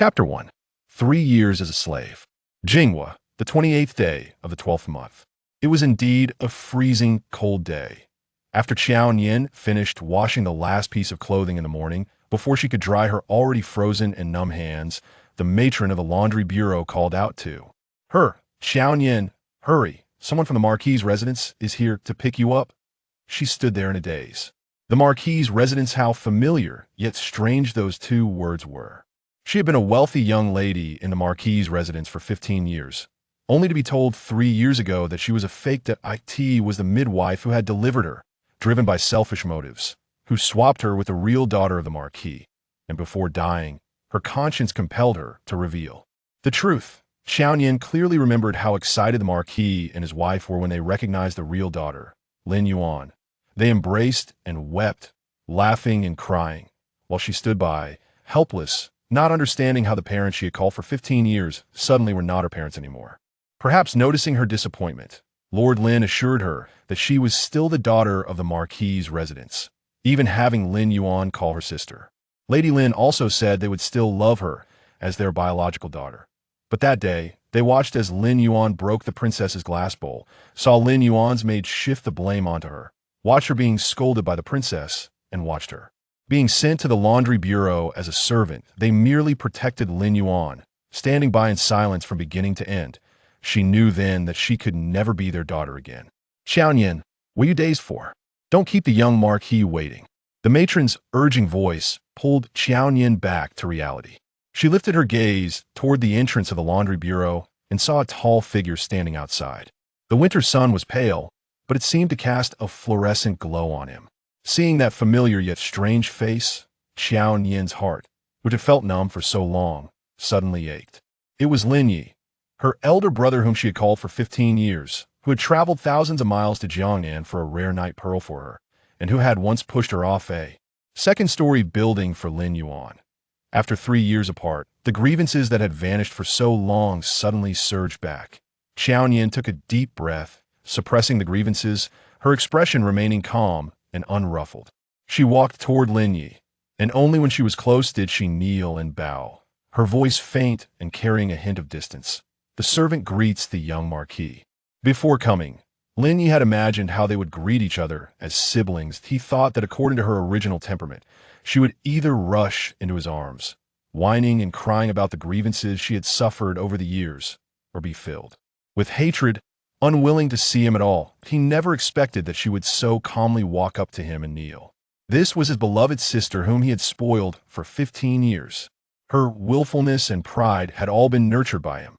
Chapter 1. 3 Years as a Slave. Jinghua, the 28th day of the 12th month. It was indeed a freezing cold day. After Qiao Nian finished washing the last piece of clothing in the morning, before she could dry her already frozen and numb hands, the matron of the laundry bureau called out to her, "Qiao Nian, hurry, someone from the Marquis' residence is here to pick you up." She stood there in a daze. The Marquis' residence, how familiar, yet strange those two words were. She had been a wealthy young lady in the Marquis' residence for 15 years, only to be told 3 years ago that she was a fake, that it was the midwife who had delivered her, driven by selfish motives, who swapped her with the real daughter of the Marquis, and before dying, her conscience compelled her to reveal the truth. Qiao Nian clearly remembered how excited the Marquis and his wife were when they recognized the real daughter, Lin Yuan. They embraced and wept, laughing and crying, while she stood by, helpless, not understanding how the parents she had called for 15 years suddenly were not her parents anymore. Perhaps noticing her disappointment, Lord Lin assured her that she was still the daughter of the Marquis' residence, even having Lin Yuan call her sister. Lady Lin also said they would still love her as their biological daughter. But that day, they watched as Lin Yuan broke the princess's glass bowl, saw Lin Yuan's maid shift the blame onto her, watched her being scolded by the princess, and watched her being sent to the laundry bureau as a servant. They merely protected Lin Yuan, standing by in silence from beginning to end. She knew then that she could never be their daughter again. "Qiao Nian, what are you dazed for? Don't keep the young Marquis waiting." The matron's urging voice pulled Qiao Nian back to reality. She lifted her gaze toward the entrance of the laundry bureau and saw a tall figure standing outside. The winter sun was pale, but it seemed to cast a fluorescent glow on him. Seeing that familiar yet strange face, Qiao Nian's heart, which had felt numb for so long, suddenly ached. It was Lin Yi, her elder brother whom she had called for 15 years, who had traveled thousands of miles to Jiangnan for a rare night pearl for her, and who had once pushed her off a second-story building for Lin Yuan. After 3 years apart, the grievances that had vanished for so long suddenly surged back. Qiao Nian took a deep breath, suppressing the grievances, her expression remaining calm and unruffled. She walked toward Lin Yi, and only when she was close did she kneel and bow, her voice faint and carrying a hint of distance. "The servant greets the young Marquis." Before coming, Lin Yi had imagined how they would greet each other as siblings. He thought that according to her original temperament, she would either rush into his arms, whining and crying about the grievances she had suffered over the years, or be filled with hatred, unwilling to see him at all. He never expected that she would so calmly walk up to him and kneel. This was his beloved sister whom he had spoiled for 15 years. Her willfulness and pride had all been nurtured by him.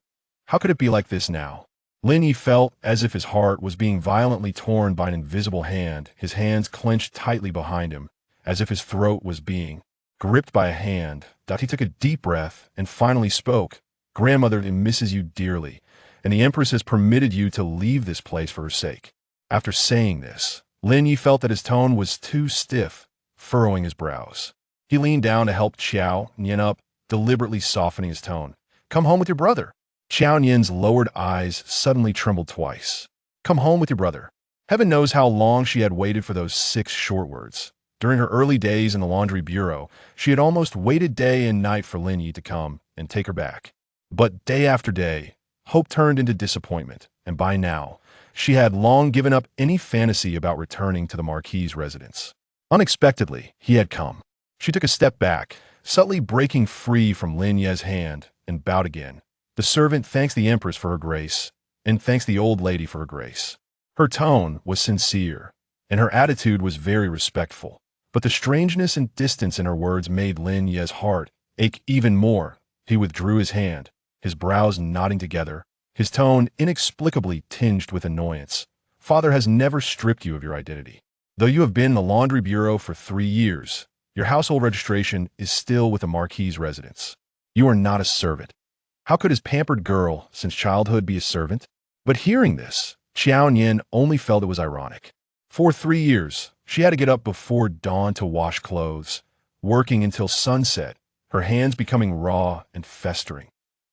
How could it be like this now? Lin Yi felt as if his heart was being violently torn by an invisible hand, his hands clenched tightly behind him, as if his throat was being gripped by a hand. He took a deep breath and finally spoke. "Grandmother misses you dearly, and the Empress has permitted you to leave this place for her sake." After saying this, Lin Yi felt that his tone was too stiff, furrowing his brows. He leaned down to help Qiao Nian up, deliberately softening his tone. "Come home with your brother." Qiao Nian's lowered eyes suddenly trembled twice. "Come home with your brother." Heaven knows how long she had waited for those 6 short words. During her early days in the laundry bureau, she had almost waited day and night for Lin Yi to come and take her back. But day after day, hope turned into disappointment, and by now, she had long given up any fantasy about returning to the Marquis' residence. Unexpectedly, he had come. She took a step back, subtly breaking free from Lin Yi's hand, and bowed again. "The servant thanks the Empress for her grace, and thanks the old lady for her grace." Her tone was sincere, and her attitude was very respectful. But the strangeness and distance in her words made Lin Yi's heart ache even more. He withdrew his hand, his brows knotting together, his tone inexplicably tinged with annoyance. "Father has never stripped you of your identity. Though you have been in the laundry bureau for 3 years, your household registration is still with the Marquis' residence. You are not a servant." How could his pampered girl since childhood be a servant? But hearing this, Qiao Nian only felt it was ironic. For 3 years, she had to get up before dawn to wash clothes, working until sunset, her hands becoming raw and festering.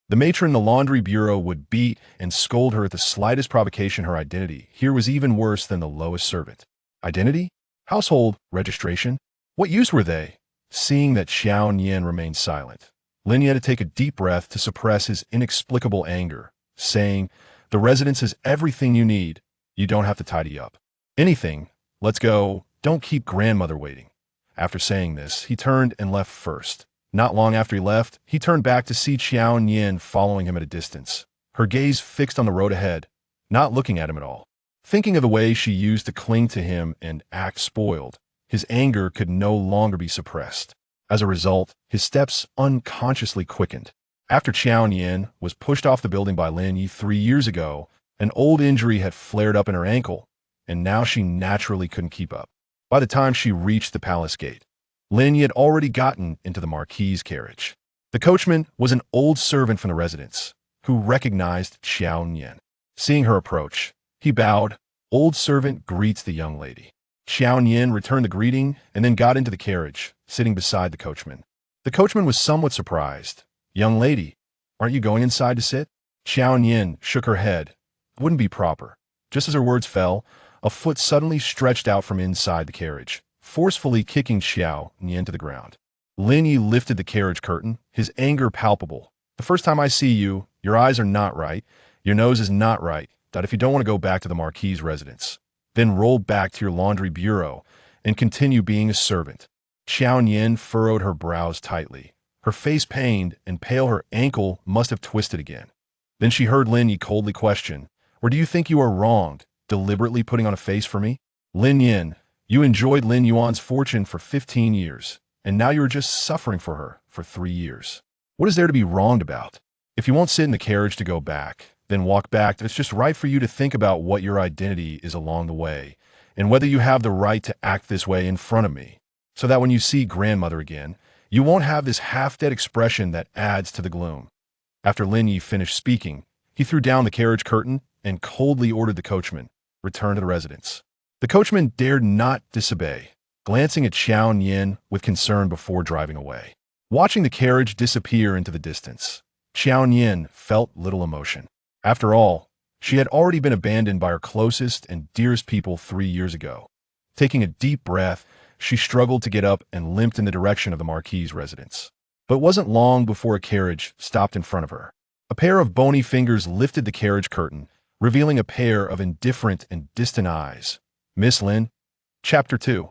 The matron in the laundry bureau would beat and scold her at the slightest provocation. Her identity here was even worse than the lowest servant. Identity? Household registration? What use were they? Seeing that Qiao Nian remained silent, Lin had to take a deep breath to suppress his inexplicable anger, saying, "The residence is everything you need. You don't have to tidy up. Anything. Let's go. Don't keep grandmother waiting." After saying this, he turned and left first. Not long after he left, he turned back to see Qiao Nian following him at a distance, her gaze fixed on the road ahead, not looking at him at all. Thinking of the way she used to cling to him and act spoiled, his anger could no longer be suppressed. As a result, his steps unconsciously quickened. After Qiao Nian was pushed off the building by Lin Yi 3 years ago, an old injury had flared up in her ankle, and now she naturally couldn't keep up. By the time she reached the palace gate, Lin Yi had already gotten into the Marquis' carriage. The coachman was an old servant from the residence, who recognized Qiao Nian. Seeing her approach, he bowed. "Old servant greets the young lady." Qiao Nian returned the greeting and then got into the carriage, sitting beside the coachman. The coachman was somewhat surprised. "Young lady, aren't you going inside to sit?" Qiao Nian shook her head. "It wouldn't be proper." Just as her words fell, a foot suddenly stretched out from inside the carriage, forcefully kicking Qiao Nian to the ground. Lin Yi lifted the carriage curtain, his anger palpable. "The first time I see you, your eyes are not right, your nose is not right. That if you don't want to go back to the Marquis' residence, then roll back to your laundry bureau and continue being a servant." Qiao Nian furrowed her brows tightly. Her face pained and pale, her ankle must have twisted again. Then she heard Lin Yi coldly question, "Or do you think you are wronged, deliberately putting on a face for me?" "Lin Yin, you enjoyed Lin Yuan's fortune for 15 years, and now you are just suffering for her for 3 years. What is there to be wronged about? If you won't sit in the carriage to go back, then walk back. It's just right for you to think about what your identity is along the way, and whether you have the right to act this way in front of me, so that when you see grandmother again, you won't have this half-dead expression that adds to the gloom." After Lin Yi finished speaking, he threw down the carriage curtain and coldly ordered the coachman, "Return to the residence." The coachman dared not disobey, glancing at Qiao Nian with concern before driving away. Watching the carriage disappear into the distance, Qiao Nian felt little emotion. After all, she had already been abandoned by her closest and dearest people 3 years ago. Taking a deep breath, she struggled to get up and limped in the direction of the Marquis' residence. But it wasn't long before a carriage stopped in front of her. A pair of bony fingers lifted the carriage curtain, revealing a pair of indifferent and distant eyes. "Miss Lin." Chapter 2.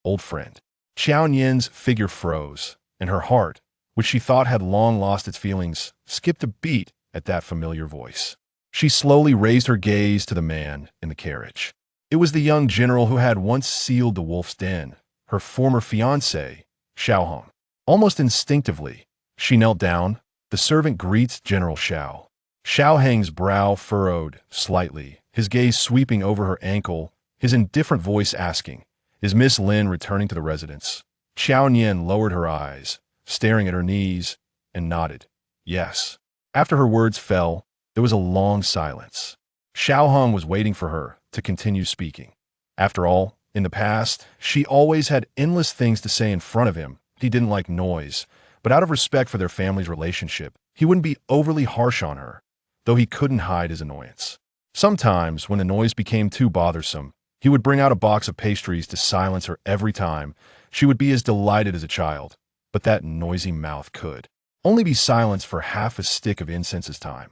Old Friend. Qiao Nian's figure froze, and her heart, which she thought had long lost its feelings, skipped a beat at that familiar voice. She slowly raised her gaze to the man in the carriage. It was the young general who had once sealed the wolf's den, her former fiancé, Xiao. Almost instinctively, she knelt down. The servant greets General Xiao. Xiaoheng's brow furrowed slightly, his gaze sweeping over her ankle, his indifferent voice asking, "Is Miss Lin returning to the residence?" Qiao Nian lowered her eyes, staring at her knees, and nodded, "Yes." After her words fell, there was a long silence. Xiaoheng was waiting for her to continue speaking. After all, in the past, she always had endless things to say in front of him. He didn't like noise, but out of respect for their family's relationship, he wouldn't be overly harsh on her, though he couldn't hide his annoyance. Sometimes, when the noise became too bothersome, he would bring out a box of pastries to silence her every time. She would be as delighted as a child, but that noisy mouth could only be silenced for half a stick of incense's time.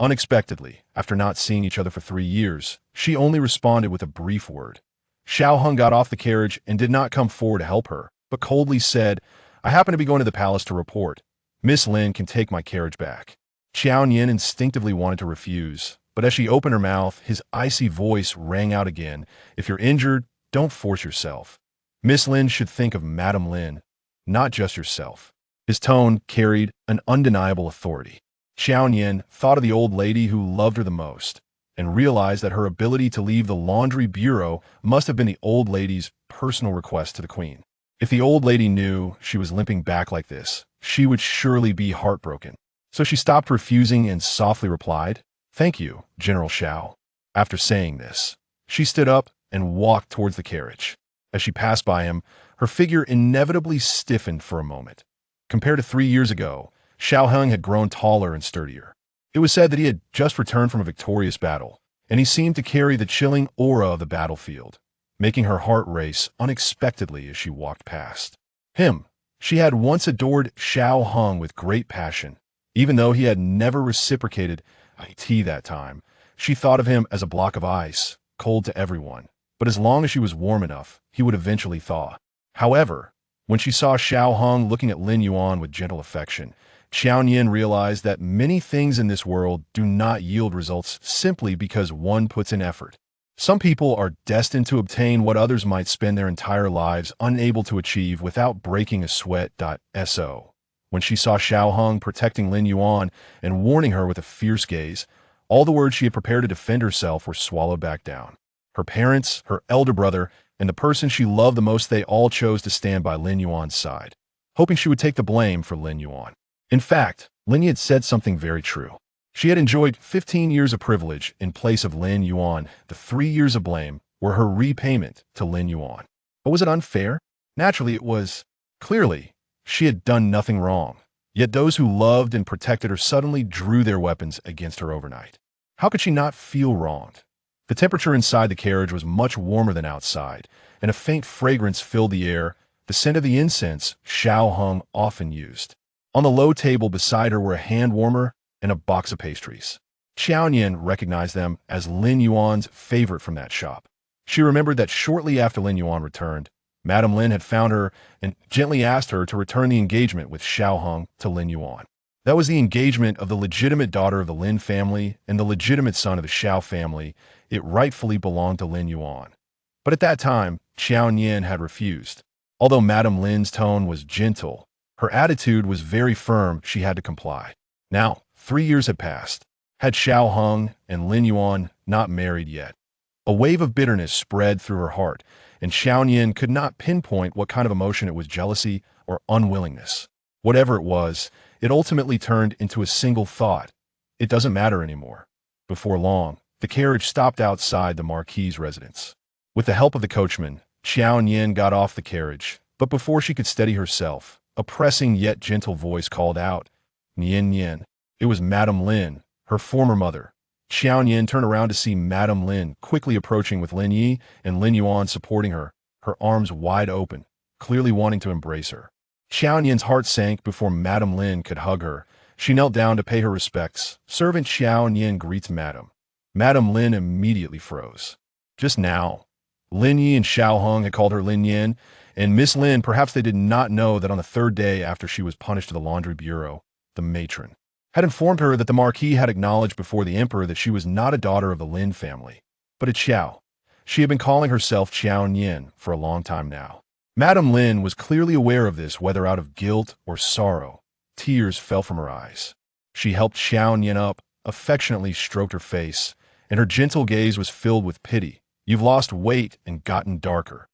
Unexpectedly, after not seeing each other for 3 years, she only responded with a brief word. Xiaoheng got off the carriage and did not come forward to help her, but coldly said, "I happen to be going to the palace to report. Miss Lin can take my carriage back." Qiao Nian instinctively wanted to refuse, but as she opened her mouth, his icy voice rang out again, "If you're injured, don't force yourself. Miss Lin should think of Madame Lin, not just yourself." His tone carried an undeniable authority. Qiao Nian thought of the old lady who loved her the most, and realized that her ability to leave the laundry bureau must have been the old lady's personal request to the queen. If the old lady knew she was limping back like this, she would surely be heartbroken. So she stopped refusing and softly replied, "Thank you, General Xiao." After saying this, she stood up and walked towards the carriage. As she passed by him, her figure inevitably stiffened for a moment. Compared to 3 years ago, Xiaoheng had grown taller and sturdier. It was said that he had just returned from a victorious battle, and he seemed to carry the chilling aura of the battlefield, making her heart race unexpectedly as she walked past him. She had once adored Xiao Hong with great passion. Even though he had never reciprocated it that time, she thought of him as a block of ice, cold to everyone. But as long as she was warm enough, he would eventually thaw. However, when she saw Xiao Hong looking at Lin Yuan with gentle affection, Qiao Nian realized that many things in this world do not yield results simply because one puts in effort. Some people are destined to obtain what others might spend their entire lives unable to achieve without breaking a sweat.So. When she saw Xiao Hong protecting Lin Yuan and warning her with a fierce gaze, all the words she had prepared to defend herself were swallowed back down. Her parents, her elder brother, and the person she loved the most, they all chose to stand by Lin Yuan's side, hoping she would take the blame for Lin Yuan. In fact, Lin had said something very true. She had enjoyed 15 years of privilege in place of Lin Yuan. The 3 years of blame were her repayment to Lin Yuan. But was it unfair? Naturally it was. Clearly, she had done nothing wrong. Yet those who loved and protected her suddenly drew their weapons against her overnight. How could she not feel wronged? The temperature inside the carriage was much warmer than outside, and a faint fragrance filled the air, the scent of the incense Xiao Hong often used. On the low table beside her were a hand warmer and a box of pastries. Qiao Nian recognized them as Lin Yuan's favorite from that shop. She remembered that shortly after Lin Yuan returned, Madame Lin had found her and gently asked her to return the engagement with Xiao Hong to Lin Yuan. That was the engagement of the legitimate daughter of the Lin family and the legitimate son of the Xiao family. It rightfully belonged to Lin Yuan. But at that time, Qiao Nian had refused. Although Madame Lin's tone was gentle, her attitude was very firm. She had to comply. Now, 3 years had passed. Had Xiao Hong and Lin Yuan not married yet? A wave of bitterness spread through her heart, and Qiao Nian could not pinpoint what kind of emotion it was: jealousy or unwillingness. Whatever it was, it ultimately turned into a single thought. It doesn't matter anymore. Before long, the carriage stopped outside the Marquis' residence. With the help of the coachman, Qiao Nian got off the carriage, but before she could steady herself, a pressing yet gentle voice called out, "Nian Nian." It was Madame Lin, her former mother. Qiao Nian turned around to see Madame Lin quickly approaching with Lin Yi and Lin Yuan supporting her, her arms wide open, clearly wanting to embrace her. Qiao Nian's heart sank before Madame Lin could hug her. She knelt down to pay her respects. Servant Qiao Nian greets Madame. Madame Lin immediately froze. Just now, Lin Yi and Xiao Hong had called her Lin Yan, and Miss Lin, perhaps they did not know that on the 3rd day after she was punished to the laundry bureau, the matron had informed her that the Marquis had acknowledged before the Emperor that she was not a daughter of the Lin family, but a Qiao. She had been calling herself Qiao Nian for a long time now. Madame Lin was clearly aware of this, whether out of guilt or sorrow. Tears fell from her eyes. She helped Qiao Nian up, affectionately stroked her face, and her gentle gaze was filled with pity. "You've lost weight and gotten darker."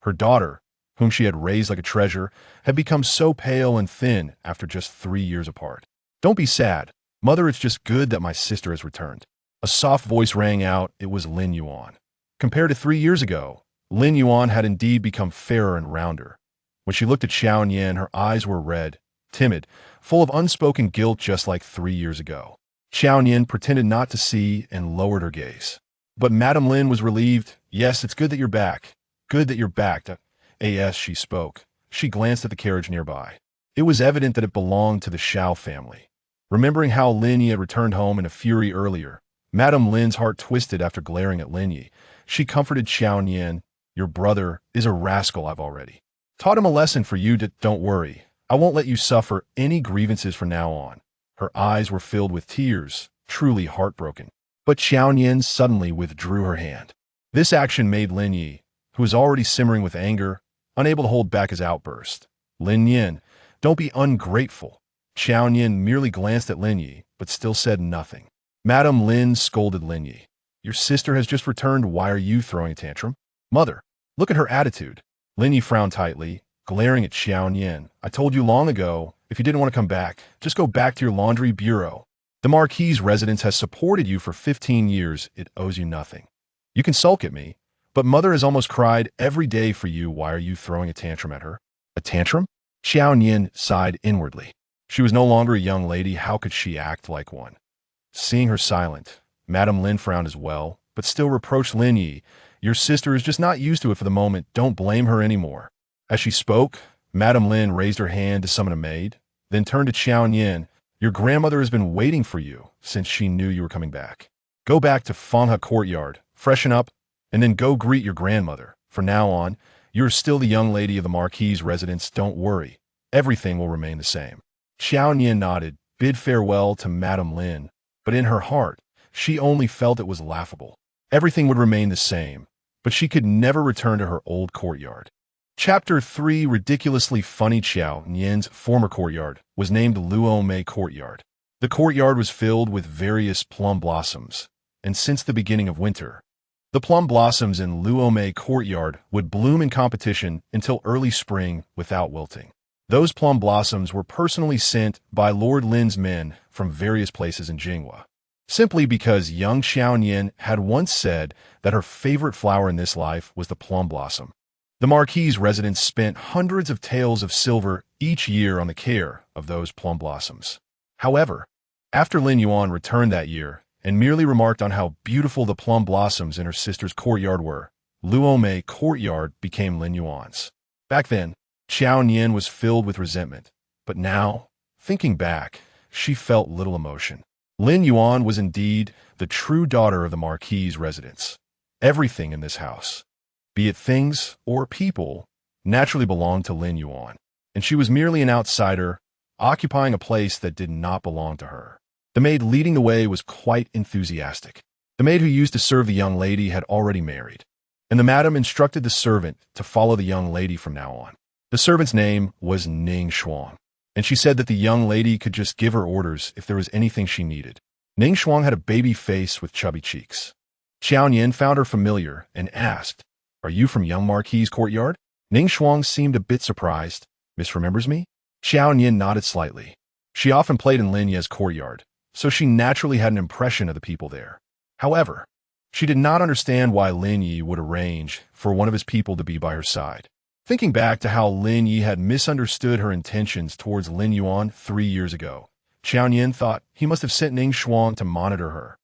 Her daughter, whom she had raised like a treasure, had become so pale and thin after just 3 years apart. "Don't be sad. Mother, it's just good that my sister has returned." A soft voice rang out. It was Lin Yuan. Compared to 3 years ago, Lin Yuan had indeed become fairer and rounder. When she looked at Qiao Nian, her eyes were red, timid, full of unspoken guilt, just like 3 years ago. Qiao Nian pretended not to see and lowered her gaze. But Madame Lin was relieved. "Yes, it's good that you're back. Good that you're back." As she spoke, she glanced at the carriage nearby. It was evident that it belonged to the Xiao family. Remembering how Lin Yi had returned home in a fury earlier, Madame Lin's heart twisted after glaring at Lin Yi. She comforted Qiao Nian. "Your brother is a rascal. I've already taught him a lesson for you. Don't worry. I won't let you suffer any grievances from now on." Her eyes were filled with tears, truly heartbroken. But Qiao Nian suddenly withdrew her hand. This action made Lin Yi, who was already simmering with anger, unable to hold back his outburst. "Lin Nian, don't be ungrateful." Qiao Nian merely glanced at Lin Yi, but still said nothing. Madame Lin scolded Lin Yi. "Your sister has just returned. Why are you throwing a tantrum?" "Mother, look at her attitude." Lin Yi frowned tightly, glaring at Qiao Nian. "I told you long ago, if you didn't want to come back, just go back to your laundry bureau. The Marquis' residence has supported you for 15 years. It owes you nothing. You can sulk at me, but Mother has almost cried every day for you. Why are you throwing a tantrum at her?" "A tantrum?" Qiao Nian sighed inwardly. She was no longer a young lady. How could she act like one? Seeing her silent, Madame Lin frowned as well, but still reproached Lin Yi. "Your sister is just not used to it for the moment. Don't blame her anymore." As she spoke, Madame Lin raised her hand to summon a maid, then turned to Qiao Nian. Your grandmother has been waiting for you since she knew you were coming back. Go back to Fanghe Courtyard, freshen up, and then go greet your grandmother. From now on, you're still the young lady of the Marquis' residence. Don't worry. Everything will remain the same. Qiao Nian nodded, bid farewell to Madame Lin, but in her heart, she only felt it was laughable. Everything would remain the same, but she could never return to her old courtyard. Chapter 3 Ridiculously funny. Qiao Nian's former courtyard was named Luomei Courtyard. The courtyard was filled with various plum blossoms, and since the beginning of winter, the plum blossoms in Luomei Courtyard would bloom in competition until early spring without wilting. Those plum blossoms were personally sent by Lord Lin's men from various places in Jinghua, simply because young Qiao Nian had once said that her favorite flower in this life was the plum blossom. The Marquis' residents spent hundreds of taels of silver each year on the care of those plum blossoms. However, after Lin Yuan returned that year and merely remarked on how beautiful the plum blossoms in her sister's courtyard were, Luomei Courtyard became Lin Yuan's. Back then, Qiao Nian was filled with resentment, but now, thinking back, she felt little emotion. Lin Yuan was indeed the true daughter of the Marquis' residence. Everything in this house, be it things or people, naturally belonged to Lin Yuan, and she was merely an outsider, occupying a place that did not belong to her. The maid leading the way was quite enthusiastic. The maid who used to serve the young lady had already married, and the madam instructed the servant to follow the young lady from now on. The servant's name was Ning Shuang, and she said that the young lady could just give her orders if there was anything she needed. Ning Shuang had a baby face with chubby cheeks. Qiao Nian found her familiar and asked, "Are you from Young Marquis' courtyard?" Ning Shuang seemed a bit surprised. "Misremembers me?" Qiao Nian nodded slightly. She often played in Lin Ye's courtyard, so she naturally had an impression of the people there. However, she did not understand why Lin Yi would arrange for one of his people to be by her side. Thinking back to how Lin Yi had misunderstood her intentions towards Lin Yuan 3 years ago, Qiao Nian thought he must have sent Ning Shuang to monitor her.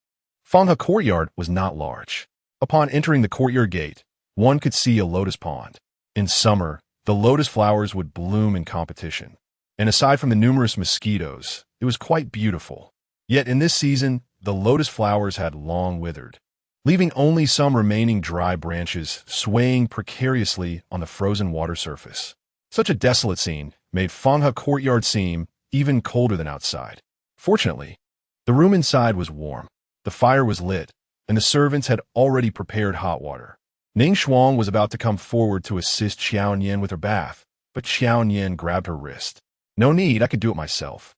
Fanghe Courtyard was not large. Upon entering the courtyard gate, one could see a lotus pond. In summer, the lotus flowers would bloom in competition, and aside from the numerous mosquitoes, it was quite beautiful. Yet in this season, the lotus flowers had long withered, leaving only some remaining dry branches swaying precariously on the frozen water surface. Such a desolate scene made Fanghe Courtyard seem even colder than outside. Fortunately, the room inside was warm, the fire was lit, and the servants had already prepared hot water. Ning Shuang was about to come forward to assist Qiao Nian with her bath, but Qiao Nian grabbed her wrist. "No need, I could do it myself."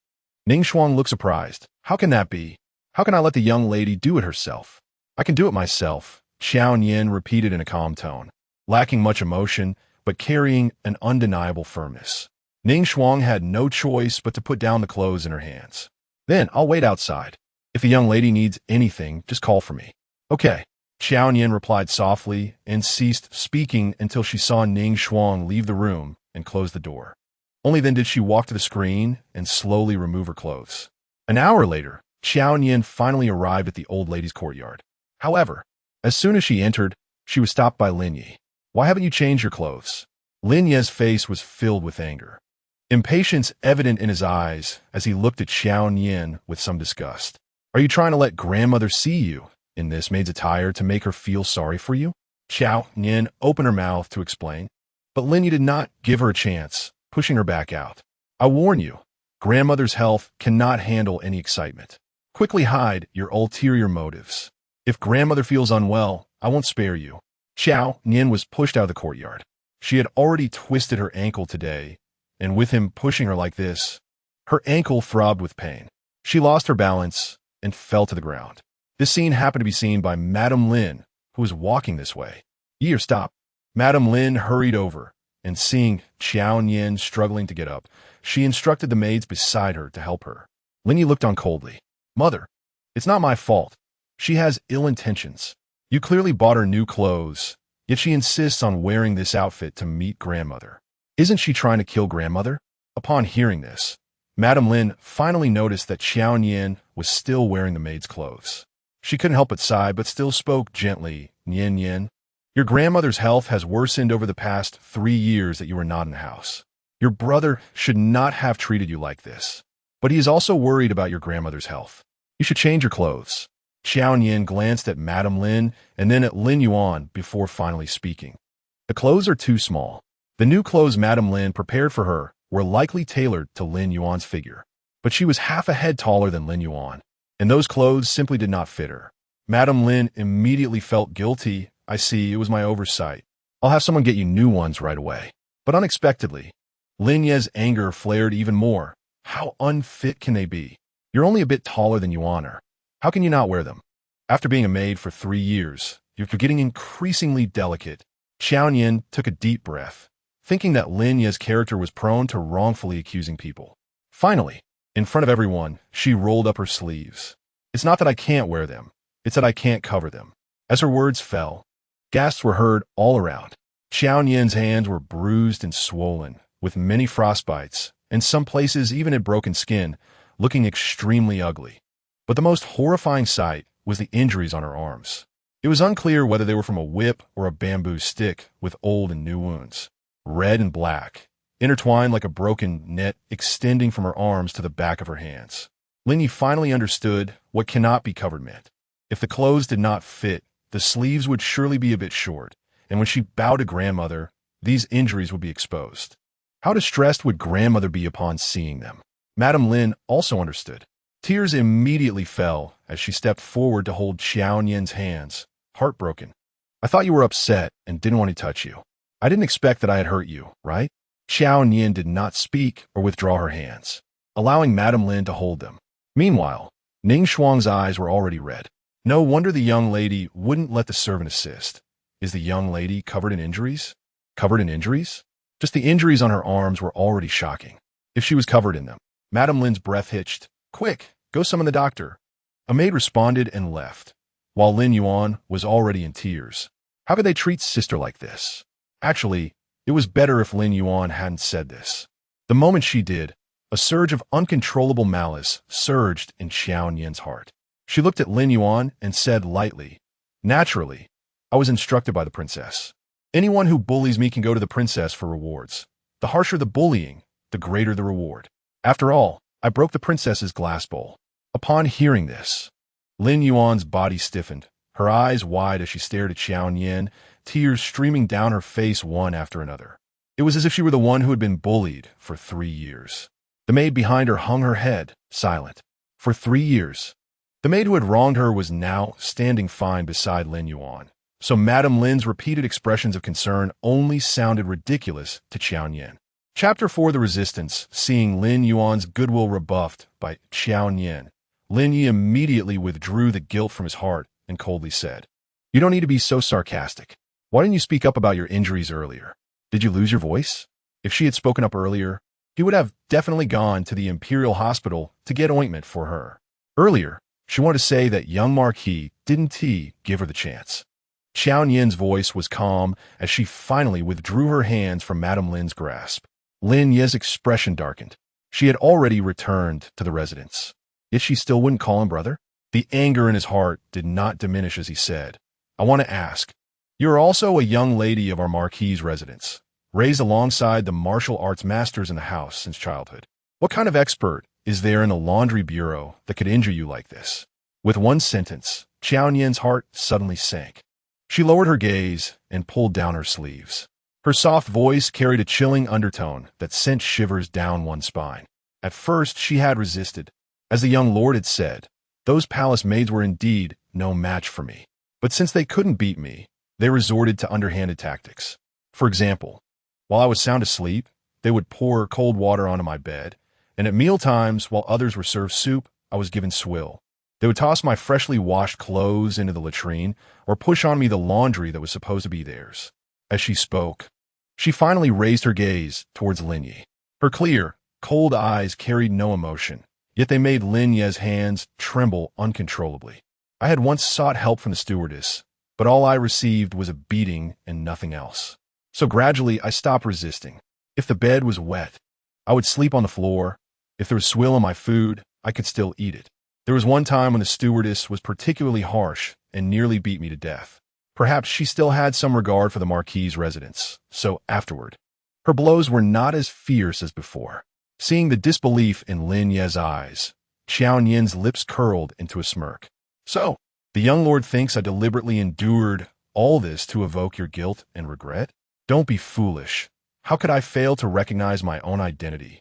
Ning Shuang looked surprised. "How can that be? How can I let the young lady do it herself?" "I can do it myself," Qiao Nian repeated in a calm tone, lacking much emotion, but carrying an undeniable firmness. Ning Shuang had no choice but to put down the clothes in her hands. "Then I'll wait outside. If the young lady needs anything, just call for me." "Okay." Qiao Nian replied softly and ceased speaking until she saw Ning Shuang leave the room and close the door. Only then did she walk to the screen and slowly remove her clothes. An hour later, Qiao Nian finally arrived at the old lady's courtyard. However, as soon as she entered, she was stopped by Lin Yi. "Why haven't you changed your clothes?" Lin Yi's face was filled with anger, impatience evident in his eyes as he looked at Qiao Nian with some disgust. "Are you trying to let grandmother see you in this maid's attire to make her feel sorry for you?" Qiao Nian opened her mouth to explain, but Lin Yi did not give her a chance, pushing her back out. "I warn you, grandmother's health cannot handle any excitement. Quickly hide your ulterior motives. If grandmother feels unwell, I won't spare you." Qiao Nian was pushed out of the courtyard. She had already twisted her ankle today, and with him pushing her like this, her ankle throbbed with pain. She lost her balance and fell to the ground. This scene happened to be seen by Madame Lin, who was walking this way. "Here, stop." Madame Lin hurried over, and seeing Qiao Nian struggling to get up, she instructed the maids beside her to help her. Lin Yi looked on coldly. "Mother, it's not my fault. She has ill intentions. You clearly bought her new clothes, yet she insists on wearing this outfit to meet grandmother. Isn't she trying to kill grandmother?" Upon hearing this, Madame Lin finally noticed that Qiao Nian was still wearing the maid's clothes. She couldn't help but sigh, but still spoke gently. "Nian Nian, your grandmother's health has worsened over the past 3 years that you were not in the house. Your brother should not have treated you like this. But he is also worried about your grandmother's health. You should change your clothes. Qiao Nian glanced at Madame Lin and then at Lin Yuan before finally speaking. The clothes are too small. The new clothes Madame Lin prepared for her were likely tailored to Lin Yuan's figure. But she was half a head taller than Lin Yuan, and those clothes simply did not fit her. Madame Lin immediately felt guilty. I see, it was my oversight. I'll have someone get you new ones right away. But unexpectedly, Lin Ye's anger flared even more. How unfit can they be? You're only a bit taller than Yuan are. How can you not wear them? After being a maid for 3 years, you're getting increasingly delicate. Qiao Nian took a deep breath, thinking that Lin Ye's character was prone to wrongfully accusing people. Finally, in front of everyone, she rolled up her sleeves. It's not that I can't wear them. It's that I can't cover them. As her words fell, gasps were heard all around. Qiao Nian's hands were bruised and swollen, with many frostbites, and some places even had broken skin, looking extremely ugly. But the most horrifying sight was the injuries on her arms. It was unclear whether they were from a whip or a bamboo stick with old and new wounds, red and black, intertwined like a broken net extending from her arms to the back of her hands. Lin Yi finally understood what cannot be covered meant. If the clothes did not fit, the sleeves would surely be a bit short, and when she bowed to grandmother, these injuries would be exposed. How distressed would grandmother be upon seeing them? Madame Lin also understood. Tears immediately fell as she stepped forward to hold Qiao Nian's hands, heartbroken. I thought you were upset and didn't want to touch you. I didn't expect that I had hurt you, right? Qiao Nian did not speak or withdraw her hands, allowing Madame Lin to hold them. Meanwhile, Ning Shuang's eyes were already red. No wonder the young lady wouldn't let the servant assist. Is the young lady covered in injuries? Covered in injuries? Just the injuries on her arms were already shocking. If she was covered in them. Madame Lin's breath hitched. Quick, go summon the doctor. A maid responded and left, while Lin Yuan was already in tears. How could they treat sister like this? Actually, it was better if Lin Yuan hadn't said this. The moment she did, a surge of uncontrollable malice surged in Qiao Nian's heart. She looked at Lin Yuan and said lightly, Naturally, I was instructed by the princess. Anyone who bullies me can go to the princess for rewards. The harsher the bullying, the greater the reward. After all, I broke the princess's glass bowl. Upon hearing this, Lin Yuan's body stiffened, her eyes wide as she stared at Qiao Nian, tears streaming down her face one after another. It was as if she were the one who had been bullied for 3 years. The maid behind her hung her head, silent. For 3 years. The maid who had wronged her was now standing fine beside Lin Yuan. So Madame Lin's repeated expressions of concern only sounded ridiculous to Qiao Nian. Chapter 4 The Resistance. Seeing Lin Yuan's goodwill rebuffed by Qiao Nian, Lin Yi immediately withdrew the guilt from his heart and coldly said, You don't need to be so sarcastic. Why didn't you speak up about your injuries earlier? Did you lose your voice? If she had spoken up earlier, he would have definitely gone to the Imperial Hospital to get ointment for her. Earlier, she wanted to say that Young Marquis didn't give her the chance. Qiao Nian's voice was calm as she finally withdrew her hands from Madame Lin's grasp. Lin Ye's expression darkened. She had already returned to the residence. Yet she still wouldn't call him brother? The anger in his heart did not diminish as he said, I want to ask, you are also a young lady of our Marquis' residence, raised alongside the martial arts masters in the house since childhood. What kind of expert is there in the laundry bureau that could injure you like this? With one sentence, Qiao Nian's heart suddenly sank. She lowered her gaze and pulled down her sleeves. Her soft voice carried a chilling undertone that sent shivers down one's spine. At first, she had resisted. As the young lord had said, those palace maids were indeed no match for me. But since they couldn't beat me, they resorted to underhanded tactics. For example, while I was sound asleep, they would pour cold water onto my bed, and at meal times, while others were served soup, I was given swill. They would toss my freshly washed clothes into the latrine or push on me the laundry that was supposed to be theirs. As she spoke, she finally raised her gaze towards Lin Yi. Her clear, cold eyes carried no emotion, yet they made Lin Ye's hands tremble uncontrollably. I had once sought help from the stewardess, but all I received was a beating and nothing else. So gradually I stopped resisting. If the bed was wet, I would sleep on the floor. If there was swill on my food, I could still eat it. There was one time when the stewardess was particularly harsh and nearly beat me to death. Perhaps she still had some regard for the Marquis' residence, so afterward, Her blows were not as fierce as before. Seeing the disbelief in Lin Ye's eyes, Qiao Nian's lips curled into a smirk. So, the young lord thinks I deliberately endured all this to evoke your guilt and regret? Don't be foolish. How could I fail to recognize my own identity?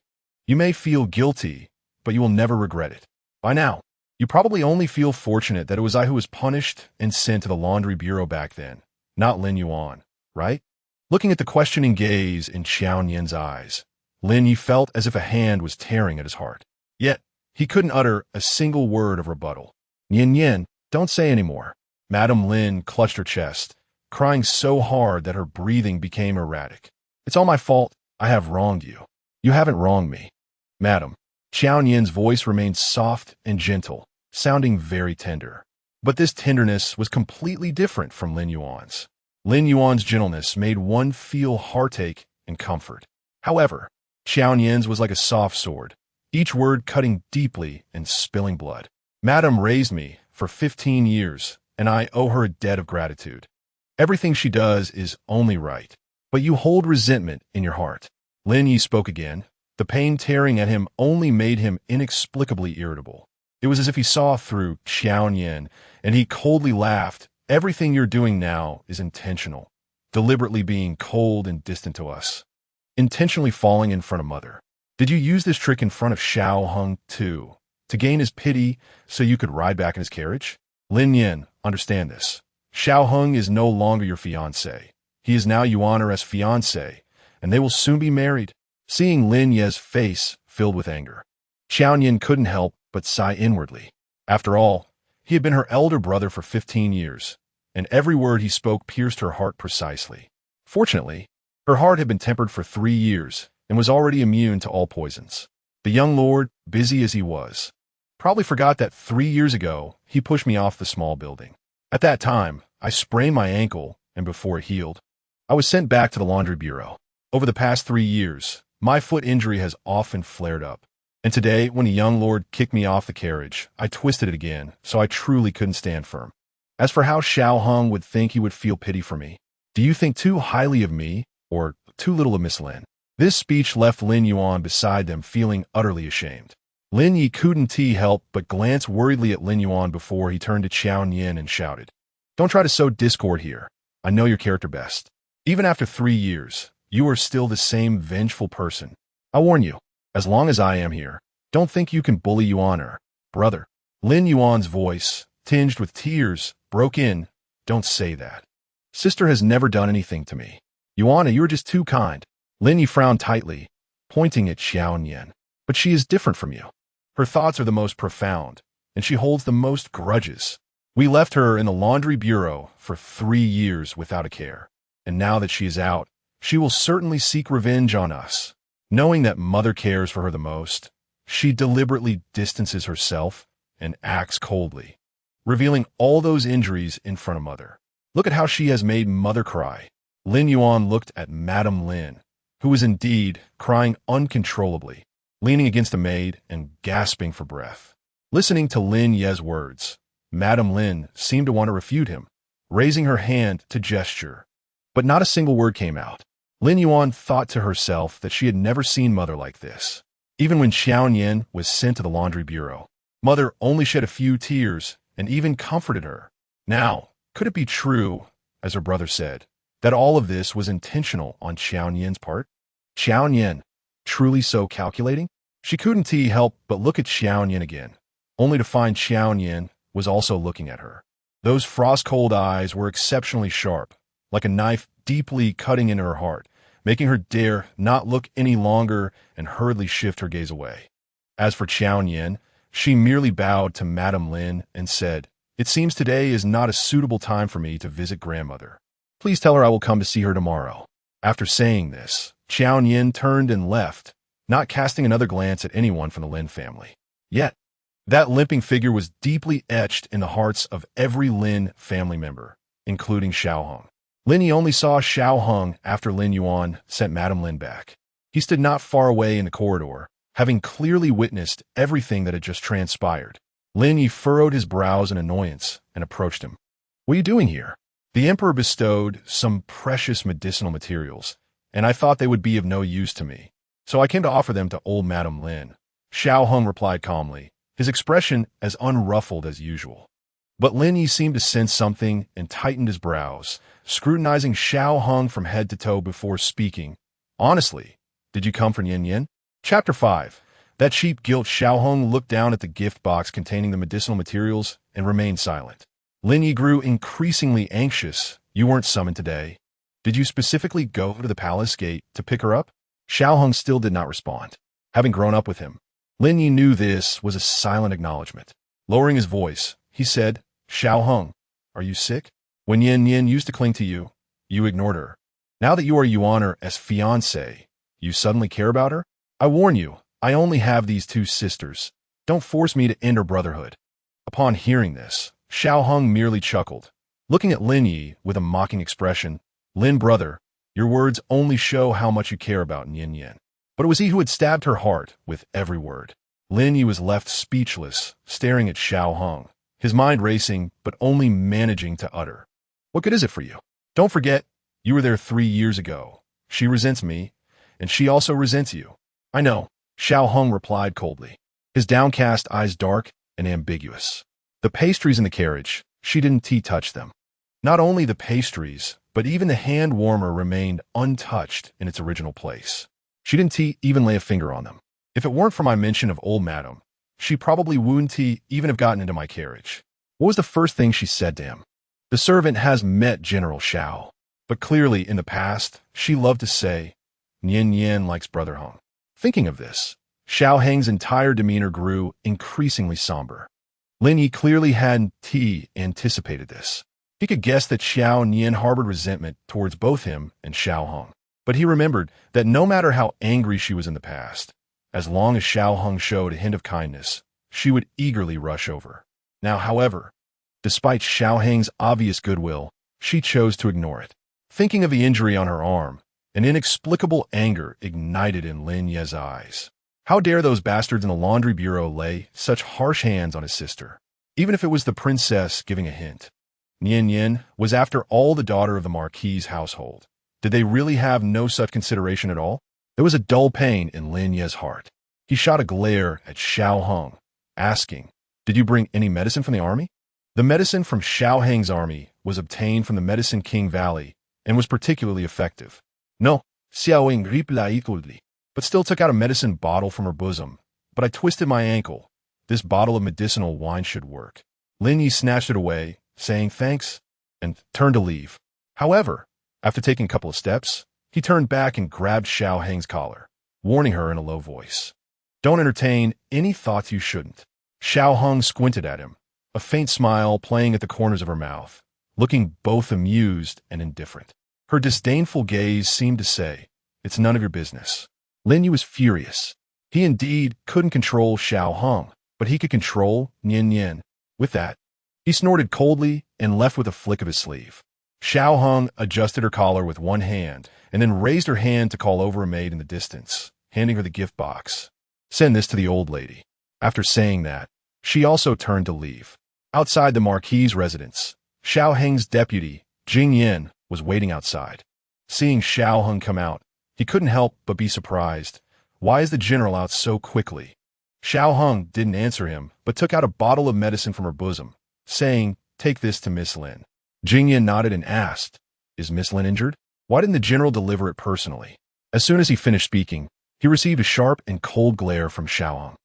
You may feel guilty, but you will never regret it. By now, you probably only feel fortunate that it was I who was punished and sent to the laundry bureau back then, not Lin Yuan, right? Looking at the questioning gaze in Qiao Nian's eyes, Lin Yi felt as if a hand was tearing at his heart. Yet, he couldn't utter a single word of rebuttal. Nian Nian, don't say any more. Madame Lin clutched her chest, crying so hard that her breathing became erratic. It's all my fault. I have wronged you. You haven't wronged me. Madam, Qiao Nian's voice remained soft and gentle, sounding very tender. But this tenderness was completely different from Lin Yuan's. Lin Yuan's gentleness made one feel heartache and comfort. However, Qiao Nian's was like a soft sword, each word cutting deeply and spilling blood. Madam raised me for 15 years, and I owe her a debt of gratitude. Everything she does is only right, but you hold resentment in your heart. Lin Yi spoke again. The pain tearing at him only made him inexplicably irritable. It was as if he saw through Qiao Nian, and he coldly laughed. Everything you're doing now is intentional, deliberately being cold and distant to us. Intentionally falling in front of Mother. Did you use this trick in front of Xiao Hung too, to gain his pity so you could ride back in his carriage? Lin Yan, understand this. Xiao Hung is no longer your fiancé. He is now Yuan's fiancé, and they will soon be married. Seeing Lin Ye's face filled with anger, Qiao Nian couldn't help but sigh inwardly. After all, he had been her elder brother for 15 years, and every word he spoke pierced her heart precisely. Fortunately, her heart had been tempered for 3 years and was already immune to all poisons. The young lord, busy as he was, probably forgot that 3 years ago he pushed me off the small building. At that time, I sprained my ankle, and before it healed, I was sent back to the laundry bureau. Over the past 3 years, my foot injury has often flared up. And today, when a young lord kicked me off the carriage, I twisted it again, so I truly couldn't stand firm. As for how Xiao Hung would think he would feel pity for me, do you think too highly of me, or too little of Miss Lin? This speech left Lin Yuan beside them feeling utterly ashamed. Lin Yi couldn't help but glance worriedly at Lin Yuan before he turned to Qiao Nian and shouted, "Don't try to sow discord here. I know your character best. Even after 3 years, you are still the same vengeful person. I warn you, as long as I am here, don't think you can bully Yuan, brother." Lin Yuan's voice, tinged with tears, broke in. "Don't say that. Sister has never done anything to me. Yuan, you're just too kind." Lin Yi frowned tightly, pointing at Qiao Nian. "But she is different from you. Her thoughts are the most profound, and she holds the most grudges. We left her in the laundry bureau for 3 years without a care, and now that she is out, she will certainly seek revenge on us. Knowing that Mother cares for her the most, she deliberately distances herself and acts coldly, revealing all those injuries in front of Mother. Look at how she has made Mother cry." Lin Yuan looked at Madame Lin, who was indeed crying uncontrollably, leaning against a maid and gasping for breath. Listening to Lin Ye's words, Madame Lin seemed to want to refute him, raising her hand to gesture. But not a single word came out. Lin Yuan thought to herself that she had never seen Mother like this. Even when Xiao Nian was sent to the laundry bureau, Mother only shed a few tears and even comforted her. Now, could it be true, as her brother said, that all of this was intentional on Qiao Nian's part? Qiao Nian, truly so calculating? She couldn't help but look at Xiao Nian again, only to find Xiao Nian was also looking at her. Those frost-cold eyes were exceptionally sharp, like a knife deeply cutting into her heart, making her dare not look any longer and hurriedly shift her gaze away. As for Qiao Nian, she merely bowed to Madame Lin and said, "It seems today is not a suitable time for me to visit grandmother. Please tell her I will come to see her tomorrow." After saying this, Qiao Nian turned and left, not casting another glance at anyone from the Lin family. Yet, that limping figure was deeply etched in the hearts of every Lin family member, including Xiao Hung. Lin Yi only saw Xiao Hung after Lin Yuan sent Madame Lin back. He stood not far away in the corridor, having clearly witnessed everything that had just transpired. Lin Yi furrowed his brows in annoyance and approached him. "What are you doing here?" The emperor bestowed some precious medicinal materials, and I thought they would be of no use to me. So I came to offer them to old Madame Lin. Xiao Hong replied calmly, his expression as unruffled as usual. But Lin Yi seemed to sense something and tightened his brows, scrutinizing Xiao Hong from head to toe before speaking. Honestly, did you come for Nian Nian? Chapter 5. That cheap guilt. Xiao Hong looked down at the gift box containing the medicinal materials and remained silent. Lin Yi grew increasingly anxious. You weren't summoned today. Did you specifically go to the palace gate to pick her up? Xiao Hong still did not respond. Having grown up with him, Lin Yi knew this was a silent acknowledgement. Lowering his voice, he said, Xiao Hong, are you sick? When Nian Nian used to cling to you, you ignored her. Now that you are Yuan as fiancé, you suddenly care about her? I warn you, I only have these two sisters. Don't force me to end our brotherhood. Upon hearing this, Xiao Hong merely chuckled. Looking at Lin Yi with a mocking expression, Lin brother, your words only show how much you care about Nian Nian. But it was he who had stabbed her heart with every word. Lin Yi was left speechless, staring at Xiao Hong, his mind racing but only managing to utter. What good is it for you? Don't forget, you were there 3 years ago. She resents me, and she also resents you. I know, Xiao Hong replied coldly, his downcast eyes dark and ambiguous. The pastries in the carriage, she didn't touch them. Not only the pastries, but even the hand warmer remained untouched in its original place. She didn't even lay a finger on them. If it weren't for my mention of old madam, she probably wouldn't even have gotten into my carriage. What was the first thing she said to him? The servant has met General Xiao. But clearly, in the past, she loved to say, Nian Nian likes brother Hong. Thinking of this, Xiao Heng's entire demeanor grew increasingly somber. Lin Yi clearly hadn't anticipated this. He could guess that Qiao Nian harbored resentment towards both him and Xiao Hong. But he remembered that no matter how angry she was in the past, as long as Xiao Hong showed a hint of kindness, she would eagerly rush over. Now, however, despite Xiao Heng's obvious goodwill, she chose to ignore it. Thinking of the injury on her arm, an inexplicable anger ignited in Lin Ye's eyes. How dare those bastards in the laundry bureau lay such harsh hands on his sister, even if it was the princess giving a hint? Nian Nian was, after all, the daughter of the Marquis' household. Did they really have no such consideration at all? There was a dull pain in Lin Ye's heart. He shot a glare at Xiao Hong, asking, Did you bring any medicine from the army? The medicine from Xiao Heng's army was obtained from the Medicine King Valley and was particularly effective. No, Xiao Heng replied coldly, but still took out a medicine bottle from her bosom. But I twisted my ankle. This bottle of medicinal wine should work. Lin Yi snatched it away, saying thanks, and turned to leave. However, after taking a couple of steps, he turned back and grabbed Xiao Heng's collar, warning her in a low voice. Don't entertain any thoughts you shouldn't. Xiao Hong squinted at him, a faint smile playing at the corners of her mouth, looking both amused and indifferent. Her disdainful gaze seemed to say, It's none of your business. Lin Yu was furious. He indeed couldn't control Xiao Hong, but he could control Nian Nian. With that, he snorted coldly and left with a flick of his sleeve. Xiao Hong adjusted her collar with one hand and then raised her hand to call over a maid in the distance, handing her the gift box. Send this to the old lady. After saying that, she also turned to leave. Outside the Marquis' residence, Xiao Heng's deputy, Jing Yin, was waiting outside. Seeing Xiao Hong come out, he couldn't help but be surprised. Why is the general out so quickly? Xiao Hong didn't answer him, but took out a bottle of medicine from her bosom, saying, Take this to Miss Lin. Jing Yin nodded and asked, Is Miss Lin injured? Why didn't the general deliver it personally? As soon as he finished speaking, he received a sharp and cold glare from Xiao Hong.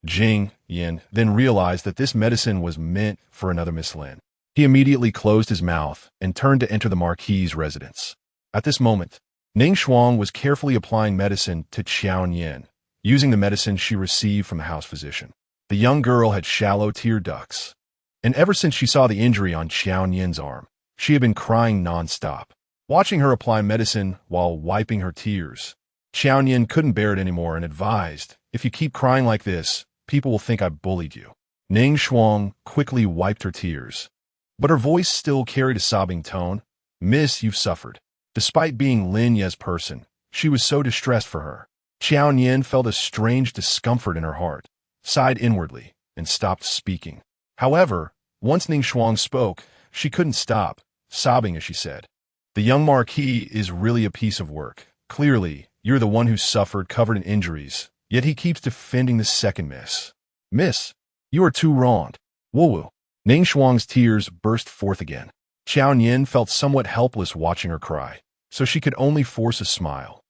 Jing Yin then realized that this medicine was meant for another Miss Lin. He immediately closed his mouth and turned to enter the Marquis' residence. At this moment, Ning Shuang was carefully applying medicine to Qiao Nian, using the medicine she received from the house physician. The young girl had shallow tear ducts, and ever since she saw the injury on Qiao Nian's arm, she had been crying non-stop. Watching her apply medicine while wiping her tears, Qiao Nian couldn't bear it anymore and advised, If you keep crying like this, people will think I bullied you. Ning Shuang quickly wiped her tears, but her voice still carried a sobbing tone. Miss, you've suffered. Despite being Lin Ye's person, she was so distressed for her. Qiao Nian felt a strange discomfort in her heart, sighed inwardly, and stopped speaking. However, once Ning Shuang spoke, she couldn't stop, sobbing as she said, The young Marquis is really a piece of work. Clearly, you're the one who suffered, covered in injuries, yet he keeps defending the second miss. Miss, you are too wronged. Woo-woo. Ning Shuang's tears burst forth again. Qiao Nian felt somewhat helpless watching her cry, so she could only force a smile.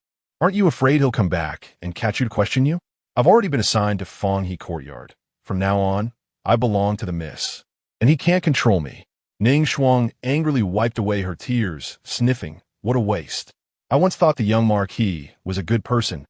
Aren't you afraid he'll come back and catch you to question you? I've already been assigned to Fenghe Courtyard. From now on, I belong to the miss, and he can't control me. Ning Shuang angrily wiped away her tears, sniffing, what a waste. I once thought the young Marquis was a good person.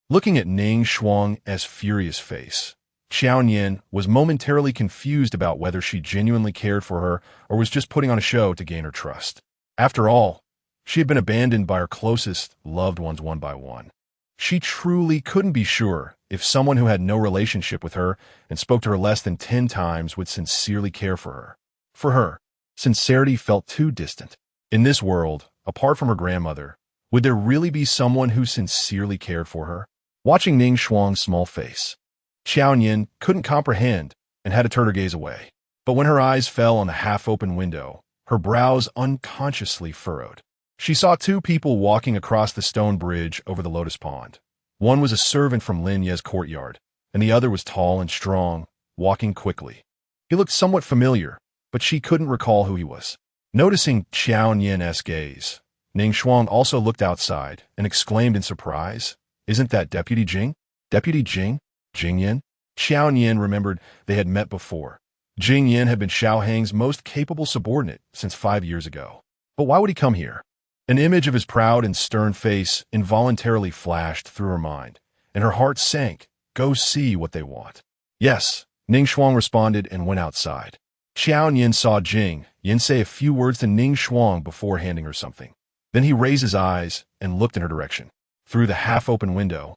Looking at Ning Shuang's furious face, Qiao Nian was momentarily confused about whether she genuinely cared for her or was just putting on a show to gain her trust. After all, she had been abandoned by her closest loved ones one by one. She truly couldn't be sure if someone who had no relationship with her and spoke to her less than 10 times would sincerely care for her. For her, sincerity felt too distant. In this world, apart from her grandmother, would there really be someone who sincerely cared for her? Watching Ning Shuang's small face, Qiao Nian couldn't comprehend and had to turn her gaze away. But when her eyes fell on the half-open window, her brows unconsciously furrowed. She saw 2 people walking across the stone bridge over the lotus pond. One was a servant from Lin Yuan's courtyard, and the other was tall and strong, walking quickly. He looked somewhat familiar, but she couldn't recall who he was. Noticing Qiao Nian's gaze, Ning Shuang also looked outside and exclaimed in surprise, "Isn't that Deputy Jing? Deputy Jing? Jing Yan?" Qiao Nian remembered they had met before. Jing Yan had been Xiao Hang's most capable subordinate since 5 years ago. But why would he come here? An image of his proud and stern face involuntarily flashed through her mind, and her heart sank. Go see what they want. Yes, Ning Shuang responded and went outside. Qiao Nian saw Jing Yan say a few words to Ning Shuang before handing her something. Then he raised his eyes and looked in her direction. Through the half-open window,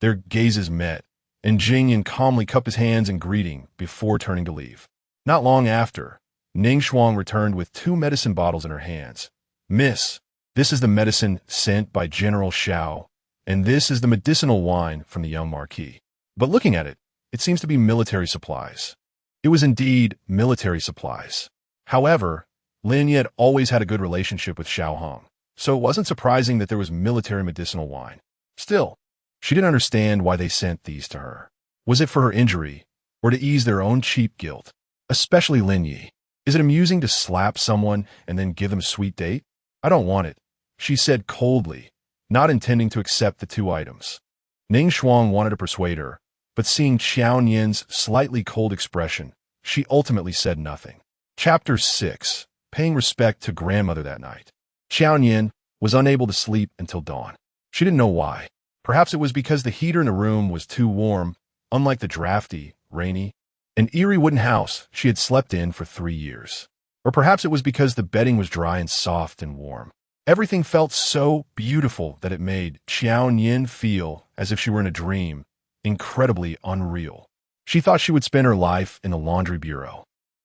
their gazes met, and Jing Yan calmly cupped his hands in greeting before turning to leave. Not long after, Ning Shuang returned with 2 medicine bottles in her hands. "Miss, this is the medicine sent by General Xiao, and this is the medicinal wine from the Young Marquis." But looking at it, it seems to be military supplies. It was indeed military supplies. However, Lin Yuan had always had a good relationship with Xiao Hong, so it wasn't surprising that there was military medicinal wine. Still, she didn't understand why they sent these to her. Was it for her injury, or to ease their own cheap guilt? Especially Lin Yi. Is it amusing to slap someone and then give them a sweet date? I don't want it, she said coldly, not intending to accept the 2 items. Ning Shuang wanted to persuade her, but seeing Qiao Nian's slightly cold expression, she ultimately said nothing. Chapter 6. Paying respect to grandmother that night. Qiao Nian was unable to sleep until dawn. She didn't know why. Perhaps it was because the heater in the room was too warm, unlike the drafty, rainy, and eerie wooden house she had slept in for 3 years. Or perhaps it was because the bedding was dry and soft and warm. Everything felt so beautiful that it made Qiao Nian feel as if she were in a dream, incredibly unreal. She thought she would spend her life in the laundry bureau.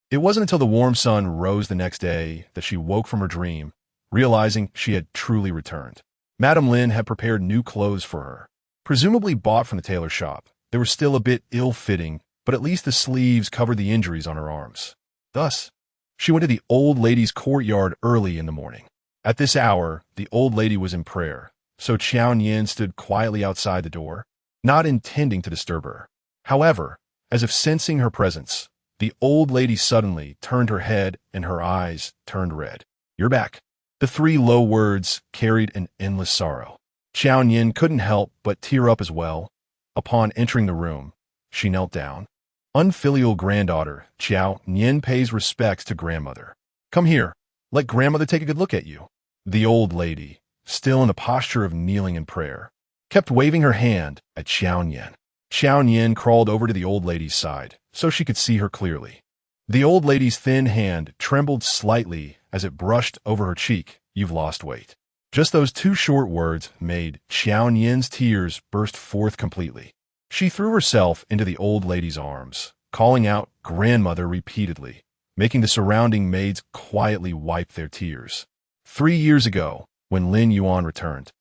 It wasn't until the warm sun rose the next day that she woke from her dream, realizing she had truly returned. Madame Lin had prepared new clothes for her. Presumably bought from the tailor shop, they were still a bit ill-fitting, but at least the sleeves covered the injuries on her arms. Thus, she went to the old lady's courtyard early in the morning. At this hour, the old lady was in prayer, so Qiao Nian stood quietly outside the door, not intending to disturb her. However, as if sensing her presence, the old lady suddenly turned her head and her eyes turned red. "You're back." The 3 low words carried an endless sorrow. Qiao Nian couldn't help but tear up as well. Upon entering the room, she knelt down. Unfilial granddaughter, Qiao Nian pays respects to grandmother. "Come here, let grandmother take a good look at you." The old lady, still in the posture of kneeling in prayer, kept waving her hand at Qiao Nian. Qiao Nian crawled over to the old lady's side so she could see her clearly. The old lady's thin hand trembled slightly as it brushed over her cheek. "You've lost weight." Just those 2 short words made Qiao Nian's tears burst forth completely. She threw herself into the old lady's arms, calling out "grandmother" repeatedly, making the surrounding maids quietly wipe their tears. 3 years ago, when Lin Yuan returned,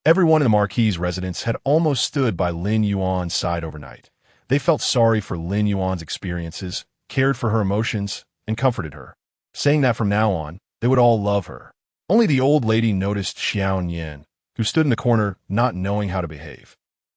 everyone in the Marquis' residence had almost stood by Lin Yuan's side overnight. They felt sorry for Lin Yuan's experiences, cared for her emotions, and comforted her, saying that from now on, they would all love her. Only the old lady noticed Qiao Nian, who stood in the corner not knowing how to behave.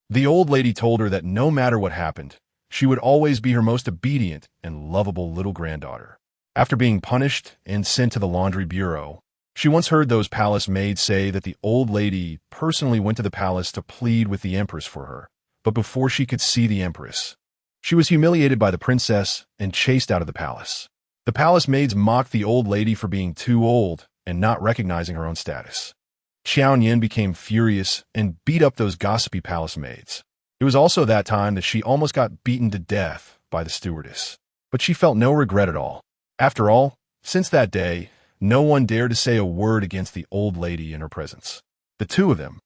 The old lady told her that no matter what happened, she would always be her most obedient and lovable little granddaughter. After being punished and sent to the laundry bureau, she once heard those palace maids say that the old lady personally went to the palace to plead with the empress for her. But before she could see the empress, she was humiliated by the princess and chased out of the palace. The palace maids mocked the old lady for being too old and not recognizing her own status. Qiao Nian became furious and beat up those gossipy palace maids. It was also that time that she almost got beaten to death by the stewardess. But she felt no regret at all. After all, since that day, no one dared to say a word against the old lady in her presence. The two of them,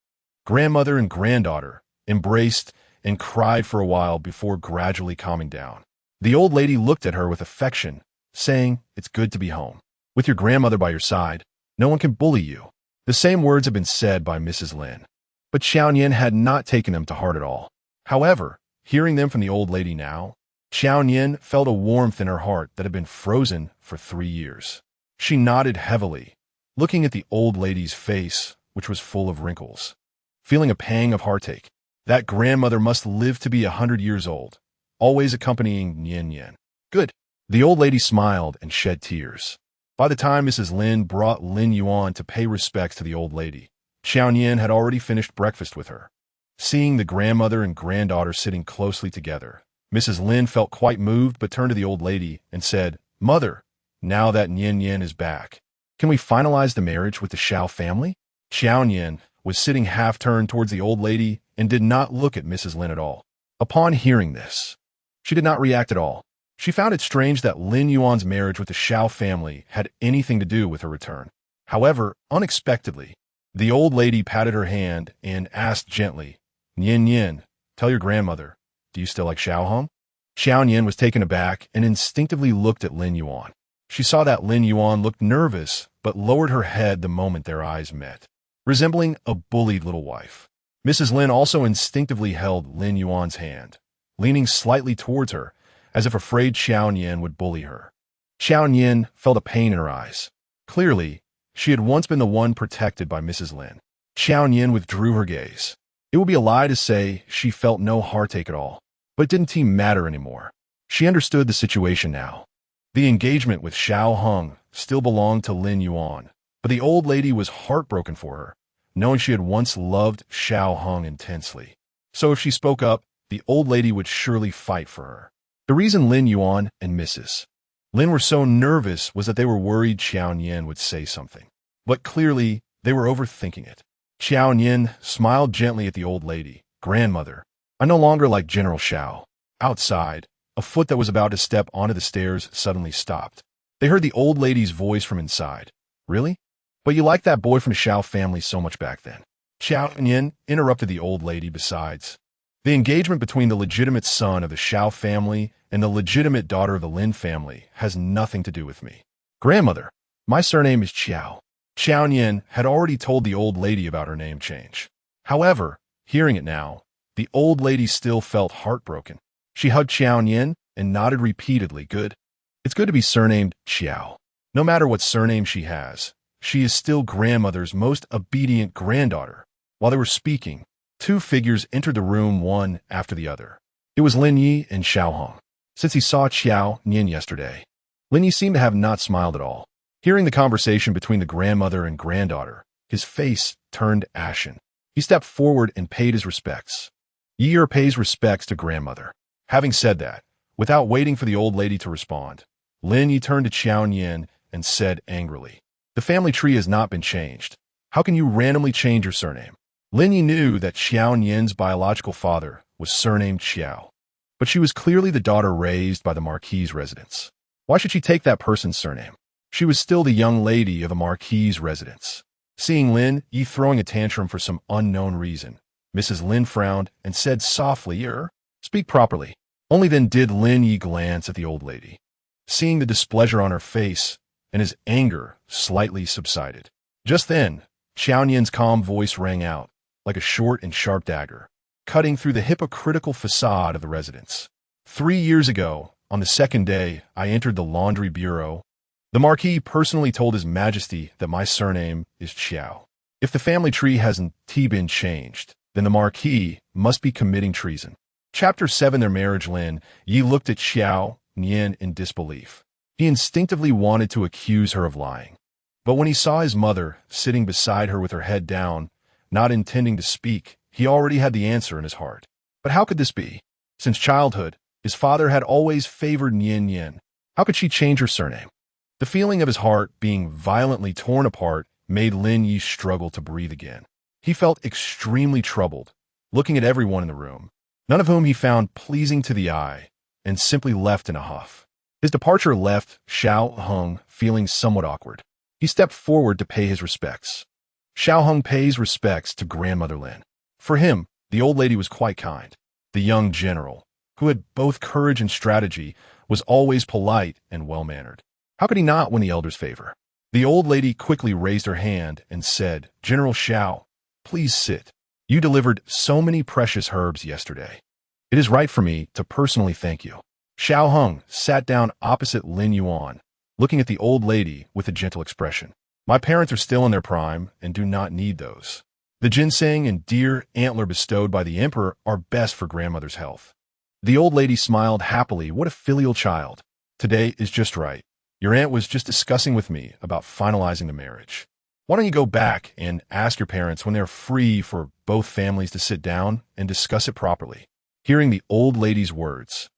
grandmother and granddaughter, embraced and cried for a while before gradually calming down. The old lady looked at her with affection, saying, "It's good to be home. With your grandmother by your side, no one can bully you." The same words had been said by Mrs. Lin. But Qiao Nian had not taken them to heart at all. However, hearing them from the old lady now, Qiao Nian felt a warmth in her heart that had been frozen for 3 years. She nodded heavily, looking at the old lady's face, which was full of wrinkles, feeling a pang of heartache. That grandmother must live to be 100 years old, always accompanying Nian Nian. Good. The old lady smiled and shed tears. By the time Mrs. Lin brought Lin Yuan to pay respects to the old lady, Qiao Nian had already finished breakfast with her. Seeing the grandmother and granddaughter sitting closely together, Mrs. Lin felt quite moved but turned to the old lady and said, "Mother, now that Nian Nian is back, can we finalize the marriage with the Xiao family?" Qiao Nian was sitting half-turned towards the old lady and did not look at Mrs. Lin at all. Upon hearing this, she did not react at all. She found it strange that Lin Yuan's marriage with the Xiao family had anything to do with her return. However, unexpectedly, the old lady patted her hand and asked gently, "Nian Nian, tell your grandmother, do you still like Xiao home?" Qiao Nian was taken aback and instinctively looked at Lin Yuan. She saw that Lin Yuan looked nervous but lowered her head the moment their eyes met, resembling a bullied little wife. Mrs. Lin also instinctively held Lin Yuan's hand, leaning slightly towards her, as if afraid Qiao Nian would bully her. Qiao Nian felt a pain in her eyes. Clearly, she had once been the one protected by Mrs. Lin. Qiao Nian withdrew her gaze. It would be a lie to say she felt no heartache at all, but it didn't seem matter anymore. She understood the situation now. The engagement with Xiao Hong still belonged to Lin Yuan, but the old lady was heartbroken for her, knowing she had once loved Xiao Hong intensely. So if she spoke up, the old lady would surely fight for her. The reason Lin Yuan and Mrs. Lin were so nervous was that they were worried Qiao Nian would say something. But clearly, they were overthinking it. Qiao Nian smiled gently at the old lady. "Grandmother, I no longer like General Xiao." Outside, a foot that was about to step onto the stairs suddenly stopped. They heard the old lady's voice from inside. "Really? But you liked that boy from the Xiao family so much back then." Qiao Nian interrupted the old lady. "Besides, the engagement between the legitimate son of the Xiao family and the legitimate daughter of the Lin family has nothing to do with me. Grandmother, my surname is Qiao." Qiao Nian had already told the old lady about her name change. However, hearing it now, the old lady still felt heartbroken. She hugged Qiao Nian and nodded repeatedly. "Good. It's good to be surnamed Qiao. No matter what surname she has, she is still grandmother's most obedient granddaughter." While they were speaking, two figures entered the room one after the other. It was Lin Yi and Xiao Hong. Since he saw Qiao Nian yesterday, Lin Yi seemed to have not smiled at all. Hearing the conversation between the grandmother and granddaughter, his face turned ashen. He stepped forward and paid his respects. Yi pays respects to grandmother. Having said that, without waiting for the old lady to respond, Lin Yi turned to Qiao Nian and said angrily, "The family tree has not been changed. How can you randomly change your surname?" Lin Yi knew that Qiao Nian's biological father was surnamed Xiao, but she was clearly the daughter raised by the Marquis' residence. Why should she take that person's surname? She was still the young lady of a Marquis' residence. Seeing Lin Yi throwing a tantrum for some unknown reason, Mrs. Lin frowned and said softly, "Speak properly." Only then did Lin Yi glance at the old lady. Seeing the displeasure on her face, and his anger slightly subsided. Just then, Qiao Nian's calm voice rang out, like a short and sharp dagger, cutting through the hypocritical facade of the residence. 3 years ago, on the second day I entered the laundry bureau, the Marquis personally told His Majesty that my surname is Qiao. If the family tree hasn't been changed, then the Marquis must be committing treason. Chapter 7 Their Marriage. Lin Yi looked at Qiao Nian in disbelief. He instinctively wanted to accuse her of lying. But when he saw his mother sitting beside her with her head down, not intending to speak, he already had the answer in his heart. But how could this be? Since childhood, his father had always favored Nian Nian. How could she change her surname? The feeling of his heart being violently torn apart made Lin Yi struggle to breathe again. He felt extremely troubled, looking at everyone in the room, none of whom he found pleasing to the eye, and simply left in a huff. His departure left Xiao Hong feeling somewhat awkward. He stepped forward to pay his respects. Xiao Hong pays respects to Grandmother Lin. For him, the old lady was quite kind. The young general, who had both courage and strategy, was always polite and well-mannered. How could he not win the elder's favor? The old lady quickly raised her hand and said, "General Xiao, please sit. You delivered so many precious herbs yesterday. It is right for me to personally thank you." Xiao Hong sat down opposite Lin Yuan, looking at the old lady with a gentle expression. "My parents are still in their prime and do not need those. The ginseng and deer antler bestowed by the emperor are best for grandmother's health." The old lady smiled happily. What a filial child. "Today is just right. Your aunt was just discussing with me about finalizing the marriage. Why don't you go back and ask your parents when they're free for both families to sit down and discuss it properly?" Hearing the old lady's words,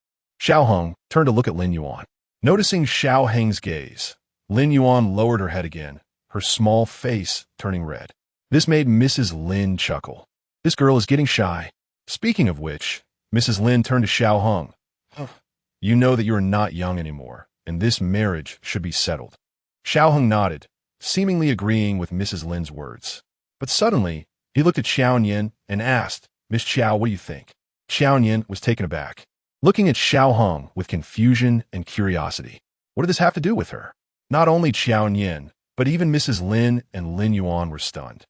Xiao Hong turned to look at Lin Yuan. Noticing Xiao Hong's gaze, Lin Yuan lowered her head again, her small face turning red. This made Mrs. Lin chuckle. This girl is getting shy. Speaking of which, Mrs. Lin turned to Xiao Hong. "You know that you are not young anymore, and this marriage should be settled." Xiao Hong nodded, seemingly agreeing with Mrs. Lin's words. But suddenly, he looked at Qiao Nian and asked, "Miss Qiao, what do you think?" Qiao Nian was taken aback, looking at Xiao Hong with confusion and curiosity. What did this have to do with her? Not only Qiao Nian, but even Mrs. Lin and Lin Yuan were stunned.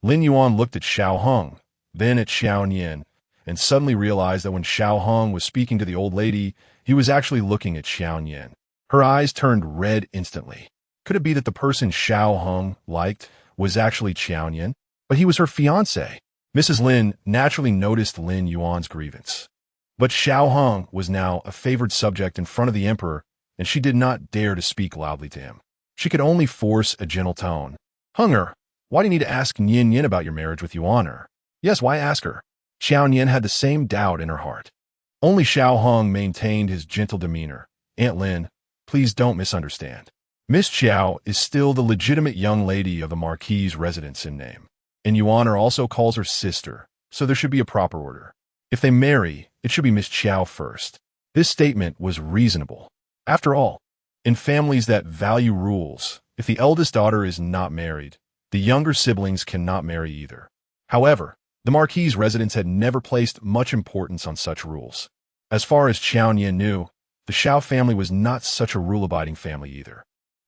Lin Yuan looked at Xiao Hong, then at Qiao Nian, and suddenly realized that when Xiao Hong was speaking to the old lady, he was actually looking at Qiao Nian. Her eyes turned red instantly. Could it be that the person Xiao Hong liked was actually Qiao Nian? But he was her fiancé. Mrs. Lin naturally noticed Lin Yuan's grievance. But Xiao Hong was now a favored subject in front of the emperor, and she did not dare to speak loudly to him. She could only force a gentle tone. "Hunger, why do you need to ask Nian Nian about your marriage with Yuan? Yes, why ask her?" Qiao Nian had the same doubt in her heart. Only Xiao Hong maintained his gentle demeanor. "Aunt Lin, please don't misunderstand. Miss Qiao is still the legitimate young lady of the Marquis' residence in name, and Yuan also calls her sister, so there should be a proper order. If they marry, it should be Miss Qiao first." This statement was reasonable. After all, in families that value rules, if the eldest daughter is not married, the younger siblings cannot marry either. However, the Marquis' residence had never placed much importance on such rules. As far as Qiao Nian knew, the Xiao family was not such a rule-abiding family either.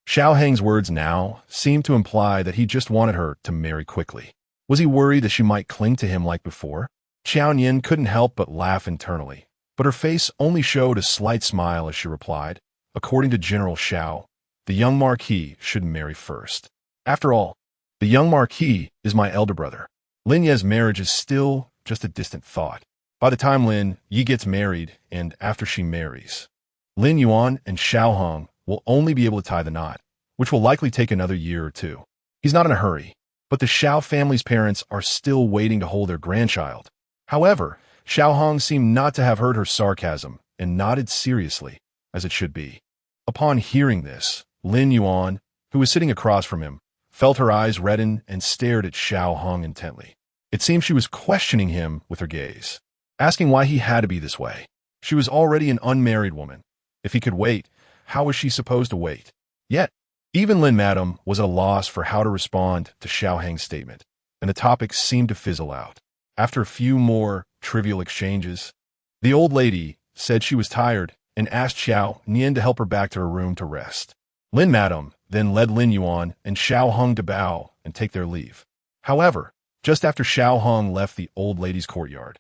Xiao Hong's words now seemed to imply that he just wanted her to marry quickly. Was he worried that she might cling to him like before? Qiao Nian couldn't help but laugh internally, but her face only showed a slight smile as she replied, "According to General Xiao, the young Marquis should marry first. After all, the young Marquis is my elder brother. Lin Ye's marriage is still just a distant thought. By the time Lin Yi gets married and after she marries, Lin Yuan and Xiao Hong will only be able to tie the knot, which will likely take another year or two. He's not in a hurry, but the Xiao family's parents are still waiting to hold their grandchild." However, Xiao Hong seemed not to have heard her sarcasm and nodded seriously, as it should be. Upon hearing this, Lin Yuan, who was sitting across from him, felt her eyes redden and stared at Xiao Hong intently. It seemed she was questioning him with her gaze, asking why he had to be this way. She was already an unmarried woman. If he could wait, how was she supposed to wait? Yet, even Lin Madam was at a loss for how to respond to Xiao Hong's statement, and the topic seemed to fizzle out. After a few more trivial exchanges, the old lady said she was tired and asked Qiao Nian to help her back to her room to rest. Lin Madam then led Lin Yuan and Xiao Hong to bow and take their leave. However, just after Xiao Hong left the old lady's courtyard,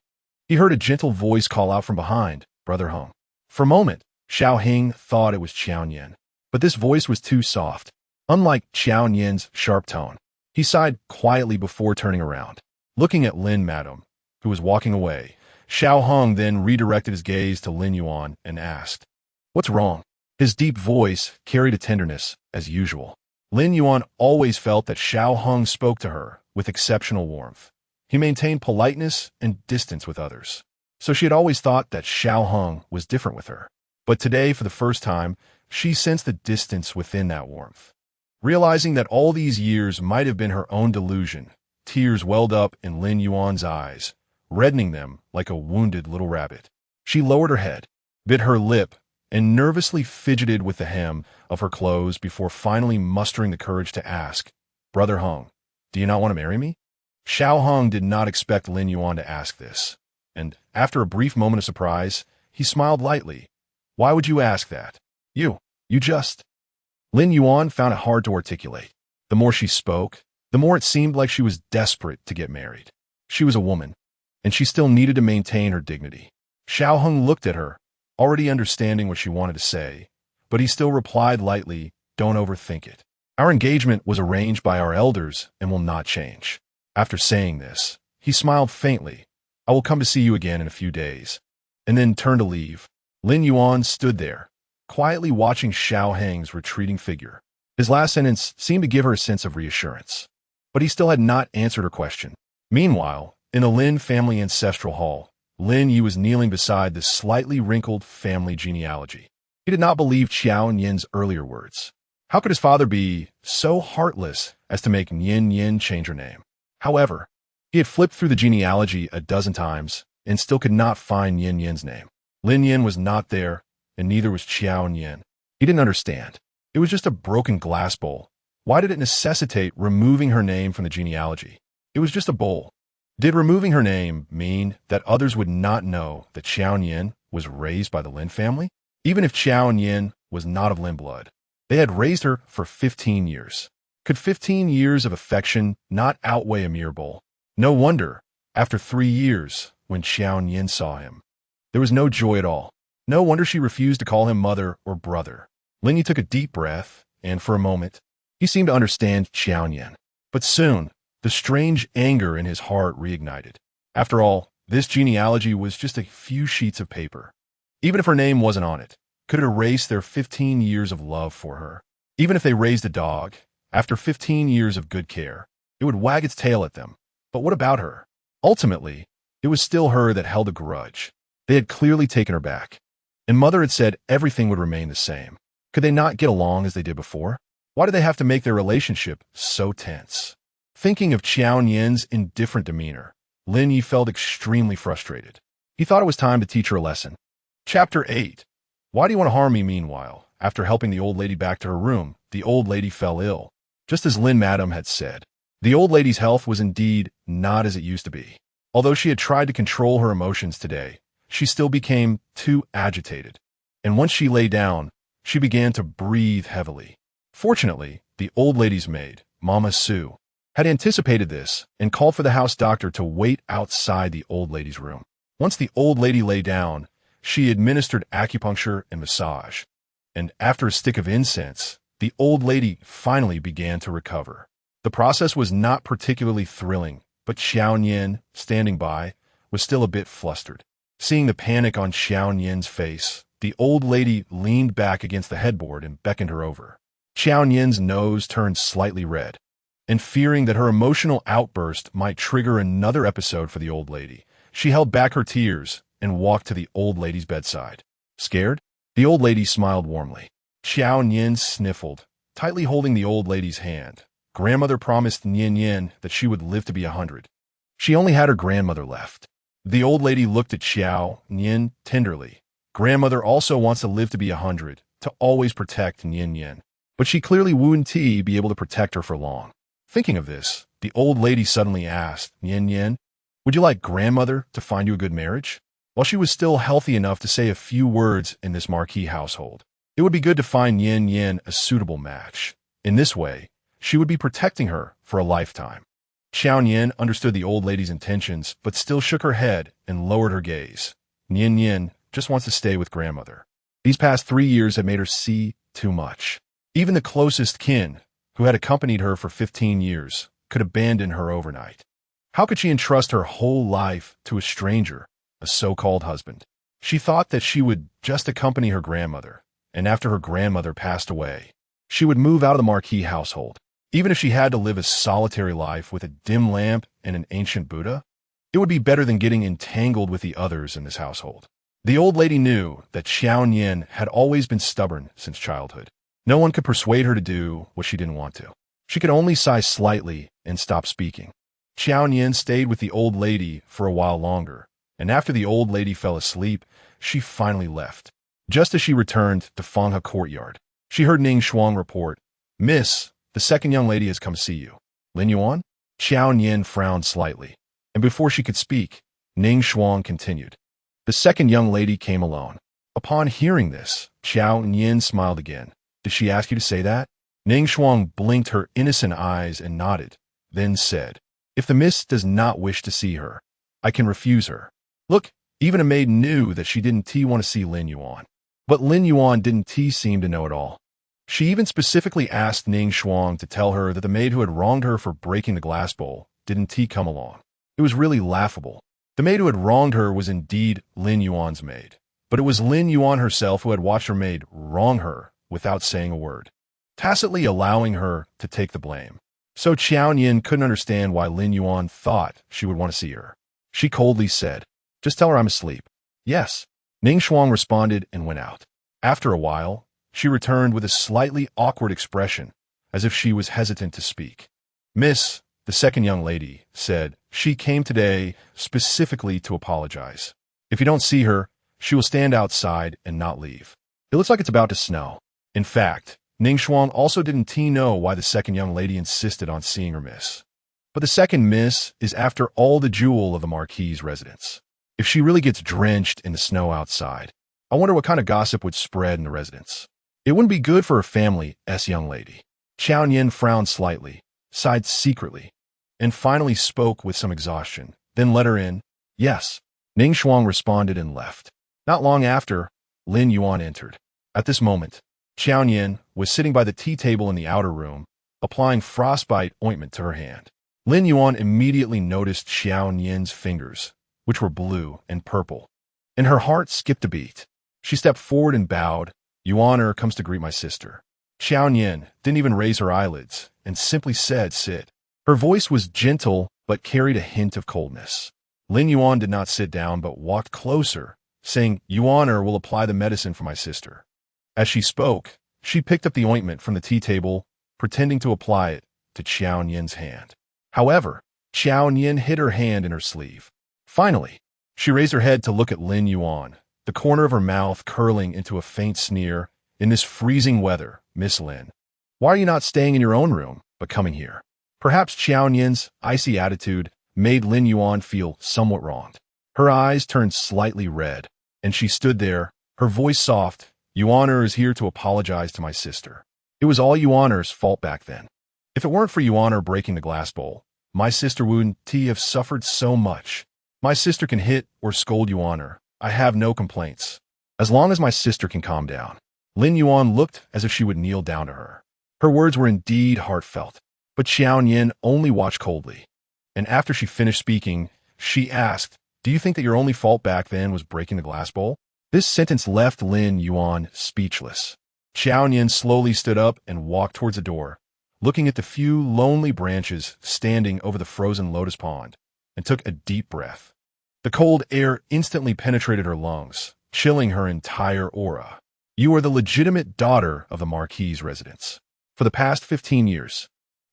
he heard a gentle voice call out from behind, "Brother Hong." For a moment, Xiao Hong thought it was Qiao Nian, but this voice was too soft. Unlike Qiao Nian's sharp tone, He sighed quietly before turning around. Looking at Lin Madam, who was walking away, Xiao Hong then redirected his gaze to Lin Yuan and asked, "What's wrong?" His deep voice carried a tenderness, as usual. Lin Yuan always felt that Xiao Hong spoke to her with exceptional warmth. He maintained politeness and distance with others, so she had always thought that Xiao Hong was different with her. But today, for the first time, she sensed the distance within that warmth. Realizing that all these years might have been her own delusion, tears welled up in Lin Yuan's eyes, reddening them like a wounded little rabbit. She lowered her head, bit her lip, and nervously fidgeted with the hem of her clothes before finally mustering the courage to ask, "Brother Hong, do you not want to marry me?" Xiao Hong did not expect Lin Yuan to ask this, and after a brief moment of surprise, he smiled lightly. "Why would you ask that? You just—" Lin Yuan found it hard to articulate. The more she spoke, the more it seemed like she was desperate to get married. She was a woman, and she still needed to maintain her dignity. Xiao Hong looked at her, already understanding what she wanted to say, but he still replied lightly, "Don't overthink it. Our engagement was arranged by our elders and will not change." After saying this, he smiled faintly. "I will come to see you again in a few days," and then turned to leave. Lin Yuan stood there, quietly watching Xiao Hong's retreating figure. His last sentence seemed to give her a sense of reassurance, but he still had not answered her question. Meanwhile, in the Lin family ancestral hall, Lin Yu was kneeling beside the slightly wrinkled family genealogy. He did not believe Qiao Nian's earlier words. How could his father be so heartless as to make Nian Nian change her name? However, he had flipped through the genealogy a dozen times and still could not find Nian Nian's name. Lin Yuan was not there, and neither was Qiao Nian. He didn't understand. It was just a broken glass bowl. Why did it necessitate removing her name from the genealogy? It was just a bowl. Did removing her name mean that others would not know that Qiao Nian was raised by the Lin family? Even if Qiao Nian was not of Lin blood, they had raised her for 15 years. Could 15 years of affection not outweigh a mere bowl? No wonder, after 3 years, when Qiao Nian saw him, there was no joy at all. No wonder she refused to call him mother or brother. Lin Yu took a deep breath, and for a moment, he seemed to understand Qiao Nian. But soon, the strange anger in his heart reignited. After all, this genealogy was just a few sheets of paper. Even if her name wasn't on it, could it erase their 15 years of love for her? Even if they raised a dog, after 15 years of good care, it would wag its tail at them. But what about her? Ultimately, it was still her that held a grudge. They had clearly taken her back, and Mother had said everything would remain the same. Could they not get along as they did before? Why did they have to make their relationship so tense? Thinking of Qiao Nian's indifferent demeanor, Lin Yu felt extremely frustrated. He thought it was time to teach her a lesson. Chapter 8. Why do you want to harm me? Meanwhile, after helping the old lady back to her room, the old lady fell ill. Just as Lin Madam had said, the old lady's health was indeed not as it used to be. Although she had tried to control her emotions today, she still became too agitated. And once she lay down, she began to breathe heavily. Fortunately, the old lady's maid, Mama Su, had anticipated this and called for the house doctor to wait outside the old lady's room. Once the old lady lay down, she administered acupuncture and massage, and after a stick of incense, the old lady finally began to recover. The process was not particularly thrilling, but Xiao Nian, standing by, was still a bit flustered. Seeing the panic on Xiao Nian's face, the old lady leaned back against the headboard and beckoned her over. Xiao Nian's nose turned slightly red, and fearing that her emotional outburst might trigger another episode for the old lady, she held back her tears and walked to the old lady's bedside. Scared? The old lady smiled warmly. Xiao Nian sniffled, tightly holding the old lady's hand. Grandmother promised Nian Nian that she would live to be 100. She only had her grandmother left. The old lady looked at Xiao Nian tenderly. Grandmother also wants to live to be 100, to always protect Nian Nian. But she clearly wouldn't be able to protect her for long. Thinking of this, the old lady suddenly asked, "Nian Nian, would you like grandmother to find you a good marriage?" While she was still healthy enough to say a few words in this Marquis household, it would be good to find Nian Nian a suitable match. In this way, she would be protecting her for a lifetime. Xiao Nian understood the old lady's intentions, but still shook her head and lowered her gaze. Nian Nian just wants to stay with grandmother. These past 3 years had made her see too much. Even the closest kin, who had accompanied her for 15 years, could abandon her overnight? How could she entrust her whole life to a stranger, a so-called husband? She thought that she would just accompany her grandmother, and after her grandmother passed away, she would move out of the Marquis household. Even if she had to live a solitary life with a dim lamp and an ancient Buddha, it would be better than getting entangled with the others in this household. The old lady knew that Qiao Nian had always been stubborn since childhood. No one could persuade her to do what she didn't want to. She could only sigh slightly and stop speaking. Qiao Nian stayed with the old lady for a while longer, and after the old lady fell asleep, she finally left. Just as she returned to Fanghe courtyard, she heard Ning Shuang report, "Miss, the second young lady has come to see you." Lin Yuan? Qiao Nian frowned slightly, and before she could speak, Ning Shuang continued. The second young lady came alone. Upon hearing this, Qiao Nian smiled again. Did she ask you to say that? Ning Shuang blinked her innocent eyes and nodded, then said, if the miss does not wish to see her, I can refuse her. Look, even a maid knew that she didn't want to see Lin Yuan. But Lin Yuan didn't seem to know it all. She even specifically asked Ning Shuang to tell her that the maid who had wronged her for breaking the glass bowl didn't come along. It was really laughable. The maid who had wronged her was indeed Lin Yuan's maid, but it was Lin Yuan herself who had watched her maid wrong her without saying a word, tacitly allowing her to take the blame. So Qiao Nian couldn't understand why Lin Yuan thought she would want to see her. She coldly said, just tell her I'm asleep. Yes. Ning Shuang responded and went out. After a while, she returned with a slightly awkward expression, as if she was hesitant to speak. Miss, the second young lady, said, she came today specifically to apologize. If you don't see her, she will stand outside and not leave. It looks like it's about to snow. In fact, Ning Shuang also didn't know why the second young lady insisted on seeing her miss. But the second miss is after all the jewel of the Marquis' residence. If she really gets drenched in the snow outside, I wonder what kind of gossip would spread in the residence. It wouldn't be good for a family's young lady. Qiao Nian frowned slightly, sighed secretly, and finally spoke with some exhaustion, then let her in. Yes. Ning Shuang responded and left. Not long after, Lin Yuan entered. At this moment, Qiao Nian was sitting by the tea table in the outer room, applying frostbite ointment to her hand. Lin Yuan immediately noticed Qiao Nian's fingers, which were blue and purple, and her heart skipped a beat. She stepped forward and bowed. Yuaner comes to greet my sister. Qiao Nian didn't even raise her eyelids and simply said, sit. Her voice was gentle but carried a hint of coldness. Lin Yuan did not sit down but walked closer, saying, Yuaner will apply the medicine for my sister. As she spoke, she picked up the ointment from the tea table, pretending to apply it to Qiao Nian's hand. However, Qiao Nian hid her hand in her sleeve. Finally, she raised her head to look at Lin Yuan, the corner of her mouth curling into a faint sneer. In this freezing weather, Miss Lin, why are you not staying in your own room, but coming here? Perhaps Qiao Nian's icy attitude made Lin Yuan feel somewhat wronged. Her eyes turned slightly red, and she stood there, her voice soft. Yuaner is here to apologize to my sister. It was all Yuaner's fault back then. If it weren't for Yuaner breaking the glass bowl, my sister wouldn't have suffered so much. My sister can hit or scold Yuaner. I have no complaints. As long as my sister can calm down. Lin Yuan looked as if she would kneel down to her. Her words were indeed heartfelt, but Qiao Nian only watched coldly. And after she finished speaking, she asked, do you think that your only fault back then was breaking the glass bowl? This sentence left Lin Yuan speechless. Qiao Nian slowly stood up and walked towards the door, looking at the few lonely branches standing over the frozen lotus pond, and took a deep breath. The cold air instantly penetrated her lungs, chilling her entire aura. You are the legitimate daughter of the Marquis' residence. For the past 15 years,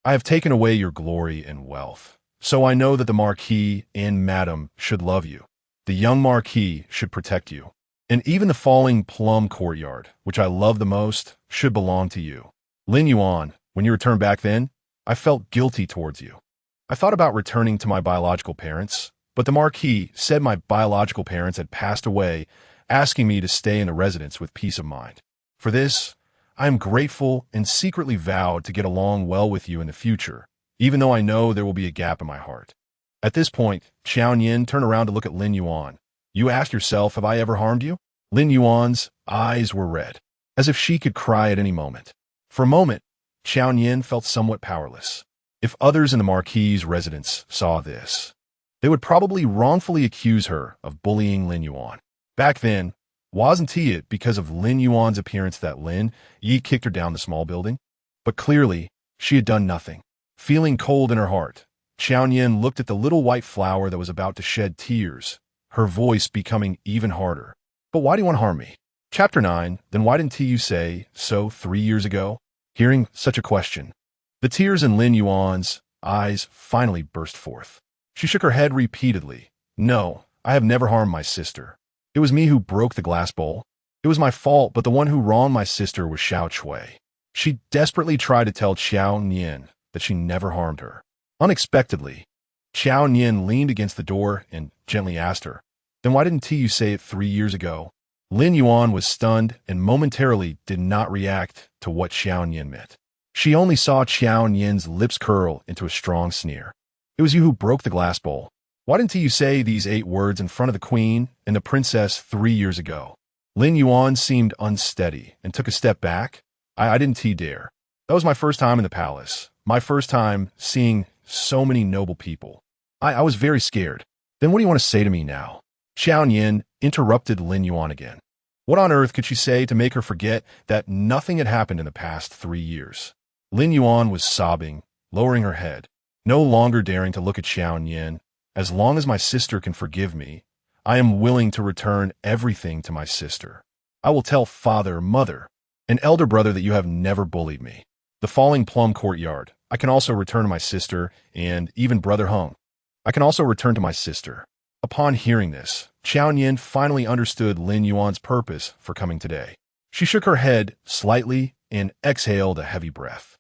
I have taken away your glory and wealth, so I know that the Marquis and Madam should love you. The young Marquis should protect you. And even the falling plum courtyard, which I love the most, should belong to you. Lin Yuan, when you returned back then, I felt guilty towards you. I thought about returning to my biological parents, but the Marquis said my biological parents had passed away, asking me to stay in the residence with peace of mind. For this, I am grateful and secretly vowed to get along well with you in the future, even though I know there will be a gap in my heart. At this point, Qiao Nian turned around to look at Lin Yuan. You asked yourself, have I ever harmed you? Lin Yuan's eyes were red, as if she could cry at any moment. For a moment, Qiao Nian felt somewhat powerless. If others in the Marquis' residence saw this, they would probably wrongfully accuse her of bullying Lin Yuan. Back then, wasn't it because of Lin Yuan's appearance that Lin Yi kicked her down the small building? But clearly, she had done nothing. Feeling cold in her heart, Qiao Nian looked at the little white flower that was about to shed tears, her voice becoming even harder. But why do you want to harm me? Chapter 9, then why didn't you say so 3 years ago? Hearing such a question, the tears in Lin Yuan's eyes finally burst forth. She shook her head repeatedly. No, I have never harmed my sister. It was me who broke the glass bowl. It was my fault, but the one who wronged my sister was Xiao Cui. She desperately tried to tell Qiao Nian that she never harmed her. Unexpectedly, Qiao Nian leaned against the door and gently asked her, then why didn't you say it 3 years ago? Lin Yuan was stunned and momentarily did not react to what Qiao Nian meant. She only saw Qiao Nian's lips curl into a strong sneer. It was you who broke the glass bowl. Why didn't you say these 8 words in front of the queen and the princess 3 years ago? Lin Yuan seemed unsteady and took a step back. I didn't dare. That was my first time in the palace. My first time seeing so many noble people. I was very scared. Then what do you want to say to me now? Qiao Nian interrupted Lin Yuan again. What on earth could she say to make her forget that nothing had happened in the past 3 years? Lin Yuan was sobbing, lowering her head, no longer daring to look at Qiao Nian. As long as my sister can forgive me, I am willing to return everything to my sister. I will tell father, mother, and elder brother that you have never bullied me. The falling plum courtyard. I can also return to my sister, and even brother Hung. I can also return to my sister. Upon hearing this, Qiao Nian finally understood Lin Yuan's purpose for coming today. She shook her head slightly and exhaled a heavy breath.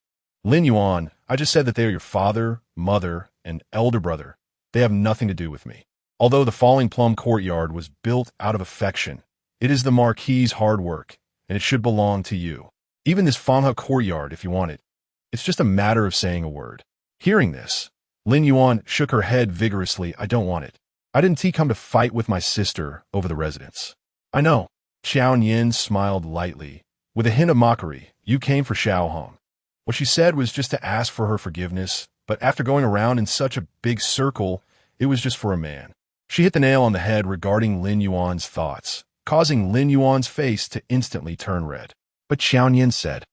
Lin Yuan, I just said that they are your father, mother, and elder brother. They have nothing to do with me. Although the falling plum courtyard was built out of affection, it is the Marquis' hard work, and it should belong to you. Even this Fanghe courtyard, if you want it. It's just a matter of saying a word. Hearing this, Lin Yuan shook her head vigorously. I don't want it. I didn't come to fight with my sister over the residence. I know. Qiao Nian smiled lightly. With a hint of mockery, you came for Xiao Hong. What she said was just to ask for her forgiveness, but after going around in such a big circle, it was just for a man. She hit the nail on the head regarding Lin Yuan's thoughts, causing Lin Yuan's face to instantly turn red. But Qiao Nian said,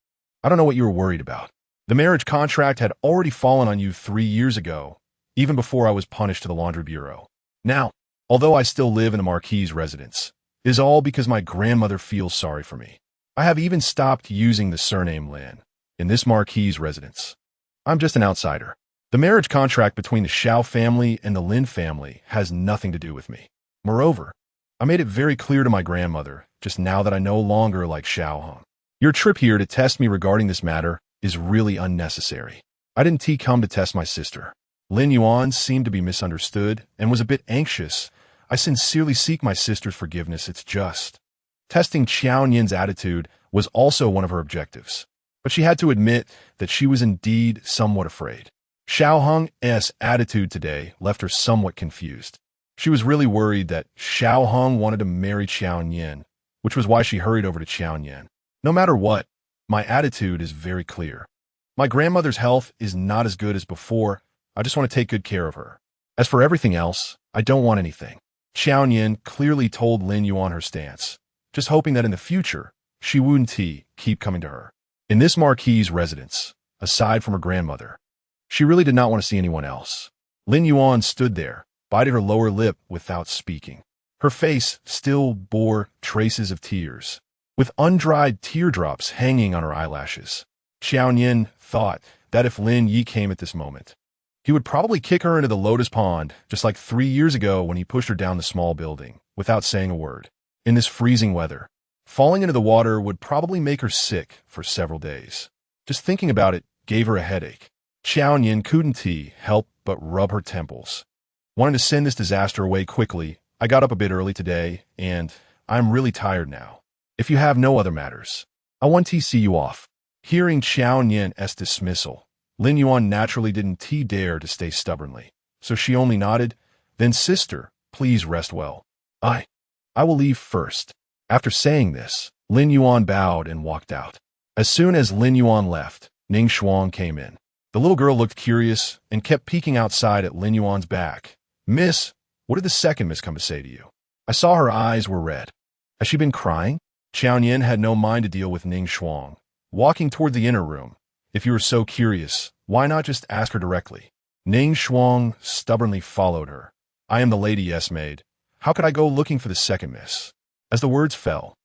I don't know what you were worried about. The marriage contract had already fallen on you 3 years ago, even before I was punished to the laundry bureau. Now, although I still live in the Marquis' residence, it is all because my grandmother feels sorry for me. I have even stopped using the surname Lin in this Marquis' residence. I'm just an outsider. The marriage contract between the Xiao family and the Lin family has nothing to do with me. Moreover, I made it very clear to my grandmother just now that I no longer like Xiao Hong. Your trip here to test me regarding this matter is really unnecessary. I didn't come to test my sister. Lin Yuan seemed to be misunderstood and was a bit anxious. I sincerely seek my sister's forgiveness. It's just. Testing Qiao Nian's attitude was also one of her objectives. But she had to admit that she was indeed somewhat afraid. Xiao Hong's attitude today left her somewhat confused. She was really worried that Xiao Hong wanted to marry Qiao Nian, which was why she hurried over to Qiao Nian. No matter what, my attitude is very clear. My grandmother's health is not as good as before. I just want to take good care of her. As for everything else, I don't want anything. Qiao Nian clearly told Lin Yuan her stance, just hoping that in the future, she wouldn't keep coming to her. In this Marquis' residence, aside from her grandmother, she really did not want to see anyone else. Lin Yuan stood there, biting her lower lip without speaking. Her face still bore traces of tears, with undried teardrops hanging on her eyelashes. Qiao Nian thought that if Lin Yi came at this moment, he would probably kick her into the lotus pond, just like 3 years ago when he pushed her down the small building, without saying a word. In this freezing weather, falling into the water would probably make her sick for several days. Just thinking about it gave her a headache. Qiao Nian couldn't help but rub her temples. Wanting to send this disaster away quickly, I got up a bit early today, and I'm really tired now. If you have no other matters, I want to see you off. Hearing Qiao Nian's dismissal, Lin Yuan naturally didn't dare to stay stubbornly, so she only nodded. Then, sister, please rest well. I will leave first. After saying this, Lin Yuan bowed and walked out. As soon as Lin Yuan left, Ning Shuang came in. The little girl looked curious and kept peeking outside at Lin Yuan's back. "Miss, what did the second miss come to say to you?" I saw her eyes were red. Has she been crying? Qiao Nian had no mind to deal with Ning Shuang, walking toward the inner room. If you were so curious, why not just ask her directly? Ning Shuang stubbornly followed her. "I am the lady, yes, maid. How could I go looking for the second miss?" As the words fell,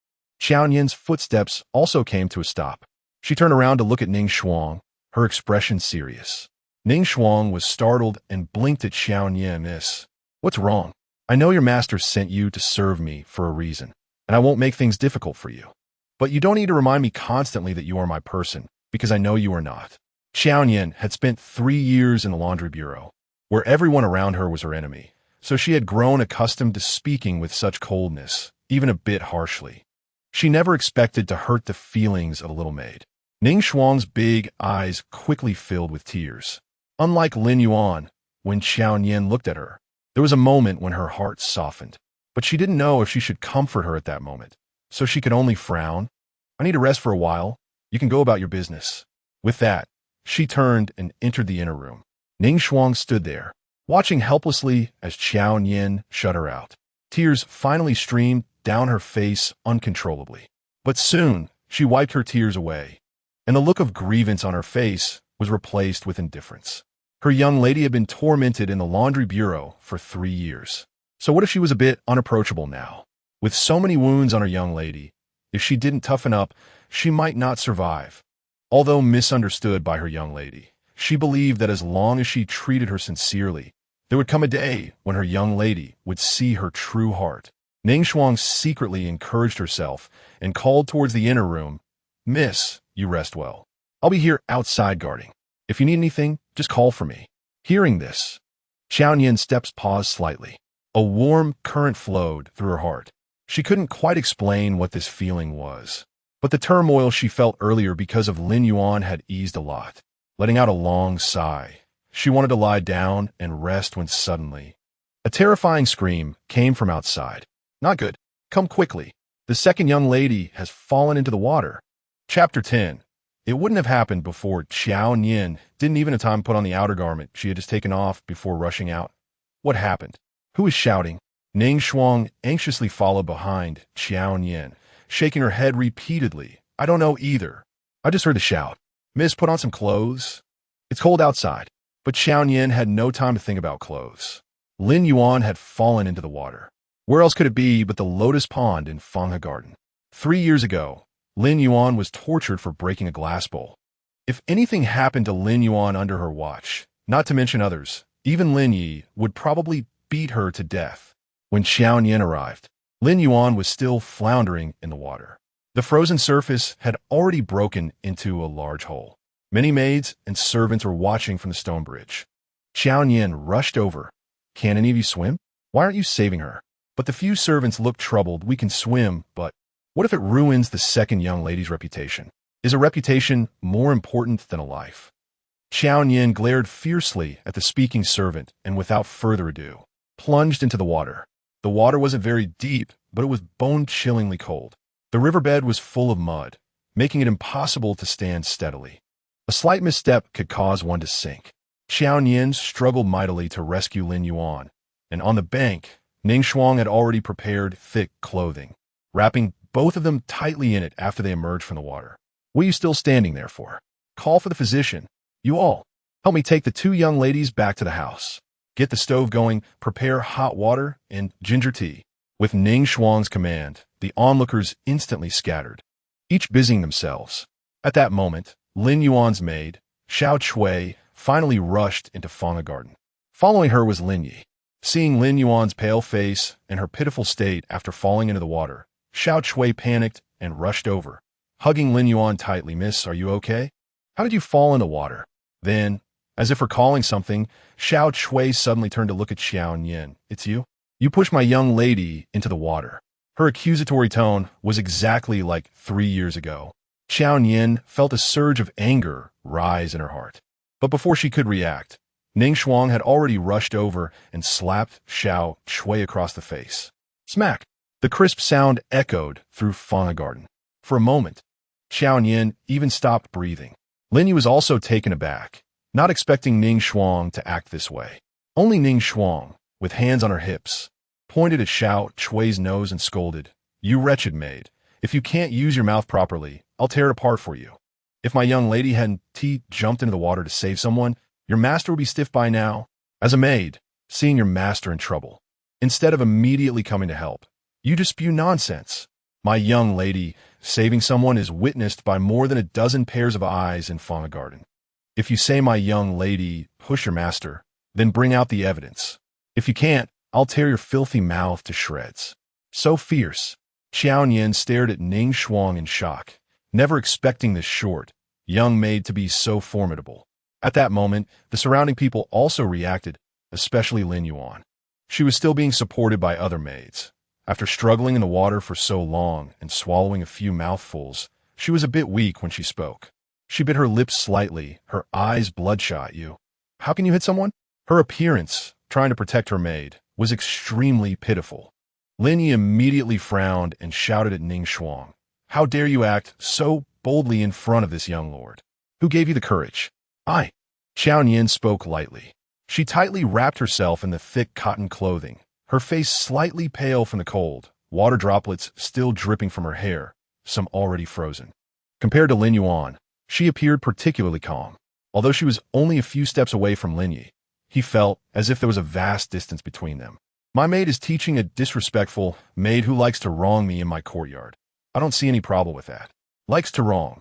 Qiao Nian's footsteps also came to a stop. She turned around to look at Ning Shuang, her expression serious. Ning Shuang was startled and blinked at Qiao Nian. "Miss, what's wrong? I know your master sent you to serve me for a reason, and I won't make things difficult for you. But you don't need to remind me constantly that you are my person, because I know you are not." Qiao Nian had spent 3 years in the laundry bureau, where everyone around her was her enemy, so she had grown accustomed to speaking with such coldness, even a bit harshly. She never expected to hurt the feelings of a little maid. Ning Shuang's big eyes quickly filled with tears. Unlike Lin Yuan, when Qiao Nian looked at her, there was a moment when her heart softened. But she didn't know if she should comfort her at that moment, so she could only frown. "I need to rest for a while. You can go about your business." With that, she turned and entered the inner room. Ning Shuang stood there, watching helplessly as Qiao Nian shut her out. Tears finally streamed down her face uncontrollably. But soon, she wiped her tears away, and the look of grievance on her face was replaced with indifference. Her young lady had been tormented in the laundry bureau for 3 years. So what if she was a bit unapproachable now? With so many wounds on her young lady, if she didn't toughen up, she might not survive. Although misunderstood by her young lady, she believed that as long as she treated her sincerely, there would come a day when her young lady would see her true heart. Ning Shuang secretly encouraged herself and called towards the inner room. "Miss, you rest well. I'll be here outside guarding. If you need anything, just call for me." Hearing this, Qiao Nian's steps paused slightly. A warm current flowed through her heart. She couldn't quite explain what this feeling was, but the turmoil she felt earlier because of Lin Yuan had eased a lot. Letting out a long sigh, she wanted to lie down and rest when suddenly a terrifying scream came from outside. "Not good. Come quickly. The second young lady has fallen into the water." Chapter 10. It wouldn't have happened before Qiao Nian didn't even have time to put on the outer garment she had just taken off before rushing out. What happened? Who is shouting? Ning Shuang anxiously followed behind Qiao Nian, shaking her head repeatedly. "I don't know either. I just heard the shout. Miss, put on some clothes. It's cold outside." But Qiao Nian had no time to think about clothes. Lin Yuan had fallen into the water. Where else could it be but the Lotus Pond in Fanghe Garden? 3 years ago, Lin Yuan was tortured for breaking a glass bowl. If anything happened to Lin Yuan under her watch, not to mention others, even Lin Yi would probably beat her to death. When Qiao Nian arrived, Lin Yuan was still floundering in the water. The frozen surface had already broken into a large hole. Many maids and servants were watching from the stone bridge. Qiao Nian rushed over. "Can any of you swim? Why aren't you saving her?" But the few servants looked troubled. "We can swim, but what if it ruins the second young lady's reputation? Is a reputation more important than a life?" Qiao Nian glared fiercely at the speaking servant and without further ado, plunged into the water. The water wasn't very deep, but it was bone-chillingly cold. The riverbed was full of mud, making it impossible to stand steadily. A slight misstep could cause one to sink. Qiao Nian struggled mightily to rescue Lin Yuan, and on the bank, Ning Shuang had already prepared thick clothing, wrapping both of them tightly in it after they emerged from the water. "What are you still standing there for? Call for the physician. You all, help me take the 2 young ladies back to the house. Get the stove going, prepare hot water and ginger tea." With Ning Shuang's command, the onlookers instantly scattered, each busying themselves. At that moment, Lin Yuan's maid, Xiao Chui, finally rushed into Fanghe Garden. Following her was Lin Yi. Seeing Lin Yuan's pale face and her pitiful state after falling into the water, Xiao Chui panicked and rushed over, hugging Lin Yuan tightly. "Miss, are you okay? How did you fall in the water?" Then, as if recalling something, Xiao Chui suddenly turned to look at Qiao Nian. "It's you? You pushed my young lady into the water." Her accusatory tone was exactly like 3 years ago. Qiao Nian felt a surge of anger rise in her heart. But before she could react, Ning Shuang had already rushed over and slapped Xiao Chui across the face. Smack! The crisp sound echoed through Fanghe Garden. For a moment, Qiao Nian even stopped breathing. Lin Yu was also taken aback. not expecting Ning Shuang to act this way. Only Ning Shuang, with hands on her hips, pointed at Xiao Chui's nose and scolded, "You wretched maid, if you can't use your mouth properly, I'll tear it apart for you. If my young lady hadn't jumped into the water to save someone, your master would be stiff by now." As a maid, seeing your master in trouble, instead of immediately coming to help, you just spew nonsense. My young lady, saving someone is witnessed by more than a dozen pairs of eyes in Fauna Garden. If you say my young lady, push your master, then bring out the evidence. If you can't, I'll tear your filthy mouth to shreds. So fierce, Qiao Nian stared at Ning Shuang in shock, never expecting this short, young maid to be so formidable. At that moment, the surrounding people also reacted, especially Lin Yuan. She was still being supported by other maids. After struggling in the water for so long and swallowing a few mouthfuls, she was a bit weak when she spoke. She bit her lips slightly, her eyes bloodshot. "You. How can you hit someone?" Her appearance, trying to protect her maid, was extremely pitiful. Lin Yi immediately frowned and shouted at Ning Shuang, "How dare you act so boldly in front of this young lord? Who gave you the courage?" "I." Qiao Nian spoke lightly. She tightly wrapped herself in the thick cotton clothing, her face slightly pale from the cold, water droplets still dripping from her hair, some already frozen. Compared to Lin Yuan, she appeared particularly calm. Although she was only a few steps away from Lin Yi, he felt as if there was a vast distance between them. "My maid is teaching a disrespectful maid who likes to wrong me in my courtyard. I don't see any problem with that." Likes to wrong.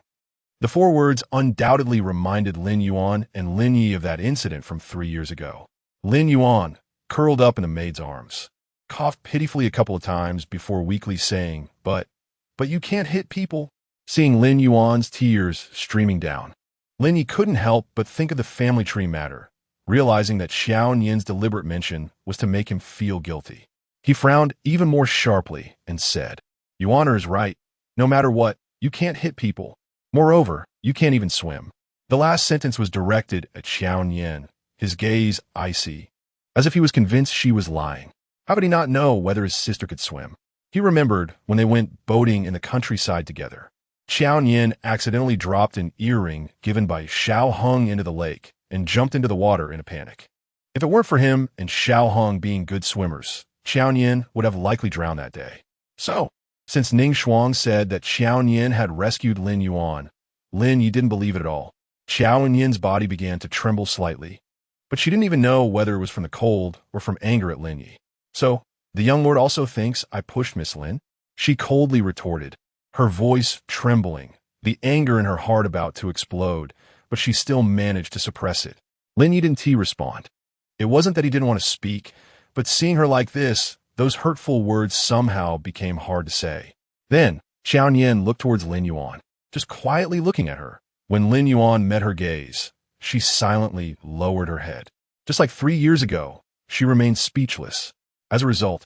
The four words undoubtedly reminded Lin Yuan and Lin Yi of that incident from 3 years ago. Lin Yuan, curled up in the maid's arms, coughed pitifully a couple of times before weakly saying, but you can't hit people." Seeing Lin Yuan's tears streaming down, Lin Yi couldn't help but think of the family tree matter, realizing that Qiao Nian's deliberate mention was to make him feel guilty. He frowned even more sharply and said, "Yuan is right. No matter what, you can't hit people. Moreover, you can't even swim." The last sentence was directed at Qiao Nian, his gaze icy, as if he was convinced she was lying. How could he not know whether his sister could swim? He remembered when they went boating in the countryside together. Qiao Nian accidentally dropped an earring given by Xiao Hung into the lake and jumped into the water in a panic. If it weren't for him and Xiao Hung being good swimmers, Qiao Nian would have likely drowned that day. So, since Ning Shuang said that Qiao Nian had rescued Lin Yuan, Lin Yi didn't believe it at all. Qiao Nian's body began to tremble slightly, but she didn't even know whether it was from the cold or from anger at Lin Yi. "So, the young lord also thinks I pushed Miss Lin?" She coldly retorted, her voice trembling, the anger in her heart about to explode, but she still managed to suppress it. Lin Yi didn't respond. It wasn't that he didn't want to speak, but seeing her like this, those hurtful words somehow became hard to say. Then, Qiao Nian looked towards Lin Yuan, just quietly looking at her. When Lin Yuan met her gaze, she silently lowered her head. Just like 3 years ago, she remained speechless. As a result,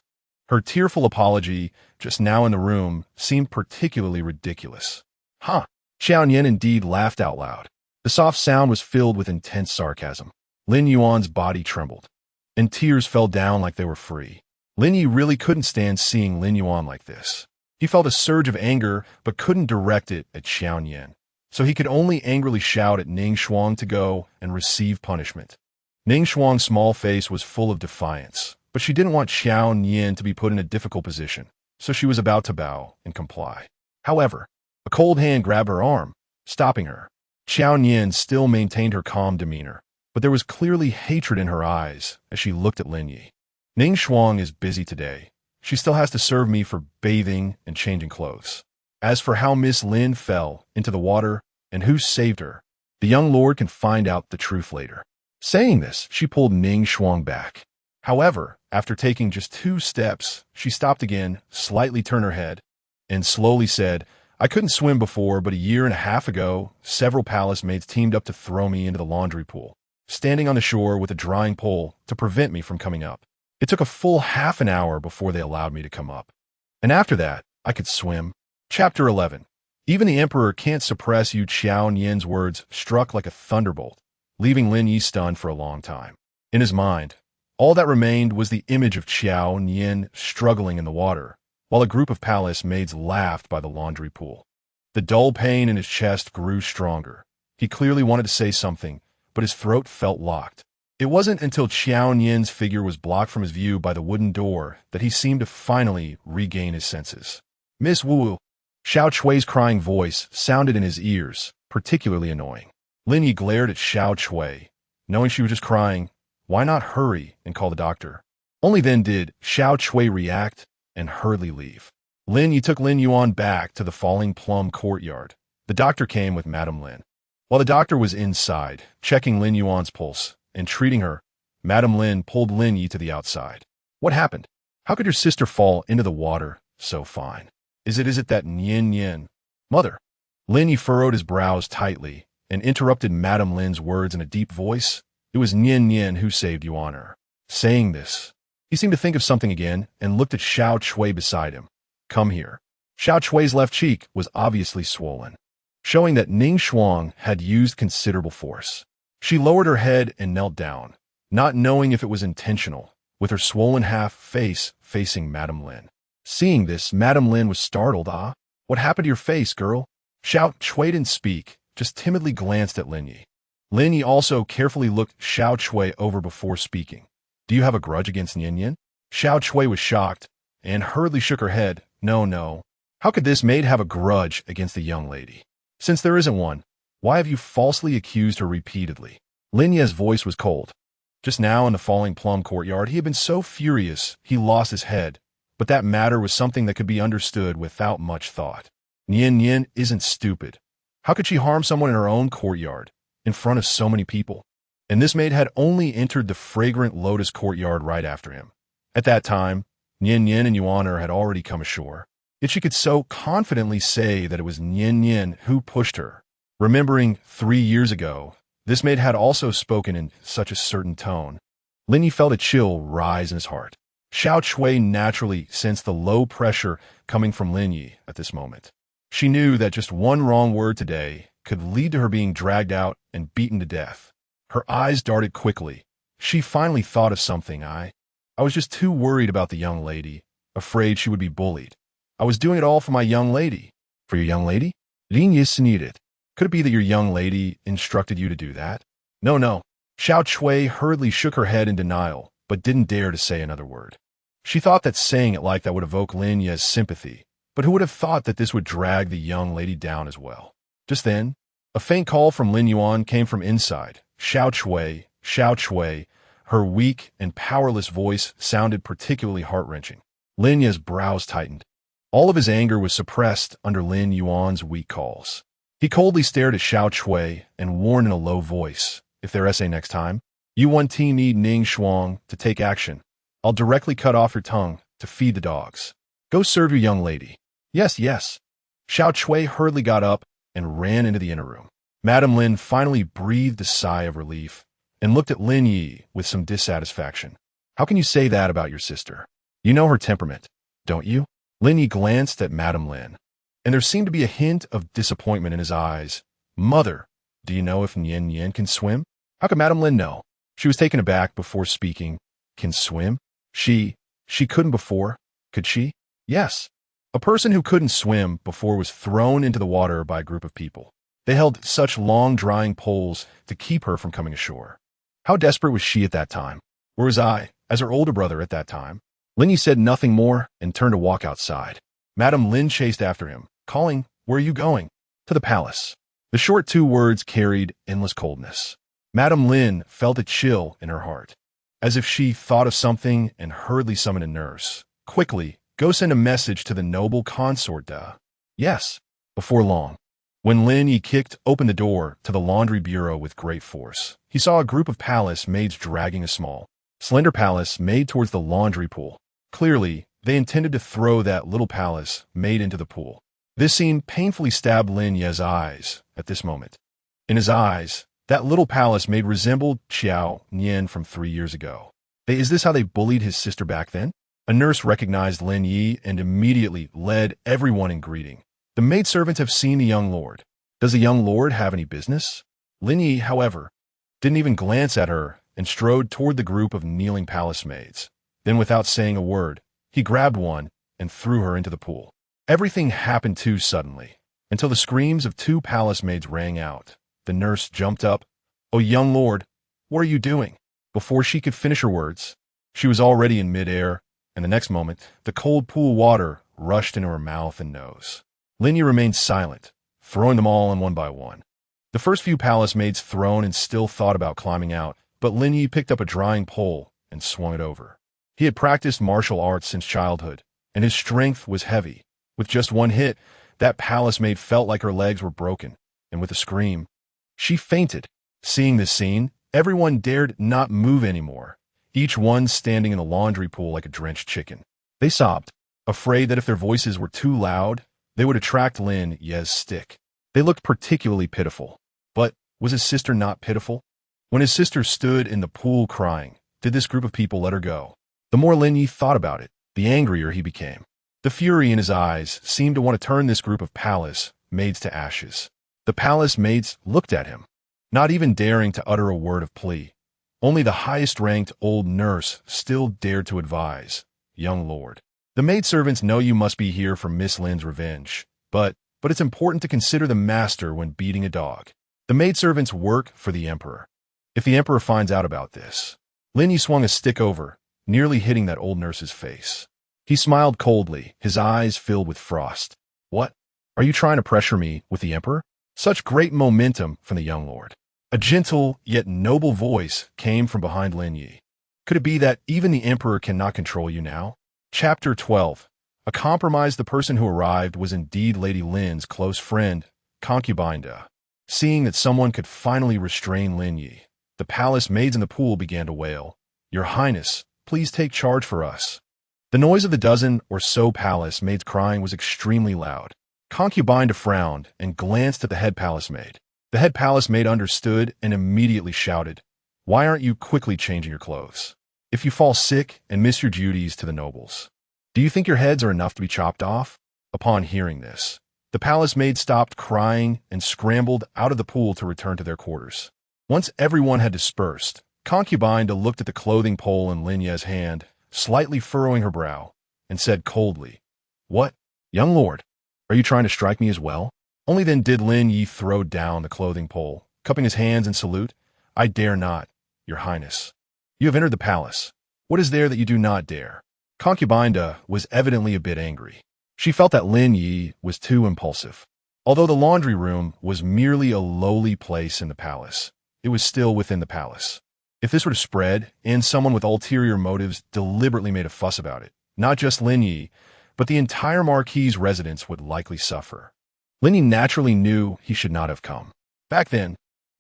her tearful apology, just now in the room, seemed particularly ridiculous. "Huh." Qiao Nian indeed laughed out loud. The soft sound was filled with intense sarcasm. Lin Yuan's body trembled, and tears fell down like they were free. Lin Yi really couldn't stand seeing Lin Yuan like this. He felt a surge of anger, but couldn't direct it at Qiao Nian, so he could only angrily shout at Ning Shuang to go and receive punishment. Ning Shuang's small face was full of defiance, but she didn't want Qiao Nian to be put in a difficult position, so she was about to bow and comply. However, a cold hand grabbed her arm, stopping her. Qiao Nian still maintained her calm demeanor, but there was clearly hatred in her eyes as she looked at Lin Yi. "Ning Shuang is busy today. She still has to serve me for bathing and changing clothes. As for how Miss Lin fell into the water and who saved her, the young lord can find out the truth later." Saying this, she pulled Ning Shuang back. However, after taking just 2 steps, she stopped again, slightly turned her head, and slowly said, "I couldn't swim before, but 1.5 years ago, several palace maids teamed up to throw me into the laundry pool, standing on the shore with a drying pole to prevent me from coming up. It took a full half an hour before they allowed me to come up. And after that, I could swim." Chapter 11. Even the emperor can't suppress you. Qiao Nian's words struck like a thunderbolt, leaving Lin Yi stunned for a long time. In his mind, all that remained was the image of Qiao Nian struggling in the water, while a group of palace maids laughed by the laundry pool. The dull pain in his chest grew stronger. He clearly wanted to say something, but but his throat felt locked. It wasn't until Qiao Nian's figure was blocked from his view by the wooden door that he seemed to finally regain his senses. "Miss Wu," Xiao Chui's crying voice sounded in his ears, particularly annoying. Lin Yi glared at Xiao Chui. Knowing she was just crying, why not hurry and call the doctor? Only then did Xiao Chui react and hurriedly leave. Lin Yi took Lin Yuan back to the Falling Plum courtyard. The doctor came with Madame Lin. While the doctor was inside, checking Lin Yuan's pulse and treating her, Madame Lin pulled Lin Yi to the outside. "What happened? How could your sister fall into the water so fine? Is it that Nian Nian?" "Mother." Lin Yi furrowed his brows tightly and interrupted Madame Lin's words in a deep voice. "It was Nian Nian who saved you on her." Saying this, he seemed to think of something again and looked at Xiao Chui beside him. "Come here." Xiao Chui's left cheek was obviously swollen, showing that Ning Shuang had used considerable force. She lowered her head and knelt down, not knowing if it was intentional, with her swollen half-face facing Madame Lin. Seeing this, Madame Lin was startled. "Ah, what happened to your face, girl?" Xiao Chui didn't speak, just timidly glanced at Lin Yi. Lin Yi also carefully looked Xiao Chui over before speaking. "Do you have a grudge against Nian Nian?" Xiao Chui was shocked and hurriedly shook her head. No. How could this maid have a grudge against the young lady? Since there isn't one, why have you falsely accused her repeatedly? Lin Yi's voice was cold. Just now in the Falling Plum courtyard, he had been so furious he lost his head, but that matter was something that could be understood without much thought. Nian Nian isn't stupid. How could she harm someone in her own courtyard, in front of so many people? And this maid had only entered the fragrant lotus courtyard right after him. At that time, Nian Nian and Yuan had already come ashore. Yet she could so confidently say that it was Nian Nian who pushed her. Remembering 3 years ago, this maid had also spoken in such a certain tone. Lin Yi felt a chill rise in his heart. Xiao Chui naturally sensed the low pressure coming from Lin Yi at this moment. She knew that just one wrong word today could lead to her being dragged out and beaten to death. Her eyes darted quickly. She finally thought of something. I was just too worried about the young lady, afraid she would be bullied. I was doing it all for my young lady." "For your young lady?" Lin Yi sneered. "Could it be that your young lady instructed you to do that?" No. Xiao Chui hurriedly shook her head in denial, but didn't dare to say another word. She thought that saying it like that would evoke Lin Yi's sympathy, but who would have thought that this would drag the young lady down as well? Just then, a faint call from Lin Yuan came from inside. Xiao Chui, her weak and powerless voice sounded particularly heart-wrenching. Lin Yi's brows tightened. All of his anger was suppressed under Lin Yuan's weak calls. He coldly stared at Xiao Chui and warned in a low voice, "If they're essay next time, you one team need Ning Shuang to take action. I'll directly cut off your tongue to feed the dogs. Go serve your young lady." Yes. Xiao Chui hurriedly got up and ran into the inner room. Madame Lin finally breathed a sigh of relief and looked at Lin Yi with some dissatisfaction. "How can you say that about your sister? You know her temperament, don't you?" Lin Yi glanced at Madame Lin, and there seemed to be a hint of disappointment in his eyes. "Mother, do you know if Nian Nian can swim?" How could Madame Lin know? She was taken aback before speaking. "Can swim? She couldn't before, could she?" "Yes." A person who couldn't swim before was thrown into the water by a group of people. They held such long drying poles to keep her from coming ashore. How desperate was she at that time? Where was I, as her older brother at that time? Lin Yi said nothing more and turned to walk outside. Madame Lin chased after him, calling, "Where are you going?" "To the palace." The short 2 words carried endless coldness. Madame Lin felt a chill in her heart, as if she thought of something and hurriedly summoned a nurse. "Quickly, go send a message to the noble consort." Yes. Before long, when Lin Yi kicked open the door to the laundry bureau with great force, he saw a group of palace maids dragging a small, slender palace maid towards the laundry pool. Clearly, they intended to throw that little palace maid into the pool. This scene painfully stabbed Lin Yi's eyes at this moment. In his eyes, that little palace maid resembled Qiao Nian from 3 years ago. Is this how they bullied his sister back then? A nurse recognized Lin Yi and immediately led everyone in greeting. "The maidservants have seen the young lord. Does the young lord have any business?" Lin Yi, however, didn't even glance at her and strode toward the group of kneeling palace maids. Then, without saying a word, he grabbed one and threw her into the pool. Everything happened too suddenly, until the screams of 2 palace maids rang out. The nurse jumped up, "Oh, young lord, what are you doing?" Before she could finish her words, she was already in midair, and the next moment, the cold pool water rushed into her mouth and nose. Lin Yuan remained silent, throwing them all in one by one. The first few palace maids thrown and still thought about climbing out, but Lin Yuan picked up a drying pole and swung it over. He had practiced martial arts since childhood, and his strength was heavy. With just one hit, that palace maid felt like her legs were broken, and with a scream, she fainted. Seeing this scene, everyone dared not move anymore, each one standing in the laundry pool like a drenched chicken. They sobbed, afraid that if their voices were too loud, they would attract Lin Yuan's stick. They looked particularly pitiful. But was his sister not pitiful? When his sister stood in the pool crying, did this group of people let her go? The more Lin Yuan thought about it, the angrier he became. The fury in his eyes seemed to want to turn this group of palace maids to ashes. The palace maids looked at him, not even daring to utter a word of plea. Only the highest-ranked old nurse still dared to advise, "Young lord, the maidservants know you must be here for Miss Lin's revenge, but it's important to consider the master when beating a dog. The maidservants work for the emperor. If the emperor finds out about this..." Lin Yuan swung a stick over, nearly hitting that old nurse's face. He smiled coldly, his eyes filled with frost. "What? Are you trying to pressure me with the emperor?" Such great momentum from the young lord. A gentle yet noble voice came from behind Lin Yuan. Could it be that even the emperor cannot control you now? Chapter 12. A compromise. The person who arrived was indeed Lady Lin's close friend, concubine Da. Seeing that someone could finally restrain Lin Yuan, the palace maids in the pool began to wail, "Your Highness, please take charge for us." The noise of the dozen or so palace maids crying was extremely loud. Concubine Da frowned and glanced at the head palace maid. The head palace maid understood and immediately shouted, "Why aren't you quickly changing your clothes? If you fall sick and miss your duties to the nobles, do you think your heads are enough to be chopped off?" Upon hearing this, the palace maid stopped crying and scrambled out of the pool to return to their quarters. Once everyone had dispersed, Concubine Da looked at the clothing pole in Lin Yuan's hand, slightly furrowing her brow, and said coldly, "What, young lord, are you trying to strike me as well?" Only then did Lin Yuan throw down the clothing pole, cupping his hands in salute. "I dare not, your highness. You have entered the palace. What is there that you do not dare?" Concubine Da was evidently a bit angry. She felt that Lin Yuan was too impulsive. Although the laundry room was merely a lowly place in the palace, it was still within the palace. If this were to spread, and someone with ulterior motives deliberately made a fuss about it, not just Lin Yuan, but the entire Marquis' residence would likely suffer. Lin Yuan naturally knew he should not have come. Back then,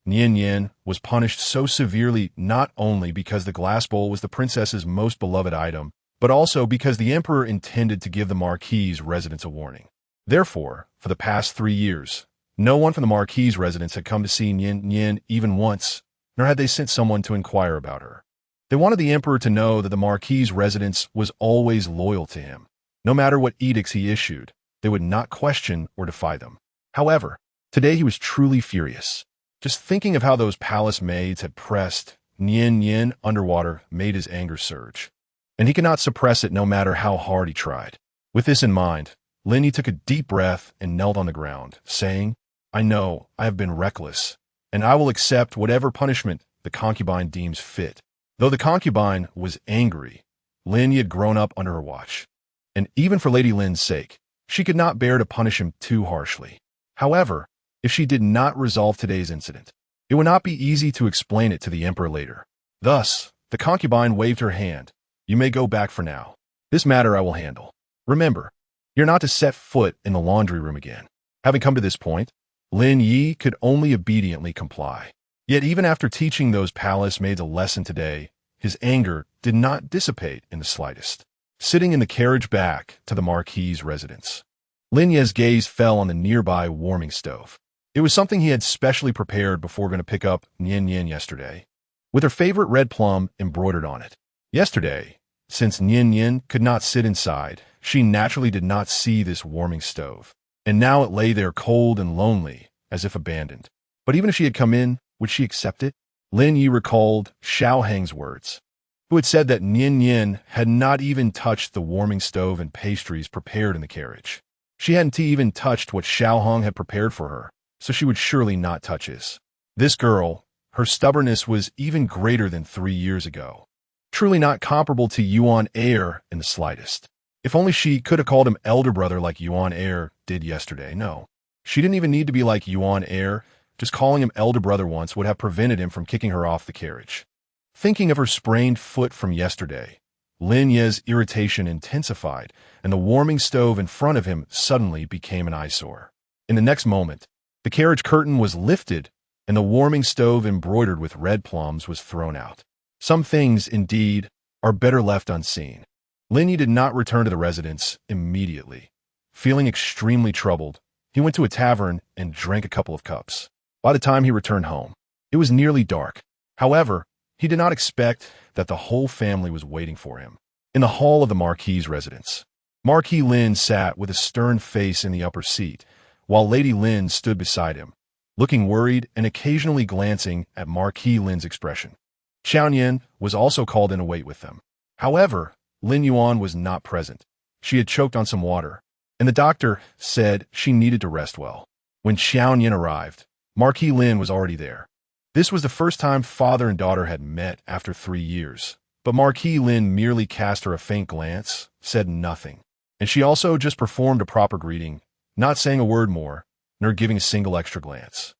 Nian Nian was punished so severely not only because the glass bowl was the princess's most beloved item, but also because the emperor intended to give the Marquis' residence a warning. Therefore, for the past 3 years, no one from the Marquis' residence had come to see Nian Nian even once, nor had they sent someone to inquire about her. They wanted the emperor to know that the Marquis' residence was always loyal to him. No matter what edicts he issued, they would not question or defy them. However, today he was truly furious. Just thinking of how those palace maids had pressed Nian Nian underwater made his anger surge, and he could not suppress it no matter how hard he tried. With this in mind, Lin Yuan took a deep breath and knelt on the ground, saying, "I know I have been reckless, and I will accept whatever punishment the concubine deems fit." Though the concubine was angry, Lin Yuan had grown up under her watch, and even for Lady Lin's sake, she could not bear to punish him too harshly. However, if she did not resolve today's incident, it would not be easy to explain it to the emperor later. Thus, the concubine waved her hand. "You may go back for now. This matter I will handle. Remember, you're not to set foot in the laundry room again." Having come to this point, Lin Yuan could only obediently comply. Yet even after teaching those palace maids a lesson today, his anger did not dissipate in the slightest. Sitting in the carriage back to the Marquis' residence, Lin Yuan's gaze fell on the nearby warming stove. It was something he had specially prepared before going to pick up Nian Nian yesterday, with her favorite red plum embroidered on it. Yesterday, since Nian Nian could not sit inside, she naturally did not see this warming stove, and now it lay there cold and lonely, as if abandoned. But even if she had come in, would she accept it? Lin Yuan recalled Xiao Heng's words, who had said that Nian Nian had not even touched the warming stove and pastries prepared in the carriage. She hadn't even touched what Xiao Heng had prepared for her, so she would surely not touch his. This girl, her stubbornness was even greater than 3 years ago. Truly not comparable to Yuan heir in the slightest. If only she could have called him elder brother like Yuan heir did yesterday. No. She didn't even need to be like Yuan heir. Just calling him elder brother once would have prevented him from kicking her off the carriage. Thinking of her sprained foot from yesterday, Lin Yuan's irritation intensified, and the warming stove in front of him suddenly became an eyesore. In the next moment, the carriage curtain was lifted, and the warming stove embroidered with red plums was thrown out. Some things, indeed, are better left unseen. Lin Yuan did not return to the residence immediately. Feeling extremely troubled, he went to a tavern and drank a couple of cups. By the time he returned home, it was nearly dark. However, he did not expect that the whole family was waiting for him. In the hall of the Marquis' residence, Marquis Lin sat with a stern face in the upper seat, while Lady Lin stood beside him, looking worried and occasionally glancing at Marquis Lin's expression. Qiao Nian was also called in to wait with them. However, Lin Yuan was not present. She had choked on some water, and the doctor said she needed to rest well. When Qiao Nian arrived, Marquis Lin was already there. This was the first time father and daughter had met after 3 years, but Marquis Lin merely cast her a faint glance, said nothing, and she also just performed a proper greeting, not saying a word more, nor giving a single extra glance.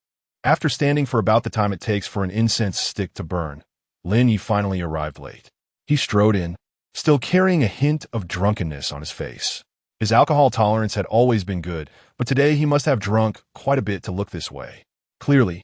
After standing for about the time it takes for an incense stick to burn, Lin Yuan finally arrived late. He strode in, still carrying a hint of drunkenness on his face. His alcohol tolerance had always been good, but today he must have drunk quite a bit to look this way. Clearly,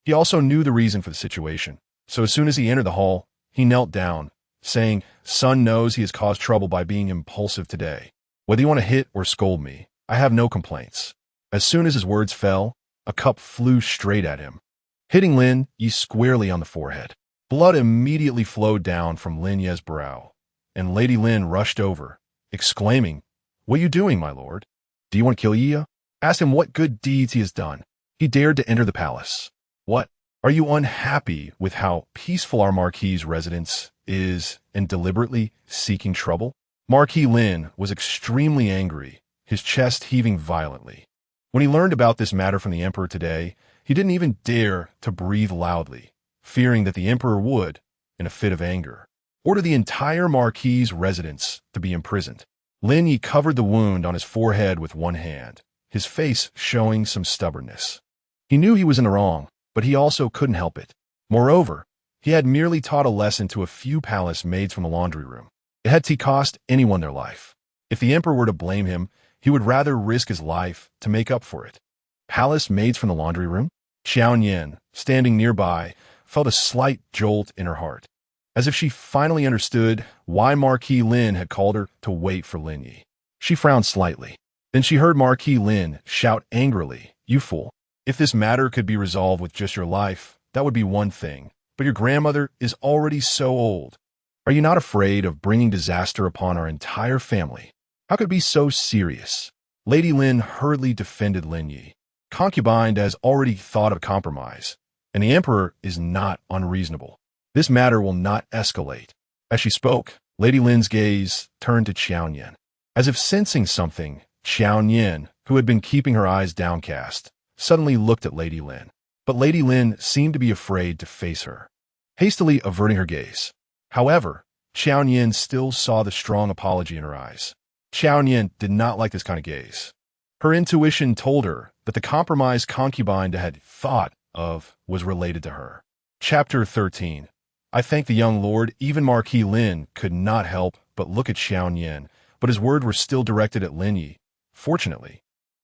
he also knew the reason for the situation, so as soon as he entered the hall, he knelt down, saying, "Son knows he has caused trouble by being impulsive today. Whether you want to hit or scold me, I have no complaints." As soon as his words fell, a cup flew straight at him, hitting Lin Yuan squarely on the forehead. Blood immediately flowed down from Lin Yuan's brow, and Lady Lin rushed over, exclaiming, "What are you doing, my lord? Do you want to kill Yi? Ask him what good deeds he has done. He dared to enter the palace. What? Are you unhappy with how peaceful our Marquis' residence is and deliberately seeking trouble?" Marquis Lin was extremely angry, his chest heaving violently. When he learned about this matter from the emperor today, he didn't even dare to breathe loudly, fearing that the emperor would, in a fit of anger, order the entire Marquis' residence to be imprisoned. Lin Yuan covered the wound on his forehead with one hand, his face showing some stubbornness. He knew he was in the wrong, but he also couldn't help it. Moreover, he had merely taught a lesson to a few palace maids from the laundry room. It had to cost anyone their life. If the emperor were to blame him, he would rather risk his life to make up for it. Palace maids from the laundry room? Qiao Nian, standing nearby, felt a slight jolt in her heart, as if she finally understood why Marquis Lin had called her to wait for Lin Yuan. She frowned slightly. Then she heard Marquis Lin shout angrily, "You fool! If this matter could be resolved with just your life, that would be one thing, but your grandmother is already so old. Are you not afraid of bringing disaster upon our entire family? How could it be so serious?" Lady Lin hurriedly defended Lin Yuan. Concubine has already thought of compromise, and the emperor is not unreasonable. This matter will not escalate. As she spoke, Lady Lin's gaze turned to Qiao Nian. As if sensing something, Qiao Nian, who had been keeping her eyes downcast, suddenly looked at Lady Lin. But Lady Lin seemed to be afraid to face her, hastily averting her gaze. However, Qiao Nian still saw the strong apology in her eyes. Qiao Nian did not like this kind of gaze. Her intuition told her that the compromised concubine that had thought of was related to her. Chapter 13. I thank the young lord. Even Marquis Lin could not help but look at Qiao Nian, but his words were still directed at Lin Yuan. Fortunately,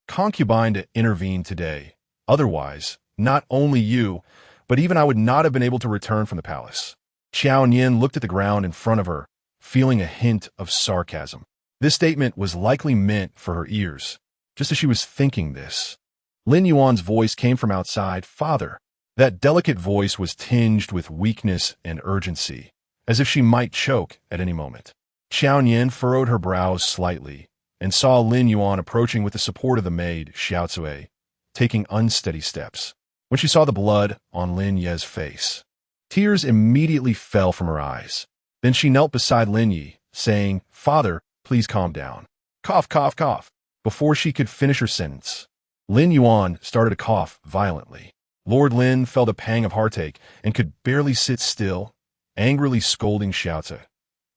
concubine intervened today. Otherwise, not only you, but even I would not have been able to return from the palace. Qiao Nian looked at the ground in front of her, feeling a hint of sarcasm. This statement was likely meant for her ears. Just as she was thinking this, Lin Yuan's voice came from outside, "Father." That delicate voice was tinged with weakness and urgency, as if she might choke at any moment. Qiao Nian furrowed her brows slightly and saw Lin Yuan approaching with the support of the maid, Xiao, taking unsteady steps. When she saw the blood on Lin Yuan's face, tears immediately fell from her eyes. Then she knelt beside Lin Yuan, saying, "Father, please calm down." Cough, cough, cough. Before she could finish her sentence, Lin Yuan started to cough violently. Lord Lin felt a pang of heartache and could barely sit still, angrily scolding Xiao.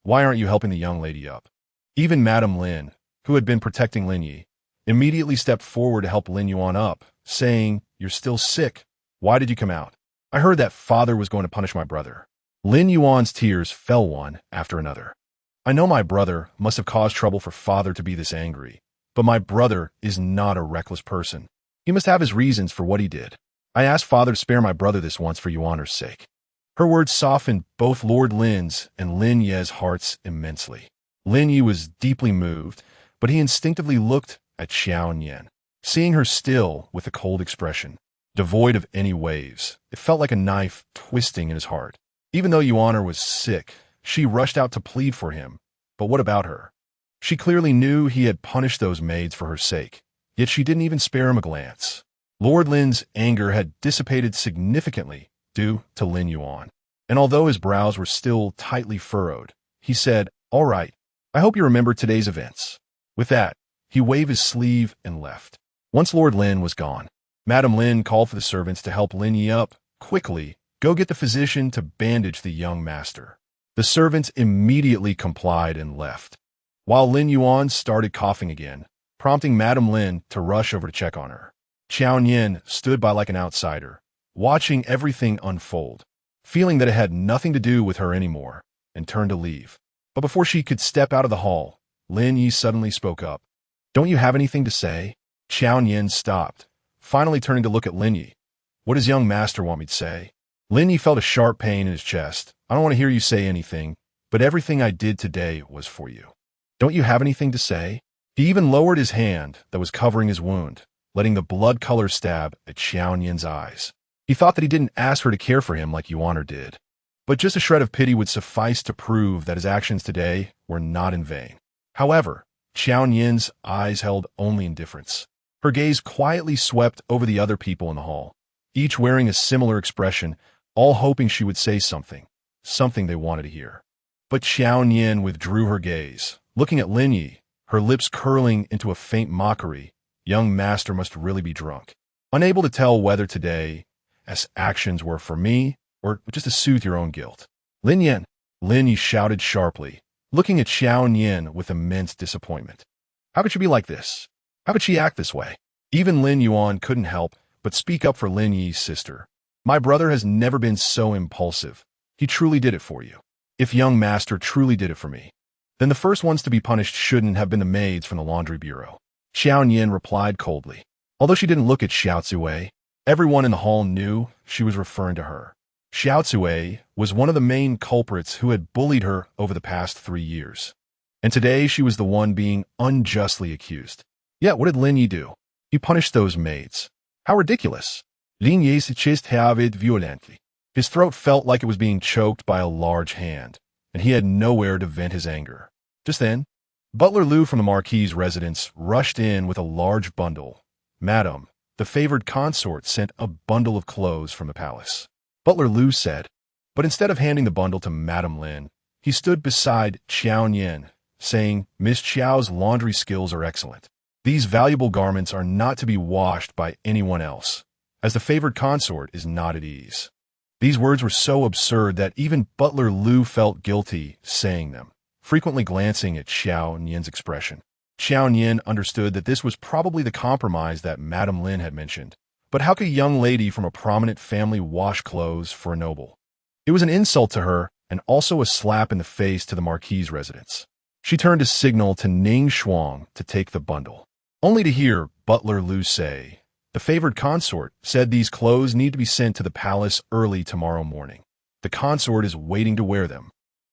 Why aren't you helping the young lady up? Even Madame Lin, who had been protecting Lin Yi, immediately stepped forward to help Lin Yuan up, saying, You're still sick. Why did you come out? I heard that father was going to punish my brother. Lin Yuan's tears fell one after another. I know my brother must have caused trouble for father to be this angry, but my brother is not a reckless person. He must have his reasons for what he did. I asked father to spare my brother this once for Yuan's sake. Her words softened both Lord Lin's and Lin Ye's hearts immensely. Lin Yi was deeply moved, but he instinctively looked at Qiao Nian. Seeing her still with a cold expression, devoid of any waves, it felt like a knife twisting in his heart. Even though Yuan was sick, she rushed out to plead for him. But what about her? She clearly knew he had punished those maids for her sake, yet she didn't even spare him a glance. Lord Lin's anger had dissipated significantly due to Lin Yuan, and although his brows were still tightly furrowed, he said, All right, I hope you remember today's events. With that, he waved his sleeve and left. Once Lord Lin was gone, Madame Lin called for the servants to help Lin Yi up. Quickly, go get the physician to bandage the young master. The servants immediately complied and left, while Lin Yuan started coughing again, prompting Madame Lin to rush over to check on her. Qiao Nian stood by like an outsider, watching everything unfold, feeling that it had nothing to do with her anymore, and turned to leave. But before she could step out of the hall, Lin Yi suddenly spoke up. Don't you have anything to say? Qiao Nian stopped, finally turning to look at Lin Yi. What does young master want me to say? Lin Yi felt a sharp pain in his chest. I don't want to hear you say anything, but everything I did today was for you. Don't you have anything to say? He even lowered his hand that was covering his wound, letting the blood color stab at Qiao Nian's eyes. He thought that he didn't ask her to care for him like Yuan did, but just a shred of pity would suffice to prove that his actions today were not in vain. However, Qiao Nian's eyes held only indifference. Her gaze quietly swept over the other people in the hall, each wearing a similar expression, all hoping she would say something they wanted to hear. But Qiao Nian withdrew her gaze, looking at Lin Yi, her lips curling into a faint mockery. Young master must really be drunk. Unable to tell whether today's actions were for me or just to soothe your own guilt. Lin Yan, Lin Yi shouted sharply, looking at Qiao Nian with immense disappointment. How could she be like this? How could she act this way? Even Lin Yuan couldn't help but speak up for Lin Yi's sister. My brother has never been so impulsive. He truly did it for you. If young master truly did it for me, then the first ones to be punished shouldn't have been the maids from the laundry bureau. Qiao Nian replied coldly. Although she didn't look at Xiao, everyone in the hall knew she was referring to her. Xiao was one of the main culprits who had bullied her over the past 3 years. And today she was the one being unjustly accused. Yet what did Lin Yi do? He punished those maids. How ridiculous. Lin Yi se chased violently. His throat felt like it was being choked by a large hand, and he had nowhere to vent his anger. Just then, Butler Lu from the Marquis' residence rushed in with a large bundle. Madam, the favored consort sent a bundle of clothes from the palace. Butler Lu said, but instead of handing the bundle to Madame Lin, he stood beside Qiao Nian, saying, Miss Qiao's laundry skills are excellent. These valuable garments are not to be washed by anyone else, as the favored consort is not at ease. These words were so absurd that even Butler Lu felt guilty saying them, frequently glancing at Qiao Nian's expression. Qiao Nian understood that this was probably the compromise that Madame Lin had mentioned. But how could a young lady from a prominent family wash clothes for a noble? It was an insult to her and also a slap in the face to the Marquis' residence. She turned to signal to Ning Shuang to take the bundle, only to hear Butler Lu say, the favored consort said these clothes need to be sent to the palace early tomorrow morning. The consort is waiting to wear them.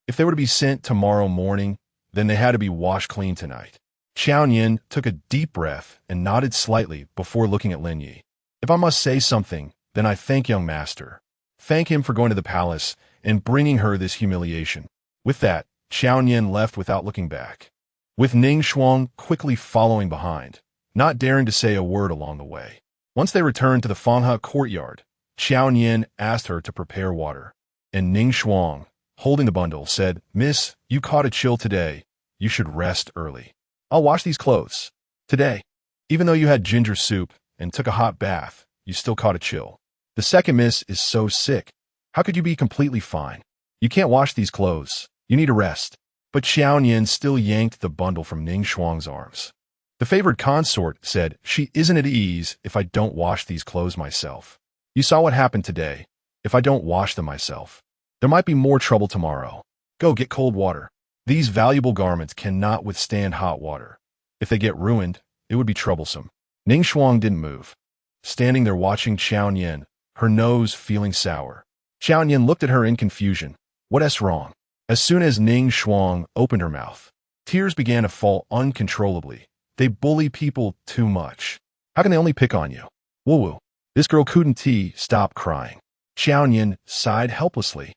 If they were to be sent tomorrow morning, then they had to be washed clean tonight. Qiao Nian took a deep breath and nodded slightly before looking at Lin Yi. If I must say something, then I thank young master. Thank him for going to the palace and bringing her this humiliation. With that, Qiao Nian left without looking back, with Ning Shuang quickly following behind, not daring to say a word along the way. Once they returned to the Fanghe courtyard, Qiao Nian asked her to prepare water, and Ning Shuang, holding the bundle, said, Miss, you caught a chill today. You should rest early. I'll wash these clothes. Today, even though you had ginger soup and took a hot bath, you still caught a chill. The second miss is so sick. How could you be completely fine? You can't wash these clothes. You need a rest. But Qiao Nian still yanked the bundle from Ning Shuang's arms. The favored consort said, "She isn't at ease if I don't wash these clothes myself. You saw what happened today. If I don't wash them myself, there might be more trouble tomorrow. Go get cold water. These valuable garments cannot withstand hot water. If they get ruined, it would be troublesome." Ning Shuang didn't move, standing there watching Qiao Nian, her nose feeling sour. Qiao Nian looked at her in confusion. What's wrong? As soon as Ning Shuang opened her mouth, tears began to fall uncontrollably. They bully people too much. How can they only pick on you? Woo-woo. This girl couldn't stop crying. Qiao Nian sighed helplessly.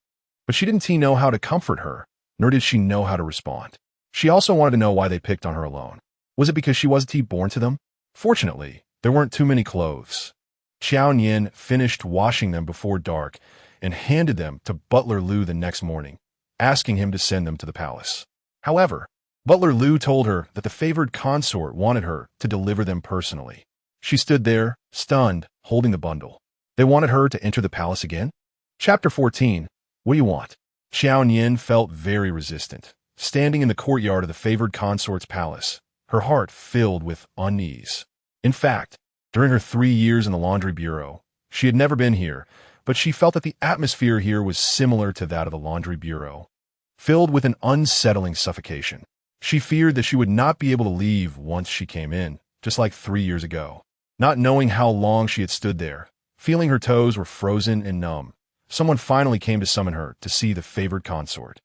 But she didn't know how to comfort her, nor did she know how to respond. She also wanted to know why they picked on her alone. Was it because she wasn't born to them? Fortunately, there weren't too many clothes. Qiao Nian finished washing them before dark and handed them to Butler Lu the next morning, asking him to send them to the palace. However, Butler Lu told her that the favored consort wanted her to deliver them personally. She stood there, stunned, holding the bundle. They wanted her to enter the palace again? Chapter 14. What do you want? Qiao Nian felt very resistant, standing in the courtyard of the favored consort's palace, her heart filled with unease. In fact, during her 3 years in the laundry bureau, she had never been here, but she felt that the atmosphere here was similar to that of the laundry bureau, filled with an unsettling suffocation. She feared that she would not be able to leave once she came in, just like 3 years ago. Not knowing how long she had stood there, feeling her toes were frozen and numb, someone finally came to summon her to see the favored consort.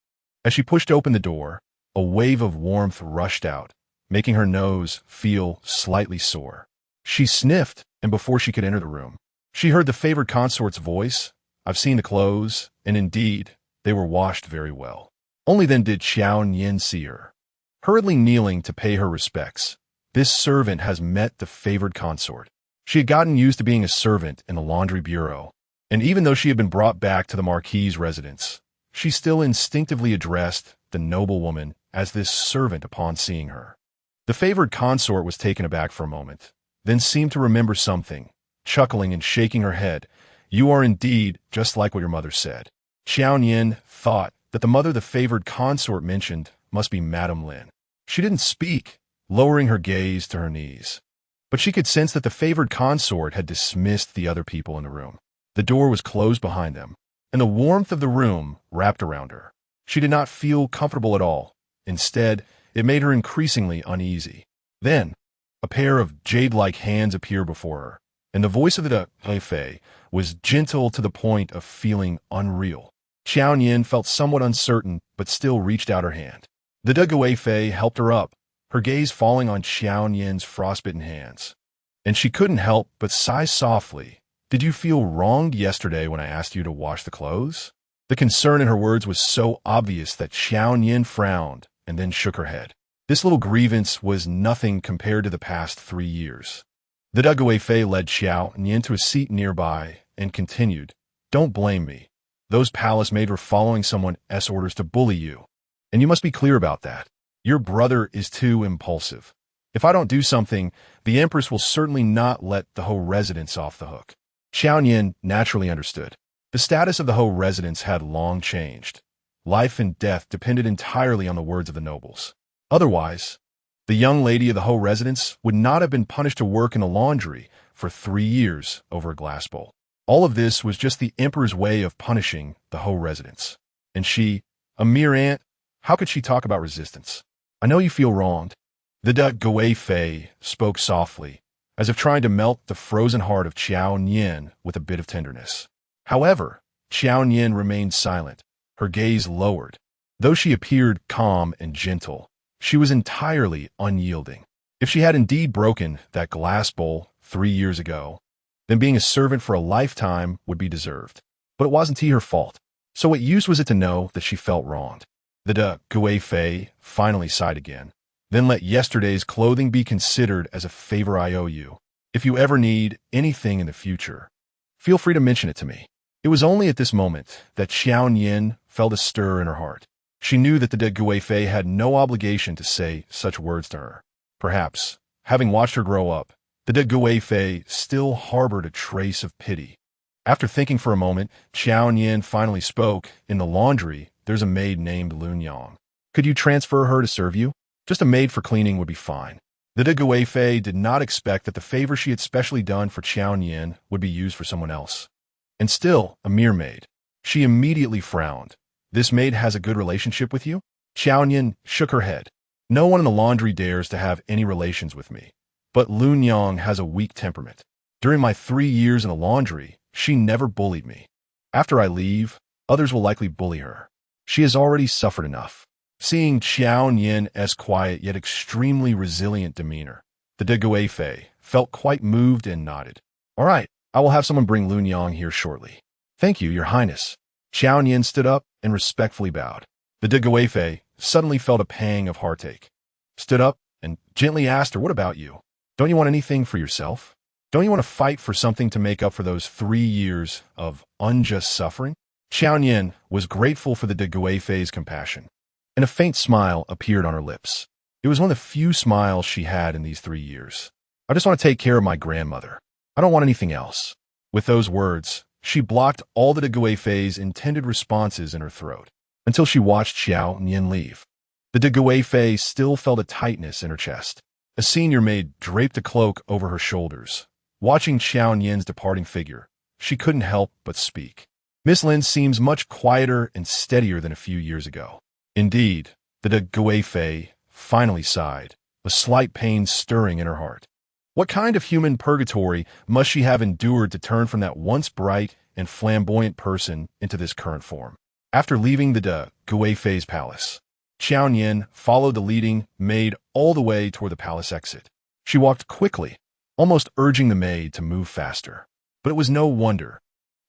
As she pushed open the door, a wave of warmth rushed out, making her nose feel slightly sore. She sniffed, and before she could enter the room, she heard the favored consort's voice. "I've seen the clothes, and indeed, they were washed very well." Only then did Qiao Nian see her. Hurriedly kneeling to pay her respects, this servant has met the favored consort. She had gotten used to being a servant in the laundry bureau, and even though she had been brought back to the Marquis's residence, she still instinctively addressed the noblewoman as this servant upon seeing her. The favored consort was taken aback for a moment, then seemed to remember something, chuckling and shaking her head. "You are indeed just like what your mother said." Qiao Nian thought that the mother the favored consort mentioned must be Madame Lin. She didn't speak, lowering her gaze to her knees. But she could sense that the favored consort had dismissed the other people in the room. The door was closed behind them, and the warmth of the room wrapped around her. She did not feel comfortable at all. Instead, it made her increasingly uneasy. Then, a pair of jade-like hands appeared before her, and the voice of the Fei was gentle to the point of feeling unreal. Qiao Nian felt somewhat uncertain, but still reached out her hand. The Fei helped her up, her gaze falling on Qiao Nian's frostbitten hands. And she couldn't help but sigh softly. "Did you feel wronged yesterday when I asked you to wash the clothes?" The concern in her words was so obvious that Qiao Nian frowned and then shook her head. This little grievance was nothing compared to the past 3 years. The Fei led Qiao Nian to a seat nearby and continued, "Don't blame me. Those palace maids were following someone's orders to bully you. And you must be clear about that. Your brother is too impulsive. If I don't do something, the Empress will certainly not let the whole residence off the hook." Qiao Nian naturally understood. The status of the whole residence had long changed. Life and death depended entirely on the words of the nobles. Otherwise, the young lady of the whole residence would not have been punished to work in the laundry for 3 years over a glass bowl. All of this was just the emperor's way of punishing the whole residence. And she, a mere ant, how could she talk about resistance? "I know you feel wronged." The Fei spoke softly, as if trying to melt the frozen heart of Qiao Nian with a bit of tenderness. However, Qiao Nian remained silent, her gaze lowered. Though she appeared calm and gentle, she was entirely unyielding. If she had indeed broken that glass bowl 3 years ago, then being a servant for a lifetime would be deserved. But it wasn't her fault. So what use was it to know that she felt wronged? The Fei finally sighed again. "Then let yesterday's clothing be considered as a favor I owe you. If you ever need anything in the future, feel free to mention it to me." It was only at this moment that Qiao Nian felt a stir in her heart. She knew that the Fei had no obligation to say such words to her. Perhaps, having watched her grow up, the Fei still harbored a trace of pity. After thinking for a moment, Qiao Nian finally spoke. In the laundry, there's a maid named Lin Yuan. Could you transfer her to serve you? Just a maid for cleaning would be fine. The de Guifei did not expect that the favor she had specially done for Qiao Nian would be used for someone else. And still, a mere maid. She immediately frowned. This maid has a good relationship with you? Qiao Nian shook her head. No one in the laundry dares to have any relations with me. But Lun Yang has a weak temperament. During my 3 years in the laundry, she never bullied me. After I leave, others will likely bully her. She has already suffered enough. Seeing Qiao Nian's quiet yet extremely resilient demeanor, the de Guifei felt quite moved and nodded. All right, I will have someone bring Lun Yang here shortly. Thank you, Your Highness. Qiao Nian stood up and respectfully bowed. The de Guifei suddenly felt a pang of heartache, stood up and gently asked her, what about you? Don't you want anything for yourself? Don't you want to fight for something to make up for those 3 years of unjust suffering? Qiao Nian was grateful for the de Guifei's compassion, and a faint smile appeared on her lips. It was one of the few smiles she had in these 3 years. I just want to take care of my grandmother. I don't want anything else. With those words, she blocked all the de Guifei's intended responses in her throat, until she watched Qiao Nian leave. The de Guifei still felt a tightness in her chest. A senior maid draped a cloak over her shoulders. Watching Qiao Nian's departing figure, she couldn't help but speak. Miss Lin seems much quieter and steadier than a few years ago. Indeed, the de Guifei finally sighed, a slight pain stirring in her heart. What kind of human purgatory must she have endured to turn from that once bright and flamboyant person into this current form? After leaving the de Guifei's palace, Qiao Nian followed the leading maid all the way toward the palace exit. She walked quickly, almost urging the maid to move faster. But it was no wonder.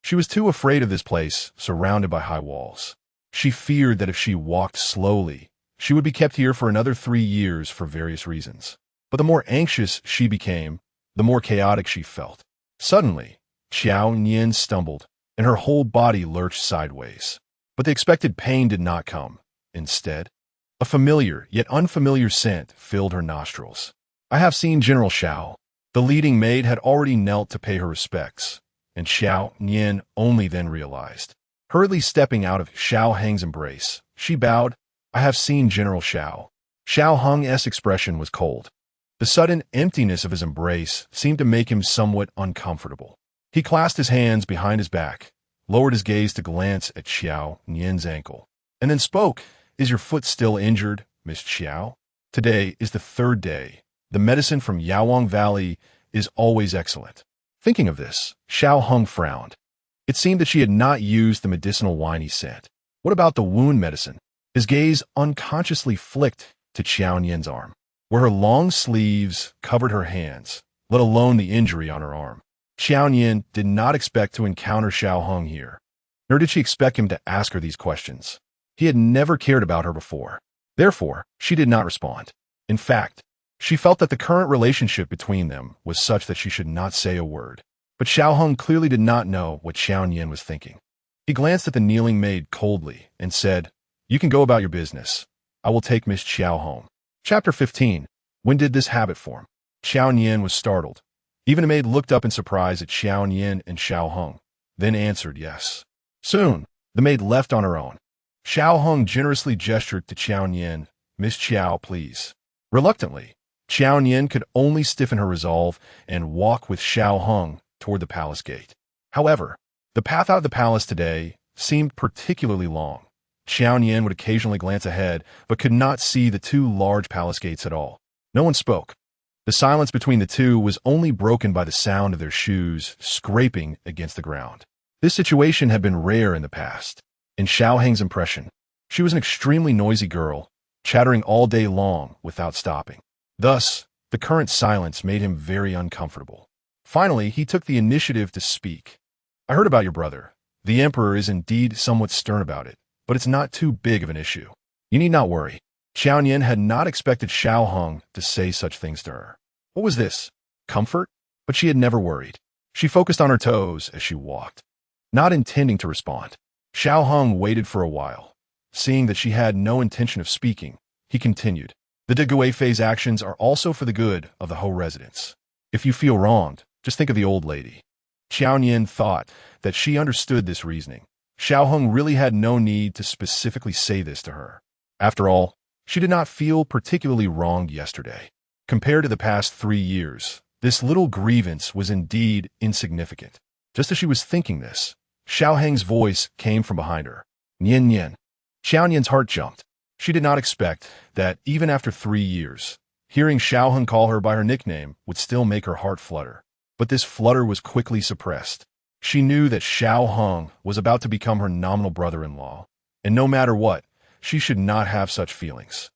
She was too afraid of this place, surrounded by high walls. She feared that if she walked slowly, she would be kept here for another 3 years for various reasons. But the more anxious she became, the more chaotic she felt. Suddenly, Qiao Nian stumbled, and her whole body lurched sideways. But the expected pain did not come. Instead, a familiar yet unfamiliar scent filled her nostrils. I have seen General Xiao. The leading maid had already knelt to pay her respects, and Qiao Nian only then realized. Hurriedly stepping out of Xiao Heng's embrace, she bowed. I have seen General Xiao. Xiao Heng's expression was cold. The sudden emptiness of his embrace seemed to make him somewhat uncomfortable. He clasped his hands behind his back, lowered his gaze to glance at Qiao Nian's ankle, and then spoke. Is your foot still injured, Miss Qiao? Today is the 3rd day. The medicine from Yawang Valley is always excellent. Thinking of this, Xiao Heng frowned. It seemed that she had not used the medicinal wine he sent. What about the wound medicine? His gaze unconsciously flicked to Qiao Nian's arm, where her long sleeves covered her hands, let alone the injury on her arm. Qiao Nian did not expect to encounter Xiao Heng here, nor did she expect him to ask her these questions. He had never cared about her before. Therefore, she did not respond. In fact, she felt that the current relationship between them was such that she should not say a word. But Xiao Heng clearly did not know what Qiao Nian was thinking. He glanced at the kneeling maid coldly and said, You can go about your business. I will take Miss Qiao home. Chapter 15. When did this habit form? Qiao Nian was startled. Even the maid looked up in surprise at Qiao Nian and Xiao Heng, then answered yes. Soon, the maid left on her own. Xiao Heng generously gestured to Qiao Nian, Miss Qiao, please. Reluctantly, Qiao Nian could only stiffen her resolve and walk with Xiao Heng toward the palace gate. However, the path out of the palace today seemed particularly long. Qiao Nian would occasionally glance ahead, but could not see the 2 large palace gates at all. No one spoke. The silence between the two was only broken by the sound of their shoes scraping against the ground. This situation had been rare in the past. In Xiao Heng's impression, she was an extremely noisy girl, chattering all day long without stopping. Thus, the current silence made him very uncomfortable. Finally, he took the initiative to speak. I heard about your brother. The emperor is indeed somewhat stern about it, but it's not too big of an issue. You need not worry. Qiao Nian had not expected Xiao Heng to say such things to her. What was this? Comfort? But she had never worried. She focused on her toes as she walked, not intending to respond. Xiao Heng waited for a while. Seeing that she had no intention of speaking, he continued. The de Guifei's actions are also for the good of the Ho residents. If you feel wronged, just think of the old lady. Qiao Nian thought that she understood this reasoning. Xiao Hong really had no need to specifically say this to her. After all, she did not feel particularly wronged yesterday. Compared to the past 3 years, this little grievance was indeed insignificant. Just as she was thinking this, Xiao Heng's voice came from behind her. Nian Nian. Xiao Nian's heart jumped. She did not expect that, even after 3 years, hearing Xiao Heng call her by her nickname would still make her heart flutter. But this flutter was quickly suppressed. She knew that Xiao Heng was about to become her nominal brother-in-law, and no matter what, she should not have such feelings.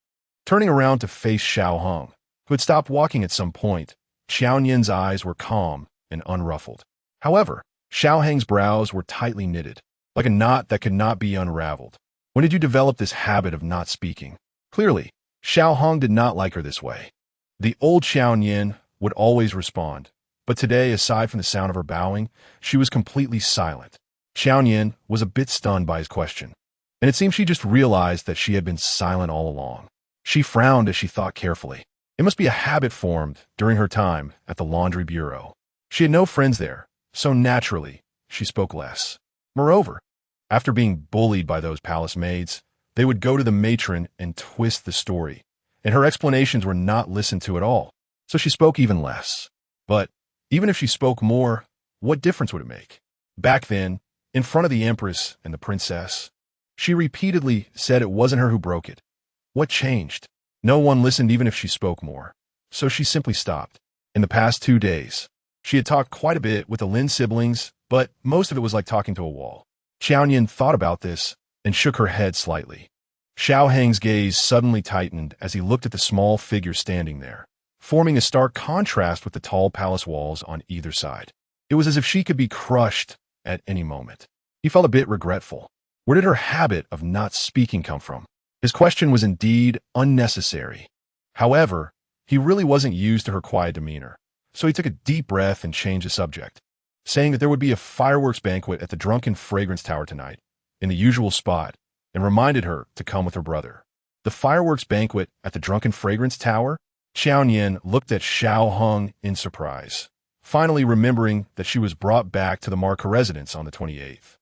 Turning around to face Xiao Heng, who had stopped walking at some point, Qiao Nian's eyes were calm and unruffled. However, Xiao Heng's brows were tightly knitted, like a knot that could not be unraveled. When did you develop this habit of not speaking? Clearly, Xiao Heng did not like her this way. The old Qiao Nian would always respond, but today, aside from the sound of her bowing, she was completely silent. Qiao Nian was a bit stunned by his question, and it seemed she just realized that she had been silent all along. She frowned as she thought carefully. It must be a habit formed during her time at the laundry bureau. She had no friends there, so naturally, she spoke less. Moreover, after being bullied by those palace maids, they would go to the matron and twist the story, and her explanations were not listened to at all, so she spoke even less. But even if she spoke more, what difference would it make? Back then, in front of the empress and the princess, she repeatedly said it wasn't her who broke it. What changed? No one listened even if she spoke more, so she simply stopped. In the past 2 days, she had talked quite a bit with the Lin siblings, but most of it was like talking to a wall. Qiao Nian thought about this and shook her head slightly. Xiao Heng's gaze suddenly tightened as he looked at the small figure standing there, forming a stark contrast with the tall palace walls on either side. It was as if she could be crushed at any moment. He felt a bit regretful. Where did her habit of not speaking come from? His question was indeed unnecessary. However, he really wasn't used to her quiet demeanor, so he took a deep breath and changed the subject, saying that there would be a fireworks banquet at the Drunken Fragrance Tower tonight, in the usual spot, and reminded her to come with her brother. The fireworks banquet at the Drunken Fragrance Tower? Qiao Nian looked at Xiao Heng in surprise, finally remembering that she was brought back to the Marquis residence on the 28th.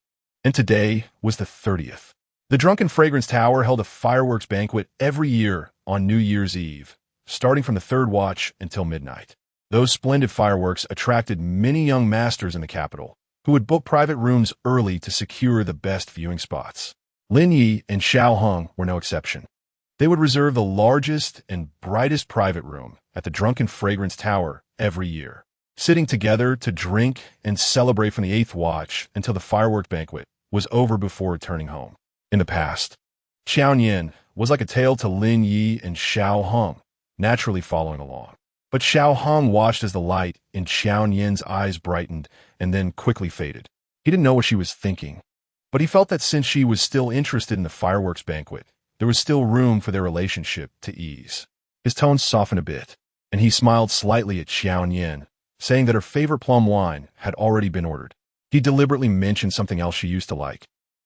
And today was the 30th. The Drunken Fragrance Tower held a fireworks banquet every year on New Year's Eve, starting from the 3rd watch until midnight. Those splendid fireworks attracted many young masters in the capital, who would book private rooms early to secure the best viewing spots. Lin Yi and Xiao Heng were no exception. They would reserve the largest and brightest private room at the Drunken Fragrance Tower every year, sitting together to drink and celebrate from the 8th watch until the fireworks banquet was over before returning home. In the past, Qiao Nian was like a tail to Lin Yi and Xiao Heng, naturally following along. But Xiao Heng watched as the light in Qiao Nian's eyes brightened and then quickly faded. He didn't know what she was thinking, but he felt that since she was still interested in the fireworks banquet, there was still room for their relationship to ease. His tone softened a bit, and he smiled slightly at Qiao Nian, saying that her favorite plum wine had already been ordered. He deliberately mentioned something else she used to like,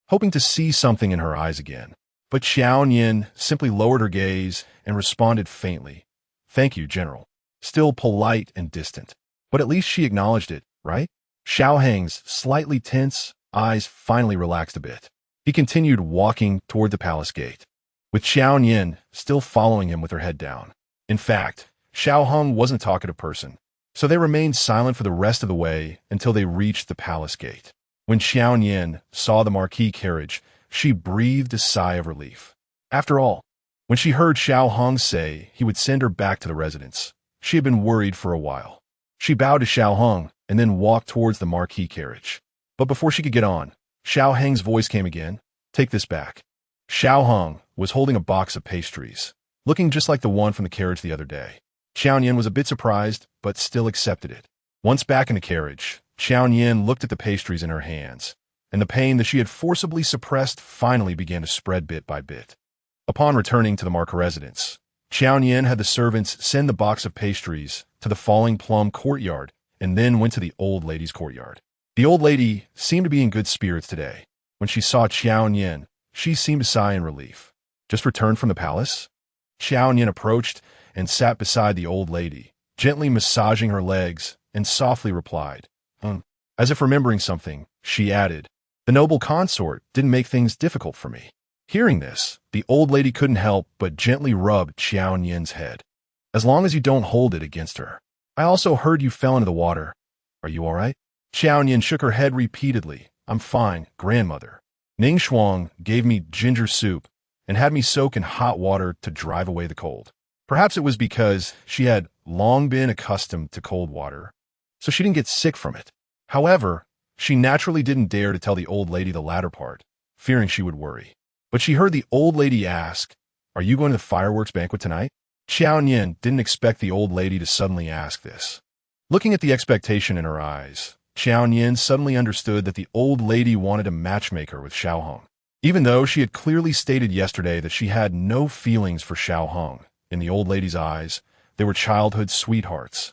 hoping to see something in her eyes again. But Qiao Nian simply lowered her gaze and responded faintly, "Thank you, General." Still polite and distant. But at least she acknowledged it, right? Xiao Heng's slightly tense eyes finally relaxed a bit. He continued walking toward the palace gate, with Qiao Nian still following him with her head down. In fact, Xiao Heng wasn't a talkative person, so they remained silent for the rest of the way until they reached the palace gate. When Qiao Nian saw the Marquis carriage, she breathed a sigh of relief. After all, when she heard Xiao Heng say he would send her back to the residence, she had been worried for a while. She bowed to Xiao Heng and then walked towards the Marquis carriage. But before she could get on, Xiao Heng's voice came again. "Take this back." Xiao Heng was holding a box of pastries, looking just like the one from the carriage the other day. Qiao Nian was a bit surprised, but still accepted it. Once back in the carriage, Qiao Nian looked at the pastries in her hands, and the pain that she had forcibly suppressed finally began to spread bit by bit. Upon returning to the Marquis residence, Qiao Nian had the servants send the box of pastries to the Falling Plum courtyard and then went to the old lady's courtyard. The old lady seemed to be in good spirits today. When she saw Qiao Nian, she seemed to sigh in relief. "Just returned from the palace?" Qiao Nian approached and sat beside the old lady, gently massaging her legs, and softly replied, As if remembering something, she added, "The noble consort didn't make things difficult for me." Hearing this, the old lady couldn't help but gently rub Qiao Nian's head. "As long as you don't hold it against her. I also heard you fell into the water. Are you all right?" Qiao Nian shook her head repeatedly. "I'm fine, grandmother. Ning Shuang gave me ginger soup and had me soak in hot water to drive away the cold." Perhaps it was because she had long been accustomed to cold water, so she didn't get sick from it. However, she naturally didn't dare to tell the old lady the latter part, fearing she would worry. But she heard the old lady ask, "Are you going to the fireworks banquet tonight?" Qiao Nian didn't expect the old lady to suddenly ask this. Looking at the expectation in her eyes, Qiao Nian suddenly understood that the old lady wanted a matchmaker with Xiao Hong. Even though she had clearly stated yesterday that she had no feelings for Xiao Hong, in the old lady's eyes, they were childhood sweethearts.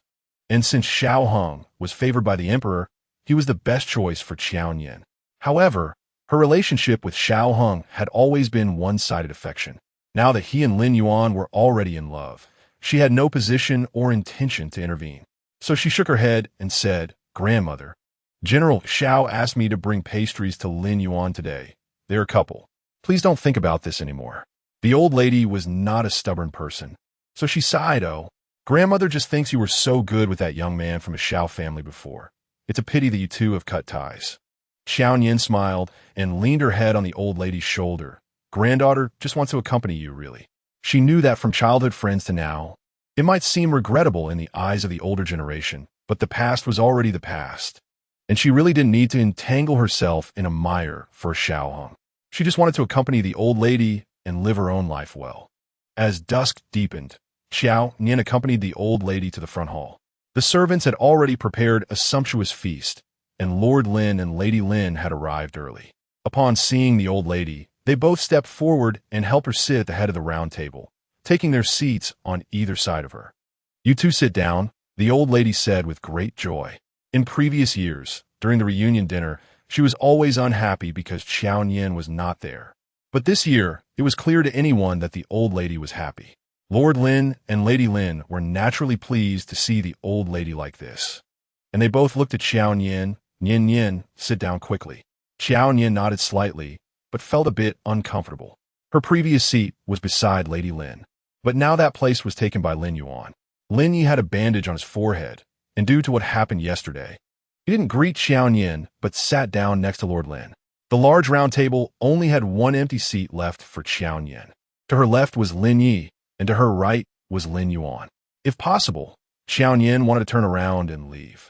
And since Xiao Hong was favored by the emperor, he was the best choice for Qiao Nian. However, her relationship with Xiao Hong had always been one-sided affection. Now that he and Lin Yuan were already in love, she had no position or intention to intervene. So she shook her head and said, "Grandmother, General Xiao asked me to bring pastries to Lin Yuan today. They're a couple. Please don't think about this anymore." The old lady was not a stubborn person, so she sighed. "Oh, grandmother just thinks you were so good with that young man from a Xiao family before. It's a pity that you two have cut ties." Qiao Nian smiled and leaned her head on the old lady's shoulder. "Granddaughter just wants to accompany you, really." She knew that from childhood friends to now, it might seem regrettable in the eyes of the older generation, but the past was already the past, and she really didn't need to entangle herself in a mire for Xiao Hong. She just wanted to accompany the old lady and live her own life well. As dusk deepened, Qiao Nian accompanied the old lady to the front hall. The servants had already prepared a sumptuous feast, and Lord Lin and Lady Lin had arrived early. Upon seeing the old lady, they both stepped forward and helped her sit at the head of the round table, taking their seats on either side of her. "You two sit down," the old lady said with great joy. In previous years, during the reunion dinner, she was always unhappy because Qiao Nian was not there. But this year, it was clear to anyone that the old lady was happy. Lord Lin and Lady Lin were naturally pleased to see the old lady like this, and they both looked at Qiao Nian. Nian Nian, sit down quickly. Qiao Nian nodded slightly, but felt a bit uncomfortable. Her previous seat was beside Lady Lin, but now that place was taken by Lin Yuan. Lin Yi had a bandage on his forehead, and due to what happened yesterday, he didn't greet Qiao Nian, but sat down next to Lord Lin. The large round table only had one empty seat left for Qiao Nian. To her left was Lin Yi, and to her right was Lin Yuan. If possible, Qiao Nian wanted to turn around and leave,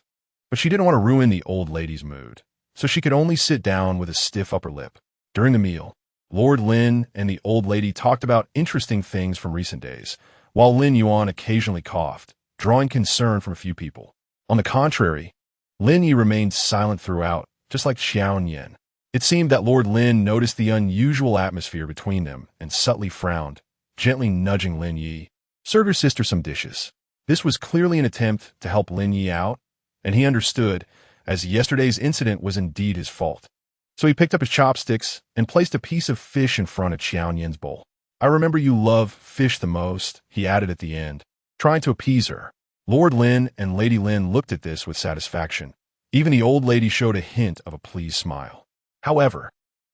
but she didn't want to ruin the old lady's mood, so she could only sit down with a stiff upper lip. During the meal, Lord Lin and the old lady talked about interesting things from recent days, while Lin Yuan occasionally coughed, drawing concern from a few people. On the contrary, Lin Yi remained silent throughout, just like Qiao Nian. It seemed that Lord Lin noticed the unusual atmosphere between them and subtly frowned, gently nudging Lin Yi. "Serve your sister some dishes." This was clearly an attempt to help Lin Yi out, and he understood, as yesterday's incident was indeed his fault. So he picked up his chopsticks and placed a piece of fish in front of Qiao Nian's bowl. "I remember you love fish the most," he added at the end, trying to appease her. Lord Lin and Lady Lin looked at this with satisfaction. Even the old lady showed a hint of a pleased smile. However,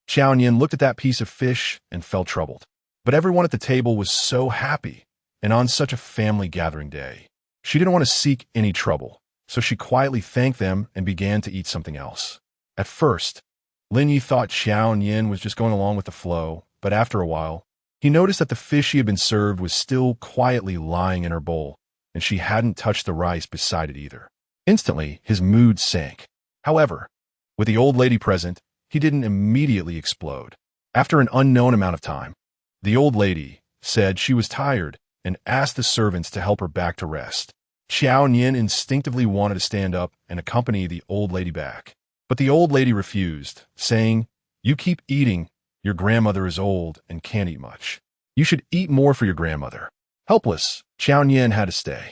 Qiao Nian looked at that piece of fish and felt troubled. But everyone at the table was so happy, and on such a family gathering day. She didn't want to seek any trouble, so she quietly thanked them and began to eat something else. At first, Lin Yi thought Qiao Nian was just going along with the flow, but after a while, he noticed that the fish she had been served was still quietly lying in her bowl, and she hadn't touched the rice beside it either. Instantly, his mood sank. However, with the old lady present, he didn't immediately explode. After an unknown amount of time, the old lady said she was tired and asked the servants to help her back to rest. Qiao Nian instinctively wanted to stand up and accompany the old lady back. But the old lady refused, saying, "You keep eating. Your grandmother is old and can't eat much. You should eat more for your grandmother." Helpless, Qiao Nian had to stay.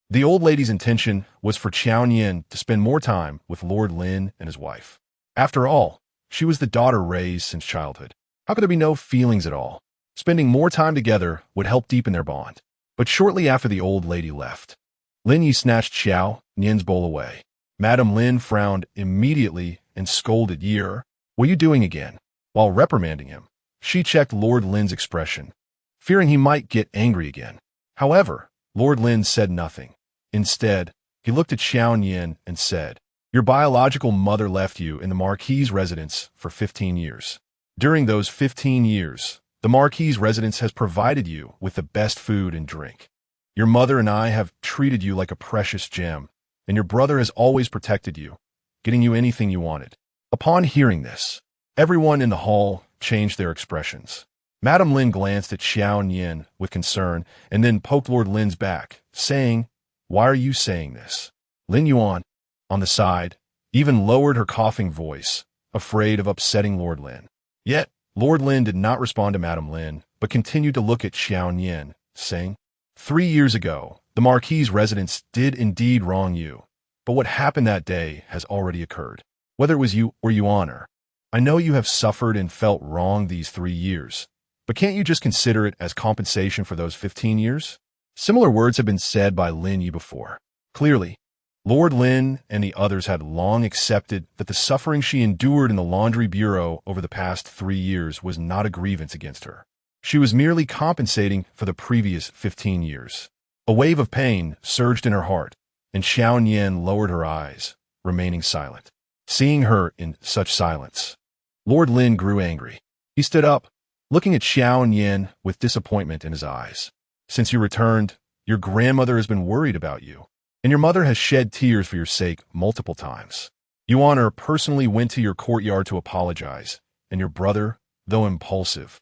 The old lady's intention was for Qiao Nian to spend more time with Lord Lin and his wife. After all, she was the daughter raised since childhood. How could there be no feelings at all? Spending more time together would help deepen their bond. But shortly after the old lady left, Lin Yi snatched Qiao Nian's bowl away. Madame Lin frowned immediately and scolded Yer. What are you doing again? While reprimanding him, she checked Lord Lin's expression, fearing he might get angry again. However, Lord Lin said nothing. Instead, he looked at Qiao Nian and said, "Your biological mother left you in the Marquis' residence for 15 years. During those 15 years, the Marquis' residence has provided you with the best food and drink. Your mother and I have treated you like a precious gem, and your brother has always protected you, getting you anything you wanted." Upon hearing this, everyone in the hall changed their expressions. Madame Lin glanced at Qiao Nian with concern and then poked Lord Lin's back, saying, "Why are you saying this?" Lin Yuan, on the side, even lowered her coughing voice, afraid of upsetting Lord Lin. Yet, Lord Lin did not respond to Madame Lin, but continued to look at Qiao Nian, saying, 3 years ago, the Marquis' residence did indeed wrong you, but what happened that day has already occurred. Whether it was you or Yuan, I know you have suffered and felt wrong these 3 years, but can't you just consider it as compensation for those 15 years? Similar words have been said by Lin Yi before. Clearly, Lord Lin and the others had long accepted that the suffering she endured in the laundry bureau over the past 3 years was not a grievance against her. She was merely compensating for the previous 15 years. A wave of pain surged in her heart, and Qiao Nian lowered her eyes, remaining silent. Seeing her in such silence, Lord Lin grew angry. He stood up, looking at Qiao Nian with disappointment in his eyes. "Since you returned, your grandmother has been worried about you, and your mother has shed tears for your sake multiple times. Yuan personally went to your courtyard to apologize, and your brother, though impulsive,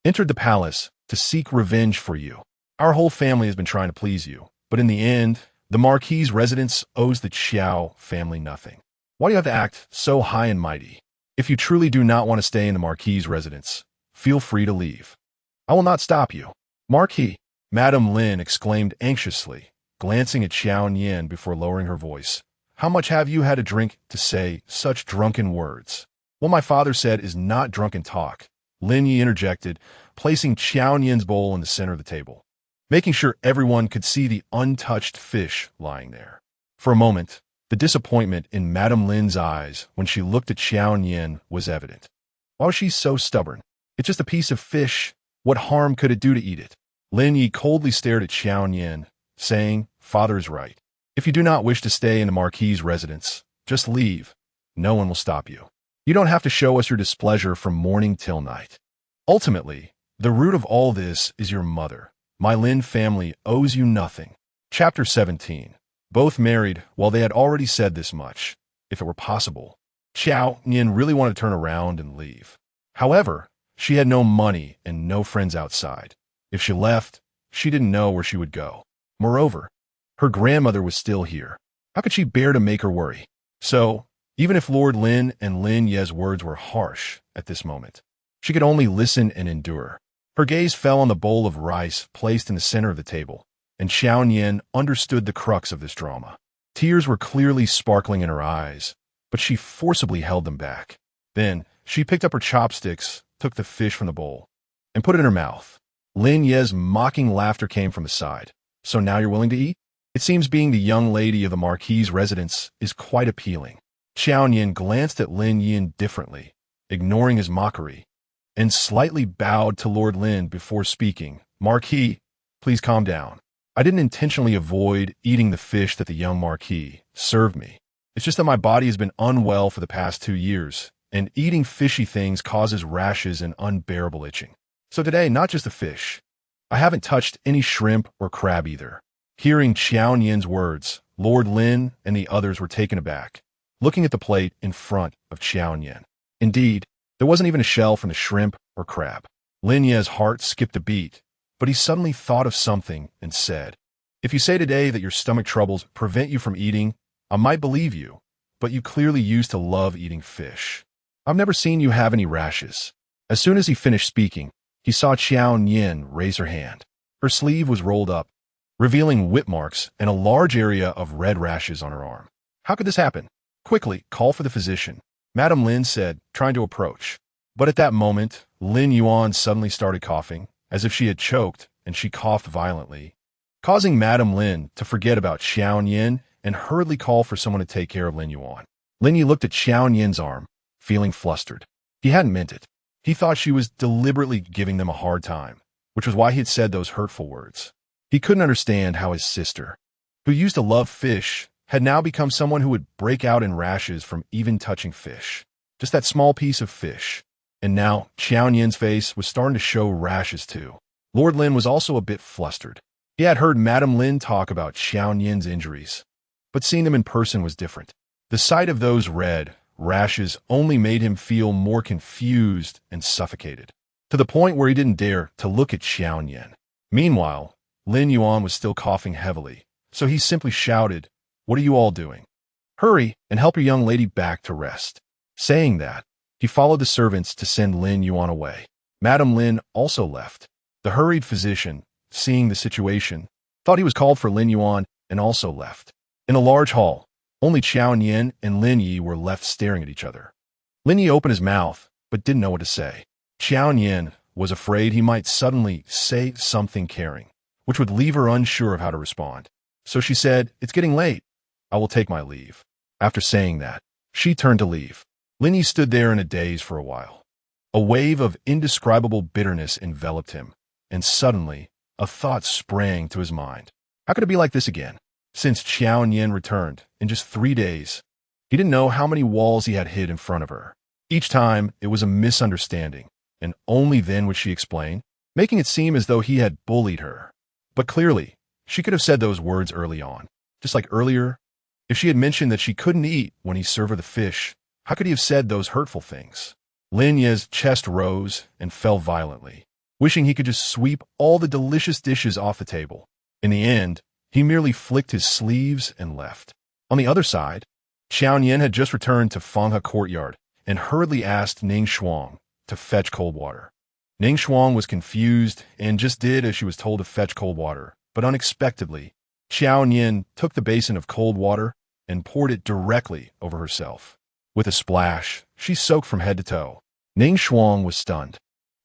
entered the palace to seek revenge for you. Our whole family has been trying to please you, but in the end, the Marquis' residence owes the Qiao family nothing. Why do you have to act so high and mighty? If you truly do not want to stay in the Marquis' residence, feel free to leave. I will not stop you." "Marquis," Madame Lin exclaimed anxiously, glancing at Qiao Nian before lowering her voice. "How much have you had to drink to say such drunken words?" "What my father said is not drunken talk," Lin Yi interjected, placing Qiao Nian's bowl in the center of the table, making sure everyone could see the untouched fish lying there. For a moment, the disappointment in Madame Lin's eyes when she looked at Qiao Nian was evident. Why was she so stubborn? "It's just a piece of fish. What harm could it do to eat it?" Lin Yi coldly stared at Qiao Nian, saying, "Father is right. If you do not wish to stay in the Marquis' residence, just leave. No one will stop you. You don't have to show us your displeasure from morning till night. Ultimately, the root of all this is your mother. My Lin family owes you nothing." Chapter 17. Both married while they had already said this much. If it were possible, Qiao Nian really wanted to turn around and leave. However, she had no money and no friends outside. If she left, she didn't know where she would go. Moreover, her grandmother was still here. How could she bear to make her worry? So, even if Lord Lin and Lin Ye's words were harsh at this moment, she could only listen and endure. Her gaze fell on the bowl of rice placed in the center of the table, and Qiao Nian understood the crux of this drama. Tears were clearly sparkling in her eyes, but she forcibly held them back. Then, she picked up her chopsticks, took the fish from the bowl, and put it in her mouth. Lin Ye's mocking laughter came from the side. "So now you're willing to eat? It seems being the young lady of the Marquis' residence is quite appealing." Qiao Nian glanced at Lin Yi indifferently, ignoring his mockery, and slightly bowed to Lord Lin before speaking. "Marquis, please calm down. I didn't intentionally avoid eating the fish that the young Marquis served me. It's just that my body has been unwell for the past 2 years, and eating fishy things causes rashes and unbearable itching. So today, not just the fish. I haven't touched any shrimp or crab either." Hearing Qiao Nian's words, Lord Lin and the others were taken aback, looking at the plate in front of Qiao Nian. Indeed, there wasn't even a shell from the shrimp or crab. Lin Ye's heart skipped a beat, but he suddenly thought of something and said, "If you say today that your stomach troubles prevent you from eating, I might believe you, but you clearly used to love eating fish. I've never seen you have any rashes." As soon as he finished speaking, he saw Qiao Nian raise her hand. Her sleeve was rolled up, revealing whip marks and a large area of red rashes on her arm. "How could this happen? Quickly, call for the physician," Madame Lin said, trying to approach. But at that moment, Lin Yuan suddenly started coughing, as if she had choked, and she coughed violently, causing Madame Lin to forget about Qiao Nian and hurriedly called for someone to take care of Lin Yuan. Lin Yi looked at Qiao Nian's arm, feeling flustered. He hadn't meant it. He thought she was deliberately giving them a hard time, which was why he had said those hurtful words. He couldn't understand how his sister, who used to love fish, had now become someone who would break out in rashes from even touching fish. Just that small piece of fish. And now, Qiao Nian's face was starting to show rashes too. Lord Lin was also a bit flustered. He had heard Madame Lin talk about Qiao Nian's injuries, but seeing them in person was different. The sight of those red rashes only made him feel more confused and suffocated, to the point where he didn't dare to look at Qiao Nian. Meanwhile, Lin Yuan was still coughing heavily, so he simply shouted, "What are you all doing? Hurry and help your young lady back to rest." Saying that, he followed the servants to send Lin Yuan away. Madame Lin also left. The hurried physician, seeing the situation, thought he was called for Lin Yuan and also left. In a large hall, only Qiao Nian and Lin Yi were left staring at each other. Lin Yi opened his mouth, but didn't know what to say. Qiao Nian was afraid he might suddenly say something caring, which would leave her unsure of how to respond. So she said, "It's getting late. I will take my leave." After saying that, she turned to leave. Lin Yi stood there in a daze for a while. A wave of indescribable bitterness enveloped him, and suddenly, a thought sprang to his mind. How could it be like this again? Since Qiao Nian returned, in just 3 days, he didn't know how many walls he had hid in front of her. Each time, it was a misunderstanding, and only then would she explain, making it seem as though he had bullied her. But clearly, she could have said those words early on. Just like earlier, if she had mentioned that she couldn't eat when he served her the fish, how could he have said those hurtful things? Lin Ye's chest rose and fell violently, wishing he could just sweep all the delicious dishes off the table. In the end, he merely flicked his sleeves and left. On the other side, Qiao Nian had just returned to Fanghe courtyard and hurriedly asked Ning Shuang to fetch cold water. Ning Shuang was confused and just did as she was told to fetch cold water, but unexpectedly, Qiao Nian took the basin of cold water and poured it directly over herself. With a splash, she soaked from head to toe. Ning Shuang was stunned.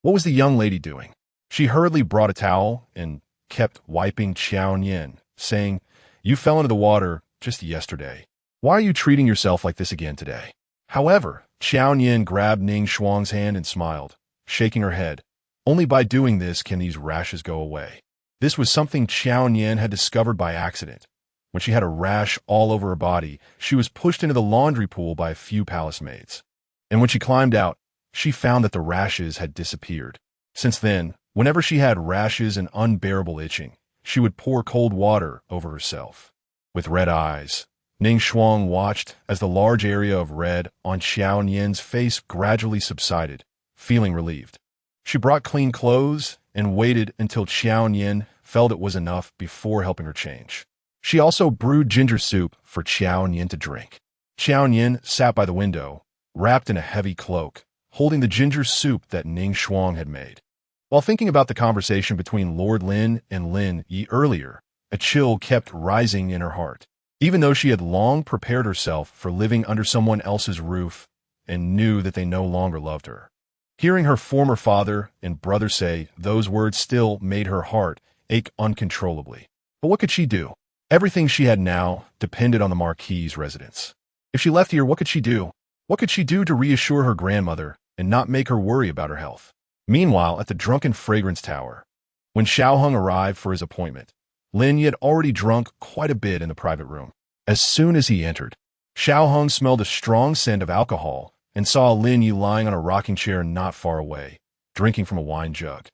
What was the young lady doing? She hurriedly brought a towel and kept wiping Qiao Nian, saying, "You fell into the water just yesterday. Why are you treating yourself like this again today?" However, Qiao Nian grabbed Ning Shuang's hand and smiled, shaking her head. Only by doing this can these rashes go away. This was something Qiao Nian had discovered by accident. When she had a rash all over her body, she was pushed into the laundry pool by a few palace maids. And when she climbed out, she found that the rashes had disappeared. Since then, whenever she had rashes and unbearable itching, she would pour cold water over herself. With red eyes, Ning Shuang watched as the large area of red on Qiao Nian's face gradually subsided, feeling relieved. She brought clean clothes and waited until Qiao Nian felt it was enough before helping her change. She also brewed ginger soup for Qiao Nian to drink. Qiao Nian sat by the window, wrapped in a heavy cloak, holding the ginger soup that Ning Shuang had made. While thinking about the conversation between Lord Lin and Lin Yi earlier, a chill kept rising in her heart. Even though she had long prepared herself for living under someone else's roof and knew that they no longer loved her. Hearing her former father and brother say those words still made her heart ache uncontrollably. But what could she do? Everything she had now depended on the Marquis's residence. If she left here, what could she do? What could she do to reassure her grandmother and not make her worry about her health? Meanwhile, at the Drunken Fragrance Tower, when Xiao Hung arrived for his appointment, Lin Yi had already drunk quite a bit in the private room. As soon as he entered, Xiao Hung smelled a strong scent of alcohol and saw Lin Yi lying on a rocking chair not far away, drinking from a wine jug.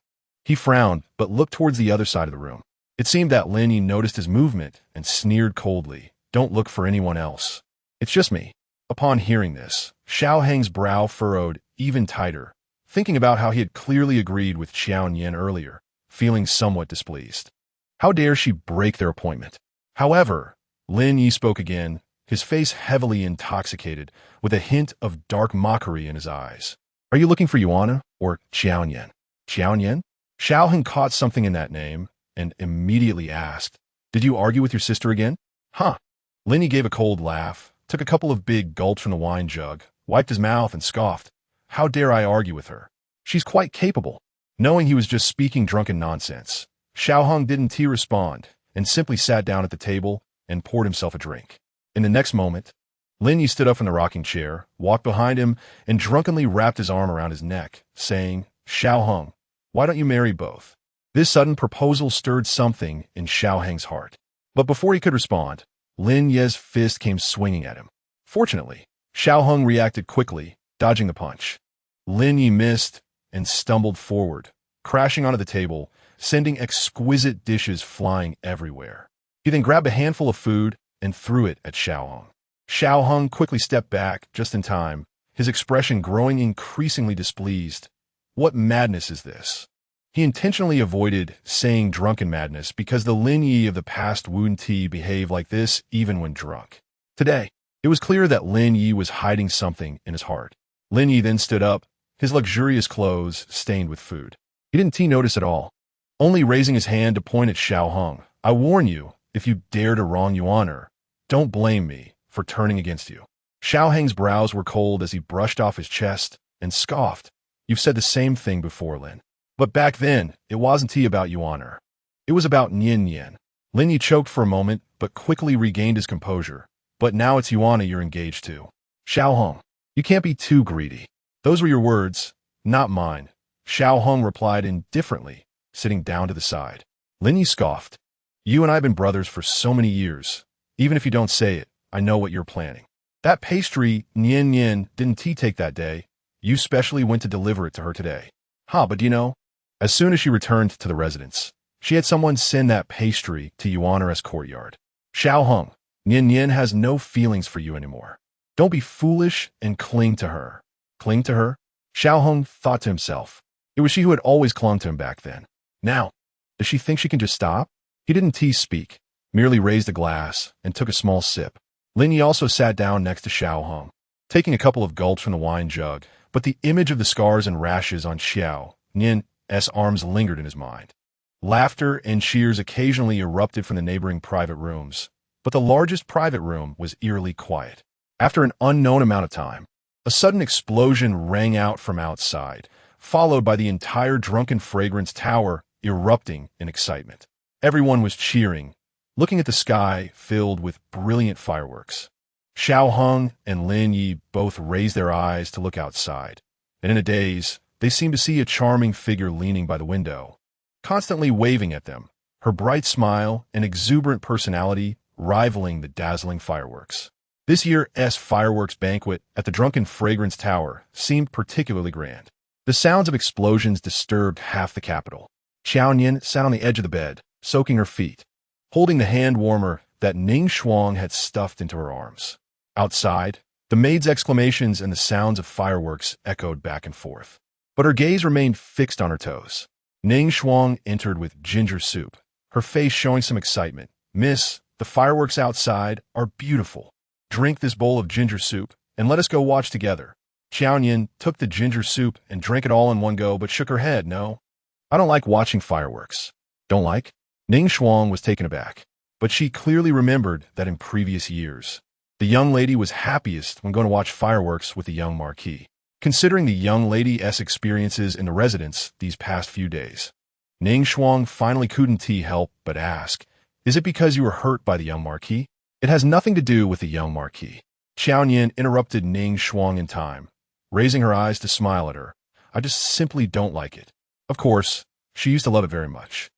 He frowned, but looked towards the other side of the room. It seemed that Lin Yi noticed his movement and sneered coldly, "Don't look for anyone else. It's just me." Upon hearing this, Xiao Heng's brow furrowed even tighter, thinking about how he had clearly agreed with Qiao Nian earlier, feeling somewhat displeased. How dare she break their appointment? However, Lin Yi spoke again, his face heavily intoxicated, with a hint of dark mockery in his eyes. "Are you looking for Yuan or Qiao Nian?" "Qiao Nian?" Xiao Heng caught something in that name and immediately asked, "Did you argue with your sister again?" "Huh." Lin Yi gave a cold laugh, took a couple of big gulps from the wine jug, wiped his mouth and scoffed. "How dare I argue with her? She's quite capable." Knowing he was just speaking drunken nonsense, Xiao Hung didn't respond and simply sat down at the table and poured himself a drink. In the next moment, Lin Yi stood up from the rocking chair, walked behind him, and drunkenly wrapped his arm around his neck, saying, "Xiao Heng, why don't you marry both?" This sudden proposal stirred something in Xiao Heng's heart. But before he could respond, Lin Ye's fist came swinging at him. Fortunately, Xiao Heng reacted quickly, dodging the punch. Lin Yi missed and stumbled forward, crashing onto the table, sending exquisite dishes flying everywhere. He then grabbed a handful of food and threw it at Xiao Heng. Xiao Heng quickly stepped back just in time, his expression growing increasingly displeased. What madness is this? He intentionally avoided saying drunken madness because the Lin Yi of the past wouldn't behave like this even when drunk. Today, it was clear that Lin Yi was hiding something in his heart. Lin Yi then stood up, his luxurious clothes stained with food. He didn't notice at all, only raising his hand to point at Xiao Heng. "I warn you, if you dare to wrong Yuan, don't blame me for turning against you." Xiao Heng's brows were cold as he brushed off his chest and scoffed. "You've said the same thing before, Lin. But back then, it wasn't about Yuan. It was about Nian Nian." Lin Yi choked for a moment, but quickly regained his composure. "But now it's Yuan you're engaged to. Xiao Heng, you can't be too greedy." "Those were your words, not mine," Xiao Heng replied indifferently, sitting down to the side. Lin Yi scoffed. "You and I have been brothers for so many years. Even if you don't say it, I know what you're planning. That pastry Nian Nian didn't take that day. You specially went to deliver it to her today." But do you know? As soon as she returned to the residence, she had someone send that pastry to Yuan's courtyard. "Xiao Heng, Nian Nian has no feelings for you anymore. Don't be foolish and cling to her." Cling to her? Xiao Heng thought to himself. It was she who had always clung to him back then. Now, does she think she can just stop? He didn't speak, merely raised a glass and took a small sip. Lin Yi also sat down next to Xiao Heng, taking a couple of gulps from the wine jug, but the image of the scars and rashes on Qiao Nian's arms lingered in his mind. Laughter and cheers occasionally erupted from the neighboring private rooms, but the largest private room was eerily quiet. After an unknown amount of time, a sudden explosion rang out from outside, followed by the entire drunken fragrance tower erupting in excitement. Everyone was cheering, looking at the sky filled with brilliant fireworks. Xiao Heng and Lin Yi both raised their eyes to look outside, and in a daze, they seemed to see a charming figure leaning by the window, constantly waving at them, her bright smile and exuberant personality rivaling the dazzling fireworks. This year's fireworks banquet at the Drunken Fragrance Tower seemed particularly grand. The sounds of explosions disturbed half the capital. Qiao Nian sat on the edge of the bed, soaking her feet, holding the hand warmer that Ning Shuang had stuffed into her arms. Outside, the maid's exclamations and the sounds of fireworks echoed back and forth. But her gaze remained fixed on her toes. Ning Shuang entered with ginger soup, her face showing some excitement. "Miss, the fireworks outside are beautiful. Drink this bowl of ginger soup, and let us go watch together." Qiao Nian took the ginger soup and drank it all in one go, but shook her head. "No, I don't like watching fireworks." "Don't like?" Ning Shuang was taken aback, but she clearly remembered that in previous years, the young lady was happiest when going to watch fireworks with the young Marquis. Considering the young lady's experiences in the residence these past few days, Ning Shuang finally couldn't help but ask, "Is it because you were hurt by the young Marquis?" "It has nothing to do with the young Marquis." Qiao Nian interrupted Ning Shuang in time, raising her eyes to smile at her. "I just simply don't like it." Of course, she used to love it very much.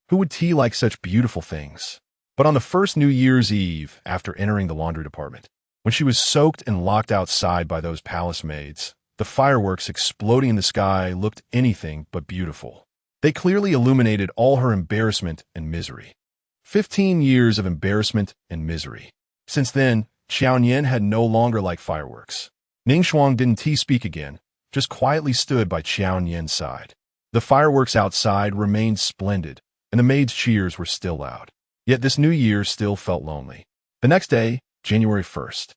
Who would like such beautiful things? But on the first New Year's Eve, after entering the laundry department, when she was soaked and locked outside by those palace maids, the fireworks exploding in the sky looked anything but beautiful. They clearly illuminated all her embarrassment and misery. 15 years of embarrassment and misery. Since then, Qiao Nian had no longer liked fireworks. Ning Shuang didn't speak again, just quietly stood by Qiao Nian's side. The fireworks outside remained splendid, and the maids' cheers were still loud. Yet this new year still felt lonely. The next day, January 1st,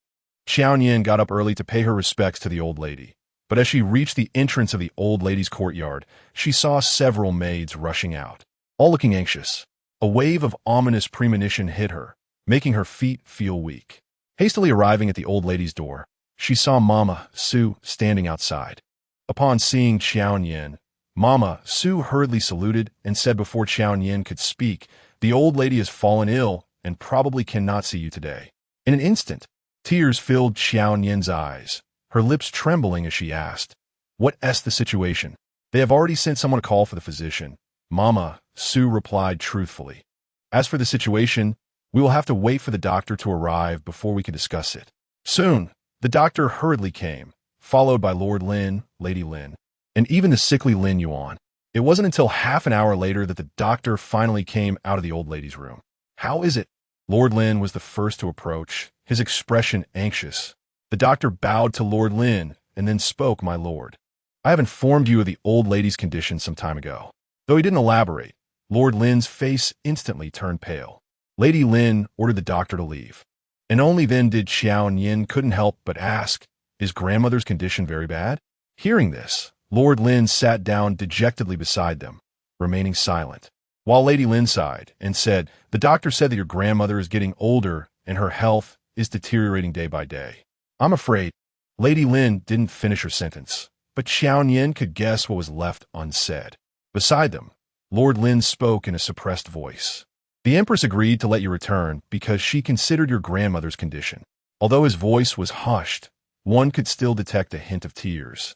Qiao Nian got up early to pay her respects to the old lady. But as she reached the entrance of the old lady's courtyard, she saw several maids rushing out, all looking anxious. A wave of ominous premonition hit her, making her feet feel weak. Hastily arriving at the old lady's door, she saw Mama Su standing outside. Upon seeing Qiao Nian, Mama Su hurriedly saluted and said before Qiao Nian could speak, "The old lady has fallen ill and probably cannot see you today." In an instant, tears filled Qiao Nian's eyes, her lips trembling as she asked, "What's the situation?" "They have already sent someone to call for the physician, Mama," Su replied truthfully. "As for the situation, we will have to wait for the doctor to arrive before we can discuss it." Soon, the doctor hurriedly came, followed by Lord Lin, Lady Lin, and even the sickly Lin Yuan. It wasn't until half an hour later that the doctor finally came out of the old lady's room. "How is it?" Lord Lin was the first to approach, his expression anxious. The doctor bowed to Lord Lin and then spoke, "My lord, I have informed you of the old lady's condition some time ago." Though he didn't elaborate, Lord Lin's face instantly turned pale. Lady Lin ordered the doctor to leave. And only then did Qiao Nian couldn't help but ask, "Is grandmother's condition very bad?" Hearing this, Lord Lin sat down dejectedly beside them, remaining silent, while Lady Lin sighed and said, "The doctor said that your grandmother is getting older and her health is deteriorating day by day. I'm afraid." Lady Lin didn't finish her sentence, but Qiao Nian could guess what was left unsaid. Beside them, Lord Lin spoke in a suppressed voice. "The Empress agreed to let you return because she considered your grandmother's condition." Although his voice was hushed, one could still detect a hint of tears.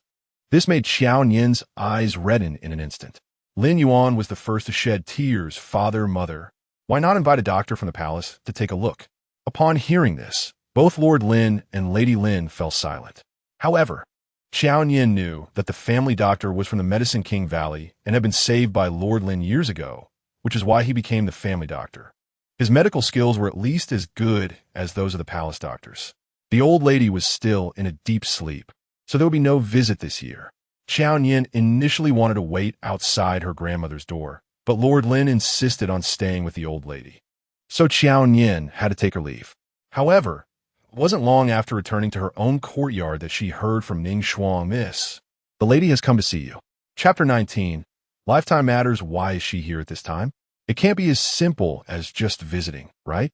This made Qiao Nian's eyes redden in an instant. Lin Yuan was the first to shed tears. "Father, mother, why not invite a doctor from the palace to take a look?" Upon hearing this, both Lord Lin and Lady Lin fell silent. However, Qiao Nian knew that the family doctor was from the Medicine King Valley and had been saved by Lord Lin years ago, which is why he became the family doctor. His medical skills were at least as good as those of the palace doctors. The old lady was still in a deep sleep, so there would be no visit this year. Qiao Nian initially wanted to wait outside her grandmother's door, but Lord Lin insisted on staying with the old lady. So Qiao Nian had to take her leave. However, it wasn't long after returning to her own courtyard that she heard from Ning Shuang, "Miss, the lady has come to see you." Chapter 19. Lifetime Matters. Why is she here at this time? It can't be as simple as just visiting, right?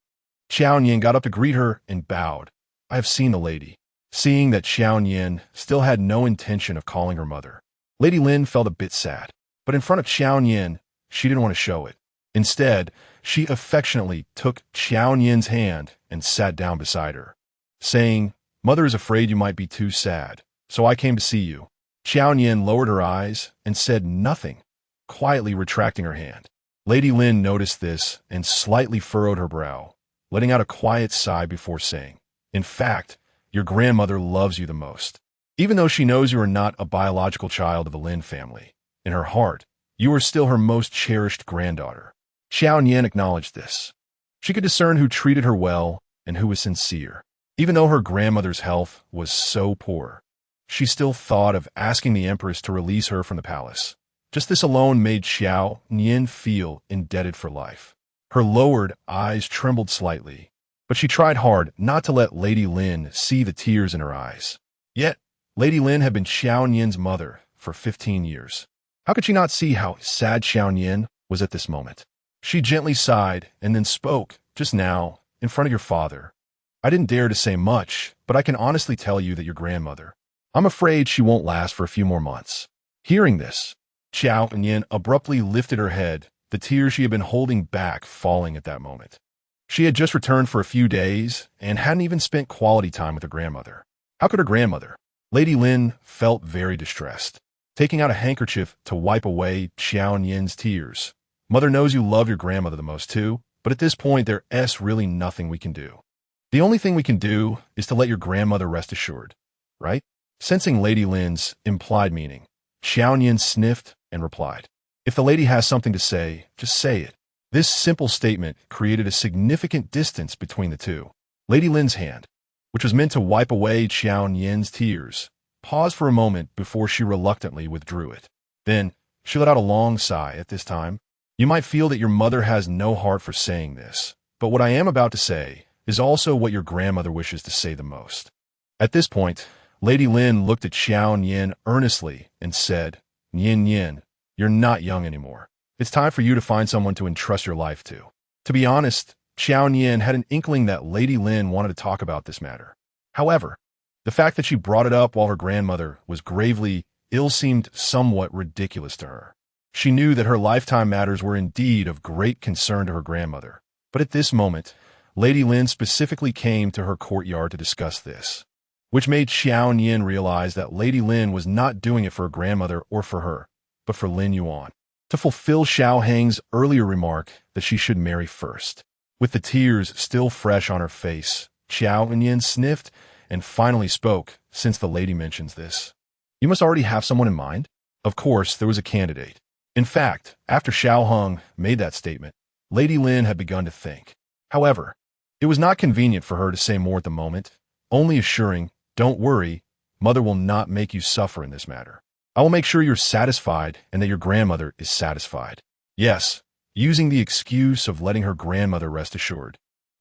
Qiao Nian got up to greet her and bowed. "I have seen the lady." Seeing that Qiao Nian still had no intention of calling her mother, Lady Lin felt a bit sad. But in front of Qiao Nian, she didn't want to show it. Instead, she affectionately took Qiao Nian's hand and sat down beside her, saying, "Mother is afraid you might be too sad, so I came to see you." Qiao Nian lowered her eyes and said nothing, quietly retracting her hand. Lady Lin noticed this and slightly furrowed her brow, letting out a quiet sigh before saying, "In fact, your grandmother loves you the most. Even though she knows you are not a biological child of the Lin family, in her heart, you are still her most cherished granddaughter." Qiao Nian acknowledged this. She could discern who treated her well and who was sincere. Even though her grandmother's health was so poor, she still thought of asking the Empress to release her from the palace. Just this alone made Qiao Nian feel indebted for life. Her lowered eyes trembled slightly, but she tried hard not to let Lady Lin see the tears in her eyes. Yet, Lady Lin had been Qiao Nian's mother for 15 years. How could she not see how sad Qiao Nian was at this moment? She gently sighed and then spoke, "Just now, in front of your father, I didn't dare to say much, but I can honestly tell you that your grandmother, I'm afraid she won't last for a few more months." Hearing this, Qiao Nian abruptly lifted her head, the tears she had been holding back falling at that moment. She had just returned for a few days and hadn't even spent quality time with her grandmother. How could her grandmother? Lady Lin felt very distressed, taking out a handkerchief to wipe away Qiao Nian's tears. "Mother knows you love your grandmother the most too, but at this point there's really nothing we can do. The only thing we can do is to let your grandmother rest assured, right?" Sensing Lady Lin's implied meaning, Qiao Nian sniffed and replied, "If the lady has something to say, just say it." This simple statement created a significant distance between the two. Lady Lin's hand, which was meant to wipe away Qiao Nian's tears, paused for a moment before she reluctantly withdrew it. Then, she let out a long sigh. "At this time, you might feel that your mother has no heart for saying this, but what I am about to say is also what your grandmother wishes to say the most." At this point, Lady Lin looked at Qiao Nian earnestly and said, "Nian Nian, you're not young anymore. It's time for you to find someone to entrust your life to." To be honest, Qiao Nian had an inkling that Lady Lin wanted to talk about this matter. However, the fact that she brought it up while her grandmother was gravely ill seemed somewhat ridiculous to her. She knew that her lifetime matters were indeed of great concern to her grandmother, But at this moment, Lady Lin specifically came to her courtyard to discuss this, which made Qiao Nian realize that Lady Lin was not doing it for her grandmother or for her, but for Lin Yuan, to fulfill Xiao Heng's earlier remark that she should marry first. With the tears still fresh on her face, Qiao Nian sniffed and finally spoke, since the lady mentions this. You must already have someone in mind? Of course, there was a candidate. In fact, after Xiao Heng made that statement, Lady Lin had begun to think. However, it was not convenient for her to say more at the moment, only assuring, "Don't worry, mother will not make you suffer in this matter. I will make sure you're satisfied and that your grandmother is satisfied." Yes, using the excuse of letting her grandmother rest assured.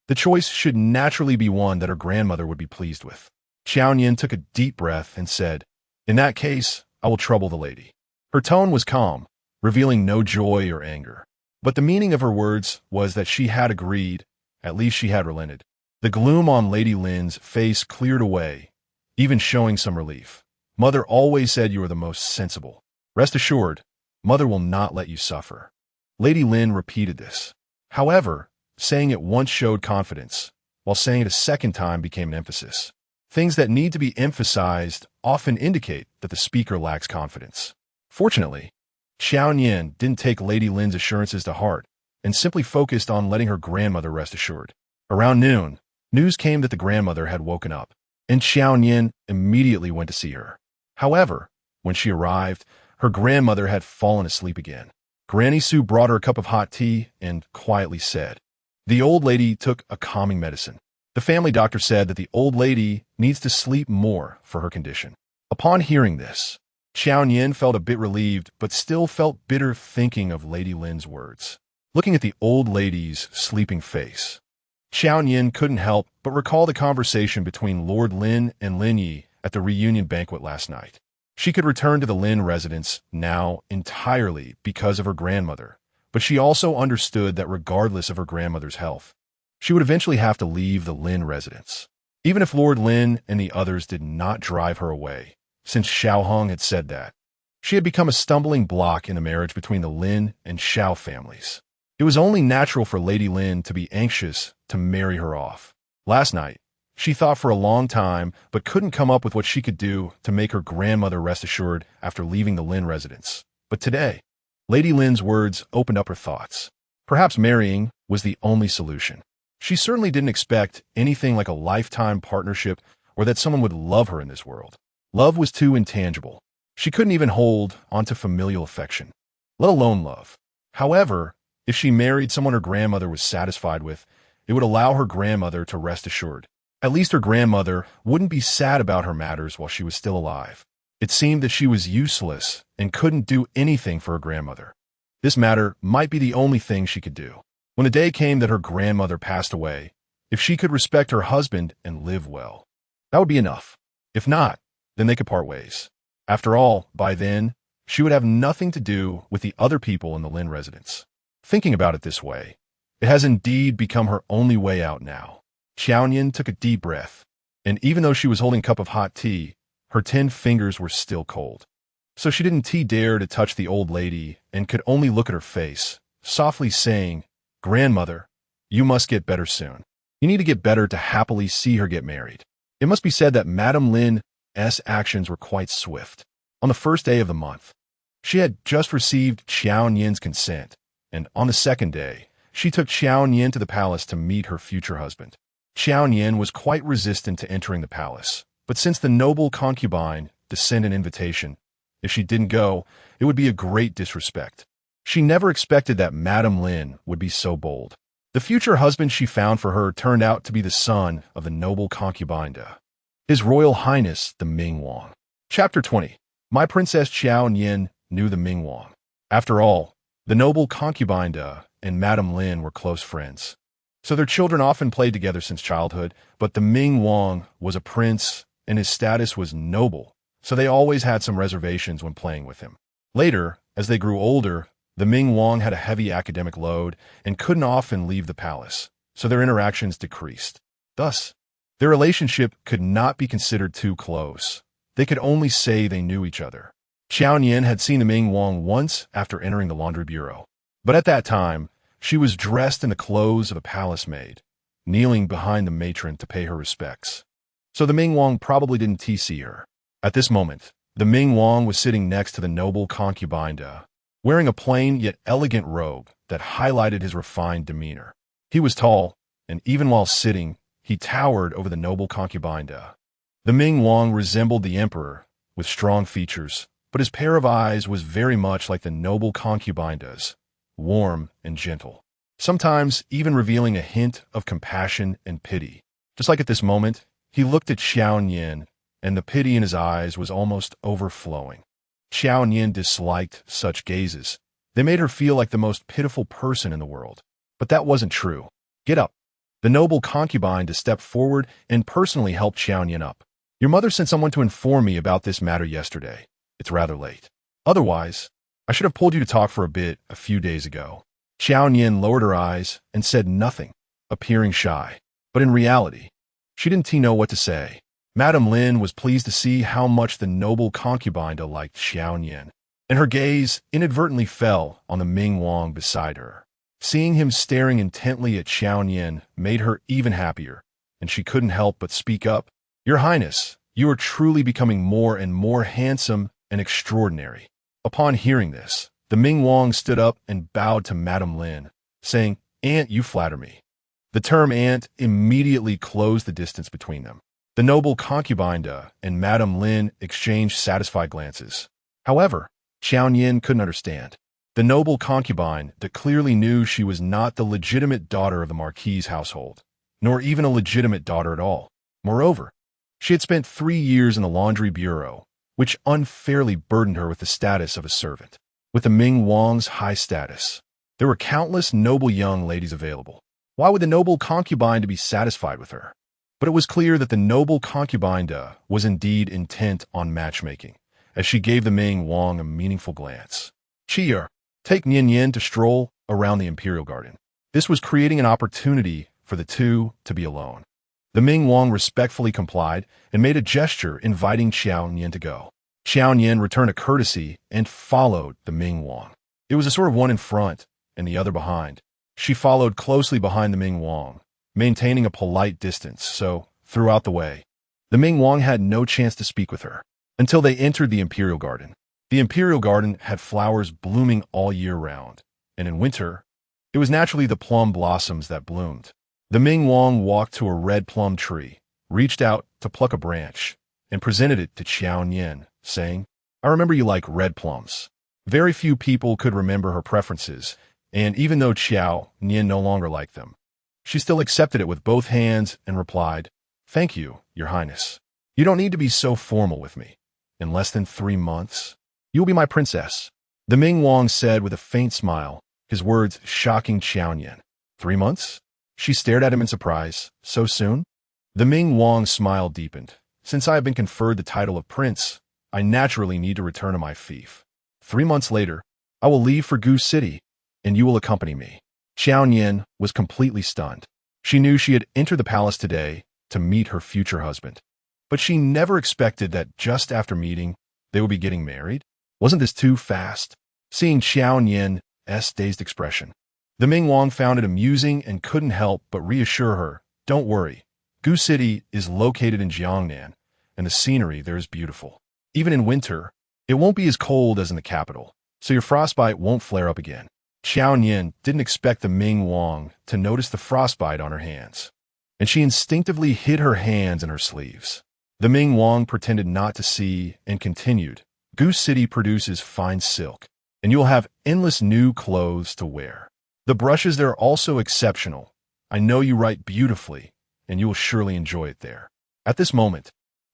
The choice should naturally be one that her grandmother would be pleased with. Qiao Nian took a deep breath and said, "In that case, I will trouble the lady." Her tone was calm, revealing no joy or anger. But the meaning of her words was that she had agreed, at least she had relented. The gloom on Lady Lin's face cleared away, even showing some relief. "Mother always said you were the most sensible. Rest assured, mother will not let you suffer." Lady Lin repeated this. However, saying it once showed confidence, while saying it a second time became an emphasis. Things that need to be emphasized often indicate that the speaker lacks confidence. Fortunately, Qiao Nian didn't take Lady Lin's assurances to heart and simply focused on letting her grandmother rest assured. Around noon, news came that the grandmother had woken up, and Qiao Nian immediately went to see her. However, when she arrived, her grandmother had fallen asleep again. Granny Sue brought her a cup of hot tea and quietly said, "The old lady took a calming medicine. The family doctor said that the old lady needs to sleep more for her condition." Upon hearing this, Qiao Nian felt a bit relieved, but still felt bitter thinking of Lady Lin's words. Looking at the old lady's sleeping face, Qiao Nian couldn't help but recall the conversation between Lord Lin and Lin Yi at the reunion banquet last night. She could return to the Lin residence now entirely because of her grandmother, but she also understood that regardless of her grandmother's health, she would eventually have to leave the Lin residence, even if Lord Lin and the others did not drive her away. Since Xiao Heng had said that, she had become a stumbling block in the marriage between the Lin and Xiao families. It was only natural for Lady Lin to be anxious to marry her off. Last night, she thought for a long time but couldn't come up with what she could do to make her grandmother rest assured after leaving the Lin residence. But today, Lady Lin's words opened up her thoughts. Perhaps marrying was the only solution. She certainly didn't expect anything like a lifetime partnership or that someone would love her in this world. Love was too intangible. She couldn't even hold onto familial affection, let alone love. However, if she married someone her grandmother was satisfied with, it would allow her grandmother to rest assured. At least her grandmother wouldn't be sad about her matters while she was still alive. It seemed that she was useless and couldn't do anything for her grandmother. This matter might be the only thing she could do. When the day came that her grandmother passed away, if she could respect her husband and live well, that would be enough. If not, then they could part ways. After all, by then, she would have nothing to do with the other people in the Lin residence. Thinking about it this way, it has indeed become her only way out now. Qiao Nian took a deep breath, and even though she was holding a cup of hot tea, her 10 fingers were still cold. So she didn't dare to touch the old lady and could only look at her face, softly saying, "Grandmother, you must get better soon. You need to get better to happily see her get married." It must be said that Madame Lin's actions were quite swift. On the first day of the month, she had just received Qiao Nian's consent, and on the second day, she took Qiao Nian to the palace to meet her future husband. Qiao Nian was quite resistant to entering the palace, but since the noble concubine sent an invitation, if she didn't go, it would be a great disrespect. She never expected that Madame Lin would be so bold. The future husband she found for her turned out to be the son of the noble concubine, His Royal Highness the Ming Wang. Chapter 20. My Princess Qiao Nian knew the Ming Wang. After all, the noble concubine and Madame Lin were close friends, so their children often played together since childhood, but the Ming Wang was a prince and his status was noble, so they always had some reservations when playing with him. Later, as they grew older, the Ming Wang had a heavy academic load and couldn't often leave the palace, so their interactions decreased. Thus, their relationship could not be considered too close. They could only say they knew each other. Qiao Nian had seen the Ming Wang once after entering the laundry bureau, but at that time, She was dressed in the clothes of a palace maid, kneeling behind the matron to pay her respects. So the Ming Wang probably didn't see her. At this moment, the Ming Wang was sitting next to the noble concubine, wearing a plain yet elegant robe that highlighted his refined demeanor. He was tall, and even while sitting, he towered over the noble concubine. The Ming Wang resembled the emperor, with strong features, but his pair of eyes was very much like the noble concubine does, warm and gentle, sometimes even revealing a hint of compassion and pity. Just like at this moment, he looked at Qiao Nian, and the pity in his eyes was almost overflowing. Qiao Nian disliked such gazes. They made her feel like the most pitiful person in the world. But that wasn't true. Get up. The noble concubine to step forward and personally help Qiao Nian up. Your mother sent someone to inform me about this matter yesterday. It's rather late. Otherwise, I should have pulled you to talk for a bit a few days ago. Qiao Nian lowered her eyes and said nothing, appearing shy. But in reality, she didn't know what to say. Madame Lin was pleased to see how much the noble concubine liked Qiao Nian, and her gaze inadvertently fell on the Ming Wang beside her. Seeing him staring intently at Qiao Nian made her even happier, and she couldn't help but speak up. Your Highness, you are truly becoming more and more handsome and extraordinary. Upon hearing this, the Ming Wang stood up and bowed to Madame Lin, saying, Aunt, you flatter me. The term aunt immediately closed the distance between them. The noble concubine and Madame Lin exchanged satisfied glances. However, Qiao Nian couldn't understand. The noble concubine clearly knew she was not the legitimate daughter of the Marquis' household, nor even a legitimate daughter at all. Moreover, she had spent 3 years in the laundry bureau, which unfairly burdened her with the status of a servant. With the Ming Wang's high status, there were countless noble young ladies available. Why would the noble concubine be satisfied with her? But it was clear that the noble concubine was indeed intent on matchmaking, as she gave the Ming Wang a meaningful glance. Cheer, take Nian Nian to stroll around the imperial garden. This was creating an opportunity for the two to be alone. The Ming Wang respectfully complied and made a gesture inviting Qiao Nian to go. Qiao Nian returned a courtesy and followed the Ming Wang. It was a sort of one in front and the other behind. She followed closely behind the Ming Wang, maintaining a polite distance, so throughout the way, the Ming Wang had no chance to speak with her until they entered the imperial garden. The imperial garden had flowers blooming all year round, and in winter, it was naturally the plum blossoms that bloomed. The Ming Wang walked to a red plum tree, reached out to pluck a branch, and presented it to Qiao Nian, saying, I remember you like red plums. Very few people could remember her preferences, and even though Qiao Nian no longer liked them, she still accepted it with both hands and replied, Thank you, Your Highness. You don't need to be so formal with me. In less than 3 months, you will be my princess. The Ming Wang said with a faint smile, his words shocking Qiao Nian. 3 months? She stared at him in surprise. So soon? The Ming Wang's smile deepened. Since I have been conferred the title of prince, I naturally need to return to my fief. 3 months later, I will leave for Gu City, and you will accompany me. Qiao Nian was completely stunned. She knew she had entered the palace today to meet her future husband. But she never expected that just after meeting, they would be getting married. Wasn't this too fast? Seeing Qiao Nian's dazed expression, the Ming Wang found it amusing and couldn't help but reassure her, Don't worry, Gu City is located in Jiangnan, and the scenery there is beautiful. Even in winter, it won't be as cold as in the capital, so your frostbite won't flare up again. Qiao Nian didn't expect the Ming Wang to notice the frostbite on her hands, and she instinctively hid her hands in her sleeves. The Ming Wang pretended not to see and continued, Gu City produces fine silk, and you'll have endless new clothes to wear. The brushes there are also exceptional. I know you write beautifully, and you will surely enjoy it there. At this moment,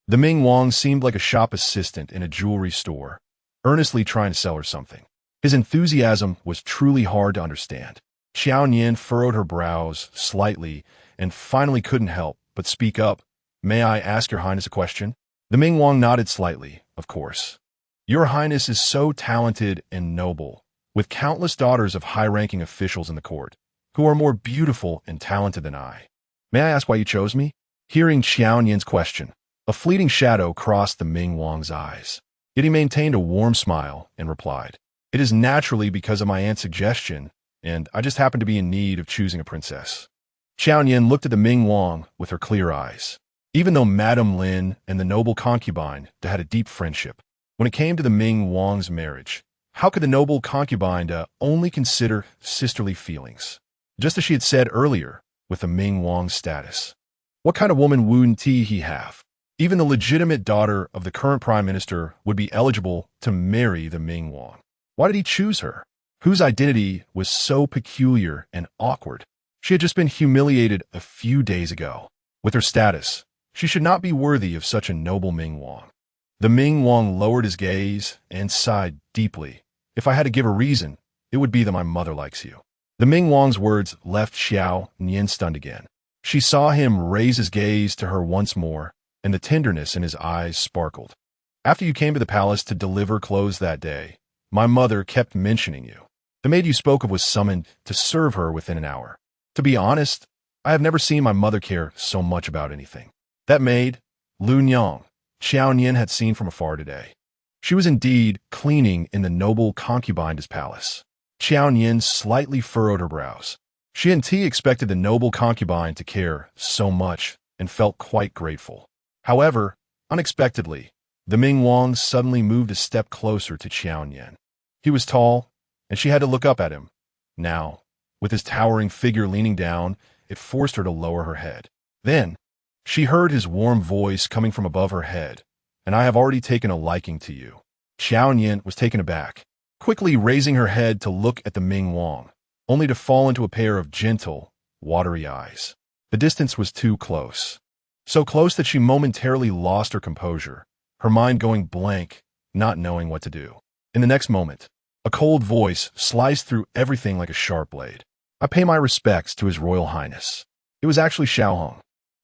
the Ming Wang seemed like a shop assistant in a jewelry store, earnestly trying to sell her something. His enthusiasm was truly hard to understand. Qiao Nian furrowed her brows slightly and finally couldn't help but speak up. May I ask Your Highness a question? The Ming Wang nodded slightly, of course. Your Highness is so talented and noble, with countless daughters of high-ranking officials in the court, who are more beautiful and talented than I. May I ask why you chose me? Hearing Qiao Nian's question, a fleeting shadow crossed the Ming Wang's eyes. Yet he maintained a warm smile and replied, It is naturally because of my aunt's suggestion and I just happen to be in need of choosing a princess." Qiao Nian looked at the Ming Wang with her clear eyes. Even though Madame Lin and the noble concubine had a deep friendship, when it came to the Ming Wang's marriage, how could the noble concubine only consider sisterly feelings? Just as she had said earlier with the Ming Wang's status. What kind of woman wouldn't he have? Even the legitimate daughter of the current prime minister would be eligible to marry the Ming Wang. Why did he choose her? Whose identity was so peculiar and awkward? She had just been humiliated a few days ago. With her status, she should not be worthy of such a noble Ming Wang. The Ming Wang lowered his gaze and sighed deeply. "If I had to give a reason, it would be that my mother likes you." The Ming Wang's words left Qiao Nian stunned again. She saw him raise his gaze to her once more, and the tenderness in his eyes sparkled. "After you came to the palace to deliver clothes that day, my mother kept mentioning you. The maid you spoke of was summoned to serve her within an hour. To be honest, I have never seen my mother care so much about anything." That maid, Lin Yuan, Qiao Nian had seen from afar today. She was indeed cleaning in the noble concubine's palace. Qiao Nian slightly furrowed her brows. She and T expected the noble concubine to care so much and felt quite grateful. However, unexpectedly, the Ming Wang suddenly moved a step closer to Qiao Nian. He was tall, and she had to look up at him. Now, with his towering figure leaning down, it forced her to lower her head. Then, she heard his warm voice coming from above her head, "And I have already taken a liking to you." Qiao Nian was taken aback, quickly raising her head to look at the Ming Wang, only to fall into a pair of gentle, watery eyes. The distance was too close. So close that she momentarily lost her composure, her mind going blank, not knowing what to do. In the next moment, a cold voice sliced through everything like a sharp blade. "I pay my respects to His Royal Highness." It was actually Xiao Hong.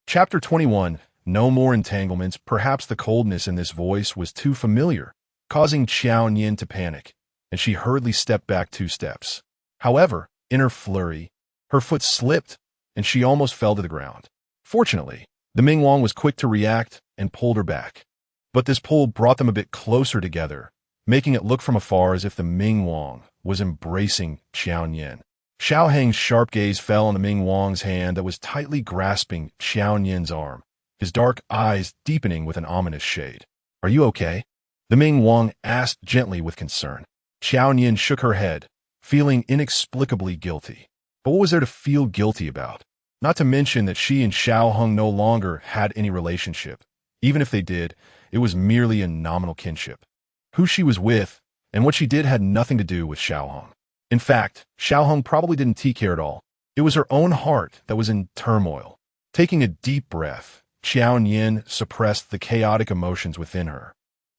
Chapter 21, No More Entanglements. Perhaps the coldness in this voice was too familiar, causing Qiao Nian to panic, and she hurriedly stepped back 2 steps. However, in her flurry, her foot slipped, and she almost fell to the ground. Fortunately, the Ming Wang was quick to react and pulled her back. But this pull brought them a bit closer together, making it look from afar as if the Ming Wang was embracing Qiao Nian. Xiao Heng's sharp gaze fell on the Ming Wang's hand that was tightly grasping Qiao Nian's arm, his dark eyes deepening with an ominous shade. "Are you okay?" the Ming Wang asked gently with concern. Qiao Nian shook her head, feeling inexplicably guilty. But what was there to feel guilty about? Not to mention that she and Xiao Hong no longer had any relationship. Even if they did, it was merely a nominal kinship. Who she was with and what she did had nothing to do with Xiao Hong. In fact, Xiao Hong probably didn't care at all. It was her own heart that was in turmoil. Taking a deep breath, Qiao Nian suppressed the chaotic emotions within her.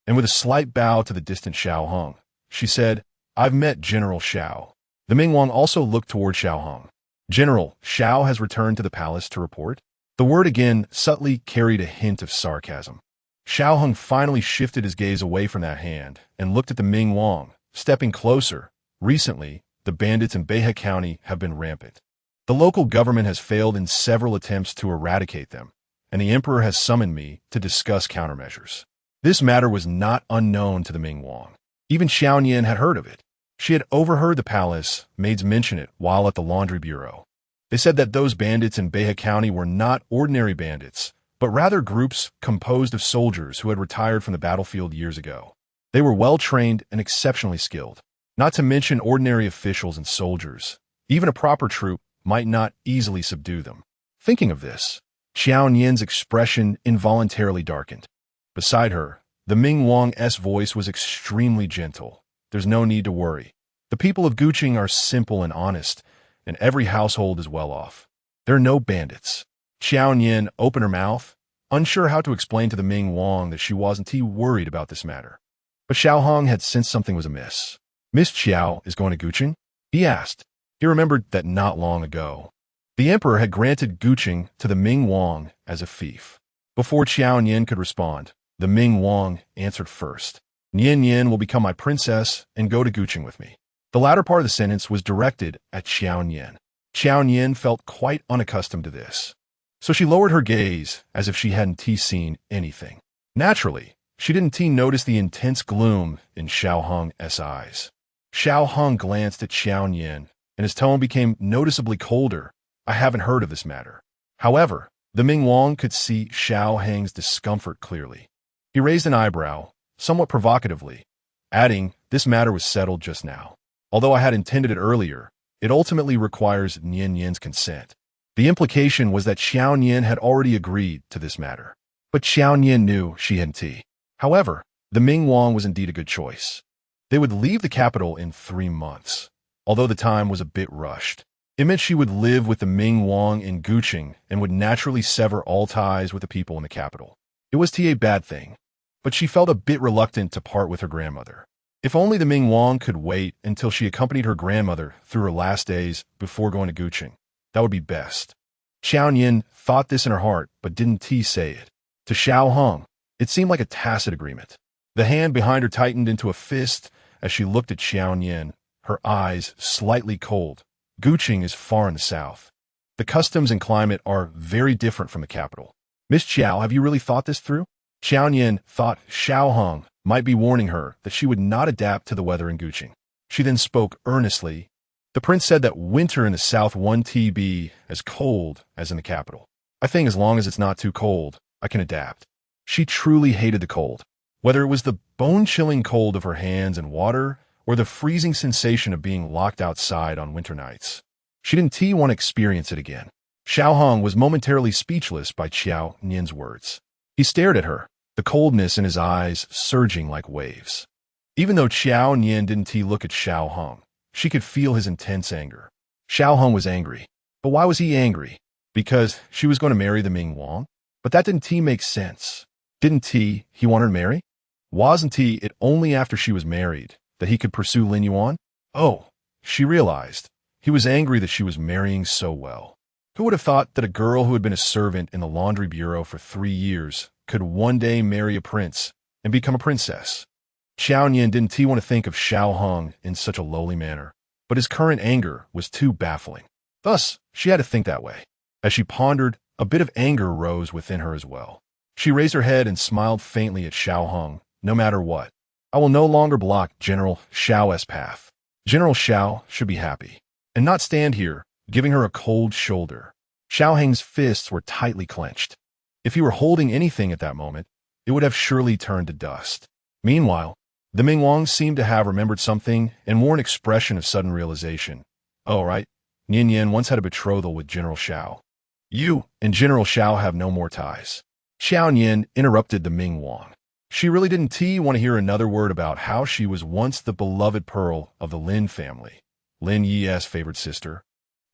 And with a slight bow to the distant Xiao Hong, she said, "I've met General Xiao." The Ming Wang also looked toward Xiao Hong. "General Xiao has returned to the palace to report?" The word again subtly carried a hint of sarcasm. Xiao Hong finally shifted his gaze away from that hand and looked at the Ming Wang, stepping closer. "Recently, the bandits in Behe County have been rampant. The local government has failed in several attempts to eradicate them, and the emperor has summoned me to discuss countermeasures." This matter was not unknown to the Ming Wang. Even Xiao Nian had heard of it. She had overheard the palace maids mention it while at the laundry bureau. They said that those bandits in Behe County were not ordinary bandits, but rather groups composed of soldiers who had retired from the battlefield years ago. They were well-trained and exceptionally skilled. Not to mention ordinary officials and soldiers. Even a proper troop might not easily subdue them. Thinking of this, Qiao Nian's expression involuntarily darkened. Beside her, the Ming Wang's voice was extremely gentle. "There's no need to worry. The people of Guqing are simple and honest, and every household is well off. There are no bandits." Qiao Nian opened her mouth, unsure how to explain to the Ming Wang that she wasn't too worried about this matter. But Xiao Hong had sensed something was amiss. "Miss Qiao is going to Guqing?" he asked. He remembered that not long ago, the emperor had granted Guqing to the Ming Wang as a fief. Before Qiao Nian could respond, the Ming Wang answered first. "Nian Nian will become my princess and go to Guqing with me." The latter part of the sentence was directed at Qiao Nian. Qiao Nian felt quite unaccustomed to this, so she lowered her gaze as if she hadn't seen anything. Naturally, she didn't notice the intense gloom in Xiao Hong's eyes. Xiao Hong glanced at Qiao Nian, and his tone became noticeably colder. I haven't heard of this matter. However, the Ming Wang could see Xiao Heng's discomfort clearly. He raised an eyebrow, somewhat provocatively, adding, this matter was settled just now. Although I had intended it earlier, it ultimately requires Nian Nian's consent. The implication was that Qiao Nian had already agreed to this matter. But Qiao Nian knew she hadn't. However, the Ming Wang was indeed a good choice. They would leave the capital in 3 months. Although the time was a bit rushed, it meant she would live with the Ming Wang in Guqing and would naturally sever all ties with the people in the capital. It was a bad thing, but she felt a bit reluctant to part with her grandmother. If only the Ming Wang could wait until she accompanied her grandmother through her last days before going to Guqing. That would be best. Qiao Nian thought this in her heart, but didn't say it. To Xiao Heng, it seemed like a tacit agreement. The hand behind her tightened into a fist as she looked at Qiao Nian, her eyes slightly cold. Guqing is far in the south. The customs and climate are very different from the capital. Miss Qiao, have you really thought this through? Qiao Nian thought Xiao Heng might be warning her that she would not adapt to the weather in Guqing. She then spoke earnestly. The prince said that winter in the south won't be as cold as in the capital. I think as long as it's not too cold, I can adapt. She truly hated the cold. Whether it was the bone-chilling cold of her hands and water, or the freezing sensation of being locked outside on winter nights. She didn't want to experience it again. Xiao Heng was momentarily speechless by Qiao Nian's words. He stared at her, the coldness in his eyes surging like waves. Even though Qiao Nian didn't look at Xiao Heng, she could feel his intense anger. Xiao Heng was angry. But why was he angry? Because she was going to marry the Ming Wang? But that didn't make sense. Didn't he want her to marry? Wasn't it only after she was married that he could pursue Lin Yuan? Oh, she realized. He was angry that she was marrying so well. Who would have thought that a girl who had been a servant in the laundry bureau for 3 years could one day marry a prince and become a princess? Qiao Nian didn't want to think of Xiao Heng in such a lowly manner, but his current anger was too baffling. Thus, she had to think that way. As she pondered, a bit of anger rose within her as well. She raised her head and smiled faintly at Xiao Heng. No matter what, I will no longer block General Xiao's path. General Xiao should be happy, and not stand here, giving her a cold shoulder. Xiao Heng's fists were tightly clenched. If he were holding anything at that moment, it would have surely turned to dust. Meanwhile, the Ming Wang seemed to have remembered something and wore an expression of sudden realization. Oh, right. Nian Nian once had a betrothal with General Xiao. You and General Xiao have no more ties. Xiao Nian interrupted the Ming Wang. She really didn't want to hear another word about how she was once the beloved pearl of the Lin family, Lin Yi's favored sister,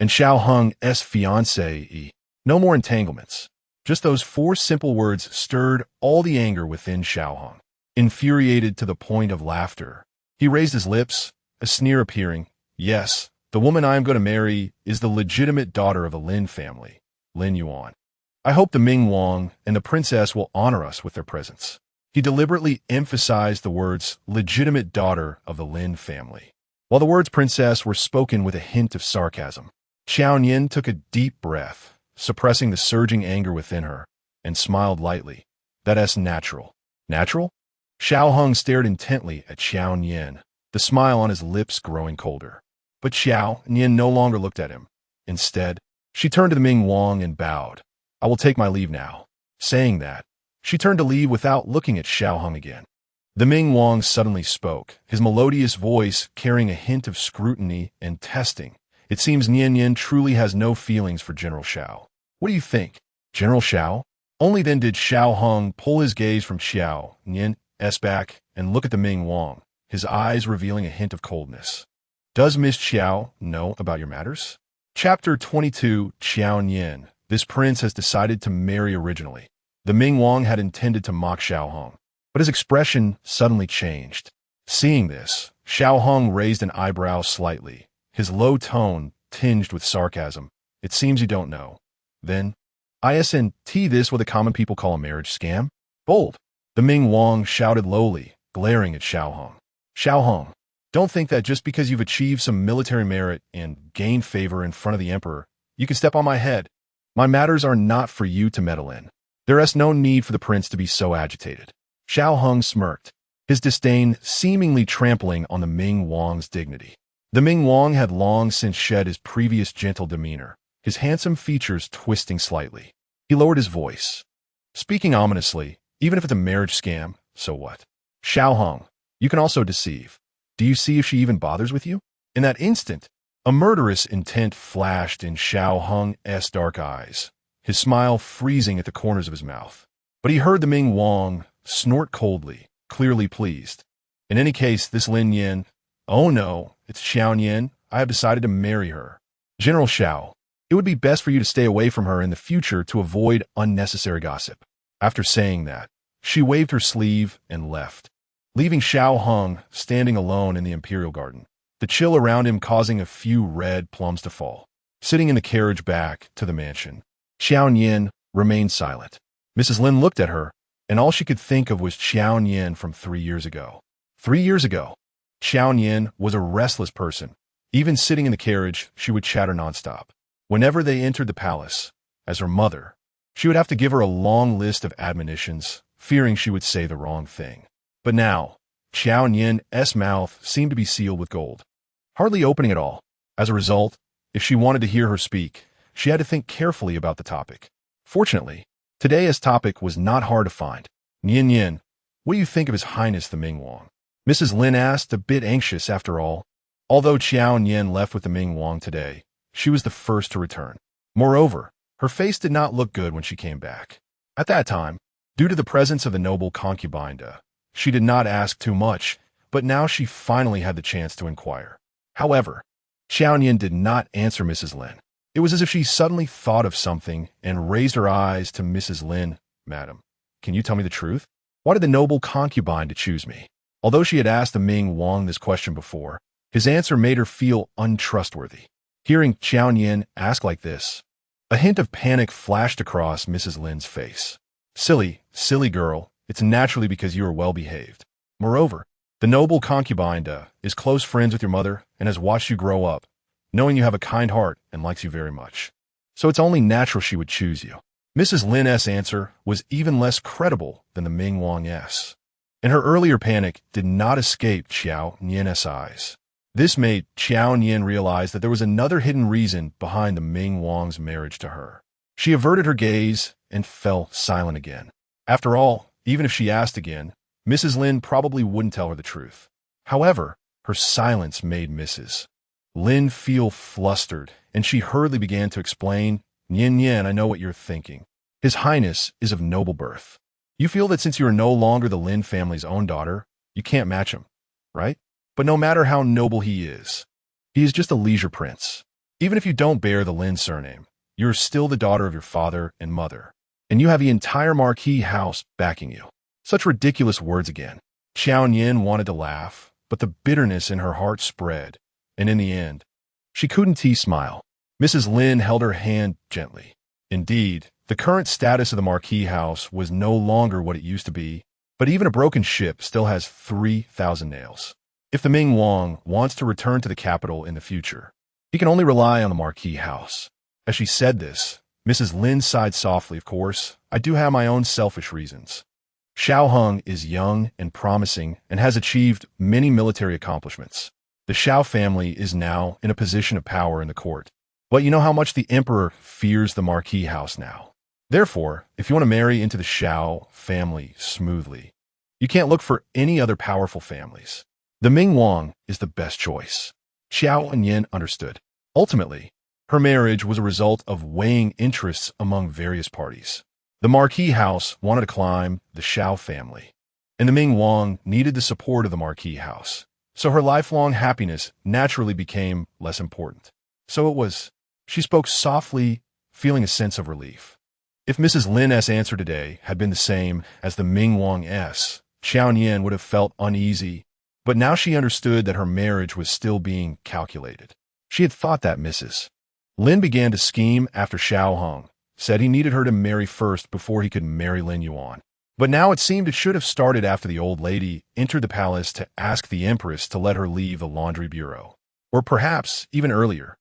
and Xiao Heng's fiancé. No more entanglements. Just those 4 simple words stirred all the anger within Xiao Heng. Infuriated to the point of laughter, he raised his lips, a sneer appearing. Yes, the woman I am going to marry is the legitimate daughter of the Lin family, Lin Yuan. I hope the Ming Wang and the princess will honor us with their presence. He deliberately emphasized the words legitimate daughter of the Lin family. While the words princess were spoken with a hint of sarcasm, Qiao Nian took a deep breath, suppressing the surging anger within her, and smiled lightly. That's natural. Natural? Xiao Heng stared intently at Qiao Nian, the smile on his lips growing colder. But Qiao Nian no longer looked at him. Instead, she turned to the Ming Wang and bowed. I will take my leave now. Saying that, she turned to leave without looking at Xiao Heng again. The Ming Wang suddenly spoke, his melodious voice carrying a hint of scrutiny and testing. It seems Nian Nian truly has no feelings for General Xiao. What do you think? General Xiao? Only then did Xiao Heng pull his gaze from Xiao Nian's back and look at the Ming Wang, his eyes revealing a hint of coldness. Does Miss Qiao know about your matters? Chapter 22. Qiao Nian. This prince has decided to marry originally. The Ming Wang had intended to mock Xiao Heng, but his expression suddenly changed. Seeing this, Xiao Heng raised an eyebrow slightly, his low tone tinged with sarcasm. It seems you don't know. Then, isn't this what the common people call a marriage scam? Bold. The Ming Wang shouted lowly, glaring at Xiao Heng. Xiao Heng, don't think that just because you've achieved some military merit and gained favor in front of the emperor, you can step on my head. My matters are not for you to meddle in. There is no need for the prince to be so agitated. Xiao Heng smirked, his disdain seemingly trampling on the Ming Wang's dignity. The Ming Wang had long since shed his previous gentle demeanor, his handsome features twisting slightly. He lowered his voice, speaking ominously. Even if it's a marriage scam, so what? Xiao Hong, you can also deceive. Do you see if she even bothers with you? In that instant, a murderous intent flashed in Xiao Hong's dark eyes, his smile freezing at the corners of his mouth. But he heard the Ming Wang snort coldly, clearly pleased. In any case, this Lin Yuan, oh no, it's Qiao Nian. I have decided to marry her. General Xiao, it would be best for you to stay away from her in the future to avoid unnecessary gossip. After saying that, she waved her sleeve and left, leaving Xiao Hong standing alone in the imperial garden, the chill around him causing a few red plums to fall. Sitting in the carriage back to the mansion, Qiao Nian remained silent. Mrs. Lin looked at her, and all she could think of was Qiao Nian from 3 years ago. 3 years ago, Qiao Nian was a restless person. Even sitting in the carriage, she would chatter nonstop. Whenever they entered the palace, as her mother, she would have to give her a long list of admonitions, fearing she would say the wrong thing. But now, Qiao Nian's mouth seemed to be sealed with gold, hardly opening at all. As a result, if she wanted to hear her speak, she had to think carefully about the topic. Fortunately, today's topic was not hard to find. Nian Nian, what do you think of His Highness the Ming Wang? Mrs. Lin asked, a bit anxious after all. Although Qiao Nian left with the Ming Wang today, she was the first to return. Moreover, her face did not look good when she came back. At that time, due to the presence of the noble concubine, she did not ask too much, but now she finally had the chance to inquire. However, Qiao Nian did not answer Mrs. Lin. It was as if she suddenly thought of something and raised her eyes to Mrs. Lin. Madam, can you tell me the truth? Why did the noble concubine to choose me? Although she had asked the Ming Wang this question before, his answer made her feel untrustworthy. Hearing Qiao Nian ask like this, a hint of panic flashed across Mrs. Lin's face. Silly girl, it's naturally because you are well-behaved. Moreover, the noble concubine is close friends with your mother and has watched you grow up, knowing you have a kind heart and likes you very much. So it's only natural she would choose you. Mrs. Lin's answer was even less credible than the Ming Wang's, and her earlier panic did not escape Qiao Nian's eyes. This made Qiao Nian realize that there was another hidden reason behind the Ming Wang's marriage to her. She averted her gaze and fell silent again. After all, even if she asked again, Mrs. Lin probably wouldn't tell her the truth. However, her silence made Mrs. Lin feel flustered, and she hurriedly began to explain, Nian Nian, I know what you're thinking. His Highness is of noble birth. You feel that since you are no longer the Lin family's own daughter, you can't match him, right? But no matter how noble he is just a leisure prince. Even if you don't bear the Lin surname, you're still the daughter of your father and mother, and you have the entire Marquis house backing you. Such ridiculous words again. Qiao Nian wanted to laugh, but the bitterness in her heart spread, and in the end, she couldn't smile. Mrs. Lin held her hand gently. Indeed, the current status of the Marquis house was no longer what it used to be, but even a broken ship still has 3,000 nails. If the Ming Wang wants to return to the capital in the future, he can only rely on the Marquis house. As she said this, Mrs. Lin sighed softly. Of course, I do have my own selfish reasons. Xiao Hong is young and promising and has achieved many military accomplishments. The Xiao family is now in a position of power in the court. But you know how much the emperor fears the Marquis house now. Therefore, if you want to marry into the Xiao family smoothly, you can't look for any other powerful families. The Ming Wang is the best choice. Qiao Nian understood. Ultimately, her marriage was a result of weighing interests among various parties. The Marquis house wanted to climb the Xiao family, and the Ming Wang needed the support of the Marquis house. So her lifelong happiness naturally became less important. So it was. She spoke softly, feeling a sense of relief. If Mrs. Lin's answer today had been the same as the Ming Wang's, Qiao Nian would have felt uneasy, but now she understood that her marriage was still being calculated. She had thought that Mrs. Lin began to scheme after Xiao Hong said he needed her to marry first before he could marry Lin Yuan. But now it seemed it should have started after the old lady entered the palace to ask the empress to let her leave the laundry bureau. Or perhaps even earlier.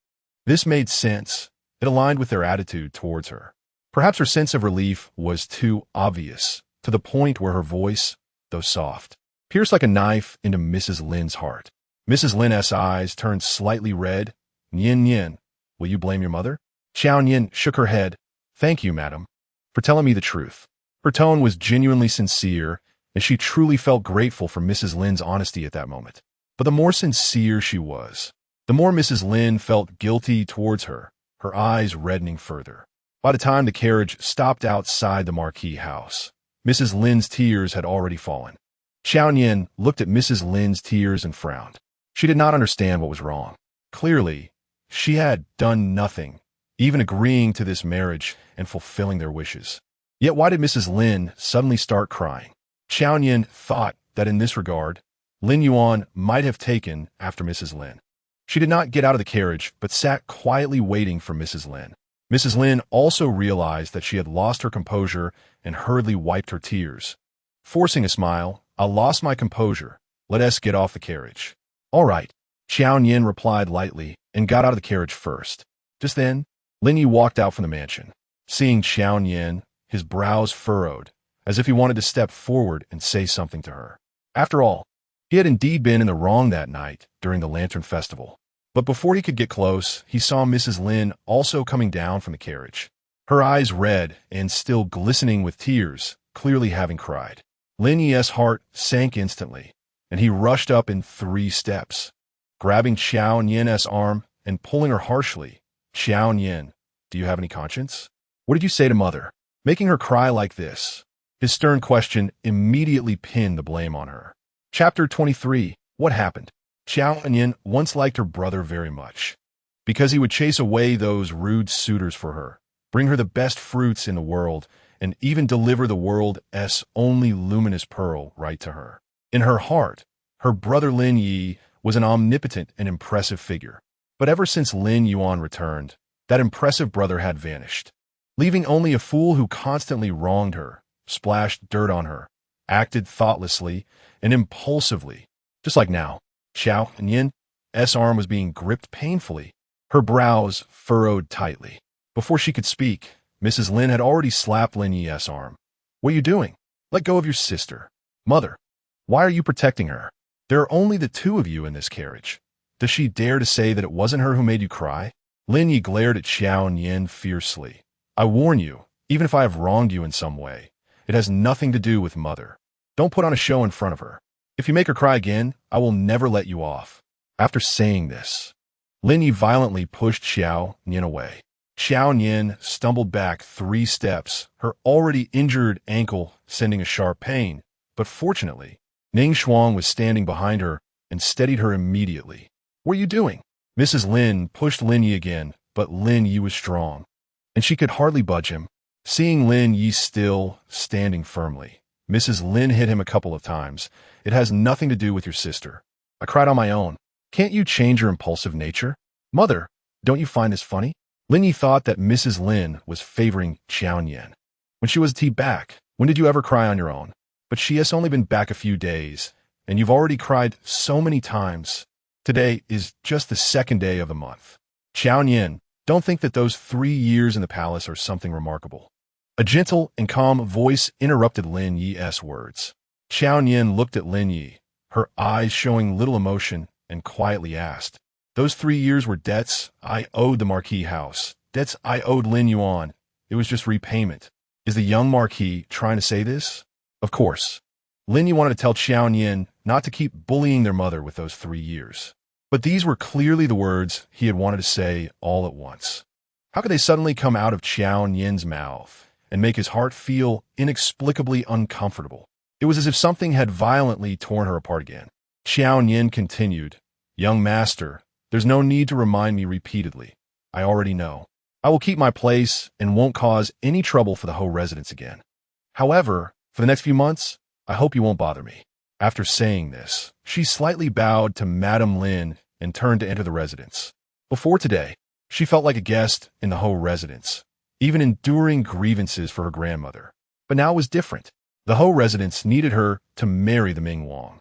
This made sense. It aligned with their attitude towards her. Perhaps her sense of relief was too obvious, to the point where her voice, though soft, pierced like a knife into Mrs. Lin's heart. Mrs. Lin's eyes turned slightly red. Nian Nian, will you blame your mother? Qiao Nian shook her head. Thank you, madam, for telling me the truth. Her tone was genuinely sincere, and she truly felt grateful for Mrs. Lin's honesty at that moment. But the more sincere she was, the more Mrs. Lin felt guilty towards her, her eyes reddening further. By the time the carriage stopped outside the Marquis house, Mrs. Lin's tears had already fallen. Qiao Nian looked at Mrs. Lin's tears and frowned. She did not understand what was wrong. Clearly, she had done nothing, even agreeing to this marriage and fulfilling their wishes. Yet why did Mrs. Lin suddenly start crying? Qiao Nian thought that in this regard, Lin Yuan might have taken after Mrs. Lin. She did not get out of the carriage, but sat quietly waiting for Mrs. Lin. Mrs. Lin also realized that she had lost her composure and hurriedly wiped her tears. Forcing a smile, I lost my composure. Let us get off the carriage. All right, Qiao Nian replied lightly and got out of the carriage first. Just then, Lin Yi walked out from the mansion. Seeing Qiao Nian, his brows furrowed, as if he wanted to step forward and say something to her. After all, he had indeed been in the wrong that night during the Lantern Festival. But before he could get close, he saw Mrs. Lin also coming down from the carriage. Her eyes red and still glistening with tears, clearly having cried. Lin Yi's heart sank instantly, and he rushed up in 3 steps, grabbing Qiao Nian's arm and pulling her harshly. Qiao Nian, do you have any conscience? What did you say to mother, making her cry like this? His stern question immediately pinned the blame on her. Chapter 23. What happened? Qiao Nian once liked her brother very much, because he would chase away those rude suitors for her, bring her the best fruits in the world, and even deliver the world's only luminous pearl right to her. In her heart, her brother Lin Yi was an omnipotent and impressive figure. But ever since Lin Yuan returned, that impressive brother had vanished, leaving only a fool who constantly wronged her, splashed dirt on her, acted thoughtlessly and impulsively, just like now. Qiao Nian's arm was being gripped painfully, her brows furrowed tightly. Before she could speak, Mrs. Lin had already slapped Lin Yi's arm. What are you doing? Let go of your sister. Mother, why are you protecting her? There are only the 2 of you in this carriage. Does she dare to say that it wasn't her who made you cry? Lin Yi glared at Qiao Nian fiercely. I warn you, even if I have wronged you in some way, it has nothing to do with mother. Don't put on a show in front of her. If you make her cry again, I will never let you off. After saying this, Lin Yi violently pushed Qiao Nian away. Qiao Nian stumbled back 3 steps, her already injured ankle sending a sharp pain. But fortunately, Ning Shuang was standing behind her and steadied her immediately. What are you doing? Mrs. Lin pushed Lin Yi again, but Lin Yi was strong, and she could hardly budge him. Seeing Lin Yi still standing firmly, Mrs. Lin hit him a couple of times. It has nothing to do with your sister. I cried on my own. Can't you change your impulsive nature? Mother, don't you find this funny? Lin Yi thought that Mrs. Lin was favoring Qiao Nian. When she was back, when did you ever cry on your own? But she has only been back a few days, and you've already cried so many times. Today is just the 2nd day of the month. Qiao Nian, don't think that those 3 years in the palace are something remarkable. A gentle and calm voice interrupted Lin Yi's words. Qiao Nian looked at Lin Yi, her eyes showing little emotion, and quietly asked, those 3 years were debts I owed the Marquis house, debts I owed Lin Yuan. It was just repayment. Is the young Marquis trying to say this? Of course. Lin Yi wanted to tell Qiao Nian not to keep bullying their mother with those 3 years. But these were clearly the words he had wanted to say all at once. How could they suddenly come out of Qiao Nian's mouth and make his heart feel inexplicably uncomfortable? It was as if something had violently torn her apart again. Qiao Nian continued, Young master, there's no need to remind me repeatedly. I already know. I will keep my place and won't cause any trouble for the Ho residents again. However, for the next few months, I hope you won't bother me. After saying this, she slightly bowed to Madame Lin and turned to enter the residence. Before today, she felt like a guest in the Ho residence, even enduring grievances for her grandmother. But now it was different. The Ho residents needed her to marry the Ming Wang,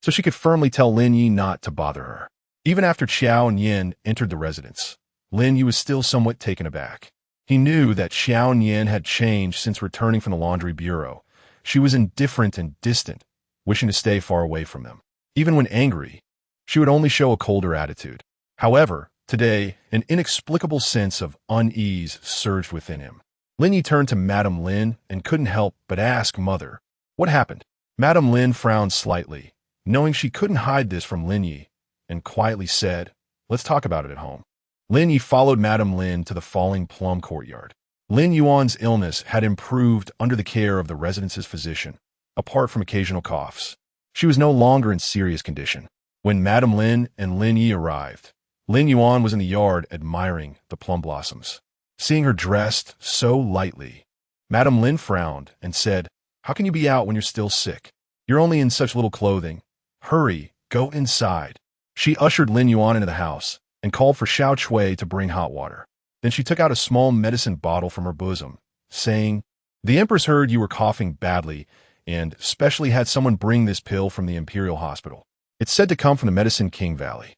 so she could firmly tell Lin Yi not to bother her. Even after Qiao Nian entered the residence, Lin Yi was still somewhat taken aback. He knew that Qiao Nian had changed since returning from the laundry bureau. She was indifferent and distant, wishing to stay far away from them. Even when angry, she would only show a colder attitude. However, today, an inexplicable sense of unease surged within him. Lin Yi turned to Madame Lin and couldn't help but ask Mother, "What happened?" Madame Lin frowned slightly, knowing she couldn't hide this from Lin Yi, and quietly said, "Let's talk about it at home." Lin Yi followed Madame Lin to the falling plum courtyard. Lin Yuan's illness had improved under the care of the residence's physician, apart from occasional coughs. She was no longer in serious condition. When Madame Lin and Lin Yi arrived, Lin Yuan was in the yard admiring the plum blossoms. Seeing her dressed so lightly, Madame Lin frowned and said, "How can you be out when you're still sick? You're only in such little clothing. Hurry, go inside." She ushered Lin Yuan into the house and called for Xiao Chui to bring hot water. Then she took out a small medicine bottle from her bosom, saying, "The Empress heard you were coughing badly and specially had someone bring this pill from the Imperial Hospital. It's said to come from the Medicine King Valley.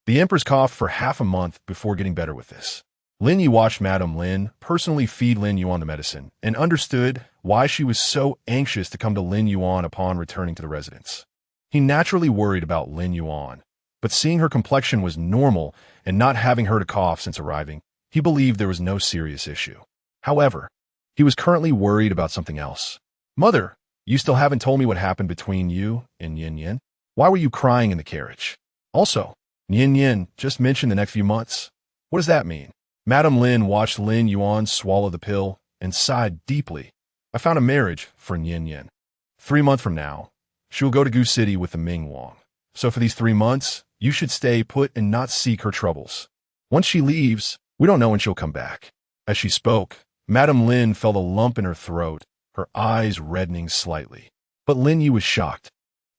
The Empress coughed for half a month before getting better with this." Lin Yi watched Madame Lin personally feed Lin Yuan the medicine and understood why she was so anxious to come to Lin Yuan upon returning to the residence. He naturally worried about Lin Yuan, but seeing her complexion was normal and not having heard a cough since arriving, he believed there was no serious issue. However, he was currently worried about something else. "Mother, you still haven't told me what happened between you and Nian Nian. Why were you crying in the carriage? Also, Nian Nian just mentioned the next few months. What does that mean?" Madame Lin watched Lin Yuan swallow the pill and sighed deeply. "I found a marriage for Nian Nian. 3 months from now, she will go to Gu City with the Ming Wang. So for these 3 months, you should stay put and not seek her troubles. Once she leaves, we don't know when she'll come back." As she spoke, Madame Lin felt a lump in her throat, her eyes reddening slightly. But Lin Yi was shocked.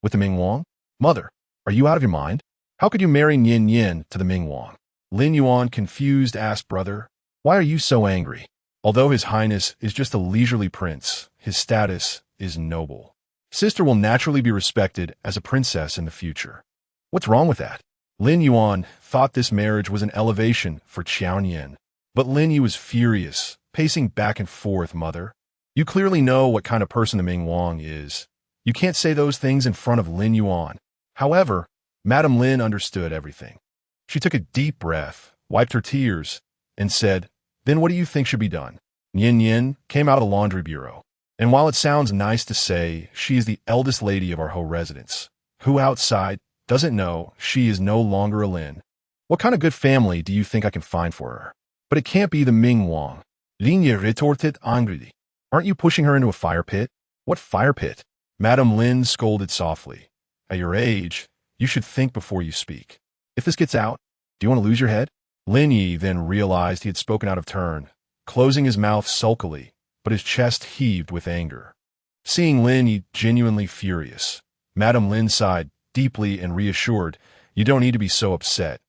"With the Ming Wang? Mother, are you out of your mind? How could you marry Nian Nian to the Ming Wang?" Lin Yuan, confused, asked, "Brother, why are you so angry? Although His Highness is just a leisurely prince, his status is noble. Sister will naturally be respected as a princess in the future. What's wrong with that?" Lin Yuan thought this marriage was an elevation for Qiao Nian, but Lin Yi was furious, pacing back and forth. "Mother, you clearly know what kind of person the Ming Wang is. You can't say those things in front of Lin Yuan." However, Madame Lin understood everything. She took a deep breath, wiped her tears, and said, "Then what do you think should be done?" Nian Nian came out of the laundry bureau, and while it sounds nice to say she is the eldest lady of our whole residence, who outside doesn't know she is no longer a Lin? What kind of good family do you think I can find for her? But it can't be the Ming Wang. Lin Yi retorted angrily. "Aren't you pushing her into a fire pit?" "What fire pit?" Madame Lin scolded softly. "At your age, you should think before you speak. If this gets out, do you want to lose your head?" Lin Yi then realized he had spoken out of turn, closing his mouth sulkily, but his chest heaved with anger. Seeing Lin Yi genuinely furious, Madame Lin sighed deeply and reassured, "You don't need to be so upset."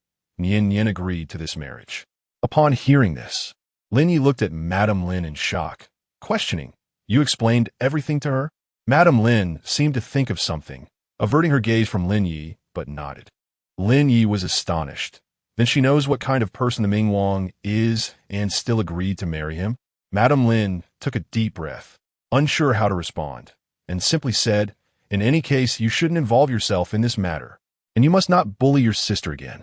Nian Nian agreed to this marriage. Upon hearing this, Lin Yi looked at Madame Lin in shock, questioning, "You explained everything to her?" Madame Lin seemed to think of something, averting her gaze from Lin Yi, but nodded. Lin Yi was astonished. Then she knows what kind of person the Ming Wang is and still agreed to marry him? Madame Lin took a deep breath, unsure how to respond, and simply said, "In any case, you shouldn't involve yourself in this matter, and you must not bully your sister again."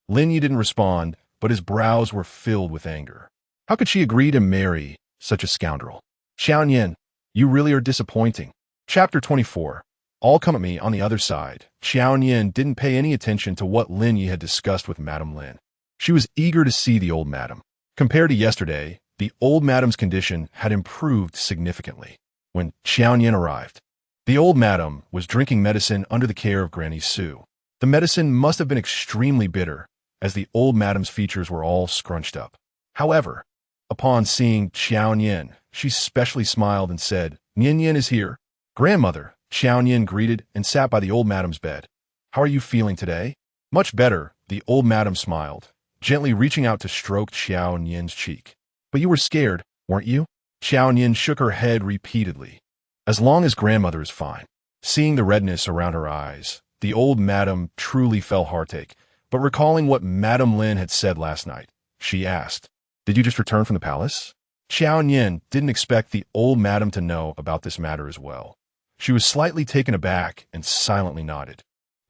Lin Yi didn't respond, but his brows were filled with anger. How could she agree to marry such a scoundrel? "Qiao Nian, you really are disappointing." Chapter 24. All come at me on the other side. Qiao Nian didn't pay any attention to what Lin Yi had discussed with Madame Lin. She was eager to see the old madam. Compared to yesterday, the old madam's condition had improved significantly. When Qiao Nian arrived, the old madam was drinking medicine under the care of Granny Su. The medicine must have been extremely bitter, as the old madam's features were all scrunched up. However, upon seeing Qiao Nian, she specially smiled and said, "Nian Nian is here." "Grandmother," Qiao Nian greeted and sat by the old madam's bed. "How are you feeling today?" "Much better," the old madam smiled, gently reaching out to stroke Qiao Nian's cheek. "But you were scared, weren't you?" Qiao Nian shook her head repeatedly. "As long as grandmother is fine." Seeing the redness around her eyes, the old madam truly fell heartache, but recalling what Madame Lin had said last night, she asked, "Did you just return from the palace?" Qiao Nian didn't expect the old madam to know about this matter as well. She was slightly taken aback and silently nodded.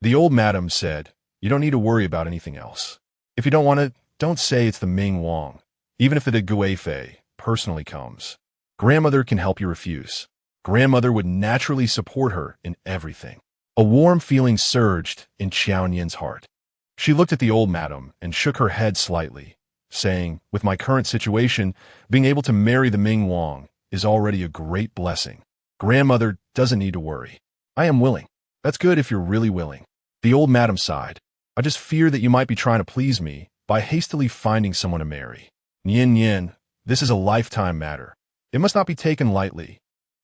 The old madam said, You don't need to worry about anything else. If you don't want it, don't say it's the Ming Wang, even if the Gui Fei personally comes. Grandmother can help you refuse. Grandmother would naturally support her in everything. A warm feeling surged in Qiao Nian's heart. She looked at the old madam and shook her head slightly, saying, with my current situation, being able to marry the Ming Wang is already a great blessing. Grandmother doesn't need to worry. I am willing. That's good if you're really willing. The old madam sighed. I just fear that you might be trying to please me by hastily finding someone to marry. Nian Nian, this is a lifetime matter. It must not be taken lightly.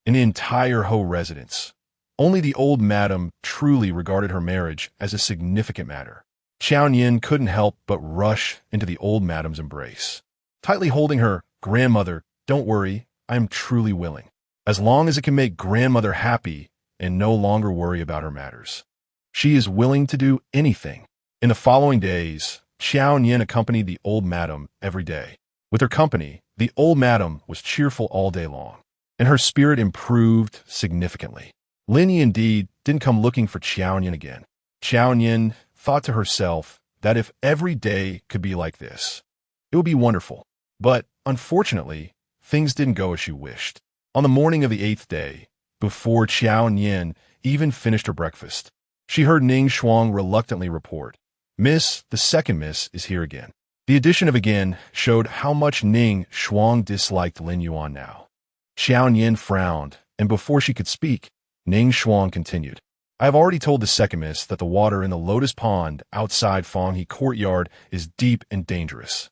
In the entire Ho residence, only the old madam truly regarded her marriage as a significant matter. Qiao Nian couldn't help but rush into the old madam's embrace. Tightly holding her, grandmother, don't worry, I am truly willing. As long as it can make grandmother happy and no longer worry about her matters. She is willing to do anything. In the following days, Qiao Nian accompanied the old madam every day. With her company, the old madam was cheerful all day long, and her spirit improved significantly. Lin Yuan indeed didn't come looking for Qiao Nian again. Qiao Nian thought to herself that if every day could be like this, it would be wonderful. But, unfortunately, things didn't go as she wished. On the morning of the 8th day, before Qiao Nian even finished her breakfast, she heard Ning Shuang reluctantly report, Miss, the second miss, is here again. The addition of again showed how much Ning Shuang disliked Lin Yuan now. Qiao Nian frowned, and before she could speak, Ning Shuang continued, I have already told the second miss that the water in the lotus pond outside Fanghe courtyard is deep and dangerous.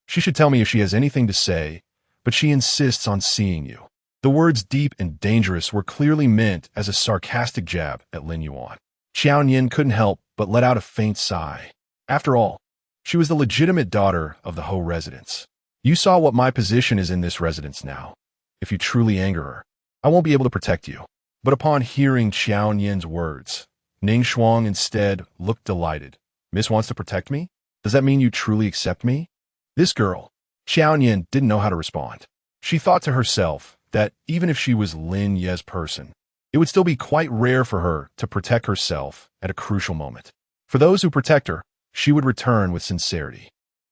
She should tell me if she has anything to say, but she insists on seeing you. The words deep and dangerous were clearly meant as a sarcastic jab at Lin Yuan. Qiao Nian couldn't help but let out a faint sigh. After all, she was the legitimate daughter of the Ho residence. You saw what my position is in this residence now. If you truly anger her, I won't be able to protect you. But upon hearing Qiao Nian's words, Ning Shuang instead looked delighted. Miss wants to protect me? Does that mean you truly accept me? This girl, Qiao Nian, didn't know how to respond. She thought to herself that even if she was Lin Ye's person, it would still be quite rare for her to protect herself at a crucial moment. For those who protect her, she would return with sincerity.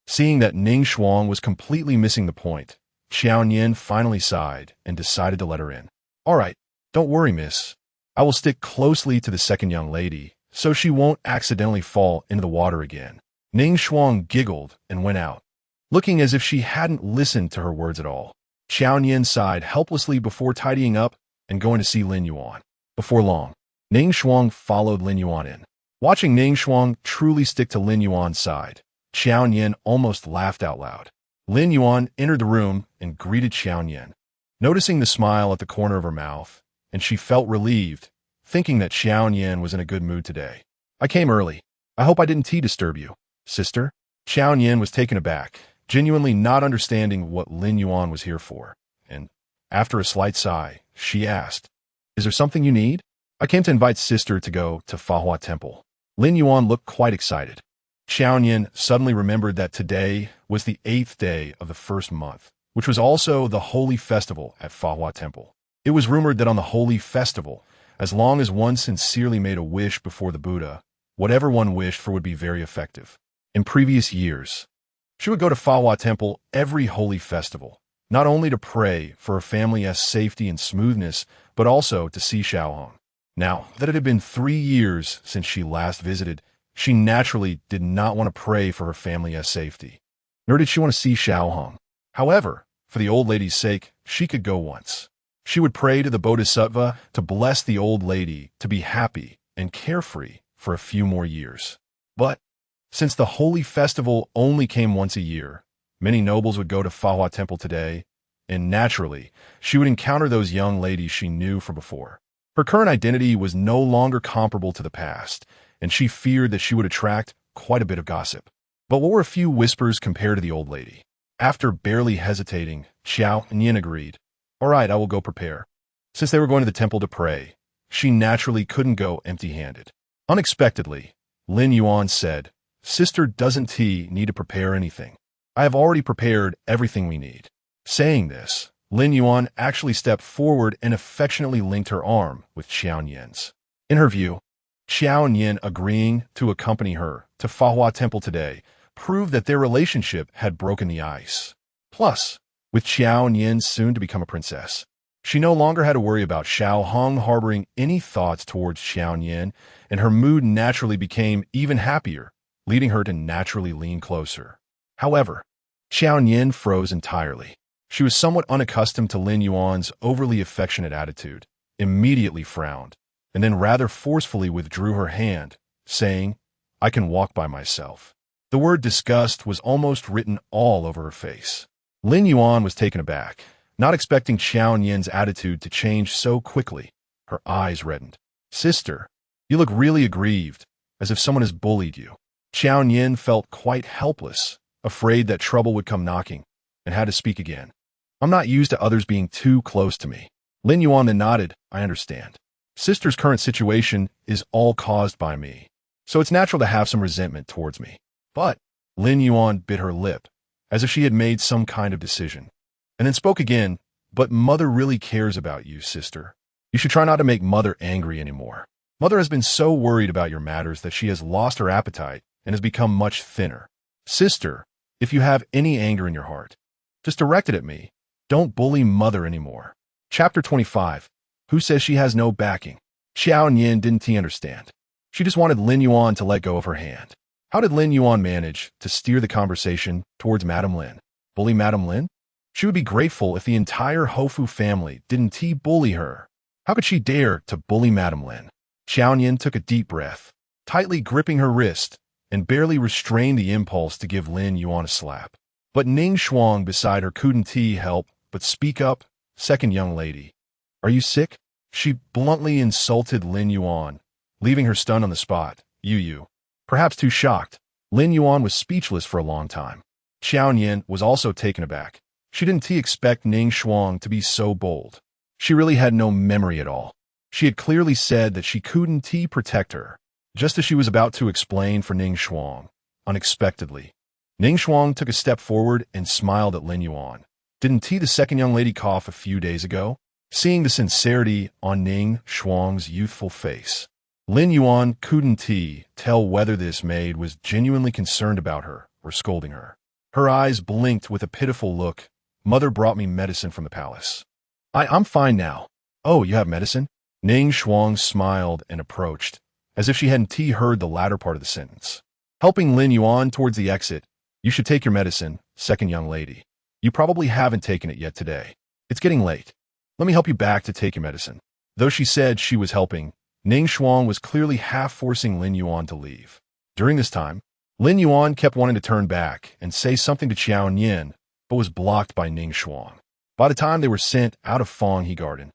Seeing that Ning Shuang was completely missing the point, Qiao Nian finally sighed and decided to let her in. All right, don't worry, miss. I will stick closely to the second young lady, so she won't accidentally fall into the water again. Ning Shuang giggled and went out, looking as if she hadn't listened to her words at all. Qiao Nian sighed helplessly before tidying up and going to see Lin Yuan. Before long, Ning Shuang followed Lin Yuan in. Watching Ning Shuang truly stick to Lin Yuan's side, Qiao Nian almost laughed out loud. Lin Yuan entered the room and greeted Qiao Nian, noticing the smile at the corner of her mouth, and she felt relieved, thinking that Qiao Nian was in a good mood today. I came early. I hope I didn't disturb you, sister. Qiao Nian was taken aback, genuinely not understanding what Lin Yuan was here for, and, after a slight sigh, she asked, Is there something you need? I came to invite sister to go to Fahua Temple. Lin Yuan looked quite excited. Qiao Nian suddenly remembered that today was the 8th day of the first month, which was also the holy festival at Fahua Temple. It was rumored that on the holy festival, as long as one sincerely made a wish before the Buddha, whatever one wished for would be very effective. In previous years, she would go to Fahua Temple every holy festival, not only to pray for her family's safety and smoothness, but also to see Xiaohong. Now that it had been 3 years since she last visited, she naturally did not want to pray for her family's safety, nor did she want to see Xiaohong. However, for the old lady's sake, she could go once. She would pray to the Bodhisattva to bless the old lady to be happy and carefree for a few more years. But since the holy festival only came once a year, many nobles would go to Fahua Temple today, and naturally, she would encounter those young ladies she knew from before. Her current identity was no longer comparable to the past, and she feared that she would attract quite a bit of gossip. But what were a few whispers compared to the old lady? After barely hesitating, Qiao Nian agreed. All right, I will go prepare. Since they were going to the temple to pray, she naturally couldn't go empty-handed. Unexpectedly, Lin Yuan said, Sister doesn't need to prepare anything. I have already prepared everything we need. Saying this, Lin Yuan actually stepped forward and affectionately linked her arm with Qiao Nian's. In her view, Qiao Nian agreeing to accompany her to Fahua Temple today proved that their relationship had broken the ice. Plus, with Qiao Nian soon to become a princess, she no longer had to worry about Xiao Hong harboring any thoughts towards Qiao Nian, and her mood naturally became even happier, leading her to naturally lean closer. However, Qiao Nian froze entirely. She was somewhat unaccustomed to Lin Yuan's overly affectionate attitude, immediately frowned, and then rather forcefully withdrew her hand, saying, "I can walk by myself." The word disgust was almost written all over her face. Lin Yuan was taken aback, not expecting Qiao Nian's attitude to change so quickly. Her eyes reddened. "Sister, you look really aggrieved, as if someone has bullied you." Qiao Nian felt quite helpless, afraid that trouble would come knocking, and had to speak again. "I'm not used to others being too close to me." Lin Yuan then nodded. "I understand. Sister's current situation is all caused by me, so it's natural to have some resentment towards me." But Lin Yuan bit her lip, as if she had made some kind of decision, and then spoke again. "But Mother really cares about you, sister. You should try not to make Mother angry anymore. Mother has been so worried about your matters that she has lost her appetite and has become much thinner. Sister, if you have any anger in your heart, just direct it at me. Don't bully Mother anymore." Chapter 25. Who says she has no backing? Qiao Nian didn't understand. She just wanted Lin Yuan to let go of her hand. How did Lin Yuan manage to steer the conversation towards Madame Lin? Bully Madame Lin? She would be grateful if the entire Hofu family didn't bully her. How could she dare to bully Madame Lin? Qiao Nian took a deep breath, tightly gripping her wrist, and barely restrained the impulse to give Lin Yuan a slap. But Ning Shuang beside her couldn't help but speak up. "Second young lady, are you sick?" She bluntly insulted Lin Yuan, leaving her stunned on the spot. You. Perhaps too shocked, Lin Yuan was speechless for a long time. Qiao Nian was also taken aback. She didn't expect Ning Shuang to be so bold. She really had no memory at all. She had clearly said that she couldn't protect her, just as she was about to explain for Ning Shuang. Unexpectedly, Ning Shuang took a step forward and smiled at Lin Yuan. "Didn't the second young lady cough a few days ago?" Seeing the sincerity on Ning Shuang's youthful face, Lin Yuan couldn't tell whether this maid was genuinely concerned about her or scolding her. Her eyes blinked with a pitiful look. "Mother brought me medicine from the palace. I'm fine now." "Oh, you have medicine?" Ning Shuang smiled and approached, as if she hadn't heard the latter part of the sentence. Helping Lin Yuan towards the exit, "You should take your medicine, second young lady. You probably haven't taken it yet today. It's getting late. Let me help you back to take your medicine." Though she said she was helping, Ning Shuang was clearly half forcing Lin Yuan to leave. During this time, Lin Yuan kept wanting to turn back and say something to Qiao Nian, but was blocked by Ning Shuang. By the time they were sent out of Fanghe Garden,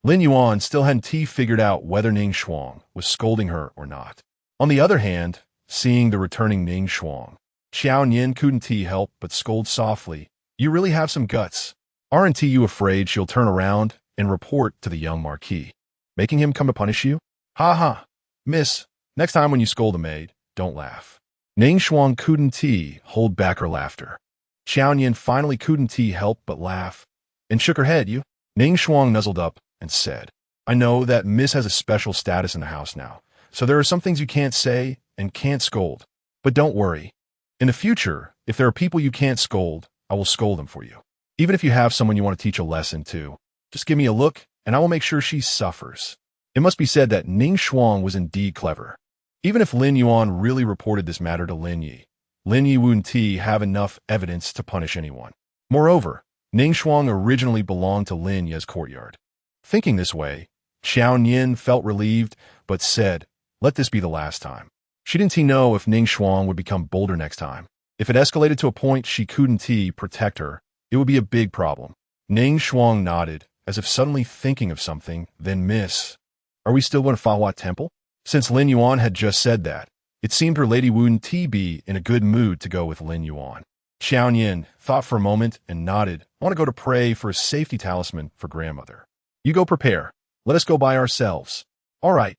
Lin Yuan still hadn't figured out whether Ning Shuang was scolding her or not. On the other hand, seeing the returning Ning Shuang, Qiao Nian couldn't help but scold softly. "You really have some guts. Aren't you afraid she'll turn around and report to the Young Marquis, making him come to punish you?" "Ha ha, miss, next time when you scold a maid, don't laugh." Ning Shuang couldn't hold back her laughter. Qiao Nian finally couldn't help but laugh, and shook her head. Ning Shuang nuzzled up and said, "I know that Miss has a special status in the house now, so there are some things you can't say and can't scold. But don't worry. In the future, if there are people you can't scold, I will scold them for you. Even if you have someone you want to teach a lesson to, just give me a look, and I will make sure she suffers." It must be said that Ning Shuang was indeed clever. Even if Lin Yuan really reported this matter to Lin Yi wouldn't have enough evidence to punish anyone. Moreover, Ning Shuang originally belonged to Lin Yi's courtyard. Thinking this way, Qiao Nian felt relieved, but said, "Let this be the last time." She didn't know if Ning Shuang would become bolder next time. If it escalated to a point she couldn't protect her, it would be a big problem. Ning Shuang nodded, as if suddenly thinking of something. "Then miss, are we still going to Fahua Temple?" Since Lin Yuan had just said that, it seemed her lady wouldn't be in a good mood to go with Lin Yuan. Qiao Nian thought for a moment and nodded. "I want to go to pray for a safety talisman for grandmother." "You go prepare. Let us go by ourselves." "All right."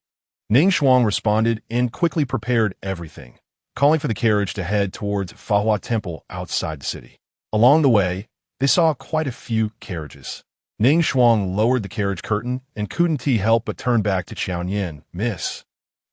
Ning Shuang responded and quickly prepared everything, calling for the carriage to head towards Fahua Temple outside the city. Along the way, they saw quite a few carriages. Ning Shuang lowered the carriage curtain and couldn't help but turn back to Qiao Nian. "Miss,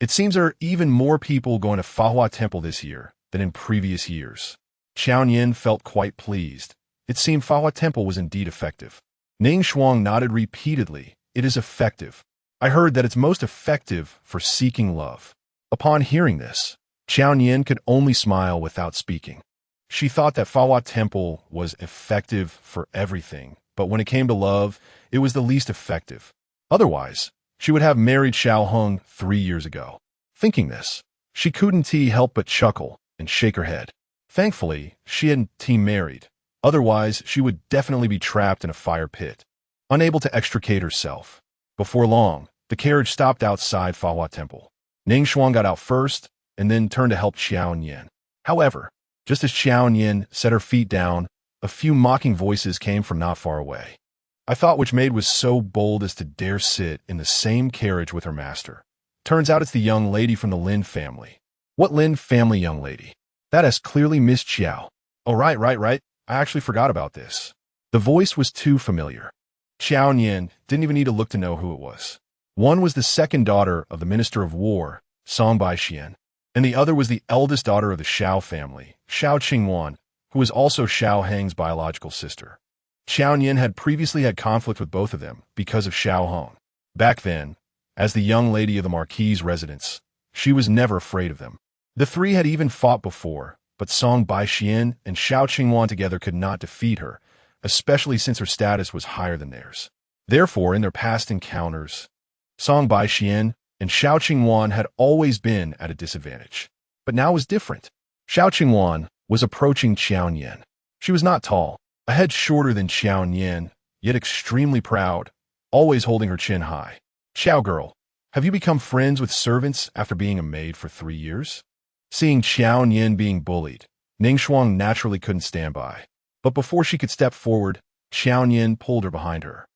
It seems there are even more people going to Fahua Temple this year than in previous years. Qiao Nian felt quite pleased. It seemed Fahua Temple was indeed effective. Ning Shuang nodded repeatedly. It is effective. I heard that it's most effective for seeking love. Upon hearing this, Qiao Nian could only smile without speaking. She thought that Fahua Temple was effective for everything, but when it came to love, it was the least effective. Otherwise, she would have married Xiao Heng 3 years ago. Thinking this, she couldn't help but chuckle and shake her head. Thankfully, she hadn't married. Otherwise, she would definitely be trapped in a fire pit, unable to extricate herself. Before long, the carriage stopped outside Fahua Temple. Ning Shuang got out first and then turned to help Qiao Nian. However, just as Qiao Nian set her feet down, a few mocking voices came from not far away. I thought which maid was so bold as to dare sit in the same carriage with her master. Turns out it's the young lady from the Lin family. What Lin family young lady? That is clearly Miss Qiao. Oh, right. I actually forgot about this. The voice was too familiar. Qiao Nian didn't even need to look to know who it was. One was the second daughter of the Minister of War, Song Baixian, and the other was the eldest daughter of the Xiao family, Xiao Qingwan, who was also Xiao Heng's biological sister. Qiao Nian had previously had conflict with both of them because of Xiao Heng. Back then, as the young lady of the Marquis' residence, she was never afraid of them. The three had even fought before, but Song Baixian and Xiao Qingwan together could not defeat her, especially since her status was higher than theirs. Therefore, in their past encounters, Song Baixian and Xiao Qingwan had always been at a disadvantage. But now was different. Xiao Qingwan was approaching Qiao Nian. She was not tall, a head shorter than Qiao Nian, yet extremely proud, always holding her chin high. Xiao girl, have you become friends with servants after being a maid for 3 years? Seeing Qiao Nian being bullied, Ning Shuang naturally couldn't stand by. But before she could step forward, Qiao Nian pulled her behind her.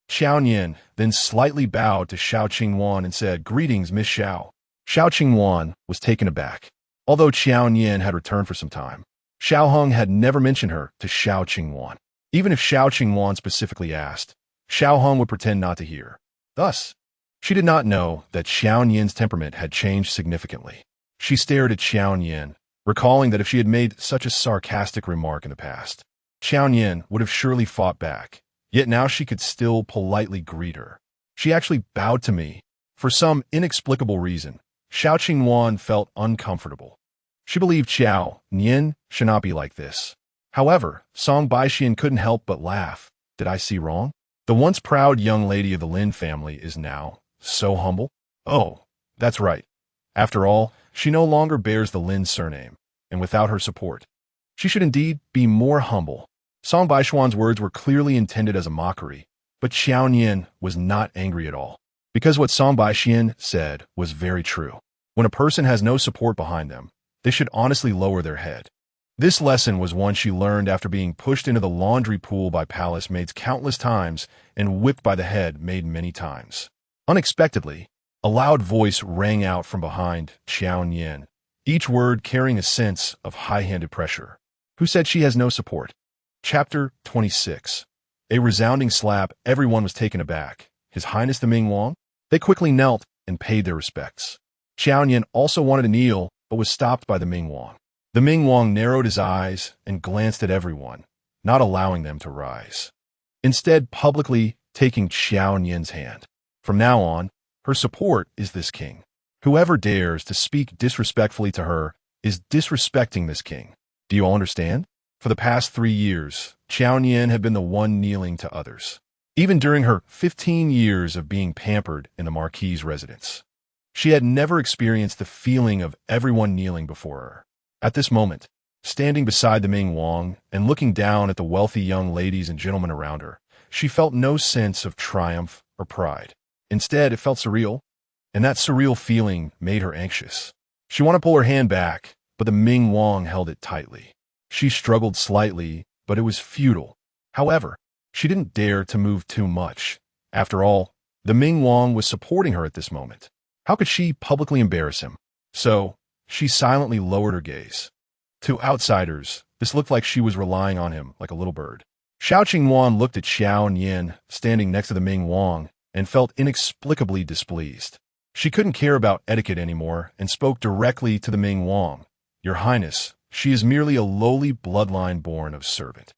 Qiao Nian then slightly bowed to Xiao Qingwan and said, "Greetings, Miss Xiao." Xiao Qingwan was taken aback. Although Qiao Nian had returned for some time, Xiao Heng had never mentioned her to Xiao Qingwan. Even if Xiao Qingwan specifically asked, Xiao Heng would pretend not to hear. Thus, she did not know that Xiao Nian's temperament had changed significantly. She stared at Xiao Nian, recalling that if she had made such a sarcastic remark in the past, Xiao Nian would have surely fought back. Yet now she could still politely greet her. She actually bowed to me. For some inexplicable reason, Xiao Qingwan felt uncomfortable. She believed Qiao Nian should not be like this. However, Song Baixian couldn't help but laugh. Did I see wrong? The once proud young lady of the Lin family is now so humble? Oh, that's right. After all, she no longer bears the Lin surname, and without her support, she should indeed be more humble. Song Baixian's words were clearly intended as a mockery, but Qiao Nian was not angry at all, because what Song Baixian said was very true. When a person has no support behind them, they should honestly lower their head. This lesson was one she learned after being pushed into the laundry pool by palace maids countless times and whipped by the head maid many times. Unexpectedly, a loud voice rang out from behind Qiao Nian, each word carrying a sense of high-handed pressure. Who said she has no support? Chapter 26. A resounding slap, everyone was taken aback. His Highness the Ming Wang? They quickly knelt and paid their respects. Qiao Nian also wanted to kneel, but was stopped by the Ming Wang. The Ming Wang narrowed his eyes and glanced at everyone, not allowing them to rise. Instead, publicly taking Qiao Nian's hand. From now on, her support is this king. Whoever dares to speak disrespectfully to her is disrespecting this king. Do you all understand? For the past 3 years, Qiao Nian had been the one kneeling to others. Even during her 15 years of being pampered in the Marquis' residence, she had never experienced the feeling of everyone kneeling before her. At this moment, standing beside the Ming Wang and looking down at the wealthy young ladies and gentlemen around her, she felt no sense of triumph or pride. Instead, it felt surreal, and that surreal feeling made her anxious. She wanted to pull her hand back, but the Ming Wang held it tightly. She struggled slightly, but it was futile. However, she didn't dare to move too much. After all, the Ming Wang was supporting her at this moment. How could she publicly embarrass him? So, she silently lowered her gaze. To outsiders, this looked like she was relying on him like a little bird. Xiao Qingwan looked at Qiao Nian standing next to the Ming Wang and felt inexplicably displeased. She couldn't care about etiquette anymore and spoke directly to the Ming Wang. Your Highness, she is merely a lowly bloodline born of servant.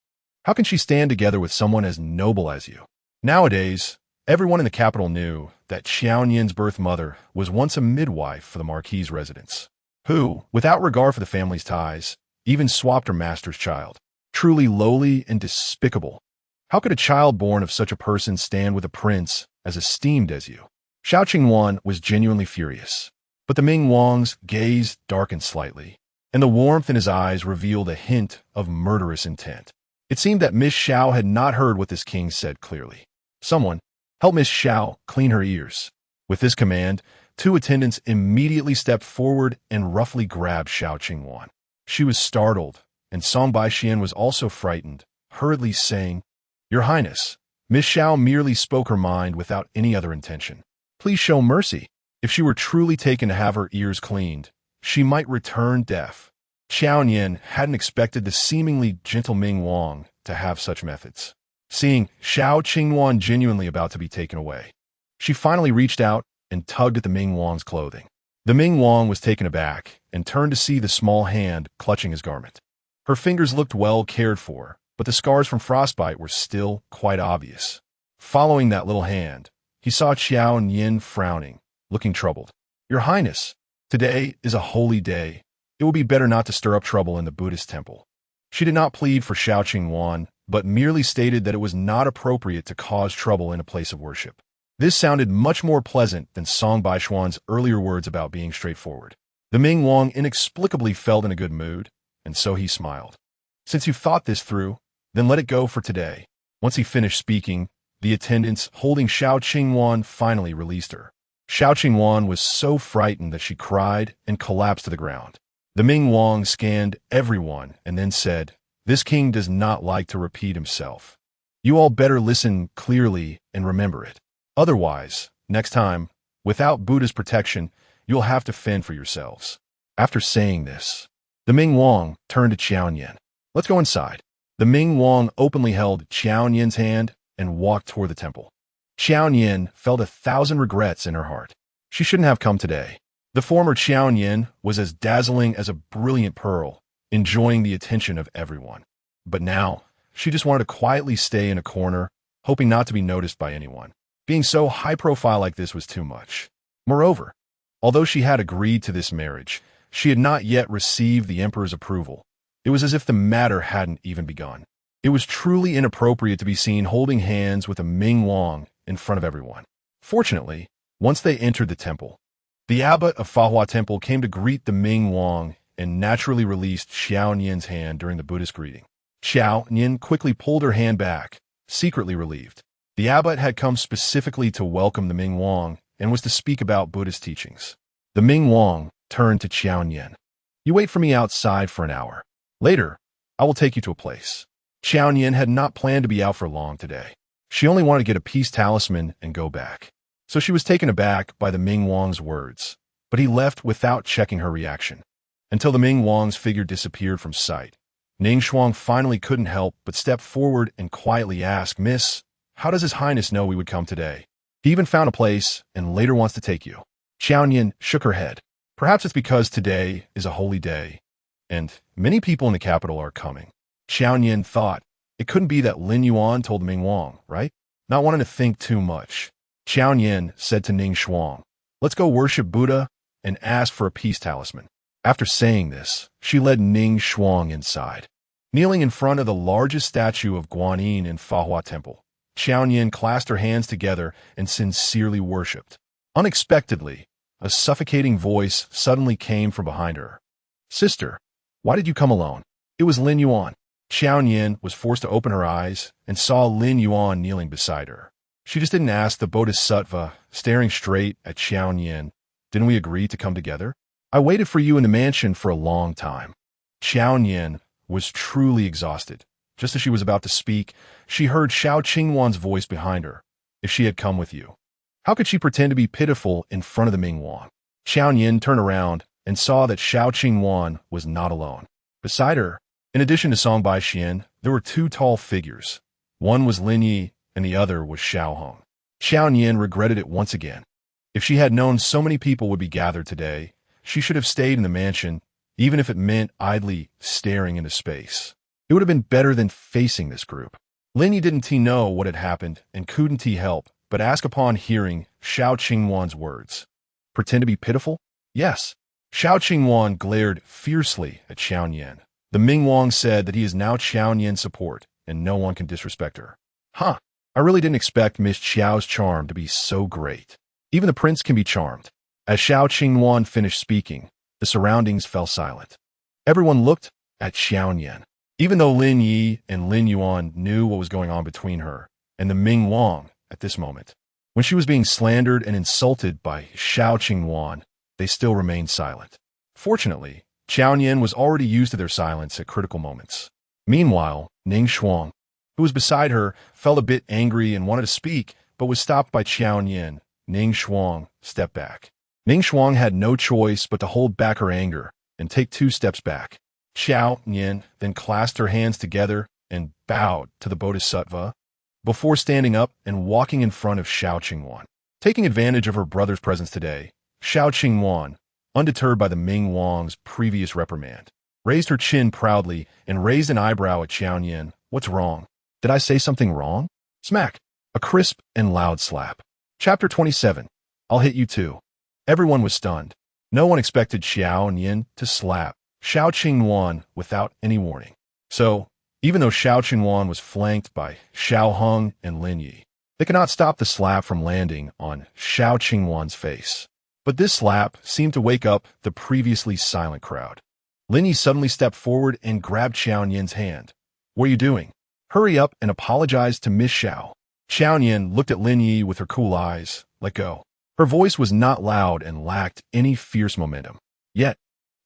How can she stand together with someone as noble as you? Nowadays, everyone in the capital knew that Qiao Nian's birth mother was once a midwife for the Marquis' residence, who, without regard for the family's ties, even swapped her master's child. Truly lowly and despicable. How could a child born of such a person stand with a prince as esteemed as you? Xiao Qingyuan was genuinely furious, but the Ming Wang's gaze darkened slightly, and the warmth in his eyes revealed a hint of murderous intent. It seemed that Miss Xiao had not heard what this king said clearly. Someone, help Miss Xiao clean her ears. With this command, two attendants immediately stepped forward and roughly grabbed Xiao Qingyuan. She was startled, and Song Baixian was also frightened, hurriedly saying, Your Highness, Miss Xiao merely spoke her mind without any other intention. Please show mercy. If she were truly taken to have her ears cleaned, she might return deaf. Qiao Nian hadn't expected the seemingly gentle Ming Wang to have such methods. Seeing Xiao Qingyuan genuinely about to be taken away, she finally reached out and tugged at the Ming Wang's clothing. The Ming Wang was taken aback and turned to see the small hand clutching his garment. Her fingers looked well cared for, but the scars from frostbite were still quite obvious. Following that little hand, he saw Qiao Nian frowning, looking troubled. Your Highness, today is a holy day. It will be better not to stir up trouble in the Buddhist temple. She did not plead for Xiao Qingyuan, but merely stated that it was not appropriate to cause trouble in a place of worship. This sounded much more pleasant than Song Baishuan's earlier words about being straightforward. The Ming Wang inexplicably felt in a good mood, and so he smiled. Since you've thought this through, then let it go for today. Once he finished speaking, the attendants holding Xiao Qingyuan finally released her. Xiao Qingyuan was so frightened that she cried and collapsed to the ground. The Ming Wang scanned everyone and then said, This king does not like to repeat himself. You all better listen clearly and remember it. Otherwise, next time, without Buddha's protection, you'll have to fend for yourselves. After saying this, the Ming Wang turned to Qiao Nian. Let's go inside. The Ming Wang openly held Qiao Nian's hand and walked toward the temple. Qiao Nian felt 1,000 regrets in her heart. She shouldn't have come today. The former Qiao Nian was as dazzling as a brilliant pearl, enjoying the attention of everyone. But now, she just wanted to quietly stay in a corner, hoping not to be noticed by anyone. Being so high-profile like this was too much. Moreover, although she had agreed to this marriage, she had not yet received the emperor's approval. It was as if the matter hadn't even begun. It was truly inappropriate to be seen holding hands with a Ming Wang in front of everyone. Fortunately, once they entered the temple, the abbot of Fahua Temple came to greet the Ming Wang and naturally released Xiao Nian's hand during the Buddhist greeting. Xiao Nian quickly pulled her hand back, secretly relieved. The abbot had come specifically to welcome the Ming Wang and was to speak about Buddhist teachings. The Ming Wang turned to Qiao Nian. You wait for me outside for an hour. Later, I will take you to a place. Qiao Nian had not planned to be out for long today. She only wanted to get a peace talisman and go back. So she was taken aback by the Ming Wang's words, but he left without checking her reaction. Until the Ming Wang's figure disappeared from sight, Ning Shuang finally couldn't help but step forward and quietly ask, Miss, how does His Highness know we would come today? He even found a place and later wants to take you. Qiao Nian shook her head. Perhaps it's because today is a holy day, and many people in the capital are coming. Qiao Nian thought, it couldn't be that Lin Yuan told Ming Wang, right? Not wanting to think too much, Qiao Nian said to Ning Shuang, let's go worship Buddha and ask for a peace talisman. After saying this, she led Ning Shuang inside. Kneeling in front of the largest statue of Guanyin in Fahua Temple, Qiao Nian clasped her hands together and sincerely worshipped. Unexpectedly, a suffocating voice suddenly came from behind her. Sister, why did you come alone? It was Lin Yuan. Qiao Nian was forced to open her eyes and saw Lin Yuan kneeling beside her. She just didn't ask the Bodhisattva, staring straight at Qiao Nian. Didn't we agree to come together? I waited for you in the mansion for a long time. Qiao Nian was truly exhausted. Just as she was about to speak, she heard Xiao Qingyuan's voice behind her. If she had come with you, how could she pretend to be pitiful in front of the Ming Wang? Qiao Nian turned around and saw that Xiao Qingyuan was not alone. Beside her, in addition to Song Baixian, there were two tall figures. One was Lin Yi, and the other was Xiao Hong. Qiao Nian regretted it once again. If she had known so many people would be gathered today, she should have stayed in the mansion, even if it meant idly staring into space. It would have been better than facing this group. Lin Yi didn't know what had happened and couldn't help but ask upon hearing Xiao Qingwan's words. Pretend to be pitiful? Yes. Xiao Qingwan glared fiercely at Qiao Nian. The Ming Wang said that he is now Qiao Nian's support, and no one can disrespect her. Huh. I really didn't expect Miss Qiao's charm to be so great. Even the prince can be charmed. As Xiao Qingwan finished speaking, the surroundings fell silent. Everyone looked at Xiao Nian. Even though Lin Yi and Lin Yuan knew what was going on between her and the Ming Wang at this moment, when she was being slandered and insulted by Xiao Qingwan, they still remained silent. Fortunately, Qiao Nian was already used to their silence at critical moments. Meanwhile, Ning Shuang, who was beside her, felt a bit angry and wanted to speak, but was stopped by Qiao Nian. Ning Shuang stepped back. Ning Shuang had no choice but to hold back her anger and take 2 steps back. Qiao Nian then clasped her hands together and bowed to the Bodhisattva before standing up and walking in front of Xiao Qingwan. Taking advantage of her brother's presence today, Xiao Qingwan, undeterred by the Ming Wang's previous reprimand, raised her chin proudly and raised an eyebrow at Qiao Nian. What's wrong? Did I say something wrong? Smack. A crisp and loud slap. Chapter 27. I'll hit you too. Everyone was stunned. No one expected Qiao Nian to slap Xiao Qingwan without any warning. So, even though Xiao Qingwan was flanked by Xiao Hong and Lin Yi, they could not stop the slap from landing on Xiao Qingwan's face. But this slap seemed to wake up the previously silent crowd. Lin Yi suddenly stepped forward and grabbed Qiao Nian's hand. What are you doing? Hurry up and apologize to Miss Xiao. Qiao Nian looked at Lin Yi with her cool eyes. Let go. Her voice was not loud and lacked any fierce momentum. Yet,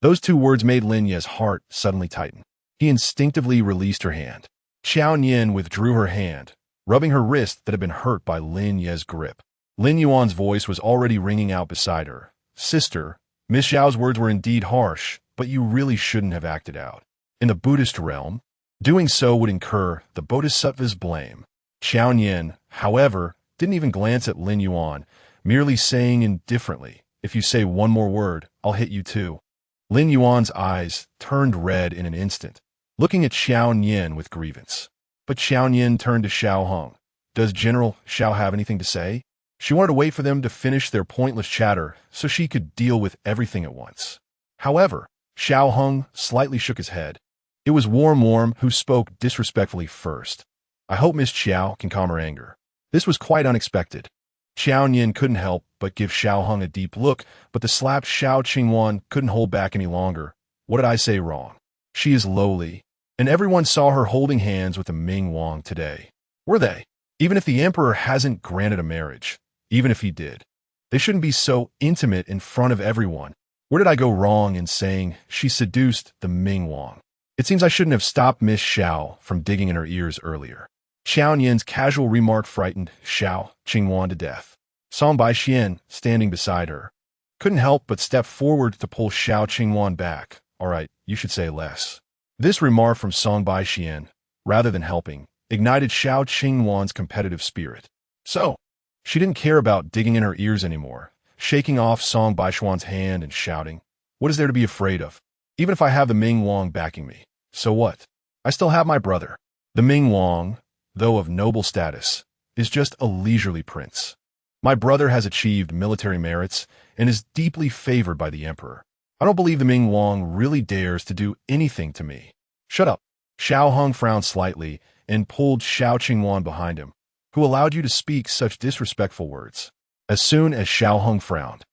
those 2 words made Lin Yi's heart suddenly tighten. He instinctively released her hand. Qiao Nian withdrew her hand, rubbing her wrist that had been hurt by Lin Yi's grip. Lin Yuan's voice was already ringing out beside her. Sister, Miss Xiao's words were indeed harsh, but you really shouldn't have acted out. In the Buddhist realm, doing so would incur the Bodhisattva's blame. Qiao Nian, however, didn't even glance at Lin Yuan, merely saying indifferently, if you say one more word, I'll hit you too. Lin Yuan's eyes turned red in an instant, looking at Qiao Nian with grievance. But Qiao Nian turned to Xiao Hong. Does General Xiao have anything to say? She wanted to wait for them to finish their pointless chatter so she could deal with everything at once. However, Xiao Hong slightly shook his head. It was Warm who spoke disrespectfully first. I hope Miss Xiao can calm her anger. This was quite unexpected. Qiao Nian couldn't help but give Xiao Hong a deep look, but the slapped Xiao Qingwan couldn't hold back any longer. What did I say wrong? She is lowly, and everyone saw her holding hands with the Ming Wang today. Were they? Even if the emperor hasn't granted a marriage, even if he did, they shouldn't be so intimate in front of everyone. Where did I go wrong in saying she seduced the Ming Wang? It seems I shouldn't have stopped Miss Xiao from digging in her ears earlier. Qiao Nian's casual remark frightened Xiao Qingwan to death. Song Baixian, standing beside her, couldn't help but step forward to pull Xiao Qingwan back. All right, you should say less. This remark from Song Baixian, rather than helping, ignited Xiao Qingwan's competitive spirit. So, she didn't care about digging in her ears anymore, shaking off Song Baixian's hand and shouting, what is there to be afraid of? Even if I have the Ming Wang backing me, so what? I still have my brother. The Ming Wang, though of noble status, is just a leisurely prince. My brother has achieved military merits and is deeply favored by the emperor. I don't believe the Ming Wang really dares to do anything to me. Shut up. Xiao Hong frowned slightly and pulled Xiao Qingwan behind him. Who allowed you to speak such disrespectful words? As soon as Xiao Hong frowned,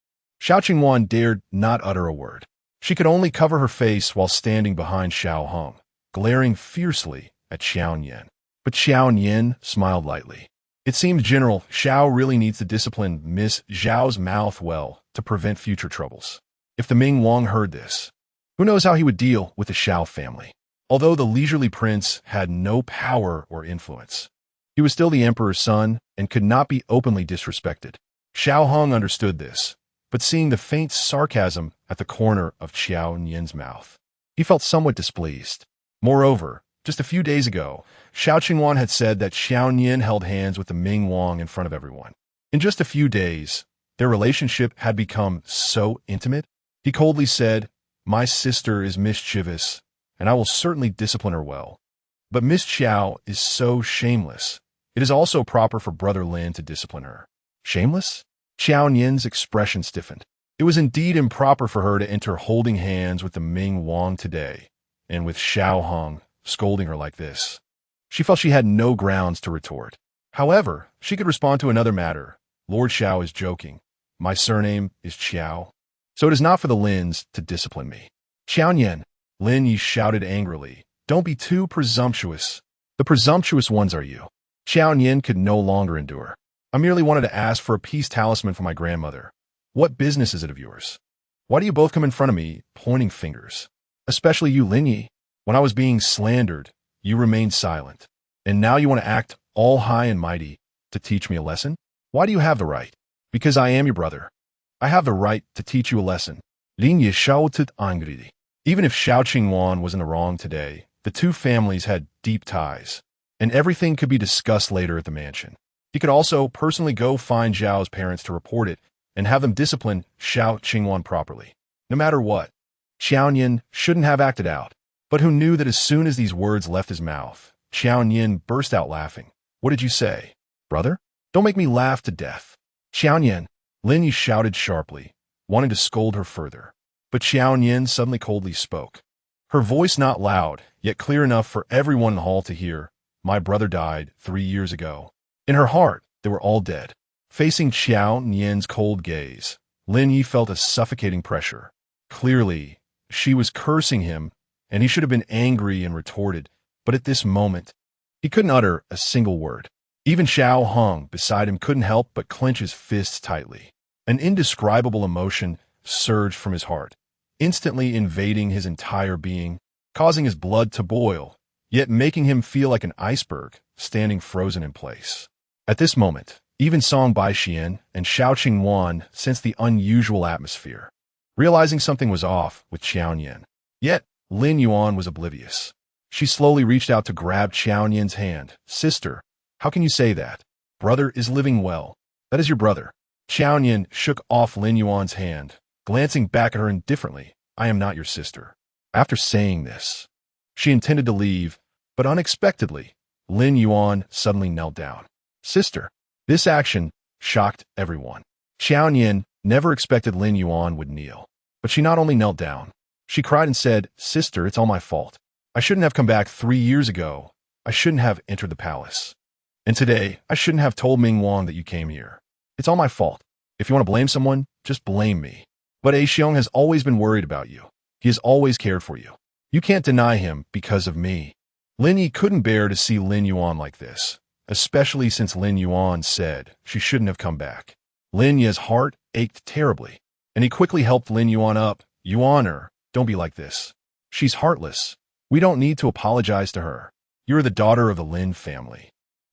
Xiao Qingwan dared not utter a word. She could only cover her face while standing behind Xiao Hong, glaring fiercely at Qiao Nian. But Qiao Nian smiled lightly. It seems General Xiao really needs to discipline Miss Zhao's mouth well to prevent future troubles. If the Ming Wang heard this, who knows how he would deal with the Xiao family? Although the leisurely prince had no power or influence, he was still the emperor's son and could not be openly disrespected. Xiao Hong understood this, but seeing the faint sarcasm at the corner of Qiao Nian's mouth, he felt somewhat displeased. Moreover, just a few days ago, Xiao Qingwan had said that Xiao Nian held hands with the Ming Wang in front of everyone. In just a few days, Their relationship had become so intimate. He coldly said, "My sister is mischievous, and I will certainly discipline her well. But Miss Qiao is so shameless. It is also proper for Brother Lin to discipline her." Shameless? Qiao Nian's expression stiffened. It was indeed improper for her to enter holding hands with the Ming Wang today, and with Xiao Hong scolding her like this. She felt she had no grounds to retort. However, she could respond to another matter. Lord Xiao is joking. My surname is Qiao, so it is not for the Lins to discipline me. Qiao Nian, Lin Yi shouted angrily. Don't be too presumptuous. The presumptuous ones are you. Qiao Nian could no longer endure. I merely wanted to ask for a peace talisman for my grandmother. What business is it of yours? Why do you both come in front of me, pointing fingers? Especially you, Lin Yi. When I was being slandered, you remained silent. And now you want to act all high and mighty to teach me a lesson? Why do you have the right? Because I am your brother. I have the right to teach you a lesson. Lin Yi shouted angrily. Even if Xiao Qingwan was in the wrong today, the two families had deep ties, and everything could be discussed later at the mansion. He could also personally go find Zhao's parents to report it and have them discipline Xiao Qingwan properly. No matter what, Qiao Nian shouldn't have acted out. But who knew that as soon as these words left his mouth, Qiao Nian burst out laughing. What did you say? Brother? Don't make me laugh to death. Qiao Nian, Lin Yi shouted sharply, wanting to scold her further. But Qiao Nian suddenly coldly spoke. Her voice not loud, yet clear enough for everyone in the hall to hear. My brother died 3 years ago. In her heart, they were all dead. Facing Qiao Nian's cold gaze, Lin Yi felt a suffocating pressure. Clearly, she was cursing him, and he should have been angry and retorted, but at this moment, he couldn't utter a single word. Even Xiao Hong beside him couldn't help but clench his fists tightly. An indescribable emotion surged from his heart, instantly invading his entire being, causing his blood to boil, yet making him feel like an iceberg standing frozen in place. At this moment, even Song Baixian and Xiao Qingwan sensed the unusual atmosphere, realizing something was off with Qiao Nian. Yet, Lin Yuan was oblivious. She slowly reached out to grab Qiao Nian's hand. Sister, how can you say that? Brother is living well. That is your brother. Qiao Nian shook off Lin Yuan's hand, glancing back at her indifferently. I am not your sister. After saying this, she intended to leave, but unexpectedly, Lin Yuan suddenly knelt down. Sister. This action shocked everyone. Qiao Nian never expected Lin Yuan would kneel, but she not only knelt down, she cried and said, Sister, it's all my fault. I shouldn't have come back 3 years ago. I shouldn't have entered the palace. And today, I shouldn't have told Ming Wang that you came here. It's all my fault. If you want to blame someone, just blame me. But A Xiong has always been worried about you. He has always cared for you. You can't deny him because of me. Lin Yi couldn't bear to see Lin Yuan like this, especially since Lin Yuan said she shouldn't have come back. Lin Yi's heart ached terribly, and he quickly helped Lin Yuan up. Yuaner, don't be like this. She's heartless. We don't need to apologize to her. You're the daughter of the Lin family.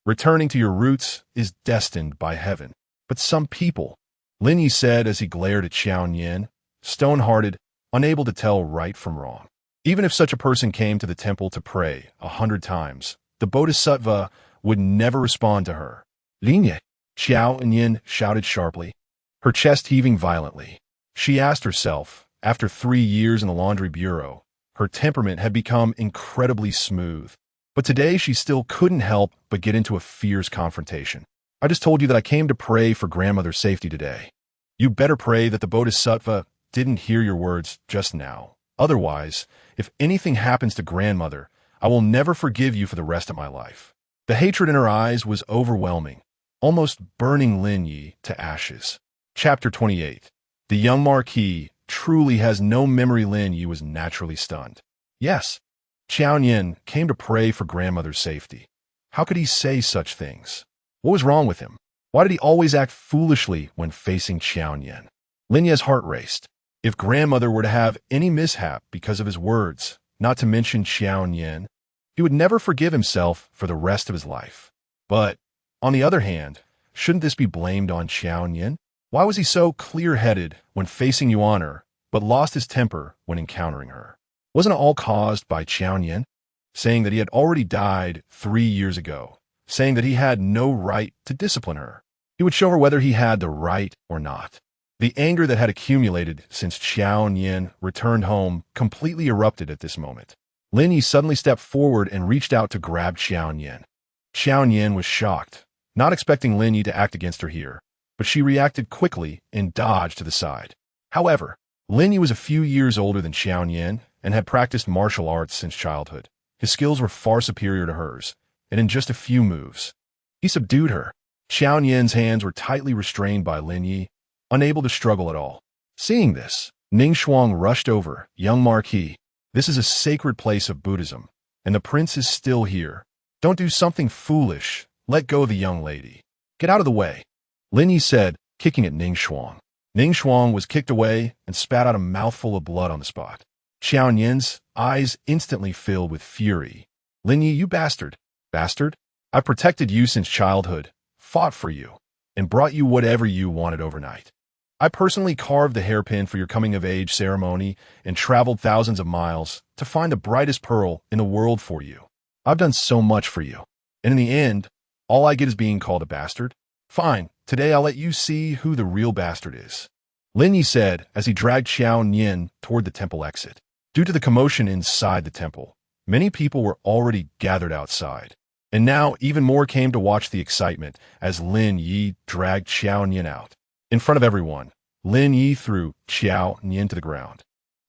Returning to your roots is destined by heaven. But some people, Lin Yi said as he glared at Qiao Nian, stone-hearted, unable to tell right from wrong. Even if such a person came to the temple to pray 100 times, the bodhisattva would never respond to her. Lin Yi, Qiao Nian shouted sharply, her chest heaving violently. She asked herself, after 3 years in the laundry bureau, her temperament had become incredibly smooth. But today she still couldn't help but get into a fierce confrontation. I just told you that I came to pray for grandmother's safety today. You better pray that the bodhisattva didn't hear your words just now. Otherwise, if anything happens to grandmother, I will never forgive you for the rest of my life. The hatred in her eyes was overwhelming, almost burning Lin Yi to ashes. Chapter 28. The Young Marquis truly has no memory. Lin Yi was naturally stunned. Yes, Qiao Nian came to pray for grandmother's safety. How could he say such things? What was wrong with him? Why did he always act foolishly when facing Qiao Nian? Lin Yi's heart raced. If grandmother were to have any mishap because of his words, not to mention Qiao Nian, he would never forgive himself for the rest of his life. But, on the other hand, shouldn't this be blamed on Qiao Nian? Why was he so clear-headed when facing Yuaner, but lost his temper when encountering her? Wasn't it all caused by Qiao Nian, saying that he had already died 3 years ago, saying that he had no right to discipline her? He would show her whether he had the right or not. The anger that had accumulated since Qiao Nian returned home completely erupted at this moment. Lin Yi suddenly stepped forward and reached out to grab Qiao Nian. Qiao Nian was shocked, not expecting Lin Yi to act against her here, but she reacted quickly and dodged to the side. However, Lin Yi was a few years older than Qiao Nian and had practiced martial arts since childhood. His skills were far superior to hers, and in just a few moves, he subdued her. Qiao Nian's hands were tightly restrained by Lin Yi, unable to struggle at all. Seeing this, Ningxuang rushed over. Young Marquis, this is a sacred place of Buddhism, and the prince is still here. Don't do something foolish. Let go of the young lady. Get out of the way, Lin Yi said, kicking at Ningxuang. Ningxuang was kicked away and spat out a mouthful of blood on the spot. Qiao Nian's eyes instantly filled with fury. Lin Yi, you bastard. Bastard? I protected you since childhood, fought for you, and brought you whatever you wanted overnight. I personally carved the hairpin for your coming-of-age ceremony and traveled thousands of miles to find the brightest pearl in the world for you. I've done so much for you, and in the end, all I get is being called a bastard? Fine, today I'll let you see who the real bastard is, Lin Yi said as he dragged Qiao Nian toward the temple exit. Due to the commotion inside the temple, many people were already gathered outside, and now even more came to watch the excitement as Lin Yi dragged Qiao Nian out. In front of everyone, Lin Yi threw Qiao Nian to the ground.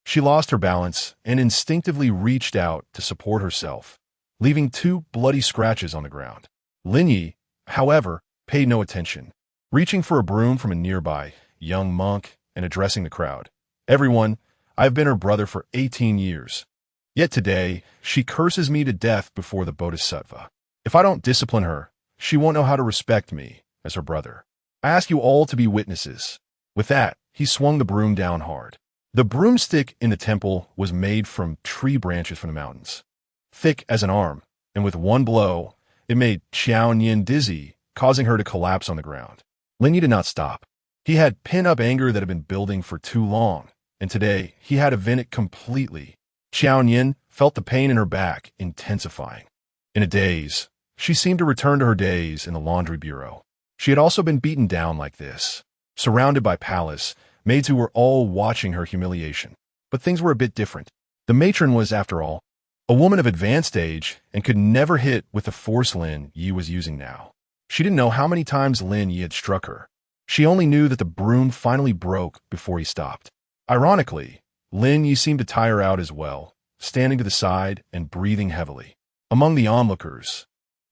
She lost her balance and instinctively reached out to support herself, leaving 2 bloody scratches on the ground. Lin Yi, however, paid no attention, reaching for a broom from a nearby young monk and addressing the crowd. Everyone, I've been her brother for 18 years. Yet today, she curses me to death before the Bodhisattva. If I don't discipline her, she won't know how to respect me as her brother. I ask you all to be witnesses. With that, he swung the broom down hard. The broomstick in the temple was made from tree branches from the mountains, thick as an arm, and with one blow, it made Qiao Nian dizzy, causing her to collapse on the ground. Lin Yi did not stop. He had pent-up anger that had been building for too long, and today he had to vent it completely. Qiao Nian felt the pain in her back intensifying. In a daze, she seemed to return to her days in the laundry bureau. She had also been beaten down like this, surrounded by palace maids who were all watching her humiliation. But things were a bit different. The matron was, after all, a woman of advanced age and could never hit with the force Lin Yi was using now. She didn't know how many times Lin Yi had struck her. She only knew that the broom finally broke before he stopped. Ironically, Lin Yi seemed to tire out as well, standing to the side and breathing heavily. Among the onlookers,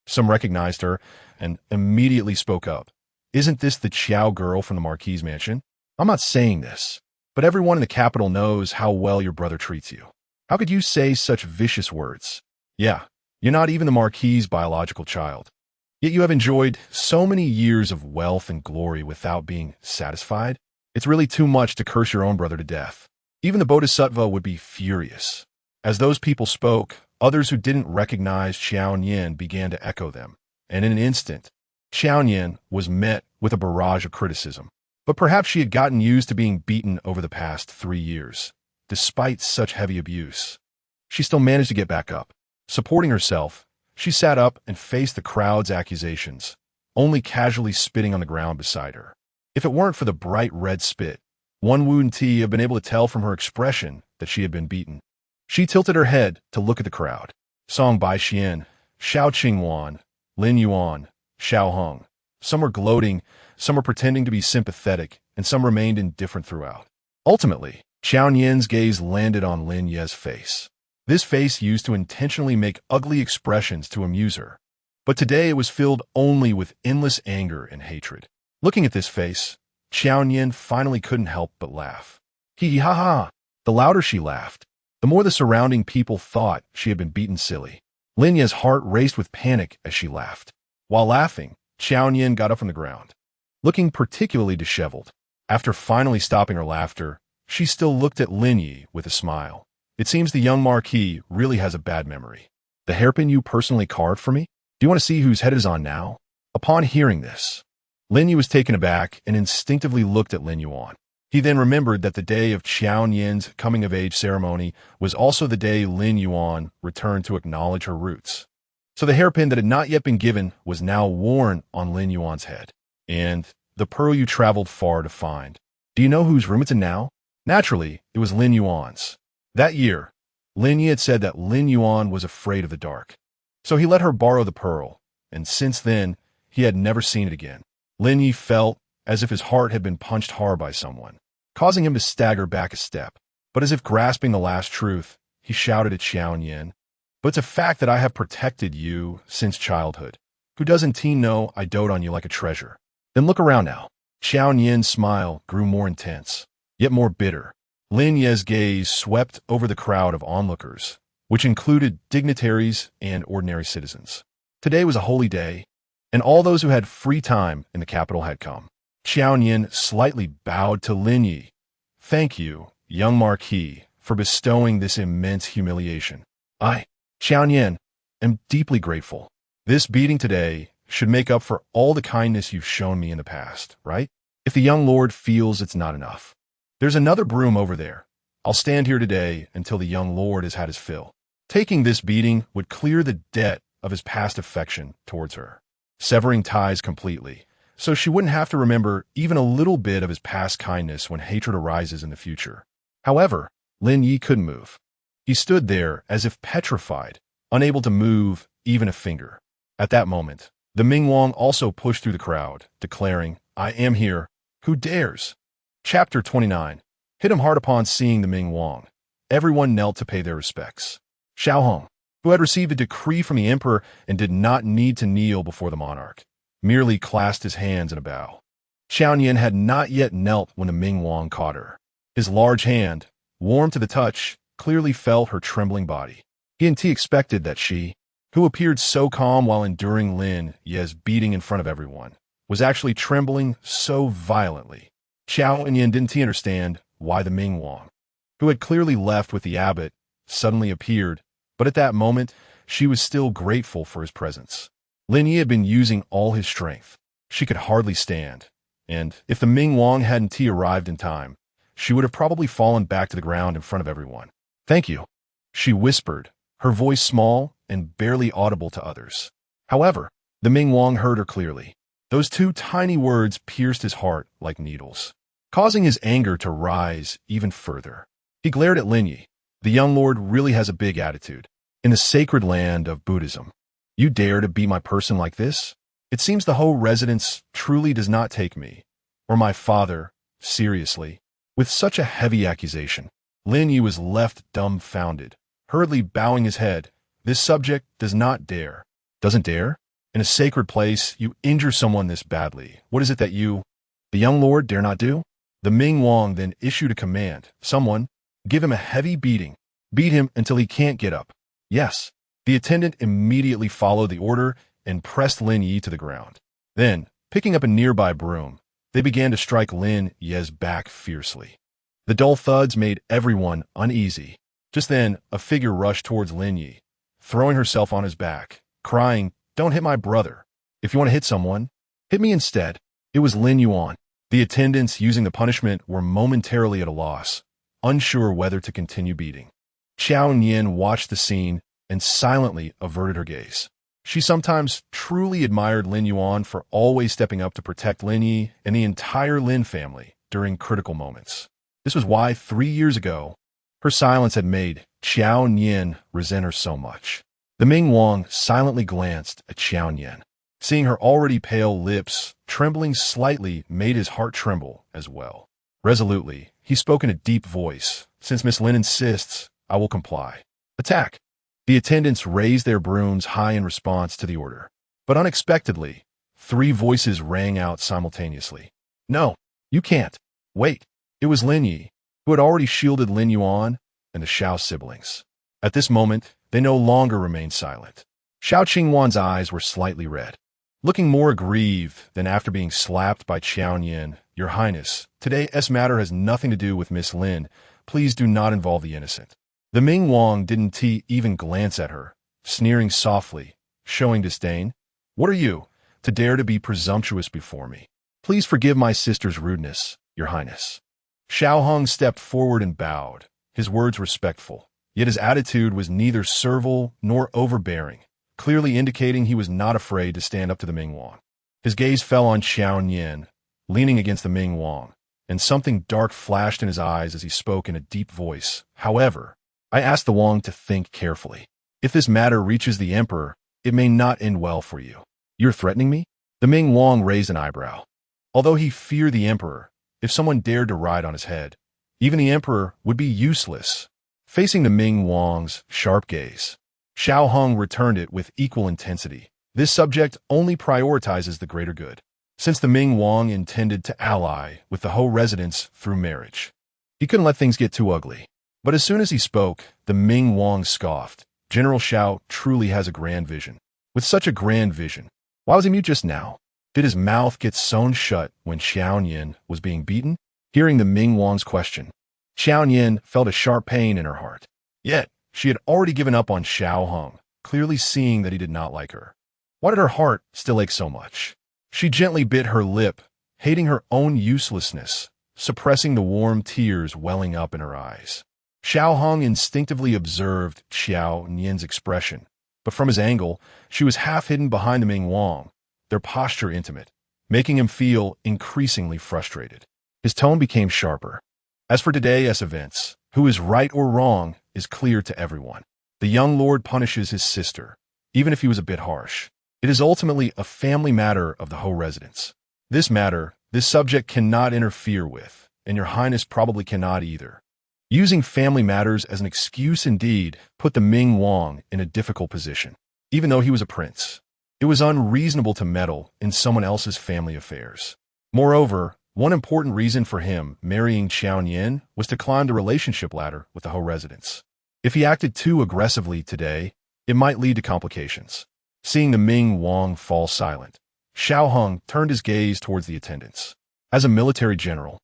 some recognized her and immediately spoke up. Isn't this the Qiao girl from the Marquis mansion? I'm not saying this, but everyone in the capital knows how well your brother treats you. How could you say such vicious words? Yeah, you're not even the Marquis' biological child. Yet you have enjoyed so many years of wealth and glory without being satisfied. It's really too much to curse your own brother to death. Even the Bodhisattva would be furious. As those people spoke, others who didn't recognize Qiao Nian began to echo them, and in an instant, Qiao Nian was met with a barrage of criticism. But perhaps she had gotten used to being beaten over the past 3 years. Despite such heavy abuse, she still managed to get back up. Supporting herself, she sat up and faced the crowd's accusations, only casually spitting on the ground beside her. If it weren't for the bright red spit, one wouldn't have been able to tell from her expression that she had been beaten. She tilted her head to look at the crowd. Song Bai Xian, Xiao Qingwan, Lin Yuan, Xiao Hong. Some were gloating, some were pretending to be sympathetic, and some remained indifferent throughout. Ultimately, Qiao Nian's gaze landed on Lin Ye's face. This face used to intentionally make ugly expressions to amuse her, but today it was filled only with endless anger and hatred. Looking at this face, Qiao Nian finally couldn't help but laugh. Hee ha ha! The louder she laughed, the more the surrounding people thought she had been beaten silly. Lin Ye's heart raced with panic as she laughed. While laughing, Qiao Nian got up from the ground, looking particularly disheveled. After finally stopping her laughter, she still looked at Lin Yi with a smile. It seems the young Marquis really has a bad memory. The hairpin you personally carved for me? Do you want to see whose head it is on now? Upon hearing this, Lin Yi was taken aback and instinctively looked at Lin Yuan. He then remembered that the day of Qiao Nian's coming-of-age ceremony was also the day Lin Yuan returned to acknowledge her roots. So the hairpin that had not yet been given was now worn on Lin Yuan's head. And the pearl you traveled far to find. Do you know whose room it's in now? Naturally, it was Lin Yuan's. That year, Lin Yi had said that Lin Yuan was afraid of the dark. So he let her borrow the pearl, and since then, he had never seen it again. Lin Yi felt as if his heart had been punched hard by someone, causing him to stagger back a step. But as if grasping the last truth, he shouted at Qiao Nian, "But it's a fact that I have protected you since childhood. Who doesn't teen know I dote on you like a treasure?" Then look around now. Qiao Nian's smile grew more intense, yet more bitter. Lin Ye's gaze swept over the crowd of onlookers, which included dignitaries and ordinary citizens. Today was a holy day, and all those who had free time in the capital had come. Qiao Nian slightly bowed to Lin Yi. "Thank you, Young Marquis, for bestowing this immense humiliation. I, Qiao Nian, am deeply grateful. This beating today should make up for all the kindness you've shown me in the past, right? If the young lord feels it's not enough. There's another broom over there. I'll stand here today until the young lord has had his fill." Taking this beating would clear the debt of his past affection towards her, severing ties completely, so she wouldn't have to remember even a little bit of his past kindness when hatred arises in the future. However, Lin Yi couldn't move. He stood there as if petrified, unable to move even a finger. At that moment, the Ming Wang also pushed through the crowd, declaring, "I am here. Who dares?" Chapter 29. Hit him hard upon seeing the Ming Wang. Everyone knelt to pay their respects. Xiao Hong, who had received a decree from the emperor and did not need to kneel before the monarch, merely clasped his hands in a bow. Qiao Nian had not yet knelt when the Ming Wang caught her. His large hand, warm to the touch, clearly felt her trembling body. He expected that she, who appeared so calm while enduring Lin Ye's beating in front of everyone, was actually trembling so violently. Qiao Nian didn't understand why the Ming Wang, who had clearly left with the abbot, suddenly appeared, but at that moment, she was still grateful for his presence. Lin Yi had been using all his strength. She could hardly stand, and if the Ming Wang hadn't arrived in time, she would have probably fallen back to the ground in front of everyone. "Thank you," she whispered, her voice small and barely audible to others. However, the Ming Wang heard her clearly. Those two tiny words pierced his heart like needles, causing his anger to rise even further. He glared at Lin Yi. "The young lord really has a big attitude. In the sacred land of Buddhism, you dare to beat my person like this? It seems the whole residence truly does not take me, or my father, seriously." With such a heavy accusation, Lin Yi was left dumbfounded, hurriedly bowing his head. This subject does not dare. Doesn't dare? In a sacred place, you injure someone this badly. What is it that you, the young lord, dare not do? The Ming Wang then issued a command. "Someone, give him a heavy beating. Beat him until he can't get up." Yes. The attendant immediately followed the order and pressed Lin Yi to the ground. Then, picking up a nearby broom, they began to strike Lin Ye's back fiercely. The dull thuds made everyone uneasy. Just then, a figure rushed towards Lin Yi, throwing herself on his back, crying, "Don't hit my brother. If you want to hit someone, hit me instead." It was Lin Yuan. The attendants using the punishment were momentarily at a loss, unsure whether to continue beating. Qiao Nian watched the scene and silently averted her gaze. She sometimes truly admired Lin Yuan for always stepping up to protect Lin Yi and the entire Lin family during critical moments. This was why 3 years ago, her silence had made Qiao Nian resent her so much. The Ming Wang silently glanced at Qiao Nian. Seeing her already pale lips trembling slightly made his heart tremble as well. Resolutely, he spoke in a deep voice. "Since Miss Lin insists, I will comply. Attack!" The attendants raised their brooms high in response to the order. But unexpectedly, 3 voices rang out simultaneously. "No, you can't. Wait." It was Lin Yi, who had already shielded Lin Yuan and the Xiao siblings. At this moment, they no longer remained silent. Xiao Qingwan's eyes were slightly red, looking more aggrieved than after being slapped by Qiao Nian. "Your Highness, today's matter has nothing to do with Miss Lin. Please do not involve the innocent." The Ming Wang didn't even glance at her, sneering softly, showing disdain. "What are you, to dare to be presumptuous before me? Please forgive my sister's rudeness, Your Highness." Xiao Hong stepped forward and bowed, his words respectful, yet his attitude was neither servile nor overbearing, clearly indicating he was not afraid to stand up to the Ming Wang. His gaze fell on Qiao Nian, leaning against the Ming Wang, and something dark flashed in his eyes as he spoke in a deep voice. However, I asked the Wang to think carefully. If this matter reaches the emperor, it may not end well for you. You're threatening me? The Ming Wang raised an eyebrow. Although he feared the emperor, if someone dared to ride on his head, even the emperor would be useless. Facing the Ming Wang's sharp gaze, Xiao Hong returned it with equal intensity. This subject only prioritizes the greater good. Since the Ming Wang intended to ally with the Ho residents through marriage, he couldn't let things get too ugly. But as soon as he spoke, the Ming Wang scoffed. General Xiao truly has a grand vision. With such a grand vision, why was he mute just now? Did his mouth get sewn shut when Qiao Nian was being beaten? Hearing the Ming Wang's question, Qiao Nian felt a sharp pain in her heart. Yet, she had already given up on Xiao Hong, clearly seeing that he did not like her. Why did her heart still ache so much? She gently bit her lip, hating her own uselessness, suppressing the warm tears welling up in her eyes. Xiao Hong instinctively observed Qiao Nian's expression, but from his angle, she was half hidden behind the Ming Wang, their posture intimate, making him feel increasingly frustrated. His tone became sharper. As for today's events, who is right or wrong is clear to everyone. The young lord punishes his sister, even if he was a bit harsh. It is ultimately a family matter of the Ho residents. This subject cannot interfere with, and your highness probably cannot either. Using family matters as an excuse indeed put the Ming Wang in a difficult position. Even though he was a prince, it was unreasonable to meddle in someone else's family affairs. Moreover, one important reason for him marrying Qiao Nian was to climb the relationship ladder with the Ho residents. If he acted too aggressively today, it might lead to complications. Seeing the Ming Wang fall silent, Xiao Hong turned his gaze towards the attendants. As a military general,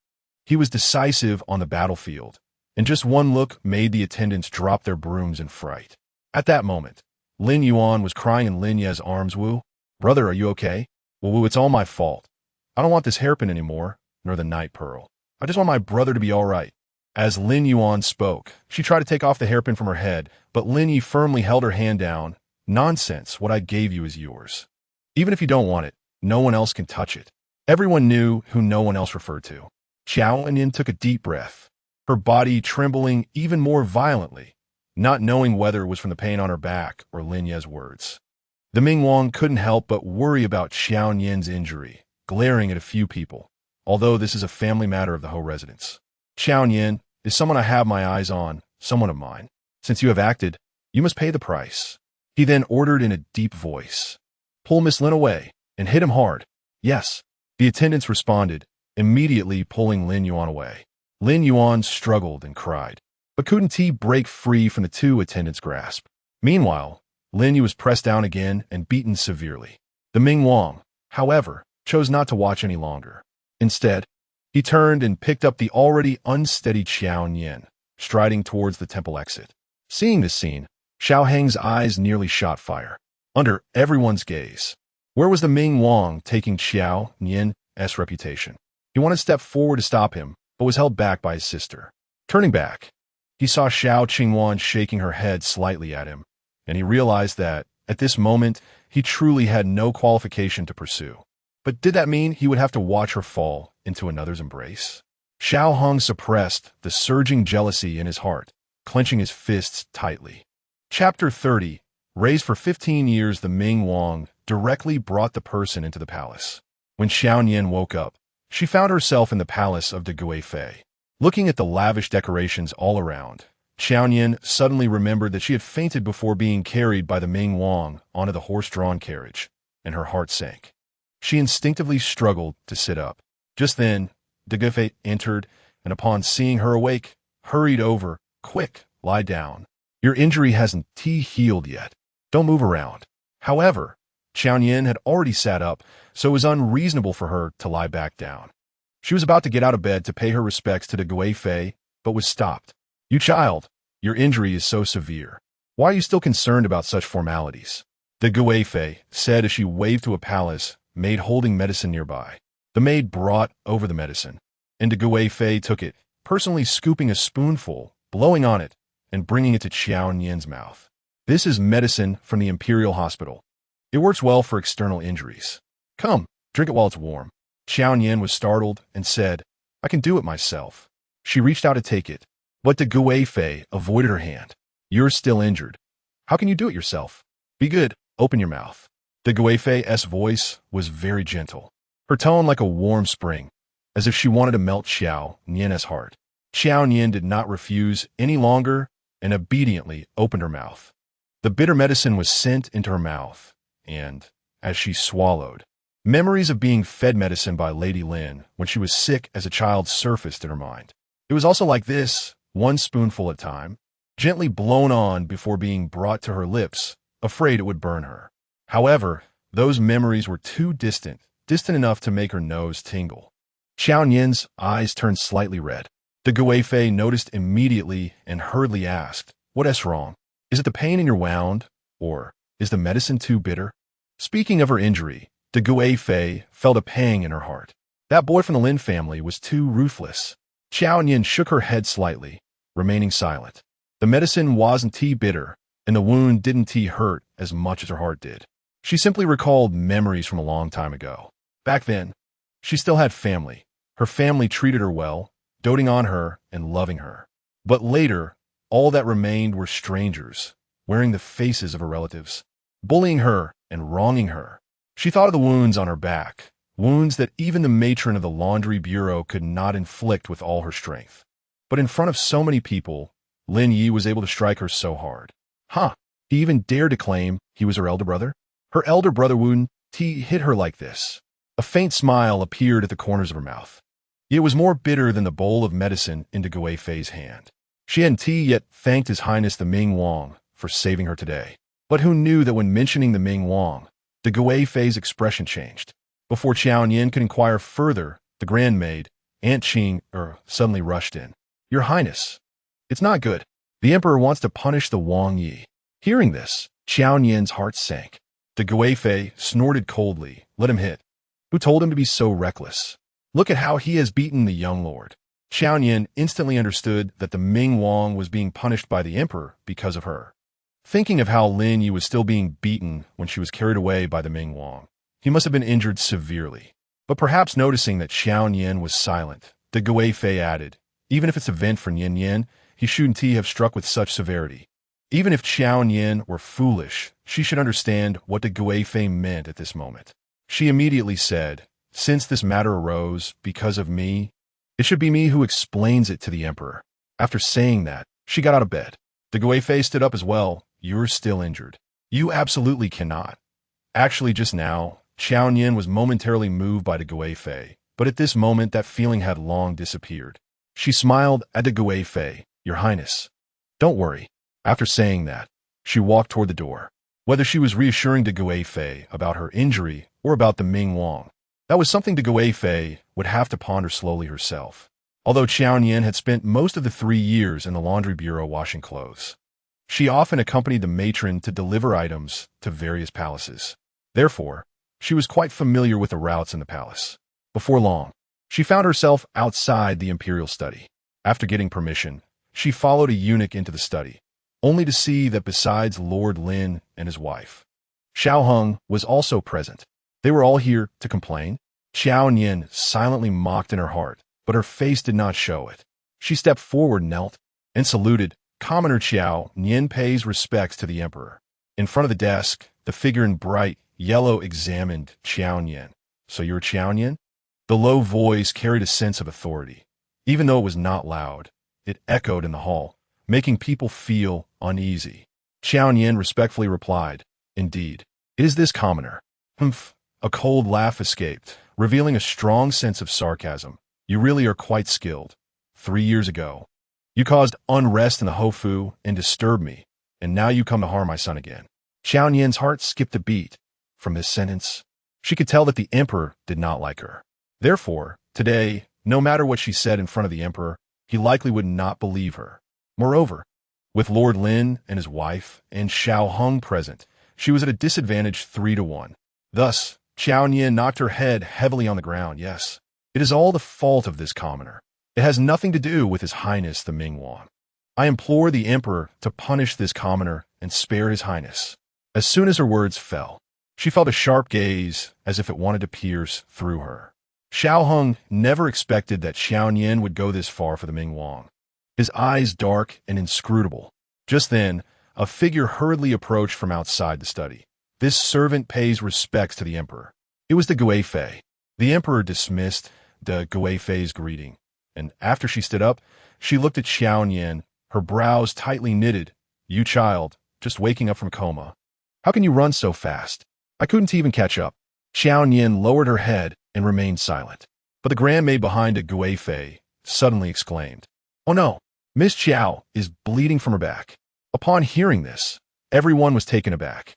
he was decisive on the battlefield, and just one look made the attendants drop their brooms in fright. At that moment, Lin Yuan was crying in Lin Ye's arms. Wu, brother, are you okay? Well, Wu, it's all my fault. I don't want this hairpin anymore, nor the night pearl. I just want my brother to be all right. As Lin Yuan spoke, she tried to take off the hairpin from her head, but Lin Yi firmly held her hand down. Nonsense, what I gave you is yours. Even if you don't want it, no one else can touch it. Everyone knew who no one else referred to. Qiao Nian took a deep breath, her body trembling even more violently, not knowing whether it was from the pain on her back or Lin Ye's words. The Ming Wang couldn't help but worry about Qiao Nian's injury, glaring at a few people, although this is a family matter of the Ho residents. Qiao Nian is someone I have my eyes on, someone of mine. Since you have acted, you must pay the price. He then ordered in a deep voice, "Pull Miss Lin away, and hit him hard." Yes, the attendants responded, immediately pulling Lin Yuan away. Lin Yuan struggled and cried, but couldn't break free from the two attendants' grasp. Meanwhile, Lin Yu was pressed down again and beaten severely. The Ming Wang, however, chose not to watch any longer. Instead, he turned and picked up the already unsteady Qiao Nian, striding towards the temple exit. Seeing this scene, Xiao Heng's eyes nearly shot fire. Under everyone's gaze, where was the Ming Wang taking Qiao Nian's reputation? He wanted to step forward to stop him, but was held back by his sister. Turning back, he saw Xiao Qingwan shaking her head slightly at him, and he realized that, at this moment, he truly had no qualification to pursue. But did that mean he would have to watch her fall into another's embrace? Xiao Hong suppressed the surging jealousy in his heart, clenching his fists tightly. Chapter 30. Raised for 15 years, the Ming Wang directly brought the person into the palace. When Xiao Nian woke up, she found herself in the palace of de Guifei. Looking at the lavish decorations all around, Xiao Nian suddenly remembered that she had fainted before being carried by the Ming Wang onto the horse-drawn carriage, and her heart sank. She instinctively struggled to sit up. Just then, de Guifei entered, and upon seeing her awake, hurried over. "Quick, lie down. Your injury hasn't healed yet. Don't move around." However, Xiao Nian had already sat up, so it was unreasonable for her to lie back down. She was about to get out of bed to pay her respects to de Guifei, but was stopped. "You child, your injury is so severe. Why are you still concerned about such formalities?" De Guifei said as she waved to a palace maid holding medicine nearby. The maid brought over the medicine, and de Guifei took it, personally scooping a spoonful, blowing on it, and bringing it to Qiao Nian's mouth. "This is medicine from the Imperial Hospital. It works well for external injuries. Come, Drink it while it's warm. Qiao Nian was startled and said, I can do it myself. She reached out to take it, but the Gui Fei avoided her hand. You're still injured. How can you do it yourself? Be good, open your mouth. The Gui Fei's voice was very gentle, her tone like a warm spring, as if she wanted to melt Qiao Nian's heart. Qiao Nian did not refuse any longer and obediently opened her mouth. The bitter medicine was sent into her mouth, and, as she swallowed, memories of being fed medicine by Lady Lin when she was sick as a child surfaced in her mind. It was also like this, one spoonful at a time, gently blown on before being brought to her lips, afraid it would burn her. However, those memories were too distant enough to make her nose tingle. Qiao Nian's eyes turned slightly red. The Gui Fei noticed immediately and hurriedly asked, What's wrong? Is it the pain in your wound, or is the medicine too bitter? Speaking of her injury, the Gui Fei felt a pang in her heart. That boy from the Lin family was too ruthless. Qiao Nian shook her head slightly, remaining silent. The medicine wasn't too bitter, and the wound didn't too hurt as much as her heart did. She simply recalled memories from a long time ago. Back then, she still had family. Her family treated her well, doting on her and loving her. But later, all that remained were strangers, wearing the faces of her relatives, bullying her and wronging her. She thought of the wounds on her back, wounds that even the matron of the laundry bureau could not inflict with all her strength. But in front of so many people, Lin Yi was able to strike her so hard. He even dared to claim he was her elder brother? Her elder brother wouldn't hit her like this. A faint smile appeared at the corners of her mouth. It was more bitter than the bowl of medicine into Gui Fei's hand. She hadn't yet thanked His Highness the Ming Wang for saving her today. But who knew that when mentioning the Ming Wang, the Gui Fei's expression changed? Before Qiao Nian could inquire further, the grand maid, Aunt Qing, suddenly rushed in. Your Highness, it's not good. The Emperor wants to punish the Wang Yi. Hearing this, Qiao Nian's heart sank. The Gui Fei snorted coldly. Let him hit. Who told him to be so reckless? Look at how he has beaten the young lord. Qiao Nian instantly understood that the Ming Wang was being punished by the Emperor because of her. Thinking of how Lin Yi was still being beaten when she was carried away by the Ming Wang, he must have been injured severely. But perhaps noticing that Qiao Nian was silent, the Gui Fei added, even if it's a vent for Nian Nian, he shouldn't have struck with such severity. Even if Qiao Nian were foolish, she should understand what the Gui Fei meant at this moment. She immediately said, Since this matter arose because of me, it should be me who explains it to the Emperor. After saying that, she got out of bed. The Gui Fei stood up as well. You're still injured. You absolutely cannot. Actually, just now, Qiao Nian was momentarily moved by the Gui Fei, but at this moment that feeling had long disappeared. She smiled at the Gui Fei. Your Highness, don't worry. After saying that, she walked toward the door. Whether she was reassuring the Gui Fei about her injury or about the Ming Wang, that was something the Gui Fei would have to ponder slowly herself. Although Qiao Nian had spent most of the 3 years in the laundry bureau washing clothes, she often accompanied the matron to deliver items to various palaces. Therefore, she was quite familiar with the routes in the palace. Before long, she found herself outside the imperial study. After getting permission, she followed a eunuch into the study, only to see that besides Lord Lin and his wife, Xiao Heng was also present. They were all here to complain. Qiao Nian silently mocked in her heart, but her face did not show it. She stepped forward, knelt, and saluted. Commoner Qiao Nian pays respects to the Emperor. In front of the desk, the figure in bright yellow examined Qiao Nian. So you're Qiao Nian? The low voice carried a sense of authority. Even though it was not loud, it echoed in the hall, making people feel uneasy. Qiao Nian respectfully replied, Indeed, it is this commoner. Humph. A cold laugh escaped, revealing a strong sense of sarcasm. You really are quite skilled. 3 years ago, you caused unrest in the Hofu and disturbed me, and now you come to harm my son again. Qiao Nian's heart skipped a beat. From this sentence, she could tell that the Emperor did not like her. Therefore, today, no matter what she said in front of the Emperor, he likely would not believe her. Moreover, with Lord Lin and his wife and Xiao Heng present, she was at a disadvantage 3-1. Thus, Qiao Nian knocked her head heavily on the ground. Yes, it is all the fault of this commoner. It has nothing to do with His Highness the Ming Wang. I implore the Emperor to punish this commoner and spare His Highness. As soon as her words fell, She felt a sharp gaze, as if it wanted to pierce through her. Xiao Hong never expected that Qiao Nian would go this far for the Ming Wang. His eyes dark and inscrutable. Just then, a figure hurriedly approached from outside the study. This servant pays respects to the emperor. It was the Guifei. The emperor dismissed the Guifei's greeting, and after she stood up, she looked at Xiao Nian, her brows tightly knitted. "You child, just waking up from coma. How can you run so fast? I couldn't even catch up." Xiao Nian lowered her head and remained silent. But the grandmaid behind the Guifei suddenly exclaimed, "Oh no, Miss Qiao is bleeding from her back." Upon hearing this, everyone was taken aback.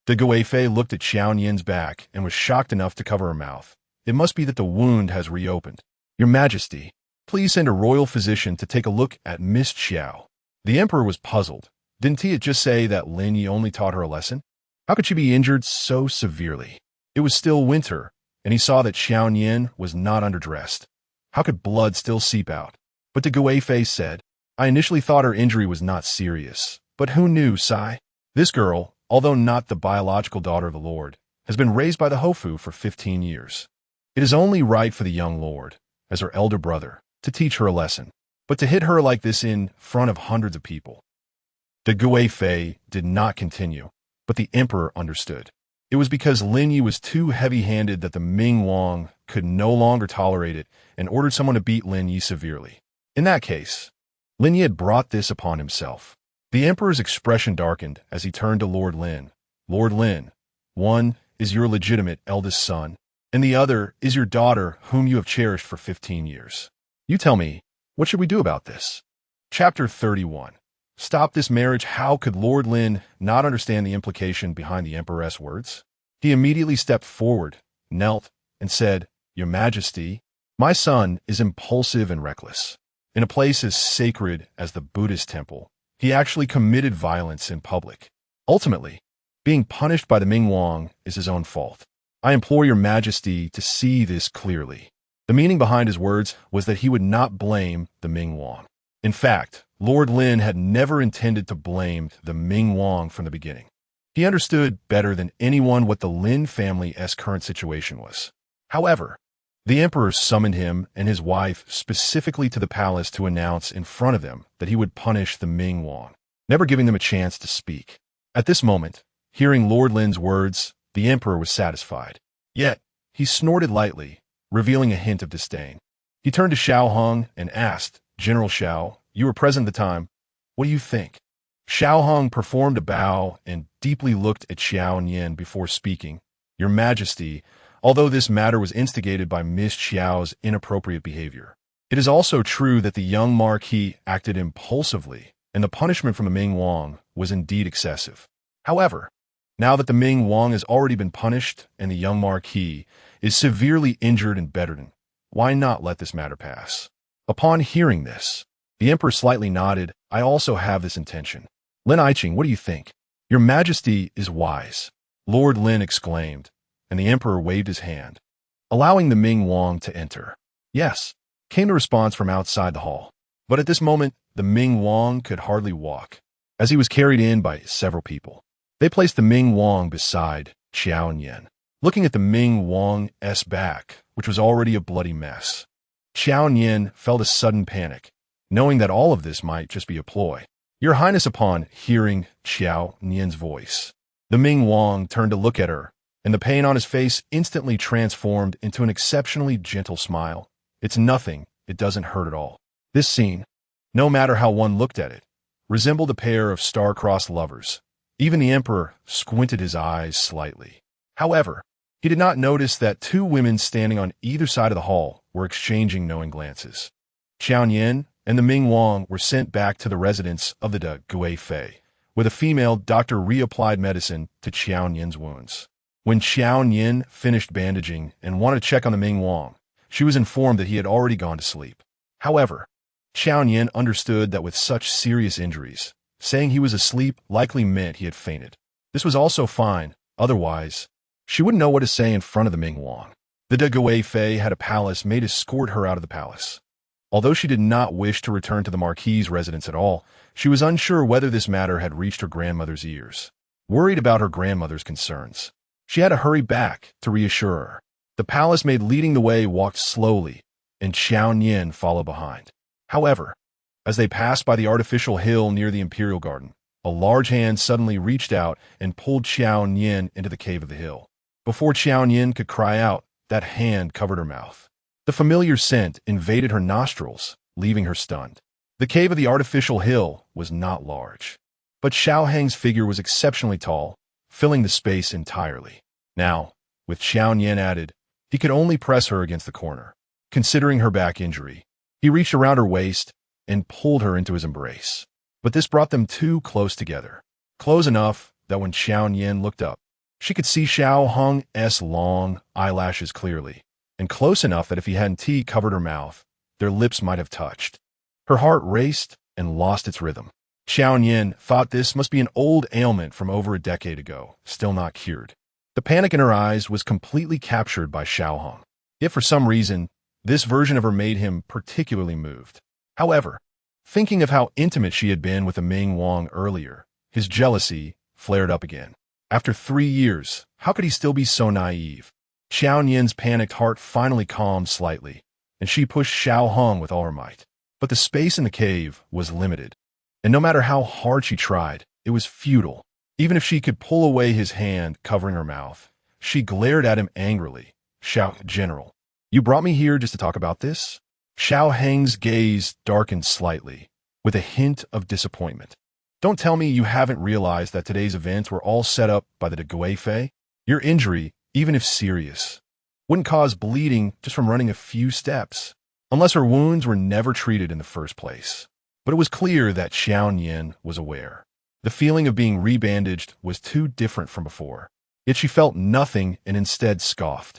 The Guifei looked at Xiao Nian's back and was shocked enough to cover her mouth. "It must be that the wound has reopened. Your Majesty, please send a royal physician to take a look at Miss Qiao." The emperor was puzzled. Didn't he just say that Lin Yi only taught her a lesson? How could she be injured so severely? It was still winter, and he saw that Xiao Nian was not underdressed. How could blood still seep out? But the Guifei said, "I initially thought her injury was not serious, but who knew, Sai? This girl, although not the biological daughter of the Lord, has been raised by the Hofu for 15 years. It is only right for the young lord, as her elder brother, to teach her a lesson. But to hit her like this in front of hundreds of people." The Guifei did not continue, but the emperor understood. It was because Lin Yi was too heavy-handed that the Ming Wang could no longer tolerate it and ordered someone to beat Lin Yi severely. In that case, Lin Yi had brought this upon himself. The emperor's expression darkened as he turned to Lord Lin. "Lord Lin, one is your legitimate eldest son, and the other is your daughter whom you have cherished for 15 years. You tell me, what should we do about this?" Chapter 31. Stop this marriage. How could Lord Lin not understand the implication behind the emperor's words? He immediately stepped forward, knelt, and said, "Your Majesty, my son is impulsive and reckless. In a place as sacred as the Buddhist temple, he actually committed violence in public. Ultimately, being punished by the Ming Wang is his own fault. I implore your Majesty to see this clearly." The meaning behind his words was that he would not blame the Ming Wang. In fact, Lord Lin had never intended to blame the Ming Wang from the beginning. He understood better than anyone what the Lin family's current situation was. However, the emperor summoned him and his wife specifically to the palace to announce in front of them that he would punish the Ming Wang, never giving them a chance to speak. At this moment, hearing Lord Lin's words, the emperor was satisfied. Yet, he snorted lightly, revealing a hint of disdain. He turned to Xiao Hong and asked, "General Xiao, you were present at the time. What do you think?" Xiao Hong performed a bow and deeply looked at Qiao Nian before speaking. "Your Majesty, although this matter was instigated by Miss Qiao's inappropriate behavior, it is also true that the young Marquis acted impulsively, and the punishment from the Ming Wang was indeed excessive. However, now that the Ming Wang has already been punished and the young Marquis is severely injured and bedridden, why not let this matter pass?" Upon hearing this, the emperor slightly nodded. "I also have this intention. Lin Aiqing, what do you think?" "Your Majesty is wise," Lord Lin exclaimed, and the emperor waved his hand, allowing the Ming Wang to enter. "Yes," came the response from outside the hall. But at this moment, the Ming Wang could hardly walk, as he was carried in by several people. They placed the Ming Wang beside Qiao Nian, looking at the Ming Wang's back, which was already a bloody mess. Qiao Nian felt a sudden panic, knowing that all of this might just be a ploy. "Your Highness," upon hearing Qiao Nian's voice, the Ming Wang turned to look at her, and the pain on his face instantly transformed into an exceptionally gentle smile. "It's nothing. It doesn't hurt at all." This scene, no matter how one looked at it, resembled a pair of star-crossed lovers. Even the emperor squinted his eyes slightly. However, he did not notice that two women standing on either side of the hall were exchanging knowing glances. Qiao Nian and the Ming Wang were sent back to the residence of the Guifei, where the female doctor reapplied medicine to Qiao Nian's wounds. When Qiao Nian finished bandaging and wanted to check on the Ming Wang, she was informed that he had already gone to sleep. However, Qiao Nian understood that with such serious injuries, saying he was asleep likely meant he had fainted. This was also fine, otherwise, she wouldn't know what to say in front of the Ming Wang. The Guifei had a palace maid escort her out of the palace. Although she did not wish to return to the Marquis' residence at all, she was unsure whether this matter had reached her grandmother's ears. Worried about her grandmother's concerns, She had to hurry back to reassure her. The palace maid leading the way walked slowly, and Qiao Nian followed behind. However, as they passed by the artificial hill near the imperial garden, a large hand suddenly reached out and pulled Qiao Nian into the cave of the hill. Before Qiao Nian could cry out, that hand covered her mouth. The familiar scent invaded her nostrils, leaving her stunned. The cave of the artificial hill was not large, but Xiao Heng's figure was exceptionally tall, filling the space entirely. Now, with Qiao Nian added, he could only press her against the corner. Considering her back injury, he reached around her waist and pulled her into his embrace. But this brought them too close together. Close enough that when Qiao Nian looked up, she could see Xiao Heng's long eyelashes clearly, and close enough that if he hadn't covered her mouth, their lips might have touched. Her heart raced and lost its rhythm. Qiao Nian thought this must be an old ailment from over a decade ago, still not cured. The panic in her eyes was completely captured by Xiao Heng. Yet for some reason, this version of her made him particularly moved. However, thinking of how intimate she had been with the Ming Wang earlier, his jealousy flared up again. After 3 years, how could he still be so naive? Qiao Nian's panicked heart finally calmed slightly, and she pushed Xiao Heng with all her might. But the space in the cave was limited, and no matter how hard she tried, it was futile. Even if she could pull away his hand covering her mouth, she glared at him angrily. "Xiao, General, you brought me here just to talk about this?" Xiao Heng's gaze darkened slightly, with a hint of disappointment. "Don't tell me you haven't realized that today's events were all set up by the Guifei? Your injury, even if serious, wouldn't cause bleeding just from running a few steps, unless her wounds were never treated in the first place." But it was clear that Qiao Nian was aware. The feeling of being rebandaged was too different from before. Yet she felt nothing and instead scoffed.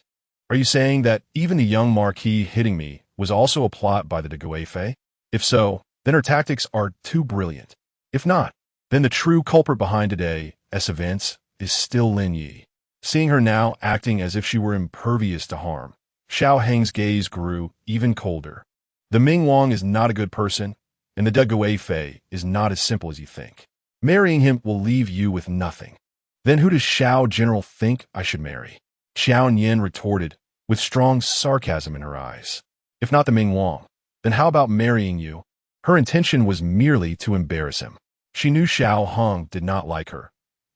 "Are you saying that even the Young Marquis hitting me was also a plot by the Guifei? If so, then her tactics are too brilliant. If not, then the true culprit behind today's events is still Lin Yi." Seeing her now acting as if she were impervious to harm, Xiao Heng's gaze grew even colder. "The Ming Wang is not a good person, and the Guifei is not as simple as you think. Marrying him will leave you with nothing." "Then who does Xiao General think I should marry?" Qiao Nian retorted, with strong sarcasm in her eyes. "If not the Ming Wang, then how about marrying you?" Her intention was merely to embarrass him. She knew Xiao Heng did not like her.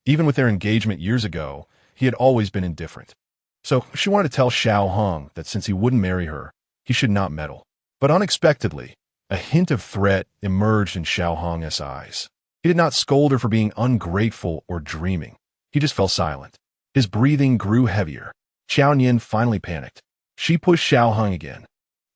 Even with their engagement years ago, he had always been indifferent. So she wanted to tell Xiao Heng that since he wouldn't marry her, he should not meddle. But unexpectedly, a hint of threat emerged in Xiao Heng's eyes. He did not scold her for being ungrateful or dreaming. He just fell silent. His breathing grew heavier. Qiao Nian finally panicked. She pushed Xiao Heng again,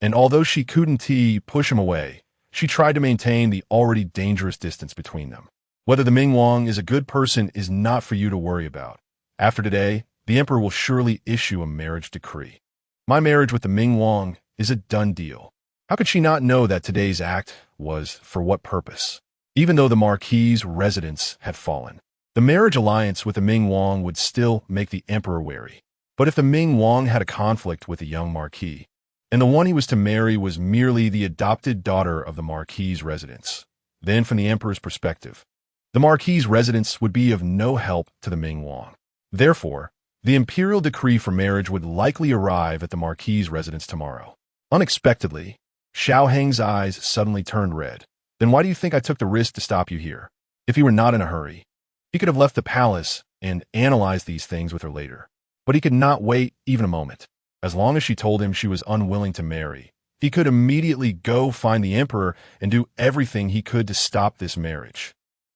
and although she couldn't push him away, she tried to maintain the already dangerous distance between them. "Whether the Ming Wang is a good person is not for you to worry about. After today, the emperor will surely issue a marriage decree. My marriage with the Ming Wang is a done deal." How could she not know that today's act was for what purpose? Even though the Marquis's residence had fallen, the marriage alliance with the Ming Wang would still make the emperor wary. But if the Ming Wang had a conflict with the young Marquis, and the one he was to marry was merely the adopted daughter of the Marquis's residence, then from the emperor's perspective, the Marquis's residence would be of no help to the Ming Wang. Therefore, the imperial decree for marriage would likely arrive at the Marquis's residence tomorrow. Unexpectedly, Xiao Heng's eyes suddenly turned red. "Then why do you think I took the risk to stop you here? If he were not in a hurry, he could have left the palace and analyzed these things with her later. But he could not wait even a moment. As long as she told him she was unwilling to marry, he could immediately go find the emperor and do everything he could to stop this marriage."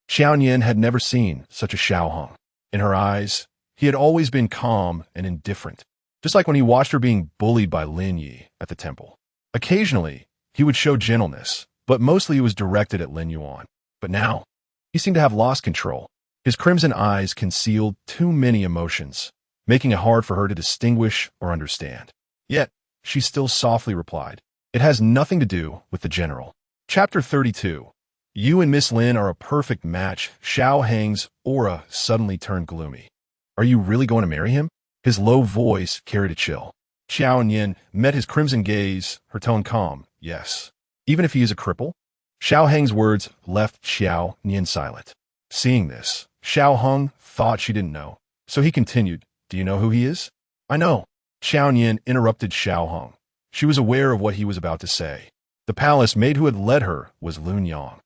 Qiao Nian had never seen such a Xiao Heng. In her eyes, he had always been calm and indifferent, just like when he watched her being bullied by Lin Yi at the temple. Occasionally, he would show gentleness, but mostly it was directed at Lin Yuan. But now, he seemed to have lost control. His crimson eyes concealed too many emotions, making it hard for her to distinguish or understand. Yet, she still softly replied, "It has nothing to do with the general." Chapter 32. You and Miss Lin are a perfect match. Xiao Heng's aura suddenly turned gloomy. "Are you really going to marry him?" His low voice carried a chill. Qiao Nian met his crimson gaze, her tone calm. "Yes. Even if he is a cripple?" Xiao Heng's words left Qiao Nian silent. Seeing this, Xiao Heng thought she didn't know, so he continued, Do you know who he is? I know. Qiao Nian interrupted Xiao Hong. She was aware of what he was about to say. The palace maid who had led her was Lin Yuan.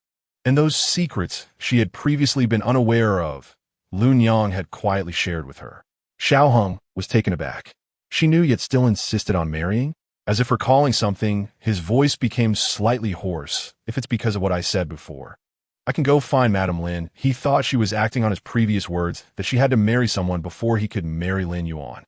And those secrets she had previously been unaware of, Lin Yuan had quietly shared with her. Xiao Hong was taken aback. She knew yet still insisted on marrying? As if recalling something, his voice became slightly hoarse, if it's because of what I said before. I can go find Madame Lin. He thought she was acting on his previous words that she had to marry someone before he could marry Lin Yuan.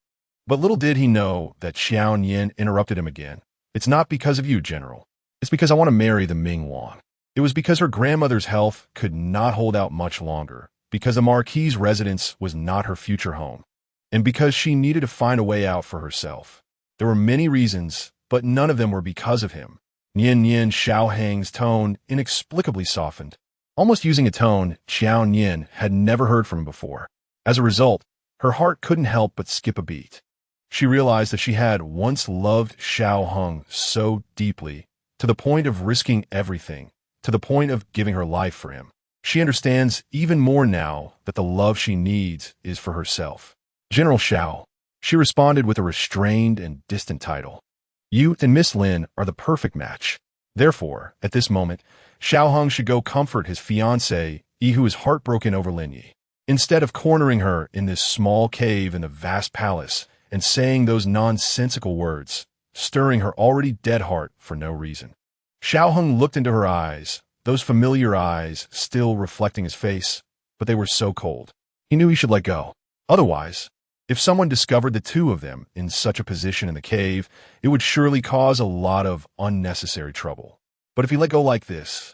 But little did he know that Qiao Nian interrupted him again. It's not because of you, General. It's because I want to marry the Ming Wang. It was because her grandmother's health could not hold out much longer, because the Marquis' residence was not her future home, and because she needed to find a way out for herself. There were many reasons, but none of them were because of him. Nian Nian Xiao Hang's tone inexplicably softened, almost using a tone Qiao Nian had never heard from him before. As a result, her heart couldn't help but skip a beat. She realized that she had once loved Xiao Hong so deeply, to the point of risking everything, to the point of giving her life for him. She understands even more now that the love she needs is for herself. General Xiao, she responded with a restrained and distant title. You and Miss Lin are the perfect match. Therefore, at this moment, Xiao Hong should go comfort his fiancé, who is heartbroken over Lin Yi. Instead of cornering her in this small cave in the vast palace and saying those nonsensical words, stirring her already dead heart for no reason. Xiao Hong looked into her eyes, those familiar eyes still reflecting his face, but they were so cold. He knew he should let go. Otherwise, if someone discovered the two of them in such a position in the cave, it would surely cause a lot of unnecessary trouble. But if he let go like this,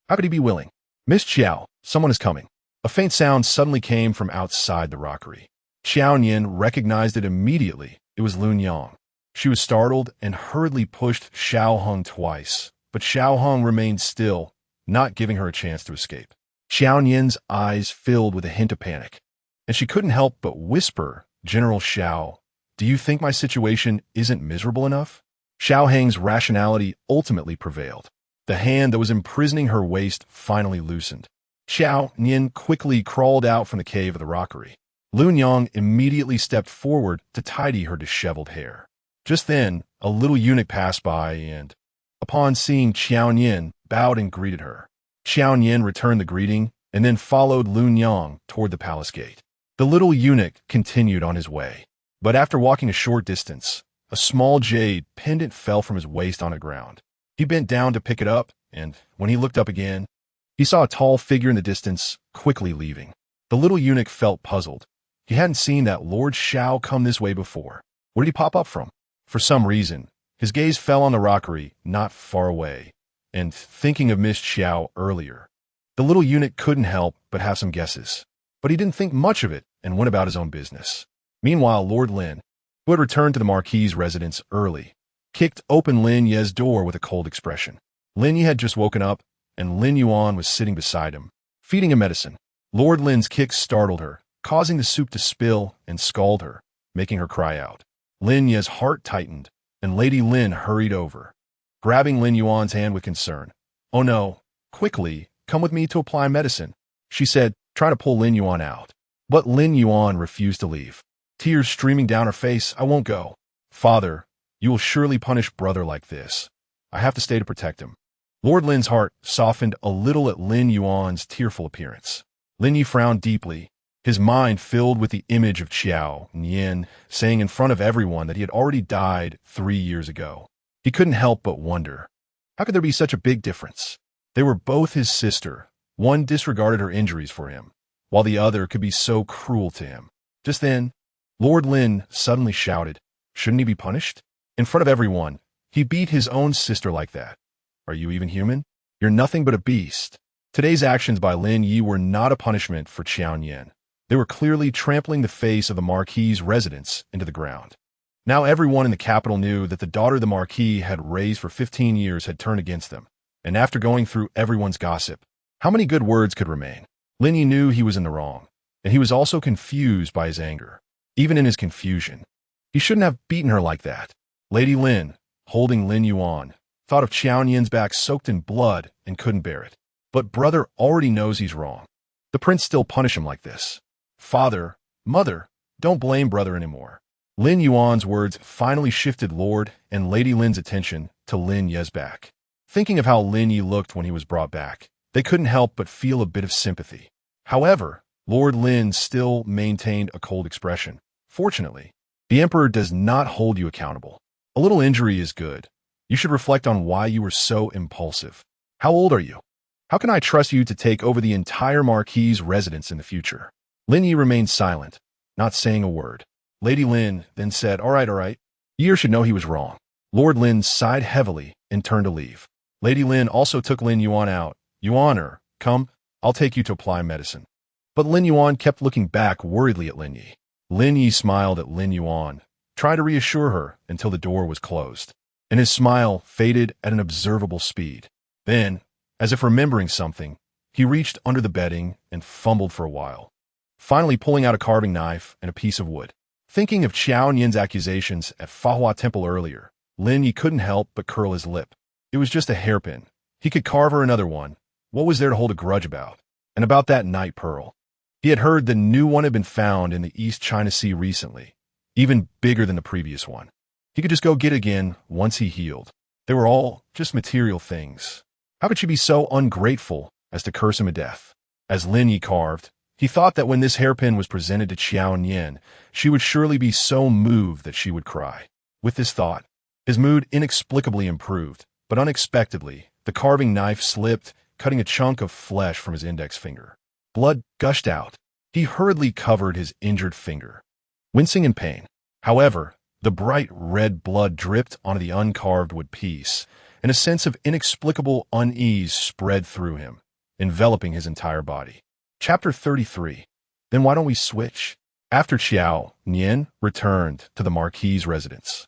how could he be willing? Miss Qiao, someone is coming. A faint sound suddenly came from outside the rockery. Qiao Nian recognized it immediately. It was Lin Yuan. She was startled and hurriedly pushed Xiao Hong twice, but Xiao Hong remained still, not giving her a chance to escape. Qiao Nian's eyes filled with a hint of panic, and she couldn't help but whisper, General Xiao, do you think my situation isn't miserable enough? Xiao Hang's rationality ultimately prevailed. The hand that was imprisoning her waist finally loosened. Qiao Nian quickly crawled out from the cave of the rockery. Lin Yuan immediately stepped forward to tidy her disheveled hair. Just then, a little eunuch passed by and, upon seeing Qiao Nian, bowed and greeted her. Qiao Nian returned the greeting and then followed Lin Yuan toward the palace gate. The little eunuch continued on his way, but after walking a short distance, a small jade pendant fell from his waist on the ground. He bent down to pick it up, and when he looked up again, he saw a tall figure in the distance, quickly leaving. The little eunuch felt puzzled. He hadn't seen that Lord Xiao come this way before. Where did he pop up from? For some reason, his gaze fell on the rockery not far away, and thinking of Miss Qiao earlier, the little eunuch couldn't help but have some guesses. But he didn't think much of it and went about his own business. Meanwhile, Lord Lin, who had returned to the Marquis' residence early, kicked open Lin Ye's door with a cold expression. Lin Ye had just woken up, and Lin Yuan was sitting beside him, feeding him medicine. Lord Lin's kick startled her, causing the soup to spill and scald her, making her cry out. Lin Ye's heart tightened, and Lady Lin hurried over, grabbing Lin Yuan's hand with concern. Oh no, quickly, come with me to apply medicine, she said, trying to pull Lin Yuan out. But Lin Yuan refused to leave. Tears streaming down her face, I won't go. Father, you will surely punish brother like this. I have to stay to protect him. Lord Lin's heart softened a little at Lin Yuan's tearful appearance. Lin Yi frowned deeply, his mind filled with the image of Qiao Nian saying in front of everyone that he had already died 3 years ago. He couldn't help but wonder, how could there be such a big difference? They were both his sister. One disregarded her injuries for him, while the other could be so cruel to him. Just then, Lord Lin suddenly shouted, shouldn't he be punished? In front of everyone, he beat his own sister like that. Are you even human? You're nothing but a beast. Today's actions by Lin Yi were not a punishment for Qiao Nian. They were clearly trampling the face of the Marquis' residence into the ground. Now everyone in the capital knew that the daughter the Marquis had raised for 15 years had turned against them, and after going through everyone's gossip, how many good words could remain? Lin Yi knew he was in the wrong, and he was also confused by his anger. Even in his confusion, he shouldn't have beaten her like that. Lady Lin, holding Lin Yuan, thought of Qiao Nian's back soaked in blood and couldn't bear it. But brother already knows he's wrong. The prince still punish him like this. Father, mother, Don't blame brother anymore. Lin Yuan's words finally shifted Lord and Lady Lin's attention to Lin Ye's back. Thinking of how Lin Yi looked when he was brought back, they couldn't help but feel a bit of sympathy. However, Lord Lin still maintained a cold expression. Fortunately, the Emperor does not hold you accountable. A little injury is good. You should reflect on why you were so impulsive. How old are you? How can I trust you to take over the entire Marquis' residence in the future? Lin Yi remained silent, not saying a word. Lady Lin then said, all right. Yi should know he was wrong. Lord Lin sighed heavily and turned to leave. Lady Lin also took Lin Yuan out. Yuan, come, I'll take you to apply medicine. But Lin Yuan kept looking back worriedly at Lin Yi. Lin Yi smiled at Lin Yuan, tried to reassure her until the door was closed, and his smile faded at an observable speed. Then, as if remembering something, he reached under the bedding and fumbled for a while, finally pulling out a carving knife and a piece of wood. Thinking of Qiao Nian's accusations at Fa Temple earlier, Lin Yi couldn't help but curl his lip. It was just a hairpin. He could carve her another one. What was there to hold a grudge about? And about that night pearl. He had heard the new one had been found in the East China Sea recently, even bigger than the previous one. He could just go get it again once he healed. They were all just material things. How could she be so ungrateful as to curse him to death? As Lin Yi carved, he thought that when this hairpin was presented to Qiao Nian, she would surely be so moved that she would cry. With this thought, his mood inexplicably improved, but unexpectedly, the carving knife slipped, cutting a chunk of flesh from his index finger. Blood gushed out. He hurriedly covered his injured finger, wincing in pain. However, the bright red blood dripped onto the uncarved wood piece, and a sense of inexplicable unease spread through him, enveloping his entire body. Chapter 33. Then why don't we switch? After Qiao Nian returned to the Marquis' residence,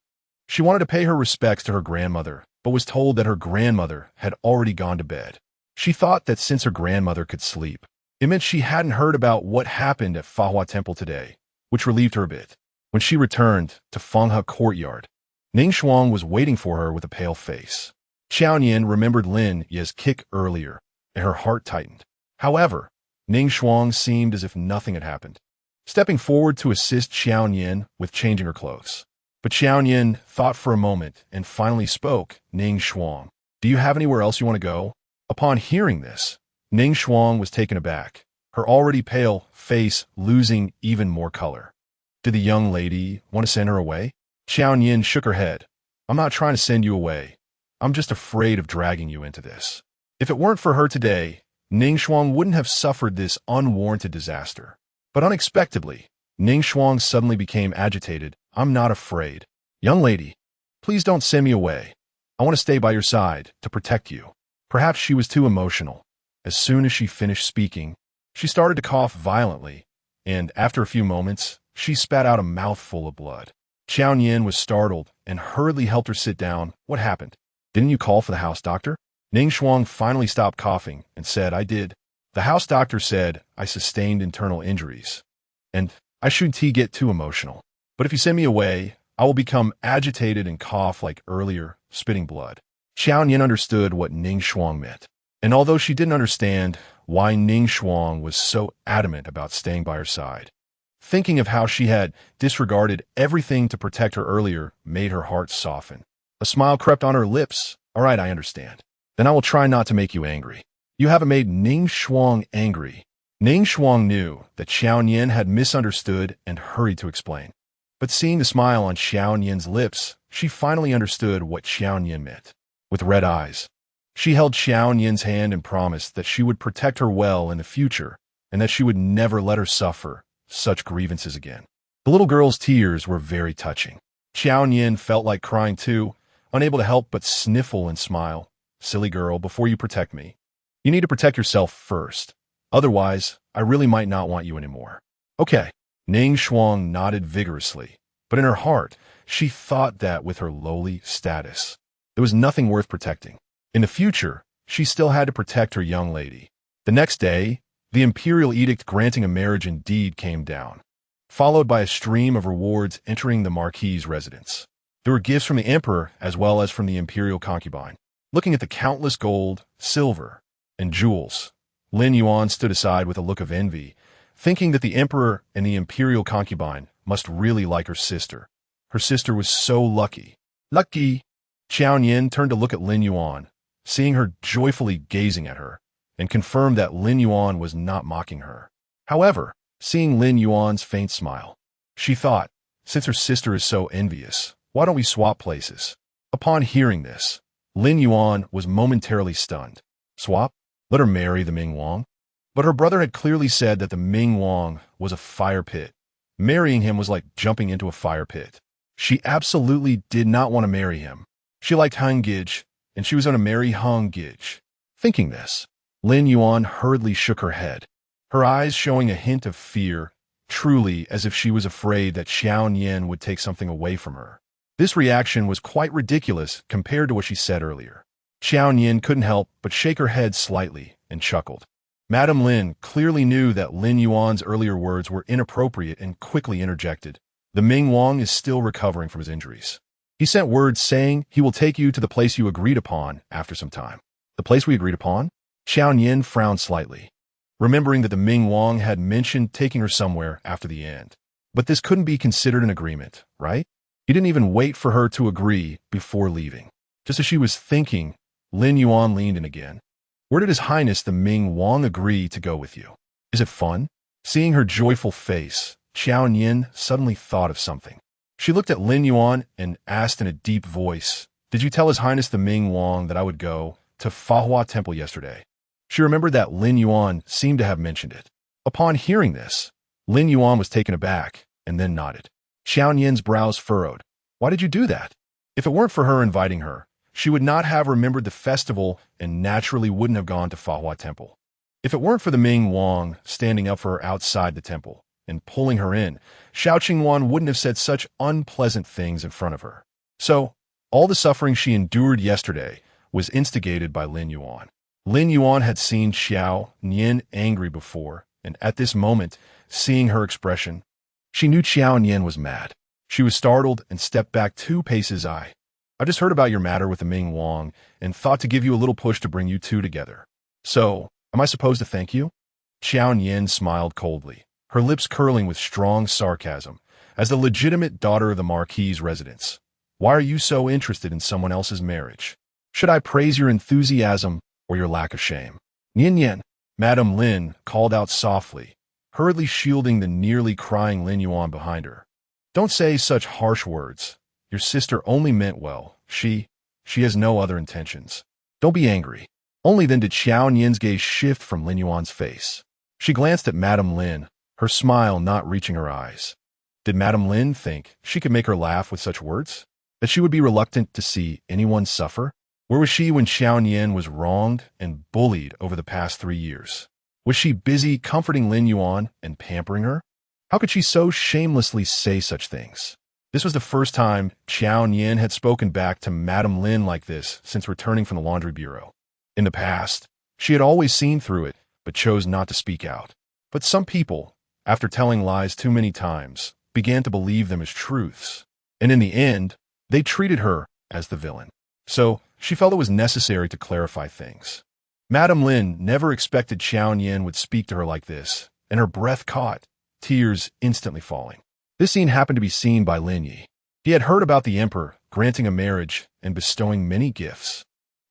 she wanted to pay her respects to her grandmother, but was told that her grandmother had already gone to bed. She thought that since her grandmother could sleep, it meant she hadn't heard about what happened at Fa Temple today, which relieved her a bit. When she returned to Fenghe courtyard, Ning Shuang was waiting for her with a pale face. Qiao Nian remembered Lin Ye's kick earlier, and her heart tightened. However, Ning Shuang seemed as if nothing had happened, stepping forward to assist Qiao Nian with changing her clothes. But Qiao Nian thought for a moment and finally spoke. Ning Shuang, do you have anywhere else you want to go? Upon hearing this, Ning Shuang was taken aback, her already pale face losing even more color. Did the young lady want to send her away? Qiao Nian shook her head. I'm not trying to send you away. I'm just afraid of dragging you into this. If it weren't for her today, Ning Shuang wouldn't have suffered this unwarranted disaster. But unexpectedly, Ning Shuang suddenly became agitated. I'm not afraid. Young lady, please don't send me away. I want to stay by your side to protect you. Perhaps she was too emotional. As soon as she finished speaking, she started to cough violently, and after a few moments, she spat out a mouthful of blood. Qiao Nian was startled and hurriedly helped her sit down. What happened? Didn't you call for the house doctor? Ning Shuang finally stopped coughing and said, I did. The house doctor said I sustained internal injuries, and I shouldn't get too emotional. But if you send me away, I will become agitated and cough like earlier, spitting blood. Qiao Nian understood what Ning Shuang meant, and although she didn't understand why Ning Shuang was so adamant about staying by her side, thinking of how she had disregarded everything to protect her earlier made her heart soften. A smile crept on her lips. All right, I understand. Then I will try not to make you angry. You haven't made Ning Shuang angry. Ning Shuang knew that Qiao Nian had misunderstood and hurried to explain. But seeing the smile on Qiao Nian's lips, she finally understood what Qiao Nian meant. With red eyes, she held Qiao Nian's hand and promised that she would protect her well in the future and that she would never let her suffer such grievances again. The little girl's tears were very touching. Qiao Nian felt like crying too, unable to help but sniffle and smile. Silly girl, before you protect me, you need to protect yourself first. Otherwise, I really might not want you anymore. Okay. Ning Shuang nodded vigorously, but in her heart, she thought that with her lowly status, there was nothing worth protecting. In the future, she still had to protect her young lady. The next day, the imperial edict granting a marriage indeed came down, followed by a stream of rewards entering the Marquis' residence. There were gifts from the emperor as well as from the imperial concubine. Looking at the countless gold, silver, and jewels, Lin Yuan stood aside with a look of envy, thinking that the emperor and the imperial concubine must really like her sister. Her sister was so lucky. Lucky! Qiao Nian turned to look at Lin Yuan, seeing her joyfully gazing at her, and confirmed that Lin Yuan was not mocking her. However, seeing Lin Yuan's faint smile, she thought, since her sister is so envious, why don't we swap places? Upon hearing this, Lin Yuan was momentarily stunned. Swap? Let her marry the Ming Wang? But her brother had clearly said that the Ming Wang was a fire pit. Marrying him was like jumping into a fire pit. She absolutely did not want to marry him. She liked Hung Gij, and she was going to marry Hung Gij. Thinking this, Lin Yuan hurriedly shook her head, her eyes showing a hint of fear, truly as if she was afraid that Qiao Nian would take something away from her. This reaction was quite ridiculous compared to what she said earlier. Qiao Nian couldn't help but shake her head slightly and chuckled. Madame Lin clearly knew that Lin Yuan's earlier words were inappropriate and quickly interjected. The Ming Wang is still recovering from his injuries. He sent word saying he will take you to the place you agreed upon after some time. The place we agreed upon? Qiao Nian frowned slightly, remembering that the Ming Wang had mentioned taking her somewhere after the end. But this couldn't be considered an agreement, right? He didn't even wait for her to agree before leaving. Just as she was thinking, Lin Yuan leaned in again. Where did His Highness the Ming Wang agree to go with you? Is it fun? Seeing her joyful face, Qiao Nian suddenly thought of something. She looked at Lin Yuan and asked in a deep voice, "Did you tell His Highness the Ming Wang that I would go to Fa Temple yesterday?" She remembered that Lin Yuan seemed to have mentioned it. Upon hearing this, Lin Yuan was taken aback and then nodded. Qiao Nian's brows furrowed. Why did you do that? If it weren't for her inviting her, she would not have remembered the festival and naturally wouldn't have gone to Fa Temple. If it weren't for the Ming Wang standing up for her outside the temple and pulling her in, Xiao Qingwan wouldn't have said such unpleasant things in front of her. So, all the suffering she endured yesterday was instigated by Lin Yuan. Lin Yuan had seen Qiao Nian angry before, and at this moment, seeing her expression, she knew Qiao Nian was mad. She was startled and stepped back 2 paces. I just heard about your matter with the Ming Wang and thought to give you a little push to bring you two together. So, am I supposed to thank you? Qiao Nian smiled coldly, her lips curling with strong sarcasm. As the legitimate daughter of the Marquis' residence, why are you so interested in someone else's marriage? Should I praise your enthusiasm or your lack of shame? Nian Nian, Madame Lin called out softly, hurriedly shielding the nearly crying Lin Yuan behind her. Don't say such harsh words. Your sister only meant well. She has no other intentions. Don't be angry. Only then did Qiao Nian's gaze shift from Lin Yuan's face. She glanced at Madame Lin, her smile not reaching her eyes. Did Madame Lin think she could make her laugh with such words? That she would be reluctant to see anyone suffer? Where was she when Qiao Nian was wronged and bullied over the past 3 years? Was she busy comforting Lin Yuan and pampering her? How could she so shamelessly say such things? This was the first time Qiao Nian had spoken back to Madame Lin like this since returning from the laundry bureau. In the past, she had always seen through it, but chose not to speak out. But some people, after telling lies too many times, began to believe them as truths. And in the end, they treated her as the villain. So, she felt it was necessary to clarify things. Madame Lin never expected Qiao Nian would speak to her like this, and her breath caught, tears instantly falling. This scene happened to be seen by Lin Yi. He had heard about the emperor granting a marriage and bestowing many gifts,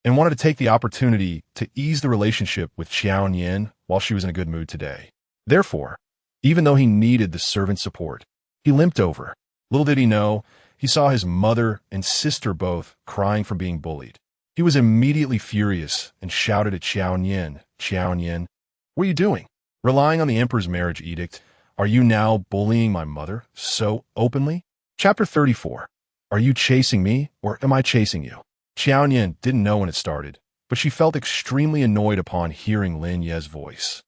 and wanted to take the opportunity to ease the relationship with Qiao Nian while she was in a good mood today. Therefore, even though he needed the servant's support, he limped over. Little did he know, he saw his mother and sister both crying from being bullied. He was immediately furious and shouted at Qiao Nian, what are you doing? Relying on the emperor's marriage edict, are you now bullying my mother so openly? Chapter 34. Are you chasing me or am I chasing you? Qiao Nian didn't know when it started, but she felt extremely annoyed upon hearing Lin Ye's voice.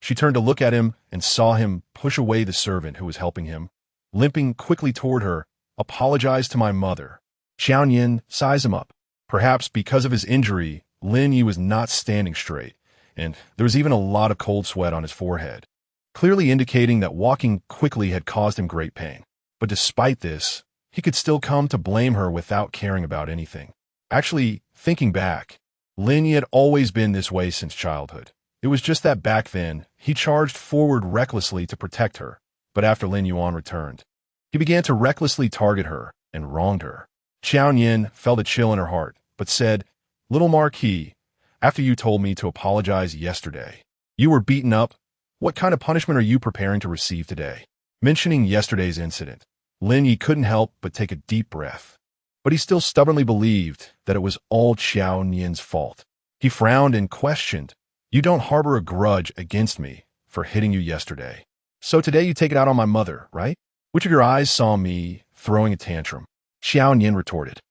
She turned to look at him and saw him push away the servant who was helping him, limping quickly toward her. Apologize to my mother. Qiao Nian sized him up. Perhaps because of his injury, Lin Yi was not standing straight, and there was even a lot of cold sweat on his forehead, clearly indicating that walking quickly had caused him great pain. But despite this, he could still come to blame her without caring about anything. Actually, thinking back, Lin Yi had always been this way since childhood. It was just that back then, he charged forward recklessly to protect her, but after Lin Yuan returned, He began to recklessly target her and wronged her. Qiao Nian felt a chill in her heart, but said, "Little Marquis, after you told me to apologize yesterday, you were beaten up. What kind of punishment are you preparing to receive today?" Mentioning yesterday's incident, Lin Yi couldn't help but take a deep breath. But he still stubbornly believed that it was all Qiao Nian's fault. He frowned and questioned, "You don't harbor a grudge against me for hitting you yesterday. So today you take it out on my mother, right? Which of your eyes saw me throwing a tantrum?" Qiao Nian retorted.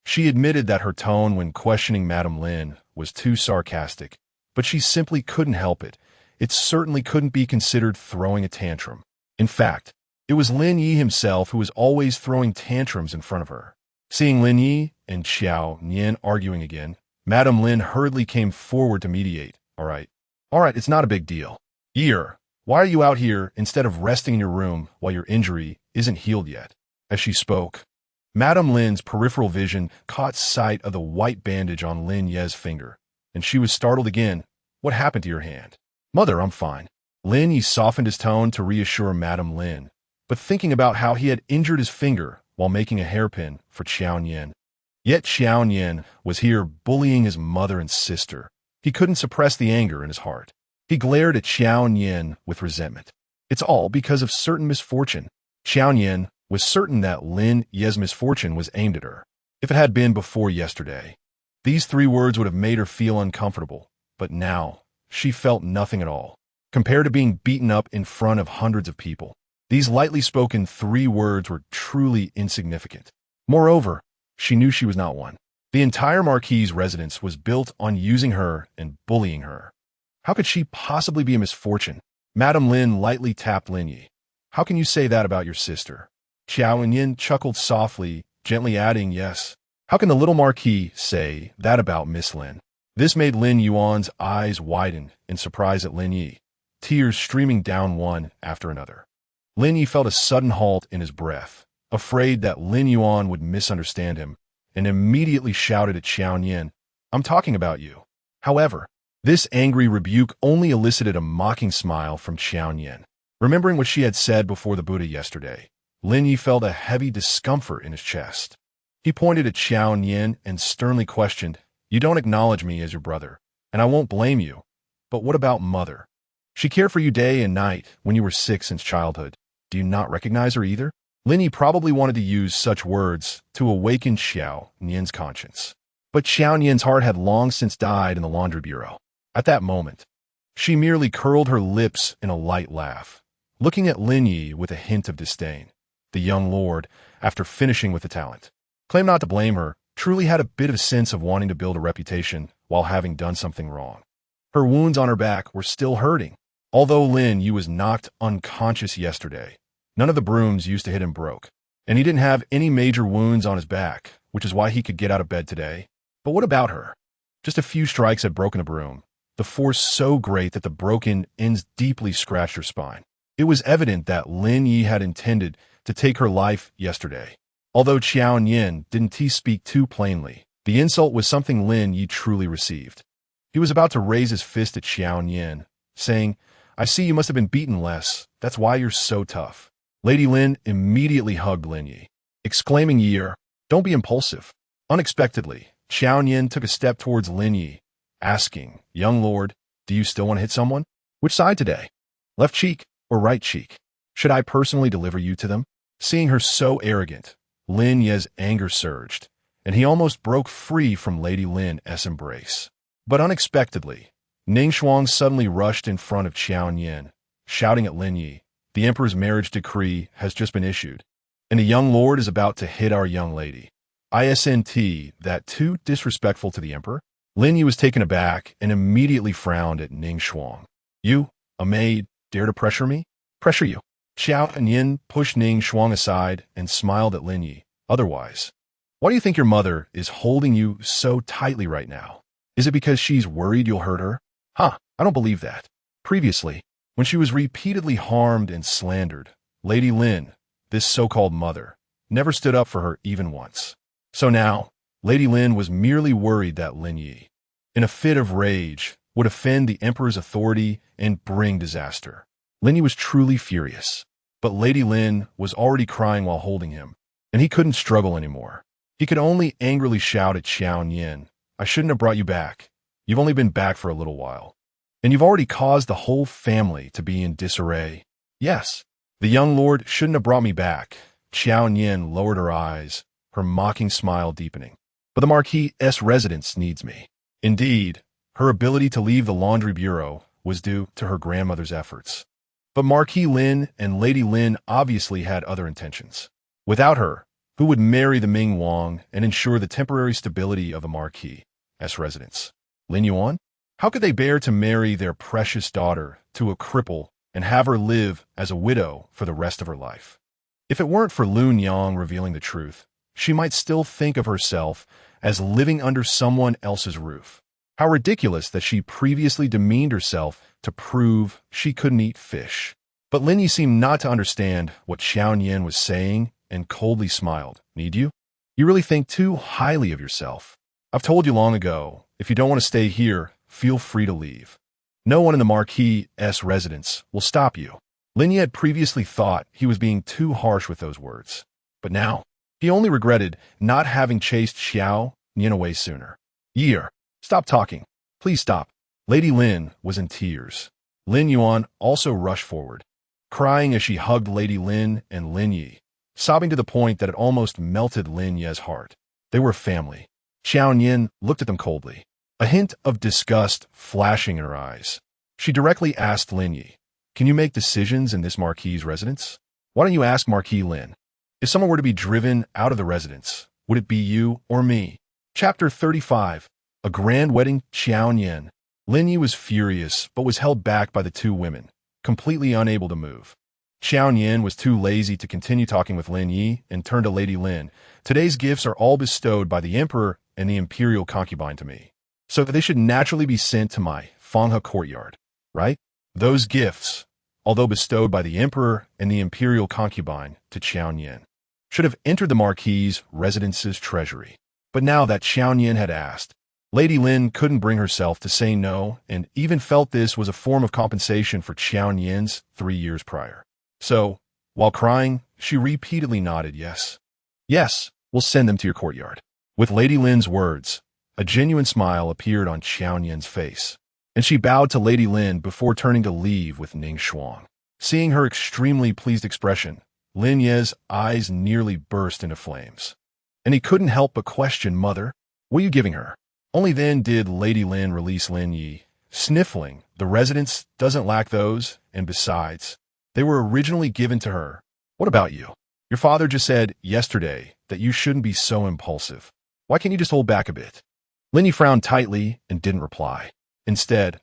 She admitted that her tone when questioning Madame Lin was too sarcastic, but she simply couldn't help it. It certainly couldn't be considered throwing a tantrum. In fact, it was Lin Yi himself who was always throwing tantrums in front of her. Seeing Lin Yi and Qiao Nian arguing again, Madame Lin hurriedly came forward to mediate. All right, it's not a big deal. Year, why are you out here instead of resting in your room while your injury isn't healed yet?" As she spoke, Madame Lin's peripheral vision caught sight of the white bandage on Lin Ye's finger, and she was startled again. "What happened to your hand?" "Mother, I'm fine." Lin Yi softened his tone to reassure Madame Lin, but thinking about how he had injured his finger while making a hairpin for Qiao Nian. Yet Qiao Nian was here bullying his mother and sister. He couldn't suppress the anger in his heart. He glared at Qiao Nian with resentment. It's all because of certain misfortune. Qiao Nian was certain that Lin Ye's misfortune was aimed at her. If it had been before yesterday, these 3 words would have made her feel uncomfortable, but now she felt nothing at all. Compared to being beaten up in front of hundreds of people, these lightly spoken 3 words were truly insignificant. Moreover, she knew she was not one. The entire Marquis' residence was built on using her and bullying her. How could she possibly be a misfortune? Madame Lin lightly tapped Lin Yi. "How can you say that about your sister?" Qiao Nian chuckled softly, gently adding, "Yes. How can the little Marquis say that about Miss Lin?" This made Lin Yuan's eyes widen in surprise at Lin Yi, tears streaming down one after another. Lin Yi felt a sudden halt in his breath, afraid that Lin Yuan would misunderstand him, and immediately shouted at Qiao Nian, "I'm talking about you." However, this angry rebuke only elicited a mocking smile from Qiao Nian. Remembering what she had said before the Buddha yesterday, Lin Yi felt a heavy discomfort in his chest. He pointed at Qiao Nian and sternly questioned, "You don't acknowledge me as your brother, and I won't blame you. But what about mother? She cared for you day and night when you were sick since childhood. Do you not recognize her either?" Lin Yi probably wanted to use such words to awaken Qiao Nian's conscience. But Qiao Nian's heart had long since died in the laundry bureau. At that moment, she merely curled her lips in a light laugh, looking at Lin Yi with a hint of disdain. The young lord, after finishing with the talent, claimed not to blame her, truly had a bit of a sense of wanting to build a reputation while having done something wrong. Her wounds on her back were still hurting. Although Lin Yi was knocked unconscious yesterday, none of the brooms used to hit him broke, and he didn't have any major wounds on his back, which is why he could get out of bed today. But what about her? Just a few strikes had broken a broom, the force so great that the broken ends deeply scratched her spine. It was evident that Lin Yi had intended to take her life yesterday. Although Qiao Nian didn't speak too plainly, the insult was something Lin Yi truly received. He was about to raise his fist at Qiao Nian, saying, "I see you must have been beaten less. That's why you're so tough." Lady Lin immediately hugged Lin Yi, exclaiming, "Year, don't be impulsive." Unexpectedly, Qiao Nian took a step towards Lin Yi, asking, "Young lord, do you still want to hit someone? Which side today? Left cheek or right cheek? Should I personally deliver you to them?" Seeing her so arrogant, Lin Ye's anger surged, and he almost broke free from Lady Lin's embrace. But unexpectedly, Ning Shuang suddenly rushed in front of Qiao Nian, shouting at Lin Yi, "The emperor's marriage decree has just been issued, and the young lord is about to hit our young lady. Isn't that too disrespectful to the emperor?" Lin Yi was taken aback and immediately frowned at Ning Shuang. "You, a maid, dare to pressure me? Pressure you?" Qiao Nian pushed Ning Shuang aside and smiled at Lin Yi. "Otherwise, why do you think your mother is holding you so tightly right now? Is it because she's worried you'll hurt her? I don't believe that." Previously, when she was repeatedly harmed and slandered, Lady Lin, this so-called mother, never stood up for her even once. So now, Lady Lin was merely worried that Lin Yi, in a fit of rage, would offend the emperor's authority and bring disaster. Lin Yi was truly furious. But Lady Lin was already crying while holding him, and he couldn't struggle anymore. He could only angrily shout at Qiao Nian, "I shouldn't have brought you back. You've only been back for a little while. And you've already caused the whole family to be in disarray." "Yes, the young lord shouldn't have brought me back." Qiao Nian lowered her eyes, her mocking smile deepening. "But the Marquis' residence needs me." Indeed, her ability to leave the laundry bureau was due to her grandmother's efforts. But Marquis Lin and Lady Lin obviously had other intentions. Without her, who would marry the Ming Wang and ensure the temporary stability of the Marquis' residence? Lin Yuan? How could they bear to marry their precious daughter to a cripple and have her live as a widow for the rest of her life? If it weren't for Lin Yang revealing the truth, she might still think of herself as living under someone else's roof. How ridiculous that she previously demeaned herself to prove she couldn't eat fish. But Lin Yi seemed not to understand what Qiao Nian was saying and coldly smiled. "Need you? You really think too highly of yourself. I've told you long ago, if you don't want to stay here, feel free to leave. No one in the Marquis' residence will stop you." Lin Yi had previously thought he was being too harsh with those words. But now, he only regretted not having chased Qiao Nian away sooner. "Year, stop talking. Please stop." Lady Lin was in tears. Lin Yuan also rushed forward, crying as she hugged Lady Lin and Lin Yi, sobbing to the point that it almost melted Lin Ye's heart. They were family. Qiao Nian looked at them coldly, a hint of disgust flashing in her eyes. She directly asked Lin Yi, "Can you make decisions in this Marquis' residence? Why don't you ask Marquis Lin? If someone were to be driven out of the residence, would it be you or me?" Chapter 35. A Grand Wedding. Qiao Nian. Lin Yi was furious, but was held back by the two women, completely unable to move. Qiao Nian was too lazy to continue talking with Lin Yi and turned to Lady Lin. "Today's gifts are all bestowed by the emperor and the imperial concubine to me, so they should naturally be sent to my Fanghe courtyard, right? Those gifts, although bestowed by the emperor and the imperial concubine to Qiao Nian, should have entered the Marquis' residence's treasury. But now that Qiao Nian had asked, Lady Lin couldn't bring herself to say no and even felt this was a form of compensation for Qiao Nian's 3 years prior. So, while crying, she repeatedly nodded yes. "Yes, we'll send them to your courtyard." With Lady Lin's words, a genuine smile appeared on Qiao Nian's face, and she bowed to Lady Lin before turning to leave with Ning Shuang. Seeing her extremely pleased expression, Lin Ye's eyes nearly burst into flames. And he couldn't help but question, "Mother, what are you giving her?" Only then did Lady Lin release Lin Yi, sniffling. "The residence doesn't lack those, and besides, they were originally given to her. What about you? Your father just said yesterday that you shouldn't be so impulsive. Why can't you just hold back a bit?" Lin Yi frowned tightly and didn't reply. Instead,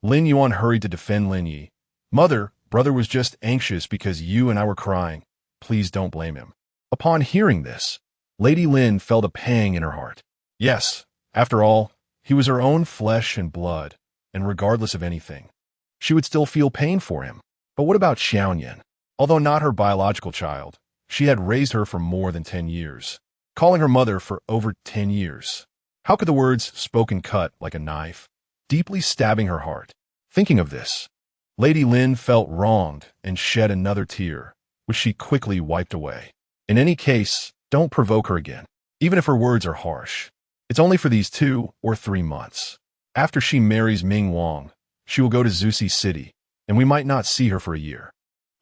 Lin Yuan hurried to defend Lin Yi. "Mother, brother was just anxious because you and I were crying. Please don't blame him." Upon hearing this, Lady Lin felt a pang in her heart. Yes, after all, he was her own flesh and blood, and regardless of anything, she would still feel pain for him. But what about Qiao Nian? Although not her biological child, she had raised her for more than 10 years, calling her mother for over 10 years. How could the words spoken cut like a knife, deeply stabbing her heart? Thinking of this, Lady Lin felt wronged and shed another tear, which she quickly wiped away. In any case, don't provoke her again, even if her words are harsh. It's only for these 2 or 3 months. After she marries Ming Wang, she will go to Zuxi City, and we might not see her for a year.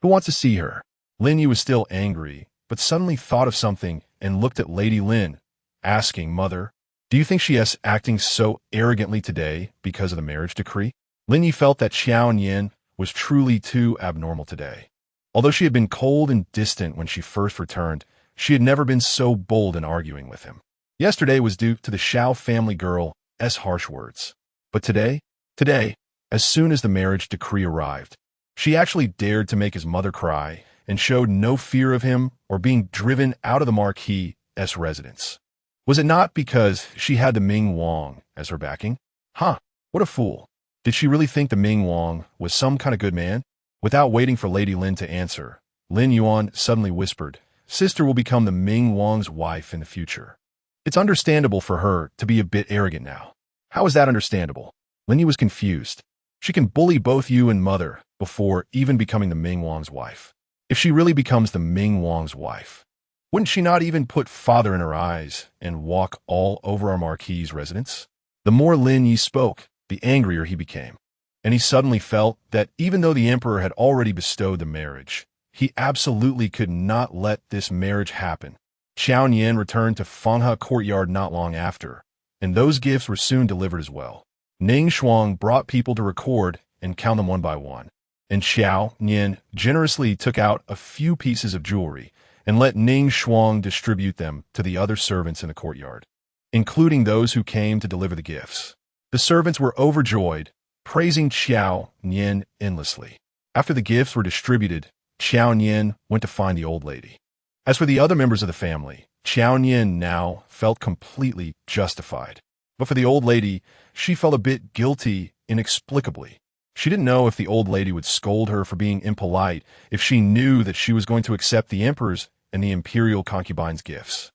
Who wants to see her? Lin Yi was still angry, but suddenly thought of something and looked at Lady Lin, asking, "Mother, do you think she is acting so arrogantly today because of the marriage decree?" Lin Yi felt that Qiao Nian was truly too abnormal today. Although she had been cold and distant when she first returned, she had never been so bold in arguing with him. Yesterday was due to the Xiao family girl's harsh words. But today, as soon as the marriage decree arrived, she actually dared to make his mother cry and showed no fear of him or being driven out of the Marquis' residence. Was it not because she had the Ming Wang as her backing? What a fool. Did she really think the Ming Wang was some kind of good man? Without waiting for Lady Lin to answer, Lin Yuan suddenly whispered, "Sister will become the Ming Wang's wife in the future. It's understandable for her to be a bit arrogant now." How is that understandable? Lin Yi was confused. She can bully both you and mother before even becoming the Ming Wang's wife. If she really becomes the Ming Wang's wife, wouldn't she not even put father in her eyes and walk all over our Marquis's residence? The more Lin Yi spoke, the angrier he became, and he suddenly felt that even though the emperor had already bestowed the marriage, he absolutely could not let this marriage happen. Qiao Nian returned to Fanghe courtyard not long after, and those gifts were soon delivered as well. Ning Shuang brought people to record and count them one by one, and Qiao Nian generously took out a few pieces of jewelry and let Ning Shuang distribute them to the other servants in the courtyard, including those who came to deliver the gifts. The servants were overjoyed, praising Qiao Nian endlessly. After the gifts were distributed, Qiao Nian went to find the old lady. As for the other members of the family, Qiao Nian now felt completely justified. But for the old lady, she felt a bit guilty inexplicably. She didn't know if the old lady would scold her for being impolite if she knew that she was going to accept the emperor's and the imperial concubine's gifts.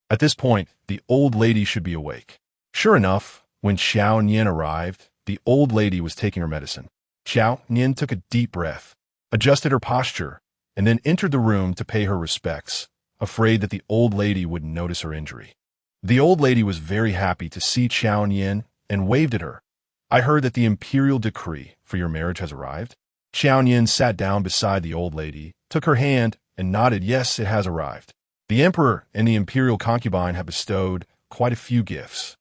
At this point, the old lady should be awake. Sure enough, when Qiao Nian arrived, the old lady was taking her medicine. Qiao Nian took a deep breath, adjusted her posture, and then entered the room to pay her respects, afraid that the old lady would notice her injury. The old lady was very happy to see Qiao Nian and waved at her. I heard that the imperial decree for your marriage has arrived. Qiao Nian sat down beside the old lady, took her hand, and nodded, yes, it has arrived. The emperor and the imperial concubine have bestowed quite a few gifts,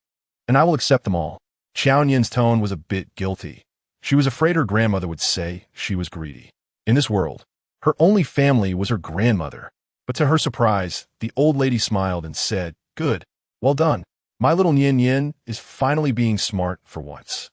and I will accept them all. Qiao Nian's tone was a bit guilty. She was afraid her grandmother would say she was greedy. In this world, her only family was her grandmother. But to her surprise, the old lady smiled and said, good, well done. My little Nian Nian is finally being smart for once.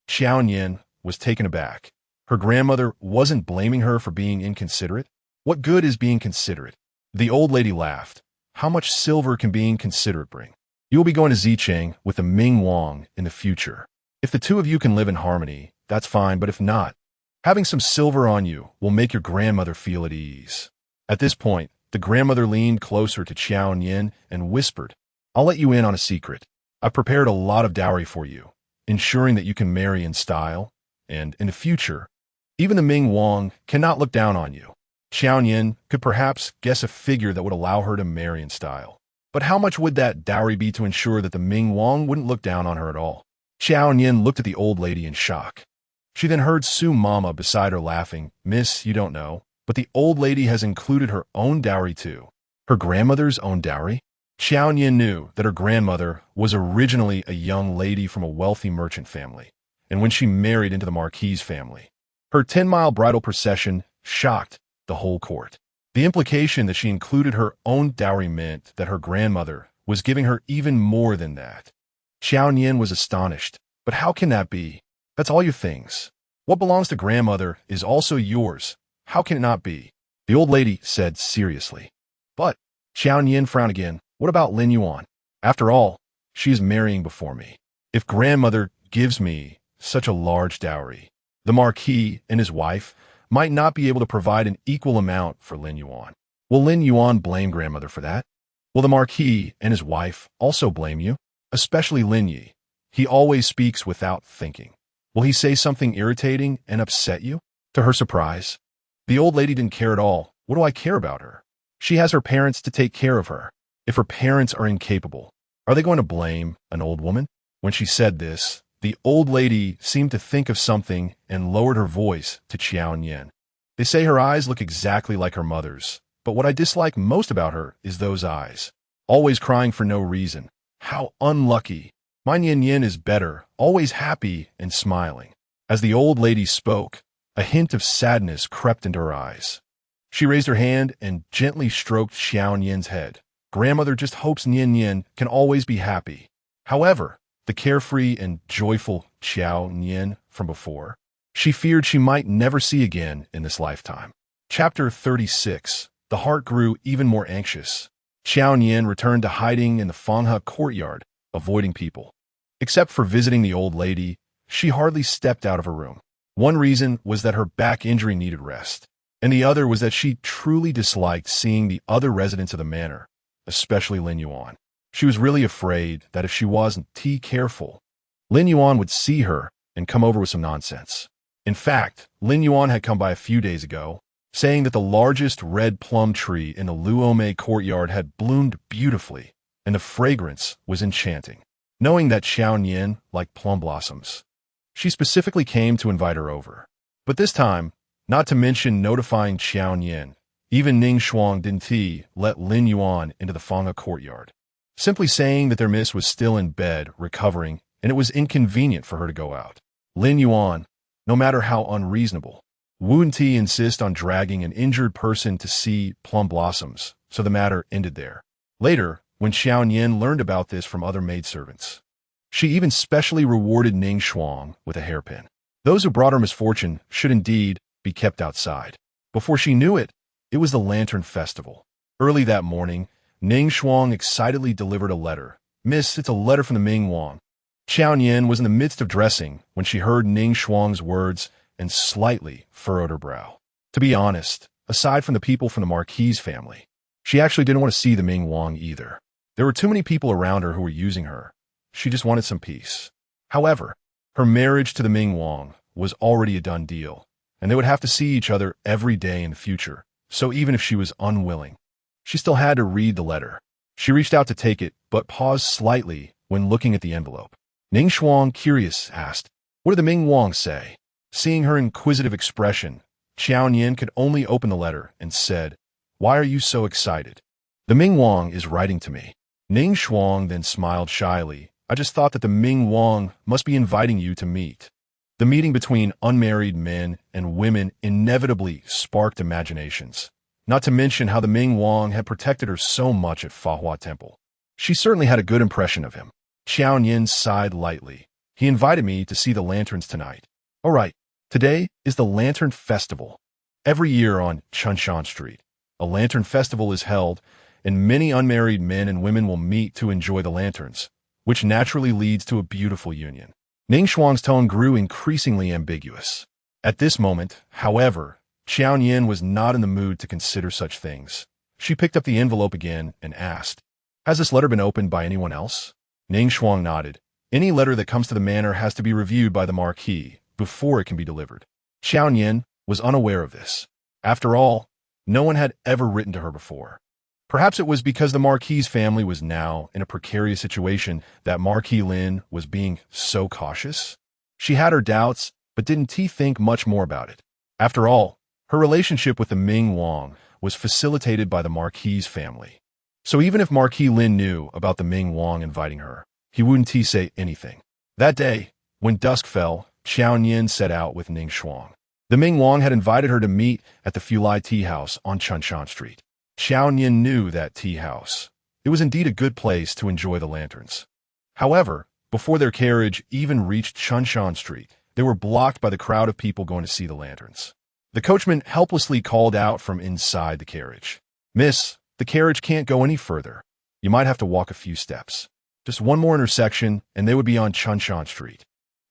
Qiao Nian was taken aback. Her grandmother wasn't blaming her for being inconsiderate. What good is being considerate? The old lady laughed. How much silver can being considerate bring? You will be going to Zicheng with the Ming Wang in the future. If the two of you can live in harmony, that's fine, but if not, having some silver on you will make your grandmother feel at ease. At this point, the grandmother leaned closer to Qiao Nian and whispered, I'll let you in on a secret. I've prepared a lot of dowry for you, ensuring that you can marry in style, and in the future, even the Ming Wang cannot look down on you. Qiao Nian could perhaps guess a figure that would allow her to marry in style. But how much would that dowry be to ensure that the Ming Wang wouldn't look down on her at all? Qiao Nian looked at the old lady in shock. She then heard Su Mama beside her laughing, Miss, you don't know, but the old lady has included her own dowry too. Her grandmother's own dowry? Qiao Nian knew that her grandmother was originally a young lady from a wealthy merchant family, and when she married into the Marquis family, her 10-mile bridal procession shocked the whole court. The implication that she included her own dowry meant that her grandmother was giving her even more than that. Qiao Nian was astonished. But how can that be? That's all your things. What belongs to grandmother is also yours. How can it not be? The old lady said seriously. But, Qiao Nian frowned again, what about Lin Yuan? After all, she is marrying before me. If grandmother gives me such a large dowry, the Marquis and his wife might not be able to provide an equal amount for Lin Yuan. Will Lin Yuan blame grandmother for that? Will the Marquis and his wife also blame you? Especially Lin Yi. He always speaks without thinking. Will he say something irritating and upset you? To her surprise, the old lady didn't care at all. What do I care about her? She has her parents to take care of her. If her parents are incapable, are they going to blame an old woman? When she said this, the old lady seemed to think of something and lowered her voice to Qiao Nian. They say her eyes look exactly like her mother's, but what I dislike most about her is those eyes. Always crying for no reason. How unlucky. My Nian Nian is better, always happy and smiling. As the old lady spoke, a hint of sadness crept into her eyes. She raised her hand and gently stroked Qiao Nian's head. Grandmother just hopes Nian Nian can always be happy. However, the carefree and joyful Qiao Nian from before, she feared she might never see again in this lifetime. Chapter 36. The heart grew even more anxious. Qiao Nian returned to hiding in the Fanghe courtyard, avoiding people. Except for visiting the old lady, she hardly stepped out of her room. One reason was that her back injury needed rest, and the other was that she truly disliked seeing the other residents of the manor, especially Lin Yuan. She was really afraid that if she wasn't careful, Lin Yuan would see her and come over with some nonsense. In fact, Lin Yuan had come by a few days ago, saying that the largest red plum tree in the Luome courtyard had bloomed beautifully, and the fragrance was enchanting. Knowing that Qiao Nian liked plum blossoms, she specifically came to invite her over. But this time, not to mention notifying Qiao Nian, even Ning Shuang didn't let Lin Yuan into the Fanga courtyard, simply saying that their miss was still in bed, recovering, and it was inconvenient for her to go out. Lin Yuan, no matter how unreasonable, wouldn't insist on dragging an injured person to see plum blossoms, so the matter ended there. Later, when Qiao Nian learned about this from other maidservants, she even specially rewarded Ning Shuang with a hairpin. Those who brought her misfortune should indeed be kept outside. Before she knew it, it was the Lantern Festival. Early that morning, Ning Shuang excitedly delivered a letter. "Miss, it's a letter from the Ming Wang." Qiao Nian was in the midst of dressing when she heard Ning Shuang's words and slightly furrowed her brow. To be honest, aside from the people from the Marquis family, she actually didn't want to see the Ming Wang either. There were too many people around her who were using her. She just wanted some peace. However, her marriage to the Ming Wang was already a done deal, and they would have to see each other every day in the future, so even if she was unwilling, she still had to read the letter. She reached out to take it, but paused slightly when looking at the envelope. Ning Shuang, curious, asked, "What did the Ming Wang say?" Seeing her inquisitive expression, Qiao Nian could only open the letter and said, "Why are you so excited?" "The Ming Wang is writing to me." Ning Shuang then smiled shyly. "I just thought that the Ming Wang must be inviting you to meet." The meeting between unmarried men and women inevitably sparked imaginations, not to mention how the Ming Wang had protected her so much at Fahua Temple. She certainly had a good impression of him. Qiao Nian sighed lightly. "He invited me to see the lanterns tonight." "All right, today is the Lantern Festival. Every year on Chunshan Street, a lantern festival is held, and many unmarried men and women will meet to enjoy the lanterns, which naturally leads to a beautiful union." Ning Shuang's tone grew increasingly ambiguous. At this moment, however, Qiao Nian was not in the mood to consider such things. She picked up the envelope again and asked, "Has this letter been opened by anyone else?" Ning Shuang nodded. "Any letter that comes to the manor has to be reviewed by the Marquis before it can be delivered." Qiao Nian was unaware of this. After all, no one had ever written to her before. Perhaps it was because the Marquis family was now in a precarious situation that Marquis Lin was being so cautious. She had her doubts, but didn't think much more about it. After all, her relationship with the Ming Wang was facilitated by the Marquis family. So even if Marquis Lin knew about the Ming Wang inviting her, he wouldn't say anything. That day, when dusk fell, Qiao Nian set out with Ning Shuang. The Ming Wang had invited her to meet at the Fulai Tea House on Chunshan Street. Qiao Nian knew that tea house. It was indeed a good place to enjoy the lanterns. However, before their carriage even reached Chunshan Street, they were blocked by the crowd of people going to see the lanterns. The coachman helplessly called out from inside the carriage, "Miss, the carriage can't go any further. You might have to walk a few steps. Just one more intersection, and they would be on Chunshan Street."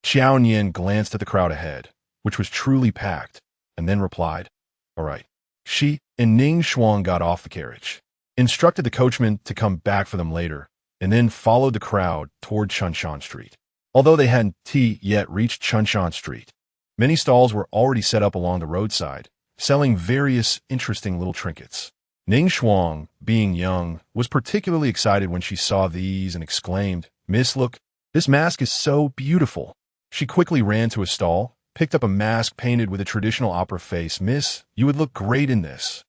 Qiao Nian glanced at the crowd ahead, which was truly packed, and then replied, "All right." She and Ning Shuang got off the carriage, instructed the coachman to come back for them later, and then followed the crowd toward Chunshan Street. Although they hadn't yet reached Chunshan Street, many stalls were already set up along the roadside, selling various interesting little trinkets. Ning Shuang, being young, was particularly excited when she saw these and exclaimed, "Miss, look, this mask is so beautiful." She quickly ran to a stall, picked up a mask painted with a traditional opera face. "Miss, you would look great in this."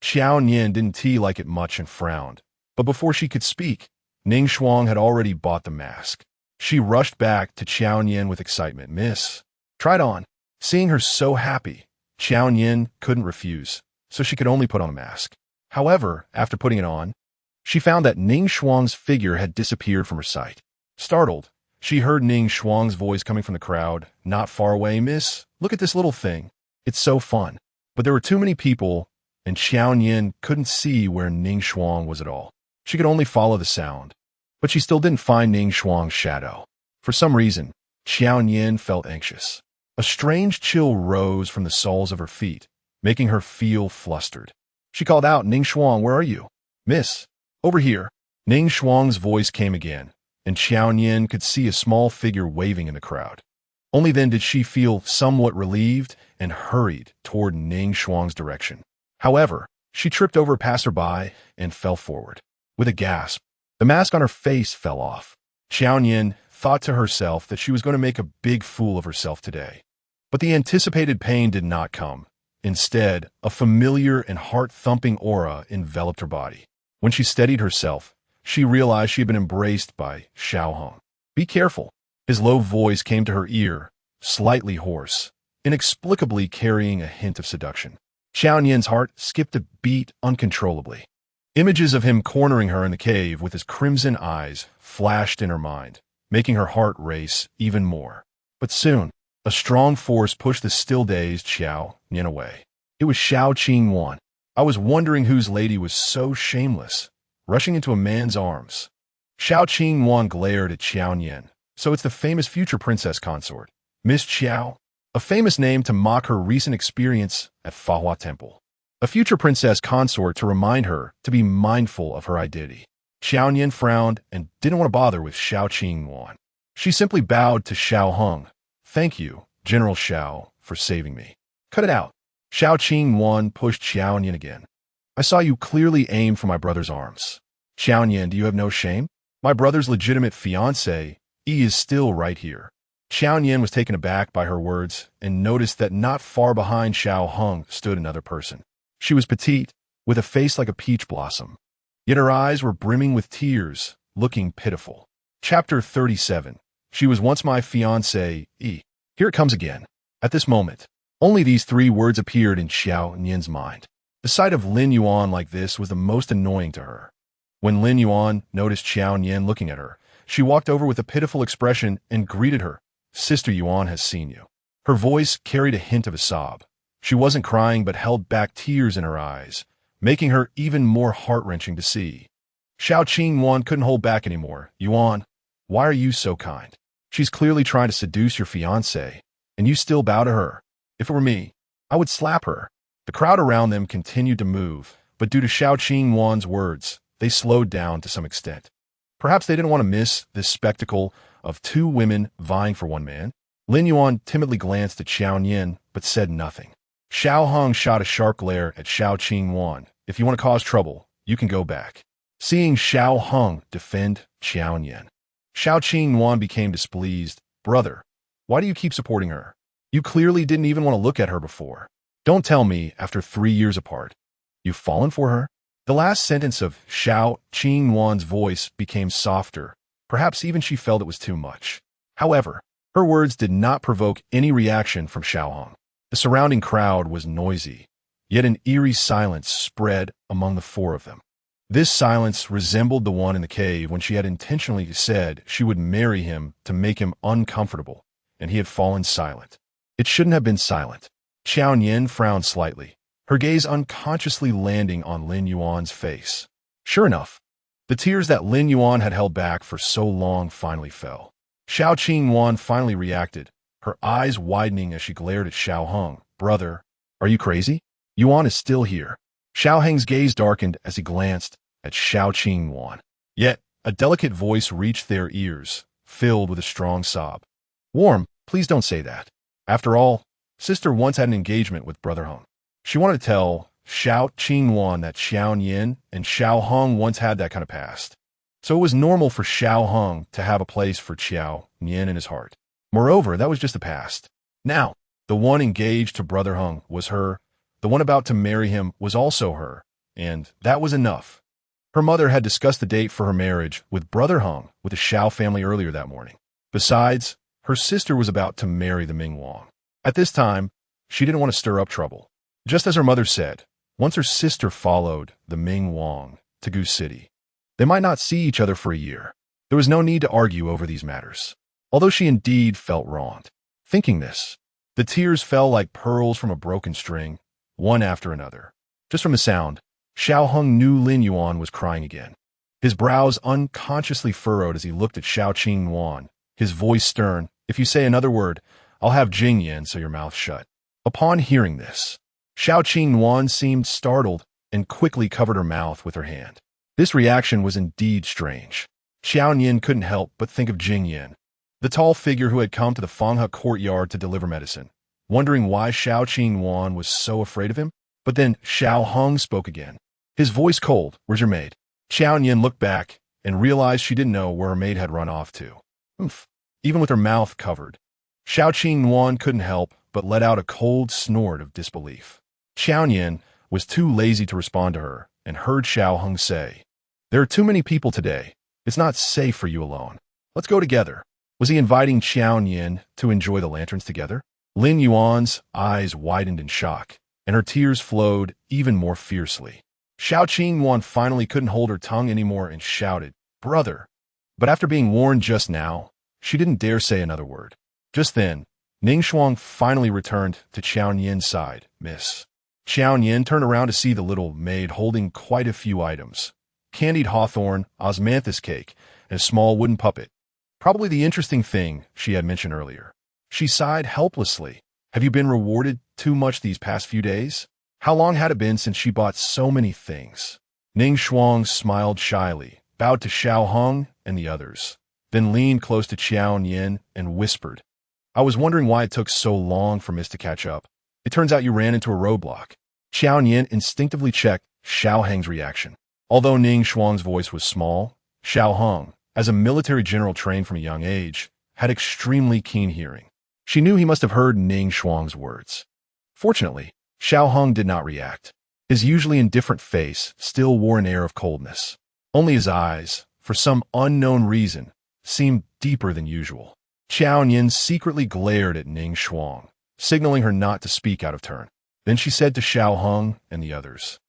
Qiao Nian didn't like it much and frowned, but before she could speak, Ning Shuang had already bought the mask. She rushed back to Qiao Nian with excitement. "Miss, try it on." Seeing her so happy, Qiao Nian couldn't refuse, so she could only put on the mask. However, after putting it on, she found that Ning Shuang's figure had disappeared from her sight. Startled, she heard Ning Shuang's voice coming from the crowd, not far away. "Miss, look at this little thing. It's so fun." But there were too many people, and Qiao Nian couldn't see where Ning Shuang was at all. She could only follow the sound. But she still didn't find Ning Shuang's shadow. For some reason, Qiao Nian felt anxious. A strange chill rose from the soles of her feet, making her feel flustered. She called out, "Ning Shuang, where are you?" "Miss, over here." Ning Shuang's voice came again, and Qiao Nian could see a small figure waving in the crowd. Only then did she feel somewhat relieved and hurried toward Ning Shuang's direction. However, she tripped over a passerby and fell forward. With a gasp, the mask on her face fell off. Qiao Nian thought to herself that she was going to make a big fool of herself today. But the anticipated pain did not come. Instead, a familiar and heart-thumping aura enveloped her body. When she steadied herself, she realized she had been embraced by Xiao Hong. "Be careful." His low voice came to her ear, slightly hoarse, inexplicably carrying a hint of seduction. Qiao Nian's heart skipped a beat uncontrollably. Images of him cornering her in the cave with his crimson eyes flashed in her mind, making her heart race even more. But soon, a strong force pushed the still-dazed Qiao Nian away. It was Xiao Qingyuan. I was wondering whose lady was so shameless, rushing into a man's arms. Xiao Qingyuan glared at Qiao Nian. "So it's the famous future princess consort, Miss Qiao?" A famous name to mock her recent experience at Fahua Temple. A future princess consort to remind her to be mindful of her identity. Qiao Nian frowned and didn't want to bother with Xiao Qingyuan. She simply bowed to Xiao Hong. "Thank you, General Xiao, for saving me." "Cut it out." Xiao Qingyuan pushed Qiao Nian again. "I saw you clearly aim for my brother's arms. Qiao Nian, do you have no shame? My brother's legitimate fiancé, he is still right here." Qiao Nian was taken aback by her words and noticed that not far behind Xiao Hong stood another person. She was petite, with a face like a peach blossom. Yet her eyes were brimming with tears, looking pitiful. Chapter 37. She was once my fiancée, Here it comes again. At this moment, only these three words appeared in Qiao Nian's mind. The sight of Lin Yuan like this was the most annoying to her. When Lin Yuan noticed Qiao Nian looking at her, she walked over with a pitiful expression and greeted her. "Sister Yuan has seen you." Her voice carried a hint of a sob. She wasn't crying but held back tears in her eyes, making her even more heart-wrenching to see. Xiao Qingyuan couldn't hold back anymore. "Yuan, why are you so kind? She's clearly trying to seduce your fiancé, and you still bow to her. If it were me, I would slap her." The crowd around them continued to move, but due to Xiao Qingyuan's words, they slowed down to some extent. Perhaps they didn't want to miss this spectacle of two women vying for one man. Lin Yuan timidly glanced at Qiao Nian, but said nothing. Xiao Hong shot a sharp glare at Xiao Qingyuan. "If you want to cause trouble, you can go back." Seeing Xiao Hong defend Qiao Nian, Xiao Qingyuan became displeased. "Brother, why do you keep supporting her? You clearly didn't even want to look at her before. Don't tell me, after 3 years apart, you've fallen for her?" The last sentence of Xiao Qingyuan's voice became softer. Perhaps even she felt it was too much. However, her words did not provoke any reaction from Xiao Hong. The surrounding crowd was noisy, yet an eerie silence spread among the four of them. This silence resembled the one in the cave when she had intentionally said she would marry him to make him uncomfortable, and he had fallen silent. It shouldn't have been silent. Qiao Nian frowned slightly, her gaze unconsciously landing on Lin Yuan's face. Sure enough, the tears that Lin Yuan had held back for so long finally fell. Xiao Qingyuan finally reacted, her eyes widening as she glared at Xiao Hong. "Brother, are you crazy? Yuan is still here." Xiao Hong's gaze darkened as he glanced at Xiao Qingyuan. Yet, a delicate voice reached their ears, filled with a strong sob. "Warm, please don't say that. After all, sister once had an engagement with Brother Hong." She wanted to tell Xiao Qingyuan that Xiao Nian and Xiao Hong once had that kind of past. So it was normal for Xiao Hong to have a place for Qiao Nian in his heart. Moreover, that was just the past. Now, the one engaged to Brother Hong was her, the one about to marry him was also her, and that was enough. Her mother had discussed the date for her marriage with Brother Hong with the Xiao family earlier that morning. Besides, her sister was about to marry the Ming Wang. At this time, she didn't want to stir up trouble. Just as her mother said, once her sister followed the Ming Wang to Gu City, they might not see each other for a year. There was no need to argue over these matters, although she indeed felt wronged. Thinking this, the tears fell like pearls from a broken string, one after another. Just from the sound, Xiao Hong knew Lin Yuan was crying again. His brows unconsciously furrowed as he looked at Xiao Qingyuan, his voice stern. "If you say another word, I'll have Jing Yan so your mouth shut." Upon hearing this, Xiao Qingyuan seemed startled and quickly covered her mouth with her hand. This reaction was indeed strange. Xiao Nian couldn't help but think of Jing Yan. the tall figure who had come to the Fanghe courtyard to deliver medicine, wondering why Xiao Qingyuan was so afraid of him. But then Xiao Hong spoke again. His voice cold. "Where's your maid?" Qiao Nian looked back and realized she didn't know where her maid had run off to. Oomph. Even with her mouth covered. Xiao Qingyuan couldn't help but let out a cold snort of disbelief. Qiao Nian was too lazy to respond to her and heard Xiao Hong say, "There are too many people today. It's not safe for you alone. Let's go together." Was he inviting Qiao Nian to enjoy the lanterns together? Lin Yuan's eyes widened in shock, and her tears flowed even more fiercely. Xiao Qingyuan finally couldn't hold her tongue anymore and shouted, "Brother!" But after being warned just now, she didn't dare say another word. Just then, Ning Shuang finally returned to Qiao Nian's side. "Miss." Qiao Nian turned around to see the little maid holding quite a few items. Candied hawthorn, osmanthus cake, and a small wooden puppet. Probably the interesting thing she had mentioned earlier. She sighed helplessly. "Have you been rewarded too much these past few days? How long had it been since she bought so many things?" Ning Shuang smiled shyly, bowed to Xiao Hong and the others, then leaned close to Qiao Nian and whispered, "I was wondering why it took so long for Miss to catch up. It turns out you ran into a roadblock." Qiao Nian instinctively checked Xiao Heng's reaction. Although Ning Shuang's voice was small, Xiao Hong, as a military general trained from a young age, had extremely keen hearing. She knew he must have heard Ning Shuang's words. Fortunately, Xiao Hong did not react. His usually indifferent face still wore an air of coldness. Only his eyes, for some unknown reason, seemed deeper than usual. Qiao Nian secretly glared at Ning Shuang, signaling her not to speak out of turn. Then she said to Xiao Hong and the others,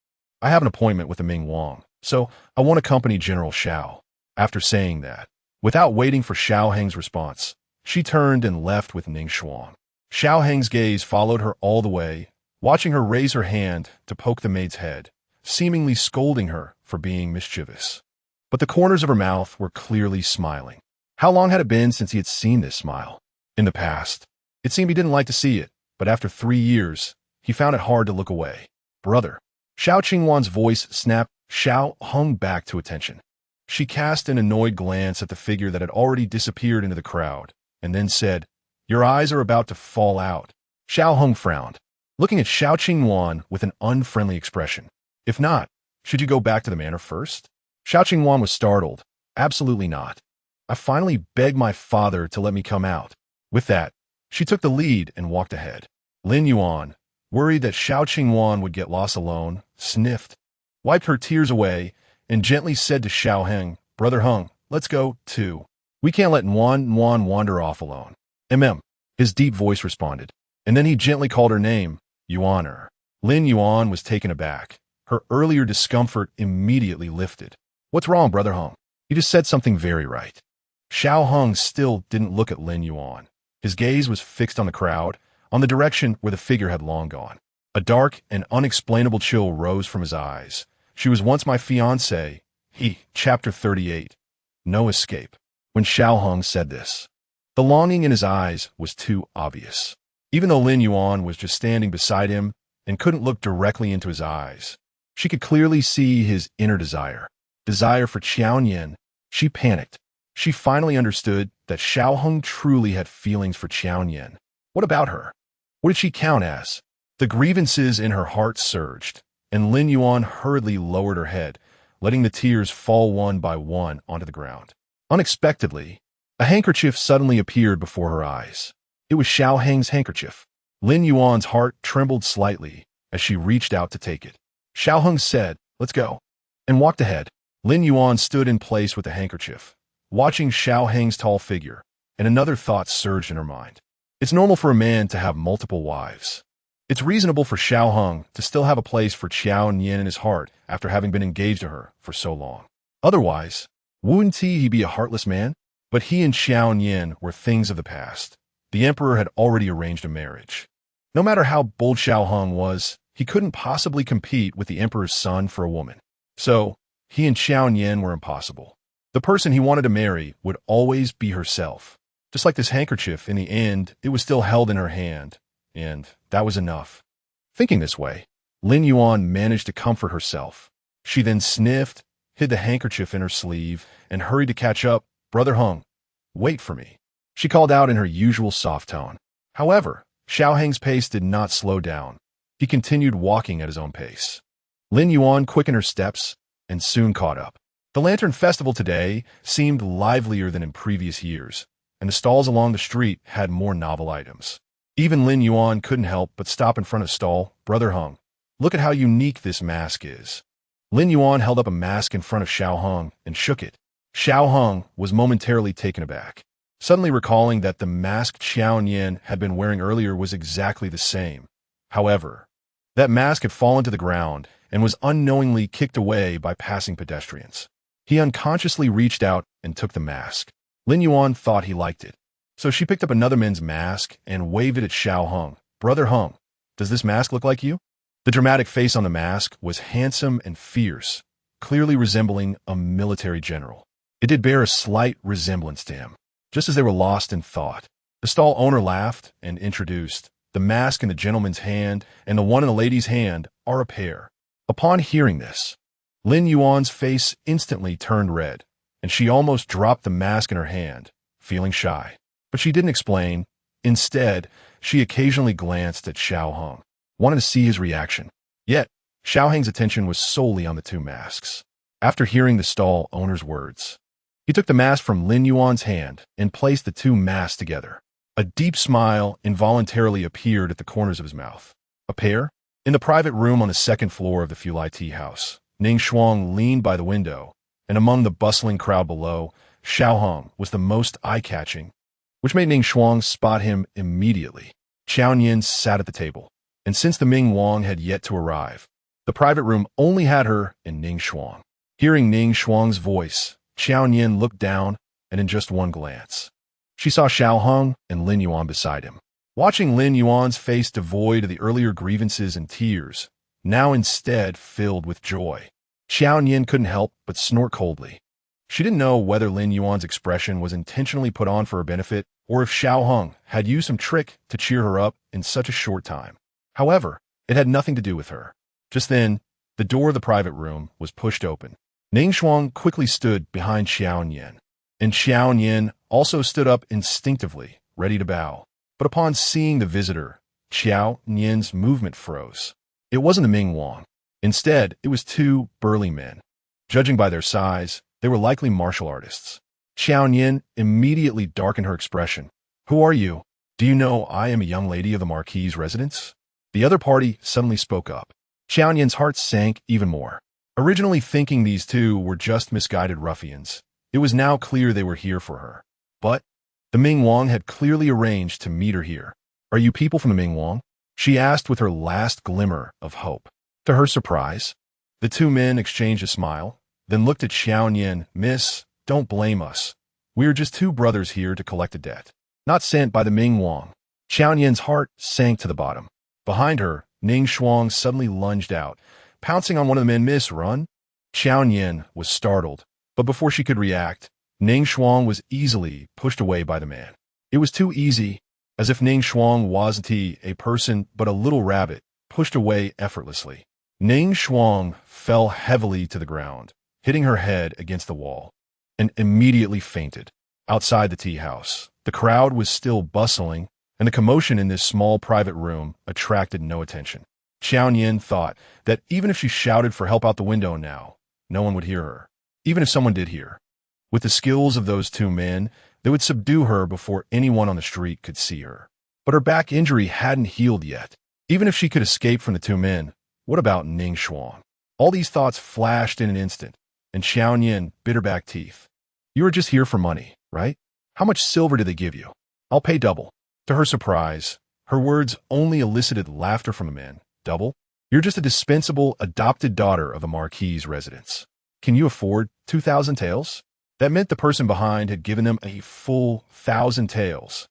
"I have an appointment with the Ming Wang, so I won't accompany General Xiao." After saying that, without waiting for Xiao Heng's response, she turned and left with Ning Shuang. Xiao Heng's gaze followed her all the way, watching her raise her hand to poke the maid's head, seemingly scolding her for being mischievous. But the corners of her mouth were clearly smiling. How long had it been since he had seen this smile? In the past, it seemed he didn't like to see it, but after 3 years, he found it hard to look away. "Brother." Xiao Qingyuan's voice snapped. Xiao hung back to attention. She cast an annoyed glance at the figure that had already disappeared into the crowd, and then said, "Your eyes are about to fall out." Xiao Hong frowned, looking at Xiao Qingyuan with an unfriendly expression. "If not, should you go back to the manor first?" Xiao Qingyuan was startled. "Absolutely not. I finally begged my father to let me come out." With that, she took the lead and walked ahead. Lin Yuan, worried that Xiao Qingyuan would get lost alone, sniffed, wiped her tears away, and gently said to Xiao Heng, "Brother Heng, let's go, too. We can't let Nian wander off alone." His deep voice responded, and then he gently called her name, Yuaner. Lin Yuan was taken aback. Her earlier discomfort immediately lifted. "What's wrong, Brother Heng? You just said something very right." Xiao Heng still didn't look at Lin Yuan. His gaze was fixed on the crowd, on the direction where the figure had long gone. A dark and unexplainable chill rose from his eyes. "She was once my fiancé." Chapter 38. No escape. When Xiao Hong said this, the longing in his eyes was too obvious. Even though Lin Yuan was just standing beside him and couldn't look directly into his eyes, she could clearly see his inner desire. Desire for Qiao Nian. She panicked. She finally understood that Xiao Hong truly had feelings for Qiao Nian. What about her? What did she count as? The grievances in her heart surged, and Lin Yuan hurriedly lowered her head, letting the tears fall one by one onto the ground. Unexpectedly, a handkerchief suddenly appeared before her eyes. It was Xiao Heng's handkerchief. Lin Yuan's heart trembled slightly as she reached out to take it. Xiao Heng said, "Let's go," and walked ahead. Lin Yuan stood in place with the handkerchief, watching Xiao Heng's tall figure, and another thought surged in her mind. It's normal for a man to have multiple wives. It's reasonable for Xiao Heng to still have a place for Qiao Nian in his heart after having been engaged to her for so long. Otherwise, wouldn't he be a heartless man? But he and Qiao Nian were things of the past. The emperor had already arranged a marriage. No matter how bold Xiao Heng was, he couldn't possibly compete with the emperor's son for a woman. So, he and Qiao Nian were impossible. The person he wanted to marry would always be herself. Just like this handkerchief, in the end, it was still held in her hand, and that was enough. Thinking this way, Lin Yuan managed to comfort herself. She then sniffed, hid the handkerchief in her sleeve, and hurried to catch up. "Brother Heng, wait for me." she called out in her usual soft tone. However, Xiao Heng's pace did not slow down. He continued walking at his own pace. Lin Yuan quickened her steps and soon caught up. The Lantern Festival today seemed livelier than in previous years, and the stalls along the street had more novel items. Even Lin Yuan couldn't help but stop in front of stall, Brother Hung. Look at how unique this mask is. Lin Yuan held up a mask in front of Xiao Hung and shook it. Xiao Hung was momentarily taken aback, suddenly recalling that the mask Qiao Nian had been wearing earlier was exactly the same. However, that mask had fallen to the ground and was unknowingly kicked away by passing pedestrians. He unconsciously reached out and took the mask. Lin Yuan thought he liked it, so she picked up another men's mask and waved it at Xiao Hung. Brother Hung, does this mask look like you? The dramatic face on the mask was handsome and fierce, clearly resembling a military general. It did bear a slight resemblance to him. Just as they were lost in thought, the stall owner laughed and introduced, the mask in the gentleman's hand and the one in the lady's hand are a pair. Upon hearing this, Lin Yuan's face instantly turned red, and she almost dropped the mask in her hand, feeling shy. But she didn't explain. Instead, she occasionally glanced at Xiao Hung, wanted to see his reaction. Yet, Xiao Heng's attention was solely on the two masks. After hearing the stall owner's words, he took the mask from Lin Yuan's hand and placed the two masks together. A deep smile involuntarily appeared at the corners of his mouth. A pair? In the private room on the second floor of the Fulai tea house, Ning Shuang leaned by the window, and among the bustling crowd below, Xiao Hung was the most eye-catching, which made Ning Shuang spot him immediately. Qiao Nian sat at the table, and since the Ming Wang had yet to arrive, the private room only had her and Ning Shuang. Hearing Ning Shuang's voice, Qiao Nian looked down, and in just one glance, she saw Xiao Hung and Lin Yuan beside him. Watching Lin Yuan's face devoid of the earlier grievances and tears, now instead filled with joy, Qiao Nian couldn't help but snort coldly. She didn't know whether Lin Yuan's expression was intentionally put on for her benefit or if Xiao Hung had used some trick to cheer her up in such a short time. However, it had nothing to do with her. Just then, the door of the private room was pushed open. Ning Shuang quickly stood behind Qiao Nian, and Qiao Nian also stood up instinctively, ready to bow. But upon seeing the visitor, Qiao Nian's movement froze. It wasn't the Ming Wang. Instead, it was two burly men. Judging by their size, they were likely martial artists. Qiao Nian immediately darkened her expression. Who are you? Do you know I am a young lady of the Marquis' residence? The other party suddenly spoke up. Qiao Nian's heart sank even more. Originally thinking these two were just misguided ruffians, it was now clear they were here for her. But the Ming Wang had clearly arranged to meet her here. Are you people from the Ming Wang? She asked with her last glimmer of hope. To her surprise, the two men exchanged a smile, then looked at Xiao Nian. Miss, don't blame us. We are just two brothers here to collect a debt, not sent by the Ming Wang. Xiao Nian's heart sank to the bottom. Behind her, Ning Shuang suddenly lunged out, pouncing on one of the men. Miss, run? Xiao Nian was startled, but before she could react, Ning Shuang was easily pushed away by the man. It was too easy, as if Ning Shuang wasn't a person but a little rabbit, pushed away effortlessly. Ning Shuang fell heavily to the ground, hitting her head against the wall, and immediately fainted. Outside the tea house, the crowd was still bustling, and the commotion in this small private room attracted no attention. Qiao Nian thought that even if she shouted for help out the window now, no one would hear her. Even if someone did hear, with the skills of those two men, they would subdue her before anyone on the street could see her. But her back injury hadn't healed yet. Even if she could escape from the two men, what about Ning Shuang? All these thoughts flashed in an instant, and Qiao Nian bit her back teeth. You were just here for money, right? How much silver did they give you? I'll pay double. To her surprise, her words only elicited laughter from the men. Double? You're just a dispensable adopted daughter of a Marquis' residence. Can you afford 2,000 taels? That meant the person behind had given them a full 1,000 taels.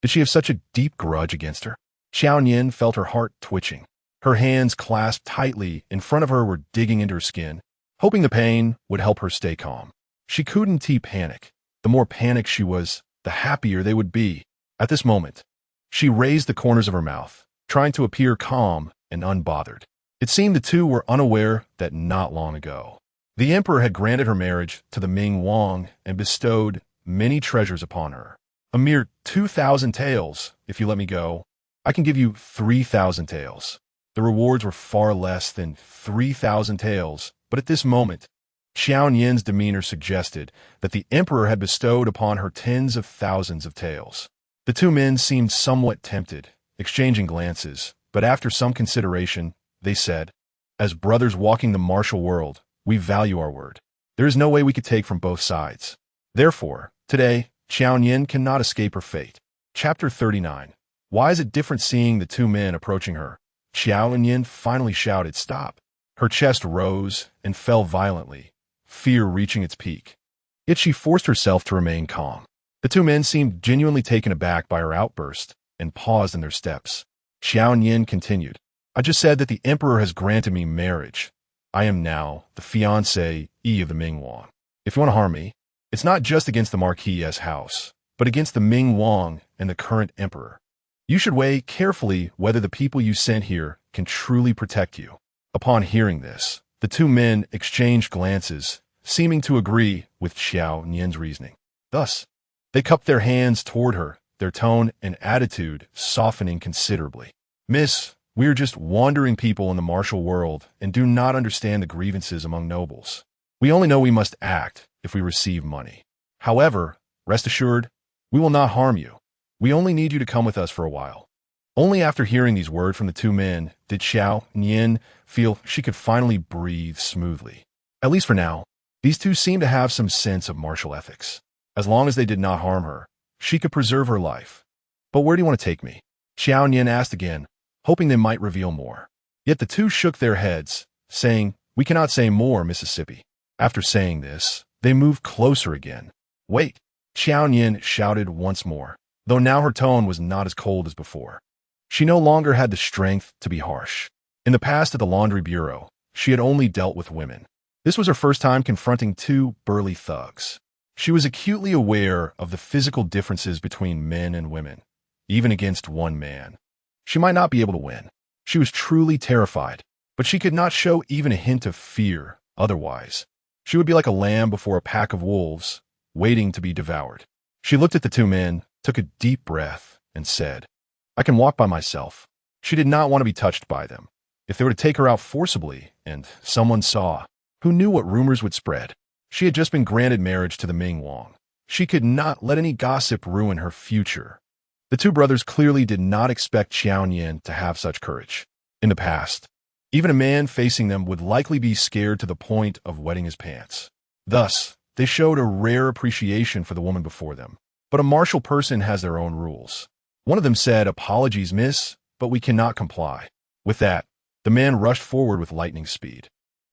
Did she have such a deep grudge against her? Qiao Nian felt her heart twitching. Her hands clasped tightly in front of her were digging into her skin, hoping the pain would help her stay calm. She couldn't panic. The more panicked she was, the happier they would be. At this moment, she raised the corners of her mouth, trying to appear calm and unbothered. It seemed the two were unaware that not long ago, the emperor had granted her marriage to the Ming Wang and bestowed many treasures upon her. A mere 2,000 taels, if you let me go. I can give you 3,000 taels. The rewards were far less than 3,000 taels, but at this moment, Qiao Nian's demeanor suggested that the emperor had bestowed upon her tens of thousands of taels. The two men seemed somewhat tempted, exchanging glances, but after some consideration, they said, "As brothers walking the martial world, we value our word. There is no way we could take from both sides. Therefore, today, Qiao Nian cannot escape her fate." Chapter 39. Why is it different seeing the two men approaching her? Qiao Nian finally shouted, "Stop!" Her chest rose and fell violently, fear reaching its peak. Yet she forced herself to remain calm. The two men seemed genuinely taken aback by her outburst and paused in their steps. Qiao Nian continued, "I just said that the emperor has granted me marriage. I am now the fiancé of the Ming Wang. If you want to harm me, it's not just against the Marquis' house, but against the Ming Wang and the current emperor. You should weigh carefully whether the people you sent here can truly protect you." Upon hearing this, the two men exchanged glances, seeming to agree with Qiao Nian's reasoning. Thus, they cupped their hands toward her, their tone and attitude softening considerably. "Miss, we are just wandering people in the martial world and do not understand the grievances among nobles. We only know we must act if we receive money. However, rest assured, we will not harm you. We only need you to come with us for a while." Only after hearing these words from the two men did Qiao Nian feel she could finally breathe smoothly. At least for now, these two seemed to have some sense of martial ethics. As long as they did not harm her, she could preserve her life. "But where do you want to take me?" Qiao Nian asked again, hoping they might reveal more. Yet the two shook their heads, saying, "We cannot say more, Mississippi." After saying this, they moved closer again. "Wait!" Qiao Nian shouted once more, though now her tone was not as cold as before. She no longer had the strength to be harsh. In the past at the laundry bureau, she had only dealt with women. This was her first time confronting two burly thugs. She was acutely aware of the physical differences between men and women, even against one man. She might not be able to win. She was truly terrified, but she could not show even a hint of fear otherwise. She would be like a lamb before a pack of wolves, waiting to be devoured. She looked at the two men, took a deep breath, and said, "I can walk by myself." She did not want to be touched by them. If they were to take her out forcibly, and someone saw, who knew what rumors would spread? She had just been granted marriage to the Ming Wang. She could not let any gossip ruin her future. The two brothers clearly did not expect Qiao Nian to have such courage. In the past, even a man facing them would likely be scared to the point of wetting his pants. Thus, they showed a rare appreciation for the woman before them. But a martial person has their own rules. One of them said, "Apologies, miss, but we cannot comply." With that, the man rushed forward with lightning speed.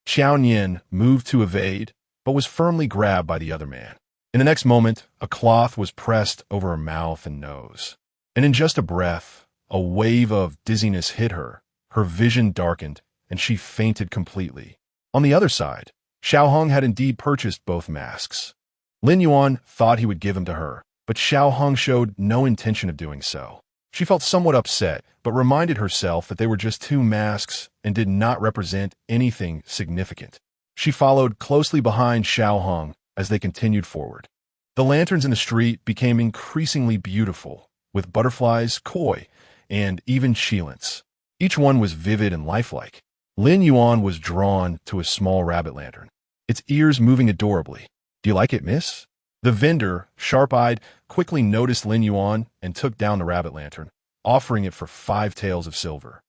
Qiao Nian moved to evade, but was firmly grabbed by the other man. In the next moment, a cloth was pressed over her mouth and nose. And in just a breath, a wave of dizziness hit her, her vision darkened, and she fainted completely. On the other side, Xiao Hong had indeed purchased both masks. Lin Yuan thought he would give them to her, but Xiao Hong showed no intention of doing so. She felt somewhat upset, but reminded herself that they were just two masks and did not represent anything significant. She followed closely behind Xiao Hong as they continued forward. The lanterns in the street became increasingly beautiful, with butterflies, koi, and even shilins. Each one was vivid and lifelike. Lin Yuan was drawn to a small rabbit lantern, its ears moving adorably. "Do you like it, miss?" The vendor, sharp-eyed, quickly noticed Lin Yuan and took down the rabbit lantern, offering it for 5 taels of silver.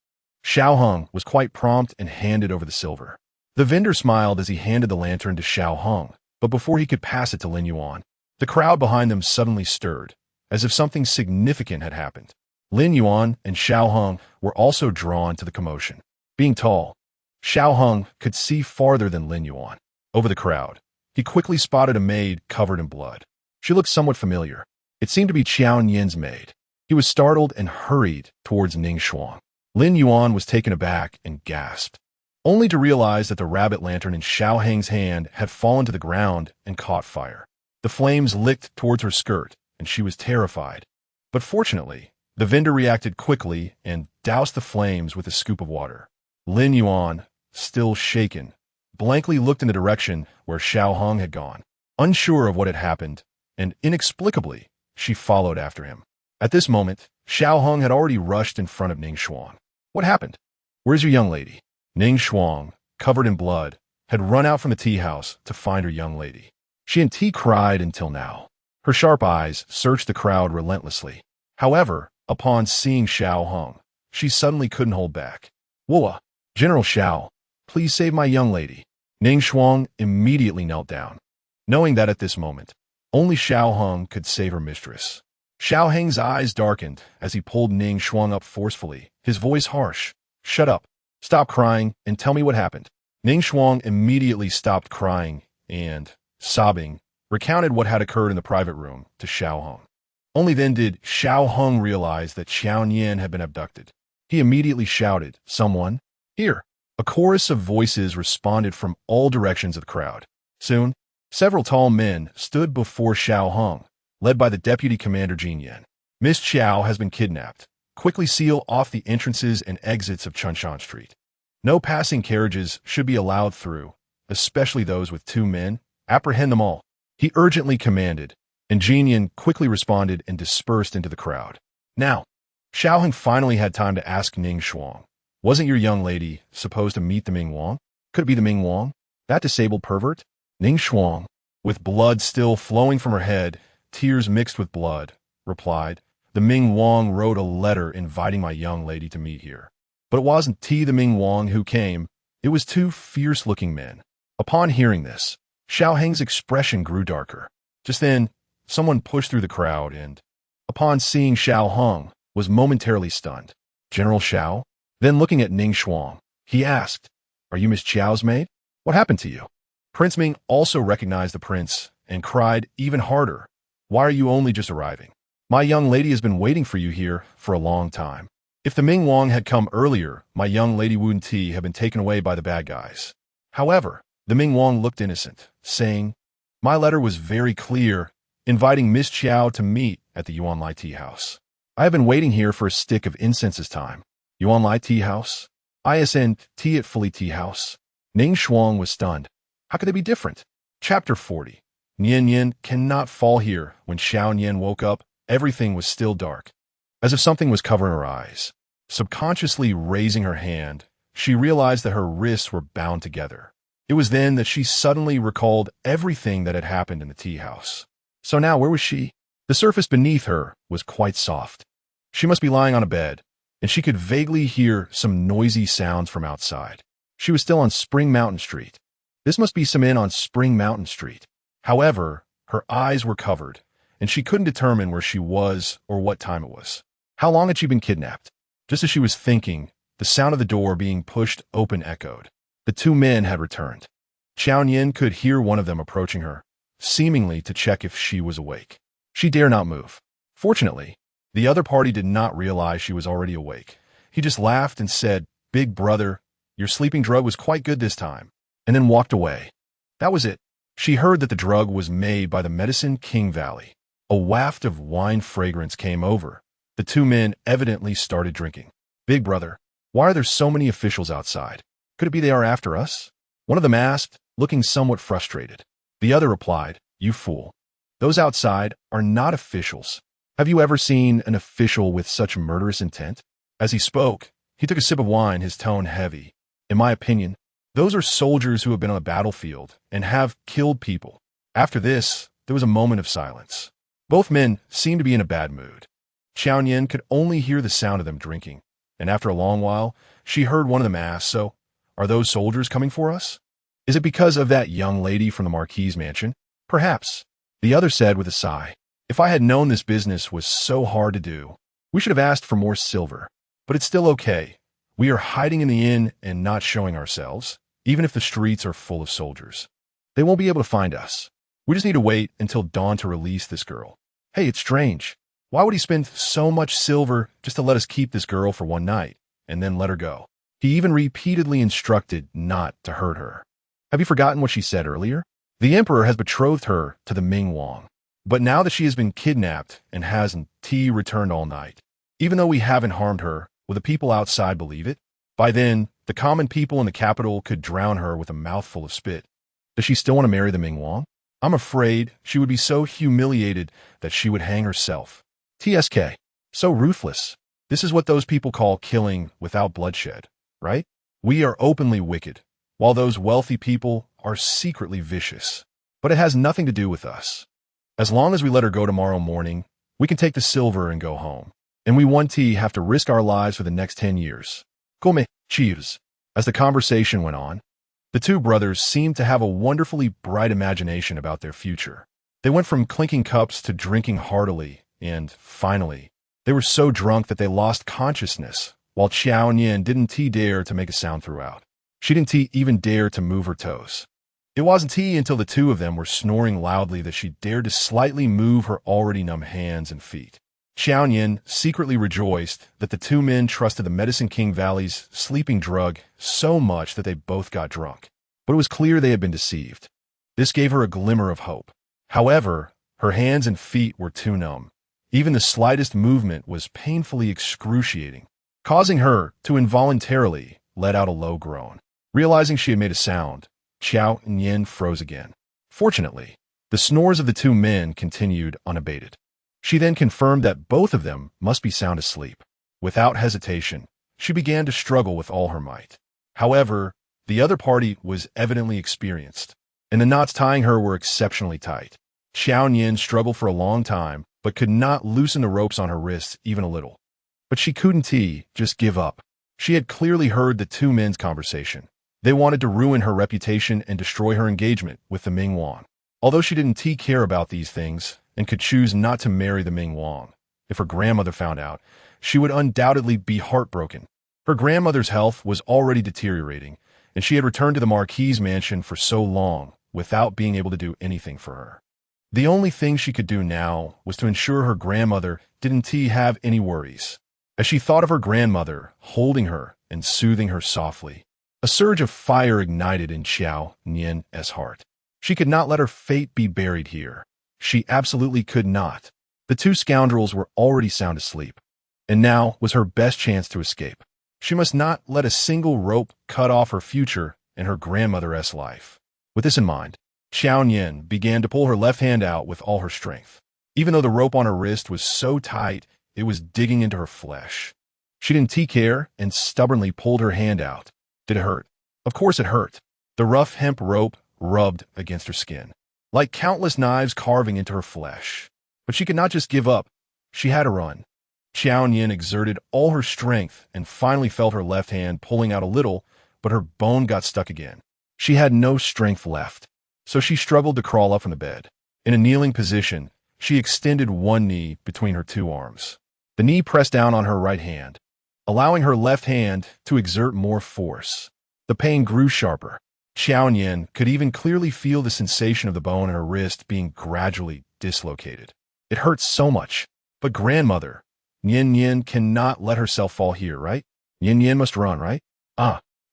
Xiao Hong was quite prompt and handed over the silver. The vendor smiled as he handed the lantern to Xiao Hong, but before he could pass it to Lin Yuan, the crowd behind them suddenly stirred, as if something significant had happened. Lin Yuan and Xiao Hong were also drawn to the commotion. Being tall, Xiao Hong could see farther than Lin Yuan. Over the crowd, he quickly spotted a maid covered in blood. She looked somewhat familiar. It seemed to be Qiao Nian's maid. He was startled and hurried towards Ning Shuang. Lin Yuan was taken aback and gasped, only to realize that the rabbit lantern in Xiao Heng's hand had fallen to the ground and caught fire. The flames licked towards her skirt, and she was terrified. But fortunately, the vendor reacted quickly and doused the flames with a scoop of water. Lin Yuan, still shaken, blankly looked in the direction where Xiao Hong had gone. Unsure of what had happened, and inexplicably, she followed after him. At this moment, Xiao Hong had already rushed in front of Ning Xuan. What happened? Where's your young lady? Ning Xuan, covered in blood, had run out from the tea house to find her young lady. She and T cried until now. Her sharp eyes searched the crowd relentlessly. However, upon seeing Xiao Hong, she suddenly couldn't hold back. Whoa, General Xiao, please save my young lady. Ning Xuan immediately knelt down, knowing that at this moment, only Xiao Hong could save her mistress. Xiao Heng's eyes darkened as he pulled Ning Xuan up forcefully, his voice harsh. Shut up, stop crying, and tell me what happened. Ning Xuan immediately stopped crying and, sobbing, recounted what had occurred in the private room to Xiao Hong. Only then did Xiao Hong realize that Qiao Nian had been abducted. He immediately shouted, "Someone? Here!" A chorus of voices responded from all directions of the crowd. Soon, several tall men stood before Xiao Hong, led by the deputy commander Jin Yan. Miss Qiao has been kidnapped. Quickly seal off the entrances and exits of Chunshan Street. No passing carriages should be allowed through, especially those with 2 men. Apprehend them all, he urgently commanded, and Jin Yan quickly responded and dispersed into the crowd. Now, Xiao Hong finally had time to ask Ning Xuan, wasn't your young lady supposed to meet the Ming Wang? Could it be the Ming Wang, that disabled pervert? Ning Xuan, with blood still flowing from her head, tears mixed with blood, replied, the Ming Wang wrote a letter inviting my young lady to meet here. But it wasn't the Ming Wang who came, it was 2 fierce-looking men. Upon hearing this, Xiao Heng's expression grew darker. Just then, someone pushed through the crowd and, upon seeing Xiao Hong, was momentarily stunned. General Xiao? Then looking at Ning Xuan, he asked, are you Miss Qiao's maid? What happened to you? Prince Ming also recognized the prince and cried even harder. Why are you only just arriving? My young lady has been waiting for you here for a long time. If the Ming Wang had come earlier, my young lady wouldn't have been taken away by the bad guys. However, the Ming Wang looked innocent, saying, my letter was very clear, inviting Miss Qiao to meet at the Yuan Lai tea house. I have been waiting here for a stick of incense this time. Yuan Lai tea house? ISN tea at Fully tea house? Ning Xuan was stunned. How could they be different? Chapter 40. Nian Nian cannot fall here. When Xiao Nian woke up, everything was still dark, as if something was covering her eyes. Subconsciously raising her hand, she realized that her wrists were bound together. It was then that she suddenly recalled everything that had happened in the tea house. So now, where was she? The surface beneath her was quite soft. She must be lying on a bed, and she could vaguely hear some noisy sounds from outside. She was still on Spring Mountain Street. This must be some inn on Spring Mountain Street. However, her eyes were covered, and she couldn't determine where she was or what time it was. How long had she been kidnapped? Just as she was thinking, the sound of the door being pushed open echoed. The 2 men had returned. Qiao Nian could hear one of them approaching her, seemingly to check if she was awake. She dare not move. Fortunately, the other party did not realize she was already awake. He just laughed and said, big brother, your sleeping drug was quite good this time, and then walked away. That was it. She heard that the drug was made by the Medicine King Valley. A waft of wine fragrance came over. The 2 men evidently started drinking. Big brother, why are there so many officials outside? Could it be they are after us? One of them asked, looking somewhat frustrated. The other replied, you fool. Those outside are not officials. Have you ever seen an official with such murderous intent? As he spoke, he took a sip of wine, his tone heavy. In my opinion, those are soldiers who have been on the battlefield and have killed people. After this, there was a moment of silence. Both men seemed to be in a bad mood. Qiao Nian could only hear the sound of them drinking, and after a long while, she heard one of them ask, so, are those soldiers coming for us? Is it because of that young lady from the Marquis' mansion? Perhaps. The other said with a sigh, if I had known this business was so hard to do, we should have asked for more silver. But it's still okay. We are hiding in the inn and not showing ourselves, even if the streets are full of soldiers. They won't be able to find us. We just need to wait until dawn to release this girl. Hey, it's strange. Why would he spend so much silver just to let us keep this girl for one night, and then let her go? He even repeatedly instructed not to hurt her. Have you forgotten what she said earlier? The emperor has betrothed her to the Ming Wang. But now that she has been kidnapped and hasn't returned all night, even though we haven't harmed her, will the people outside believe it? By then, the common people in the capital could drown her with a mouthful of spit. Does she still want to marry the Ming Wang? I'm afraid she would be so humiliated that she would hang herself. TSK. So ruthless. This is what those people call killing without bloodshed, right? We are openly wicked, while those wealthy people are secretly vicious. But it has nothing to do with us. As long as we let her go tomorrow morning, we can take the silver and go home. And we 1T have to risk our lives for the next 10 years. Come, cheers. As the conversation went on, the two brothers seemed to have a wonderfully bright imagination about their future. They went from clinking cups to drinking heartily, and, finally, they were so drunk that they lost consciousness, while Qiao Nian didn't dare to make a sound throughout. She didn't even dare to move her toes. It wasn't until the two of them were snoring loudly that she dared to slightly move her already numb hands and feet. Qiao Nian secretly rejoiced that the two men trusted the Medicine King Valley's sleeping drug so much that they both got drunk. But it was clear they had been deceived. This gave her a glimmer of hope. However, her hands and feet were too numb. Even the slightest movement was painfully excruciating, causing her to involuntarily let out a low groan. Realizing she had made a sound, Qiao Nian froze again. Fortunately, the snores of the two men continued unabated. She then confirmed that both of them must be sound asleep. Without hesitation, she began to struggle with all her might. However, the other party was evidently experienced, and the knots tying her were exceptionally tight. Qiao Nian struggled for a long time, but could not loosen the ropes on her wrists even a little. But she couldn't just give up. She had clearly heard the two men's conversation. They wanted to ruin her reputation and destroy her engagement with the Ming Yuan. Although she didn't care about these things, and could choose not to marry the Ming Yuan. If her grandmother found out, she would undoubtedly be heartbroken. Her grandmother's health was already deteriorating, and she had returned to the Marquis' mansion for so long without being able to do anything for her. The only thing she could do now was to ensure her grandmother didn't have any worries. As she thought of her grandmother holding her and soothing her softly, a surge of fire ignited in Qiao Nian's heart. She could not let her fate be buried here. She absolutely could not. The two scoundrels were already sound asleep, and now was her best chance to escape. She must not let a single rope cut off her future and her grandmother's life. With this in mind, Qiao Nian began to pull her left hand out with all her strength. Even though the rope on her wrist was so tight, it was digging into her flesh. She didn't care and stubbornly pulled her hand out. Did it hurt? Of course it hurt. The rough hemp rope rubbed against her skin, like countless knives carving into her flesh. But she could not just give up. She had to run. Qiao Nian exerted all her strength and finally felt her left hand pulling out a little, but her bone got stuck again. She had no strength left, so she struggled to crawl up from the bed. In a kneeling position, she extended one knee between her two arms. The knee pressed down on her right hand, allowing her left hand to exert more force. The pain grew sharper. Qiao Nian could even clearly feel the sensation of the bone in her wrist being gradually dislocated. It hurt so much. But grandmother, Nian Nian cannot let herself fall here, right? Nian Nian must run, right?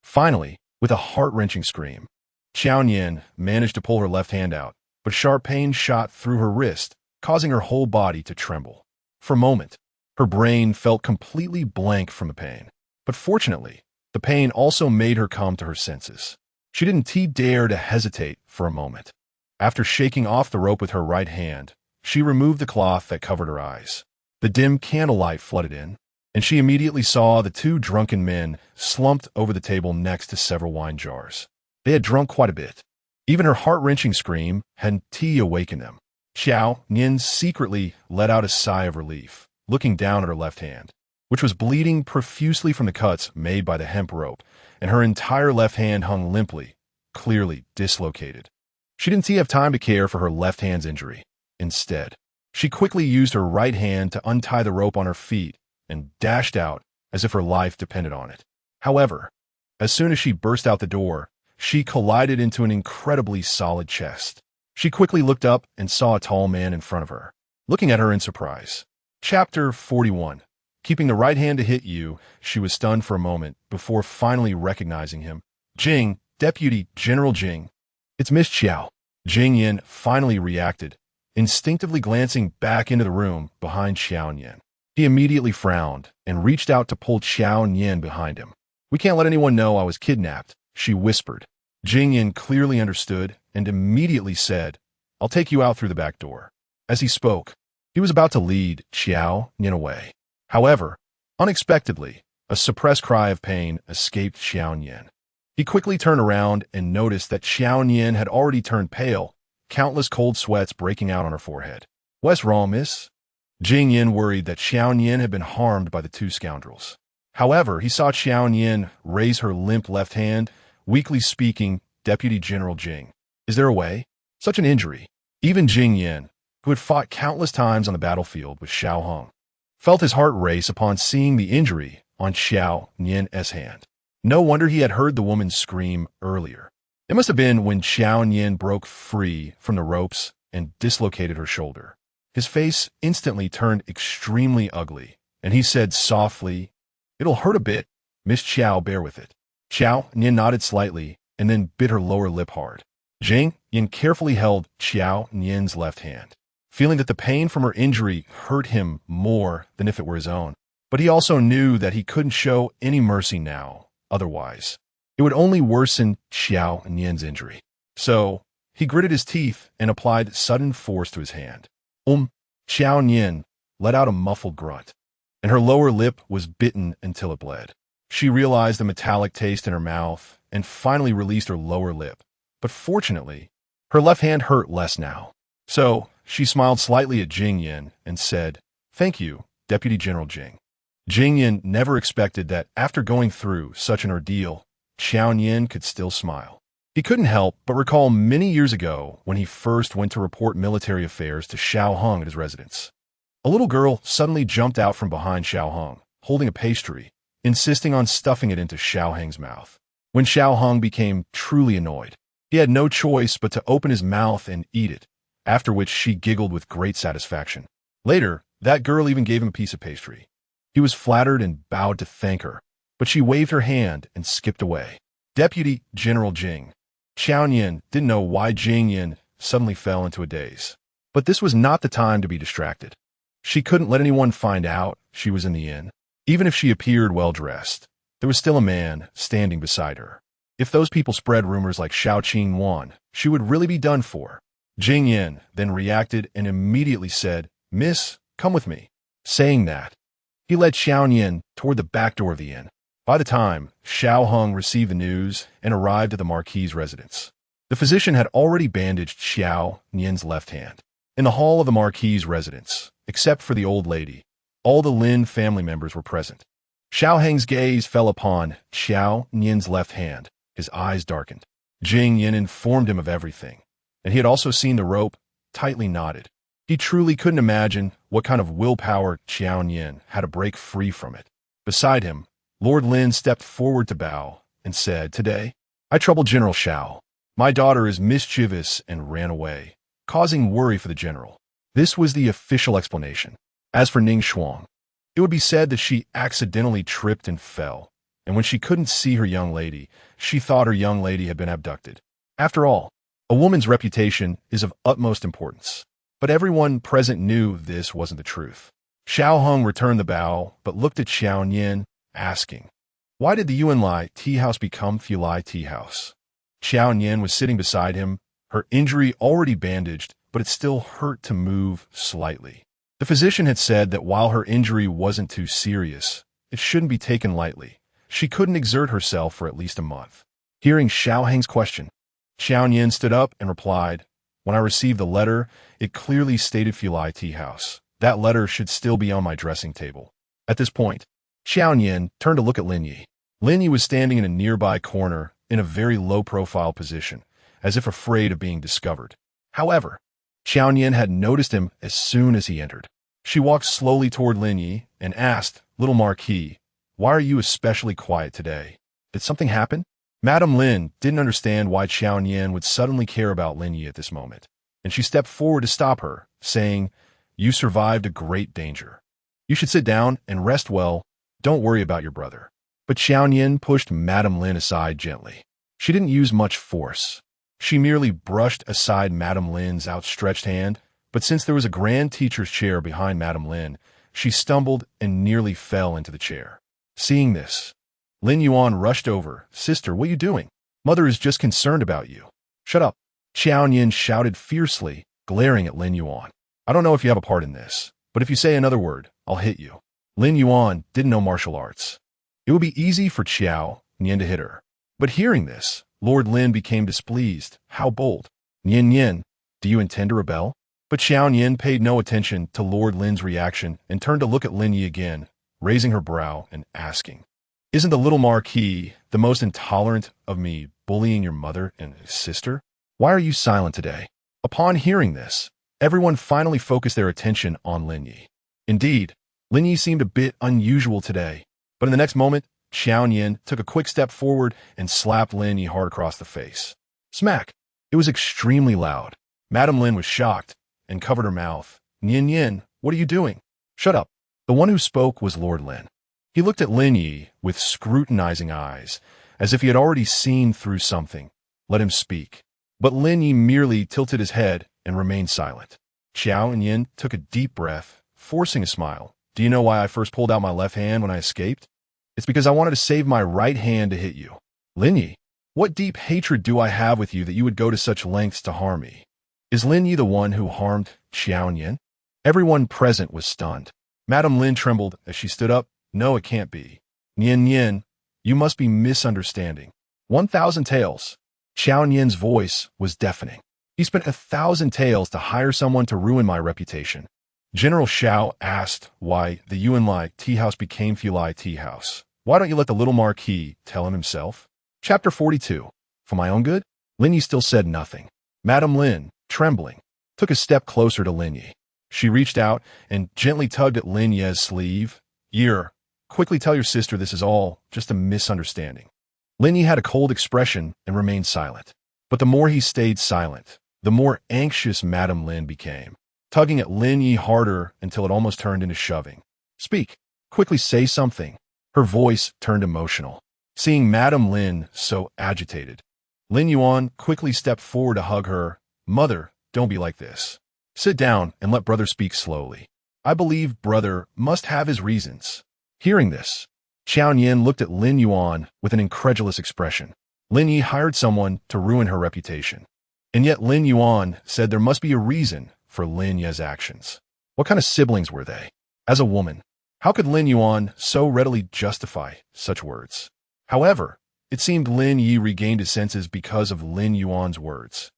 Finally, with a heart-wrenching scream, Qiao Nian managed to pull her left hand out, but sharp pain shot through her wrist, causing her whole body to tremble. For a moment, her brain felt completely blank from the pain. But fortunately, the pain also made her come to her senses. She didn't dare to hesitate for a moment. After shaking off the rope with her right hand, she removed the cloth that covered her eyes. The dim candlelight flooded in, and she immediately saw the two drunken men slumped over the table next to several wine jars. They had drunk quite a bit. Even her heart-wrenching scream hadn't awakened them. Qiao Nian secretly let out a sigh of relief, looking down at her left hand, which was bleeding profusely from the cuts made by the hemp rope, and her entire left hand hung limply, clearly dislocated. She didn't have time to care for her left hand's injury. Instead, she quickly used her right hand to untie the rope on her feet and dashed out as if her life depended on it. However, as soon as she burst out the door, she collided into an incredibly solid chest. She quickly looked up and saw a tall man in front of her, looking at her in surprise. Chapter 41. Keeping the right hand to hit you, she was stunned for a moment before finally recognizing him. Jing, Deputy General Jing. It's Miss Qiao. Jing Yan finally reacted, instinctively glancing back into the room behind Qiao Nian. He immediately frowned and reached out to pull Qiao Nian behind him. We can't let anyone know I was kidnapped, she whispered. Jing Yan clearly understood and immediately said, I'll take you out through the back door." As he spoke, he was about to lead Qiao Nian away. However, unexpectedly, a suppressed cry of pain escaped Qiao Nian. He quickly turned around and noticed that Qiao Nian had already turned pale, countless cold sweats breaking out on her forehead. "What's wrong, miss?" Jing Yin worried that Qiao Nian had been harmed by the two scoundrels. However, he saw Qiao Nian raise her limp left hand, weakly speaking, "Deputy General Jing, is there a way?" Such an injury. Even Jing Yin, who had fought countless times on the battlefield with Xiao Hong, felt his heart race upon seeing the injury on Qiao Nian's hand. No wonder he had heard the woman scream earlier. It must have been when Qiao Nian broke free from the ropes and dislocated her shoulder. His face instantly turned extremely ugly, and he said softly, "It'll hurt a bit. Miss Qiao, bear with it." Qiao Nian nodded slightly and then bit her lower lip hard. Jing Yin carefully held Qiao Nian's left hand, feeling that the pain from her injury hurt him more than if it were his own. But he also knew that he couldn't show any mercy now, otherwise it would only worsen Qiao Nian's injury. So he gritted his teeth and applied sudden force to his hand. Qiao Nian let out a muffled grunt, and her lower lip was bitten until it bled. She realized the metallic taste in her mouth and finally released her lower lip. But fortunately, her left hand hurt less now. So she smiled slightly at Jing Yin and said, "Thank you, Deputy General Jing." Jing Yin never expected that after going through such an ordeal, Qiao Nian could still smile. He couldn't help but recall many years ago when he first went to report military affairs to Xiao Hong at his residence. A little girl suddenly jumped out from behind Xiao Hong, holding a pastry, insisting on stuffing it into Xiao Hong's mouth. When Xiao Hong became truly annoyed, he had no choice but to open his mouth and eat it, after which she giggled with great satisfaction. Later, that girl even gave him a piece of pastry. He was flattered and bowed to thank her, but she waved her hand and skipped away. Deputy General Jing. Qiao Nian didn't know why Jing Yin suddenly fell into a daze. But this was not the time to be distracted. She couldn't let anyone find out she was in the inn. Even if she appeared well-dressed, there was still a man standing beside her. If those people spread rumors like Xiao Qingwan, she would really be done for. Jing Yin then reacted and immediately said, "Miss, come with me." Saying that, he led Xiao Nian toward the back door of the inn. By the time Xiao Hong received the news and arrived at the Marquis' residence, the physician had already bandaged Xiao Nian's left hand. In the hall of the Marquis' residence, except for the old lady, all the Lin family members were present. Xiao Heng's gaze fell upon Xiao Nian's left hand. His eyes darkened. Jing Yin informed him of everything, and he had also seen the rope tightly knotted. He truly couldn't imagine what kind of willpower Qiao Nian had to break free from it. Beside him, Lord Lin stepped forward to bow and said, "Today, I troubled General Xiao. My daughter is mischievous and ran away, causing worry for the general." This was the official explanation. As for Ning Xuan, it would be said that she accidentally tripped and fell, and when she couldn't see her young lady, she thought her young lady had been abducted. After all, a woman's reputation is of utmost importance. But everyone present knew this wasn't the truth. Xiao Hong returned the bow, but looked at Xiao Nian, asking, "Why did the Yuan tea house become Fulai tea house?" Xiao Nian was sitting beside him, her injury already bandaged, but it still hurt to move slightly. The physician had said that while her injury wasn't too serious, it shouldn't be taken lightly. She couldn't exert herself for at least a month. Hearing Xiao Heng's question, Xiao Nian stood up and replied, "When I received the letter, it clearly stated Fulai tea house. That letter should still be on my dressing table." At this point, Xiao Nian turned to look at Lin Yi. Lin Yi was standing in a nearby corner in a very low-profile position, as if afraid of being discovered. However, Xiao Nian had noticed him as soon as he entered. She walked slowly toward Lin Yi and asked, "Little Marquis, why are you especially quiet today? Did something happen?" Madame Lin didn't understand why Xiao Nian would suddenly care about Lin Yi at this moment, and she stepped forward to stop her, saying, "You survived a great danger. You should sit down and rest well. Don't worry about your brother." But Xiao Nian pushed Madame Lin aside gently. She didn't use much force. She merely brushed aside Madame Lin's outstretched hand, but since there was a grand teacher's chair behind Madame Lin, she stumbled and nearly fell into the chair. Seeing this, Lin Yuan rushed over. "Sister, what are you doing? Mother is just concerned about you." "Shut up," Qiao Nian shouted fiercely, glaring at Lin Yuan. I don't know if you have a part in this, but if you say another word, I'll hit you. Lin Yuan didn't know martial arts. It would be easy for Qiao Nian to hit her. But hearing this, Lord Lin became displeased. How bold. Nian Nian, do you intend to rebel? But Qiao Nian paid no attention to Lord Lin's reaction and turned to look at Lin Yi again, raising her brow and asking, "Isn't the little Marquis the most intolerant of me bullying your mother and sister? Why are you silent today?" Upon hearing this, everyone finally focused their attention on Lin Yi. Indeed, Lin Yi seemed a bit unusual today, but in the next moment, Qiao Nian took a quick step forward and slapped Lin Yi hard across the face. Smack! It was extremely loud. Madame Lin was shocked and covered her mouth. "Nian Nian, what are you doing?" "Shut up." The one who spoke was Lord Lin. He looked at Lin Yi with scrutinizing eyes, as if he had already seen through something. Let him speak. But Lin Yi merely tilted his head and remained silent. Qiao Nian took a deep breath, forcing a smile. "Do you know why I first pulled out my left hand when I escaped? It's because I wanted to save my right hand to hit you." "Lin Yi, what deep hatred do I have with you that you would go to such lengths to harm me? Is Lin Yi the one who harmed Qiao Nian?" Everyone present was stunned. Madame Lin trembled as she stood up. "No, it can't be. Nian Nian, you must be misunderstanding. 1,000 taels." Qiao Nian's voice was deafening. "He spent 1,000 taels to hire someone to ruin my reputation." General Xiao asked why the Yuan tea house became Fulai tea house. "Why don't you let the little Marquis tell him himself?" Chapter 42. For my own good? Lin Yi still said nothing. Madame Lin, trembling, took a step closer to Lin Yi. She reached out and gently tugged at Lin Yi's sleeve. "Yer, quickly tell your sister this is all just a misunderstanding." Lin Yi had a cold expression and remained silent. But the more he stayed silent, the more anxious Madame Lin became, tugging at Lin Yi harder until it almost turned into shoving. "Speak. Quickly say something." Her voice turned emotional. Seeing Madame Lin so agitated, Lin Yuan quickly stepped forward to hug her. "Mother, don't be like this. Sit down and let brother speak slowly. I believe brother must have his reasons." Hearing this, Qiao Nian looked at Lin Yuan with an incredulous expression. Lin Yi hired someone to ruin her reputation. And yet Lin Yuan said there must be a reason for Lin Yi's actions. What kind of siblings were they? As a woman, how could Lin Yuan so readily justify such words? However, it seemed Lin Yi regained his senses because of Lin Yuan's words.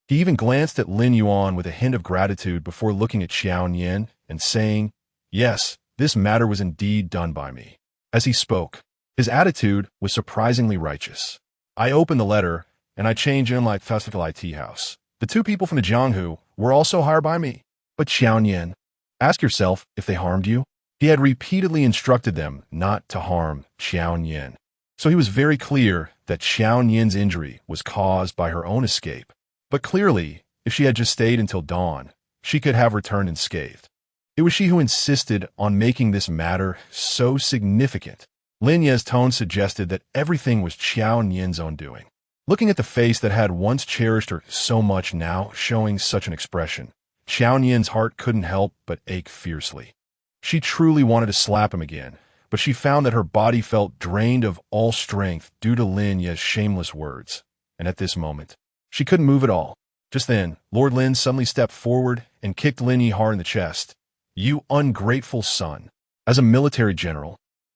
He even glanced at Lin Yuan with a hint of gratitude before looking at Qiao Nian and saying, "Yes, this matter was indeed done by me." As he spoke, his attitude was surprisingly righteous. "I opened the letter, and I changed in like Fulai tea house. The two people from the Jianghu were also hired by me." But Qiao Nian, ask yourself if they harmed you. He had repeatedly instructed them not to harm Qiao Nian. So he was very clear that Qiao Nian's injury was caused by her own escape. But clearly, if she had just stayed until dawn, she could have returned unscathed. It was she who insisted on making this matter so significant. Lin Yi's tone suggested that everything was Qiao Nian's own doing. Looking at the face that had once cherished her so much now showing such an expression, Qiao Nian's heart couldn't help but ache fiercely. She truly wanted to slap him again, but she found that her body felt drained of all strength due to Lin Yi's shameless words. And at this moment, she couldn't move at all. Just then, Lord Lin suddenly stepped forward and kicked Lin Yi hard in the chest. "You ungrateful son." As a military general,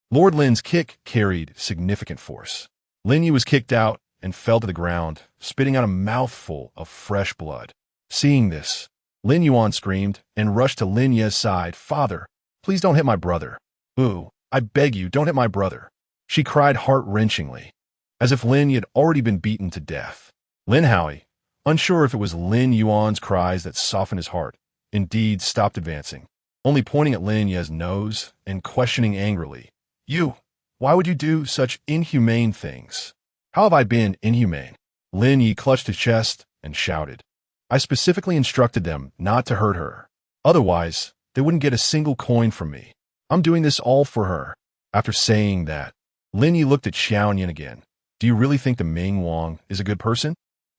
Lord Lin's kick carried significant force. Lin Yi was kicked out and fell to the ground, spitting out a mouthful of fresh blood. Seeing this, Lin Yuan screamed and rushed to Lin Yi's side. "Father, please don't hit my brother. Ooh, I beg you, don't hit my brother." She cried heart-wrenchingly, as if Lin Yi had already been beaten to death. Lin Howie, unsure if it was Lin Yuan's cries that softened his heart, indeed stopped advancing, only pointing at Lin Yi's nose and questioning angrily, "You, why would you do such inhumane things?" "How have I been inhumane?" Lin Yi clutched his chest and shouted. "I specifically instructed them not to hurt her. Otherwise, they wouldn't get a single coin from me. I'm doing this all for her." After saying that, Lin Yi looked at Xiao Nian again. "Do you really think the Ming Wang is a good person?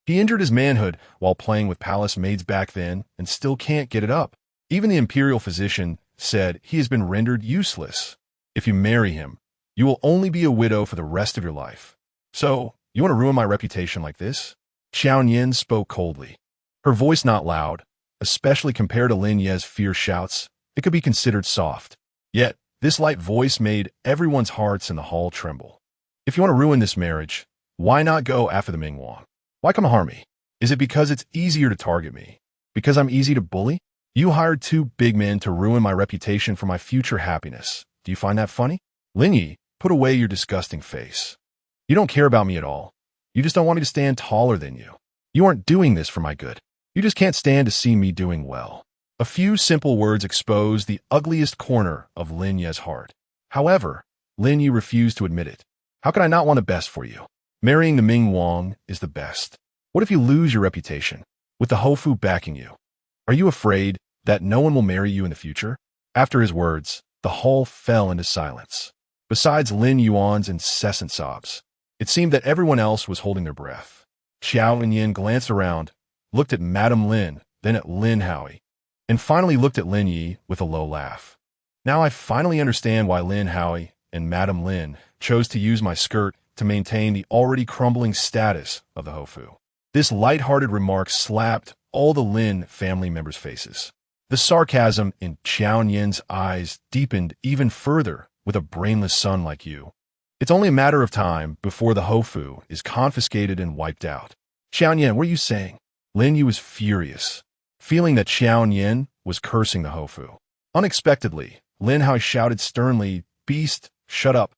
He injured his manhood while playing with palace maids back then and still can't get it up. Even the imperial physician said he has been rendered useless. If you marry him, you will only be a widow for the rest of your life. So, you want to ruin my reputation like this?" Qiao Nian spoke coldly, her voice not loud, especially compared to Lin Ye's fierce shouts. It could be considered soft. Yet, this light voice made everyone's hearts in the hall tremble. If you want to ruin this marriage, why not go after the Mingwang? Why come harm me? Is it because it's easier to target me? Because I'm easy to bully? You hired two big men to ruin my reputation for my future happiness. Do you find that funny? Lin Yi, put away your disgusting face. You don't care about me at all. You just don't want me to stand taller than you. You aren't doing this for my good. You just can't stand to see me doing well. A few simple words exposed the ugliest corner of Lin Ye's heart. However, Lin Yi refused to admit it. How could I not want the best for you? Marrying the Mingwang is the best. What if you lose your reputation, with the Hofu backing you? Are you afraid that no one will marry you in the future? After his words, the hall fell into silence. Besides Lin Yuan's incessant sobs, it seemed that everyone else was holding their breath. Qiao Nian glanced around, looked at Madame Lin, then at Lin Howie, and finally looked at Lin Yi with a low laugh. Now I finally understand why Lin Howie and Madame Lin chose to use my skirt to maintain the already crumbling status of the Hofu. This light-hearted remark slapped all the Lin family members' faces. The sarcasm in Qiao Nian's eyes deepened even further with a brainless son like you. It's only a matter of time before the Hofu is confiscated and wiped out. Qiao Nian, what are you saying? Lin Yu was furious, feeling that Qiao Nian was cursing the Hofu. Unexpectedly, Lin Hao shouted sternly, "Beast, shut up.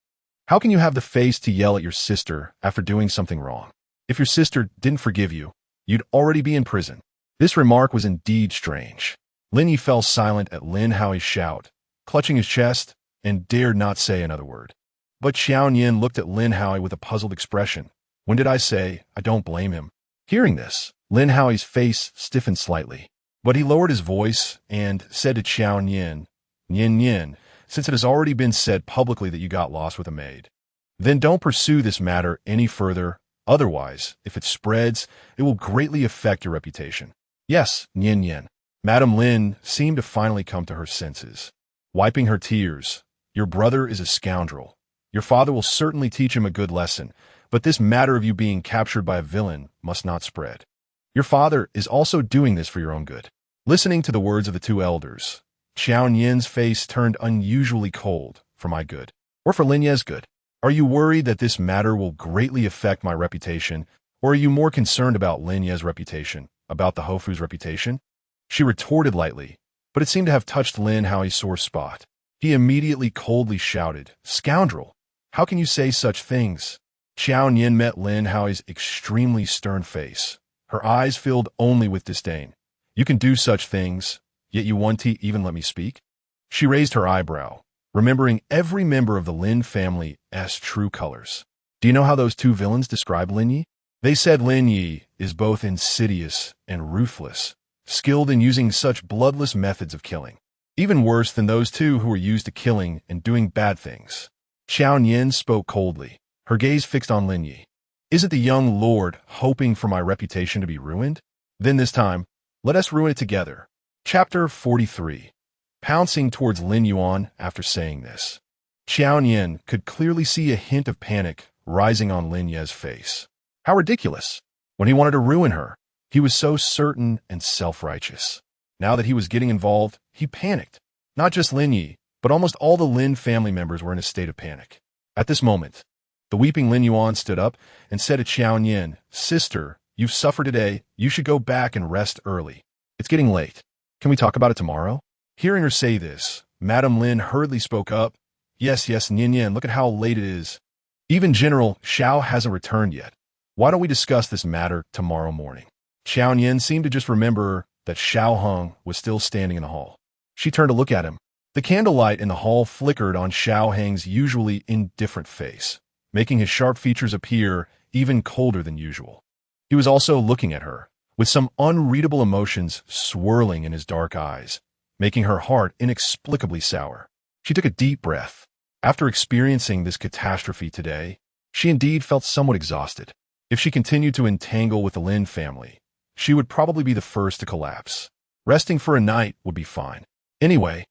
How can you have the face to yell at your sister after doing something wrong? If your sister didn't forgive you, you'd already be in prison." This remark was indeed strange. Lin Yi fell silent at Lin Hao's shout, clutching his chest, and dared not say another word. But Qiao Nian looked at Lin Hao with a puzzled expression. When did I say I don't blame him? Hearing this, Lin Hao's face stiffened slightly, but he lowered his voice and said to Qiao Nian, "Nian Nian, since it has already been said publicly that you got lost with a maid, then don't pursue this matter any further. Otherwise, if it spreads, it will greatly affect your reputation." "Yes, Nian Nian." Madame Lin seemed to finally come to her senses. Wiping her tears, "Your brother is a scoundrel. Your father will certainly teach him a good lesson, but this matter of you being captured by a villain must not spread. Your father is also doing this for your own good." Listening to the words of the two elders, Qiao Nian's face turned unusually cold. "For my good, or for Lin Ye's good? Are you worried that this matter will greatly affect my reputation, or are you more concerned about Lin Ye's reputation, about the Hofu's reputation?" She retorted lightly, but it seemed to have touched Lin Hao's sore spot. He immediately coldly shouted, "Scoundrel! How can you say such things?" Qiao Nian met Lin Hao's extremely stern face. Her eyes filled only with disdain. "You can do such things, yet you want to even let me speak?" She raised her eyebrow, remembering every member of the Lin family's true colors. "Do you know how those two villains describe Lin Yi? They said Lin Yi is both insidious and ruthless, skilled in using such bloodless methods of killing, even worse than those two who were used to killing and doing bad things." Qiao Nian spoke coldly, her gaze fixed on Lin Yi. "Isn't the young lord hoping for my reputation to be ruined? Then this time, let us ruin it together." Chapter 43. Pouncing towards Lin Yuan after saying this. Qiao Nian could clearly see a hint of panic rising on Lin Ye's face. How ridiculous! When he wanted to ruin her, he was so certain and self-righteous. Now that he was getting involved, he panicked. Not just Lin Yi, but almost all the Lin family members were in a state of panic. At this moment, the weeping Lin Yuan stood up and said to Qiao Nian, "Sister, you've suffered today. You should go back and rest early. It's getting late. Can we talk about it tomorrow?" Hearing her say this, Madame Lin hurriedly spoke up. Yes, Nian Nian, look at how late it is. Even General Xiao hasn't returned yet. Why don't we discuss this matter tomorrow morning?" Qiao Nian seemed to just remember that Xiao Heng was still standing in the hall. She turned to look at him. The candlelight in the hall flickered on Xiao Heng's usually indifferent face, making his sharp features appear even colder than usual. He was also looking at her, with some unreadable emotions swirling in his dark eyes, making her heart inexplicably sour. She took a deep breath. After experiencing this catastrophe today, she indeed felt somewhat exhausted. If she continued to entangle with the Lin family, she would probably be the first to collapse. Resting for a night would be fine. Anyway,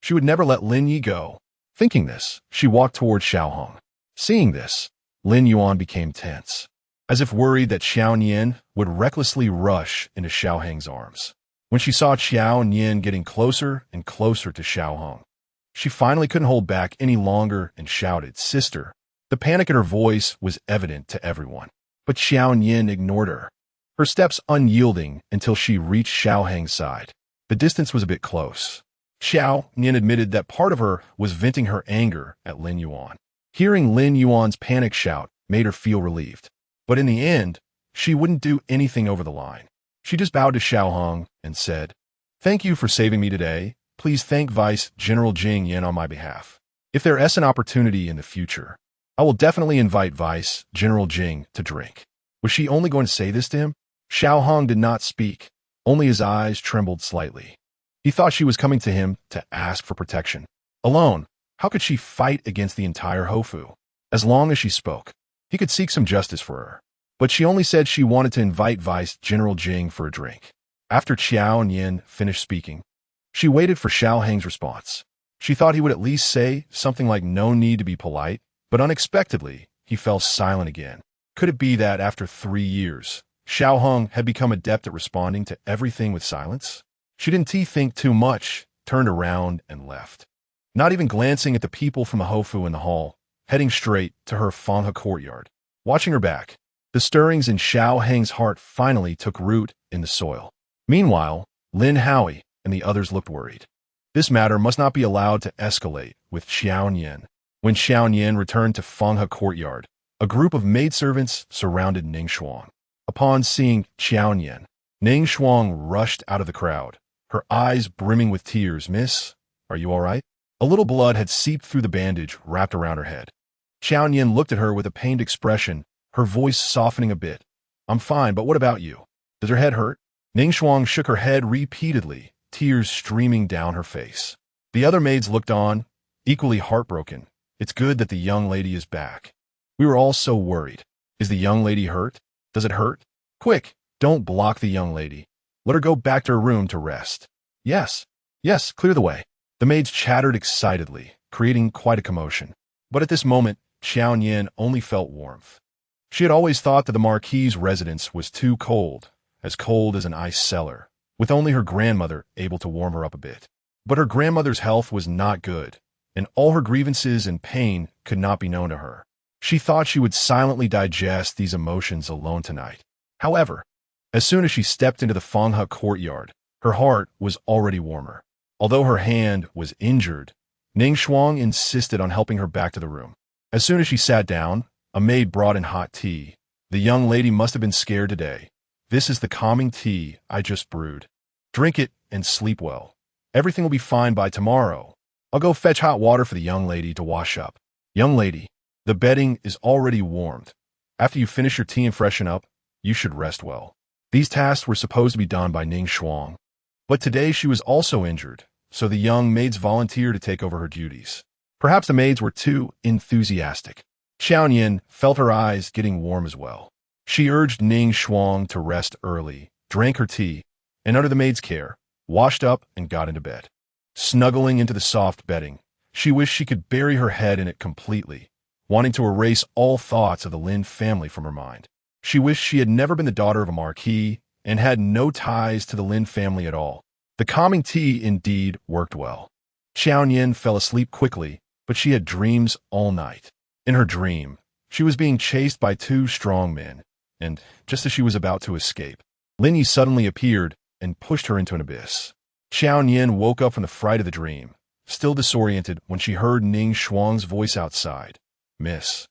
she would never let Lin Yi go. Thinking this, she walked toward Xiao Heng. Seeing this, Lin Yuan became tense, as if worried that Qiao Nian would recklessly rush into Xiao Heng's arms. when she saw Qiao Nian getting closer and closer to Xiao Hong. She finally couldn't hold back any longer and shouted, "Sister!" The panic in her voice was evident to everyone. But Qiao Nian ignored her, her steps unyielding until she reached Xiao Hang's side. The distance was a bit close. Qiao Nian admitted that part of her was venting her anger at Lin Yuan. Hearing Lin Yuan's panic shout made her feel relieved. But in the end, she wouldn't do anything over the line. She just bowed to Xiao Hong and said, "Thank you for saving me today. Please thank Vice General Jing Yan on my behalf. If there is an opportunity in the future, I will definitely invite Vice General Jing to drink." Was she only going to say this to him? Xiao Hong did not speak. Only his eyes trembled slightly. He thought she was coming to him to ask for protection. Alone, how could she fight against the entire Hofu? As long as she spoke, he could seek some justice for her. But she only said she wanted to invite Vice General Jing for a drink. After Qiao Nian finished speaking, she waited for Xiao Hang's response. She thought he would at least say something like no need to be polite, but unexpectedly, he fell silent again. Could it be that after 3 years, Xiao Hong had become adept at responding to everything with silence? She didn't think too much, turned around and left. Not even glancing at the people from the Hofu in the hall, heading straight to her Fanghe courtyard. Watching her back, the stirrings in Xiao Hang's heart finally took root in the soil. Meanwhile, Lin Howie and the others looked worried. This matter must not be allowed to escalate with Qiao Nian. When Qiao Nian returned to Fanghe courtyard, a group of maidservants surrounded Ning Shuang. Upon seeing Qiao Nian, Ning Shuang rushed out of the crowd, her eyes brimming with tears. "Miss, are you all right?" A little blood had seeped through the bandage wrapped around her head. Qiao Nian looked at her with a pained expression, her voice softening a bit. "I'm fine, but what about you? Does your head hurt?" Ning Shuang shook her head repeatedly, tears streaming down her face. The other maids looked on, equally heartbroken. "It's good that the young lady is back. We were all so worried. Is the young lady hurt? Does it hurt? Quick, don't block the young lady. Let her go back to her room to rest." Yes, clear the way." The maids chattered excitedly, creating quite a commotion. But at this moment, Qiao Nian only felt warmth. She had always thought that the Marquis's residence was too cold as an ice cellar, with only her grandmother able to warm her up a bit. But her grandmother's health was not good, and all her grievances and pain could not be known to her. She thought she would silently digest these emotions alone tonight. However, as soon as she stepped into the Fanghe courtyard, her heart was already warmer. Although her hand was injured, Ning Shuang insisted on helping her back to the room. As soon as she sat down, a maid brought in hot tea. "The young lady must have been scared today. This is the calming tea I just brewed. Drink it and sleep well. Everything will be fine by tomorrow. I'll go fetch hot water for the young lady to wash up." "Young lady, the bedding is already warmed. After you finish your tea and freshen up, you should rest well." These tasks were supposed to be done by Ning Shuang. But today she was also injured, so the young maids volunteered to take over her duties. Perhaps the maids were too enthusiastic. Qiao Nian felt her eyes getting warm as well. She urged Ning Shuang to rest early, drank her tea, and under the maid's care, washed up and got into bed. Snuggling into the soft bedding, she wished she could bury her head in it completely, wanting to erase all thoughts of the Lin family from her mind. She wished she had never been the daughter of a marquis and had no ties to the Lin family at all. The calming tea indeed worked well. Qiao Nian fell asleep quickly, but she had dreams all night. In her dream, she was being chased by 2 strong men, and just as she was about to escape, Lin Yi suddenly appeared and pushed her into an abyss. Qiao Nian woke up from the fright of the dream, still disoriented when she heard Ning Shuang's voice outside. "Miss,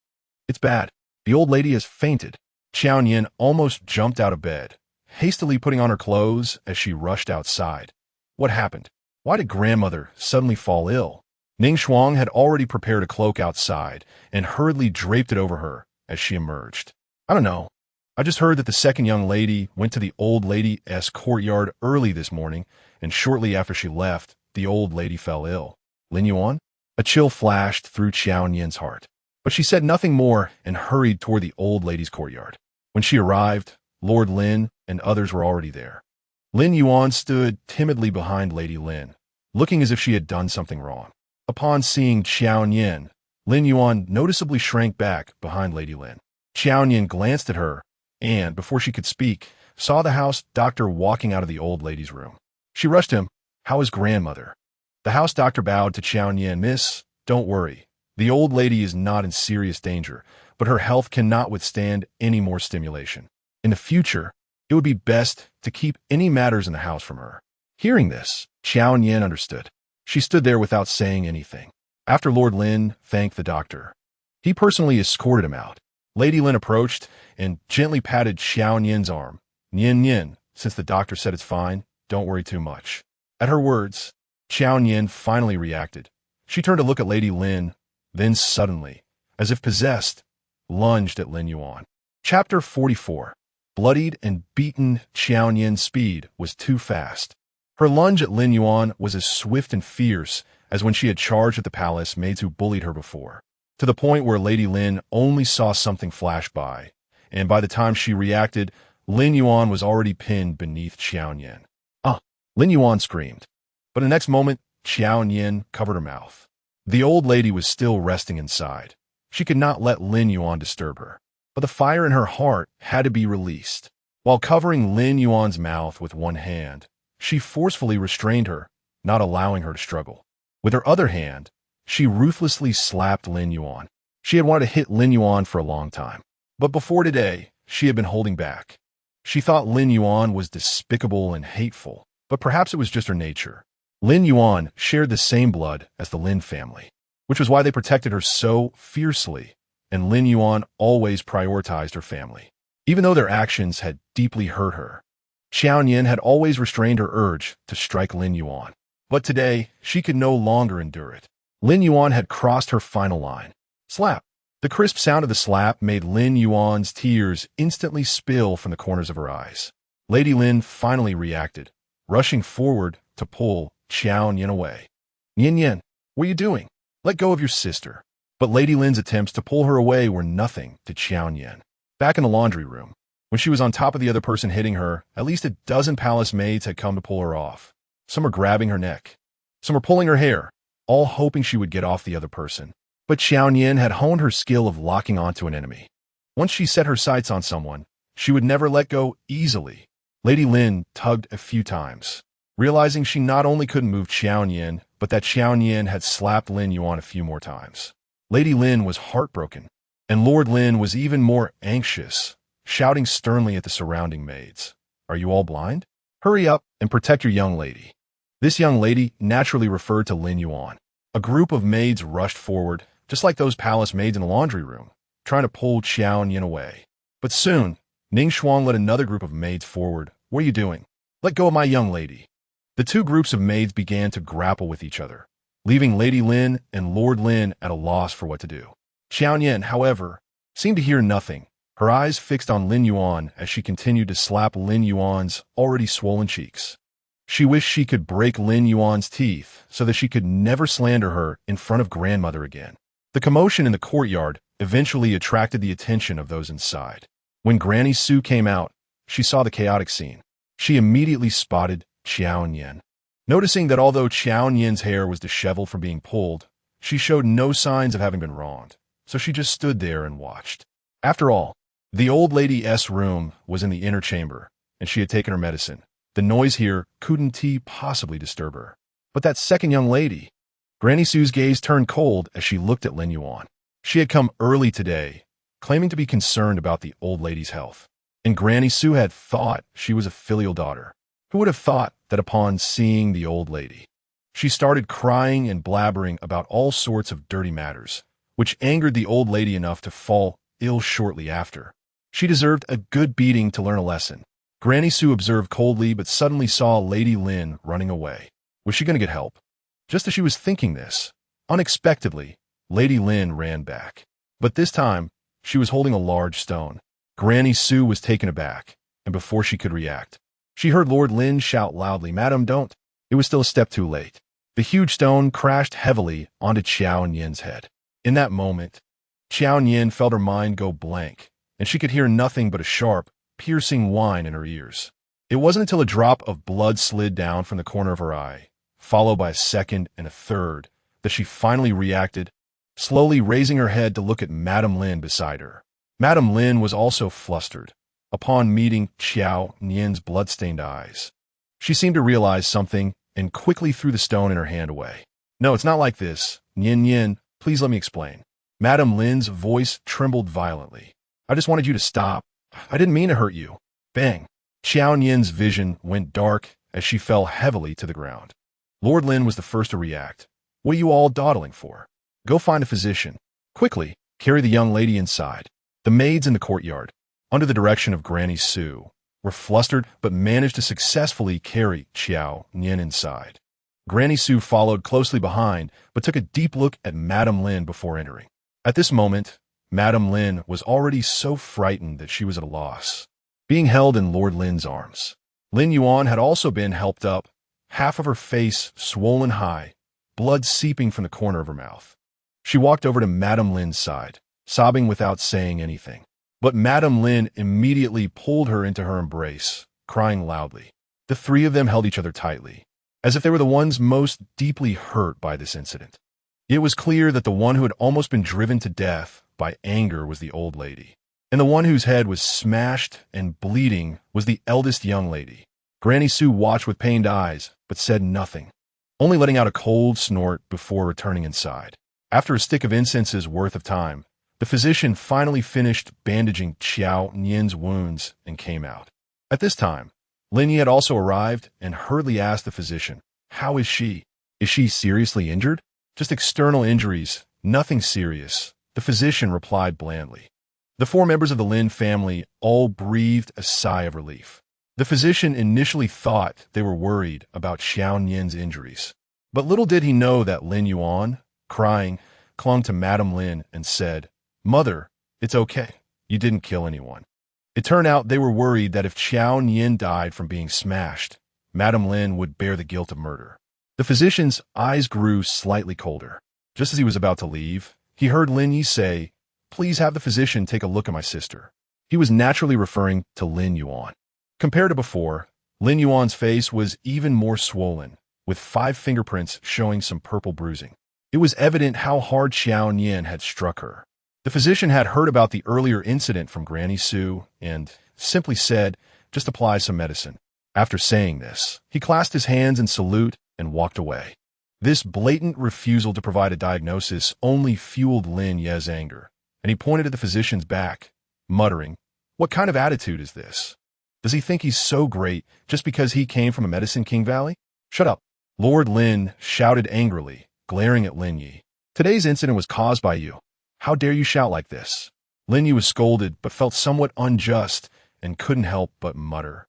it's bad. The old lady has fainted." Qiao Nian almost jumped out of bed, hastily putting on her clothes as she rushed outside. What happened? Why did grandmother suddenly fall ill? Ning Shuang had already prepared a cloak outside and hurriedly draped it over her as she emerged. "I don't know. I just heard that the second young lady went to the old lady's courtyard early this morning, and shortly after she left, the old lady fell ill." Lin Yuan? A chill flashed through Qiao Nian's heart, but she said nothing more and hurried toward the old lady's courtyard. When she arrived, Lord Lin and others were already there. Lin Yuan stood timidly behind Lady Lin, looking as if she had done something wrong. Upon seeing Qiao Nian, Lin Yuan noticeably shrank back behind Lady Lin. Qiao Nian glanced at her and, before she could speak, saw the house doctor walking out of the old lady's room. She rushed him. How is grandmother? The house doctor bowed to Qiao Nian. Miss, don't worry. The old lady is not in serious danger, but her health cannot withstand any more stimulation. In the future, it would be best to keep any matters in the house from her. Hearing this, Qiao Nian understood. She stood there without saying anything. After Lord Lin thanked the doctor, he personally escorted him out. Lady Lin approached and gently patted Qiao Nian's arm. Nian Nian, since the doctor said it's fine, don't worry too much. At her words, Qiao Nian finally reacted. She turned to look at Lady Lin, then suddenly, as if possessed, lunged at Lin Yuan. Chapter 44. Bloodied and beaten, Qiao Nian's speed was too fast. Her lunge at Lin Yuan was as swift and fierce as when she had charged at the palace maids who bullied her before, to the point where Lady Lin only saw something flash by, and by the time she reacted, Lin Yuan was already pinned beneath Qiao Nian. Lin Yuan screamed, but the next moment, Qiao Nian covered her mouth. The old lady was still resting inside. She could not let Lin Yuan disturb her, but the fire in her heart had to be released. While covering Lin Yuan's mouth with one hand, she forcefully restrained her, not allowing her to struggle. With her other hand, she ruthlessly slapped Lin Yuan. She had wanted to hit Lin Yuan for a long time, but before today, she had been holding back. She thought Lin Yuan was despicable and hateful, but perhaps it was just her nature. Lin Yuan shared the same blood as the Lin family, which was why they protected her so fiercely, and Lin Yuan always prioritized her family. Even though their actions had deeply hurt her, Qiao Nian had always restrained her urge to strike Lin Yuan. But today, she could no longer endure it. Lin Yuan had crossed her final line. Slap! The crisp sound of the slap made Lin Yuan's tears instantly spill from the corners of her eyes. Lady Lin finally reacted, rushing forward to pull Qiao Nian away. Nian Nian, what are you doing? Let go of your sister. But Lady Lin's attempts to pull her away were nothing to Qiao Nian. Back in the laundry room, when she was on top of the other person hitting her, at least a dozen palace maids had come to pull her off. Some were grabbing her neck. Some were pulling her hair, all hoping she would get off the other person. But Qiao Nian had honed her skill of locking onto an enemy. Once she set her sights on someone, she would never let go easily. Lady Lin tugged a few times, realizing she not only couldn't move Qiao Nian, but that Qiao Nian had slapped Lin Yuan a few more times. Lady Lin was heartbroken, and Lord Lin was even more anxious, shouting sternly at the surrounding maids. Are you all blind? Hurry up and protect your young lady. This young lady naturally referred to Lin Yuan. A group of maids rushed forward, just like those palace maids in the laundry room, trying to pull Qiao Nian away. But soon, Ning Shuang led another group of maids forward. What are you doing? Let go of my young lady. The two groups of maids began to grapple with each other, leaving Lady Lin and Lord Lin at a loss for what to do. Qiao Nian, however, seemed to hear nothing, her eyes fixed on Lin Yuan as she continued to slap Lin Yuan's already swollen cheeks. She wished she could break Lin Yuan's teeth so that she could never slander her in front of grandmother again. The commotion in the courtyard eventually attracted the attention of those inside. When Granny Su came out, she saw the chaotic scene. She immediately spotted Qiao Nian. Noticing that although Qiao Nian's hair was disheveled from being pulled, she showed no signs of having been wronged, so she just stood there and watched. After all, the old lady's room was in the inner chamber, and she had taken her medicine. The noise here couldn't possibly disturb her. But that second young lady, Granny Su's gaze turned cold as she looked at Lin Yuan. She had come early today, claiming to be concerned about the old lady's health. And Granny Su had thought she was a filial daughter. Who would have thought that upon seeing the old lady? She started crying and blabbering about all sorts of dirty matters, which angered the old lady enough to fall ill shortly after. She deserved a good beating to learn a lesson. Granny Su observed coldly but suddenly saw Lady Lin running away. Was she going to get help? Just as she was thinking this, unexpectedly, Lady Lin ran back. But this time, she was holding a large stone. Granny Su was taken aback, and before she could react, she heard Lord Lin shout loudly, "Madam, don't." It was still a step too late. The huge stone crashed heavily onto Qiao Nian's head. In that moment, Qiao Nian felt her mind go blank, and she could hear nothing but a sharp, piercing whine in her ears. It wasn't until a drop of blood slid down from the corner of her eye, followed by a second and a third, that she finally reacted, slowly raising her head to look at Madame Lin beside her. Madame Lin was also flustered upon meeting Qiao Nian's blood-stained eyes. She seemed to realize something and quickly threw the stone in her hand away. No, it's not like this. Nian Nian, please let me explain. Madame Lin's voice trembled violently. I just wanted you to stop. I didn't mean to hurt you. Bang. Qiao Nian's vision went dark as she fell heavily to the ground. Lord Lin was the first to react. What are you all dawdling for? Go find a physician. Quickly, carry the young lady inside. The maids in the courtyard, under the direction of Granny Su, were flustered but managed to successfully carry Qiao Nian inside. Granny Su followed closely behind but took a deep look at Madame Lin before entering. At this moment, Madame Lin was already so frightened that she was at a loss. Being held in Lord Lin's arms, Lin Yuan had also been helped up, half of her face swollen high, blood seeping from the corner of her mouth. She walked over to Madame Lin's side, sobbing without saying anything. But Madame Lin immediately pulled her into her embrace, crying loudly. The three of them held each other tightly, as if they were the ones most deeply hurt by this incident. It was clear that the one who had almost been driven to death by anger was the old lady, and the one whose head was smashed and bleeding was the eldest young lady. Granny Su watched with pained eyes, but said nothing, only letting out a cold snort before returning inside. After a stick of incense's worth of time, the physician finally finished bandaging Qiao Nian's wounds and came out. At this time, Lin Yi had also arrived and hurriedly asked the physician, "How is she? Is she seriously injured?" "Just external injuries, nothing serious," the physician replied blandly. The four members of the Lin family all breathed a sigh of relief. The physician initially thought they were worried about Qiao Nian's injuries, but little did he know that Lin Yuan, crying, clung to Madame Lin and said, "Mother, it's okay. You didn't kill anyone." It turned out they were worried that if Qiao Nian died from being smashed, Madame Lin would bear the guilt of murder. The physician's eyes grew slightly colder. Just as he was about to leave, he heard Lin Yi say, "Please have the physician take a look at my sister." He was naturally referring to Lin Yuan. Compared to before, Lin Yuan's face was even more swollen, with 5 fingerprints showing some purple bruising. It was evident how hard Qiao Nian had struck her. The physician had heard about the earlier incident from Granny Su and simply said, "Just apply some medicine." After saying this, he clasped his hands in salute and walked away. This blatant refusal to provide a diagnosis only fueled Lin Ye's anger, and he pointed at the physician's back, muttering, "What kind of attitude is this? Does he think he's so great just because he came from a Medicine King Valley? Shut up." Lord Lin shouted angrily, glaring at Lin Yi. "Today's incident was caused by you. How dare you shout like this?" Lin Yi was scolded but felt somewhat unjust and couldn't help but mutter,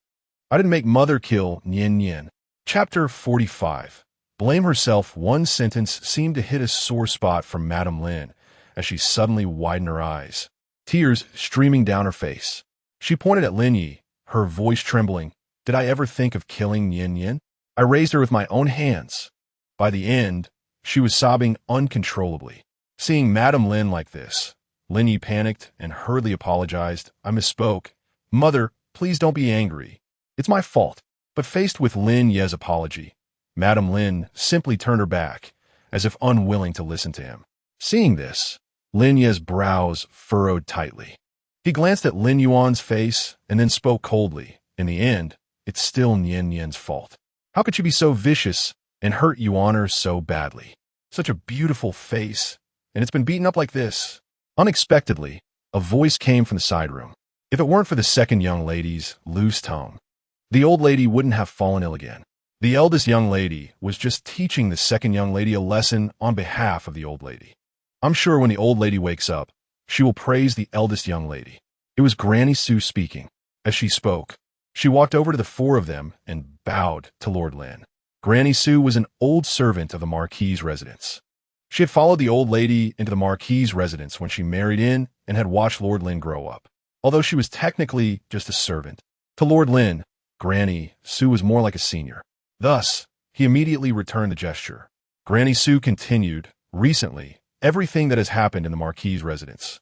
"I didn't make mother kill Nian Nian." Chapter 45. Blame herself. One sentence seemed to hit a sore spot for Madame Lin as she suddenly widened her eyes, tears streaming down her face. She pointed at Lin Yi, her voice trembling. "Did I ever think of killing Nian Nian? I raised her with my own hands." By the end, she was sobbing uncontrollably. Seeing Madame Lin like this, Lin Yi panicked and hurriedly apologized. "I misspoke. Mother, please don't be angry. It's my fault." But faced with Lin Ye's apology, Madame Lin simply turned her back, as if unwilling to listen to him. Seeing this, Lin Ye's brows furrowed tightly. He glanced at Lin Yuan's face and then spoke coldly. "In the end, it's still Nian Nian's fault. How could she be so vicious and hurt Yuaner so badly? Such a beautiful face, and it's been beaten up like this." Unexpectedly, a voice came from the side room. If it weren't for the second young lady's loose tongue, the old lady wouldn't have fallen ill again. The eldest young lady was just teaching the second young lady a lesson on behalf of the old lady. I'm sure when the old lady wakes up, she will praise the eldest young lady. It was Granny Su speaking. As she spoke, she walked over to the 4 of them and bowed to Lord Lin. Granny Su was an old servant of the Marquis' residence. She had followed the old lady into the Marquis' residence when she married in and had watched Lord Lin grow up. Although she was technically just a servant, to Lord Lin, Granny Su was more like a senior. Thus, he immediately returned the gesture. Granny Su continued, "Recently, everything that has happened in the Marquis' residence.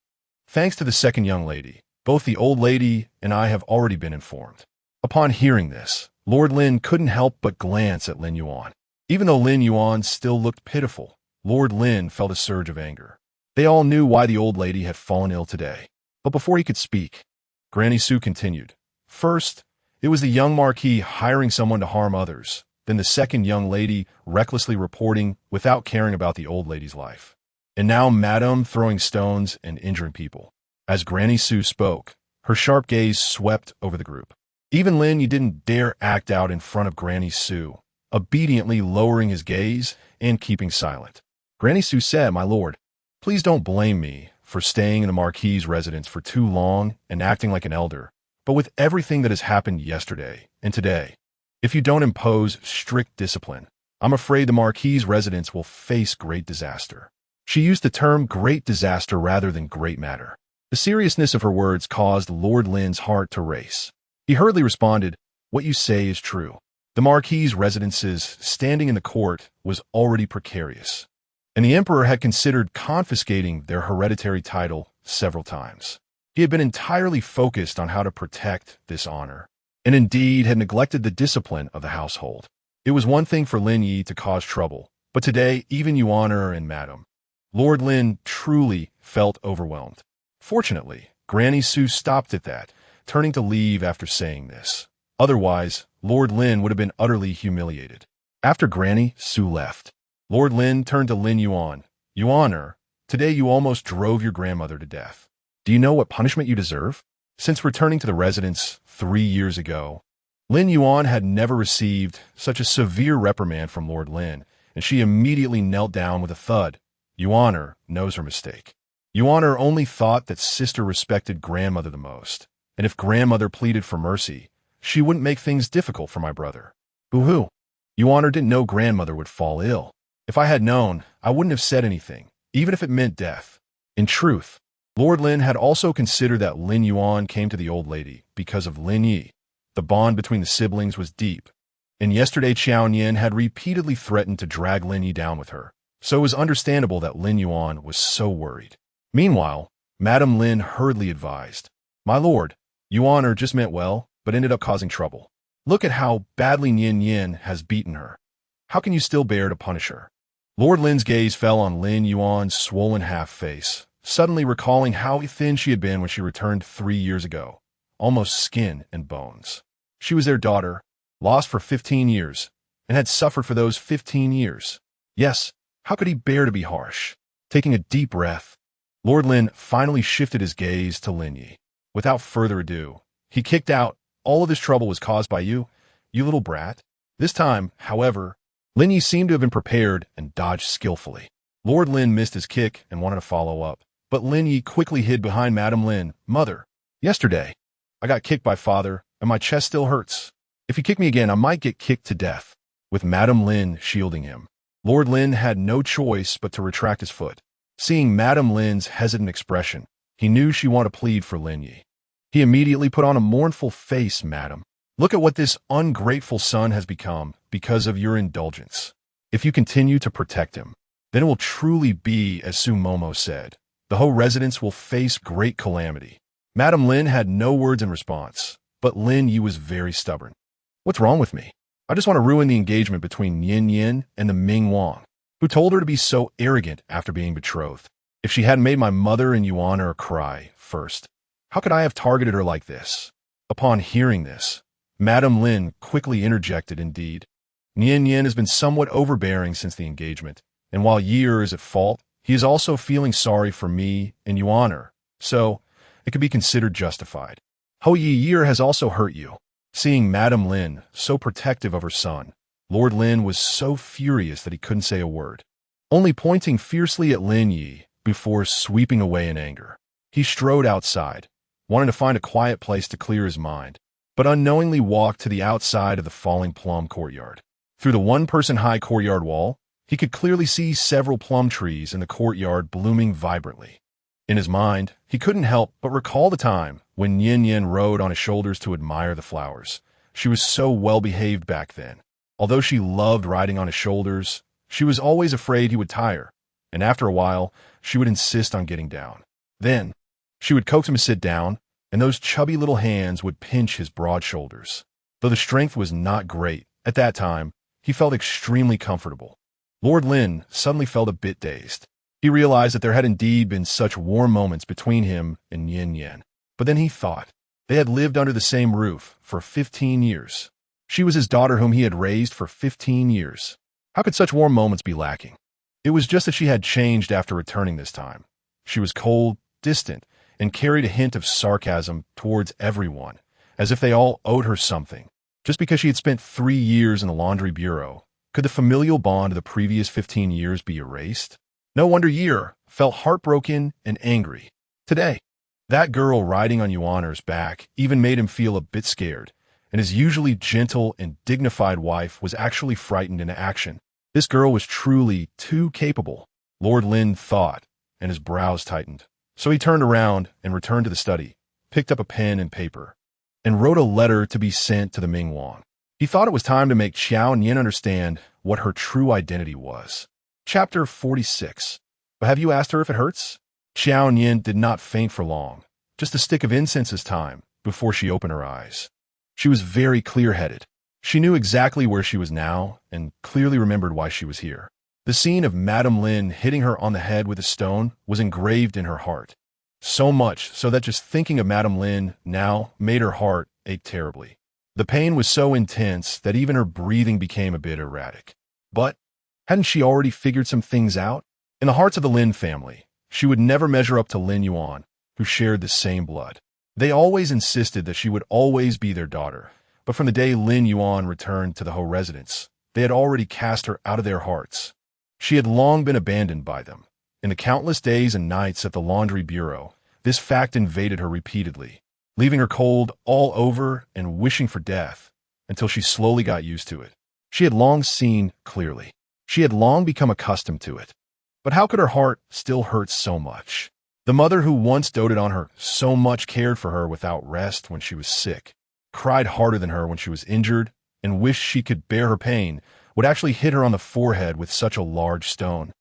Thanks to the second young lady, both the old lady and I have already been informed." Upon hearing this, Lord Lin couldn't help but glance at Lin Yuan. Even though Lin Yuan still looked pitiful, Lord Lin felt a surge of anger. They all knew why the old lady had fallen ill today. But before he could speak, Granny Su continued, "First, It was the young Marquis hiring someone to harm others, then the second young lady recklessly reporting without caring about the old lady's life. And now Madame throwing stones and injuring people. As Granny Sue spoke, her sharp gaze swept over the group. Even Lin Yuan didn't dare act out in front of Granny Sue, obediently lowering his gaze and keeping silent. Granny Sue said, "My lord, please don't blame me for staying in the Marquis's residence for too long and acting like an elder, but with everything that has happened yesterday and today, if you don't impose strict discipline, I'm afraid the Marquis's residence will face great disaster." She used the term great disaster rather than great matter. The seriousness of her words caused Lord Lin's heart to race. He hurriedly responded, "What you say is true. The Marquis's residence's standing in the court was already precarious, and the Emperor had considered confiscating their hereditary title several times. He had been entirely focused on how to protect this honor, and indeed had neglected the discipline of the household. It was one thing for Lin Yi to cause trouble, but today even Yuan and Madame Lord Lin truly felt overwhelmed. Fortunately, Granny Sue stopped at that, turning to leave after saying this. Otherwise, Lord Lin would have been utterly humiliated. After Granny Sue left, Lord Lin turned to Lin Yuan. "Yuan, today you almost drove your grandmother to death. Do you know what punishment you deserve?" Since returning to the residence 3 years ago, Lin Yuan had never received such a severe reprimand from Lord Lin, and she immediately knelt down with a thud. Yuan knows her mistake. Yuan only thought that sister respected grandmother the most, and if grandmother pleaded for mercy, she wouldn't make things difficult for my brother. Boo-hoo. Yuan didn't know grandmother would fall ill. If I had known, I wouldn't have said anything, even if it meant death. In truth, Lord Lin had also considered that Lin Yuan came to the old lady because of Lin Yi. The bond between the siblings was deep, and yesterday Qiao Nian had repeatedly threatened to drag Lin Yi down with her, so it was understandable that Lin Yuan was so worried. Meanwhile, Madame Lin hurriedly advised, "My lord, Yuan just meant well, but ended up causing trouble. Look at how badly Nian Nian has beaten her. How can you still bear to punish her?" Lord Lin's gaze fell on Lin Yuan's swollen half-face, suddenly recalling how thin she had been when she returned 3 years ago, almost skin and bones. She was their daughter, lost for 15 years, and had suffered for those 15 years. Yes, how could he bear to be harsh? Taking a deep breath, Lord Lin finally shifted his gaze to Lin Yi. Without further ado, he kicked out, "All of this trouble was caused by you, you little brat." This time, however, Lin Yi seemed to have been prepared and dodged skillfully. Lord Lin missed his kick and wanted to follow up, but Lin Yi quickly hid behind Madame Lin. "Mother, yesterday, I got kicked by father, and my chest still hurts. If you kick me again, I might get kicked to death." With Madame Lin shielding him, Lord Lin had no choice but to retract his foot. Seeing Madame Lin's hesitant expression, he knew she wanted to plead for Lin Yi. He immediately put on a mournful face. "Madam, look at what this ungrateful son has become because of your indulgence. If you continue to protect him, then it will truly be as Su Momo said. The whole residence will face great calamity." Madame Lin had no words in response, but Lin Yi was very stubborn. "What's wrong with me? I just want to ruin the engagement between Nian Nian and the Ming Wang, who told her to be so arrogant after being betrothed. If she hadn't made my mother and Yuan cry first, how could I have targeted her like this?" Upon hearing this, Madame Lin quickly interjected, "Indeed, Nian Nian has been somewhat overbearing since the engagement, and while Yi is at fault, he is also feeling sorry for me and Yuan, so it could be considered justified. Ho Yi has also hurt you." Seeing Madame Lin so protective of her son, Lord Lin was so furious that he couldn't say a word, only pointing fiercely at Lin Yi before sweeping away in anger. He strode outside, wanting to find a quiet place to clear his mind, but unknowingly walked to the outside of the falling plum courtyard. Through the one-person-high courtyard wall, he could clearly see several plum trees in the courtyard blooming vibrantly. In his mind, he couldn't help but recall the time when Nian Nian rode on his shoulders to admire the flowers. She was so well-behaved back then. Although she loved riding on his shoulders, she was always afraid he would tire, and after a while, she would insist on getting down. Then, she would coax him to sit down, and those chubby little hands would pinch his broad shoulders. Though the strength was not great, at that time, he felt extremely comfortable. Lord Lin suddenly felt a bit dazed. He realized that there had indeed been such warm moments between him and Nian Nian. But then he thought, They had lived under the same roof for 15 years. She was his daughter whom he had raised for 15 years. How could such warm moments be lacking? It was just that she had changed after returning this time. She was cold, distant, and carried a hint of sarcasm towards everyone, as if they all owed her something. Just because she had spent 3 years in the laundry bureau, could the familial bond of the previous 15 years be erased? No wonder Yi felt heartbroken and angry. Today, that girl riding on Yuaner's back even made him feel a bit scared, and his usually gentle and dignified wife was actually frightened into action. This girl was truly too capable, Lord Lin thought, and his brows tightened. So he turned around and returned to the study, picked up a pen and paper, and wrote a letter to be sent to the Mingwan. He thought it was time to make Qiao Nian understand what her true identity was. Chapter 46. But have you asked her if it hurts? Qiao Nian did not faint for long, just a stick of incense this time, before she opened her eyes. She was very clear-headed. She knew exactly where she was now, and clearly remembered why she was here. The scene of Madame Lin hitting her on the head with a stone was engraved in her heart. So much so that just thinking of Madame Lin now made her heart ache terribly. The pain was so intense that even her breathing became a bit erratic. But hadn't she already figured some things out? In the hearts of the Lin family, she would never measure up to Lin Yuan, who shared the same blood. They always insisted that she would always be their daughter, but from the day Lin Yuan returned to the Ho residence, they had already cast her out of their hearts. She had long been abandoned by them. In the countless days and nights at the laundry bureau, this fact invaded her repeatedly, leaving her cold all over and wishing for death, until she slowly got used to it. She had long seen clearly. She had long become accustomed to it. But how could her heart still hurt so much? The mother who once doted on her so much cared for her without rest when she was sick, cried harder than her when she was injured, and wished she could bear her pain, would actually hit her on the forehead with such a large stone.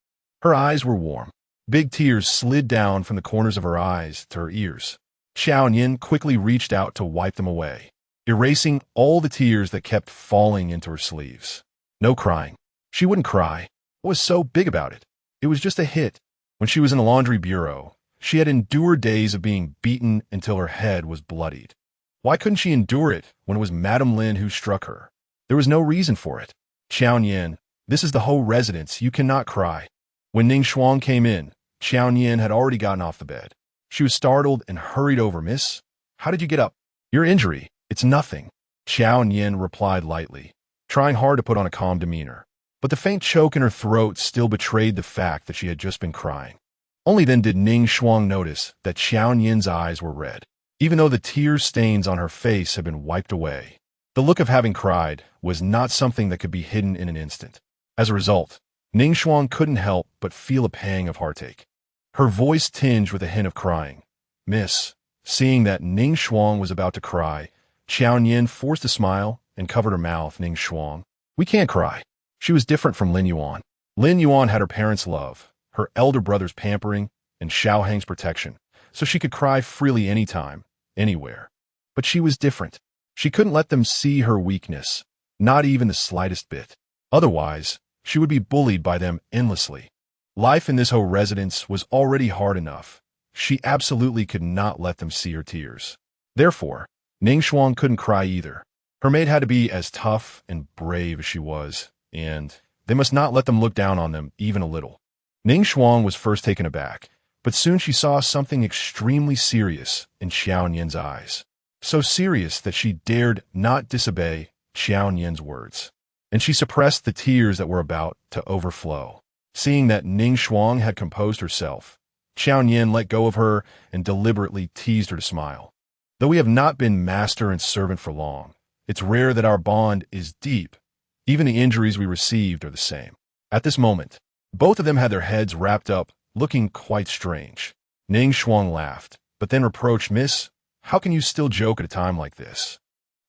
Her eyes were warm. Big tears slid down from the corners of her eyes to her ears. Qiao Nian quickly reached out to wipe them away, erasing all the tears that kept falling into her sleeves. No crying. She wouldn't cry. What was so big about it? It was just a hit. When she was in the laundry bureau, she had endured days of being beaten until her head was bloodied. Why couldn't she endure it when it was Madame Lin who struck her? There was no reason for it. Qiao Nian, this is the Ho residence. You cannot cry. When Ning Shuang came in, Qiao Nian had already gotten off the bed. She was startled and hurried over. Miss, how did you get up? Your injury. It's nothing. Qiao Nian replied lightly, trying hard to put on a calm demeanor. But the faint choke in her throat still betrayed the fact that she had just been crying. Only then did Ning Shuang notice that Qiao Nian's eyes were red, even though the tear stains on her face had been wiped away. The look of having cried was not something that could be hidden in an instant. As a result, Ning Shuang couldn't help but feel a pang of heartache. Her voice tinged with a hint of crying. Miss, seeing that Ning Shuang was about to cry, Qiao Nian forced a smile and covered her mouth. Ning Shuang, we can't cry. She was different from Lin Yuan. Lin Yuan had her parents' love, her elder brother's pampering, and Xiao Hang's protection, so she could cry freely anytime, anywhere. But she was different. She couldn't let them see her weakness, not even the slightest bit. Otherwise, she would be bullied by them endlessly. Life in this Ho residence was already hard enough. She absolutely could not let them see her tears. Therefore, Ning Shuang couldn't cry either. Her maid had to be as tough and brave as she was, and they must not let them look down on them even a little. Ning Shuang was first taken aback, but soon she saw something extremely serious in Qiao Nian's eyes. So serious that she dared not disobey Qiao Nian's words, and she suppressed the tears that were about to overflow. Seeing that Ning Shuang had composed herself, Qiao Nian let go of her and deliberately teased her to smile. Though we have not been master and servant for long, it's rare that our bond is deep. Even the injuries we received are the same. At this moment, both of them had their heads wrapped up, looking quite strange. Ning Shuang laughed, but then reproached, Miss, how can you still joke at a time like this?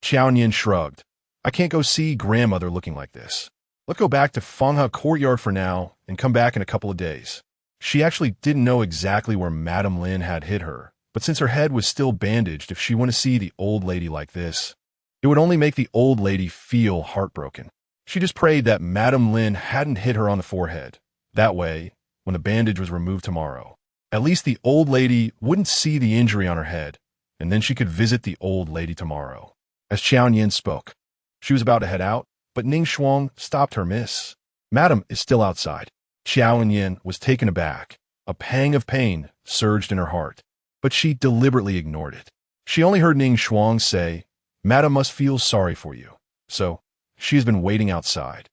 Qiao Nian shrugged. I can't go see grandmother looking like this. Let's go back to Fenghe Courtyard for now and come back in a couple of days. She actually didn't know exactly where Madame Lin had hit her, but since her head was still bandaged, if she wanted to see the old lady like this, it would only make the old lady feel heartbroken. She just prayed that Madame Lin hadn't hit her on the forehead. That way, when the bandage was removed tomorrow, at least the old lady wouldn't see the injury on her head, and then she could visit the old lady tomorrow. As Qiao Nian spoke, she was about to head out, but Ning Shuang stopped her. Miss, Madam is still outside. Qiao Nian was taken aback. A pang of pain surged in her heart, but she deliberately ignored it. She only heard Ning Shuang say, Madam must feel sorry for you, so she has been waiting outside.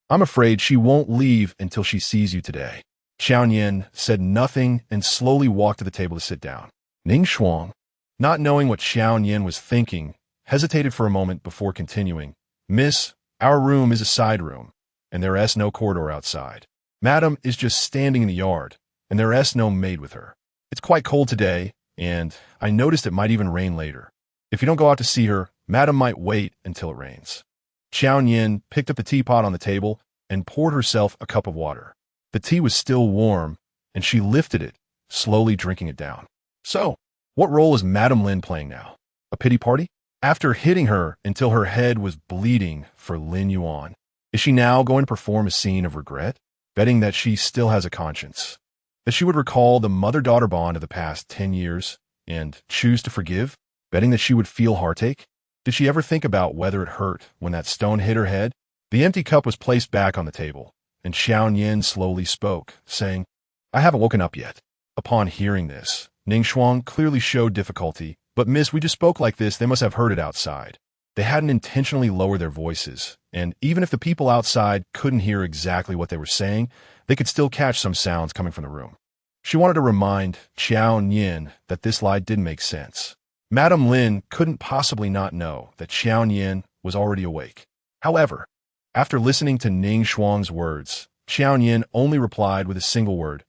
I'm afraid she won't leave until she sees you today. Qiao Nian said nothing and slowly walked to the table to sit down. Ning Shuang, not knowing what Qiao Nian was thinking, hesitated for a moment before continuing. Miss, our room is a side room, and there is no corridor outside. Madam is just standing in the yard, and there is no maid with her. It's quite cold today, and I noticed it might even rain later. If you don't go out to see her, Madam might wait until it rains. Qiao Nian picked up the teapot on the table and poured herself a cup of water. The tea was still warm, and she lifted it, slowly drinking it down. So, what role is Madam Lin playing now? A pity party? After hitting her until her head was bleeding for Lin Yuan, is she now going to perform a scene of regret, betting that she still has a conscience? That she would recall the mother-daughter bond of the past 10 years and choose to forgive, betting that she would feel heartache? Did she ever think about whether it hurt when that stone hit her head? The empty cup was placed back on the table, and Qiao Nian slowly spoke, saying, I haven't woken up yet. Upon hearing this, Ning Shuang clearly showed difficulty, but miss, we just spoke like this, they must have heard it outside. They hadn't intentionally lowered their voices, and even if the people outside couldn't hear exactly what they were saying, they could still catch some sounds coming from the room. She wanted to remind Qiao Nian that this lie did make sense. Madam Lin couldn't possibly not know that Qiao Nian was already awake. However, after listening to Ning Shuang's words, Qiao Nian only replied with a single word.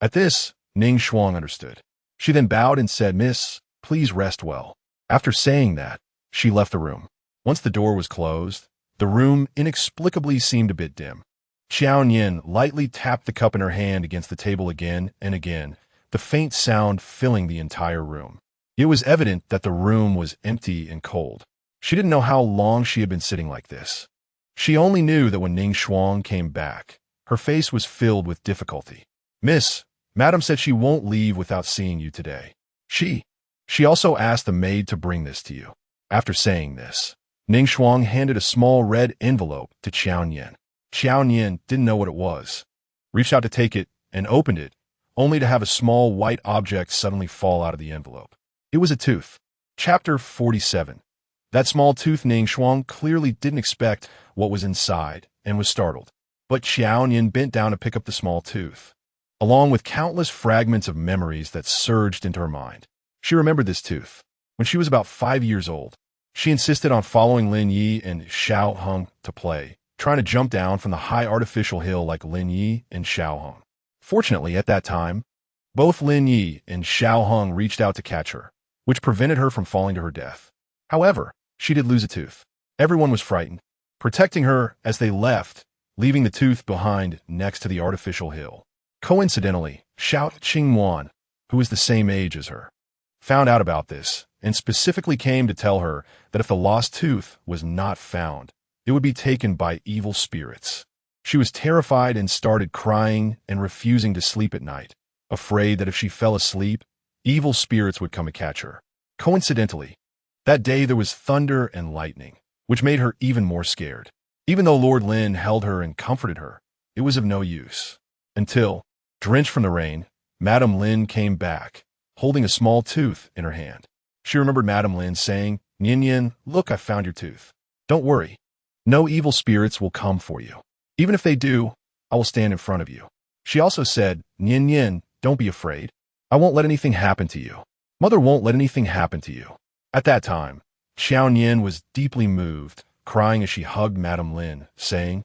At this, Ning Shuang understood. She then bowed and said, Miss, please rest well. After saying that, she left the room. Once the door was closed, the room inexplicably seemed a bit dim. Qiao Nian lightly tapped the cup in her hand against the table again and again, the faint sound filling the entire room. It was evident that the room was empty and cold. She didn't know how long she had been sitting like this. She only knew that when Ning Shuang came back, her face was filled with difficulty. Miss, Madam said she won't leave without seeing you today. She also asked the maid to bring this to you. After saying this, Ning Shuang handed a small red envelope to Qiao Nian. Qiao Nian didn't know what it was, reached out to take it, and opened it, only to have a small white object suddenly fall out of the envelope. It was a tooth. Chapter 47. That small tooth. Ning Shuang clearly didn't expect what was inside and was startled. But Qiao Nian bent down to pick up the small tooth, along with countless fragments of memories that surged into her mind. She remembered this tooth. When she was about 5 years old, she insisted on following Lin Yi and Xiao Heng to play, trying to jump down from the high artificial hill like Lin Yi and Xiao Heng. Fortunately, at that time, both Lin Yi and Xiao Heng reached out to catch her, which prevented her from falling to her death. However, she did lose a tooth. Everyone was frightened, protecting her as they left, leaving the tooth behind next to the artificial hill. Coincidentally, Xiao Qingwan, who was the same age as her, found out about this and specifically came to tell her that if the lost tooth was not found, it would be taken by evil spirits. She was terrified and started crying and refusing to sleep at night, afraid that if she fell asleep, evil spirits would come and catch her. Coincidentally, that day there was thunder and lightning, which made her even more scared. Even though Lord Lin held her and comforted her, it was of no use. Until, drenched from the rain, Madam Lin came back, holding a small tooth in her hand. She remembered Madam Lin saying, Nian Nian, look, I found your tooth. Don't worry. No evil spirits will come for you. Even if they do, I will stand in front of you. She also said, Nian Nian, don't be afraid. I won't let anything happen to you. Mother won't let anything happen to you. At that time, Qiao Nian was deeply moved, crying as she hugged Madam Lin, saying,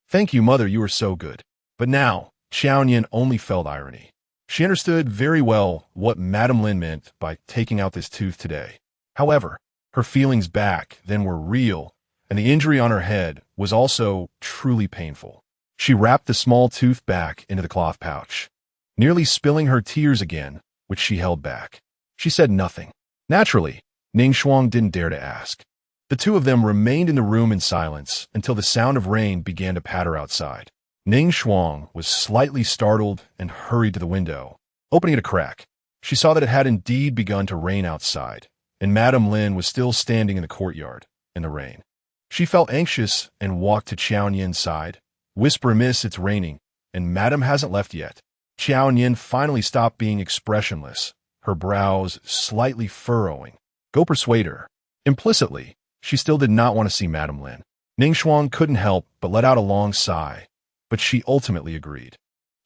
Thank you, Mother, you are so good. But now, Qiao Nian only felt irony. She understood very well what Madam Lin meant by taking out this tooth today. However, her feelings back then were real, and the injury on her head was also truly painful. She wrapped the small tooth back into the cloth pouch, nearly spilling her tears again, which she held back. She said nothing. Naturally, Ning Shuang didn't dare to ask. The two of them remained in the room in silence until the sound of rain began to patter outside. Ning Shuang was slightly startled and hurried to the window. Opening it a crack, she saw that it had indeed begun to rain outside, and Madame Lin was still standing in the courtyard in the rain. She felt anxious and walked to Qiao Nian's side. Whisper, miss, it's raining, and Madame hasn't left yet. Qiao Nian finally stopped being expressionless, her brows slightly furrowing. Go persuade her. Implicitly, she still did not want to see Madame Lin. Ning Xuan couldn't help but let out a long sigh, but she ultimately agreed.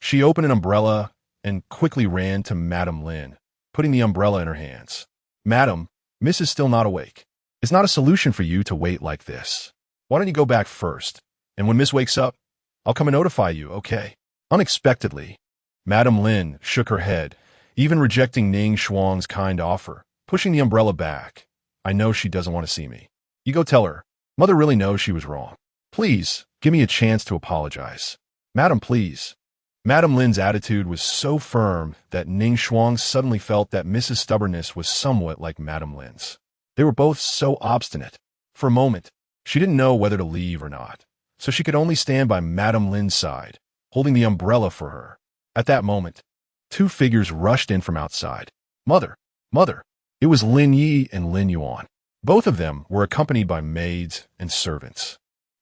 She opened an umbrella and quickly ran to Madame Lin, putting the umbrella in her hands. Madam, Miss is still not awake. It's not a solution for you to wait like this. Why don't you go back first, and when Miss wakes up, I'll come and notify you, okay? Unexpectedly, Madame Lin shook her head, even rejecting Ning Xuan's kind offer, pushing the umbrella back. I know she doesn't want to see me. You go tell her. Mother really knows she was wrong. Please, give me a chance to apologize. Madam, please. Madame Lin's attitude was so firm that Ning Xuan suddenly felt that Mrs. Stubbornness was somewhat like Madame Lin's. They were both so obstinate. For a moment, she didn't know whether to leave or not, so she could only stand by Madame Lin's side, holding the umbrella for her. At that moment, two figures rushed in from outside. Mother! Mother! It was Lin Yi and Lin Yuan. Both of them were accompanied by maids and servants.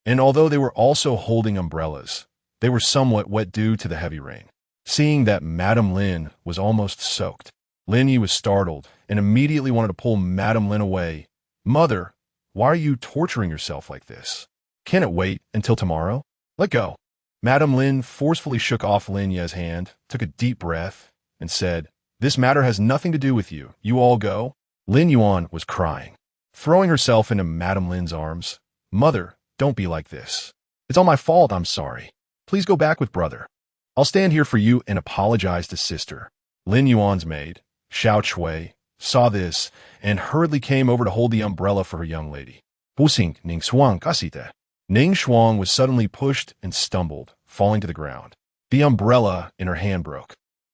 And although they were also holding umbrellas, they were somewhat wet due to the heavy rain. Seeing that Madame Lin was almost soaked, Lin Yi was startled and immediately wanted to pull Madame Lin away. Mother, why are you torturing yourself like this? Can it wait until tomorrow? Let go. Madame Lin forcefully shook off Lin Yi's hand, took a deep breath, and said, This matter has nothing to do with you. You all go. Lin Yuan was crying, throwing herself into Madame Lin's arms. Mother, don't be like this. It's all my fault, I'm sorry. Please go back with brother. I'll stand here for you and apologize to sister. Lin Yuan's maid, Xiao Chui, saw this and hurriedly came over to hold the umbrella for her young lady. Busing Ning Xuan kasite. Ning Xuan was suddenly pushed and stumbled, falling to the ground. The umbrella in her hand broke.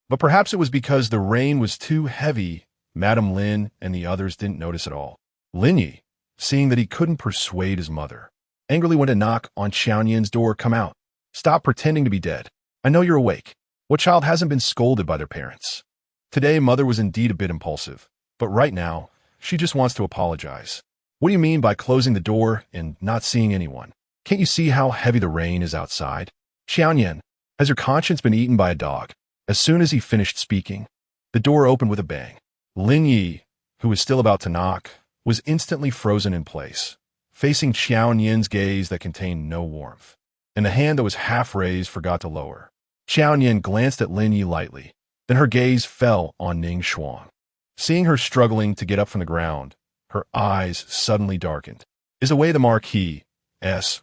But perhaps it was because the rain was too heavy, Madame Lin and the others didn't notice at all. Lin Yi, seeing that he couldn't persuade his mother, angrily went to knock on Qiao Nian's door. Come out. Stop pretending to be dead. I know you're awake. What child hasn't been scolded by their parents? Today, mother was indeed a bit impulsive, but right now, she just wants to apologize. What do you mean by closing the door and not seeing anyone? Can't you see how heavy the rain is outside? Qiao Nian, has your conscience been eaten by a dog? As soon as he finished speaking, the door opened with a bang. Lin Yi, who was still about to knock, was instantly frozen in place, facing Qiao Nian's gaze that contained no warmth, and the hand that was half raised forgot to lower. Qiao Nian glanced at Lin Yi lightly, then her gaze fell on Ning Xuan. Seeing her struggling to get up from the ground, her eyes suddenly darkened. Is the way the Marquis'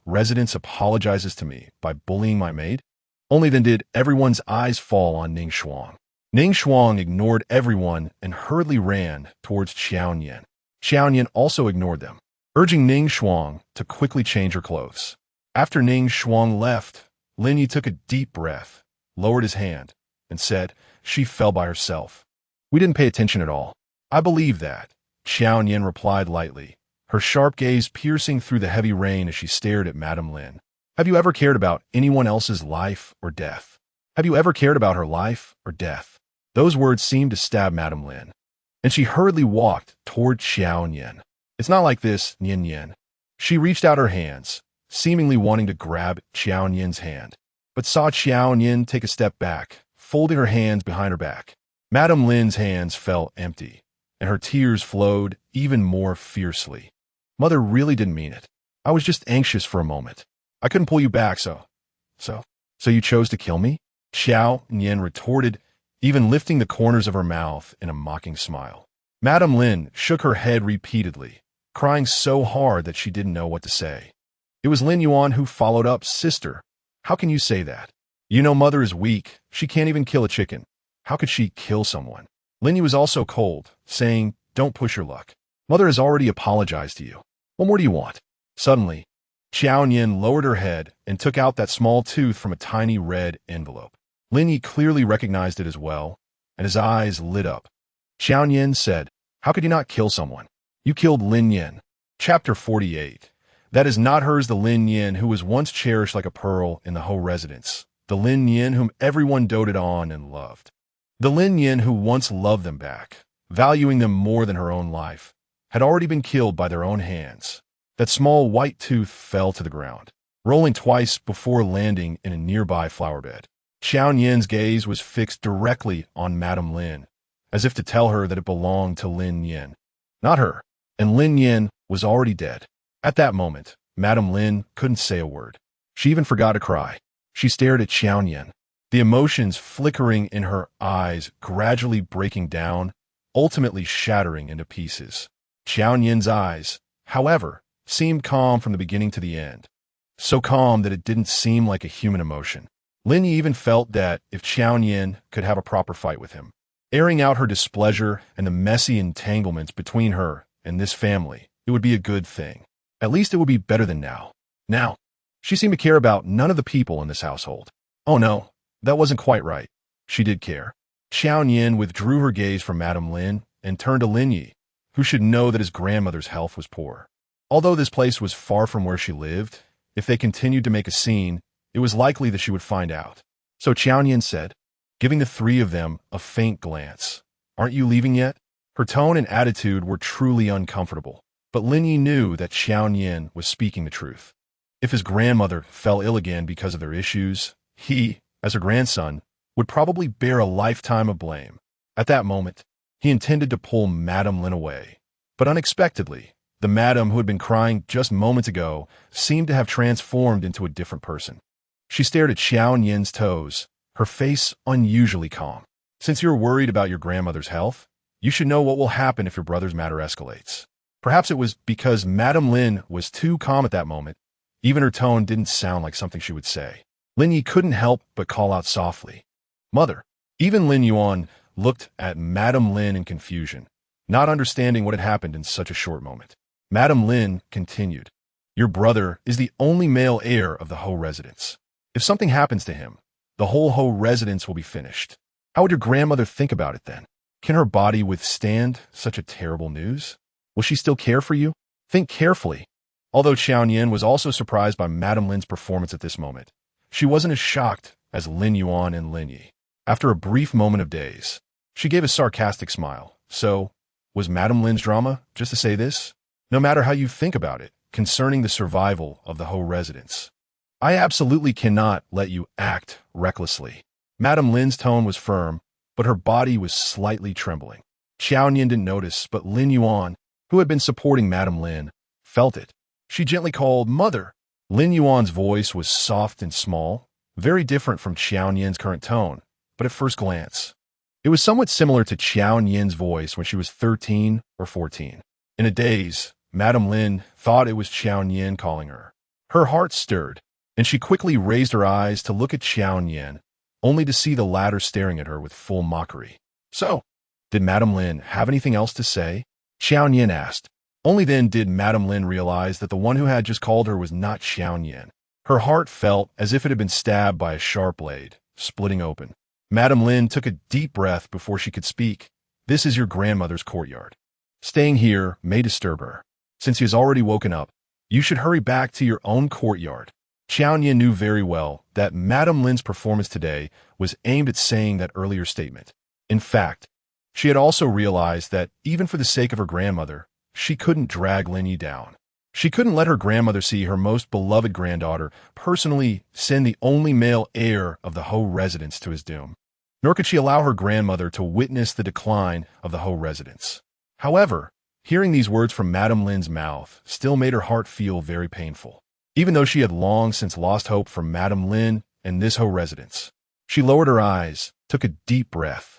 residence apologizes to me by bullying my maid? Only then did everyone's eyes fall on Ning Xuan. Ning Xuan ignored everyone and hurriedly ran towards Qiao Nian. Qiao Nian also ignored them, urging Ning Xuan to quickly change her clothes. After Ning Xuan left, Lin Yi took a deep breath, lowered his hand, and said, She fell by herself. We didn't pay attention at all. I believe that, Qiao Nian replied lightly, her sharp gaze piercing through the heavy rain as she stared at Madame Lin. Have you ever cared about anyone else's life or death? Have you ever cared about her life or death? Those words seemed to stab Madame Lin, and she hurriedly walked toward Qiao Nian. It's not like this, Nian Nian. She reached out her hands, seemingly wanting to grab Qiao Nian's hand, but saw Qiao Nian take a step back, folding her hands behind her back. Madame Lin's hands fell empty, and her tears flowed even more fiercely. Mother really didn't mean it. I was just anxious for a moment. I couldn't pull you back, so you chose to kill me? Qiao Nian retorted, even lifting the corners of her mouth in a mocking smile. Madame Lin shook her head repeatedly, crying so hard that she didn't know what to say. It was Lin Yuan who followed up, Sister, how can you say that? You know mother is weak. She can't even kill a chicken. How could she kill someone? Lin Yu was also cold, saying, Don't push your luck. Mother has already apologized to you. What more do you want? Suddenly, Qiao Nian lowered her head and took out that small tooth from a tiny red envelope. Lin Yi clearly recognized it as well, and his eyes lit up. Qiao Nian said, How could you not kill someone? You killed Lin Yan. Chapter 48. That is not hers, the Lin Yan who was once cherished like a pearl in the Ho residence. The Lin Yan whom everyone doted on and loved. The Lin Yan who once loved them back, valuing them more than her own life, had already been killed by their own hands. That small white tooth fell to the ground, rolling twice before landing in a nearby flower bed. Qiao Nian's gaze was fixed directly on Madame Lin, as if to tell her that it belonged to Lin Yuan, not her, and Lin Yuan was already dead. At that moment, Madame Lin couldn't say a word. She even forgot to cry. She stared at Qiao Nian, the emotions flickering in her eyes gradually breaking down, ultimately shattering into pieces. Qiao Nian's eyes, however, seemed calm from the beginning to the end, so calm that it didn't seem like a human emotion. Lin Yi even felt that if Qiao Nian could have a proper fight with him, airing out her displeasure and the messy entanglements between her and this family, it would be a good thing. At least it would be better than now. Now, she seemed to care about none of the people in this household. Oh no, that wasn't quite right. She did care. Qiao Nian withdrew her gaze from Madame Lin and turned to Lin Yi, who should know that his grandmother's health was poor. Although this place was far from where she lived, if they continued to make a scene, it was likely that she would find out. So Qiao Nian said, giving the three of them a faint glance, "Aren't you leaving yet?" Her tone and attitude were truly uncomfortable, but Lin Yi knew that Qiao Nian was speaking the truth. If his grandmother fell ill again because of their issues, he, as her grandson, would probably bear a lifetime of blame. At that moment, he intended to pull Madame Lin away, but unexpectedly, the madam who had been crying just moments ago seemed to have transformed into a different person. She stared at Qiao Nian's toes, her face unusually calm. "Since you're worried about your grandmother's health, you should know what will happen if your brother's matter escalates." Perhaps it was because Madame Lin was too calm at that moment. Even her tone didn't sound like something she would say. Lin Yi couldn't help but call out softly, "Mother." Even Lin Yuan looked at Madame Lin in confusion, not understanding what had happened in such a short moment. Madame Lin continued, "Your brother is the only male heir of the Ho residence. If something happens to him, the whole Ho residence will be finished. How would your grandmother think about it then? Can her body withstand such a terrible news? Will she still care for you? Think carefully." Although Qiao Nian was also surprised by Madame Lin's performance at this moment, she wasn't as shocked as Lin Yuan and Lin Yi. After a brief moment of daze, she gave a sarcastic smile. "So, was Madame Lin's drama just to say this? No matter how you think about it, concerning the survival of the Ho residence, I absolutely cannot let you act recklessly." Madame Lin's tone was firm, but her body was slightly trembling. Qiao Nian didn't notice, but Lin Yuan, who had been supporting Madame Lin, felt it. She gently called, "Mother." Lin Yuan's voice was soft and small, very different from Qiao Nian's current tone, but at first glance, it was somewhat similar to Qiao Nian's voice when she was 13 or 14. In a daze, Madame Lin thought it was Qiao Nian calling her. Her heart stirred, and she quickly raised her eyes to look at Qiao Nian, only to see the latter staring at her with full mockery. "So, did Madame Lin have anything else to say?" Qiao Nian asked. Only then did Madame Lin realize that the one who had just called her was not Qiao Nian. Her heart felt as if it had been stabbed by a sharp blade, splitting open. Madame Lin took a deep breath before she could speak. "This is your grandmother's courtyard. Staying here may disturb her. Since he has already woken up, you should hurry back to your own courtyard." Qiao Nian knew very well that Madame Lin's performance today was aimed at saying that earlier statement. In fact, she had also realized that even for the sake of her grandmother, she couldn't drag Lin Yi down. She couldn't let her grandmother see her most beloved granddaughter personally send the only male heir of the Ho residence to his doom. Nor could she allow her grandmother to witness the decline of the Ho residence. However, hearing these words from Madame Lin's mouth still made her heart feel very painful. Even though she had long since lost hope for Madame Lin and this Ho residence, she lowered her eyes, took a deep breath,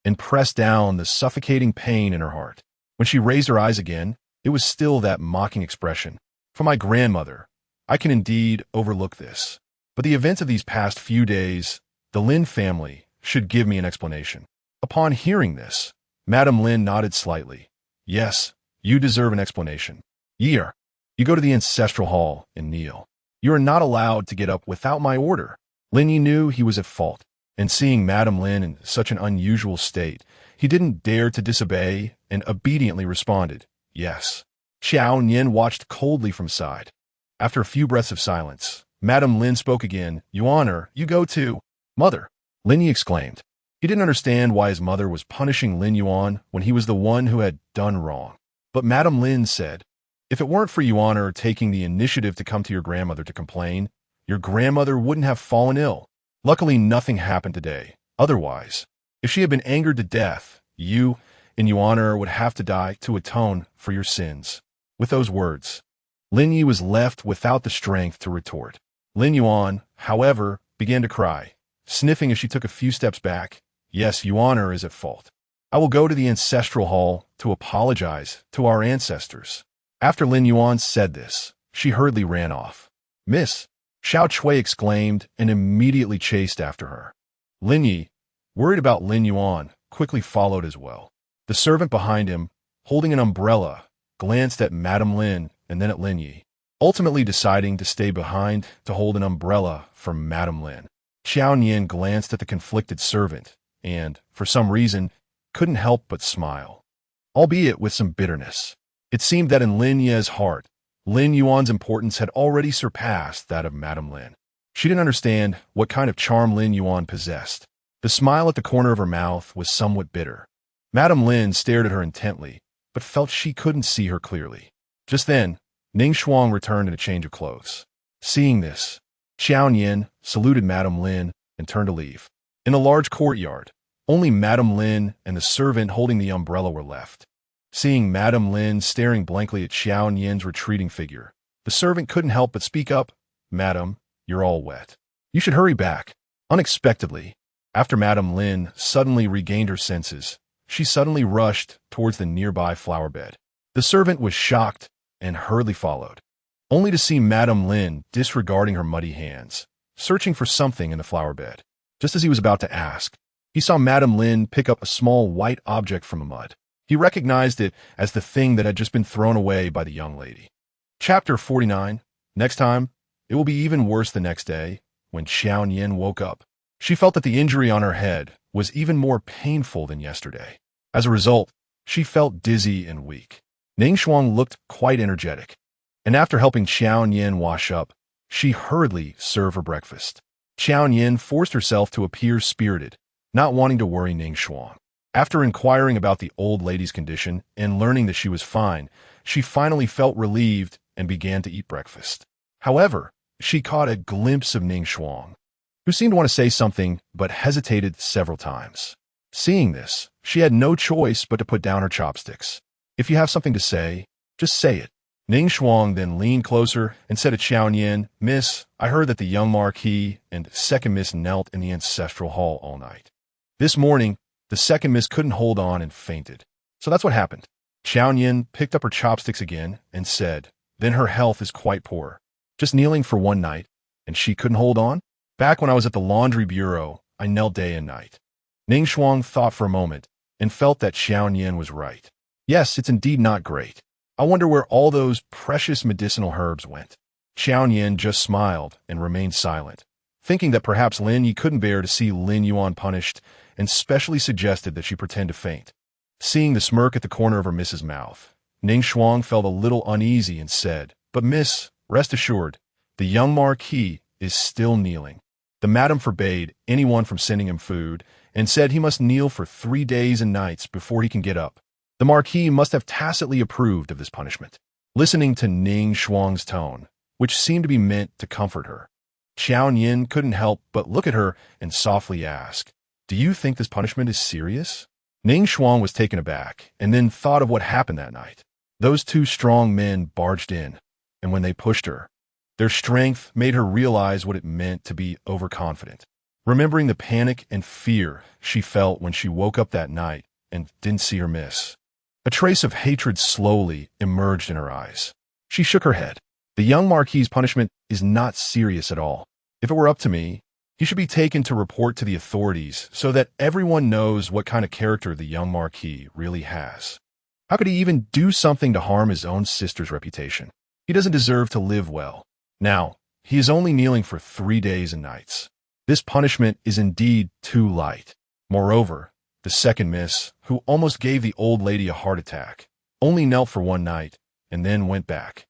and pressed down the suffocating pain in her heart. When she raised her eyes again, it was still that mocking expression. "For my grandmother, I can indeed overlook this. But the events of these past few days, the Lin family should give me an explanation." Upon hearing this, Madame Lin nodded slightly. "Yes, you deserve an explanation. Year, you go to the ancestral hall and kneel. You are not allowed to get up without my order." Lin Yi knew he was at fault, and seeing Madame Lin in such an unusual state, he didn't dare to disobey and obediently responded, "Yes." Qiao Nian watched coldly from side. After a few breaths of silence, Madame Lin spoke again. "Yuan, you go too." "Mother," Lin Yi exclaimed. He didn't understand why his mother was punishing Lin Yuan when he was the one who had done wrong. But Madame Lin said, "If it weren't for you honor taking the initiative to come to your grandmother to complain, your grandmother wouldn't have fallen ill. Luckily, nothing happened today. Otherwise, if she had been angered to death, you, in your honor, would have to die to atone for your sins." With those words, Lin Yi was left without the strength to retort. Lin Yuan, however, began to cry, sniffing as she took a few steps back. "Yes, your honor is at fault. I will go to the ancestral hall to apologize to our ancestors." After Lin Yuan said this, she hurriedly ran off. "Miss!" Xiao Chui exclaimed and immediately chased after her. Lin Yi, worried about Lin Yuan, quickly followed as well. The servant behind him, holding an umbrella, glanced at Madame Lin and then at Lin Yi, ultimately deciding to stay behind to hold an umbrella for Madame Lin. Qiao Nian glanced at the conflicted servant and, for some reason, couldn't help but smile, albeit with some bitterness. It seemed that in Lin Ye's heart, Lin Yuan's importance had already surpassed that of Madame Lin. She didn't understand what kind of charm Lin Yuan possessed. The smile at the corner of her mouth was somewhat bitter. Madame Lin stared at her intently, but felt she couldn't see her clearly. Just then, Ning Shuang returned in a change of clothes. Seeing this, Qiao Nian saluted Madame Lin and turned to leave. In a large courtyard, only Madame Lin and the servant holding the umbrella were left. Seeing Madame Lin staring blankly at Qiao Nian's retreating figure, the servant couldn't help but speak up. "Madam, you're all wet. You should hurry back." Unexpectedly, after Madame Lin suddenly regained her senses, she suddenly rushed towards the nearby flower bed. The servant was shocked and hurriedly followed, only to see Madame Lin disregarding her muddy hands, searching for something in the flower bed. Just as he was about to ask, he saw Madame Lin pick up a small white object from the mud. He recognized it as the thing that had just been thrown away by the young lady. Chapter 49. Next time, it will be even worse the next day. When Qiao Nian woke up, she felt that the injury on her head was even more painful than yesterday. As a result, she felt dizzy and weak. Ning Shuang looked quite energetic, and after helping Qiao Nian wash up, she hurriedly served her breakfast. Qiao Nian forced herself to appear spirited, not wanting to worry Ning Shuang. After inquiring about the old lady's condition and learning that she was fine, she finally felt relieved and began to eat breakfast. However, she caught a glimpse of Ning Shuang, who seemed to want to say something but hesitated several times. Seeing this, she had no choice but to put down her chopsticks. "If you have something to say, just say it." Ning Shuang then leaned closer and said to Qiao Nian, "Miss, I heard that the Young Marquis and second Miss knelt in the ancestral hall all night. This morning, the second miss couldn't hold on and fainted. So that's what happened." Qiao Nian picked up her chopsticks again and said, "Then her health is quite poor. Just kneeling for one night, and she couldn't hold on? Back when I was at the laundry bureau, I knelt day and night." Ning Shuang thought for a moment and felt that Qiao Nian was right. Yes, it's indeed not great. I wonder where all those precious medicinal herbs went. Qiao Nian just smiled and remained silent, thinking that perhaps Lin Yi couldn't bear to see Lin Yuan punished, and specially suggested that she pretend to faint. Seeing the smirk at the corner of her miss's mouth, Ning Shuang felt a little uneasy and said, "But miss, rest assured, the young Marquis is still kneeling. The madam forbade anyone from sending him food and said he must kneel for 3 days and nights before he can get up. The Marquis must have tacitly approved of this punishment." Listening to Ning Shuang's tone, which seemed to be meant to comfort her, Qiao Nian couldn't help but look at her and softly ask, "Do you think this punishment is serious?" Ning Shuang was taken aback and then thought of what happened that night. Those two strong men barged in, and when they pushed her, their strength made her realize what it meant to be overconfident. Remembering the panic and fear she felt when she woke up that night and didn't see her miss, a trace of hatred slowly emerged in her eyes. She shook her head. "The young Marquis's punishment is not serious at all. If it were up to me, he should be taken to report to the authorities so that everyone knows what kind of character the young Marquis really has. How could he even do something to harm his own sister's reputation? He doesn't deserve to live well. Now, he is only kneeling for 3 days and nights. This punishment is indeed too light." Moreover, the second miss, who almost gave the old lady a heart attack, only knelt for one night and then went back.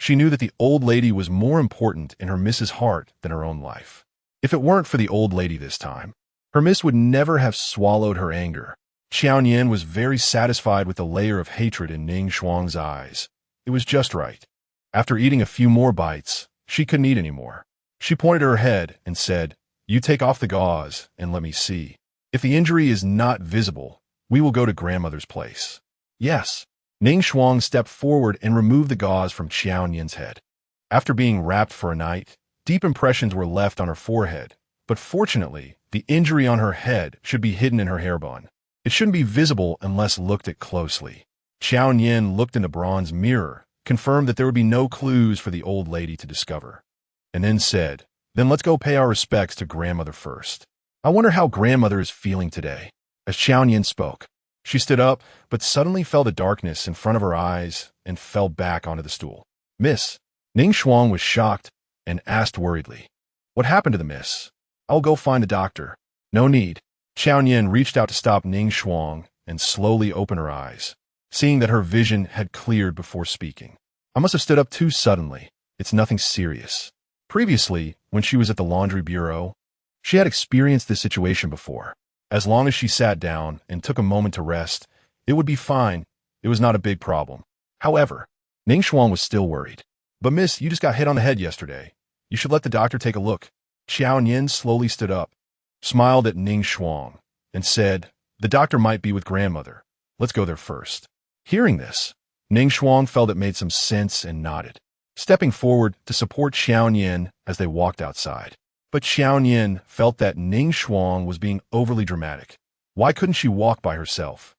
She knew that the old lady was more important in her miss's heart than her own life. If it weren't for the old lady this time, her miss would never have swallowed her anger. Qiao Nian was very satisfied with the layer of hatred in Ning Shuang's eyes. It was just right. After eating a few more bites, she couldn't eat anymore. She pointed her head and said, "You take off the gauze and let me see. If the injury is not visible, we will go to grandmother's place." "Yes." Ning Shuang stepped forward and removed the gauze from Qiao Nian's head. After being wrapped for a night, deep impressions were left on her forehead, but fortunately, the injury on her head should be hidden in her hair bun. It shouldn't be visible unless looked at closely. Qiao Nian looked in the bronze mirror, confirmed that there would be no clues for the old lady to discover, and then said, "Then let's go pay our respects to grandmother first. I wonder how grandmother is feeling today." As Qiao Nian spoke, she stood up, but suddenly felt a darkness in front of her eyes and fell back onto the stool. "Miss?" Ning Shuang was shocked and asked worriedly, "What happened to the miss?" "I'll go find the doctor." "No need." Qiao Nian reached out to stop Ning Shuang and slowly opened her eyes, seeing that her vision had cleared before speaking. "I must have stood up too suddenly. It's nothing serious." Previously, when she was at the laundry bureau, she had experienced this situation before. As long as she sat down and took a moment to rest, it would be fine. It was not a big problem. However, Ning Shuang was still worried. "But miss, you just got hit on the head yesterday. You should let the doctor take a look." Qiao Nian slowly stood up, smiled at Ning Shuang, and said, "The doctor might be with grandmother. Let's go there first." Hearing this, Ning Shuang felt it made some sense and nodded, stepping forward to support Qiao Nian as they walked outside. But Qiao Nian felt that Ning Shuang was being overly dramatic. Why couldn't she walk by herself?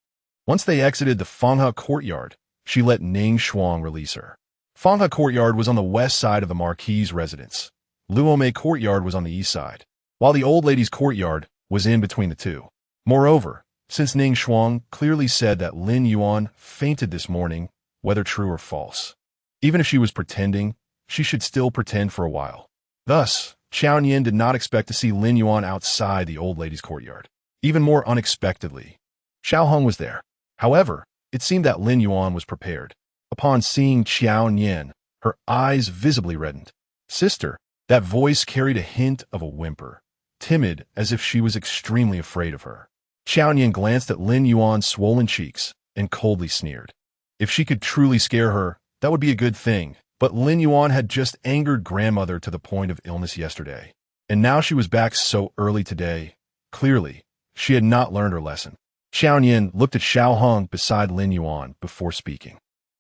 Once they exited the Fanghe courtyard, she let Ning Shuang release her. Fanghe courtyard was on the west side of the Marquis' residence. Luomei courtyard was on the east side, while the old lady's courtyard was in between the two. Moreover, since Ning Shuang clearly said that Lin Yuan fainted this morning, whether true or false, even if she was pretending, she should still pretend for a while. Thus, Qiao Nian did not expect to see Lin Yuan outside the old lady's courtyard. Even more unexpectedly, Xiao Hong was there. However, it seemed that Lin Yuan was prepared. Upon seeing Qiao Nian, her eyes visibly reddened. "Sister," that voice carried a hint of a whimper, timid as if she was extremely afraid of her. Qiao Nian glanced at Lin Yuan's swollen cheeks and coldly sneered. If she could truly scare her, that would be a good thing, but Lin Yuan had just angered grandmother to the point of illness yesterday, and now she was back so early today. Clearly, she had not learned her lesson. Qiao Nian looked at Xiao Hong beside Lin Yuan before speaking.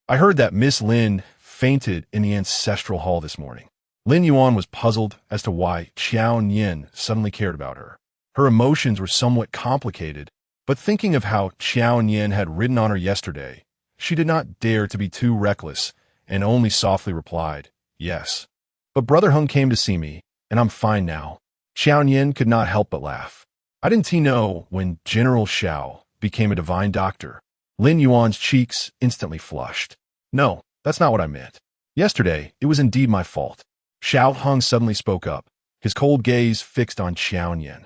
"I heard that Miss Lin fainted in the ancestral hall this morning." Lin Yuan was puzzled as to why Qiao Nian suddenly cared about her. Her emotions were somewhat complicated, but thinking of how Qiao Nian had ridden on her yesterday, she did not dare to be too reckless and only softly replied, "Yes. But Brother Hung came to see me, and I'm fine now." Qiao Nian could not help but laugh. "Didn't he know when General Xiao became a divine doctor?" Lin Yuan's cheeks instantly flushed. "No, that's not what I meant. Yesterday, it was indeed my fault." Xiao Hong suddenly spoke up, his cold gaze fixed on Qiao Nian.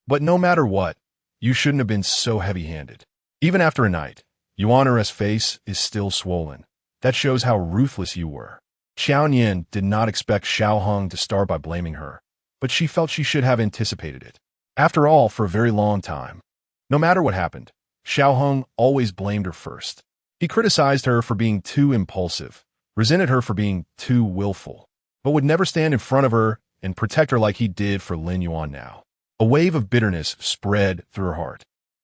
"But no matter what, you shouldn't have been so heavy-handed. Even after a night, Yuanera's face is still swollen. That shows how ruthless you were." Qiao Nian did not expect Xiao Hong to start by blaming her, but she felt she should have anticipated it. After all, for a very long time, no matter what happened, Xiao Hong always blamed her first. He criticized her for being too impulsive, resented her for being too willful, but would never stand in front of her and protect her like he did for Lin Yuan now. A wave of bitterness spread through her heart.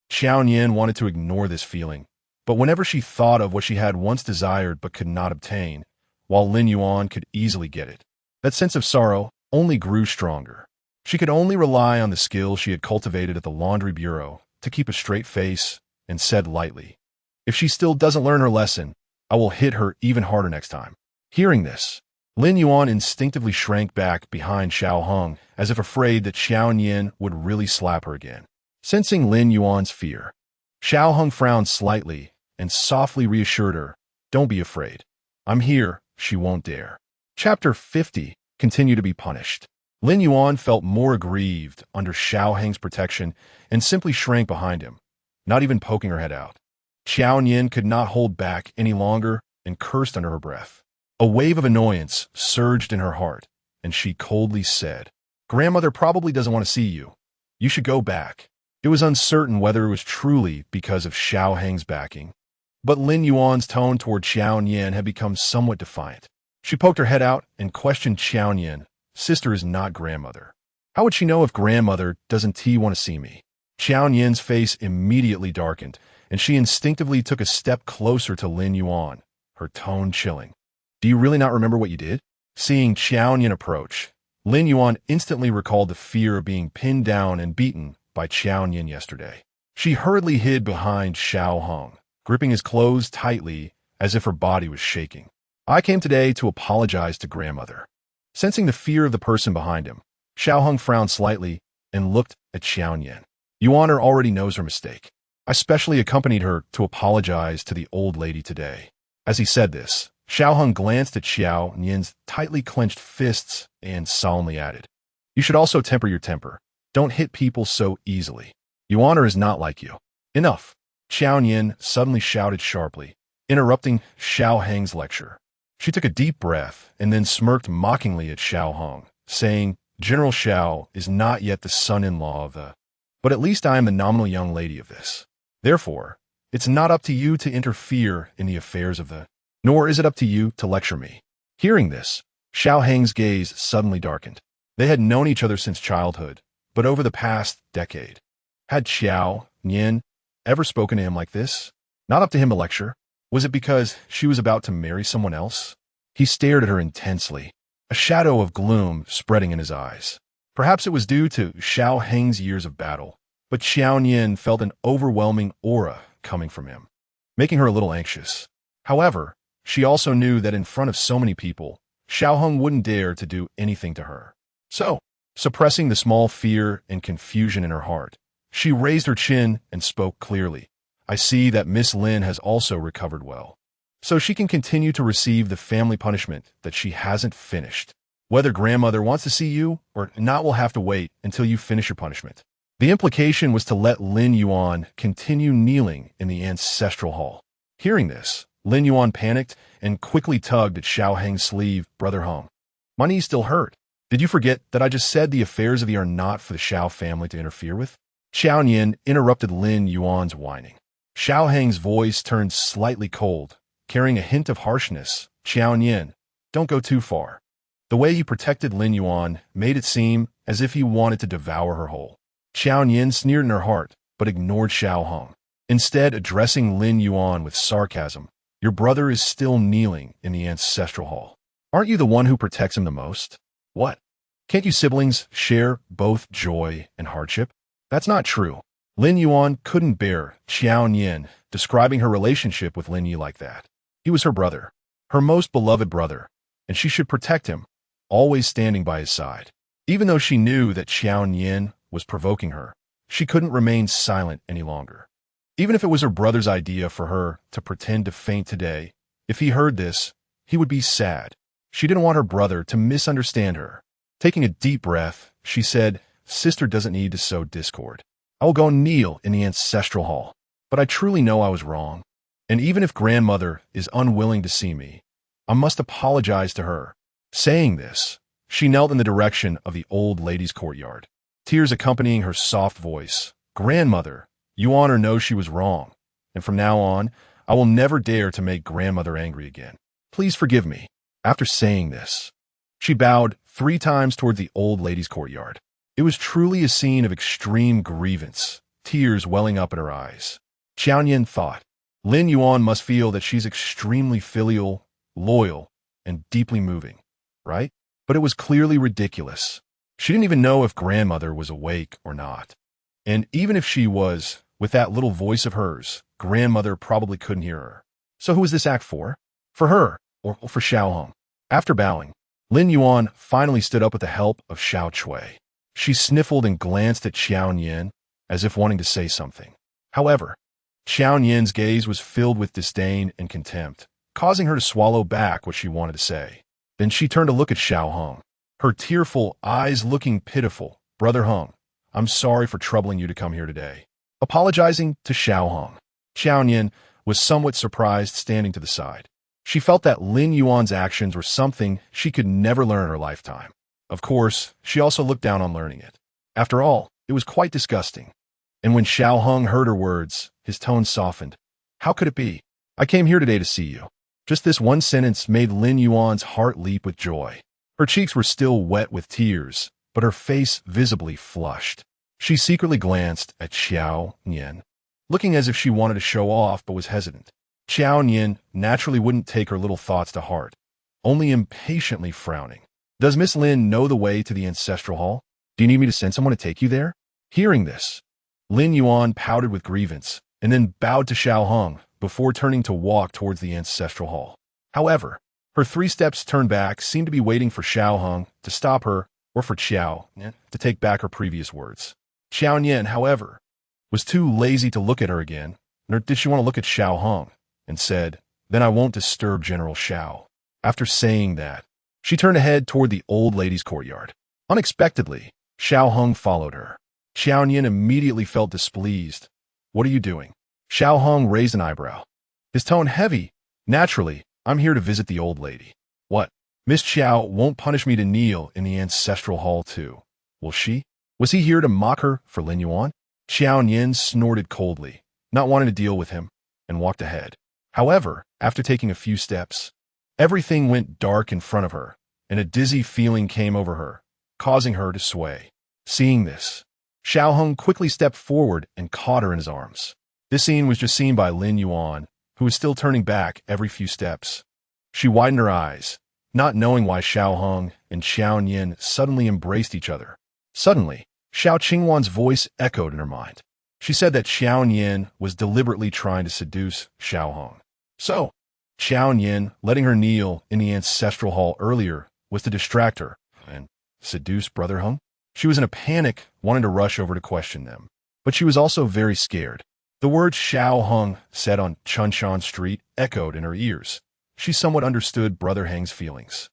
Qiao Nian wanted to ignore this feeling, but whenever she thought of what she had once desired but could not obtain, while Lin Yuan could easily get it, that sense of sorrow only grew stronger. She could only rely on the skills she had cultivated at the laundry bureau to keep a straight face and said lightly, "If she still doesn't learn her lesson, I will hit her even harder next time." Hearing this, Lin Yuan instinctively shrank back behind Xiao Hong as if afraid that Xiao Nian would really slap her again. Sensing Lin Yuan's fear, Xiao Hong frowned slightly and softly reassured her, "Don't be afraid. I'm here, she won't dare." Chapter 50, Continue to be Punished. Lin Yuan felt more aggrieved under Xiao Heng's protection and simply shrank behind him, not even poking her head out. Qiao Nian could not hold back any longer and cursed under her breath. A wave of annoyance surged in her heart, and she coldly said, "Grandmother probably doesn't want to see you. You should go back." It was uncertain whether it was truly because of Xiao Heng's backing, but Lin Yuan's tone toward Qiao Nian had become somewhat defiant. She poked her head out and questioned Qiao Nian. Sister is not grandmother. How would she know if grandmother doesn't want to see me? Qiao Nian's face immediately darkened, and she instinctively took a step closer to Lin Yuan, her tone chilling. Do you really not remember what you did? Seeing Qiao Nian approach, Lin Yuan instantly recalled the fear of being pinned down and beaten by Qiao Nian yesterday. She hurriedly hid behind Xiao Hong, gripping his clothes tightly as if her body was shaking. I came today to apologize to grandmother. Sensing the fear of the person behind him, Xiao Hong frowned slightly and looked at Qiao Nian. Yuan already knows her mistake. I specially accompanied her to apologize to the old lady today. As he said this, Xiao Hong glanced at Qiao Nian's tightly clenched fists and solemnly added, You should also temper your temper. Don't hit people so easily. Yuan is not like you. Enough. Qiao Nian suddenly shouted sharply, interrupting Xiao Heng's lecture. She took a deep breath and then smirked mockingly at Xiao Hong, saying, General Xiao is not yet the son-in-law of the... But at least I am the nominal young lady of this. Therefore, it's not up to you to interfere in the affairs of the... Nor is it up to you to lecture me. Hearing this, Xiao Heng's gaze suddenly darkened. They had known each other since childhood, but over the past decade. Had Qiao Nian ever spoken to him like this? Not up to him to lecture. Was it because she was about to marry someone else? He stared at her intensely, a shadow of gloom spreading in his eyes. Perhaps it was due to Xiao Heng's years of battle, but Qiao Nian felt an overwhelming aura coming from him, making her a little anxious. However, she also knew that in front of so many people, Xiao Hong wouldn't dare to do anything to her. So, suppressing the small fear and confusion in her heart, she raised her chin and spoke clearly. I see that Miss Lin has also recovered well, so she can continue to receive the family punishment that she hasn't finished. Whether grandmother wants to see you or not will have to wait until you finish your punishment. The implication was to let Lin Yuan continue kneeling in the ancestral hall. Hearing this, Lin Yuan panicked and quickly tugged at Xiao Heng's sleeve. Brother Hong, my knees still hurt. Did you forget that I just said the affairs of the are not for the Xiao family to interfere with? Qiao Nian interrupted Lin Yuan's whining. Xiao Heng's voice turned slightly cold, carrying a hint of harshness. Qiao Nian, don't go too far. The way he protected Lin Yuan made it seem as if he wanted to devour her whole. Qiao Nian sneered in her heart, but ignored Xiao Hong, instead addressing Lin Yuan with sarcasm. Your brother is still kneeling in the ancestral hall. Aren't you the one who protects him the most? What? Can't you siblings share both joy and hardship? That's not true. Lin Yuan couldn't bear Qiao Nian describing her relationship with Lin Yi like that. He was her brother, her most beloved brother, and she should protect him, always standing by his side. Even though she knew that Qiao Nian was provoking her, she couldn't remain silent any longer. Even if it was her brother's idea for her to pretend to faint today, if he heard this, he would be sad. She didn't want her brother to misunderstand her. Taking a deep breath, she said, Sister doesn't need to sow discord. I will go kneel in the ancestral hall. But I truly know I was wrong. And even if grandmother is unwilling to see me, I must apologize to her. Saying this, she knelt in the direction of the old lady's courtyard, tears accompanying her soft voice. Grandmother, Yuan knows she was wrong, and from now on, I will never dare to make grandmother angry again. Please forgive me. After saying this, she bowed 3 times toward the old lady's courtyard. It was truly a scene of extreme grievance, tears welling up in her eyes. Qiao Nian thought, Lin Yuan must feel that she's extremely filial, loyal, and deeply moving, right? But it was clearly ridiculous. She didn't even know if grandmother was awake or not. And even if she was, with that little voice of hers, grandmother probably couldn't hear her. So who was this act for? For her, or for Xiao Hong? After bowing, Lin Yuan finally stood up with the help of Xiao Cui. She sniffled and glanced at Qiao Nian, as if wanting to say something. However, Qiao Nian's gaze was filled with disdain and contempt, causing her to swallow back what she wanted to say. Then she turned to look at Xiao Hong, her tearful eyes looking pitiful. Brother Hong, I'm sorry for troubling you to come here today. Apologizing to Xiao Hong. Qiao Nian was somewhat surprised, standing to the side. She felt that Lin Yuan's actions were something she could never learn in her lifetime. Of course, she also looked down on learning it. After all, it was quite disgusting. And when Xiao Hong heard her words, his tone softened. How could it be? I came here today to see you. Just this one sentence made Lin Yuan's heart leap with joy. Her cheeks were still wet with tears, but her face visibly flushed. She secretly glanced at Qiao Nian, looking as if she wanted to show off but was hesitant. Qiao Nian naturally wouldn't take her little thoughts to heart, only impatiently frowning. Does Miss Lin know the way to the ancestral hall? Do you need me to send someone to take you there? Hearing this, Lin Yuan pouted with grievance and then bowed to Xiao Hong before turning to walk towards the ancestral hall. However, her 3 steps turned back seemed to be waiting for Xiao Hong to stop her or for Qiao to take back her previous words. Qiao Nian, however, was too lazy to look at her again, nor did she want to look at Xiao Hong, and said, "Then I won't disturb General Xiao." After saying that, she turned ahead toward the old lady's courtyard. Unexpectedly, Xiao Hong followed her. Qiao Nian immediately felt displeased. "What are you doing?" Xiao Hong raised an eyebrow, his tone heavy. "Naturally, I'm here to visit the old lady." "What? Miss Qiao won't punish me to kneel in the ancestral hall too, will she?" Was he here to mock her for Lin Yuan? Qiao Nian snorted coldly, not wanting to deal with him, and walked ahead. However, after taking a few steps, everything went dark in front of her, and a dizzy feeling came over her, causing her to sway. Seeing this, Xiao Hong quickly stepped forward and caught her in his arms. This scene was just seen by Lin Yuan, who was still turning back every few steps. She widened her eyes, not knowing why Xiao Hong and Qiao Nian suddenly embraced each other. Suddenly, Xiao Qingwan's voice echoed in her mind. She said that Xiao Nian was deliberately trying to seduce Xiao Hong. So, Xiao Nian letting her kneel in the ancestral hall earlier was to distract her and seduce Brother Hong? She was in a panic, wanting to rush over to question them. But she was also very scared. The words Xiao Hong said on Chunshan Street echoed in her ears. She somewhat understood Brother Heng's feelings,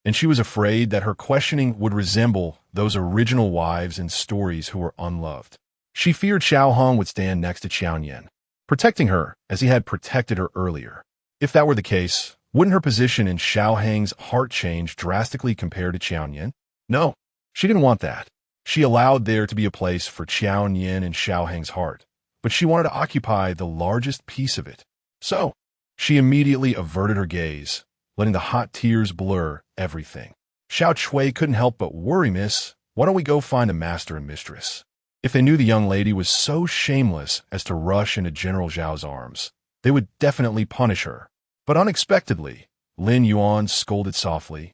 and she was afraid that her questioning would resemble those original wives in stories who were unloved. She feared Xiao Hong would stand next to Qiao Nian, protecting her as he had protected her earlier. If that were the case, wouldn't her position in Xiao Heng's heart change drastically compared to Qiao Nian? No, she didn't want that. She allowed there to be a place for Qiao Nian in Xiao Heng's heart, but she wanted to occupy the largest piece of it. So, she immediately averted her gaze, letting the hot tears blur everything. Xiao Chui couldn't help but worry, "Miss, why don't we go find the master and mistress?" If they knew the young lady was so shameless as to rush into General Xiao's arms, they would definitely punish her. But unexpectedly, Lin Yuan scolded softly.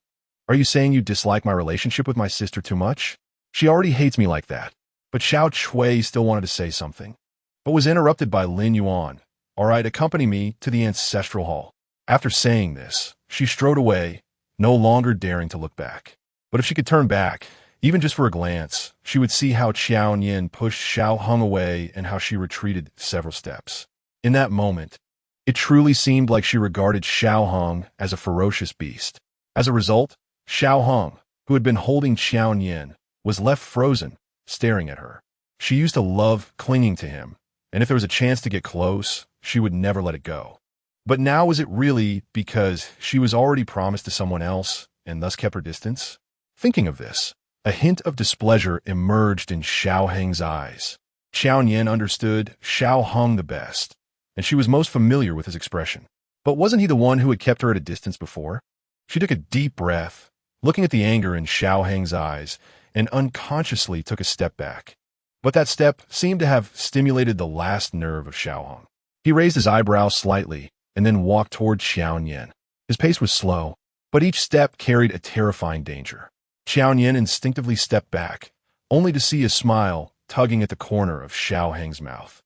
"Are you saying you dislike my relationship with my sister too much? She already hates me like that." But Xiao Chui still wanted to say something, but was interrupted by Lin Yuan. "All right, accompany me to the ancestral hall." After saying this, she strode away, no longer daring to look back. But if she could turn back, even just for a glance, she would see how Qiao Nian pushed Xiao Hong away and how she retreated several steps. In that moment, it truly seemed like she regarded Xiao Hong as a ferocious beast. As a result, Xiao Hong, who had been holding Qiao Nian, was left frozen, staring at her. She used to love clinging to him, and if there was a chance to get close, she would never let it go. But now was it really because she was already promised to someone else and thus kept her distance? Thinking of this, a hint of displeasure emerged in Xiao Heng's eyes. Qiao Nian understood Xiao Hong the best, and she was most familiar with his expression. But wasn't he the one who had kept her at a distance before? She took a deep breath, looking at the anger in Xiao Heng's eyes, and unconsciously took a step back. But that step seemed to have stimulated the last nerve of Xiao Hong. He raised his eyebrows slightly and then walked toward Qiao Nian. His pace was slow, but each step carried a terrifying danger. Qiao Nian instinctively stepped back, only to see a smile tugging at the corner of Xiao Heng's mouth.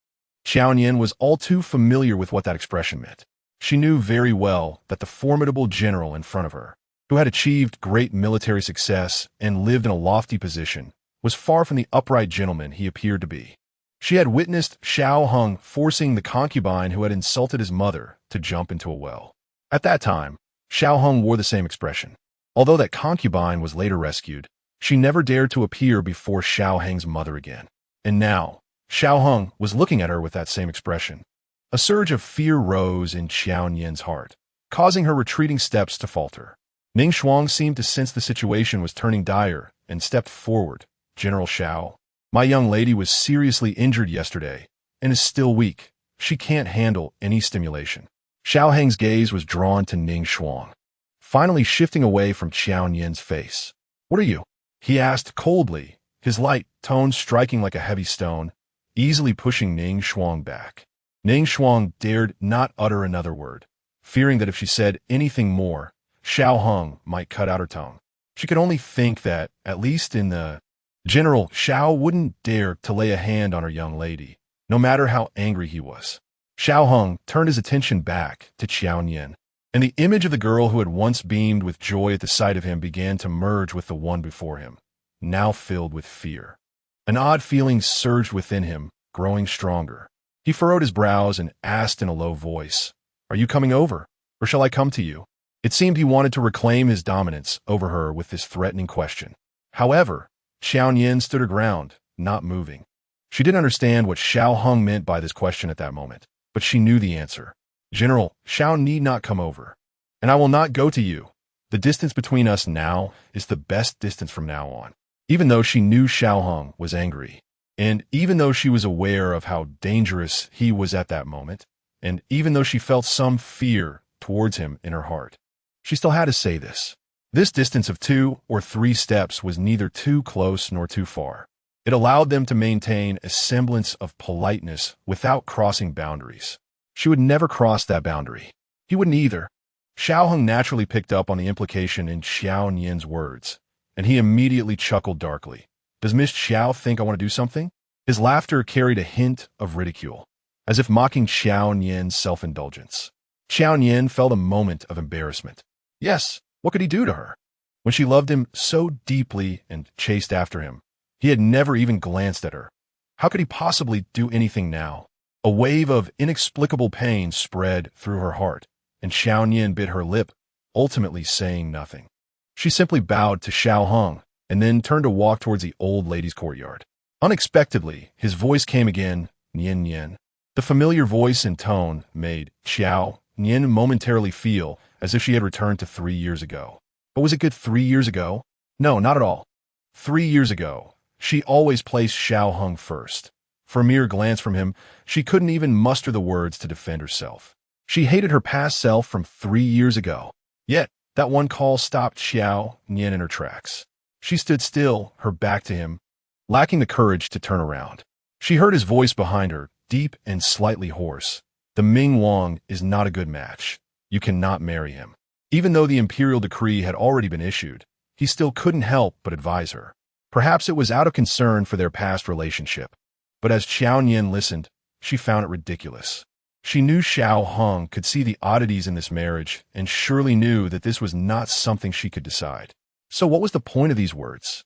Qiao Nian was all too familiar with what that expression meant. She knew very well that the formidable general in front of her, who had achieved great military success and lived in a lofty position, was far from the upright gentleman he appeared to be. She had witnessed Xiao Hong forcing the concubine who had insulted his mother to jump into a well. At that time, Xiao Hong wore the same expression. Although that concubine was later rescued, she never dared to appear before Xiao Heng's mother again. And now, Xiao Hong was looking at her with that same expression. A surge of fear rose in Qiao Nian's heart, causing her retreating steps to falter. Ning Shuang seemed to sense the situation was turning dire and stepped forward. "General Xiao, My young lady was seriously injured yesterday and is still weak. She can't handle any stimulation. Xiao Heng's gaze was drawn to Ning Xuan, finally shifting away from Qiao Nian's face. "What are you?" he asked coldly, his light tone striking like a heavy stone, easily pushing Ning Xuan back. Ning Xuan dared not utter another word, fearing that if she said anything more, Xiao Heng might cut out her tongue. She could only think that, at least in the General Xiao wouldn't dare to lay a hand on her young lady, no matter how angry he was. Xiao Heng turned his attention back to Qiao Nian, and the image of the girl who had once beamed with joy at the sight of him began to merge with the one before him, now filled with fear. An odd feeling surged within him, growing stronger. He furrowed his brows and asked in a low voice, "Are you coming over, or shall I come to you?" It seemed he wanted to reclaim his dominance over her with this threatening question. However, Qiao Nian stood her ground, not moving. She didn't understand what Xiao Heng meant by this question at that moment, but she knew the answer. "General Xiao need not come over, and I will not go to you. The distance between us now is the best distance from now on." Even though she knew Xiao Heng was angry, and even though she was aware of how dangerous he was at that moment, and even though she felt some fear towards him in her heart, she still had to say this. This distance of 2 or 3 steps was neither too close nor too far. It allowed them to maintain a semblance of politeness without crossing boundaries. She would never cross that boundary. He wouldn't either. Xiao Heng naturally picked up on the implication in Qiao Nian's words, and he immediately chuckled darkly. "Does Miss Xiao think I want to do something?" His laughter carried a hint of ridicule, as if mocking Qiao Nian's self-indulgence. Qiao Nian felt a moment of embarrassment. Yes, what could he do to her? When she loved him so deeply and chased after him, he had never even glanced at her. How could he possibly do anything now? A wave of inexplicable pain spread through her heart, and Xiao Nian bit her lip, ultimately saying nothing. She simply bowed to Xiao Heng, and then turned to walk towards the old lady's courtyard. Unexpectedly, his voice came again, "Nian Nian." The familiar voice and tone made Qiao Nian momentarily feel as if she had returned to 3 years ago. But was it good 3 years ago? No, not at all. 3 years ago, she always placed Xiao Heng first. For a mere glance from him, she couldn't even muster the words to defend herself. She hated her past self from 3 years ago. Yet, that one call stopped Xiao Nian in her tracks. She stood still, her back to him, lacking the courage to turn around. She heard his voice behind her, deep and slightly hoarse. "The Ming Wang is not a good match. You cannot marry him." Even though the imperial decree had already been issued, he still couldn't help but advise her. Perhaps it was out of concern for their past relationship. But as Qiao Nian listened, she found it ridiculous. She knew Xiao Heng could see the oddities in this marriage and surely knew that this was not something she could decide. So what was the point of these words?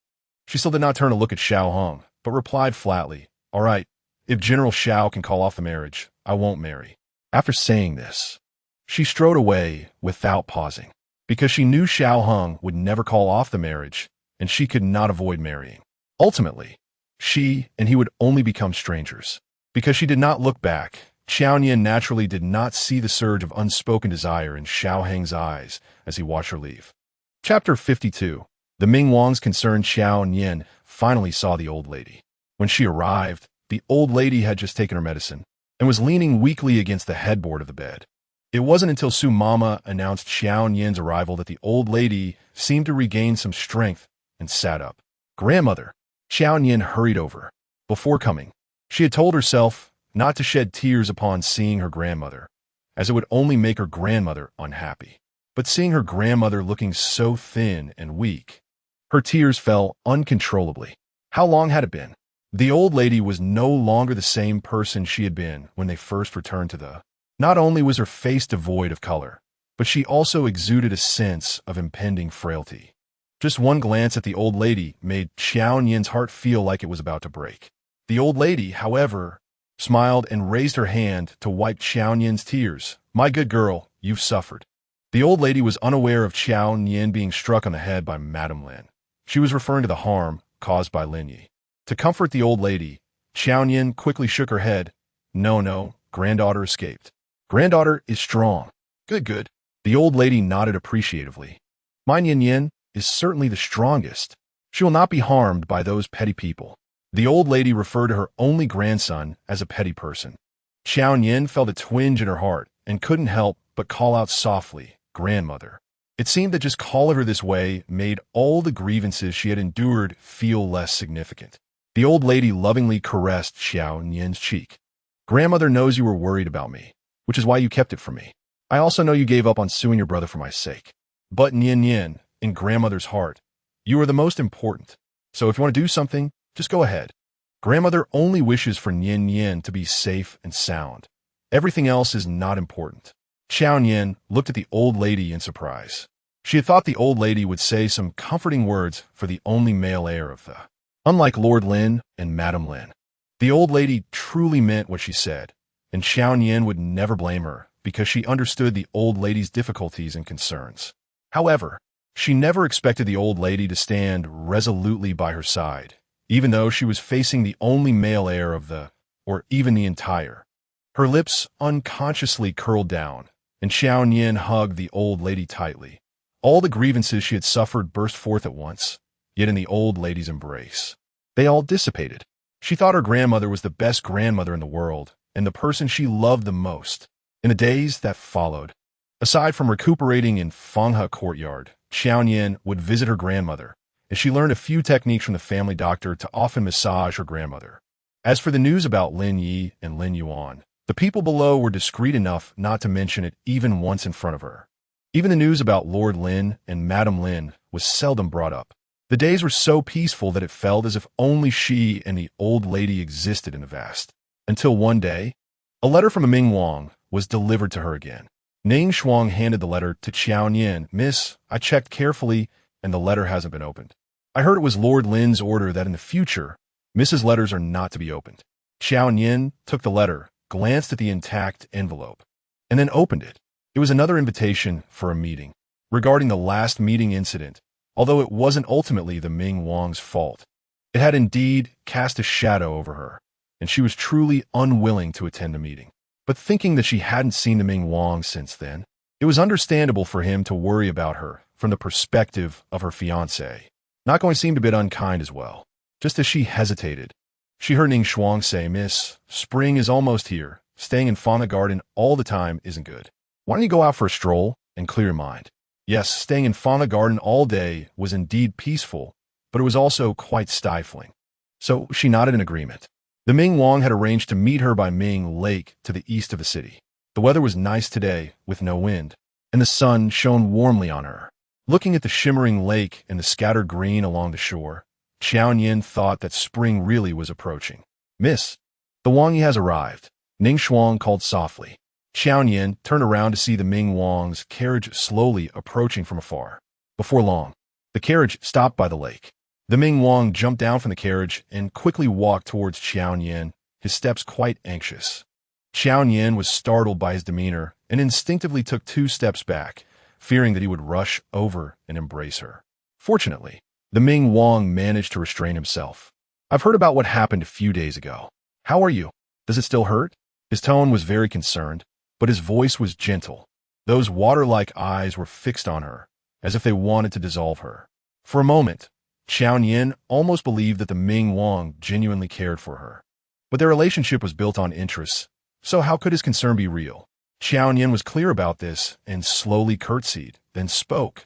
She still did not turn to look at Xiao Heng, but replied flatly, "All right, if General Xiao can call off the marriage, I won't marry." After saying this, she strode away without pausing, because she knew Xiao Heng would never call off the marriage, and she could not avoid marrying. Ultimately, she and he would only become strangers. Because she did not look back, Qiao Nian naturally did not see the surge of unspoken desire in Xiao Heng's eyes as he watched her leave. Chapter 52. The Ming Wangs concerned Qiao Nian finally saw the old lady. When she arrived, the old lady had just taken her medicine and was leaning weakly against the headboard of the bed. It wasn't until Su Mama announced Qiao Nian's arrival that the old lady seemed to regain some strength and sat up. "Grandmother." Qiao Nian hurried over. Before coming, she had told herself not to shed tears upon seeing her grandmother, as it would only make her grandmother unhappy. But seeing her grandmother looking so thin and weak, her tears fell uncontrollably. How long had it been? The old lady was no longer the same person she had been when they first returned to the... Not only was her face devoid of color, but she also exuded a sense of impending frailty. Just one glance at the old lady made Qiao Nian's heart feel like it was about to break. The old lady, however, smiled and raised her hand to wipe Qiao Nian's tears. "My good girl, you've suffered." The old lady was unaware of Qiao Nian being struck on the head by Madame Lin. She was referring to the harm caused by Lin Yi. To comfort the old lady, Qiao Nian quickly shook her head. No, granddaughter escaped. Granddaughter is strong." Good. The old lady nodded appreciatively. "My Nian Nian is certainly the strongest. She will not be harmed by those petty people." The old lady referred to her only grandson as a petty person. Qiao Nian felt a twinge in her heart and couldn't help but call out softly, "Grandmother." It seemed that just calling her this way made all the grievances she had endured feel less significant. The old lady lovingly caressed Qiao Nian's cheek. "Grandmother knows you were worried about me, which is why you kept it from me. I also know you gave up on suing your brother for my sake. But Nian Nian, in grandmother's heart, you are the most important. So if you want to do something, just go ahead. Grandmother only wishes for Nian Nian to be safe and sound. Everything else is not important." Qiao Nian looked at the old lady in surprise. She had thought the old lady would say some comforting words for the only male heir of the. Unlike Lord Lin and Madame Lin, the old lady truly meant what she said, and Qiao Nian would never blame her because she understood the old lady's difficulties and concerns. However, she never expected the old lady to stand resolutely by her side, even though she was facing the only male heir of the, or even the entire. Her lips unconsciously curled down, and Qiao Nian hugged the old lady tightly. All the grievances she had suffered burst forth at once, yet in the old lady's embrace. They all dissipated. She thought her grandmother was the best grandmother in the world, and the person she loved the most. In the days that followed, aside from recuperating in Fenghe courtyard, Qiao Nian would visit her grandmother, and she learned a few techniques from the family doctor to often massage her grandmother. As for the news about Lin Yi and Lin Yuan, the people below were discreet enough not to mention it even once in front of her. Even the news about Lord Lin and Madame Lin was seldom brought up. The days were so peaceful that it felt as if only she and the old lady existed in the vast. Until one day, a letter from a Ming Wang was delivered to her again. Ning Shuang handed the letter to Qiao Nian. "Miss, I checked carefully, and the letter hasn't been opened. I heard it was Lord Lin's order that in the future, Mrs. letters are not to be opened." Qiao Nian took the letter, glanced at the intact envelope, and then opened it. It was another invitation for a meeting. Regarding the last meeting incident, although it wasn't ultimately the Ming Wang's fault, it had indeed cast a shadow over her, and she was truly unwilling to attend the meeting. But thinking that she hadn't seen the Ming Wang since then, it was understandable for him to worry about her from the perspective of her fiancé. Not going seemed a bit unkind as well. Just as she hesitated, she heard Ning Shuang say, "Miss, spring is almost here. Staying in Fauna Garden all the time isn't good. Why don't you go out for a stroll and clear your mind?" Yes, staying in Fauna Garden all day was indeed peaceful, but it was also quite stifling. So she nodded in agreement. The Ming Wang had arranged to meet her by Ming Lake to the east of the city. The weather was nice today, with no wind, and the sun shone warmly on her. Looking at the shimmering lake and the scattered green along the shore, Qiao Nian thought that spring really was approaching. "Miss, the Wang Yi has arrived," Ning Shuang called softly. Qiao Nian turned around to see the Ming Wang's carriage slowly approaching from afar. Before long, the carriage stopped by the lake. The Ming Wang jumped down from the carriage and quickly walked towards Qiao Nian, his steps quite anxious. Qiao Nian was startled by his demeanor and instinctively took 2 steps back, fearing that he would rush over and embrace her. Fortunately, the Ming Wang managed to restrain himself. "I've heard about what happened a few days ago. How are you? Does it still hurt?" His tone was very concerned, but his voice was gentle. Those water-like eyes were fixed on her, as if they wanted to dissolve her. For a moment, Qiao Nian almost believed that the Ming Wang genuinely cared for her. But their relationship was built on interests, so how could his concern be real? Qiao Nian was clear about this and slowly curtsied, then spoke.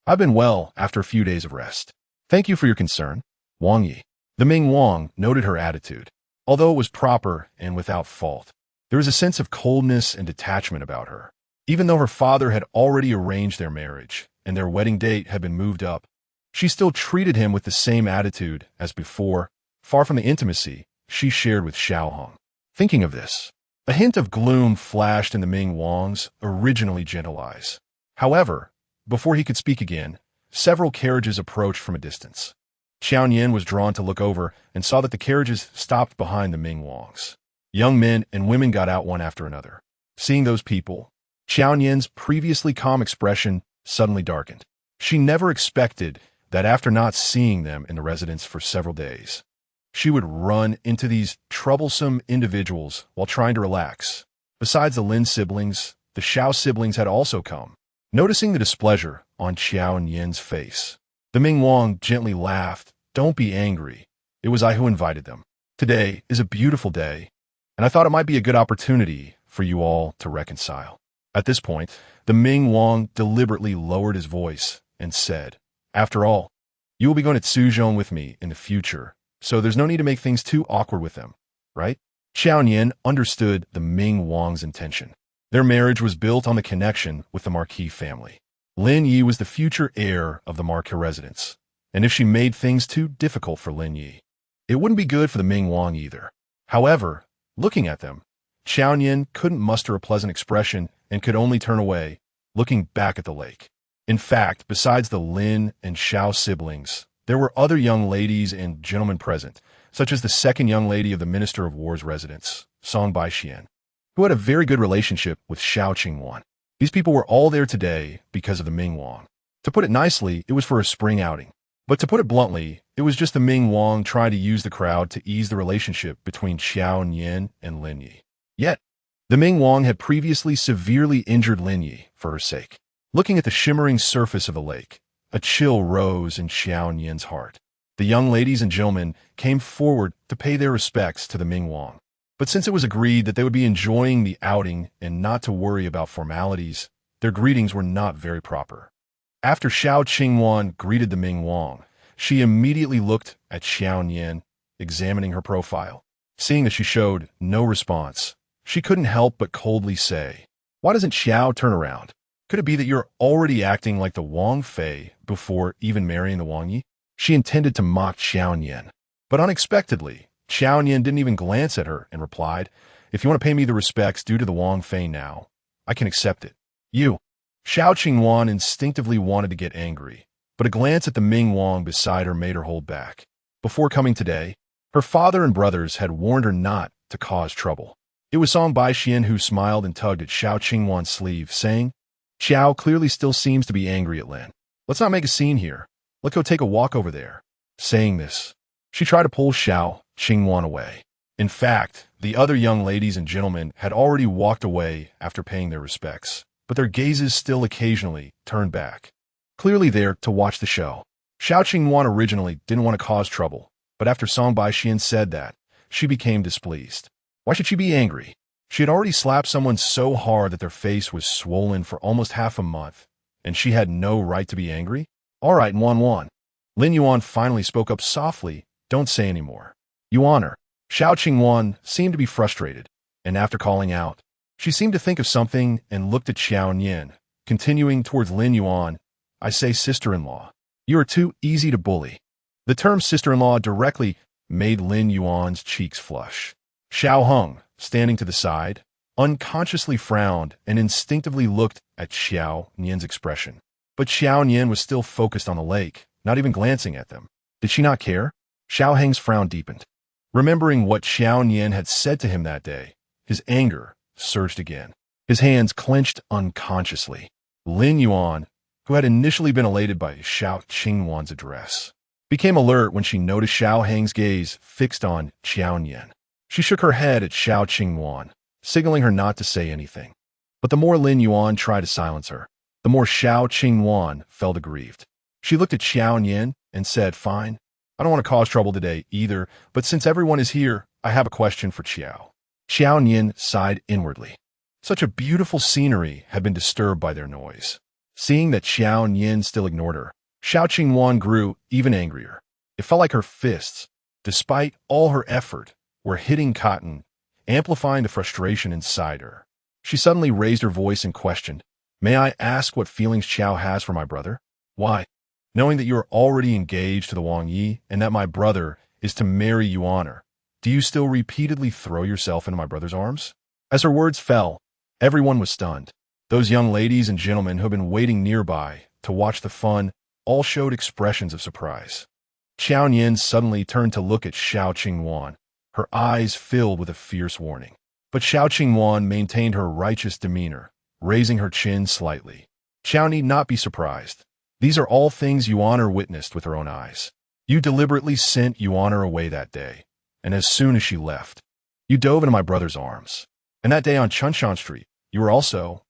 "I've been well after a few days of rest. Thank you for your concern, Wang Yi." The Ming Wang noted her attitude. Although it was proper and without fault, there was a sense of coldness and detachment about her. Even though her father had already arranged their marriage and their wedding date had been moved up, she still treated him with the same attitude as before, far from the intimacy she shared with Xiao Hong. Thinking of this, a hint of gloom flashed in the Ming Wang's originally gentle eyes. However, before he could speak again, several carriages approached from a distance. Qiao Nian was drawn to look over and saw that the carriages stopped behind the Ming Wangs. Young men and women got out one after another. Seeing those people, Qiao Nian's previously calm expression suddenly darkened. She never expected that after not seeing them in the residence for several days, she would run into these troublesome individuals while trying to relax. Besides the Lin siblings, the Xiao siblings had also come. Noticing the displeasure on Qiao Nian's face, the Ming Wang gently laughed. "Don't be angry. It was I who invited them. Today is a beautiful day, and I thought it might be a good opportunity for you all to reconcile." At this point, the Ming Wang deliberately lowered his voice and said, "After all, you will be going to Suzhou with me in the future, so there's no need to make things too awkward with them, right?" Qiao Nian understood the Ming Wang's intention. Their marriage was built on the connection with the Marquis family. Lin Yi was the future heir of the Marquis residence, and if she made things too difficult for Lin Yi, it wouldn't be good for the Ming Wang either. However, looking at them, Qiao Nian couldn't muster a pleasant expression and could only turn away, looking back at the lake. In fact, besides the Lin and Xiao siblings, there were other young ladies and gentlemen present, such as the second young lady of the Minister of War's residence, Song Baixian, who had a very good relationship with Xiao Qingwan. These people were all there today because of the Ming Wang. To put it nicely, it was for a spring outing. But to put it bluntly, it was just the Ming Wang trying to use the crowd to ease the relationship between Qiao Nian and Lin Yi. Yet, the Ming Wang had previously severely injured Lin Yi for her sake. Looking at the shimmering surface of the lake, a chill rose in Qiao Nian's heart. The young ladies and gentlemen came forward to pay their respects to the Ming Wang. But since it was agreed that they would be enjoying the outing and not to worry about formalities, their greetings were not very proper. After Xiao Qingwan greeted the Ming Wang, she immediately looked at Qiao Nian, examining her profile. Seeing that she showed no response, she couldn't help but coldly say, "Why doesn't Xiao turn around? Could it be that you're already acting like the Wang Fei before even marrying the Wang Yi?" She intended to mock Qiao Nian, but unexpectedly, Qiao Nian didn't even glance at her and replied, "If you want to pay me the respects due to the Wang Fei now, I can accept it." "You." Xiao Qingwan instinctively wanted to get angry, but a glance at the Ming Wang beside her made her hold back. Before coming today, her father and brothers had warned her not to cause trouble. It was Song Baixian who smiled and tugged at Xiao Qingwan's sleeve, saying, "Xiao clearly still seems to be angry at Lin. Let's not make a scene here. Let's go take a walk over there." Saying this, she tried to pull Xiao Qingwan away. In fact, the other young ladies and gentlemen had already walked away after paying their respects, but their gazes still occasionally turned back, clearly there to watch the show. Xiao Qingwan originally didn't want to cause trouble, but after Song Baixian said that, she became displeased. Why should she be angry? She had already slapped someone so hard that their face was swollen for almost half a month, and she had no right to be angry? "All right, Yuan. Lin Yuan finally spoke up softly, "Don't say any more." "Yuaner." Xiao Qingwan seemed to be frustrated, and after calling out, she seemed to think of something and looked at Qiao Nian, continuing towards Lin Yuan, "I say sister-in-law. You are too easy to bully." The term sister-in-law directly made Lin Yuan's cheeks flush. Xiao Heng, standing to the side, unconsciously frowned and instinctively looked at Qiao Nian's expression. But Qiao Nian was still focused on the lake, not even glancing at them. Did she not care? Xiao Heng's frown deepened. Remembering what Xiao Nian had said to him that day, his anger surged again. His hands clenched unconsciously. Lin Yuan, who had initially been elated by Xiao Qingwan's address, became alert when she noticed Xiao Heng's gaze fixed on Qiao Nian. She shook her head at Xiao Qingwan, signaling her not to say anything. But the more Lin Yuan tried to silence her, the more Xiao Qingwan felt aggrieved. She looked at Qiao Nian and said, "Fine. I don't want to cause trouble today either, but since everyone is here, I have a question for Qiao." Qiao Nian sighed inwardly. Such a beautiful scenery had been disturbed by their noise. Seeing that Qiao Nian still ignored her, Xiao Qingwan grew even angrier. It felt like her fists, despite all her effort, were hitting cotton, amplifying the frustration inside her. She suddenly raised her voice and questioned, "May I ask what feelings Qiao has for my brother?" "Why? Knowing that you are already engaged to the Wang Yi and that my brother is to marry Yuaner, do you still repeatedly throw yourself into my brother's arms?" As her words fell, everyone was stunned. Those young ladies and gentlemen who had been waiting nearby to watch the fun all showed expressions of surprise. Qiao Nian suddenly turned to look at Xiao Qingwan, her eyes filled with a fierce warning. But Xiao Qingwan maintained her righteous demeanor, raising her chin slightly. Qiao need not be surprised. These are all things Yuaner witnessed with her own eyes. You deliberately sent Yuaner away that day, and as soon as she left, you dove into my brother's arms. And that day on Chunshan Street, you were also...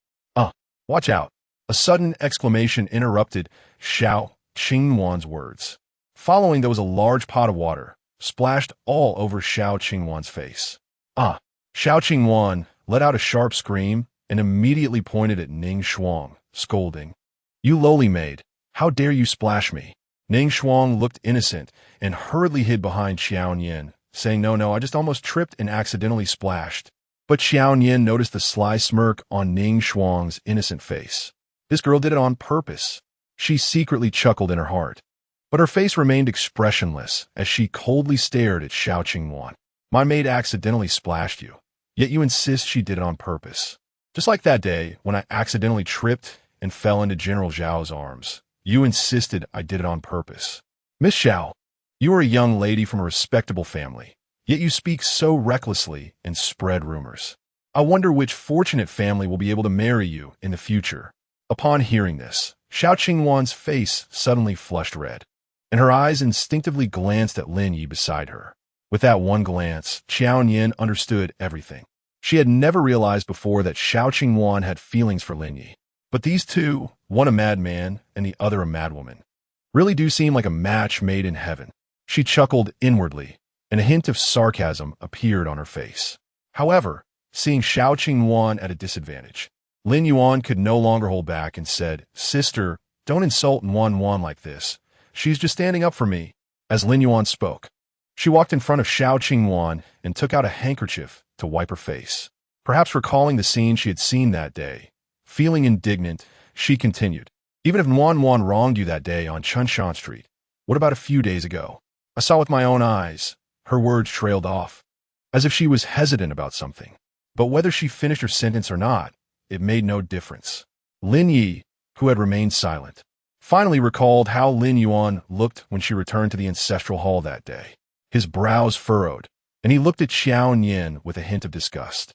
watch out. A sudden exclamation interrupted Xiao Qingwan's words. Following, there was a large pot of water, splashed all over Xiao Qingwan's face. Ah! Xiao Qingwan let out a sharp scream and immediately pointed at Ning Shuang, scolding. "You lowly maid, how dare you splash me?" Ning Shuang looked innocent and hurriedly hid behind Qiao Nian, saying, "No, I just almost tripped and accidentally splashed." But Qiao Nian noticed the sly smirk on Ning Shuang's innocent face. This girl did it on purpose. She secretly chuckled in her heart. But her face remained expressionless as she coldly stared at Xiao Qingwan. "My maid accidentally splashed you, yet you insist she did it on purpose. Just like that day when I accidentally tripped and fell into General Xiao's arms. You insisted I did it on purpose. Miss Xiao, you are a young lady from a respectable family, yet you speak so recklessly and spread rumors. I wonder which fortunate family will be able to marry you in the future." Upon hearing this, Xiao Qingwan's face suddenly flushed red, and her eyes instinctively glanced at Lin Yi beside her. With that one glance, Qiao Nian understood everything. She had never realized before that Xiao Qingwan had feelings for Lin Yi. But these two, one a madman and the other a madwoman, really do seem like a match made in heaven. She chuckled inwardly, and a hint of sarcasm appeared on her face. However, seeing Xiao Qingwan at a disadvantage, Lin Yuan could no longer hold back and said, "Sister, don't insult Nian Nian like this. She's just standing up for me." As Lin Yuan spoke, she walked in front of Xiao Qingwan and took out a handkerchief to wipe her face. Perhaps recalling the scene she had seen that day, feeling indignant, she continued, "Even if Nian Nian wronged you that day on Chunshan Street, what about a few days ago? I saw with my own eyes." Her words trailed off, as if she was hesitant about something. But whether she finished her sentence or not, it made no difference. Lin Yi, who had remained silent, finally recalled how Lin Yuan looked when she returned to the ancestral hall that day. His brows furrowed, and he looked at Qiao Nian with a hint of disgust.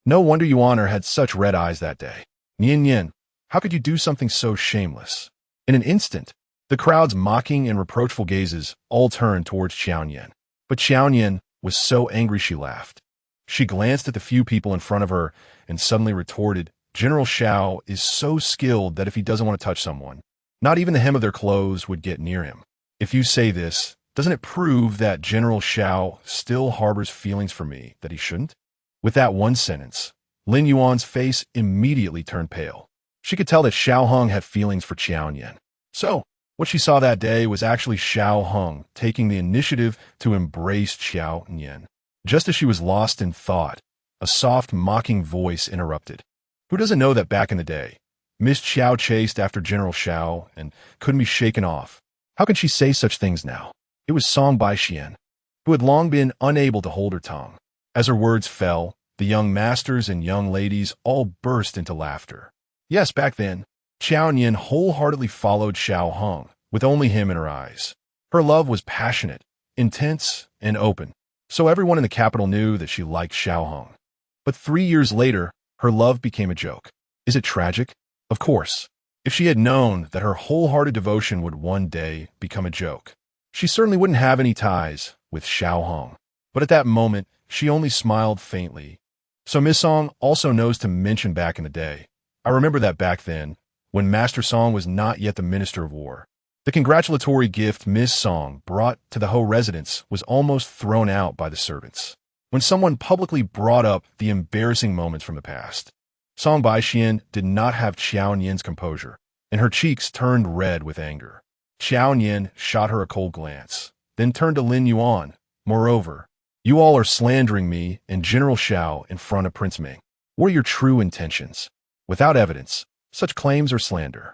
No wonder Yuan had such red eyes that day. "Nian Nian, how could you do something so shameless?" In an instant, the crowd's mocking and reproachful gazes all turned towards Qiao Nian. But Qiao Nian was so angry she laughed. She glanced at the few people in front of her and suddenly retorted, "General Xiao is so skilled that if he doesn't want to touch someone, not even the hem of their clothes would get near him. If you say this, doesn't it prove that General Xiao still harbors feelings for me that he shouldn't?" With that one sentence, Lin Yuan's face immediately turned pale. She could tell that Xiao Hong had feelings for Qiao Nian. So, what she saw that day was actually Xiao Hong taking the initiative to embrace Qiao Nian. Just as she was lost in thought, a soft, mocking voice interrupted. Who doesn't know that back in the day, Miss Qiao chased after General Xiao and couldn't be shaken off? How can she say such things now? It was Song Baixian, who had long been unable to hold her tongue. As her words fell, the young masters and young ladies all burst into laughter. Yes, back then, Qiao Nian wholeheartedly followed Xiao Hong, with only him in her eyes. Her love was passionate, intense, and open, so everyone in the capital knew that she liked Xiao Hong. But 3 years later, her love became a joke. Is it tragic? Of course. If she had known that her wholehearted devotion would one day become a joke, she certainly wouldn't have any ties with Xiao Hong. But at that moment, she only smiled faintly. So Miss Song also knows to mention back in the day. I remember that back then, when Master Song was not yet the Minister of War, the congratulatory gift Miss Song brought to the Ho residence was almost thrown out by the servants, when someone publicly brought up the embarrassing moments from the past. Song Baixian did not have Qiao Nian's composure, and her cheeks turned red with anger. Qiao Nian shot her a cold glance, then turned to Lin Yuan. "Moreover, you all are slandering me and General Xiao in front of Prince Ming. What are your true intentions? Without evidence, such claims are slander."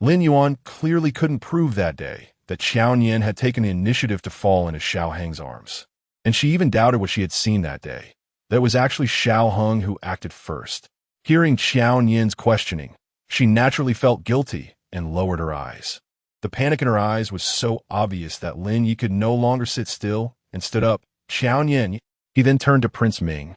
Lin Yuan clearly couldn't prove that day that Qiao Nian had taken the initiative to fall into Xiao Heng's arms. And she even doubted what she had seen that day, that it was actually Xiao Hong who acted first. Hearing Qiao Nian's questioning, she naturally felt guilty and lowered her eyes. The panic in her eyes was so obvious that Lin Yi could no longer sit still and stood up. "Qiao Nian." He then turned to Prince Ming,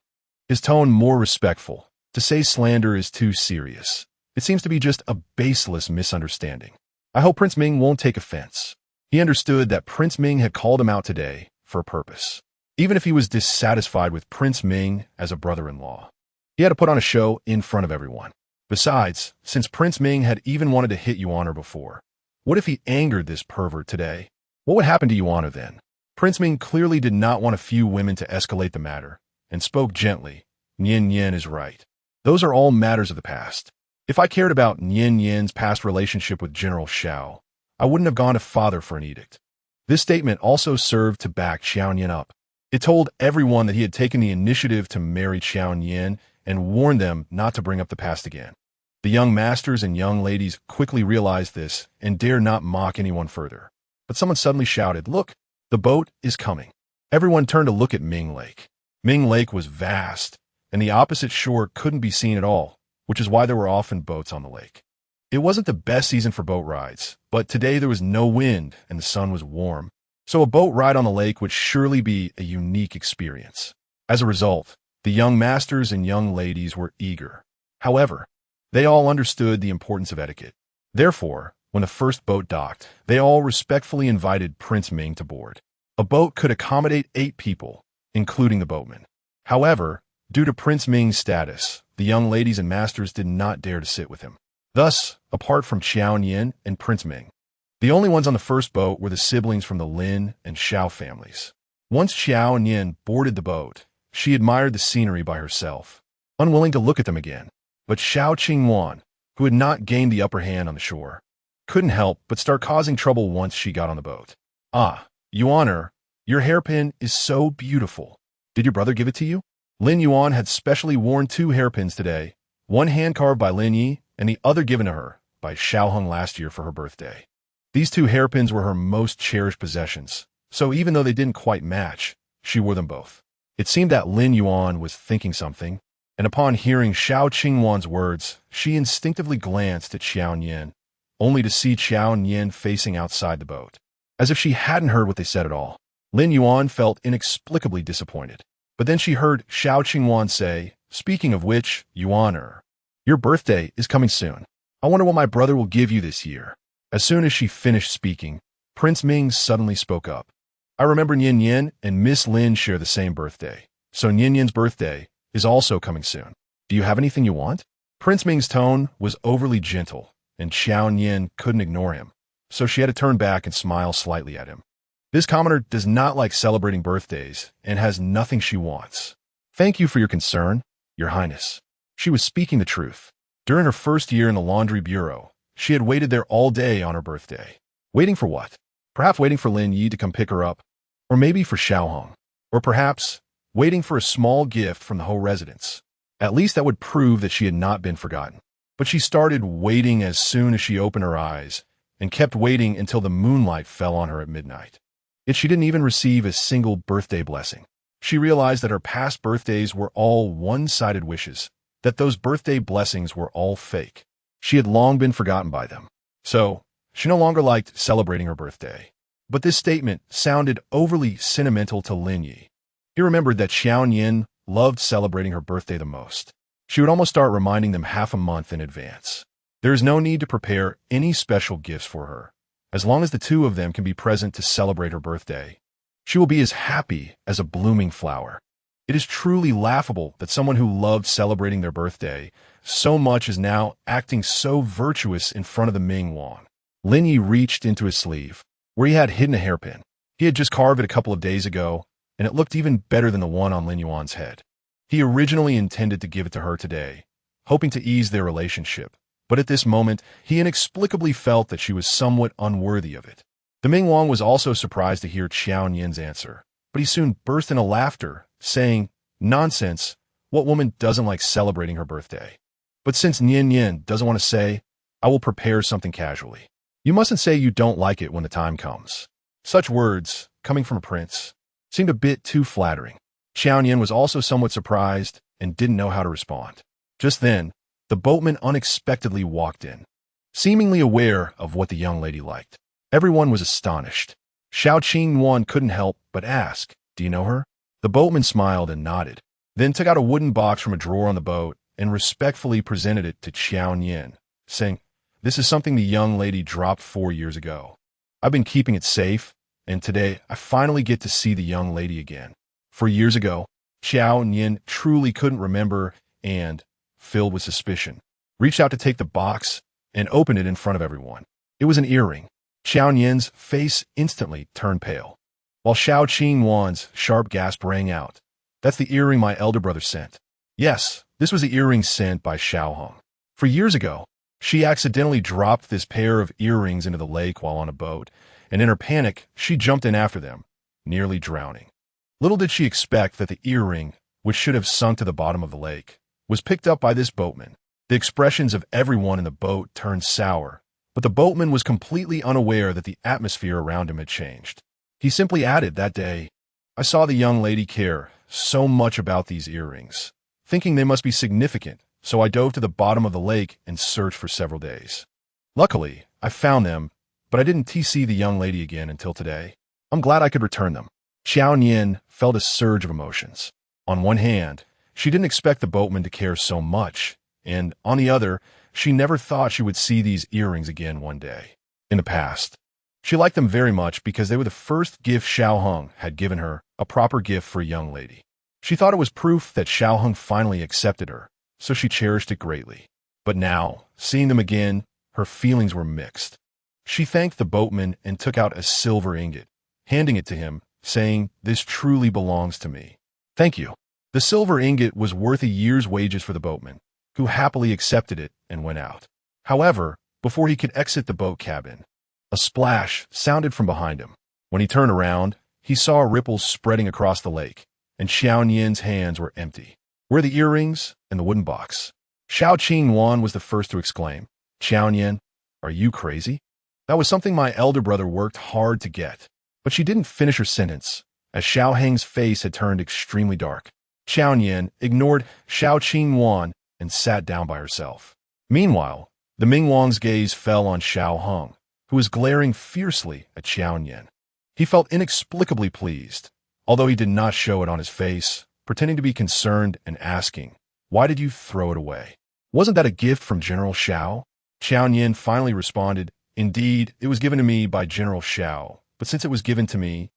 his tone more respectful. "To say slander is too serious. It seems to be just a baseless misunderstanding. I hope Prince Ming won't take offense." He understood that Prince Ming had called him out today for a purpose. Even if he was dissatisfied with Prince Ming as a brother-in-law, he had to put on a show in front of everyone. Besides, since Prince Ming had even wanted to hit Yuan before, what if he angered this pervert today? What would happen to Yuan then? Prince Ming clearly did not want a few women to escalate the matter, and spoke gently. Nian Nian is right. Those are all matters of the past. If I cared about Nian Nian's past relationship with General Xiao, I wouldn't have gone to father for an edict. This statement also served to back Qiao Nian up. It told everyone that he had taken the initiative to marry Qiao Nian and warned them not to bring up the past again. The young masters and young ladies quickly realized this and dared not mock anyone further. But someone suddenly shouted, "Look, the boat is coming." Everyone turned to look at Ming Lake. Ming Lake was vast, and the opposite shore couldn't be seen at all, which is why there were often boats on the lake. It wasn't the best season for boat rides, but today there was no wind and the sun was warm, so a boat ride on the lake would surely be a unique experience. As a result, the young masters and young ladies were eager. However, they all understood the importance of etiquette. Therefore, when the first boat docked, they all respectfully invited Prince Ming to board. A boat could accommodate 8 people, including the boatman. However, due to Prince Ming's status, the young ladies and masters did not dare to sit with him. Thus, apart from Qiao Nian and Prince Ming, the only ones on the first boat were the siblings from the Lin and Xiao families. Once Qiao Nian boarded the boat, she admired the scenery by herself, unwilling to look at them again. But Xiao Qingwan, who had not gained the upper hand on the shore, couldn't help but start causing trouble once she got on the boat. "Ah, Yuan, your hairpin is so beautiful. Did your brother give it to you?" Lin Yuan had specially worn 2 hairpins today, one hand-carved by Lin Yi and the other given to her by Xiao Heng last year for her birthday. These 2 hairpins were her most cherished possessions, so even though they didn't quite match, she wore them both. It seemed that Lin Yuan was thinking something, and upon hearing Xiao Qingwan's words, she instinctively glanced at Qiao Nian, only to see Qiao Nian facing outside the boat. As if she hadn't heard what they said at all, Lin Yuan felt inexplicably disappointed. But then she heard Xiao Qingwan say, "Speaking of which, Yuan, your birthday is coming soon. I wonder what my brother will give you this year." As soon as she finished speaking, Prince Ming suddenly spoke up. "I remember Nian Nian and Miss Lin share the same birthday, so Nian Nian's birthday is also coming soon. Do you have anything you want?" Prince Ming's tone was overly gentle, and Qiao Nian couldn't ignore him, so she had to turn back and smile slightly at him. This commoner does not like celebrating birthdays and has nothing she wants. "Thank you for your concern, Your Highness." She was speaking the truth. During her first year in the laundry bureau, she had waited there all day on her birthday. Waiting for what? Perhaps waiting for Lin Yi to come pick her up, or maybe for Xiao Heng, or perhaps waiting for a small gift from the Ho residence. At least that would prove that she had not been forgotten. But she started waiting as soon as she opened her eyes, and kept waiting until the moonlight fell on her at midnight. Yet she didn't even receive a single birthday blessing. She realized that her past birthdays were all one-sided wishes, that those birthday blessings were all fake. She had long been forgotten by them. So, she no longer liked celebrating her birthday. But this statement sounded overly sentimental to Lin Yi. He remembered that Qiao Nian loved celebrating her birthday the most. She would almost start reminding them half a month in advance. There is no need to prepare any special gifts for her. As long as the 2 of them can be present to celebrate her birthday, she will be as happy as a blooming flower. It is truly laughable that someone who loved celebrating their birthday so much is now acting so virtuous in front of the Ming Yuan. Lin Yi reached into his sleeve, where he had hidden a hairpin. He had just carved it a couple of days ago, and it looked even better than the one on Lin Yuan's head. He originally intended to give it to her today, hoping to ease their relationship, but at this moment, he inexplicably felt that she was somewhat unworthy of it. The Ming Yuan was also surprised to hear Qiao Nian's answer, but he soon burst into laughter, saying, "Nonsense, what woman doesn't like celebrating her birthday? But since Nian Nian doesn't want to say, I will prepare something casually. You mustn't say you don't like it when the time comes." Such words, coming from a prince, seemed a bit too flattering. Qiao Nian was also somewhat surprised and didn't know how to respond. Just then, the boatman unexpectedly walked in, seemingly aware of what the young lady liked. Everyone was astonished. Xiao Qingwan couldn't help but ask, "Do you know her?" The boatman smiled and nodded, then took out a wooden box from a drawer on the boat and respectfully presented it to Qiao Nian, saying, "This is something the young lady dropped 4 years ago. I've been keeping it safe, and today I finally get to see the young lady again." 4 years ago, Qiao Nian truly couldn't remember and, filled with suspicion, reached out to take the box and opened it in front of everyone. It was an earring. Qiao Nian's face instantly turned pale. while Xiao Qingwan's sharp gasp rang out. That's the earring my elder brother sent. Yes, this was the earring sent by Xiaohong. For years ago, she accidentally dropped this pair of earrings into the lake while on a boat, and in her panic, she jumped in after them, nearly drowning. Little did she expect that the earring, which should have sunk to the bottom of the lake, was picked up by this boatman. The expressions of everyone in the boat turned sour, but the boatman was completely unaware that the atmosphere around him had changed. He simply added that day, "I saw the young lady care so much about these earrings, thinking they must be significant, so I dove to the bottom of the lake and searched for several days. Luckily, I found them, but I didn't see the young lady again until today. I'm glad I could return them." Qiao Nian felt a surge of emotions. On one hand, she didn't expect the boatman to care so much, and on the other, she never thought she would see these earrings again one day. In the past, she liked them very much because they were the first gift Xiaohong had given her, a proper gift for a young lady. She thought it was proof that Xiaohong finally accepted her, so she cherished it greatly. But now, seeing them again, her feelings were mixed. She thanked the boatman and took out a silver ingot, handing it to him, saying, "This truly belongs to me." "Thank you." The silver ingot was worth a year's wages for the boatman, who happily accepted it and went out. However, before he could exit the boat cabin, a splash sounded from behind him. When he turned around, he saw ripples spreading across the lake, and Xiao Nian's hands were empty. Where are the earrings and the wooden box? Xiao Qingwan was the first to exclaim. "Qiao Nian, are you crazy? That was something my elder brother worked hard to get." But she didn't finish her sentence, as Xiao Heng's face had turned extremely dark. Qiao Nian ignored Xiao Qingwan and sat down by herself. Meanwhile, the Ming Wang's gaze fell on Xiao Hong, who was glaring fiercely at Qiao Nian. He felt inexplicably pleased, although he did not show it on his face, pretending to be concerned and asking, "Why did you throw it away? Wasn't that a gift from General Xiao?" Qiao Nian finally responded, "Indeed, it was given to me by General Xiao, but since it was given to me,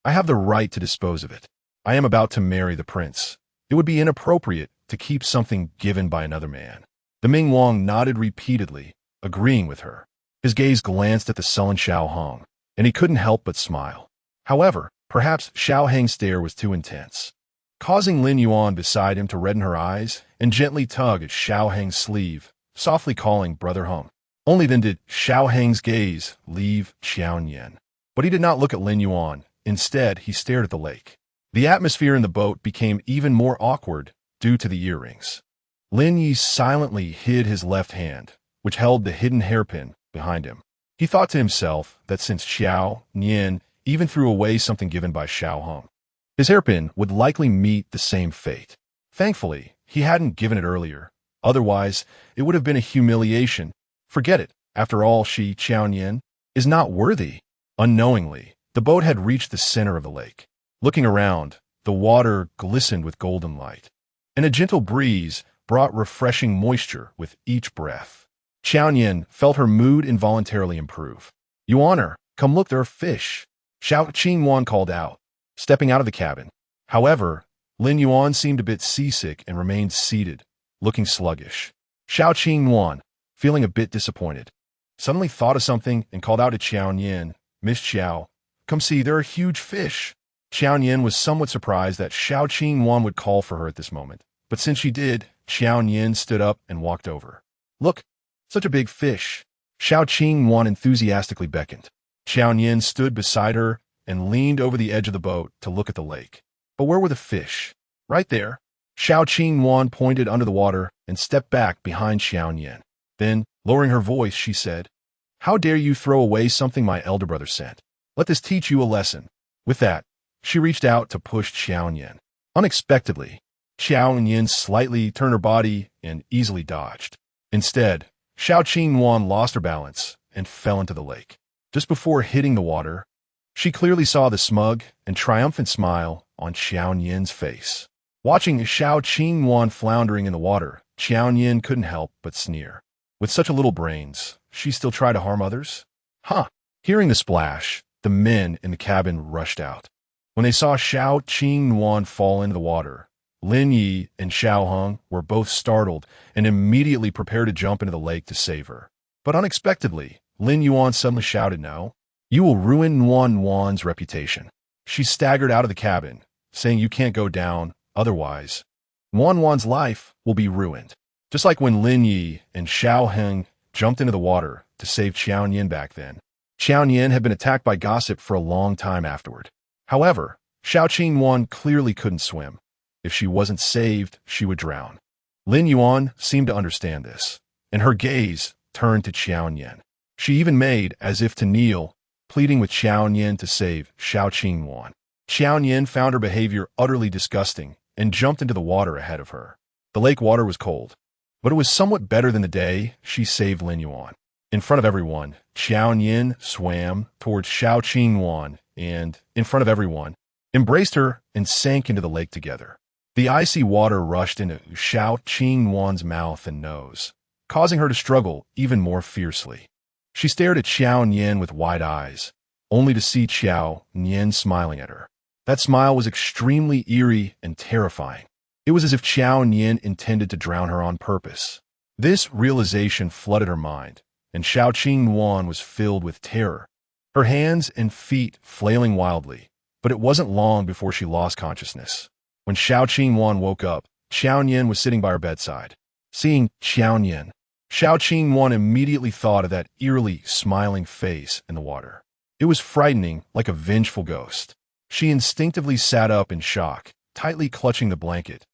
I have the right to dispose of it. I am about to marry the prince. It would be inappropriate to keep something given by another man." The Ming Wang nodded repeatedly, agreeing with her. His gaze glanced at the sullen Xiao Hong, and he couldn't help but smile. However, perhaps Xiao Heng's stare was too intense, causing Lin Yuan beside him to redden her eyes and gently tug at Xiao Heng's sleeve, softly calling Brother Hong. Only then did Xiao Heng's gaze leave Qiao Nian. But he did not look at Lin Yuan. Instead, he stared at the lake. The atmosphere in the boat became even more awkward due to the earrings. Lin Yi silently hid his left hand, which held the hidden hairpin, behind him. He thought to himself that since Qiao Nian even threw away something given by Xiao Hong, his hairpin would likely meet the same fate. Thankfully, he hadn't given it earlier. Otherwise, it would have been a humiliation. Forget it. After all, Qiao Nian is not worthy. Unknowingly, the boat had reached the center of the lake. Looking around, the water glistened with golden light, and a gentle breeze brought refreshing moisture with each breath. Qiao Nian felt her mood involuntarily improve. "Yuaner, come look, there are fish," Xiao Qingwan called out, stepping out of the cabin. However, Lin Yuan seemed a bit seasick and remained seated, looking sluggish. Xiao Qingwan, feeling a bit disappointed, suddenly thought of something and called out to Qiao Nian, "Miss Qiao, come see, there are huge fish." Qiao Nian was somewhat surprised that Xiao Qingwan would call for her at this moment, but since she did, Qiao Nian stood up and walked over. "Look, such a big fish." Xiao Qingwan enthusiastically beckoned. Qiao Nian stood beside her and leaned over the edge of the boat to look at the lake. But where were the fish? Right there. Xiao Qingwan pointed under the water and stepped back behind Qiao Nian. Then, lowering her voice, she said, "How dare you throw away something my elder brother sent? Let this teach you a lesson." With that, she reached out to push Qiao Nian. Unexpectedly, Qiao Nian slightly turned her body and easily dodged. Instead, Xiao Qingwan lost her balance and fell into the lake. Just before hitting the water, she clearly saw the smug and triumphant smile on Qiao Nian's face. Watching Xiao Qingwan floundering in the water, Qiao Nian couldn't help but sneer. With such a little brains, she still tried to harm others? Huh. Hearing the splash, the men in the cabin rushed out. When they saw Xiao Qingwan fall into the water, Lin Yi and Xiao Hong were both startled and immediately prepared to jump into the lake to save her. But unexpectedly, Lin Yuan suddenly shouted, "No, you will ruin Nian Yuan's reputation." She staggered out of the cabin, saying, "You can't go down, otherwise Wan's life will be ruined." Just like when Lin Yi and Xiao Heng jumped into the water to save Qiao Nian back then. Qiao Nian had been attacked by gossip for a long time afterward. However, Xiao Yuan clearly couldn't swim. If she wasn't saved, she would drown. Lin Yuan seemed to understand this, and her gaze turned to Qiao Nian. She even made as if to kneel, pleading with Qiao Nian to save Xiao Yuan. Qiao Nian found her behavior utterly disgusting and jumped into the water ahead of her. The lake water was cold, but it was somewhat better than the day she saved Lin Yuan. In front of everyone, Qiao Nian swam towards Xiao Yuan and, in front of everyone, embraced her and sank into the lake together. The icy water rushed into Xiao Yuan's mouth and nose, causing her to struggle even more fiercely. She stared at Qiao Nian with wide eyes, only to see Qiao Nian smiling at her. That smile was extremely eerie and terrifying. It was as if Qiao Nian intended to drown her on purpose. This realization flooded her mind, and Xiao Yuan was filled with terror, her hands and feet flailing wildly, but it wasn't long before she lost consciousness. When Xiao Yuan woke up, Qiao Nian was sitting by her bedside. Seeing Qiao Nian, Xiao Yuan immediately thought of that eerily smiling face in the water. It was frightening, like a vengeful ghost. She instinctively sat up in shock, tightly clutching the blanket.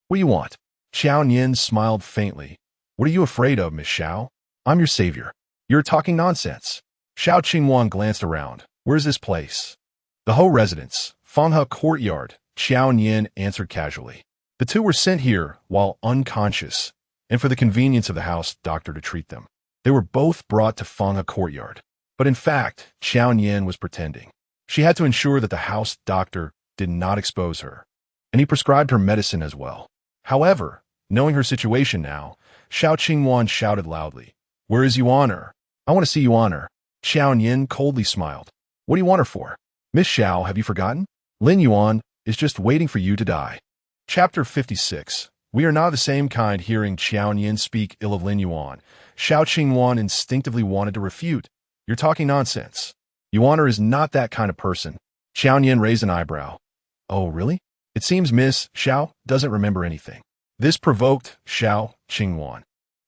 "What do you want?" Qiao Nian smiled faintly. "What are you afraid of, Miss Xiao? I'm your savior. You're talking nonsense." Xiao Yuan glanced around. "Where's this place?" "The Ho residence, Fanghe courtyard," Qiao Nian answered casually. The two were sent here while unconscious, and for the convenience of the house doctor to treat them. They were both brought to Fanghe courtyard. But in fact, Qiao Nian was pretending. She had to ensure that the house doctor did not expose her, and he prescribed her medicine as well. However, knowing her situation now, Xiao Yuan shouted loudly, "Where is Yuan? I want to see Yuan." Qiao Nian coldly smiled. "What do you want her for?" "Miss Xiao, have you forgotten? Lin Yuan is just waiting for you to die." Chapter 56. We are not the same kind. Hearing Qiao Nian speak ill of Lin Yuan, Xiao Yuan instinctively wanted to refute. "You're talking nonsense. Yuan is not that kind of person." Qiao Nian raised an eyebrow. "Oh, really? It seems Miss Xiao doesn't remember anything." This provoked Xiao Yuan,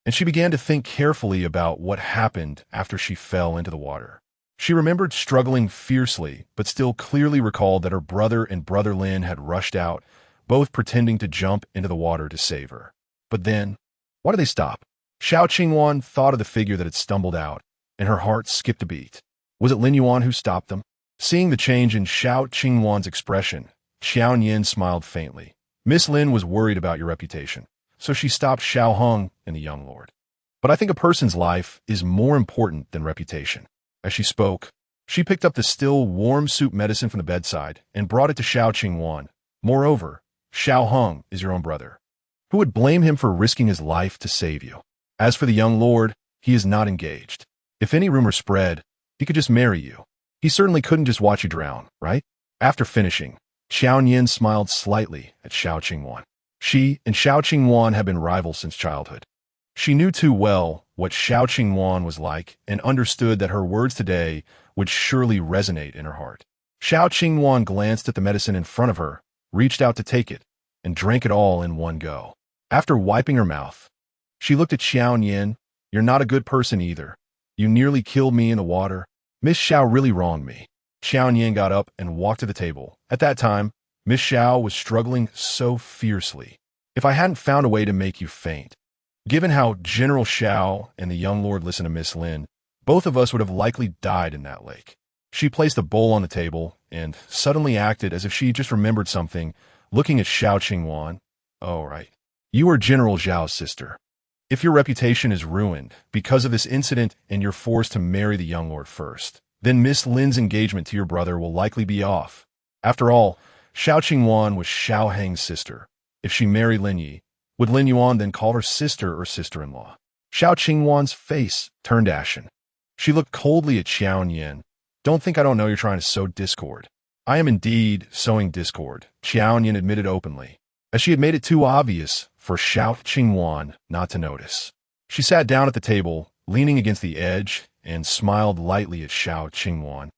and she began to think carefully about what happened after she fell into the water. She remembered struggling fiercely, but still clearly recalled that her brother and brother Lin had rushed out, both pretending to jump into the water to save her. But then, why did they stop? Xiao Yuan thought of the figure that had stumbled out, and her heart skipped a beat. Was it Lin Yuan who stopped them? Seeing the change in Xiao Yuan's expression, Qiao Nian smiled faintly. "Miss Lin was worried about your reputation, so she stopped Xiao Heng and the young lord. But I think a person's life is more important than reputation." As she spoke, she picked up the still warm soup medicine from the bedside and brought it to Xiao Yuan. "Moreover, Xiao Heng is your own brother. Who would blame him for risking his life to save you? As for the young lord, he is not engaged. If any rumor spread, he could just marry you. He certainly couldn't just watch you drown, right?" After finishing, Qiao Nian smiled slightly at Xiao Yuan. She and Xiao Yuan had been rivals since childhood. She knew too well what Xiao Yuan was like and understood that her words today would surely resonate in her heart. Xiao Yuan glanced at the medicine in front of her, reached out to take it, and drank it all in one go. After wiping her mouth, she looked at Qiao Nian. "You're not a good person either. You nearly killed me in the water. Miss Xiao really wronged me." Qiao Nian got up and walked to the table. At that time, Miss Xiao was struggling so fiercely. "If I hadn't found a way to make you faint, given how General Xiao and the young lord listened to Miss Lin, both of us would have likely died in that lake." She placed a bowl on the table and suddenly acted as if she just remembered something, looking at Xiao Yuan. "Oh, right. You are General Xiao's sister. If your reputation is ruined because of this incident and you're forced to marry the young lord first, then Miss Lin's engagement to your brother will likely be off. After all, Xiao Yuan was Xiao Heng's sister. If she married Lin Yi, would Lin Yuan then call her sister or sister-in-law?" Xiao Yuan's face turned ashen. She looked coldly at Qiao Nian. "Don't think I don't know you're trying to sow discord." "I am indeed sowing discord," Qiao Nian admitted openly, as she had made it too obvious for Xiao Yuan not to notice. She sat down at the table, leaning against the edge, and smiled lightly at Xiao Yuan.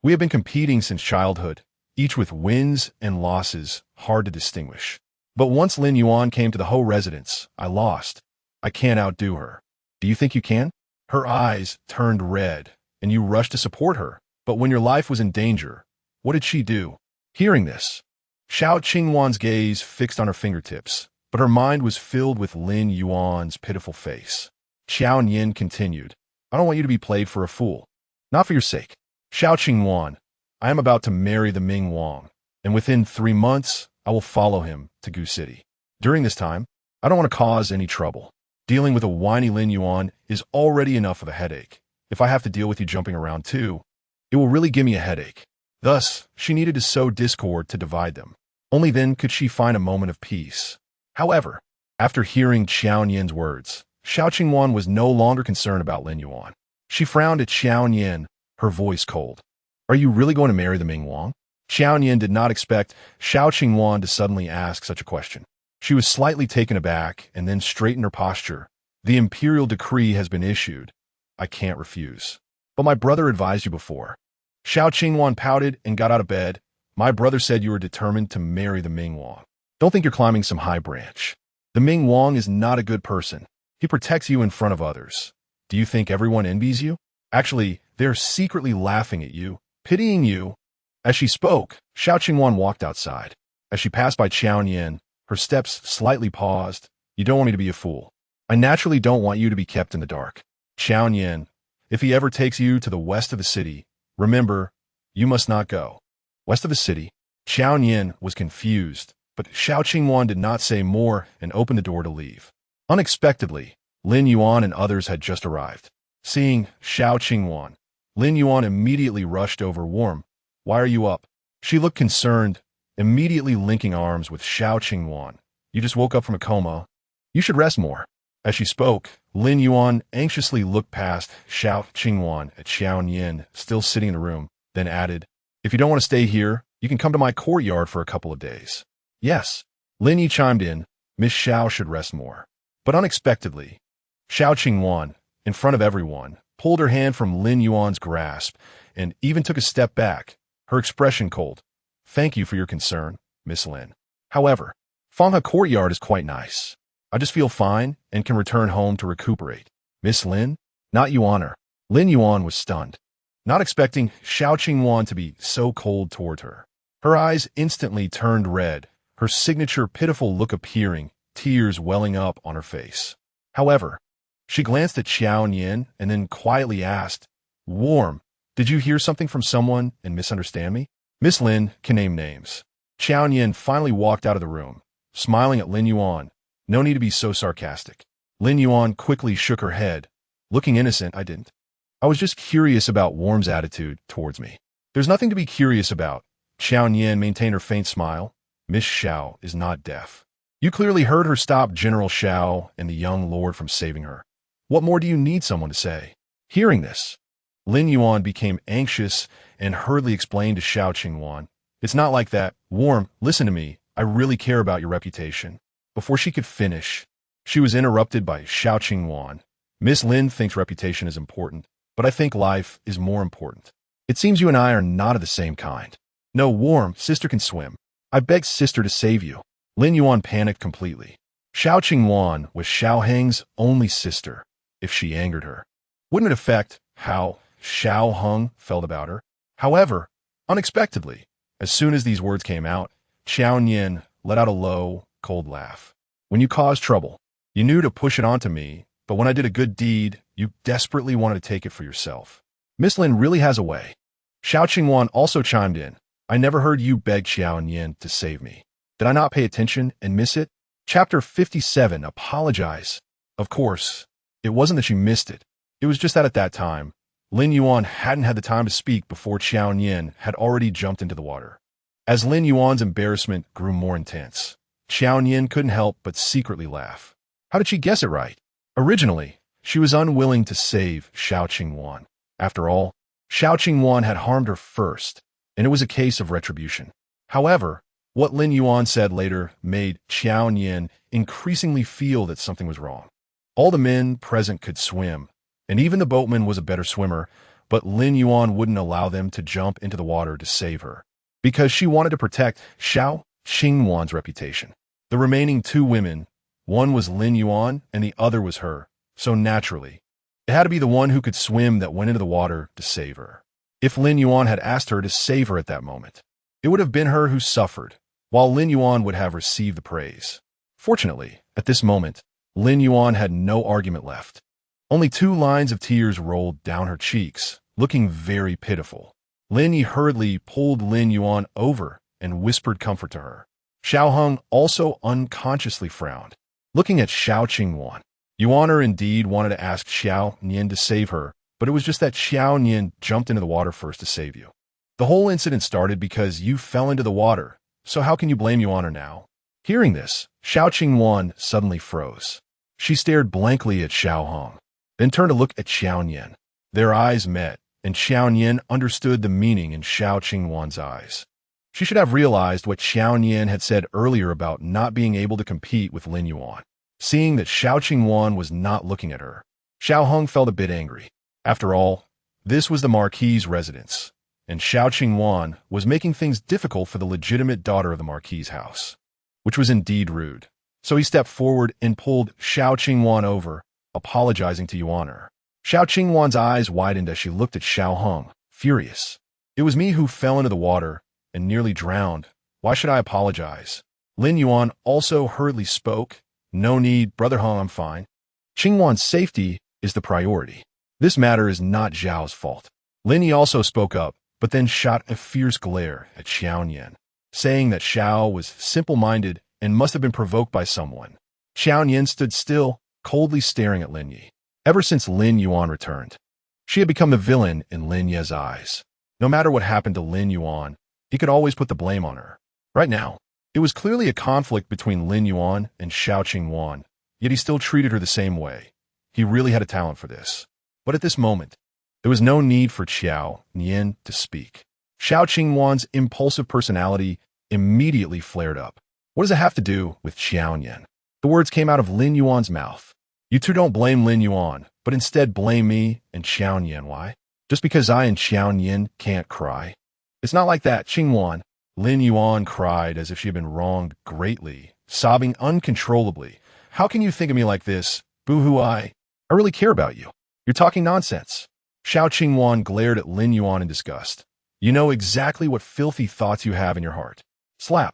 "We have been competing since childhood. each with wins and losses hard to distinguish. But once Lin Yuan came to the Ho residence, I lost. I can't outdo her. Do you think you can? Her eyes turned red, and you rushed to support her. But when your life was in danger, what did she do? Hearing this, Xiao Qingwan's gaze fixed on her fingertips, but her mind was filled with Lin Yuan's pitiful face. Qiao Nian continued, I don't want you to be played for a fool. Not for your sake. Xiao Qingwan, I am about to marry the Ming Wang, and within 3 months, I will follow him to Gu City. During this time, I don't want to cause any trouble. Dealing with a whiny Lin Yuan is already enough of a headache. If I have to deal with you jumping around too, it will really give me a headache. Thus, she needed to sow discord to divide them. Only then could she find a moment of peace. However, after hearing Qiao Nian's words, Xiao Qingwan was no longer concerned about Lin Yuan. She frowned at Qiao Nian, her voice cold. Are you really going to marry the Ming Wang? Qiao Nian did not expect Xiao Qingwan to suddenly ask such a question. She was slightly taken aback and then straightened her posture. The imperial decree has been issued. I can't refuse. But my brother advised you before. Xiao Qingwan pouted and got out of bed. My brother said you were determined to marry the Ming Wang. Don't think you're climbing some high branch. The Ming Wang is not a good person. He protects you in front of others. Do you think everyone envies you? Actually, they're secretly laughing at you, pitying you. As she spoke, Xiao Qingwan walked outside. As she passed by Qiao Nian, her steps slightly paused. You don't want me to be a fool. I naturally don't want you to be kept in the dark. Qiao Nian, if he ever takes you to the west of the city, remember, you must not go. West of the city? Qiao Nian was confused, but Xiao Qingwan did not say more and opened the door to leave. Unexpectedly, Lin Yuan and others had just arrived. Seeing Xiao Qingwan, Lin Yuan immediately rushed over warm. Why are you up? She looked concerned, immediately linking arms with Xiao Qingwan. You just woke up from a coma. You should rest more. As she spoke, Lin Yuan anxiously looked past Xiao Qingwan at Qiao Nian, still sitting in the room, then added, If you don't want to stay here, you can come to my courtyard for a couple of days. Yes. Lin Yi chimed in, Miss Xiao should rest more. But unexpectedly, Xiao Qingwan, in front of everyone, pulled her hand from Lin Yuan's grasp and even took a step back, her expression cold. Thank you for your concern, Miss Lin. However, Fanghe Courtyard is quite nice. I just feel fine and can return home to recuperate. Miss Lin? Not you honor. Lin Yuan was stunned, not expecting Xiao Qingwan to be so cold toward her. Her eyes instantly turned red, her signature pitiful look appearing, tears welling up on her face. However, she glanced at Qiao Nian and then quietly asked, Warm, did you hear something from someone and misunderstand me? Miss Lin can name names. Qiao Nian finally walked out of the room, smiling at Lin Yuan. No need to be so sarcastic. Lin Yuan quickly shook her head. Looking innocent, I didn't. I was just curious about Warm's attitude towards me. There's nothing to be curious about. Qiao Nian maintained her faint smile. Miss Xiao is not deaf. You clearly heard her stop General Xiao and the young lord from saving her. What more do you need someone to say? Hearing this, Lin Yuan became anxious and hurriedly explained to Xiao Qingwan, It's not like that. Warm, listen to me. I really care about your reputation. Before she could finish, she was interrupted by Xiao Qingwan. Miss Lin thinks reputation is important, but I think life is more important. It seems you and I are not of the same kind. No, Warm, sister can swim. I begged sister to save you. Lin Yuan panicked completely. Xiao Qingwan was Xiao Heng's only sister. If she angered her, wouldn't it affect how Xiao Heng felt about her? However, unexpectedly, as soon as these words came out, Qiao Nian let out a low, cold laugh. When you caused trouble, you knew to push it onto me, but when I did a good deed, you desperately wanted to take it for yourself. Miss Lin really has a way. Xiao Qingwan also chimed in. I never heard you beg Qiao Nian to save me. Did I not pay attention and miss it? Chapter 57, Apologize. Of course, it wasn't that you missed it. It was just that at that time, Lin Yuan hadn't had the time to speak before Qiao Nian had already jumped into the water. As Lin Yuan's embarrassment grew more intense, Qiao Nian couldn't help but secretly laugh. How did she guess it right? Originally, she was unwilling to save Xiao Qingwan. After all, Xiao Qingwan had harmed her first, and it was a case of retribution. However, what Lin Yuan said later made Qiao Nian increasingly feel that something was wrong. All the men present could swim, and even the boatman was a better swimmer, but Lin Yuan wouldn't allow them to jump into the water to save her. because she wanted to protect Xiao Qingwan's reputation. The remaining two women, one was Lin Yuan and the other was her, so naturally, it had to be the one who could swim that went into the water to save her. If Lin Yuan had asked her to save her at that moment, it would have been her who suffered, while Lin Yuan would have received the praise. Fortunately, at this moment, Lin Yuan had no argument left. Only 2 lines of tears rolled down her cheeks, looking very pitiful. Lin Yi hurriedly pulled Lin Yuan over and whispered comfort to her. Xiao Heng also unconsciously frowned, looking at Xiao Qingwan. Yuaner indeed wanted to ask Qiao Nian to save her, but it was just that Qiao Nian jumped into the water first to save you. The whole incident started because you fell into the water, so how can you blame Yuaner now? Hearing this, Xiao Qingwan suddenly froze. She stared blankly at Xiao Heng, then turned to look at Xiao Nian. Their eyes met, and Xiao Nian understood the meaning in Xiao Qingwan's eyes. She should have realized what Xiao Nian had said earlier about not being able to compete with Lin Yuan. Seeing that Xiao Qingwan was not looking at her, Xiao Heng felt a bit angry. After all, this was the Marquis' residence, and Xiao Qingwan was making things difficult for the legitimate daughter of the Marquis' house, which was indeed rude. So he stepped forward and pulled Xiao Qingwan over, apologizing to Yuaner. Xiao Qingwan's eyes widened as she looked at Xiao Heng, furious. It was me who fell into the water and nearly drowned. Why should I apologize? Lin Yuan also hurriedly spoke. No need, Brother Heng, I'm fine. Qingwan's safety is the priority. This matter is not Zhao's fault. Lin Yi also spoke up, but then shot a fierce glare at Xiao Nian, saying that Xiao was simple-minded and must have been provoked by someone. Xiao Nian stood still, coldly staring at Lin Yi. Ever since Lin Yuan returned, she had become the villain in Lin Yi's eyes. No matter what happened to Lin Yuan, he could always put the blame on her. Right now, it was clearly a conflict between Lin Yuan and Xiao Qingwan, yet he still treated her the same way. He really had a talent for this. But at this moment, there was no need for Qiao Nian to speak. Xiao Qingwan's impulsive personality immediately flared up. What does it have to do with Qiao Nian? The words came out of Lin Yuan's mouth. You two don't blame Lin Yuan, but instead blame me and Qiao Nian. Why? Just because I and Qiao Nian can't cry? It's not like that, Qingwan. Lin Yuan cried as if she had been wronged greatly, sobbing uncontrollably. How can you think of me like this? Boo-hoo, I really care about you. You're talking nonsense. Xiao Qingwan glared at Lin Yuan in disgust. You know exactly what filthy thoughts you have in your heart. Slap.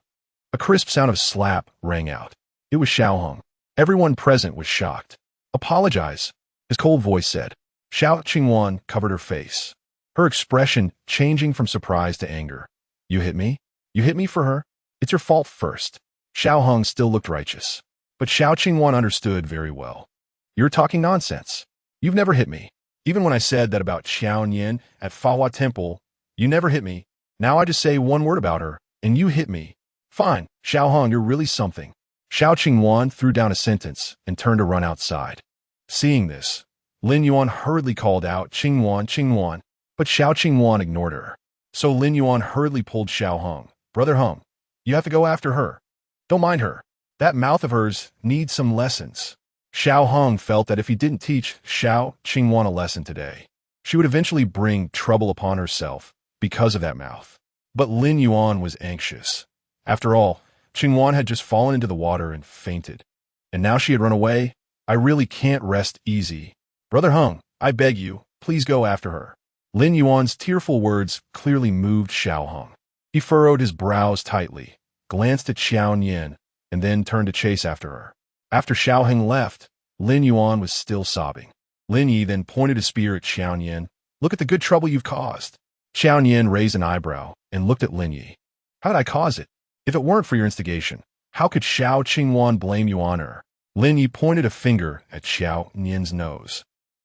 A crisp sound of slap rang out. It was Xiao Heng. Everyone present was shocked. Apologize, his cold voice said. Xiao Qingwan covered her face, her expression changing from surprise to anger. You hit me? You hit me for her? It's your fault first. Xiao Heng still looked righteous, but Xiao Qingwan understood very well. You're talking nonsense. You've never hit me. Even when I said that about Qiao Nian at Fahua Temple, you never hit me. Now I just say one word about her, and you hit me. Fine, Xiao Heng, you're really something. Xiao Qingwan threw down a sentence and turned to run outside. Seeing this, Lin Yuan hurriedly called out, Qingwan, Qingwan, but Xiao Qingwan ignored her. So Lin Yuan hurriedly pulled Xiao Heng. Brother Heng, you have to go after her. Don't mind her. That mouth of hers needs some lessons. Xiao Heng felt that if he didn't teach Xiao Qingwan a lesson today, she would eventually bring trouble upon herself because of that mouth. But Lin Yuan was anxious. After all, Qingwan had just fallen into the water and fainted, and now she had run away. I really can't rest easy. Brother Heng, I beg you, please go after her. Lin Yuan's tearful words clearly moved Xiao Heng. He furrowed his brows tightly, glanced at Xiao Nian, and then turned to chase after her. After Xiao Heng left, Lin Yuan was still sobbing. Lin Yi then pointed a spear at Xiao Nian. Look at the good trouble you've caused. Xiao Nian raised an eyebrow and looked at Lin Yi. How did I cause it? If it weren't for your instigation, how could Xiao Qingwan blame you on her? Lin Yi pointed a finger at Xiao Nian's nose.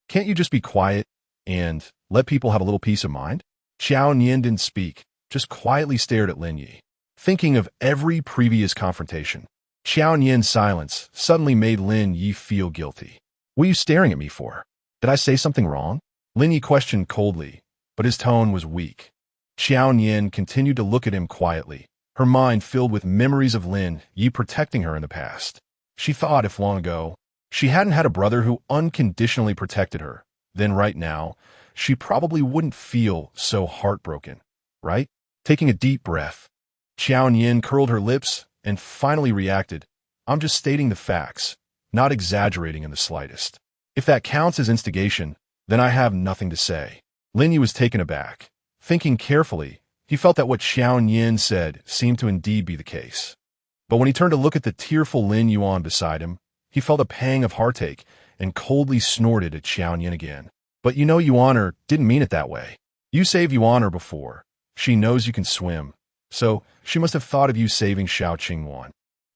Can't you just be quiet and let people have a little peace of mind? Xiao Nian didn't speak, just quietly stared at Lin Yi. Thinking of every previous confrontation, Xiao Nian's silence suddenly made Lin Yi feel guilty. What are you staring at me for? Did I say something wrong? Lin Yi questioned coldly, but his tone was weak. Xiao Nian continued to look at him quietly, her mind filled with memories of Lin Yi protecting her in the past. She thought if long ago she hadn't had a brother who unconditionally protected her, then right now, she probably wouldn't feel so heartbroken, right? Taking a deep breath, Qiao Nian curled her lips and finally reacted. I'm just stating the facts, not exaggerating in the slightest. If that counts as instigation, then I have nothing to say. Lin Yu was taken aback. Thinking carefully, he felt that what Qiao Nian said seemed to indeed be the case. But when he turned to look at the tearful Lin Yuan beside him, he felt a pang of heartache and coldly snorted at Qiao Nian again. But you know Yuaner didn't mean it that way. You saved Yuaner before. She knows you can swim. So she must have thought of you saving Xiao Qingwan,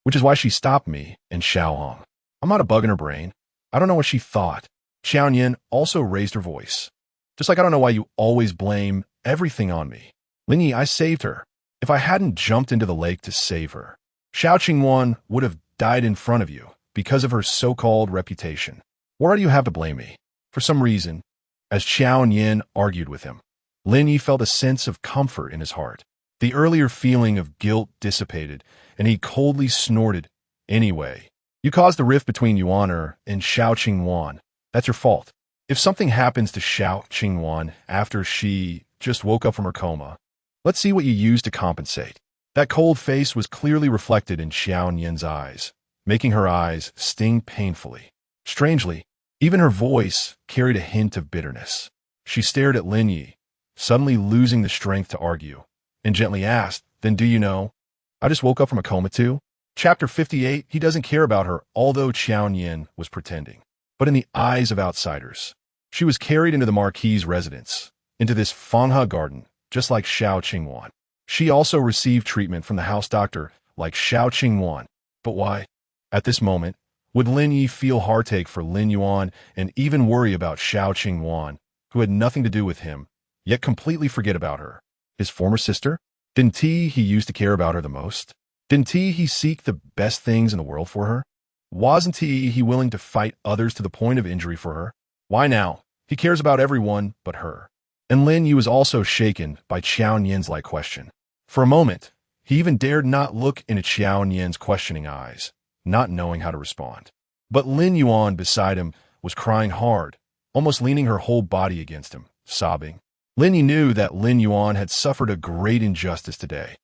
which is why she stopped me and Xiao Hong. I'm not a bug in her brain. I don't know what she thought. Qiao Nian also raised her voice. Just like I don't know why you always blame everything on me. Lin Yi, I saved her. If I hadn't jumped into the lake to save her, Xiao Qingwan would have died in front of you because of her so-called reputation. Where do you have to blame me? For some reason, as Qiao Nian argued with him, Lin Yi felt a sense of comfort in his heart. The earlier feeling of guilt dissipated, and he coldly snorted, Anyway, you caused the rift between Yuaner and Xiao Qingwan. That's your fault. If something happens to Xiao Qingwan after she just woke up from her coma, let's see what you used to compensate. That cold face was clearly reflected in Qiao Nian's eyes, making her eyes sting painfully. Strangely, even her voice carried a hint of bitterness. She stared at Lin Yi, suddenly losing the strength to argue, and gently asked, Then do you know? I just woke up from a coma too? Chapter 58, he doesn't care about her, although Qiao Nian was pretending. But in the eyes of outsiders, she was carried into the Marquis' residence, into this Fanghe garden, just like Xiao Qingwan. She also received treatment from the house doctor, like Xiao Qingwan. But why? At this moment, would Lin Yi feel heartache for Lin Yuan and even worry about Xiao Qingwan, who had nothing to do with him, yet completely forget about her? His former sister? Didn't he used to care about her the most? Didn't he seek the best things in the world for her? Wasn't he willing to fight others to the point of injury for her? Why now? He cares about everyone but her. And Lin Yu was also shaken by Qiao Nian's light question. For a moment, he even dared not look into Qiao Nian's questioning eyes, not knowing how to respond. But Lin Yuan beside him was crying hard, almost leaning her whole body against him, sobbing. Lin Yi knew that Lin Yuan had suffered a great injustice today.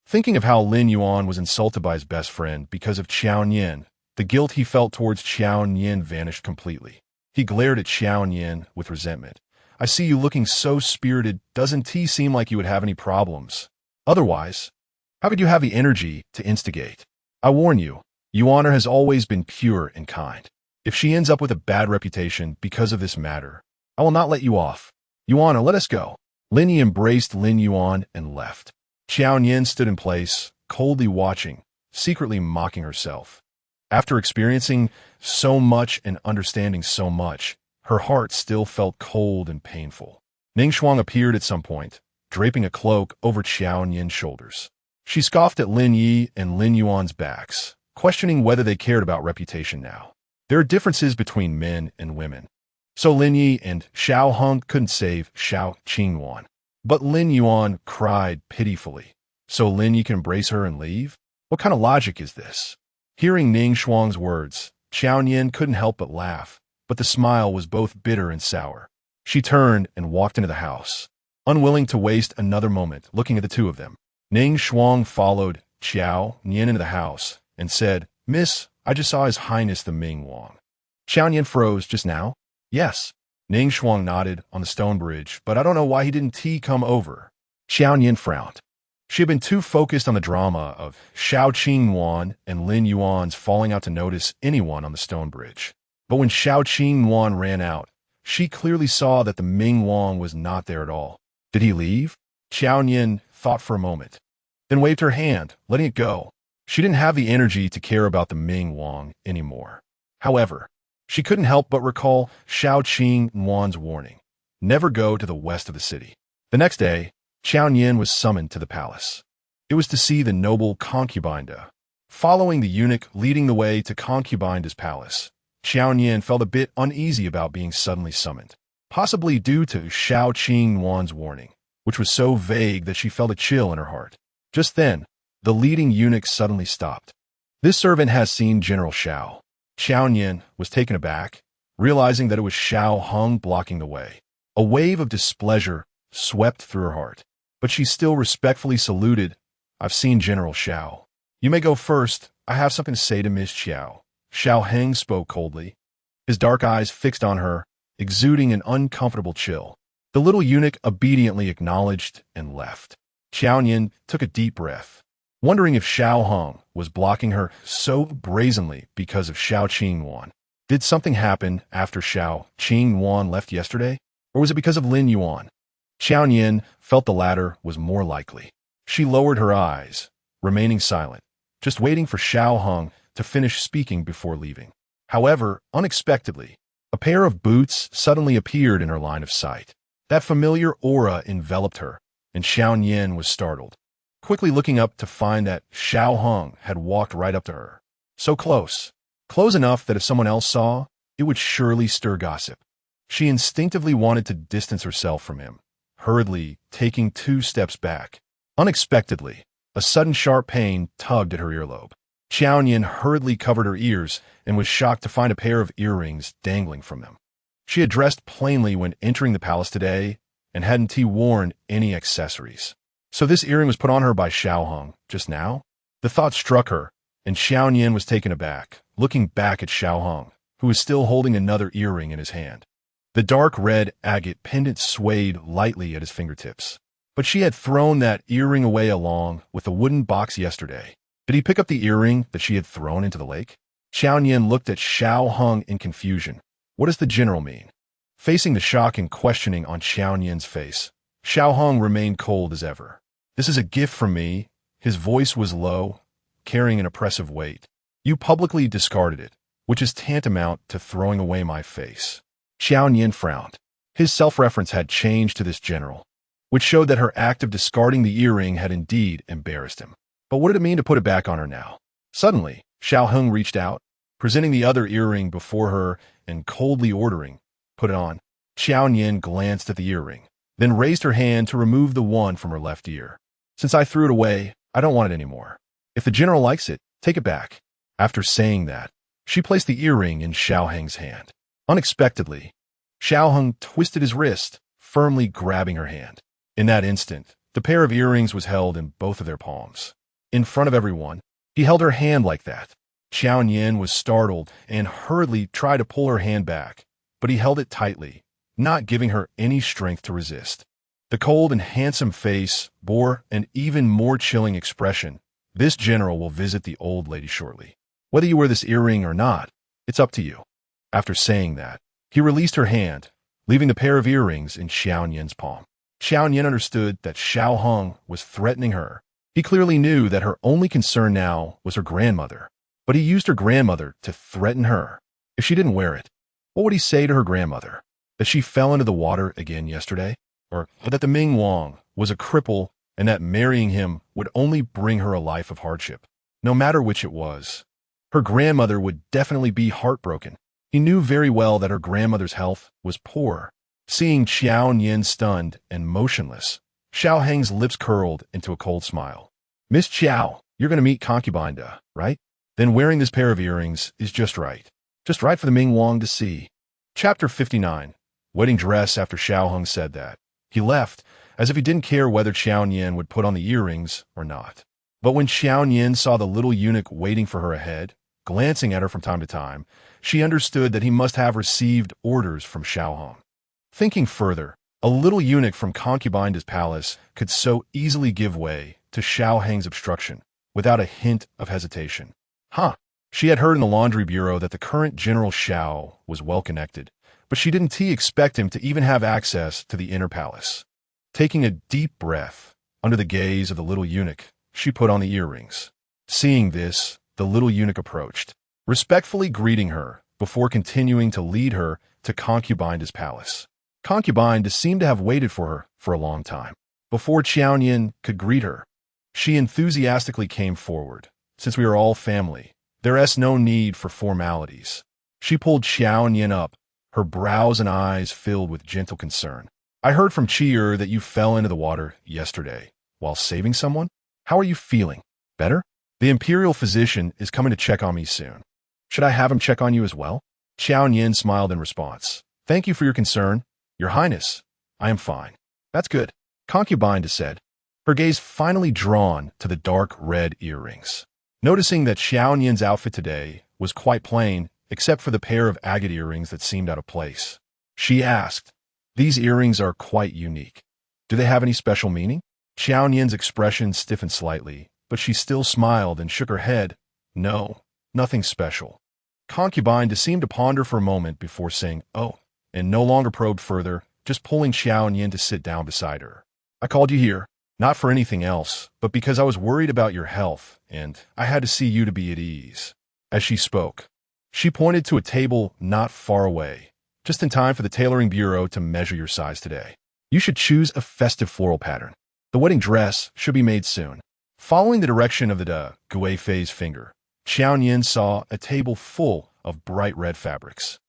Thinking of how Lin Yuan was insulted by his best friend because of Qiao Nian, the guilt he felt towards Qiao Nian vanished completely. He glared at Qiao Nian with resentment. I see you looking so spirited. Doesn't he seem like you would have any problems? Otherwise, how could you have the energy to instigate? I warn you, Yuaner has always been pure and kind. If she ends up with a bad reputation because of this matter, I will not let you off. Yuaner, let us go. Lin Yi embraced Lin Yuan and left. Qiao Nian stood in place, coldly watching, secretly mocking herself. After experiencing so much and understanding so much, her heart still felt cold and painful. Ning Shuang appeared at some point, draping a cloak over Qiao Nian's shoulders. She scoffed at Lin Yi and Lin Yuan's backs, questioning whether they cared about reputation now. There are differences between men and women. So Lin Yi and Xiao Hong couldn't save Xiao Qingwan. But Lin Yuan cried pitifully. So Lin Yi can embrace her and leave? What kind of logic is this? Hearing Ning Shuang's words, Qiao Nian couldn't help but laugh, but the smile was both bitter and sour. She turned and walked into the house, unwilling to waste another moment looking at the two of them. Ning Shuang followed Qiao Nian into the house and said, Miss, I just saw His Highness the Ming Wang. Qiao Nian froze just now. Yes. Ning Shuang nodded on the stone bridge, but I don't know why he didn't come over. Qiao Nian frowned. She had been too focused on the drama of Xiao Qingwan and Lin Yuan's falling out to notice anyone on the stone bridge. But when Xiao Qingwan ran out, she clearly saw that the Ming Wang was not there at all. Did he leave? Qiao Nian thought for a moment, then waved her hand, letting it go. She didn't have the energy to care about the Ming Wang anymore. However, she couldn't help but recall Xiao Qingwan's warning, never go to the west of the city. The next day, Qiao Nian was summoned to the palace. It was to see the noble concubinda. Following the eunuch leading the way to concubinda's palace, Qiao Nian felt a bit uneasy about being suddenly summoned, possibly due to Xiao Qingwan's warning, which was so vague that she felt a chill in her heart. Just then, the leading eunuch suddenly stopped. This servant has seen General Xiao. Qiao Nian was taken aback, realizing that it was Xiao Hong blocking the way. A wave of displeasure swept through her heart. but she still respectfully saluted. "I've seen General Xiao. You may go first. I have something to say to Miss Qiao." Xiao Heng spoke coldly, his dark eyes fixed on her, exuding an uncomfortable chill. The little eunuch obediently acknowledged and left. Qiao Nian took a deep breath, wondering if Xiao Heng was blocking her so brazenly because of Xiao Qingyuan. Did something happen after Xiao Qingyuan left yesterday? Or was it because of Lin Yuan? Qiao Nian felt the latter was more likely. She lowered her eyes, remaining silent, just waiting for Xiao Heng to finish speaking before leaving. However, unexpectedly, a pair of boots suddenly appeared in her line of sight. That familiar aura enveloped her, and Xiao Nian was startled, quickly looking up to find that Xiao Heng had walked right up to her. So close. Close enough that if someone else saw, it would surely stir gossip. She instinctively wanted to distance herself from him, hurriedly taking 2 steps back. Unexpectedly, a sudden sharp pain tugged at her earlobe. Qiao Nian hurriedly covered her ears and was shocked to find a pair of earrings dangling from them. She had dressed plainly when entering the palace today and hadn't worn any accessories. So this earring was put on her by Xiao Heng just now? The thought struck her, and Xiao Nian was taken aback, looking back at Xiao Heng, who was still holding another earring in his hand. The dark red agate pendant swayed lightly at his fingertips. But she had thrown that earring away along with the wooden box yesterday. Did he pick up the earring that she had thrown into the lake? Qiao Nian looked at Xiao Heng in confusion. What does the general mean? Facing the shock and questioning on Qiao Nian's face, Xiao Heng remained cold as ever. "This is a gift from me." His voice was low, carrying an oppressive weight. "You publicly discarded it, which is tantamount to throwing away my face." Qiao Nian frowned. His self-reference had changed to this general, which showed that her act of discarding the earring had indeed embarrassed him. But what did it mean to put it back on her now? Suddenly, Xiao Heng reached out, presenting the other earring before her and coldly ordering, "Put it on." Qiao Nian glanced at the earring, then raised her hand to remove the one from her left ear. "Since I threw it away, I don't want it anymore. If the general likes it, take it back." After saying that, she placed the earring in Xiao Heng's hand. Unexpectedly, Xiao Heng twisted his wrist, firmly grabbing her hand. In that instant, the pair of earrings was held in both of their palms. In front of everyone, he held her hand like that. Qiao Nian was startled and hurriedly tried to pull her hand back, but he held it tightly, not giving her any strength to resist. The cold and handsome face bore an even more chilling expression. "This general will visit the old lady shortly. Whether you wear this earring or not, it's up to you." After saying that, he released her hand, leaving the pair of earrings in Xiao Nian's palm. Xiao Nian understood that Xiao Heng was threatening her. He clearly knew that her only concern now was her grandmother, but he used her grandmother to threaten her. If she didn't wear it, what would he say to her grandmother? That she fell into the water again yesterday? Or that the Ming Wang was a cripple and that marrying him would only bring her a life of hardship? No matter which it was, her grandmother would definitely be heartbroken. He knew very well that her grandmother's health was poor. Seeing Qiao Nian stunned and motionless, Xiao Heng's lips curled into a cold smile. "Miss Qiao, you're going to meet concubine, right? Then wearing this pair of earrings is just right. Just right for the Ming Wang to see." Chapter 59. Wedding dress. After Xiao Heng said that, he left, as if he didn't care whether Qiao Nian would put on the earrings or not. But when Qiao Nian saw the little eunuch waiting for her ahead, glancing at her from time to time, she understood that he must have received orders from Xiao Heng. Thinking further, a little eunuch from concubine's palace could so easily give way to Xiao Heng's obstruction without a hint of hesitation. She had heard in the laundry bureau that the current General Xiao was well connected, but she didn't expect him to even have access to the inner palace. Taking a deep breath, under the gaze of the little eunuch, she put on the earrings. Seeing this, the little eunuch approached, respectfully greeting her before continuing to lead her to concubine's palace. Concubine seemed to have waited for her for a long time. Before Qiao Nian could greet her, she enthusiastically came forward. "Since we are all family, there's no need for formalities." She pulled Qiao Nian up, her brows and eyes filled with gentle concern. "I heard from Qi that you fell into the water yesterday while saving someone. How are you feeling? Better? The imperial physician is coming to check on me soon. Should I have him check on you as well?" Qiao Nian smiled in response. "Thank you for your concern, Your Highness. I am fine." "That's good," concubine said, her gaze finally drawn to the dark red earrings. Noticing that Qiao Nian's outfit today was quite plain, except for the pair of agate earrings that seemed out of place, she asked, "These earrings are quite unique. Do they have any special meaning?" Qiao Nian's expression stiffened slightly, but she still smiled and shook her head. "No, nothing special." Concubine seemed to ponder for a moment before saying, "Oh," and no longer probed further, just pulling Qiao Nian to sit down beside her. "I called you here, not for anything else, but because I was worried about your health, and I had to see you to be at ease." As she spoke, she pointed to a table not far away, just in time for the tailoring bureau to measure your size today. "You should choose a festive floral pattern. The wedding dress should be made soon." Following the direction of the Guifei's finger, Qiao Nian saw a table full of bright red fabrics.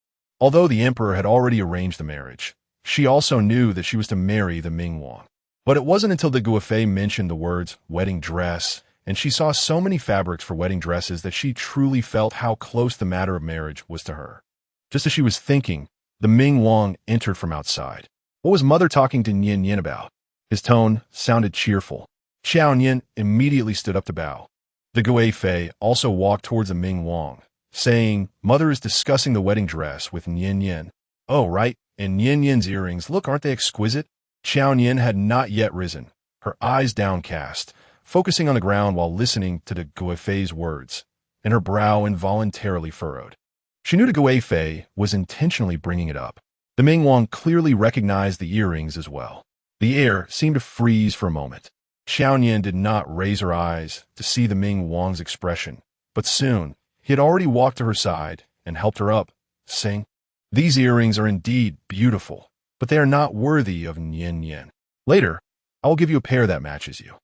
Although the emperor had already arranged the marriage, she also knew that she was to marry the Ming Wang. But it wasn't until the Guifei mentioned the words wedding dress, and she saw so many fabrics for wedding dresses, that she truly felt how close the matter of marriage was to her. Just as she was thinking, the Ming Wang entered from outside. What was mother talking to Nian Nian about? His tone sounded cheerful. Qiao Nian immediately stood up to bow. The Guifei also walked towards the Ming Wang, saying, "Mother is discussing the wedding dress with Nian Nian." "Oh, right, and Nian Nian's earrings, look, aren't they exquisite?" Qiao Nian had not yet risen, her eyes downcast, focusing on the ground while listening to the Guifei's words, and her brow involuntarily furrowed. She knew the Guifei was intentionally bringing it up. The Ming Wang clearly recognized the earrings as well. The air seemed to freeze for a moment. Qiao Nian did not raise her eyes to see the Ming Wang's expression, but soon he had already walked to her side and helped her up, saying, "These earrings are indeed beautiful, but they are not worthy of Nian Nian. Later, I will give you a pair that matches you."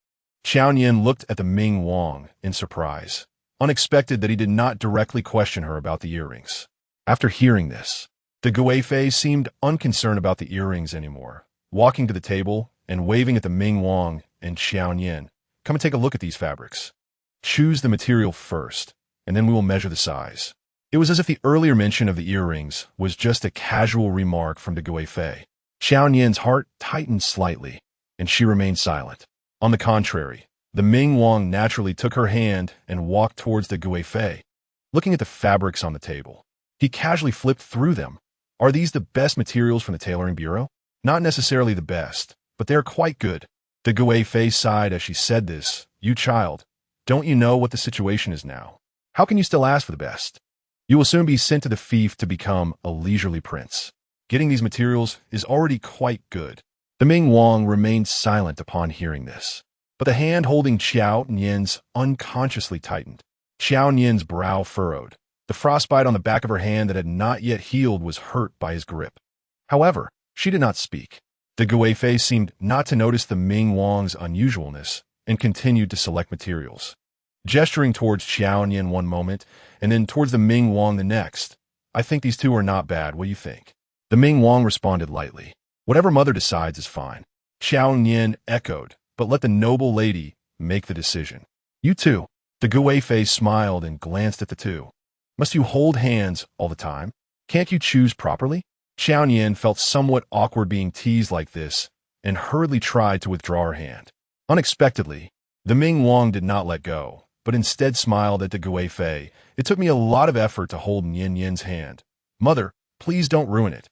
Qiao Nian looked at the Ming Wang in surprise, unexpected that he did not directly question her about the earrings. After hearing this, the Guifei seemed unconcerned about the earrings anymore, walking to the table and waving at the Ming Wang and Qiao Nian. "Come and take a look at these fabrics. Choose the material first, and then we will measure the size." It was as if the earlier mention of the earrings was just a casual remark from the Guifei. Qiao Nian's heart tightened slightly, and she remained silent. On the contrary, the Ming Wang naturally took her hand and walked towards the Guifei. Looking at the fabrics on the table, he casually flipped through them. "Are these the best materials from the tailoring bureau?" "Not necessarily the best, but they are quite good." The Guifei sighed as she said this. "You child, don't you know what the situation is now? How can you still ask for the best? You will soon be sent to the fief to become a leisurely prince. Getting these materials is already quite good." The Ming Wang remained silent upon hearing this, but the hand holding Qiao Nian's unconsciously tightened. Qiao Nian's brow furrowed. The frostbite on the back of her hand that had not yet healed was hurt by his grip. However, she did not speak. The Guifei seemed not to notice the Ming Wang's unusualness and continued to select materials, gesturing towards Qiao Nian one moment and then towards the Ming Wang the next. "I think these two are not bad. What do you think?" The Ming Wang responded lightly. "Whatever mother decides is fine." Qiao Nian echoed, "But let the noble lady make the decision." "You too." The Guifei smiled and glanced at the two. "Must you hold hands all the time? Can't you choose properly?" Qiao Nian felt somewhat awkward being teased like this and hurriedly tried to withdraw her hand. Unexpectedly, the Ming Wang did not let go, but instead smiled at the Guifei. "It took me a lot of effort to hold Nian Nian's hand. Mother, please don't ruin it."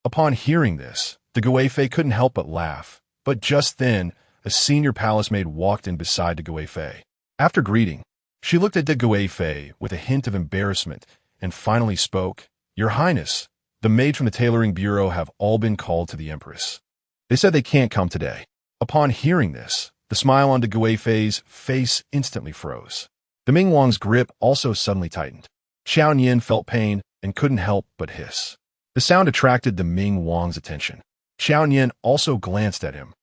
Upon hearing this, the Guifei couldn't help but laugh, but just then, a senior palace maid walked in beside the Guifei. After greeting, she looked at the Guifei with a hint of embarrassment and finally spoke. "Your Highness, the maids from the tailoring bureau have all been called to the Empress. They said they can't come today." Upon hearing this, the smile on the Guifei's face instantly froze. The Ming Wang's grip also suddenly tightened. Qiao Nian felt pain and couldn't help but hiss. The sound attracted the Ming Wang's attention. Qiao Nian also glanced at him.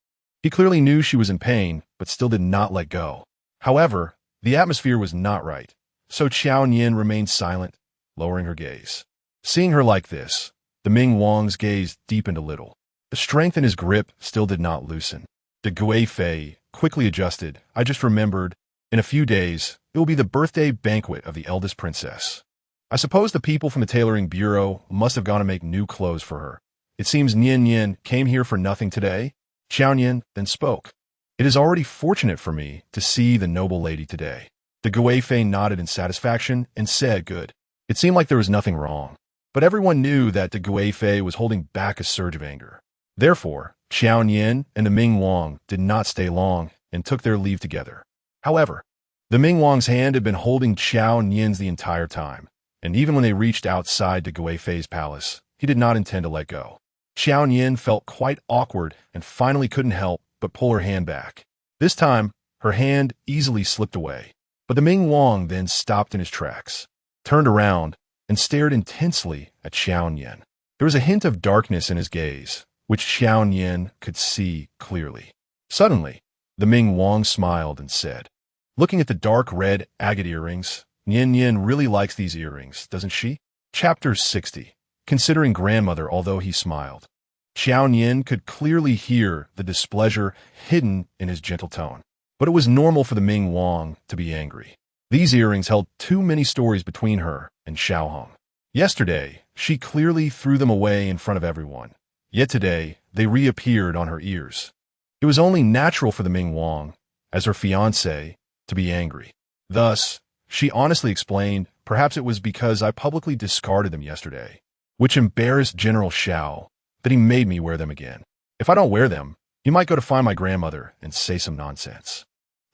He clearly knew she was in pain, but still did not let go. However, the atmosphere was not right, so Qiao Nian remained silent, lowering her gaze. Seeing her like this, the Ming Wang's gaze deepened a little. The strength in his grip still did not loosen. The Guifei quickly adjusted. "I just remembered, in a few days, it will be the birthday banquet of the eldest princess. I suppose the people from the tailoring bureau must have gone to make new clothes for her. It seems Nian Nian came here for nothing today." Qiao Nian then spoke. It is already fortunate for me to see the noble lady today. The Guifei nodded in satisfaction and said, good. It seemed like there was nothing wrong, but everyone knew that the Guifei was holding back a surge of anger. Therefore, Qiao Nian and the Ming Wang did not stay long and took their leave together. However, the Ming Wang's hand had been holding Qiao Nian's the entire time, and even when they reached outside the Guifei's palace, he did not intend to let go. Qiao Nian felt quite awkward and finally couldn't help but pull her hand back. This time, her hand easily slipped away, but the Ming Wang then stopped in his tracks, turned around, and stared intensely at Qiao Nian. There was a hint of darkness in his gaze, which Qiao Nian could see clearly. Suddenly, the Ming Wang smiled and said, looking at the dark red agate earrings, Nian Nian really likes these earrings, doesn't she? Chapter 60. Considering grandmother, although he smiled. Qiao Nian could clearly hear the displeasure hidden in his gentle tone, but it was normal for the Ming Wang to be angry. These earrings held too many stories between her and Xiao Hong. Yesterday, she clearly threw them away in front of everyone, yet today they reappeared on her ears. It was only natural for the Ming Wang, as her fiancé, to be angry. Thus, she honestly explained, perhaps it was because I publicly discarded them yesterday, which embarrassed General Xiao, that he made me wear them again. If I don't wear them, you might go to find my grandmother and say some nonsense.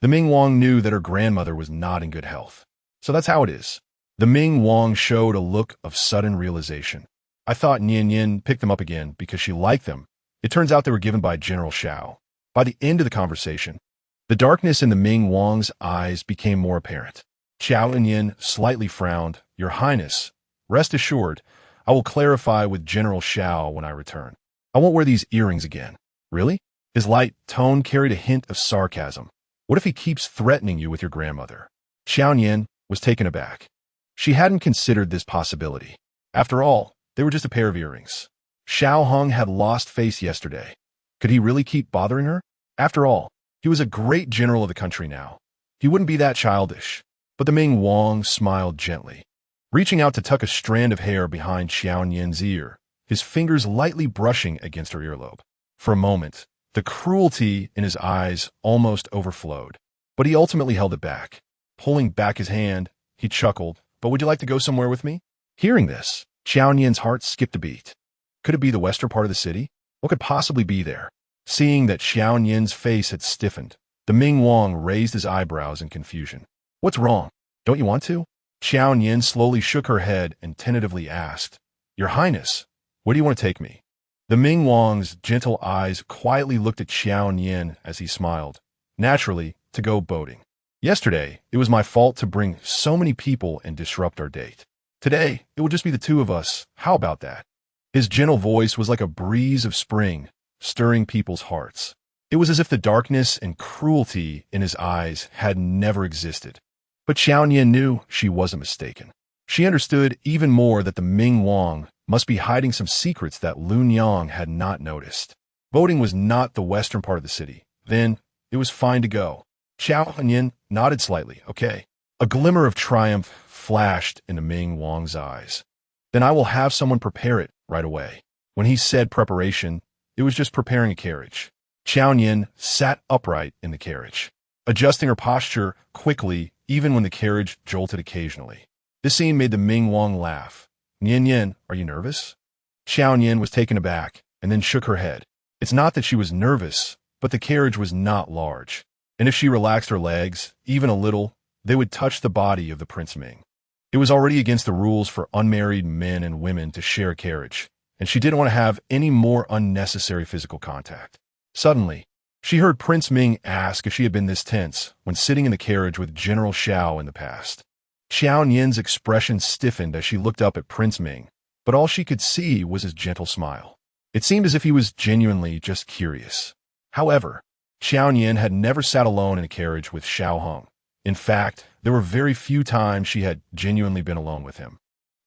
The Ming Wang knew that her grandmother was not in good health. So that's how it is. The Ming Wang showed a look of sudden realization. I thought Nian Nian picked them up again because she liked them. It turns out they were given by General Xiao. By the end of the conversation, the darkness in the Ming Wang's eyes became more apparent. Qiao Nian slightly frowned. Your Highness, rest assured, I will clarify with General Xiao when I return. I won't wear these earrings again. Really? His light tone carried a hint of sarcasm. What if he keeps threatening you with your grandmother? Qiao Nian was taken aback. She hadn't considered this possibility. After all, they were just a pair of earrings. Xiao Hong had lost face yesterday. Could he really keep bothering her? After all, he was a great general of the country now. He wouldn't be that childish. But the Ming Wang smiled gently. Reaching out to tuck a strand of hair behind Qiao Nian's ear, his fingers lightly brushing against her earlobe. For a moment, the cruelty in his eyes almost overflowed, but he ultimately held it back. Pulling back his hand, he chuckled, but would you like to go somewhere with me? Hearing this, Qiao Nian's heart skipped a beat. Could it be the western part of the city? What could possibly be there? Seeing that Qiao Nian's face had stiffened, the Ming Wang raised his eyebrows in confusion. What's wrong? Don't you want to? Qiao Nian slowly shook her head and tentatively asked, Your Highness, where do you want to take me? The Ming Wang's gentle eyes quietly looked at Qiao Nian as he smiled. Naturally, to go boating. Yesterday, it was my fault to bring so many people and disrupt our date. Today, it will just be the two of us. How about that? His gentle voice was like a breeze of spring, stirring people's hearts. It was as if the darkness and cruelty in his eyes had never existed. But Qiao Nian knew she wasn't mistaken. She understood even more that the Ming Wang must be hiding some secrets that Lun Yang had not noticed. Boating was not the western part of the city. Then, it was fine to go. Qiao Nian nodded slightly. Okay. A glimmer of triumph flashed in the Ming Wang's eyes. Then I will have someone prepare it right away. When he said preparation, it was just preparing a carriage. Qiao Nian sat upright in the carriage, adjusting her posture quickly even when the carriage jolted occasionally. This scene made the Ming Wang laugh. Nian Nian, are you nervous? Qiao Nian was taken aback and then shook her head. It's not that she was nervous, but the carriage was not large. And if she relaxed her legs, even a little, they would touch the body of the Prince Ming. It was already against the rules for unmarried men and women to share a carriage, and she didn't want to have any more unnecessary physical contact. Suddenly, she heard Prince Ming ask if she had been this tense when sitting in the carriage with General Xiao in the past. Qiao Nian's expression stiffened as she looked up at Prince Ming, but all she could see was his gentle smile. It seemed as if he was genuinely just curious. However, Qiao Nian had never sat alone in a carriage with Xiao Hong. In fact, there were very few times she had genuinely been alone with him,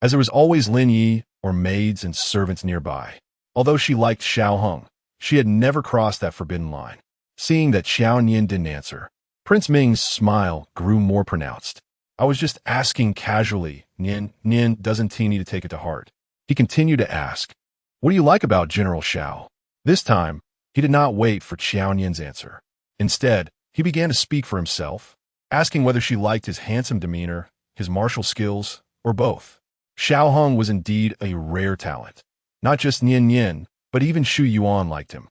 as there was always Lin Yi or maids and servants nearby. Although she liked Xiao Hong, she had never crossed that forbidden line. Seeing that Qiao Nian didn't answer, Prince Ming's smile grew more pronounced. I was just asking casually. Nian doesn't need to take it to heart. He continued to ask, what do you like about General Xiao? This time, he did not wait for Qiao Nian's answer. Instead, he began to speak for himself, asking whether she liked his handsome demeanor, his martial skills, or both. Xiao Hong was indeed a rare talent. Not just Nian Nian, but even Xu Yuan liked him.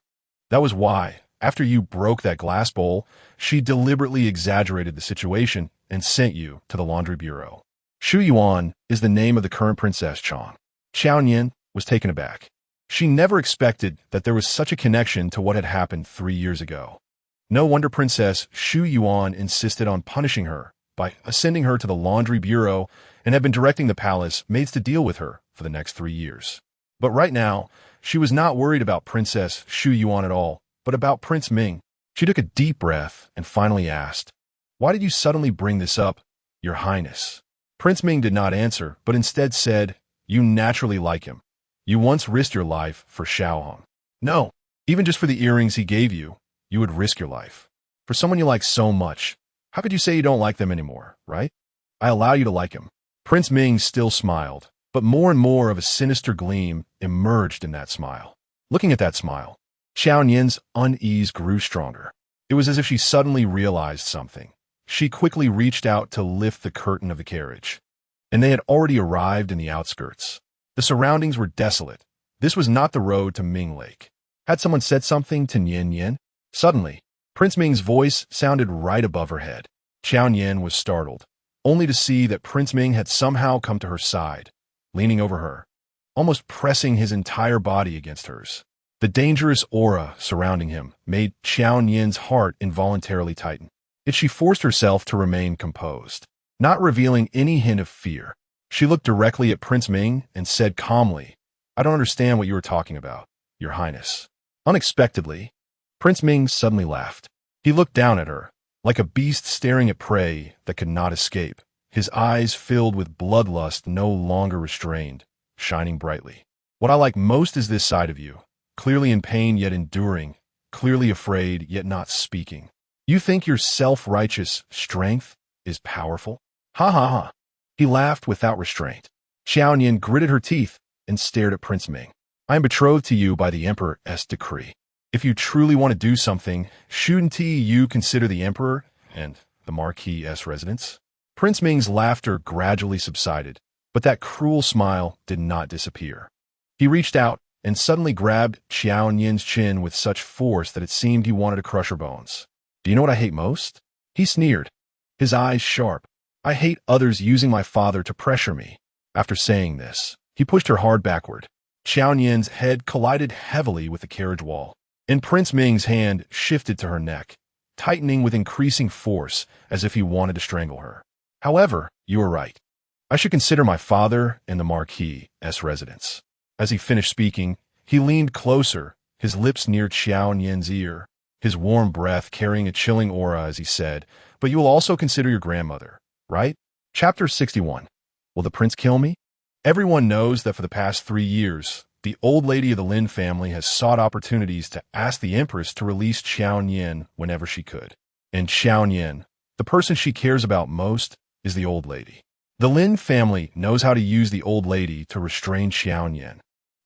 That was why, after you broke that glass bowl, she deliberately exaggerated the situation and sent you to the laundry bureau. Xu Yuan is the name of the current Princess Chong. Qiao Nian was taken aback. She never expected that there was such a connection to what had happened 3 years ago. No wonder Princess Xu Yuan insisted on punishing her by sending her to the laundry bureau and had been directing the palace maids to deal with her for the next 3 years. But right now, she was not worried about Princess Xu Yuan at all, but about Prince Ming. She took a deep breath and finally asked, "Why did you suddenly bring this up, Your Highness?" Prince Ming did not answer, but instead said, "You naturally like him. You once risked your life for Xiao Hong. No, even just for the earrings he gave you, you would risk your life. For someone you like so much, how could you say you don't like them anymore, right? I allow you to like him." Prince Ming still smiled, but more and more of a sinister gleam emerged in that smile. Looking at that smile, Qiao Nian's unease grew stronger. It was as if she suddenly realized something. She quickly reached out to lift the curtain of the carriage, and they had already arrived in the outskirts. The surroundings were desolate. This was not the road to Ming Lake. Had someone said something to Nian Nian? Suddenly, Prince Ming's voice sounded right above her head. Qiao Nian was startled, only to see that Prince Ming had somehow come to her side, leaning over her, almost pressing his entire body against hers. The dangerous aura surrounding him made Qiao Nian's heart involuntarily tighten. Yet she forced herself to remain composed, not revealing any hint of fear. She looked directly at Prince Ming and said calmly, "I don't understand what you were talking about, Your Highness." Unexpectedly, Prince Ming suddenly laughed. He looked down at her, like a beast staring at prey that could not escape, his eyes filled with bloodlust no longer restrained, shining brightly. "What I like most is this side of you, clearly in pain yet enduring, clearly afraid yet not speaking. You think your self-righteous strength is powerful? Ha ha ha." He laughed without restraint. Qiao Nian gritted her teeth and stared at Prince Ming. "I am betrothed to you by the Emperor's decree. If you truly want to do something, shouldn't you consider the Emperor and the Marquis's residence?" Prince Ming's laughter gradually subsided, but that cruel smile did not disappear. He reached out and suddenly grabbed Qiao Nian's chin with such force that it seemed he wanted to crush her bones. "Do you know what I hate most?" He sneered, his eyes sharp. "I hate others using my father to pressure me." After saying this, he pushed her hard backward. Qiao Nian's head collided heavily with the carriage wall, and Prince Ming's hand shifted to her neck, tightening with increasing force as if he wanted to strangle her. "However, you are right. I should consider my father and the Marquis's residence." As he finished speaking, he leaned closer, his lips near Qiao Nian's ear, his warm breath carrying a chilling aura as he said, "But you will also consider your grandmother, right?" Chapter 61. Will the prince kill me? Everyone knows that for the past 3 years, the old lady of the Lin family has sought opportunities to ask the empress to release Qiao Nian whenever she could. And Qiao Nian, the person she cares about most, is the old lady. The Lin family knows how to use the old lady to restrain Qiao Nian,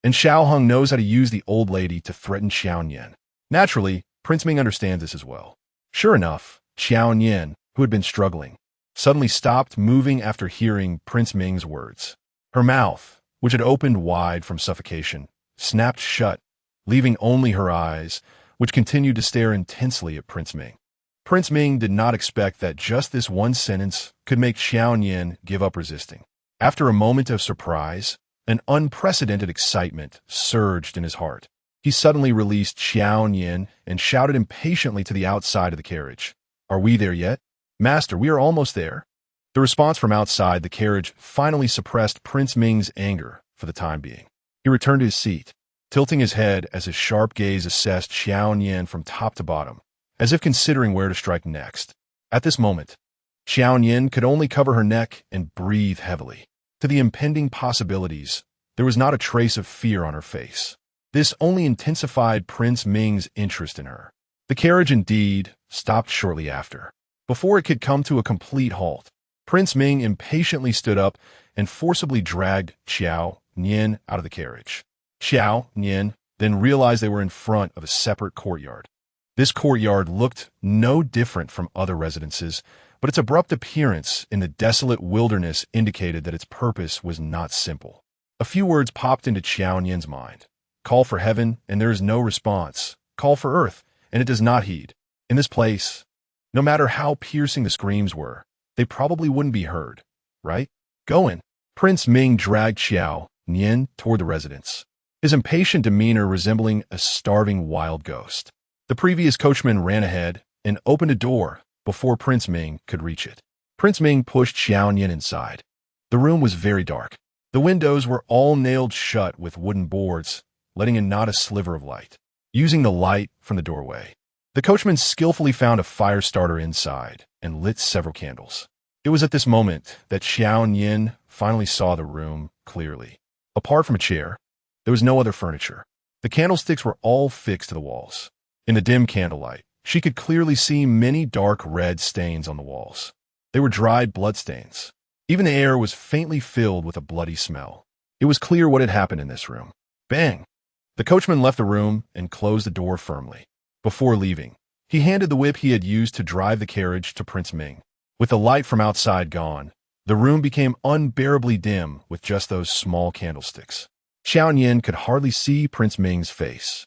and Xiao Hong knows how to use the old lady to threaten Qiao Nian. Naturally, Prince Ming understands this as well. Sure enough, Qiao Nian, who had been struggling, suddenly stopped moving after hearing Prince Ming's words. Her mouth, which had opened wide from suffocation, snapped shut, leaving only her eyes, which continued to stare intensely at Prince Ming. Prince Ming did not expect that just this one sentence could make Qiao Nian give up resisting. After a moment of surprise, an unprecedented excitement surged in his heart. He suddenly released Qiao Nian and shouted impatiently to the outside of the carriage, "Are we there yet? Master, we are almost there." The response from outside the carriage finally suppressed Prince Ming's anger for the time being. He returned to his seat, tilting his head as his sharp gaze assessed Qiao Nian from top to bottom, as if considering where to strike next. At this moment, Qiao Nian could only cover her neck and breathe heavily. To the impending possibilities, there was not a trace of fear on her face. This only intensified Prince Ming's interest in her. The carriage indeed stopped shortly after. Before it could come to a complete halt, Prince Ming impatiently stood up and forcibly dragged Qiao Nian out of the carriage. Qiao Nian then realized they were in front of a separate courtyard. This courtyard looked no different from other residences, but its abrupt appearance in the desolate wilderness indicated that its purpose was not simple. A few words popped into Qiao Nian's mind. Call for heaven, and there is no response. Call for earth, and it does not heed. In this place, no matter how piercing the screams were, they probably wouldn't be heard, right? Go in. Prince Ming dragged Qiao Nian toward the residence, his impatient demeanor resembling a starving wild ghost. The previous coachman ran ahead and opened a door before Prince Ming could reach it. Prince Ming pushed Qiao Nian inside. The room was very dark. The windows were all nailed shut with wooden boards, letting in not a sliver of light. Using the light from the doorway, the coachman skillfully found a fire starter inside and lit several candles. It was at this moment that Qiao Nian finally saw the room clearly. Apart from a chair, there was no other furniture. The candlesticks were all fixed to the walls. In the dim candlelight, she could clearly see many dark red stains on the walls. They were dried bloodstains. Even the air was faintly filled with a bloody smell. It was clear what had happened in this room. Bang! The coachman left the room and closed the door firmly. Before leaving, he handed the whip he had used to drive the carriage to Prince Ming. With the light from outside gone, the room became unbearably dim with just those small candlesticks. Qiao Nian could hardly see Prince Ming's face.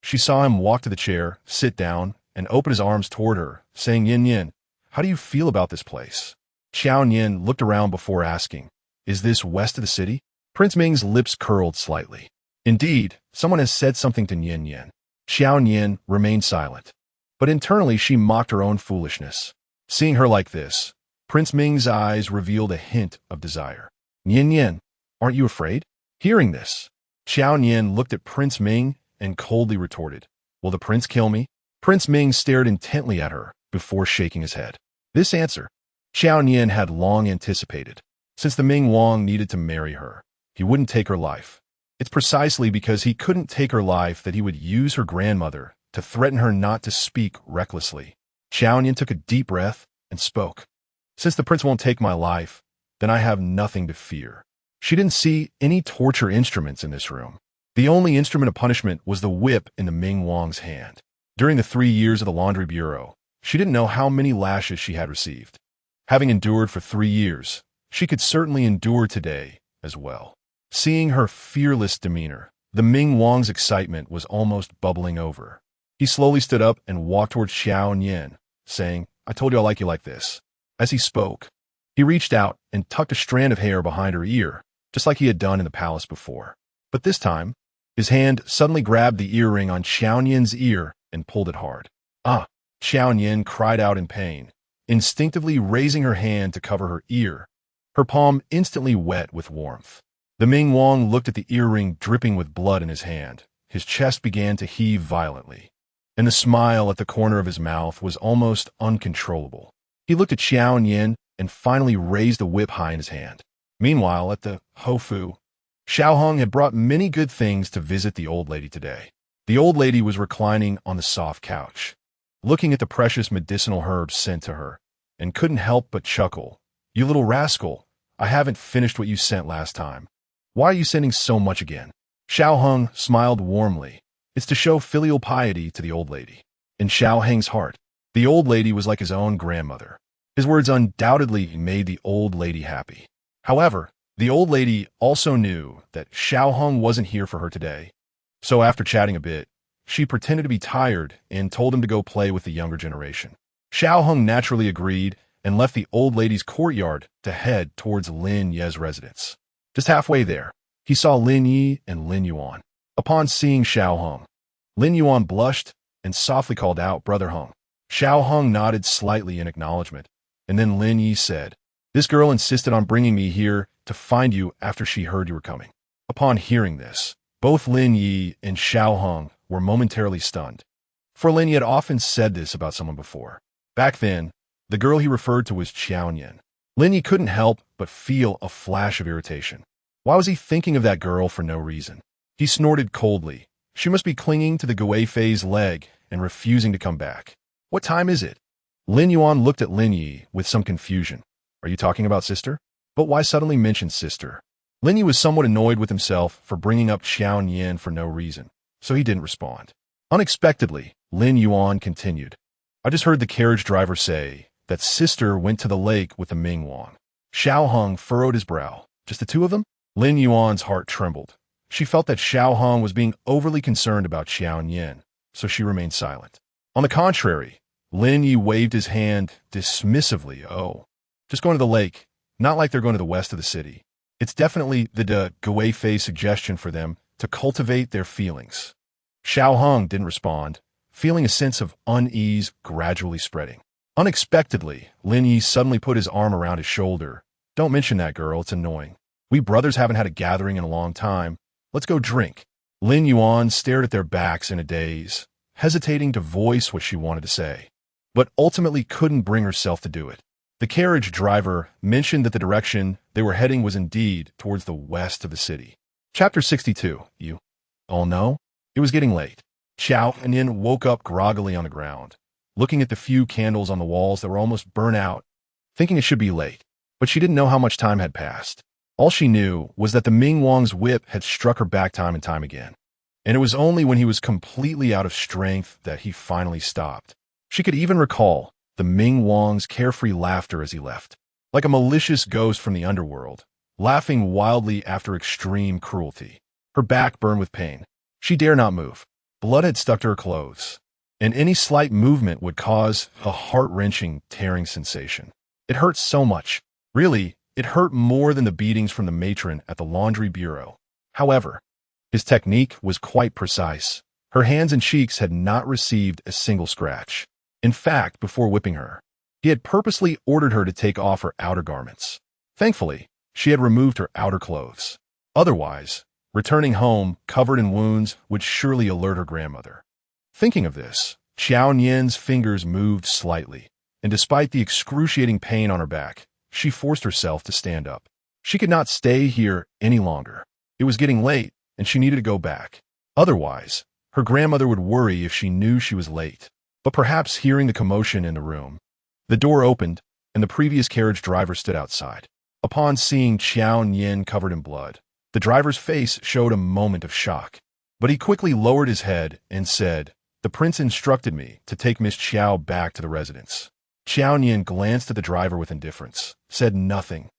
She saw him walk to the chair, sit down, and open his arms toward her, saying, "Yin Yin, how do you feel about this place?" Qiao Nian looked around before asking, "Is this west of the city?" Prince Ming's lips curled slightly. Indeed, someone has said something to Nian Nian. Qiao Nian remained silent, but internally she mocked her own foolishness. Seeing her like this, Prince Ming's eyes revealed a hint of desire. "Nian Nian, aren't you afraid?" Hearing this, Qiao Nian looked at Prince Ming and coldly retorted, "Will the prince kill me?" Prince Ming stared intently at her before shaking his head. This answer, Qiao Nian had long anticipated. Since the Ming Wang needed to marry her, he wouldn't take her life. It's precisely because he couldn't take her life that he would use her grandmother to threaten her not to speak recklessly. Qiao Nian took a deep breath and spoke. "Since the prince won't take my life, then I have nothing to fear." She didn't see any torture instruments in this room. The only instrument of punishment was the whip in the Ming Wang's hand. During the 3 years of the laundry bureau, she didn't know how many lashes she had received. Having endured for 3 years, she could certainly endure today as well. Seeing her fearless demeanor, the Ming Wang's excitement was almost bubbling over. He slowly stood up and walked towards Qiao Nian, saying, "I told you I like you like this." As he spoke, he reached out and tucked a strand of hair behind her ear, just like he had done in the palace before. But this time, his hand suddenly grabbed the earring on Qiao Nian's ear and pulled it hard. "Ah!" Qiao Nian cried out in pain, instinctively raising her hand to cover her ear, her palm instantly wet with warmth. The Ming Wang looked at the earring dripping with blood in his hand. His chest began to heave violently, and the smile at the corner of his mouth was almost uncontrollable. He looked at Qiao Nian and finally raised the whip high in his hand. Meanwhile, at the Hofu, Xiao Hong had brought many good things to visit the old lady today. The old lady was reclining on the soft couch, looking at the precious medicinal herbs sent to her, and couldn't help but chuckle. "You little rascal, I haven't finished what you sent last time. Why are you sending so much again?" Xiao Hong smiled warmly. It's to show filial piety to the old lady. In Xiao Heng's heart, the old lady was like his own grandmother. His words undoubtedly made the old lady happy. However, the old lady also knew that Xiao Hong wasn't here for her today. So after chatting a bit, she pretended to be tired and told him to go play with the younger generation. Xiao Hong naturally agreed and left the old lady's courtyard to head towards Lin Ye's residence. Just halfway there, he saw Lin Yi and Lin Yuan. Upon seeing Xiao Hong, Lin Yuan blushed and softly called out, "Brother Hong." Xiao Hong nodded slightly in acknowledgement, and then Lin Yi said, "This girl insisted on bringing me here to find you after she heard you were coming." Upon hearing this, both Lin Yi and Xiao Hong were momentarily stunned. For Lin Yi had often said this about someone before. Back then, the girl he referred to was Qiao Nian. Lin Yi couldn't help but feel a flash of irritation. Why was he thinking of that girl for no reason? He snorted coldly. She must be clinging to the Gui Fei's leg and refusing to come back. "What time is it?" Lin Yuan looked at Lin Yi with some confusion. "Are you talking about sister?" But why suddenly mention sister? Lin Yi was somewhat annoyed with himself for bringing up Qiao Nian for no reason, so he didn't respond. Unexpectedly, Lin Yuan continued. I just heard the carriage driver say that sister went to the lake with the Ming Wang. Xiao Hong furrowed his brow. Just the two of them? Lin Yuan's heart trembled. She felt that Xiao Hong was being overly concerned about Qiao Nian, so she remained silent. On the contrary, Lin Yi waved his hand dismissively. Oh, just going to the lake, not like they're going to the west of the city. It's definitely the Gui Fei suggestion for them to cultivate their feelings. Xiao Hong didn't respond, feeling a sense of unease gradually spreading. Unexpectedly, Lin Yi suddenly put his arm around his shoulder. Don't mention that, girl, it's annoying. We brothers haven't had a gathering in a long time. Let's go drink. Lin Yuan stared at their backs in a daze, hesitating to voice what she wanted to say, but ultimately couldn't bring herself to do it. The carriage driver mentioned that the direction they were heading was indeed towards the west of the city. Chapter 62. Oh no? It was getting late. Qiao Nian woke up groggily on the ground, looking at the few candles on the walls that were almost burnt out, thinking it should be late, but she didn't know how much time had passed. All she knew was that the Ming Wang's whip had struck her back time and time again, and it was only when he was completely out of strength that he finally stopped. She could even recall the Ming Wang's carefree laughter as he left, like a malicious ghost from the underworld, laughing wildly after extreme cruelty. Her back burned with pain. She dare not move. Blood had stuck to her clothes, and any slight movement would cause a heart-wrenching, tearing sensation. It hurt so much. Really, it hurt more than the beatings from the matron at the laundry bureau. However, his technique was quite precise. Her hands and cheeks had not received a single scratch. In fact, before whipping her, he had purposely ordered her to take off her outer garments. Thankfully, she had removed her outer clothes. Otherwise, returning home covered in wounds would surely alert her grandmother. Thinking of this, Qiao Nian's fingers moved slightly, and despite the excruciating pain on her back, she forced herself to stand up. She could not stay here any longer. It was getting late, and she needed to go back. Otherwise, her grandmother would worry if she knew she was late. But perhaps hearing the commotion in the room, the door opened, and the previous carriage driver stood outside. Upon seeing Qiao Nian covered in blood, the driver's face showed a moment of shock. But he quickly lowered his head and said, "The prince instructed me to take Miss Qiao back to the residence." Qiao Nian glanced at the driver with indifference, said nothing,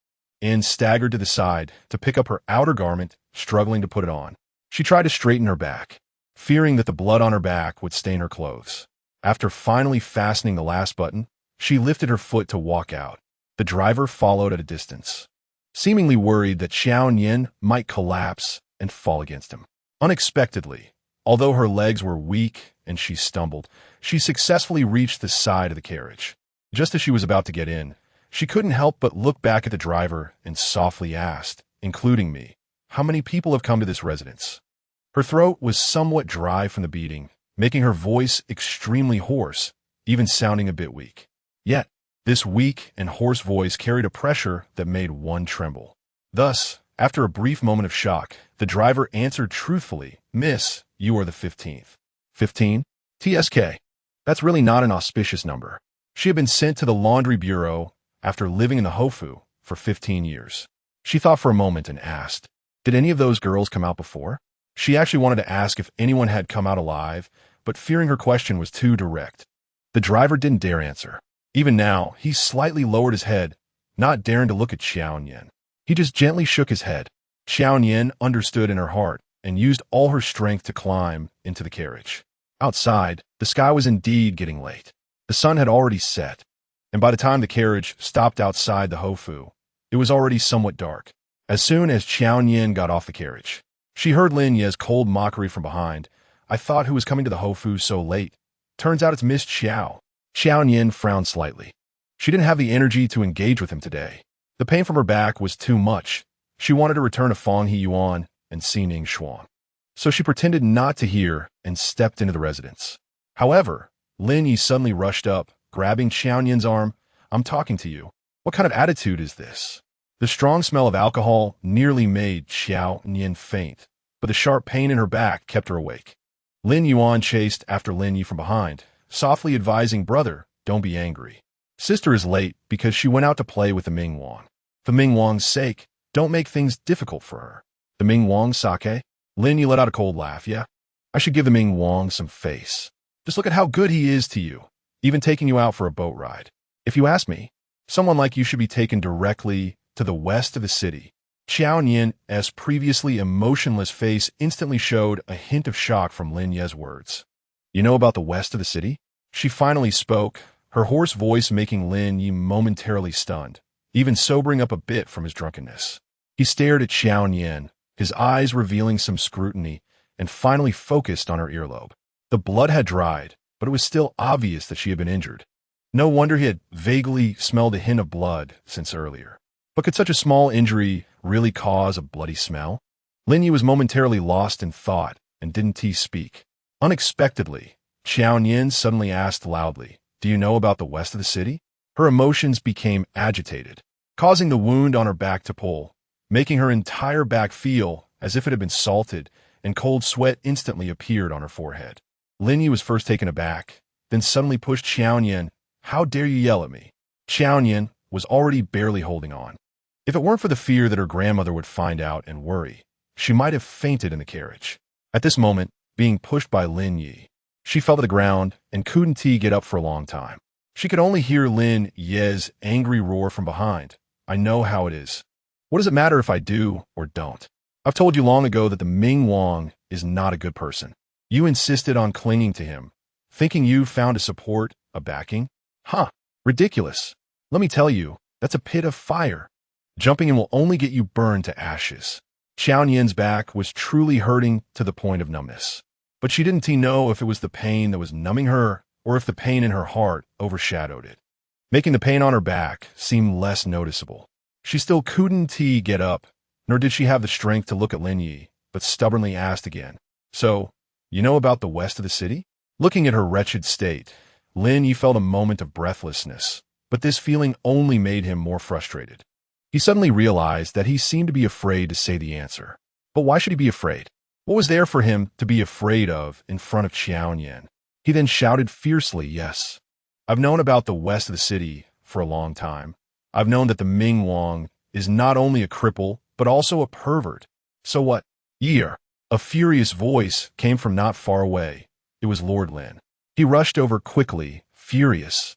and staggered to the side to pick up her outer garment, struggling to put it on. She tried to straighten her back, fearing that the blood on her back would stain her clothes. After finally fastening the last button, she lifted her foot to walk out. The driver followed at a distance, seemingly worried that Qiao Nian might collapse and fall against him. Unexpectedly, although her legs were weak and she stumbled, she successfully reached the side of the carriage. Just as she was about to get in, she couldn't help but look back at the driver and softly asked, including me, "How many people have come to this residence?" Her throat was somewhat dry from the beating, making her voice extremely hoarse, even sounding a bit weak. Yet, this weak and hoarse voice carried a pressure that made one tremble. Thus, after a brief moment of shock, the driver answered truthfully, "Miss, you are the 15th. 15? TSK. That's really not an auspicious number." She had been sent to the laundry bureau after living in the Hofu for 15 years. She thought for a moment and asked, "Did any of those girls come out before?" She actually wanted to ask if anyone had come out alive, but fearing her question was too direct. The driver didn't dare answer. Even now, he slightly lowered his head, not daring to look at Qiao Nian. He just gently shook his head. Qiao Nian understood in her heart and used all her strength to climb into the carriage. Outside, the sky was indeed getting late. The sun had already set, and by the time the carriage stopped outside the Hofu, it was already somewhat dark. As soon as Qiao Nian got off the carriage, she heard Lin Ye's cold mockery from behind. "I thought who was coming to the Hofu so late. Turns out it's Miss Qiao." Qiao Nian frowned slightly. She didn't have the energy to engage with him today. The pain from her back was too much. She wanted to return to Fanghe Yuan and see Ning Xuan. So she pretended not to hear and stepped into the residence. However, Lin Yi suddenly rushed up, grabbing Qiao Nian's arm. "I'm talking to you. What kind of attitude is this?" The strong smell of alcohol nearly made Qiao Nian faint, but the sharp pain in her back kept her awake. Lin Yuan chased after Lin Yi from behind, softly advising, "Brother, don't be angry. Sister is late because she went out to play with the Ming Wang. For Ming Wang's sake, don't make things difficult for her." "The Ming Wang sake?" Lin Yi let out a cold laugh. "Yeah, I should give the Ming Wang some face. Just look at how good he is to you, even taking you out for a boat ride. If you ask me, someone like you should be taken directly to the west of the city. Qiao Nian's previously emotionless face instantly showed a hint of shock from Lin Yuan's words. You know about the west of the city? She finally spoke, her hoarse voice making Lin Yuan momentarily stunned, even sobering up a bit from his drunkenness. He stared at Qiao Nian, his eyes revealing some scrutiny, and finally focused on her earlobe. The blood had dried, but it was still obvious that she had been injured. No wonder he had vaguely smelled a hint of blood since earlier. But could such a small injury really cause a bloody smell? Lin Yuan was momentarily lost in thought and didn't speak. Unexpectedly, Qiao Nian suddenly asked loudly, "Do you know about the west of the city?" Her emotions became agitated, causing the wound on her back to pull, making her entire back feel as if it had been salted, and cold sweat instantly appeared on her forehead. Lin Yuan was first taken aback, then suddenly pushed Qiao Nian. "How dare you yell at me?" Qiao Nian was already barely holding on. If it weren't for the fear that her grandmother would find out and worry, she might have fainted in the carriage. At this moment, being pushed by Lin Yuan, she fell to the ground and couldn't get up for a long time. She could only hear Lin Yuan's angry roar from behind. "I know how it is. What does it matter if I do or don't? I've told you long ago that the Ming Wang is not a good person. You insisted on clinging to him, thinking you found a support, a backing? Huh, ridiculous. Let me tell you, that's a pit of fire. Jumping in will only get you burned to ashes." Qiao Nian's back was truly hurting to the point of numbness. But she didn't know if it was the pain that was numbing her or if the pain in her heart overshadowed it, making the pain on her back seem less noticeable. She still couldn't get up, nor did she have the strength to look at Lin Yuan, but stubbornly asked again, "So, you know about the west of the city?" Looking at her wretched state, Lin Yuan felt a moment of breathlessness, but this feeling only made him more frustrated. He suddenly realized that he seemed to be afraid to say the answer. But why should he be afraid? What was there for him to be afraid of in front of Qiao Nian? He then shouted fiercely, "Yes, I've known about the west of the city for a long time. I've known that the Ming Wang is not only a cripple, but also a pervert. So what? Year." A furious voice came from not far away. It was Lord Lin. He rushed over quickly, furious.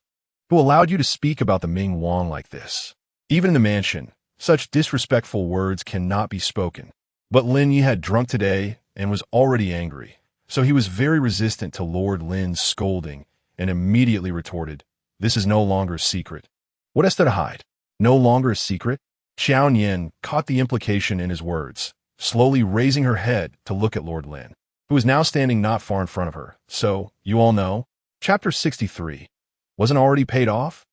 "Who allowed you to speak about the Ming Wang like this? Even in the mansion, such disrespectful words cannot be spoken." But Lin Yuan had drunk today and was already angry, so he was very resistant to Lord Lin's scolding and immediately retorted, "This is no longer a secret." What has to hide? No longer a secret? Qiao Nian caught the implication in his words, slowly raising her head to look at Lord Lin, who was now standing not far in front of her. "So, you all know? Chapter 63. Wasn't already paid off?"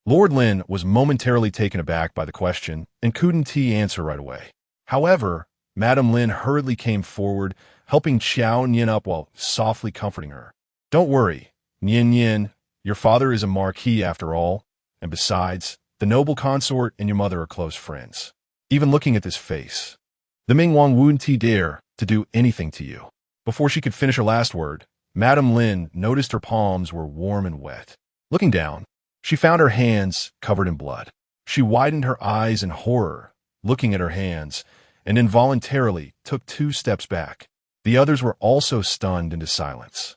Lord Lin was momentarily taken aback by the question and couldn't answer right away. However, Madame Lin hurriedly came forward, helping Qiao Nian up while softly comforting her. "Don't worry, Nian Nian, your father is a marquis after all, and besides, the noble consort and your mother are close friends." Even looking at this face, the Ming Wang wouldn't dare to do anything to you. Before she could finish her last word, Madame Lin noticed her palms were warm and wet. Looking down, she found her hands covered in blood. She widened her eyes in horror, looking at her hands, and involuntarily took 2 steps back. The others were also stunned into silence.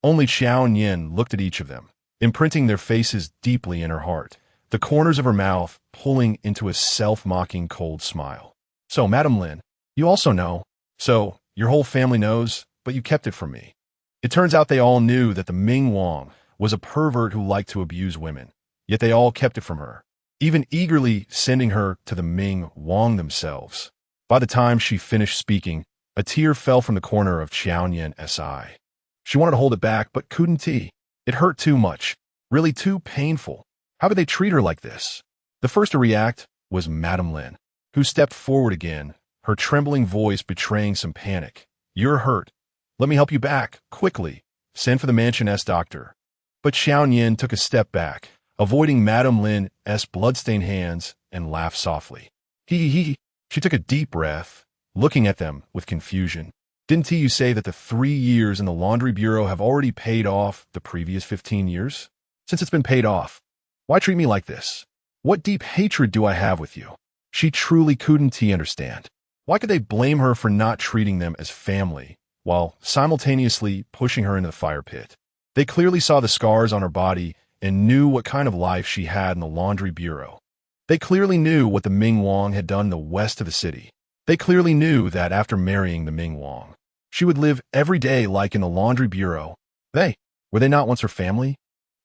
Only Qiao Nian looked at each of them, imprinting their faces deeply in her heart, the corners of her mouth pulling into a self-mocking cold smile. "So, Madame Lin, you also know. So, your whole family knows, but you kept it from me." It turns out they all knew that the Ming Wang was a pervert who liked to abuse women, yet they all kept it from her, even eagerly sending her to the Ming Wang themselves. By the time she finished speaking, a tear fell from the corner of Qiao Nian's eye. She wanted to hold it back, but couldn't. It hurt too much, really too painful. How could they treat her like this? The first to react was Madame Lin, who stepped forward again, her trembling voice betraying some panic. "You're hurt. Let me help you back, quickly. Send for the mansion's doctor." But Qiao Nian took a step back, avoiding Madame Lin's bloodstained hands, and laughed softly. He. She took a deep breath, looking at them with confusion. "Didn't you say that the 3 years in the laundry bureau have already paid off the previous 15 years? Since it's been paid off, why treat me like this? What deep hatred do I have with you?" She truly couldn't understand. Why could they blame her for not treating them as family while simultaneously pushing her into the fire pit. They clearly saw the scars on her body and knew what kind of life she had in the laundry bureau. They clearly knew what the Ming Wang had done in the west of the city. They clearly knew that after marrying the Ming Wang, she would live every day like in the laundry bureau. Were they not once her family?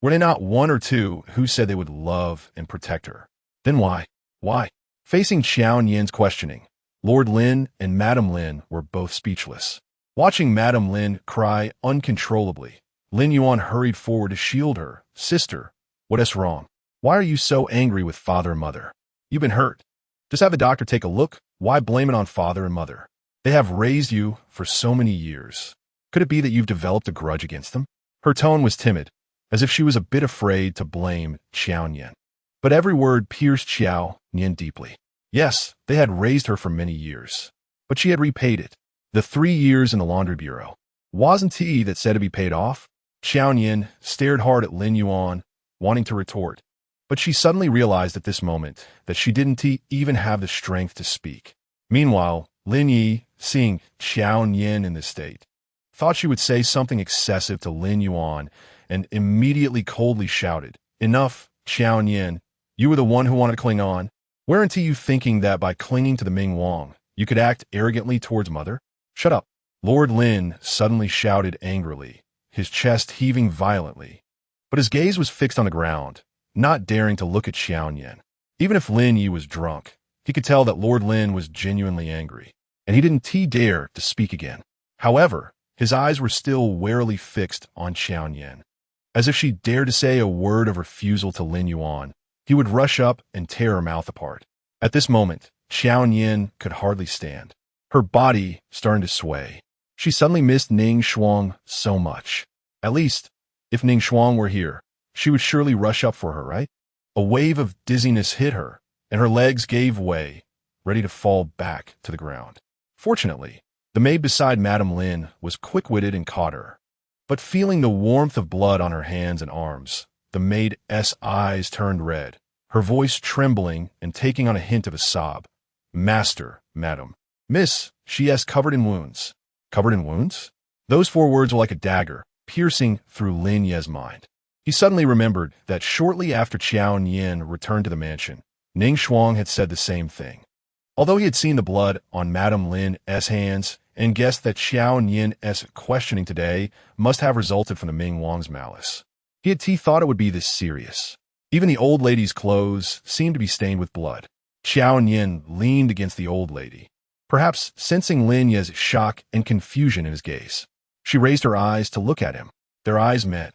Were they not one or two who said they would love and protect her? Then why? Why? Facing Qiao Nian's questioning, Lord Lin and Madame Lin were both speechless. Watching Madame Lin cry uncontrollably, Lin Yuan hurried forward to shield her. Sister, what is wrong? Why are you so angry with father and mother? You've been hurt. Just have a doctor take a look. Why blame it on father and mother? They have raised you for so many years. Could it be that you've developed a grudge against them? Her tone was timid, as if she was a bit afraid to blame Qiao Nian. But every word pierced Qiao Nian deeply. Yes, they had raised her for many years, but she had repaid it. The 3 years in the laundry bureau. Wasn't he that said to be paid off? Qiao Nian stared hard at Lin Yuan, wanting to retort. But she suddenly realized at this moment that she didn't even have the strength to speak. Meanwhile, Lin Yi, seeing Qiao Nian in this state, thought she would say something excessive to Lin Yuan and immediately coldly shouted, "Enough, Qiao Nian. You were the one who wanted to cling on. Weren't you thinking that by clinging to the Ming Wang, you could act arrogantly towards mother? Shut up." Lord Lin suddenly shouted angrily, his chest heaving violently. But his gaze was fixed on the ground, not daring to look at Qiao Nian. Even if Lin Yi was drunk, he could tell that Lord Lin was genuinely angry, and he didn't dare to speak again. However, his eyes were still warily fixed on Qiao Nian. As if she dared to say a word of refusal to Lin Yuan, he would rush up and tear her mouth apart. At this moment, Qiao Nian could hardly stand, her body starting to sway. She suddenly missed Ning Shuang so much. At least, if Ning Shuang were here, she would surely rush up for her, right? A wave of dizziness hit her, and her legs gave way, ready to fall back to the ground. Fortunately, the maid beside Madame Lin was quick-witted and caught her. But feeling the warmth of blood on her hands and arms, the maid's eyes turned red, her voice trembling and taking on a hint of a sob. "Master, madam." "Miss," she asked, covered in wounds. Covered in wounds? Those 4 words were like a dagger, piercing through Lin Ye's mind. He suddenly remembered that shortly after Qiao Nian returned to the mansion, Ning Shuang had said the same thing. Although he had seen the blood on Madame Lin's hands and guessed that Qiao Nian's questioning today must have resulted from the Ming Wang's malice, he thought it would be this serious. Even the old lady's clothes seemed to be stained with blood. Qiao Nian leaned against the old lady, perhaps sensing Lin Ye's shock and confusion in his gaze. She raised her eyes to look at him. Their eyes met,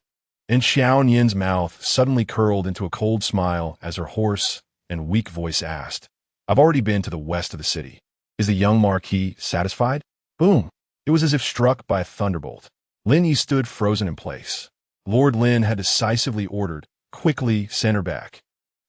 and Qiao Nian's mouth suddenly curled into a cold smile as her hoarse and weak voice asked, "I've already been to the west of the city. Is the young Marquis satisfied?" Boom! It was as if struck by a thunderbolt. Lin Yi stood frozen in place. Lord Lin had decisively ordered, "Quickly send her back.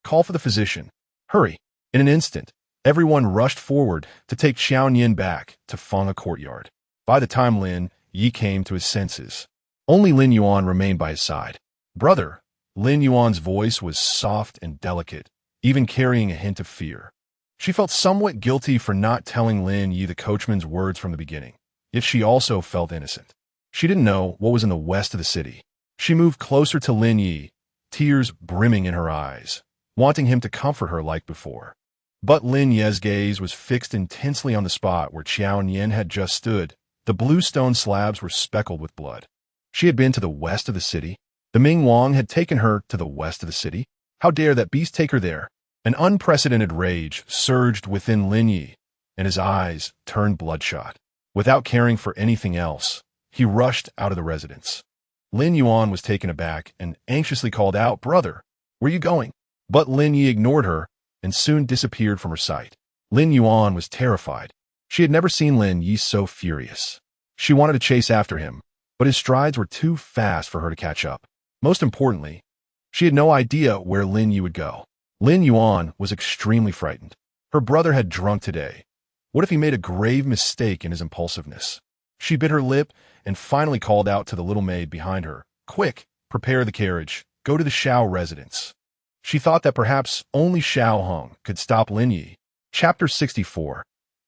Call for the physician. Hurry." In an instant, everyone rushed forward to take Qiao Nian back to Feng courtyard. By the time Lin Yi came to his senses, only Lin Yuan remained by his side. "Brother." Lin Yuan's voice was soft and delicate, even carrying a hint of fear. She felt somewhat guilty for not telling Lin Yi the coachman's words from the beginning, yet she also felt innocent. She didn't know what was in the west of the city. She moved closer to Lin Yi, tears brimming in her eyes, wanting him to comfort her like before. But Lin Yi's gaze was fixed intensely on the spot where Qiao Nian had just stood. The blue stone slabs were speckled with blood. She had been to the west of the city. The Ming Wang had taken her to the west of the city. How dare that beast take her there? An unprecedented rage surged within Lin Yi, and his eyes turned bloodshot. Without caring for anything else, he rushed out of the residence. Lin Yuan was taken aback and anxiously called out, "Brother, where are you going?" But Lin Yi ignored her and soon disappeared from her sight. Lin Yuan was terrified. She had never seen Lin Yi so furious. She wanted to chase after him, but his strides were too fast for her to catch up. Most importantly, she had no idea where Lin Yi would go. Lin Yuan was extremely frightened. Her brother had drunk today. What if he made a grave mistake in his impulsiveness? She bit her lip and finally called out to the little maid behind her, "Quick, prepare the carriage. Go to the Xiao residence." She thought that perhaps only Xiao Hong could stop Lin Yi. Chapter 64.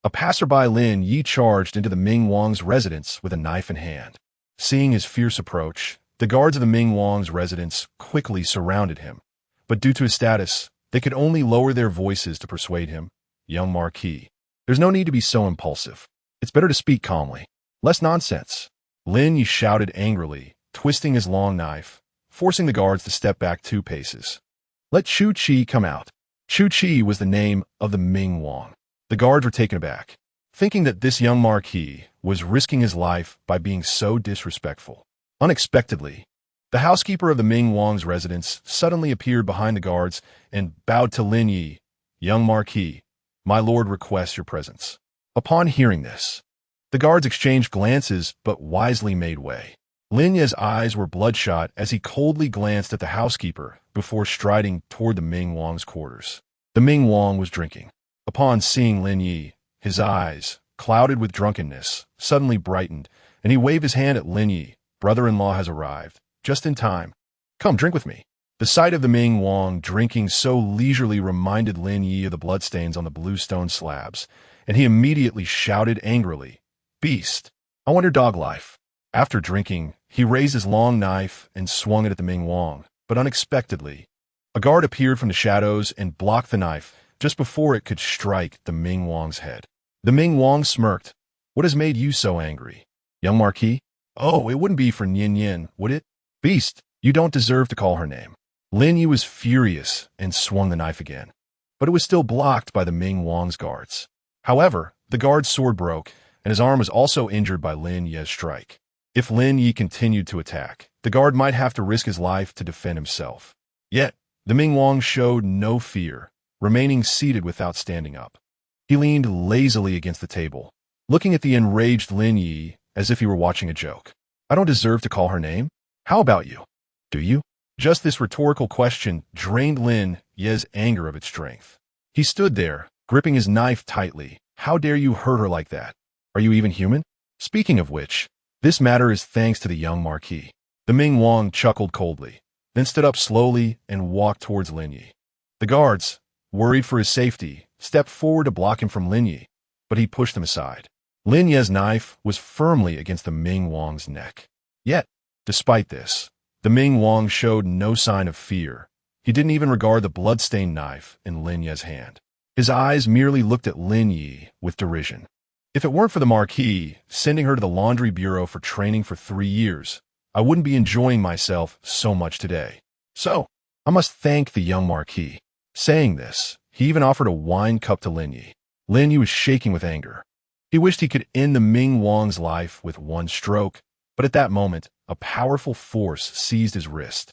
A passerby Lin Yi charged into the Ming Wang's residence with a knife in hand. Seeing his fierce approach, the guards of the Ming Wang's residence quickly surrounded him. But due to his status, they could only lower their voices to persuade him. Young Marquis, there's no need to be so impulsive. It's better to speak calmly. Less nonsense. Lin Yi shouted angrily, twisting his long knife, forcing the guards to step back 2 paces. Let Chu Qi come out. Chu Qi was the name of the Ming Wang. The guards were taken aback, thinking that this young marquis was risking his life by being so disrespectful. Unexpectedly, the housekeeper of the Ming Wang's residence suddenly appeared behind the guards and bowed to Lin Yi. Young Marquis, my lord requests your presence. Upon hearing this, the guards exchanged glances but wisely made way. Lin Yi's eyes were bloodshot as he coldly glanced at the housekeeper before striding toward the Ming Wang's quarters. The Ming Wang was drinking. Upon seeing Lin Yi, his eyes, clouded with drunkenness, suddenly brightened, and he waved his hand at Lin Yi. Brother-in-law has arrived, just in time. Come, drink with me. The sight of the Ming Wang drinking so leisurely reminded Lin Yi of the bloodstains on the blue stone slabs, and he immediately shouted angrily, Beast, I want your dog life. After drinking, he raised his long knife and swung it at the Ming Wang, but unexpectedly, a guard appeared from the shadows and blocked the knife just before it could strike the Ming Wang's head. The Ming Wang smirked. What has made you so angry? Young Marquis? Oh, it wouldn't be for Nian Nian, would it? Beast, you don't deserve to call her name. Lin Yi was furious and swung the knife again, but it was still blocked by the Ming Wang's guards. However, the guard's sword broke, and his arm was also injured by Lin Yi's strike. If Lin Yi continued to attack, the guard might have to risk his life to defend himself. Yet, the Ming Wang showed no fear, remaining seated without standing up. He leaned lazily against the table, looking at the enraged Lin Yi as if he were watching a joke. I don't deserve to call her name? How about you? Do you? Just this rhetorical question drained Lin Yi's anger of its strength. He stood there, gripping his knife tightly. How dare you hurt her like that? Are you even human? Speaking of which, this matter is thanks to the young Marquis. The Ming Wang chuckled coldly, then stood up slowly and walked towards Lin Yi. The guards, worried for his safety, stepped forward to block him from Lin Yi, but he pushed them aside. Lin Yi's knife was firmly against the Ming Wang's neck. Yet, despite this, the Ming Wang showed no sign of fear. He didn't even regard the blood-stained knife in Lin Yi's hand. His eyes merely looked at Lin Yi with derision. If it weren't for the Marquis sending her to the laundry bureau for training for 3 years, I wouldn't be enjoying myself so much today. So, I must thank the young Marquis. Saying this, he even offered a wine cup to Lin Yi. Lin Yi was shaking with anger. He wished he could end the Ming Wang's life with one stroke, but at that moment, a powerful force seized his wrist,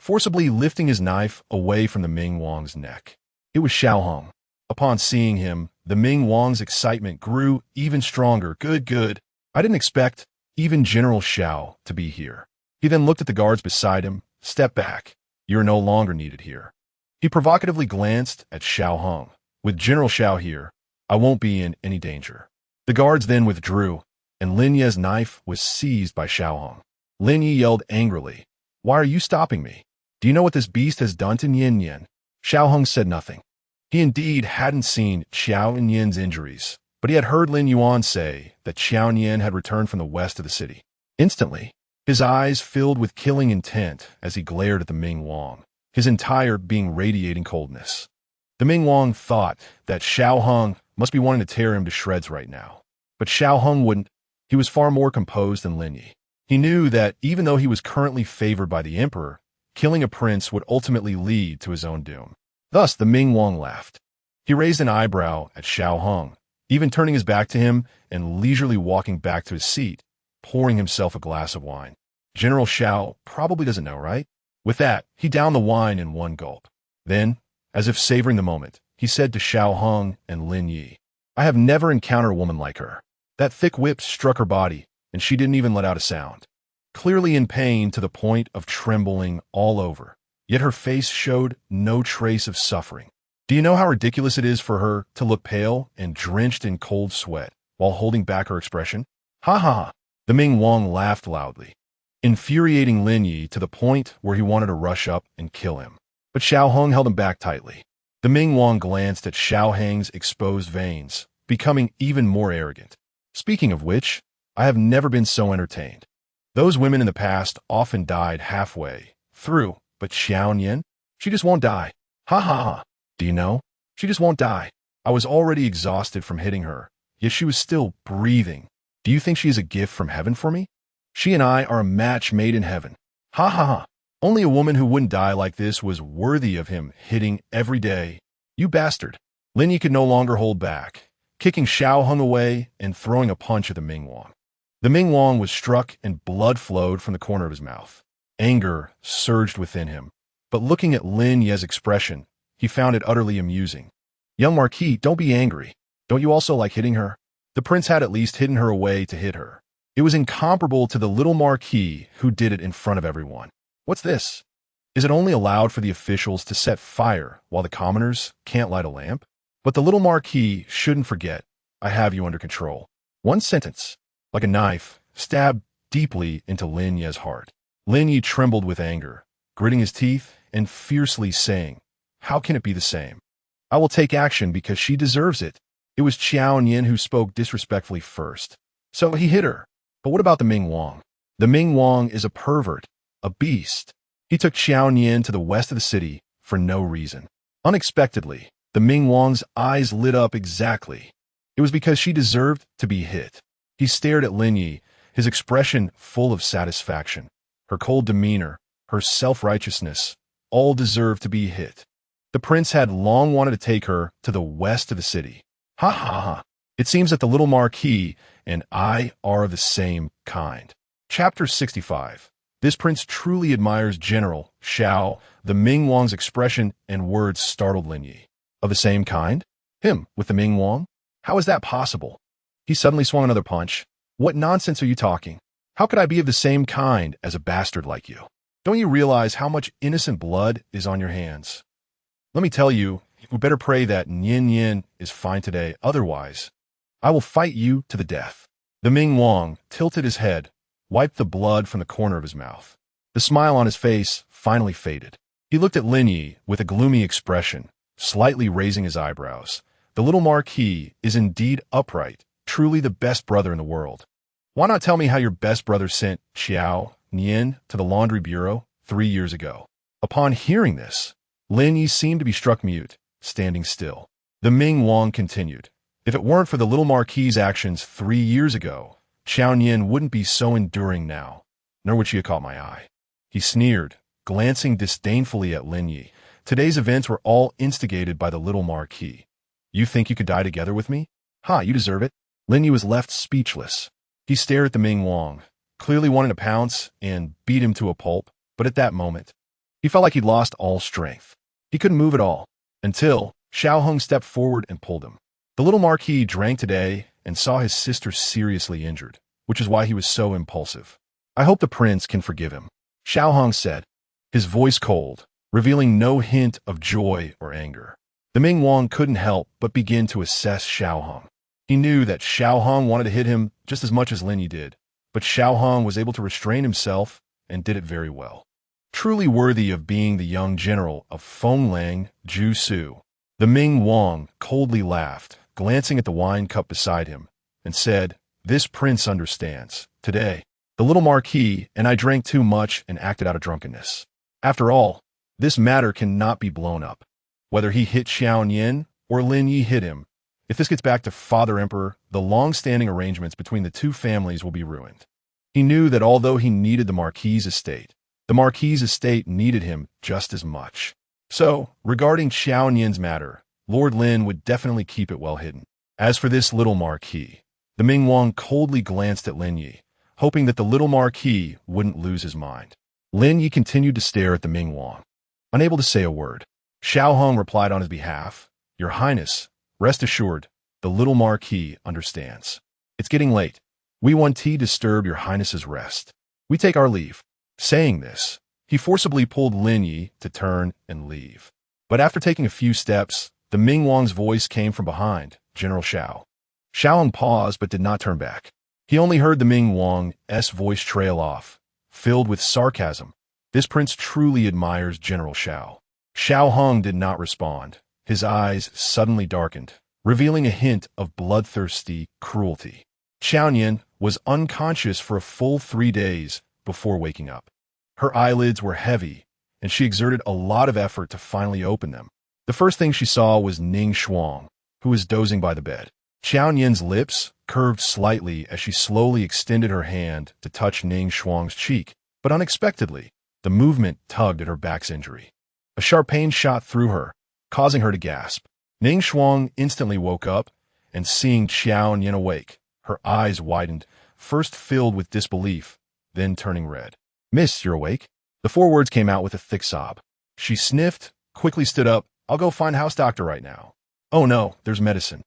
forcibly lifting his knife away from the Ming Wang's neck. It was Xiao Hong. Upon seeing him, the Ming Wang's excitement grew even stronger. Good. I didn't expect even General Xiao to be here. He then looked at the guards beside him. Step back. You're no longer needed here. He provocatively glanced at Xiao Hong. With General Xiao here, I won't be in any danger. The guards then withdrew, and Lin Yi's knife was seized by Xiao Hong. Lin Yi yelled angrily, Why are you stopping me? Do you know what this beast has done to Nian Nian? Xiao Hong said nothing. He indeed hadn't seen Qiao Nian's injuries, but he had heard Lin Yuan say that Qiao Nian had returned from the west of the city. Instantly, his eyes filled with killing intent as he glared at the Ming Wang, his entire being radiating coldness. The Ming Wang thought that Xiao Hong must be wanting to tear him to shreds right now. But Xiao Hong wouldn't. He was far more composed than Lin Yi. He knew that even though he was currently favored by the emperor, killing a prince would ultimately lead to his own doom. Thus, the Ming Wang laughed. He raised an eyebrow at Xiao Hong, even turning his back to him and leisurely walking back to his seat, pouring himself a glass of wine. General Xiao probably doesn't know, right? With that, he downed the wine in one gulp. Then, as if savoring the moment, he said to Xiao Hong and Lin Yi, I have never encountered a woman like her. That thick whip struck her body, and she didn't even let out a sound. Clearly in pain to the point of trembling all over, yet her face showed no trace of suffering. Do you know how ridiculous it is for her to look pale and drenched in cold sweat while holding back her expression? Ha ha ha. The Ming Wang laughed loudly, infuriating Lin Yi to the point where he wanted to rush up and kill him. But Xiao Hong held him back tightly. The Ming Wang glanced at Xiao Hong's exposed veins, becoming even more arrogant. Speaking of which, I have never been so entertained. Those women in the past often died halfway through, but Qiao Nian, she just won't die. Ha ha ha. Do you know? She just won't die. I was already exhausted from hitting her, yet she was still breathing. Do you think she is a gift from heaven for me? She and I are a match made in heaven. Ha ha ha. Only a woman who wouldn't die like this was worthy of him hitting every day. You bastard. Lin Yi could no longer hold back, kicking Xiao Hung away and throwing a punch at the Mingwang. The Mingwang was struck and blood flowed from the corner of his mouth. Anger surged within him, but looking at Lin Yi's expression, he found it utterly amusing. Young Marquis, don't be angry. Don't you also like hitting her? The prince had at least hidden her away to hit her. It was incomparable to the little Marquis who did it in front of everyone. What's this? Is it only allowed for the officials to set fire while the commoners can't light a lamp? But the little Marquis shouldn't forget, I have you under control. One sentence, like a knife, stabbed deeply into Lin Yi's heart. Lin Yi trembled with anger, gritting his teeth and fiercely saying, how can it be the same? I will take action because she deserves it. It was Qiao Nian who spoke disrespectfully first. So he hit her. But what about the Mingwang? The Mingwang is a pervert, a beast. He took Qiao Nian to the west of the city for no reason. Unexpectedly, the Mingwang's eyes lit up exactly. It was because she deserved to be hit. He stared at Lin Yi, his expression full of satisfaction. Her cold demeanor, her self-righteousness, all deserved to be hit. The prince had long wanted to take her to the west of the city. Ha ha ha. It seems that the little Marquis and I are of the same kind. Chapter 65. This prince truly admires General Xiao. The Mingwang's expression and words startled Lin Yi. Of the same kind? Him, with the Mingwang? How is that possible? He suddenly swung another punch. What nonsense are you talking? How could I be of the same kind as a bastard like you? Don't you realize how much innocent blood is on your hands? Let me tell you, you better pray that Nian Nian is fine today, otherwise, I will fight you to the death. The Mingwang tilted his head, wiped the blood from the corner of his mouth. The smile on his face finally faded. He looked at Lin Yi with a gloomy expression, slightly raising his eyebrows. The little Marquis is indeed upright, truly the best brother in the world. Why not tell me how your best brother sent Qiao Nian to the laundry bureau 3 years ago? Upon hearing this, Lin Yi seemed to be struck mute, standing still. The Mingwang continued. If it weren't for the little Marquis's actions 3 years ago, Qiao Nian wouldn't be so enduring now, nor would she have caught my eye. He sneered, glancing disdainfully at Lin Yi. Today's events were all instigated by the little Marquis. You think you could die together with me? Ha, you deserve it. Lin Yi was left speechless. He stared at the Mingwang, clearly wanting to pounce and beat him to a pulp, but at that moment, he felt like he'd lost all strength. He couldn't move at all, until Xiao Hung stepped forward and pulled him. The little Marquis drank today and saw his sister seriously injured, which is why he was so impulsive. I hope the prince can forgive him, Xiao Hung said, his voice cold, revealing no hint of joy or anger. The Mingwang couldn't help but begin to assess Xiao Hung. He knew that Xiao Hung wanted to hit him just as much as Lin Yi did, but Xiao Hung was able to restrain himself and did it very well. Truly worthy of being the young general of Fenglang Jiu-Su, the Mingwang coldly laughed, glancing at the wine cup beside him, and said, this prince understands. Today, the little Marquis and I drank too much and acted out of drunkenness. After all, this matter cannot be blown up. Whether he hit Qiao Nian or Lin Yi hit him, if this gets back to Father Emperor, the long-standing arrangements between the two families will be ruined. He knew that although he needed the Marquis's estate, the Marquis's estate needed him just as much. So, regarding Qiao Nian's matter, Lord Lin would definitely keep it well hidden. As for this little Marquis, the Mingwang coldly glanced at Lin Yi, hoping that the little Marquis wouldn't lose his mind. Lin Yi continued to stare at the Mingwang, unable to say a word. Xiao Hung replied on his behalf, Your Highness, rest assured, the little Marquis understands. It's getting late. We won't disturb your Highness's rest. We take our leave. Saying this, he forcibly pulled Lin Yi to turn and leave. But after taking a few steps, the Mingwang's voice came from behind, General Xiao. Xiao Hung paused but did not turn back. He only heard the Mingwang's voice trail off, filled with sarcasm. This prince truly admires General Xiao. Xiao Hung did not respond. His eyes suddenly darkened, revealing a hint of bloodthirsty cruelty. Qiao Nian was unconscious for a full 3 days before waking up. Her eyelids were heavy, and she exerted a lot of effort to finally open them. The first thing she saw was Ning Xuang, who was dozing by the bed. Qiao Nian's lips curved slightly as she slowly extended her hand to touch Ning Xuang's cheek, but unexpectedly, the movement tugged at her back's injury. A sharp pain shot through her, causing her to gasp. Ning Xuang instantly woke up, and seeing Qiao Nian awake, her eyes widened, first filled with disbelief, then turning red. "Miss, you're awake?" The 4 words came out with a thick sob. She sniffed, quickly stood up. "I'll go find a house doctor right now." "Oh no, there's medicine."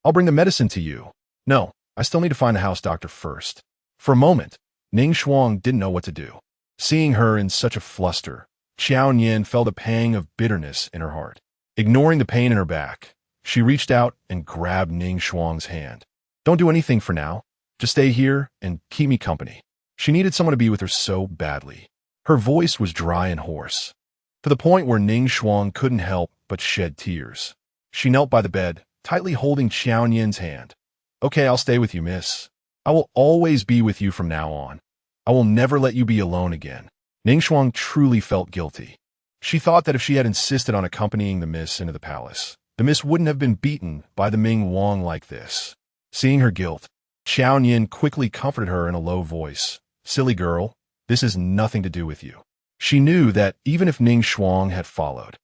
"I'll bring the medicine to you." "No, I still need to find a house doctor first." For a moment, Ning Xuang didn't know what to do. Seeing her in such a fluster, Qiao Nian felt a pang of bitterness in her heart. Ignoring the pain in her back, she reached out and grabbed Ning Xuang's hand. "Don't do anything for now. Just stay here and keep me company." She needed someone to be with her so badly. Her voice was dry and hoarse, to the point where Ning Xuang couldn't help but shed tears. She knelt by the bed, tightly holding Qiao Nian's hand. "Okay, I'll stay with you, miss. I will always be with you from now on. I will never let you be alone again." Ning Xuang truly felt guilty. She thought that if she had insisted on accompanying the miss into the palace, the miss wouldn't have been beaten by the Ming Wang like this. Seeing her guilt, Qiao Nian quickly comforted her in a low voice. "Silly girl, this has nothing to do with you." She knew that even if Ning Xuang had followed,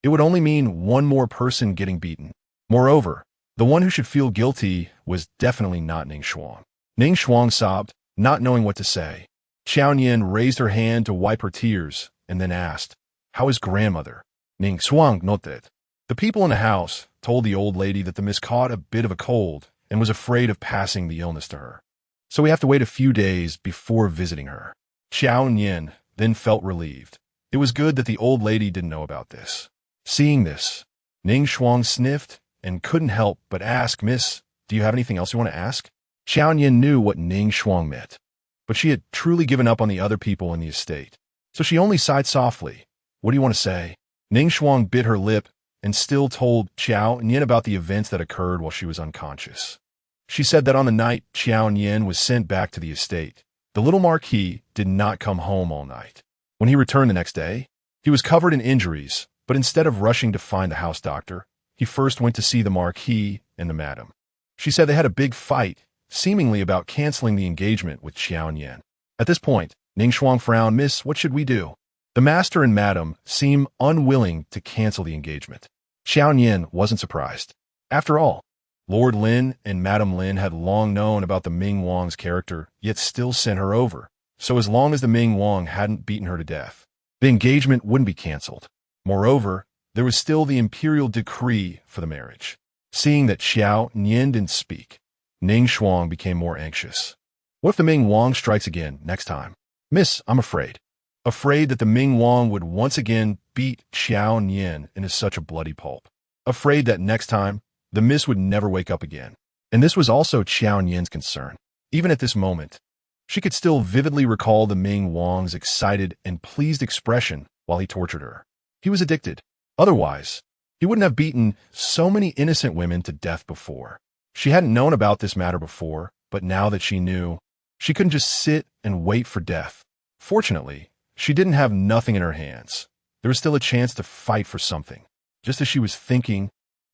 it would only mean one more person getting beaten. Moreover, the one who should feel guilty was definitely not Ning Xuang. Ning Xuang sobbed, not knowing what to say. Qiao Nian raised her hand to wipe her tears and then asked, "How is grandmother?" Ning Xuang nodded. The people in the house told the old lady that the miss caught a bit of a cold and was afraid of passing the illness to her. So we have to wait a few days before visiting her. Qiao Nian then felt relieved. It was good that the old lady didn't know about this. Seeing this, Ning Xuang sniffed and couldn't help but ask, "Miss, do you have anything else you want to ask?" Qiao Nian knew what Ning Xuang meant, but she had truly given up on the other people in the estate. So she only sighed softly. "What do you want to say?" Ning Xuang bit her lip and still told Qiao Nian about the events that occurred while she was unconscious. She said that on the night Qiao Nian was sent back to the estate, the little Marquis did not come home all night. When he returned the next day, he was covered in injuries, but instead of rushing to find the house doctor, he first went to see the Marquis and the madam. She said they had a big fight, seemingly about canceling the engagement with Qiao Nian. At this point, Ning Xuang frowned. "Miss, what should we do?" The master and madam seemed unwilling to cancel the engagement. Qiao Nian wasn't surprised. After all, Lord Lin and Madam Lin had long known about the Ming Wang's character, yet still sent her over. So as long as the Ming Wang hadn't beaten her to death, the engagement wouldn't be canceled. Moreover, there was still the imperial decree for the marriage. Seeing that Qiao Nian didn't speak, Ning Xuang became more anxious. What if the Ming Wang strikes again next time? "Miss, I'm afraid." Afraid that the Ming Wang would once again beat Qiao Nian into such a bloody pulp. Afraid that next time, the miss would never wake up again. And this was also Qiao Nian's concern. Even at this moment, she could still vividly recall the Ming Wang's excited and pleased expression while he tortured her. He was addicted. Otherwise, he wouldn't have beaten so many innocent women to death before. She hadn't known about this matter before, but now that she knew, she couldn't just sit and wait for death. Fortunately, she didn't have nothing in her hands. There was still a chance to fight for something. Just as she was thinking,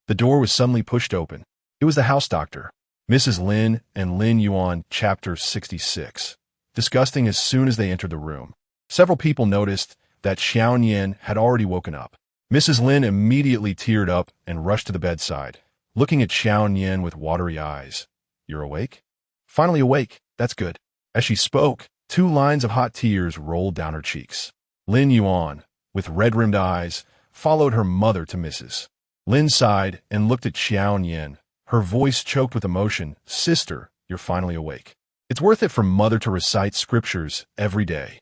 the door was suddenly pushed open. It was the house doctor, Mrs. Lin and Lin Yuan, chapter 66, disgusting as soon as they entered the room. Several people noticed that Qiao Nian had already woken up. Mrs. Lin immediately teared up and rushed to the bedside, looking at Qiao Nian with watery eyes. "You're awake?" "Finally awake. That's good." As she spoke, 2 lines of hot tears rolled down her cheeks. Lin Yuan, with red-rimmed eyes, followed her mother to Mrs. Lin sighed and looked at Qiao Nian. Her voice choked with emotion. "Sister, you're finally awake. It's worth it for mother to recite scriptures every day.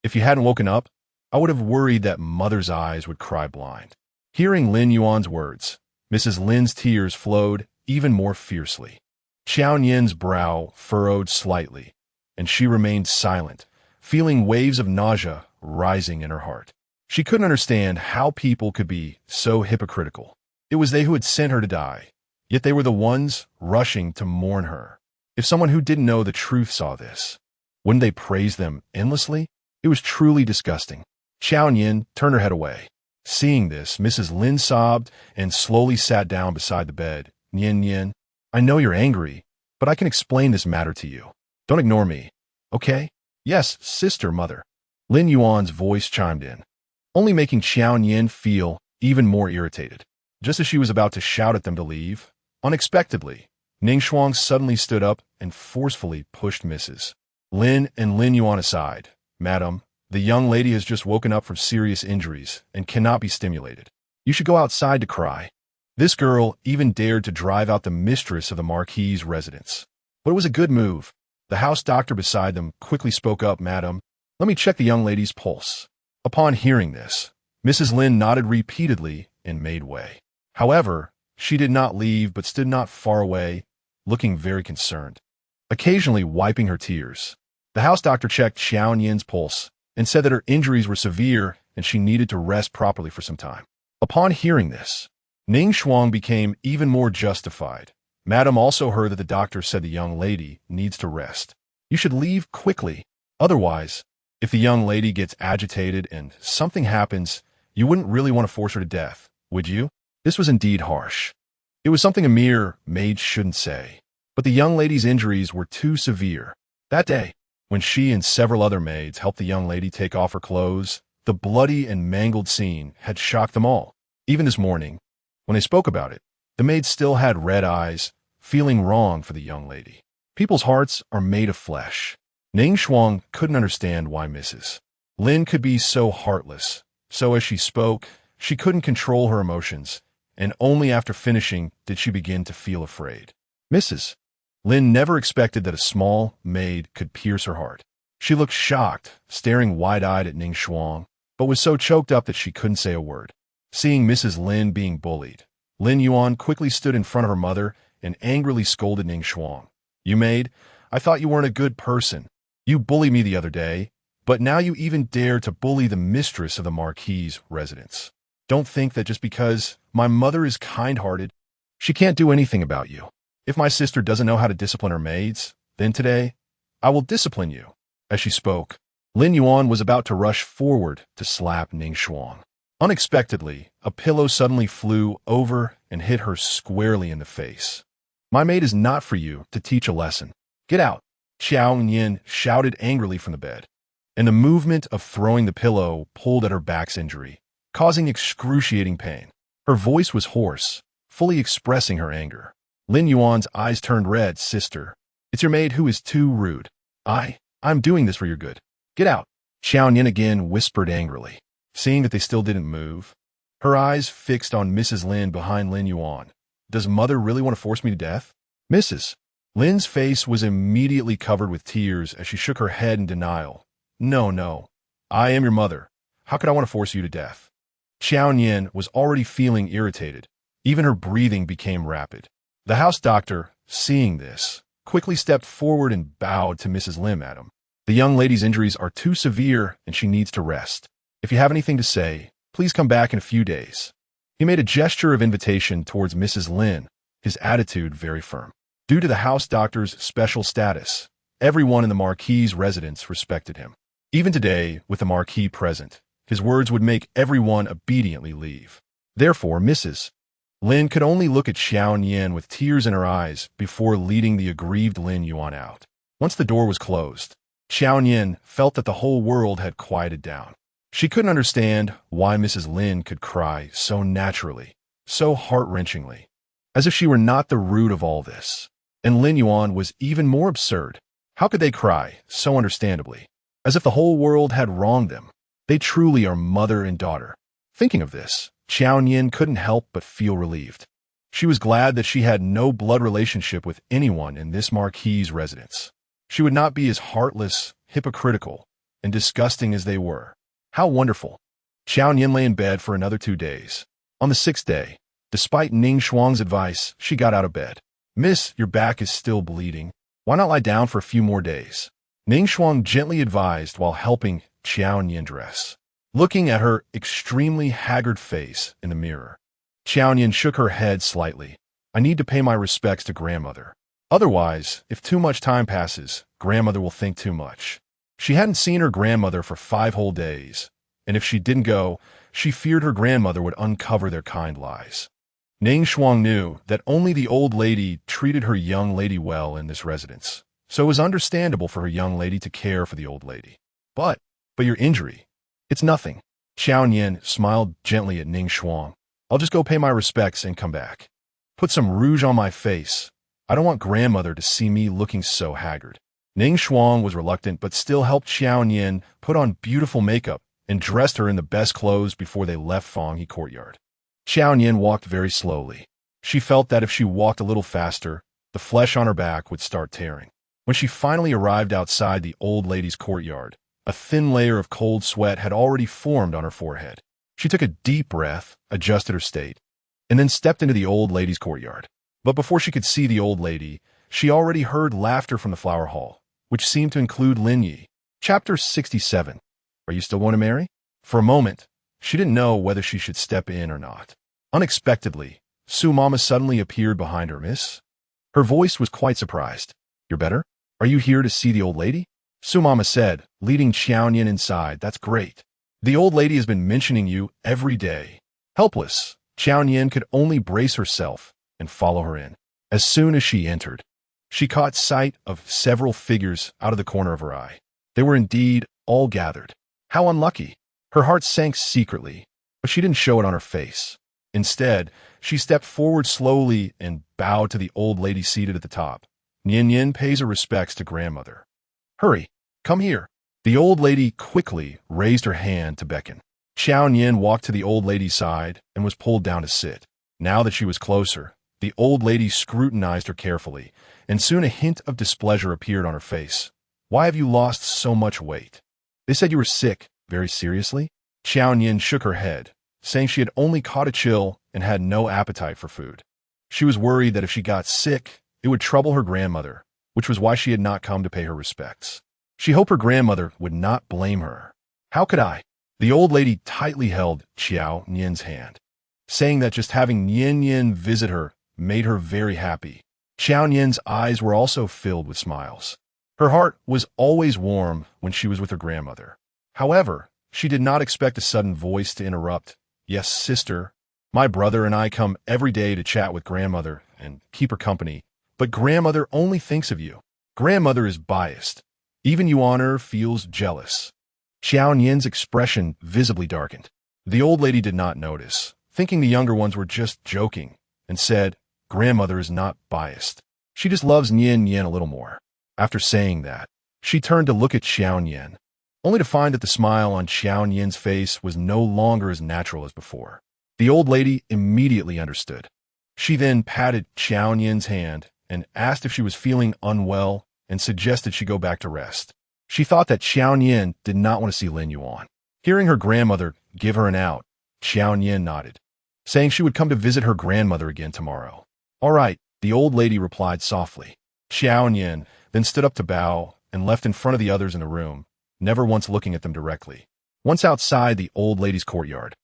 If you hadn't woken up, I would have worried that mother's eyes would cry blind." Hearing Lin Yuan's words, Mrs. Lin's tears flowed even more fiercely. Qiao Nian's brow furrowed slightly, and she remained silent, feeling waves of nausea rising in her heart. She couldn't understand how people could be so hypocritical. It was they who had sent her to die, Yet they were the ones rushing to mourn her. If someone who didn't know the truth saw this, wouldn't they praise them endlessly? It was truly disgusting. Qiao Nian turned her head away. Seeing this, Mrs. Lin sobbed and slowly sat down beside the bed. Nian Nian, I know you're angry, but I can explain this matter to you. Don't ignore me, okay? Yes, sister, mother. Lin Yuan's voice chimed in, only making Qiao Nian feel even more irritated. Just as she was about to shout at them to leave, unexpectedly, Ning Shuang suddenly stood up and forcefully pushed Mrs. Lin and Lin Yuan aside. Madam, the young lady has just woken up from serious injuries and cannot be stimulated. You should go outside to cry. This girl even dared to drive out the mistress of the Marquis' residence. But it was a good move. The house doctor beside them quickly spoke up, Madam, let me check the young lady's pulse. Upon hearing this, Mrs. Lin nodded repeatedly and made way. However, she did not leave but stood not far away, looking very concerned, occasionally wiping her tears. The house doctor checked Qiao Nian's pulse and said that her injuries were severe and she needed to rest properly for some time. Upon hearing this, Ning Shuang became even more justified. Madam also heard that the doctor said the young lady needs to rest. You should leave quickly. Otherwise, if the young lady gets agitated and something happens, you wouldn't really want to force her to death, would you? This was indeed harsh. It was something a mere maid shouldn't say. But the young lady's injuries were too severe. That day, when she and several other maids helped the young lady take off her clothes, the bloody and mangled scene had shocked them all. Even this morning, when they spoke about it, the maids still had red eyes, feeling wrong for the young lady. People's hearts are made of flesh. Ning Shuang couldn't understand why Mrs. Lin could be so heartless. So as she spoke, she couldn't control her emotions, and only after finishing did she begin to feel afraid. Mrs. Lin never expected that a small maid could pierce her heart. She looked shocked, staring wide-eyed at Ning Shuang, but was so choked up that she couldn't say a word. Seeing Mrs. Lin being bullied, Lin Yuan quickly stood in front of her mother and angrily scolded Ning Shuang. You maid, I thought you weren't a good person. You bullied me the other day, but now you even dare to bully the mistress of the Marquis' residence. Don't think that just because my mother is kind-hearted, she can't do anything about you. If my sister doesn't know how to discipline her maids, then today, I will discipline you. As she spoke, Lin Yuan was about to rush forward to slap Ning Shuang. Unexpectedly, a pillow suddenly flew over and hit her squarely in the face. My maid is not for you to teach a lesson. Get out, Qiao Nian shouted angrily from the bed, and the movement of throwing the pillow pulled at her back's injury, causing excruciating pain. Her voice was hoarse, fully expressing her anger. Lin Yuan's eyes turned red. Sister, it's your maid who is too rude. I'm doing this for your good. Get out, Qiao Nian again whispered angrily. Seeing that they still didn't move, her eyes fixed on Mrs. Lin behind Lin Yuan. Does mother really want to force me to death? Mrs. Lin's face was immediately covered with tears as she shook her head in denial. No, I am your mother. How could I want to force you to death? Qiao Nian was already feeling irritated. Even her breathing became rapid. The house doctor, seeing this, quickly stepped forward and bowed to Mrs. Lin. Madam, the young lady's injuries are too severe and she needs to rest. If you have anything to say, please come back in a few days. He made a gesture of invitation towards Mrs. Lin, his attitude very firm. Due to the house doctor's special status, everyone in the Marquis' residence respected him. Even today, with the Marquis present, his words would make everyone obediently leave. Therefore, Mrs. Lin could only look at Qiao Nian with tears in her eyes before leading the aggrieved Lin Yuan out. Once the door was closed, Qiao Nian felt that the whole world had quieted down. She couldn't understand why Mrs. Lin could cry so naturally, so heart-wrenchingly, as if she were not the root of all this. And Lin Yuan was even more absurd. How could they cry so understandably, as if the whole world had wronged them? They truly are mother and daughter. Thinking of this, Qiao Nian couldn't help but feel relieved. She was glad that she had no blood relationship with anyone in this Marquis' residence. She would not be as heartless, hypocritical, and disgusting as they were. How wonderful! Qiao Nian lay in bed for another 2 days. On the 6th day, despite Ning Shuang's advice, she got out of bed. Miss, your back is still bleeding. Why not lie down for a few more days? Ning Shuang gently advised while helping Qiao Nian dress. Looking at her extremely haggard face in the mirror, Qiao Nian shook her head slightly. I need to pay my respects to grandmother. Otherwise, if too much time passes, grandmother will think too much. She hadn't seen her grandmother for 5 whole days, and if she didn't go, she feared her grandmother would uncover their kind lies. Ning Shuang knew that only the old lady treated her young lady well in this residence, so it was understandable for her young lady to care for the old lady. But your injury, it's nothing. Qiao Nian smiled gently at Ning Shuang. I'll just go pay my respects and come back. Put some rouge on my face. I don't want grandmother to see me looking so haggard. Ning Shuang was reluctant but still helped Qiao Nian put on beautiful makeup and dressed her in the best clothes before they left Fanghe courtyard. Qiao Nian walked very slowly. She felt that if she walked a little faster, the flesh on her back would start tearing. When she finally arrived outside the old lady's courtyard, a thin layer of cold sweat had already formed on her forehead. She took a deep breath, adjusted her state, and then stepped into the old lady's courtyard. But before she could see the old lady, she already heard laughter from the flower hall, which seemed to include Lin Yi. Chapter 67. Are you still going to marry? For a moment, she didn't know whether she should step in or not. Unexpectedly, Su Mama suddenly appeared behind her. Miss? Her voice was quite surprised. You're better? Are you here to see the old lady? Su Mama said, leading Qiao Nian inside. That's great. The old lady has been mentioning you every day. Helpless, Qiao Nian could only brace herself and follow her in. As soon as she entered, she caught sight of several figures out of the corner of her eye. They were indeed all gathered. How unlucky! Her heart sank secretly, but she didn't show it on her face. Instead, she stepped forward slowly and bowed to the old lady seated at the top. Nian Nian pays her respects to grandmother. Hurry, come here. The old lady quickly raised her hand to beckon. Qiao Nian walked to the old lady's side and was pulled down to sit. Now that she was closer, the old lady scrutinized her carefully, and soon a hint of displeasure appeared on her face. Why have you lost so much weight? They said you were sick. Very seriously? Qiao Nian shook her head, saying she had only caught a chill and had no appetite for food. She was worried that if she got sick, it would trouble her grandmother, which was why she had not come to pay her respects. She hoped her grandmother would not blame her. How could I? The old lady tightly held Qiao Nian's hand, saying that just having Nian Nian visit her made her very happy. Qiao Nian's eyes were also filled with smiles. Her heart was always warm when she was with her grandmother. However, she did not expect a sudden voice to interrupt. Yes, sister. My brother and I come every day to chat with grandmother and keep her company, but grandmother only thinks of you. Grandmother is biased. Even Yuan feels jealous. Qiao Nian's expression visibly darkened. The old lady did not notice, thinking the younger ones were just joking, and said, grandmother is not biased. She just loves Nian Nian a little more. After saying that, she turned to look at Qiao Nian, only to find that the smile on Qiao Nian's face was no longer as natural as before. The old lady immediately understood. She then patted Qiao Nian's hand and asked if she was feeling unwell and suggested she go back to rest. She thought that Qiao Nian did not want to see Lin Yuan. Hearing her grandmother give her an out, Qiao Nian nodded, saying she would come to visit her grandmother again tomorrow. All right, the old lady replied softly. Qiao Nian then stood up to bow and left in front of the others in the room, never once looking at them directly. Once outside the old lady's courtyard,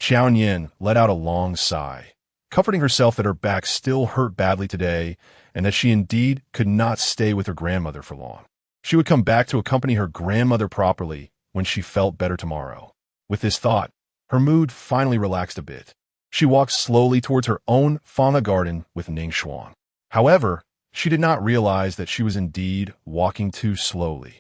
Qiao Nian let out a long sigh, comforting herself that her back still hurt badly today and that she indeed could not stay with her grandmother for long. She would come back to accompany her grandmother properly when she felt better tomorrow. With this thought, her mood finally relaxed a bit. She walked slowly towards her own fauna garden with Ning Shuang. However, she did not realize that she was indeed walking too slowly.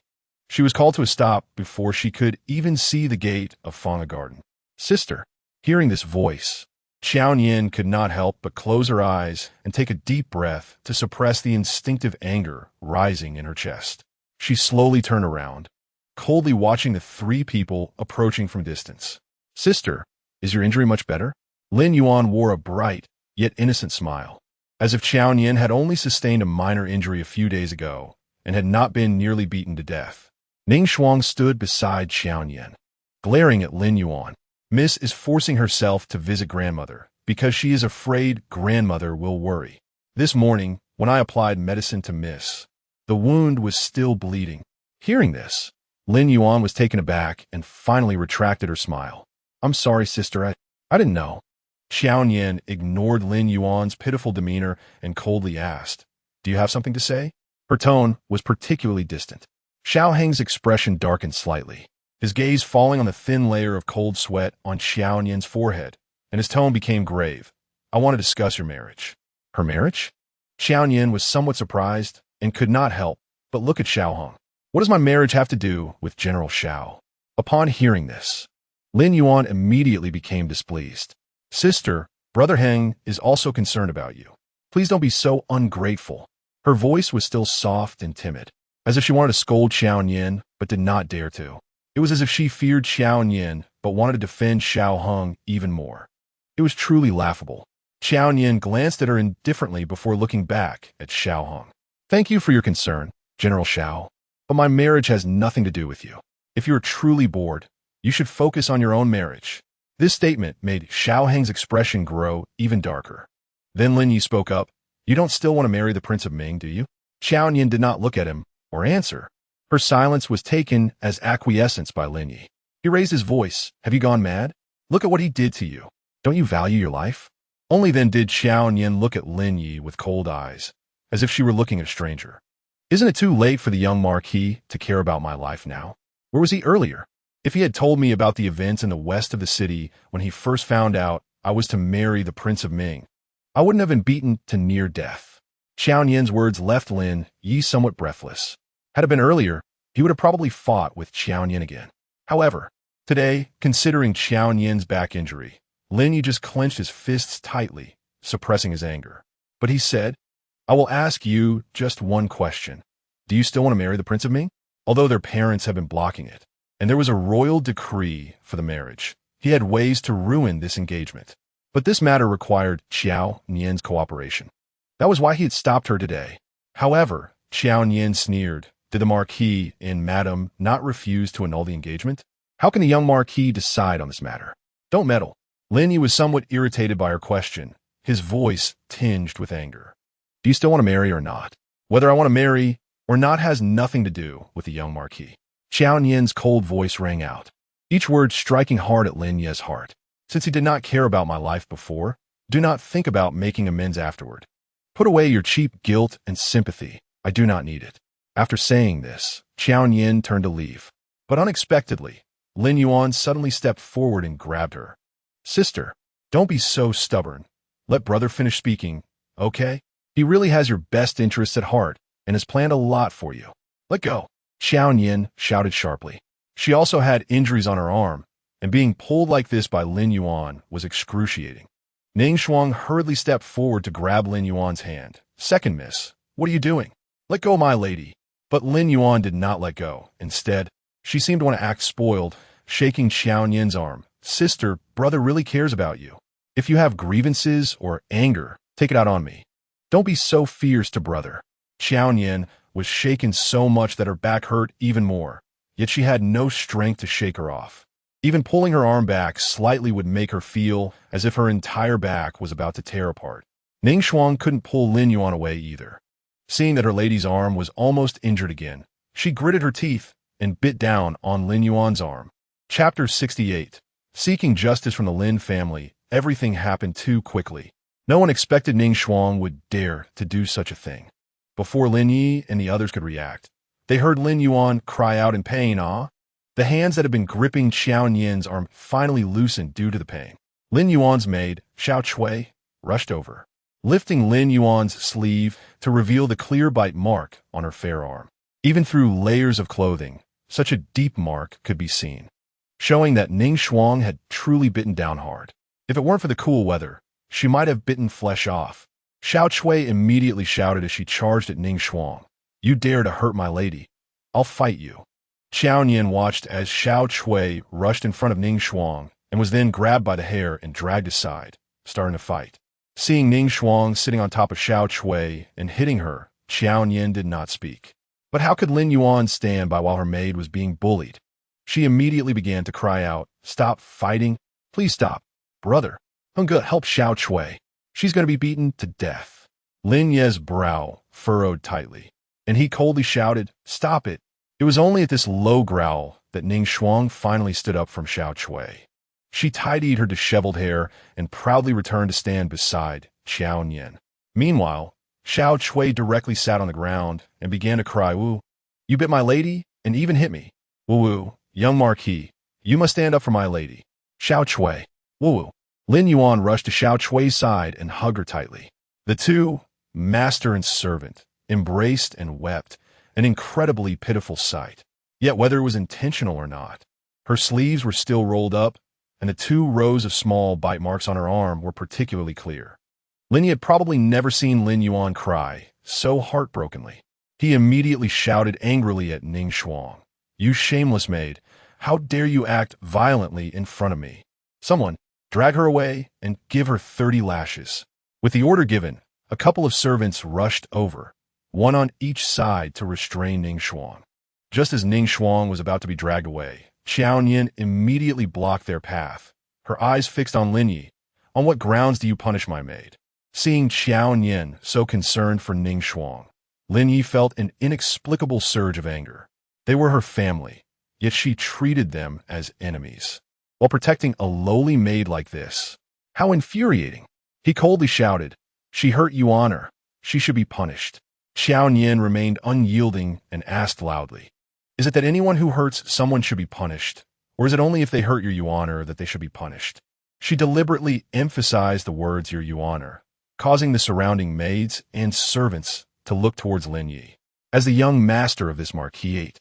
She was called to a stop before she could even see the gate of fauna garden. Sister. Hearing this voice, Qiao Nian could not help but close her eyes and take a deep breath to suppress the instinctive anger rising in her chest. She slowly turned around, coldly watching the 3 people approaching from distance. Sister, is your injury much better? Lin Yuan wore a bright, yet innocent smile, as if Qiao Nian had only sustained a minor injury a few days ago and had not been nearly beaten to death. Ning Shuang stood beside Qiao Nian, glaring at Lin Yuan. Miss is forcing herself to visit grandmother because she is afraid grandmother will worry. This morning, when I applied medicine to Miss, the wound was still bleeding. Hearing this, Lin Yuan was taken aback and finally retracted her smile. I'm sorry, sister, I didn't know. Qiao Nian ignored Lin Yuan's pitiful demeanor and coldly asked, "Do you have something to say?" Her tone was particularly distant. Xiao Heng's expression darkened slightly, his gaze falling on the thin layer of cold sweat on Qiao Nian's forehead, and his tone became grave. "I want to discuss your marriage." Her marriage? Qiao Nian was somewhat surprised and could not help but look at Xiao Heng. What does my marriage have to do with General Xiao? Upon hearing this, Lin Yuan immediately became displeased. "Sister, Brother Heng is also concerned about you. Please don't be so ungrateful." Her voice was still soft and timid, as if she wanted to scold Qiao Nian but did not dare to. It was as if she feared Qiao Nian but wanted to defend Xiao Heng even more. It was truly laughable. Qiao Nian glanced at her indifferently before looking back at Xiao Heng. "Thank you for your concern, General Xiao, but my marriage has nothing to do with you. If you are truly bored, you should focus on your own marriage." This statement made Xiao Heng's expression grow even darker. Then Lin Yi spoke up. "You don't still want to marry the Prince of Ming, do you?" Qiao Nian did not look at him or answer. Her silence was taken as acquiescence by Lin Yi. He raised his voice. "Have you gone mad? Look at what he did to you. Don't you value your life?" Only then did Qiao Nian look at Lin Yi with cold eyes, as if she were looking at a stranger. "Isn't it too late for the young Marquis to care about my life now? Where was he earlier? If he had told me about the events in the west of the city when he first found out I was to marry the Prince of Ming, I wouldn't have been beaten to near death." Qiao Nian's words left Lin Yi somewhat breathless. Had it been earlier, he would have probably fought with Qiao Nian again. However, today, considering Qiao Nian's back injury, Lin Yi just clenched his fists tightly, suppressing his anger. But he said, "I will ask you just one question. Do you still want to marry the Prince of Ming?" Although their parents had been blocking it, and there was a royal decree for the marriage, he had ways to ruin this engagement. But this matter required Qiao Nian's cooperation. That was why he had stopped her today. However, Qiao Nian sneered. Did the Marquis and Madame not refuse to annul the engagement? How can the young Marquis decide on this matter? Don't meddle. Lin Yi was somewhat irritated by her question, his voice tinged with anger. "Do you still want to marry or not? Whether I want to marry or not has nothing to do with the young Marquis." Qiao Nian's cold voice rang out, each word striking hard at Lin Yi's heart. "Since he did not care about my life before, do not think about making amends afterward. Put away your cheap guilt and sympathy. I do not need it." After saying this, Qiao Nian turned to leave. But unexpectedly, Lin Yuan suddenly stepped forward and grabbed her. "Sister, don't be so stubborn. Let brother finish speaking, okay? He really has your best interests at heart and has planned a lot for you. Let go." Qiao Nian shouted sharply. She also had injuries on her arm, and being pulled like this by Lin Yuan was excruciating. Ning Shuang hurriedly stepped forward to grab Lin Yuan's hand. "Second miss, what are you doing? Let go, my lady." But Lin Yuan did not let go. Instead, she seemed to want to act spoiled, shaking Qiao Nian's arm. "Sister, brother really cares about you. If you have grievances or anger, take it out on me. Don't be so fierce to brother." Qiao Nian was shaken so much that her back hurt even more, yet she had no strength to shake her off. Even pulling her arm back slightly would make her feel as if her entire back was about to tear apart. Ning Shuang couldn't pull Lin Yuan away either. Seeing that her lady's arm was almost injured again, she gritted her teeth and bit down on Lin Yuan's arm. Chapter 68. Seeking justice from the Lin family, everything happened too quickly. No one expected Ning Shuang would dare to do such a thing. Before Lin Yi and the others could react, they heard Lin Yuan cry out in pain, "Ah!" The hands that had been gripping Qiao Nian's arm finally loosened due to the pain. Lin Yuan's maid, Xiao Chui, rushed over, lifting Lin Yuan's sleeve to reveal the clear bite mark on her fair arm. Even through layers of clothing, such a deep mark could be seen, showing that Ning Shuang had truly bitten down hard. If it weren't for the cool weather, she might have bitten flesh off. Xiao Chui immediately shouted as she charged at Ning Shuang. "You dare to hurt my lady? I'll fight you." Qiao Nian watched as Xiao Chui rushed in front of Ning Shuang and was then grabbed by the hair and dragged aside, starting to fight. Seeing Ning Shuang sitting on top of Xiao Chui and hitting her, Qiao Nian did not speak. But how could Lin Yuan stand by while her maid was being bullied? She immediately began to cry out, "Stop fighting! Please stop! Brother, Hunga, help Xiao Chui. She's going to be beaten to death." Lin Ye's brow furrowed tightly, and he coldly shouted, "Stop it!" It was only at this low growl that Ning Shuang finally stood up from Xiao Chui. She tidied her disheveled hair and proudly returned to stand beside Qiao Nian. Meanwhile, Xiao Chui directly sat on the ground and began to cry, "Woo, you bit my lady and even hit me. Woo, Young Marquis, you must stand up for my lady." Xiao Chui, woo. Lin Yuan rushed to Xiao Chui's side and hugged her tightly. The two, master and servant, embraced and wept, an incredibly pitiful sight. Yet whether it was intentional or not, her sleeves were still rolled up, and the 2 rows of small bite marks on her arm were particularly clear. Lin had probably never seen Lin Yuan cry so heartbrokenly. He immediately shouted angrily at Ning Shuang, "You shameless maid, how dare you act violently in front of me? Someone, drag her away and give her 30 lashes." With the order given, a couple of servants rushed over, one on each side to restrain Ning Shuang. Just as Ning Shuang was about to be dragged away, Qiao Nian immediately blocked their path, her eyes fixed on Lin Yi. "On what grounds do you punish my maid?" Seeing Qiao Nian so concerned for Ning Shuang, Lin Yi felt an inexplicable surge of anger. They were her family, yet she treated them as enemies, while protecting a lowly maid like this. How infuriating! He coldly shouted, "She hurt Yuan. She should be punished." Qiao Nian remained unyielding and asked loudly, "Is it that anyone who hurts someone should be punished, or is it only if they hurt your Yuan that they should be punished?" She deliberately emphasized the words "your Yuan," causing the surrounding maids and servants to look towards Lin Yi. As the young master of this marquis,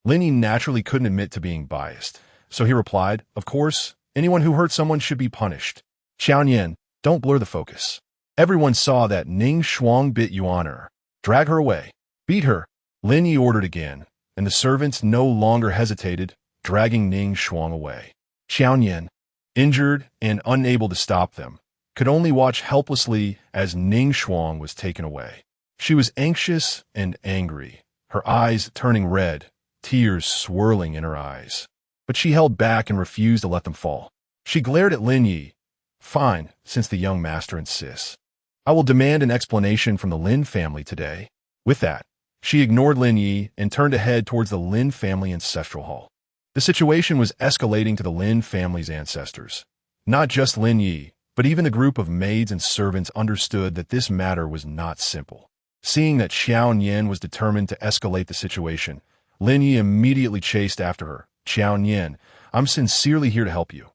Lin Yi naturally couldn't admit to being biased, so he replied, "Of course, anyone who hurts someone should be punished." "Qiao Nian, don't blur the focus. Everyone saw that Ning Shuang bit Yuan. Drag her away. Beat her." Lin Yi ordered again, and the servants no longer hesitated, dragging Ning Shuang away. Qiao Nian, injured and unable to stop them, could only watch helplessly as Ning Shuang was taken away. She was anxious and angry, her eyes turning red, tears swirling in her eyes. But she held back and refused to let them fall. She glared at Lin Yi. "Fine, since the young master insists. I will demand an explanation from the Lin family today." With that, she ignored Lin Yi and turned to head towards the Lin family ancestral hall. The situation was escalating to the Lin family's ancestors. Not just Lin Yi, but even the group of maids and servants understood that this matter was not simple. Seeing that Qiao Nian was determined to escalate the situation, Lin Yi immediately chased after her. "Qiao Nian, I'm sincerely here to help you.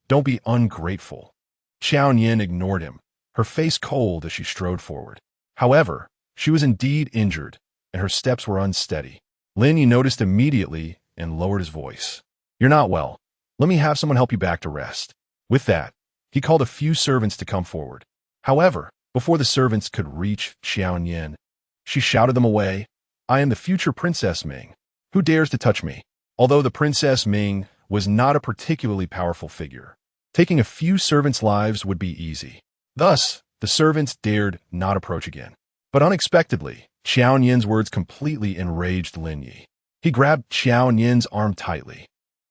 Don't be ungrateful." Qiao Nian ignored him, her face cold as she strode forward. However, she was indeed injured, and her steps were unsteady. Lin Yi noticed immediately and lowered his voice. "You're not well. Let me have someone help you back to rest." With that, he called a few servants to come forward. However, before the servants could reach Qiao Nian, she shouted them away. "I am the future Princess Ming. Who dares to touch me?" Although the Princess Ming was not a particularly powerful figure, taking a few servants' lives would be easy. Thus, the servants dared not approach again. But unexpectedly, Qiao Nian's words completely enraged Lin Yi. He grabbed Qiao Nian's arm tightly,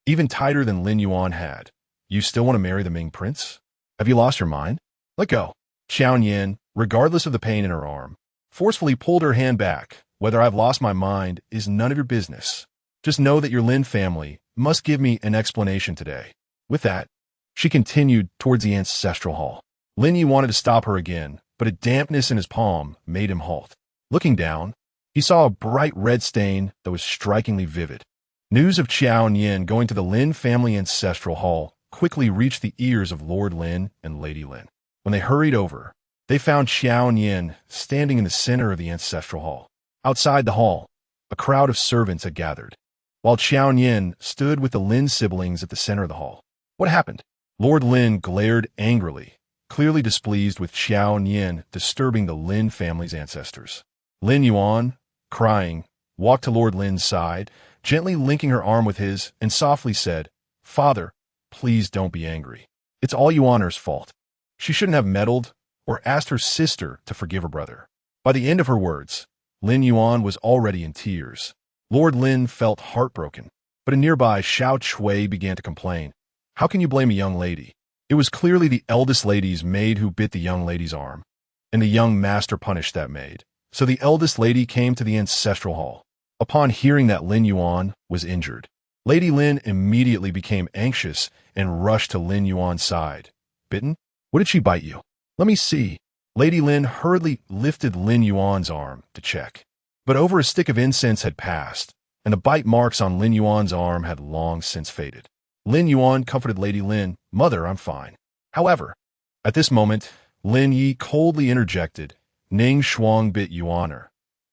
even tighter than Lin Yuan had. "You still want to marry the Ming prince? Have you lost your mind? Let go." Qiao Nian, regardless of the pain in her arm, forcefully pulled her hand back. "Whether I've lost my mind is none of your business. Just know that your Lin family must give me an explanation today." With that, she continued towards the ancestral hall. Lin Yi wanted to stop her again, but a dampness in his palm made him halt. Looking down, he saw a bright red stain that was strikingly vivid. News of Qiao Nian going to the Lin family ancestral hall quickly reached the ears of Lord Lin and Lady Lin. When they hurried over, they found Qiao Nian standing in the center of the ancestral hall. Outside the hall, a crowd of servants had gathered, while Qiao Nian stood with the Lin siblings at the center of the hall. What happened? Lord Lin glared angrily, clearly displeased with Qiao Nian disturbing the Lin family's ancestors. Lin Yuan, crying, walked to Lord Lin's side, gently linking her arm with his, and softly said, "Father, please don't be angry. It's all Yuan's fault. She shouldn't have meddled or asked her sister to forgive her brother." By the end of her words, Lin Yuan was already in tears. Lord Lin felt heartbroken, but a nearby Xiao Chui began to complain. "How can you blame a young lady? It was clearly the eldest lady's maid who bit the young lady's arm, and the young master punished that maid. So the eldest lady came to the ancestral hall." Upon hearing that Lin Yuan was injured, Lady Lin immediately became anxious and rushed to Lin Yuan's side. Bitten? What did she bite you? Let me see. Lady Lin hurriedly lifted Lin Yuan's arm to check. But over a stick of incense had passed, and the bite marks on Lin Yuan's arm had long since faded. Lin Yuan comforted Lady Lin, "Mother, I'm fine." However, at this moment, Lin Yi coldly interjected, "Ning Shuang bit Yuaner.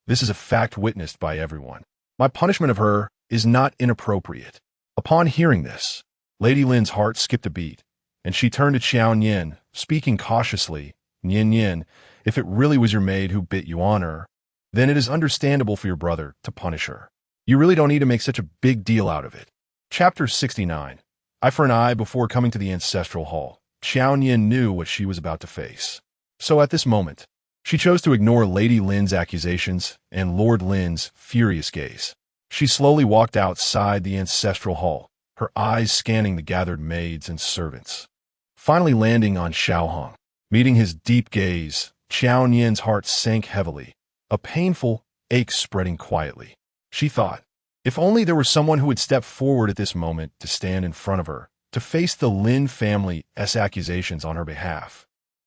This is a fact witnessed by everyone. My punishment of her is not inappropriate." Upon hearing this, Lady Lin's heart skipped a beat, and she turned to Qiao Nian, speaking cautiously, "Nian Nian, if it really was your maid who bit Yuaner, then it is understandable for your brother to punish her. You really don't need to make such a big deal out of it." Chapter 69. Eye for an eye. Before coming to the ancestral hall, Qiao Nian knew what she was about to face. So at this moment, she chose to ignore Lady Lin's accusations and Lord Lin's furious gaze. She slowly walked outside the ancestral hall, her eyes scanning the gathered maids and servants. Finally landing on Xiao Hong. Meeting his deep gaze, Qiao Nian's heart sank heavily, a painful ache spreading quietly. She thought, if only there were someone who would step forward at this moment to stand in front of her, to face the Lin family's accusations on her behalf,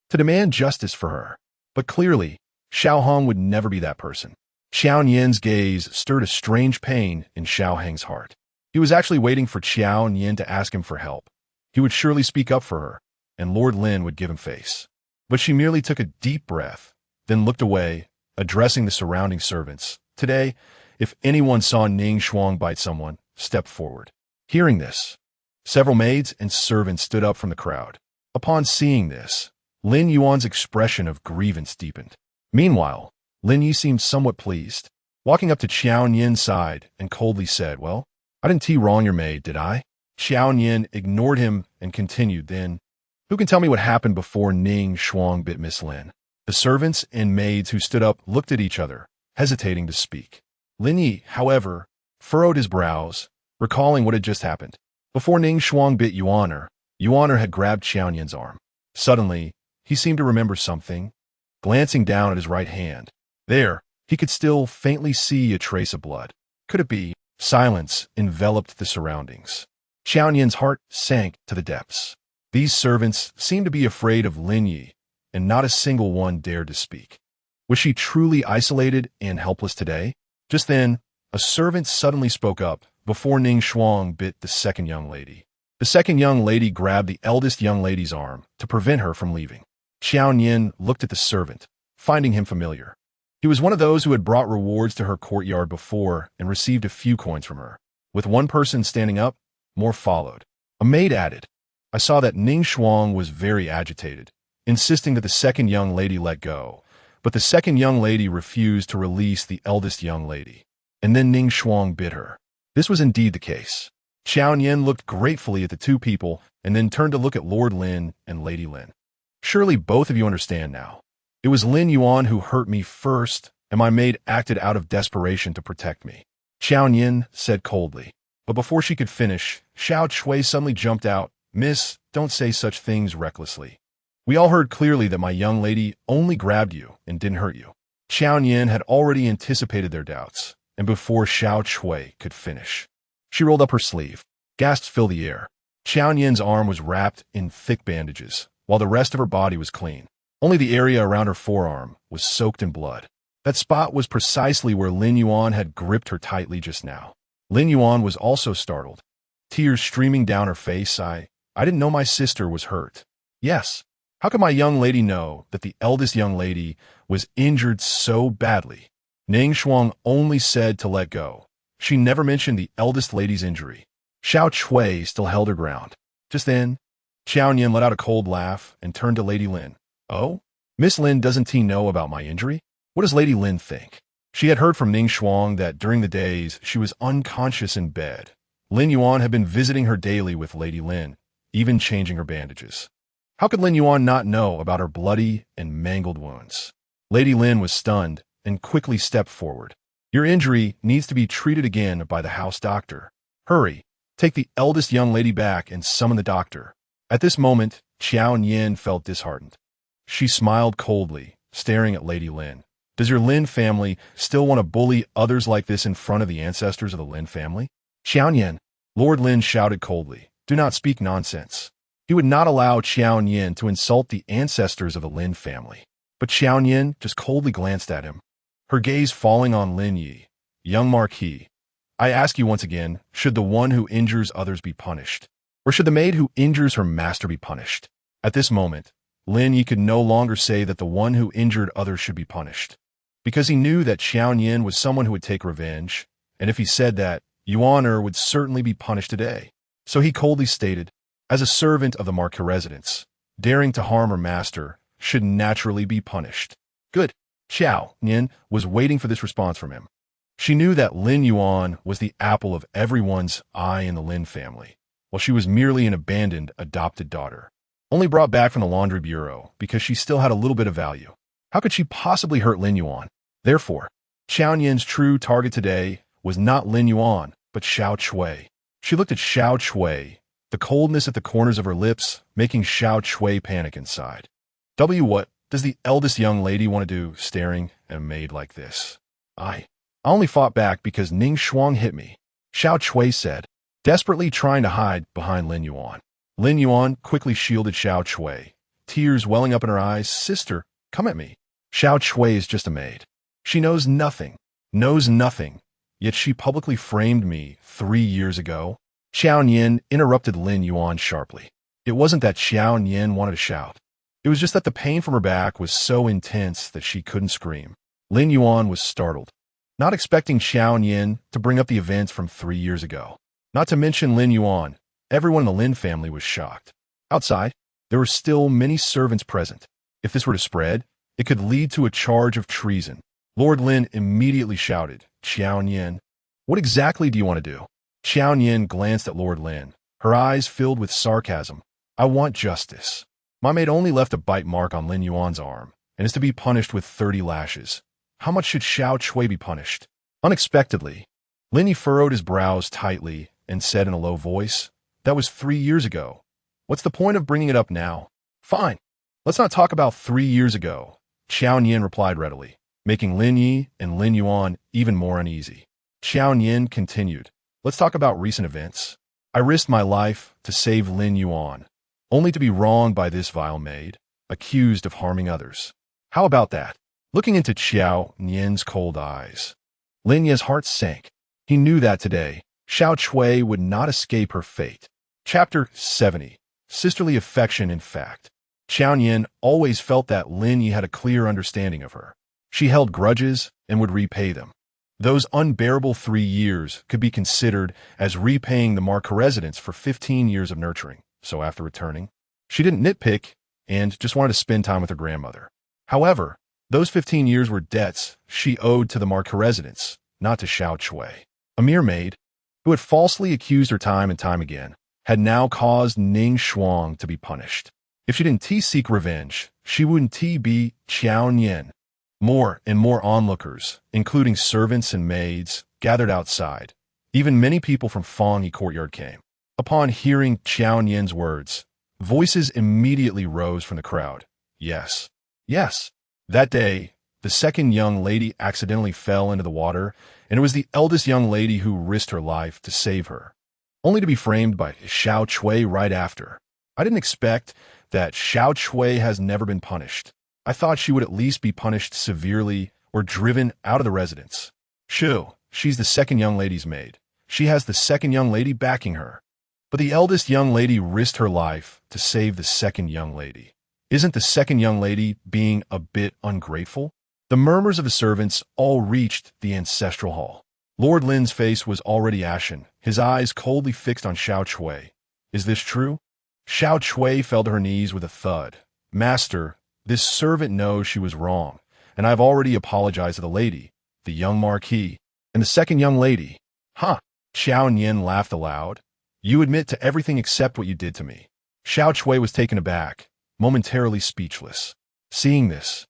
to demand justice for her. But clearly, Xiao Hong would never be that person. Qiao Nian's gaze stirred a strange pain in Xiao Hong's heart. He was actually waiting for Qiao Nian to ask him for help. He would surely speak up for her, and Lord Lin would give him face. But she merely took a deep breath, then looked away, addressing the surrounding servants. Today, if anyone saw Ning Shuang bite someone, step forward. Hearing this, several maids and servants stood up from the crowd. Upon seeing this, Lin Yuan's expression of grievance deepened. Meanwhile, Lin Yi seemed somewhat pleased, walking up to Qiao Nian's side and coldly said, "Well, I didn't wrong your maid, did I?" Qiao Nian ignored him and continued, "Then, who can tell me what happened before Ning Shuang bit Miss Lin?" The servants and maids who stood up looked at each other, hesitating to speak. Lin Yi, however, furrowed his brows, recalling what had just happened. Before Ning Shuang bit Yuaner, Yuaner had grabbed Qiao Nian's arm. Suddenly, he seemed to remember something, glancing down at his right hand. There, he could still faintly see a trace of blood. Could it be? Silence enveloped the surroundings. Qiao Nian's heart sank to the depths. These servants seemed to be afraid of Lin Yi, and not a single one dared to speak. Was she truly isolated and helpless today? Just then, a servant suddenly spoke up before Ning Shuang bit the second young lady. The second young lady grabbed the eldest young lady's arm to prevent her from leaving. Qiao Nian looked at the servant, finding him familiar. He was one of those who had brought rewards to her courtyard before and received a few coins from her. With one person standing up, more followed. A maid added, "I saw that Ning Shuang was very agitated, insisting that the second young lady let go, but the second young lady refused to release the eldest young lady, and then Ning Shuang bit her." This was indeed the case. Qiao Nian looked gratefully at the two people and then turned to look at Lord Lin and Lady Lin. "Surely both of you understand now. It was Lin Yuan who hurt me first, and my maid acted out of desperation to protect me," Qiao Nian said coldly. But before she could finish, Xiao Chui suddenly jumped out. "Miss, don't say such things recklessly. We all heard clearly that my young lady only grabbed you and didn't hurt you." Qiao Nian had already anticipated their doubts, and before Xiao Chui could finish, she rolled up her sleeve. Gasps filled the air. Qiao Nian's arm was wrapped in thick bandages, while the rest of her body was clean. Only the area around her forearm was soaked in blood. That spot was precisely where Lin Yuan had gripped her tightly just now. Lin Yuan was also startled, tears streaming down her face. I didn't know my sister was hurt." "Yes. How could my young lady know that the eldest young lady was injured so badly?" Ning Shuang only said to let go. She never mentioned the eldest lady's injury. Xiao Chui still held her ground. Just then, Qiao Nian let out a cold laugh and turned to Lady Lin. "Oh? Miss Lin doesn't know about my injury? What does Lady Lin think?" She had heard from Ning Shuang that during the days she was unconscious in bed, Lin Yuan had been visiting her daily with Lady Lin, even changing her bandages. How could Lin Yuan not know about her bloody and mangled wounds? Lady Lin was stunned and quickly stepped forward. "Your injury needs to be treated again by the house doctor. Hurry, take the eldest young lady back and summon the doctor." At this moment, Qiao Nian felt disheartened. She smiled coldly, staring at Lady Lin. "Does your Lin family still want to bully others like this in front of the ancestors of the Lin family?" "Qiao Nian, Lord Lin shouted coldly, "Do not speak nonsense." He would not allow Qiao Nian to insult the ancestors of the Lin family. But Qiao Nian just coldly glanced at him, her gaze falling on Lin Yi. "Young Marquis, I ask you once again, should the one who injures others be punished? Or should the maid who injures her master be punished?" At this moment, Lin Yi could no longer say that the one who injured others should be punished, because he knew that Qiao Nian was someone who would take revenge, and if he said that, Yuan would certainly be punished today. So he coldly stated, "As a servant of the Marquis residence, daring to harm her master should naturally be punished." Good. Qiao Nian was waiting for this response from him. She knew that Lin Yuan was the apple of everyone's eye in the Lin family, while she was merely an abandoned, adopted daughter, only brought back from the laundry bureau because she still had a little bit of value. How could she possibly hurt Lin Yuan? Therefore, Qiao Nian's true target today was not Lin Yuan, but Xiao Chui. She looked at Xiao Chui, the coldness at the corners of her lips making Xiao Chui panic inside. What does the eldest young lady want to do staring at a maid like this? I only fought back because Ning Shuang hit me, Xiao Chui said, desperately trying to hide behind Lin Yuan. Lin Yuan quickly shielded Xiao Chui, tears welling up in her eyes. "Sister, come at me. Xiao Chui is just a maid. She knows nothing, yet she publicly framed me 3 years ago." Qiao Nian interrupted Lin Yuan sharply. It wasn't that Qiao Nian wanted to shout. It was just that the pain from her back was so intense that she couldn't scream. Lin Yuan was startled, not expecting Qiao Nian to bring up the events from 3 years ago. Not to mention Lin Yuan, everyone in the Lin family was shocked. Outside, there were still many servants present. If this were to spread, it could lead to a charge of treason. Lord Lin immediately shouted, "Qiao Nian, what exactly do you want to do?" Qiao Nian glanced at Lord Lin, her eyes filled with sarcasm. "I want justice. My maid only left a bite mark on Lin Yuan's arm, and is to be punished with 30 lashes. How much should Xiao Chui be punished?" Unexpectedly, Lin Yi furrowed his brows tightly and said in a low voice, "That was 3 years ago. What's the point of bringing it up now?" "Fine. Let's not talk about 3 years ago," Qiao Nian replied readily, making Lin Yi and Lin Yuan even more uneasy. Qiao Nian continued, "Let's talk about recent events. I risked my life to save Lin Yuan, only to be wronged by this vile maid, accused of harming others. How about that?" Looking into Qiao Nian's cold eyes, Lin Yi's heart sank. He knew that today, Xiao Chui would not escape her fate. Chapter 70. Sisterly Affection in Fact. Qiao Nian always felt that Lin Yi had a clear understanding of her. She held grudges and would repay them. Those unbearable 3 years could be considered as repaying the Marquis residence for 15 years of nurturing. So after returning, she didn't nitpick and just wanted to spend time with her grandmother. However, those 15 years were debts she owed to the Marquis residence, not to Xiao Chui. A mere maid, who had falsely accused her time and time again, had now caused Ning Shuang to be punished. If she didn't seek revenge, she wouldn't be Qiao Nian. More and more onlookers, including servants and maids, gathered outside. Even many people from Fangyi courtyard came. Upon hearing Qiao Nian's words, voices immediately rose from the crowd. Yes. Yes. That day, the second young lady accidentally fell into the water, and it was the eldest young lady who risked her life to save her, only to be framed by Xiao Chui right after. I didn't expect that Xiao Chui has never been punished. I thought she would at least be punished severely or driven out of the residence. Shu, she's the second young lady's maid. She has the second young lady backing her. But the eldest young lady risked her life to save the second young lady. Isn't the second young lady being a bit ungrateful? The murmurs of the servants all reached the ancestral hall. Lord Lin's face was already ashen, his eyes coldly fixed on Xiao Chui. Is this true? Xiao Chui fell to her knees with a thud. Master, this servant knows she was wrong, and I've already apologized to the lady, the young Marquis, and the second young lady. Huh? Qiao Nian laughed aloud. You admit to everything except what you did to me. Xiao Chui was taken aback, momentarily speechless. Seeing this,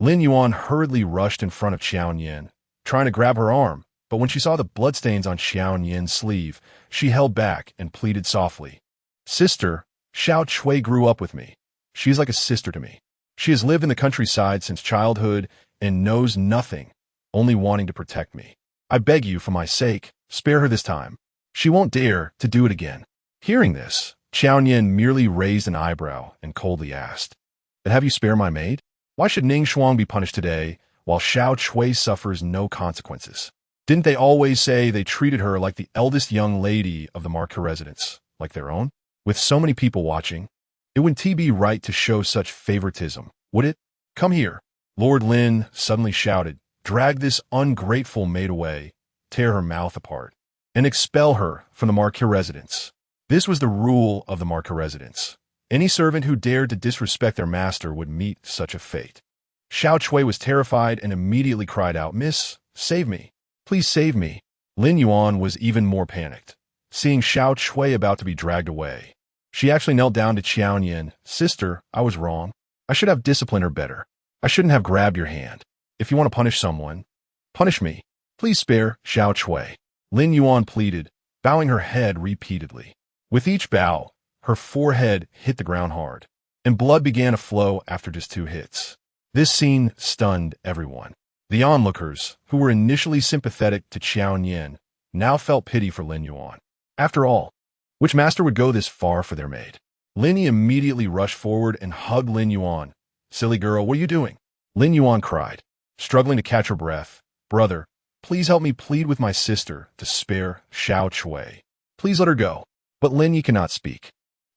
Lin Yuan hurriedly rushed in front of Qiao Nian, trying to grab her arm, but when she saw the bloodstains on Qiao Nian's sleeve, she held back and pleaded softly. Sister, Xiao Chui grew up with me. She is like a sister to me. She has lived in the countryside since childhood and knows nothing, only wanting to protect me. I beg you, for my sake, spare her this time. She won't dare to do it again. Hearing this, Qiao Nian merely raised an eyebrow and coldly asked, "But have you spared my maid? Why should Ning Shuang be punished today, while Xiao Cui suffers no consequences? Didn't they always say they treated her like the eldest young lady of the Marquis residence, like their own? With so many people watching, it wouldn't be right to show such favoritism, would it? Come here." Lord Lin suddenly shouted, "Drag this ungrateful maid away, tear her mouth apart, and expel her from the Marquis residence." This was the rule of the Marquis residence. Any servant who dared to disrespect their master would meet such a fate. Xiao Cui was terrified and immediately cried out, "Miss, save me. Please save me." Lin Yuan was even more panicked, seeing Xiao Cui about to be dragged away. She actually knelt down to Qiao Nian. "Sister, I was wrong. I should have disciplined her better. I shouldn't have grabbed your hand. If you want to punish someone, punish me. Please spare Xiao Cui." Lin Yuan pleaded, bowing her head repeatedly. With each bow, her forehead hit the ground hard, and blood began to flow after just 2 hits. This scene stunned everyone. The onlookers, who were initially sympathetic to Qiao Nian, now felt pity for Lin Yuan. After all, which master would go this far for their maid? Lin immediately rushed forward and hugged Lin Yuan. "Silly girl, what are you doing?" Lin Yuan cried, struggling to catch her breath. "Brother, please help me plead with my sister to spare Xiao Cui. Please let her go." But Lin Yi cannot speak.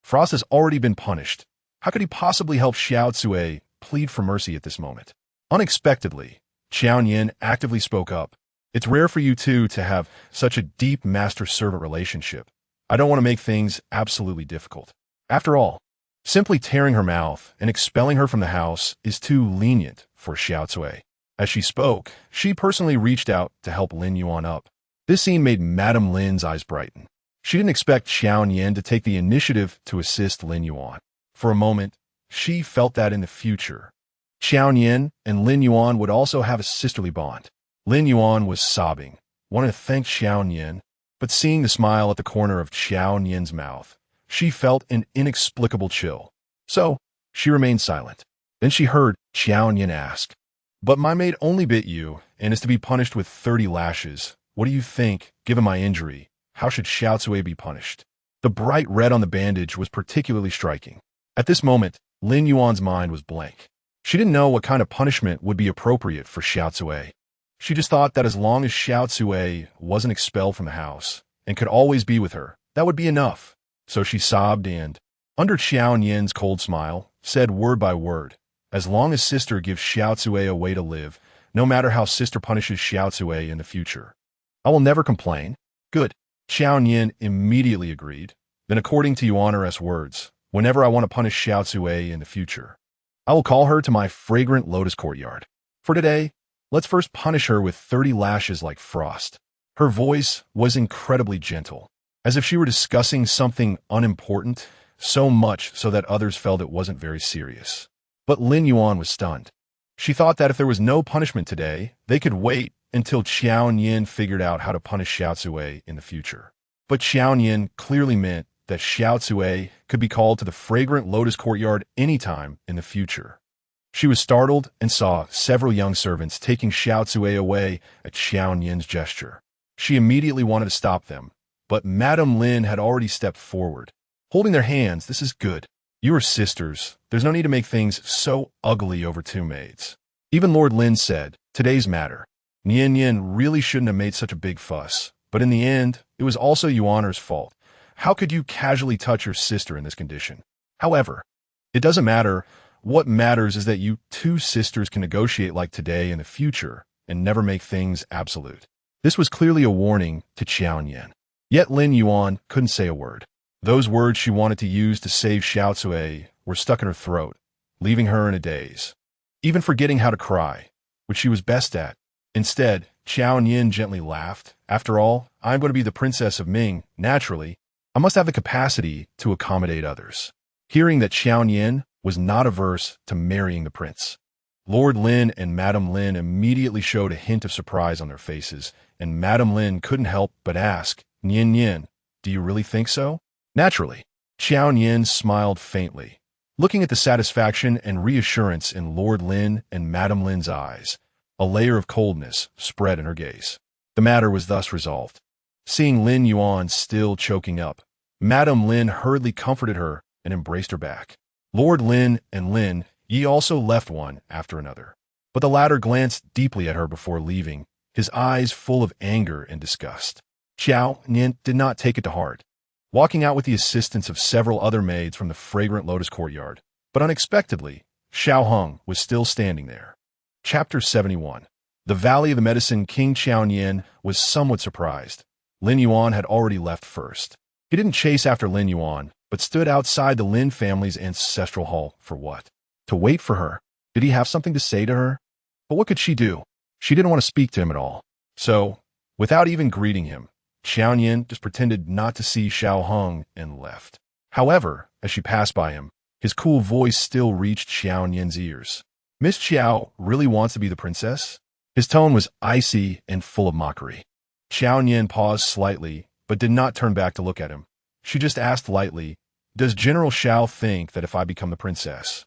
Frost has already been punished. How could he possibly help Xiao Cui plead for mercy at this moment? Unexpectedly, Qiao Nian actively spoke up. "It's rare for you two to have such a deep master-servant relationship. I don't want to make things absolutely difficult. After all, simply tearing her mouth and expelling her from the house is too lenient for Xiao Cui." As she spoke, she personally reached out to help Lin Yuan up. This scene made Madame Lin's eyes brighten. She didn't expect Qiao Nian to take the initiative to assist Lin Yuan. For a moment, she felt that in the future, Qiao Nian and Lin Yuan would also have a sisterly bond. Lin Yuan was sobbing, wanting to thank Qiao Nian, but seeing the smile at the corner of Qiao Nian's mouth, she felt an inexplicable chill. So, she remained silent. Then she heard Qiao Nian ask, "But my maid only bit you and is to be punished with 30 lashes. What do you think, given my injury? How should Xiao Cui be punished?" The bright red on the bandage was particularly striking. At this moment, Lin Yuan's mind was blank. She didn't know what kind of punishment would be appropriate for Xiao Cui. She just thought that as long as Xiao Cui wasn't expelled from the house and could always be with her, that would be enough. So she sobbed and, under Qiao Nian's cold smile, said word by word, "As long as sister gives Xiao Cui a way to live, no matter how sister punishes Xiao Cui in the future, I will never complain." "Good." Qiao Nian immediately agreed. "Then according to Yuaner's words, whenever I want to punish Xiao Cui in the future, I will call her to my fragrant lotus courtyard. For today, let's first punish her with 30 lashes like frost." Her voice was incredibly gentle, as if she were discussing something unimportant, so much so that others felt it wasn't very serious. But Lin Yuan was stunned. She thought that if there was no punishment today, they could wait until Qiao Nian figured out how to punish Xiao Cui in the future. But Qiao Nian clearly meant that Xiao Cui could be called to the fragrant lotus courtyard anytime in the future. She was startled and saw several young servants taking Xiao Cui away at Qiao Nian's gesture. She immediately wanted to stop them, but Madame Lin had already stepped forward. Holding their hands, "This is good. You are sisters. There's no need to make things so ugly over 2 maids." Even Lord Lin said, "Today's matter. Nian Nian really shouldn't have made such a big fuss, but in the end, it was also Yuaner's fault. How could you casually touch your sister in this condition? However, it doesn't matter. What matters is that you 2 sisters can negotiate like today in the future and never make things absolute." This was clearly a warning to Qiao Nian. Yet Lin Yuan couldn't say a word. Those words she wanted to use to save Xiao Cui were stuck in her throat, leaving her in a daze, even forgetting how to cry, which she was best at. Instead, Qiao Nian gently laughed. "After all, I'm going to be the princess of Ming. Naturally, I must have the capacity to accommodate others." Hearing that Qiao Nian was not averse to marrying the prince, Lord Lin and Madame Lin immediately showed a hint of surprise on their faces, and Madame Lin couldn't help but ask, "Nian Nian, do you really think so?" Naturally, Qiao Nian smiled faintly, looking at the satisfaction and reassurance in Lord Lin and Madame Lin's eyes. A layer of coldness spread in her gaze. The matter was thus resolved. Seeing Lin Yuan still choking up, Madame Lin hurriedly comforted her and embraced her back. Lord Lin and Lin Yi also left one after another, but the latter glanced deeply at her before leaving, his eyes full of anger and disgust. Qiao Nian did not take it to heart, walking out with the assistance of several other maids from the fragrant lotus courtyard. But unexpectedly, Xiao Hong was still standing there. Chapter 71. The Valley of the Medicine. King Qiao Nian was somewhat surprised. Lin Yuan had already left first. He didn't chase after Lin Yuan, but stood outside the Lin family's ancestral hall. For what? To wait for her. Did he have something to say to her? But what could she do? She didn't want to speak to him at all. So, without even greeting him, Qiao Nian just pretended not to see Xiao Hong and left. However, as she passed by him, his cool voice still reached Qiao Nian's ears. Miss Qiao really wants to be the princess? His tone was icy and full of mockery. Qiao Nian paused slightly, but did not turn back to look at him. She just asked lightly, "Does General Xiao think that if I become the princess,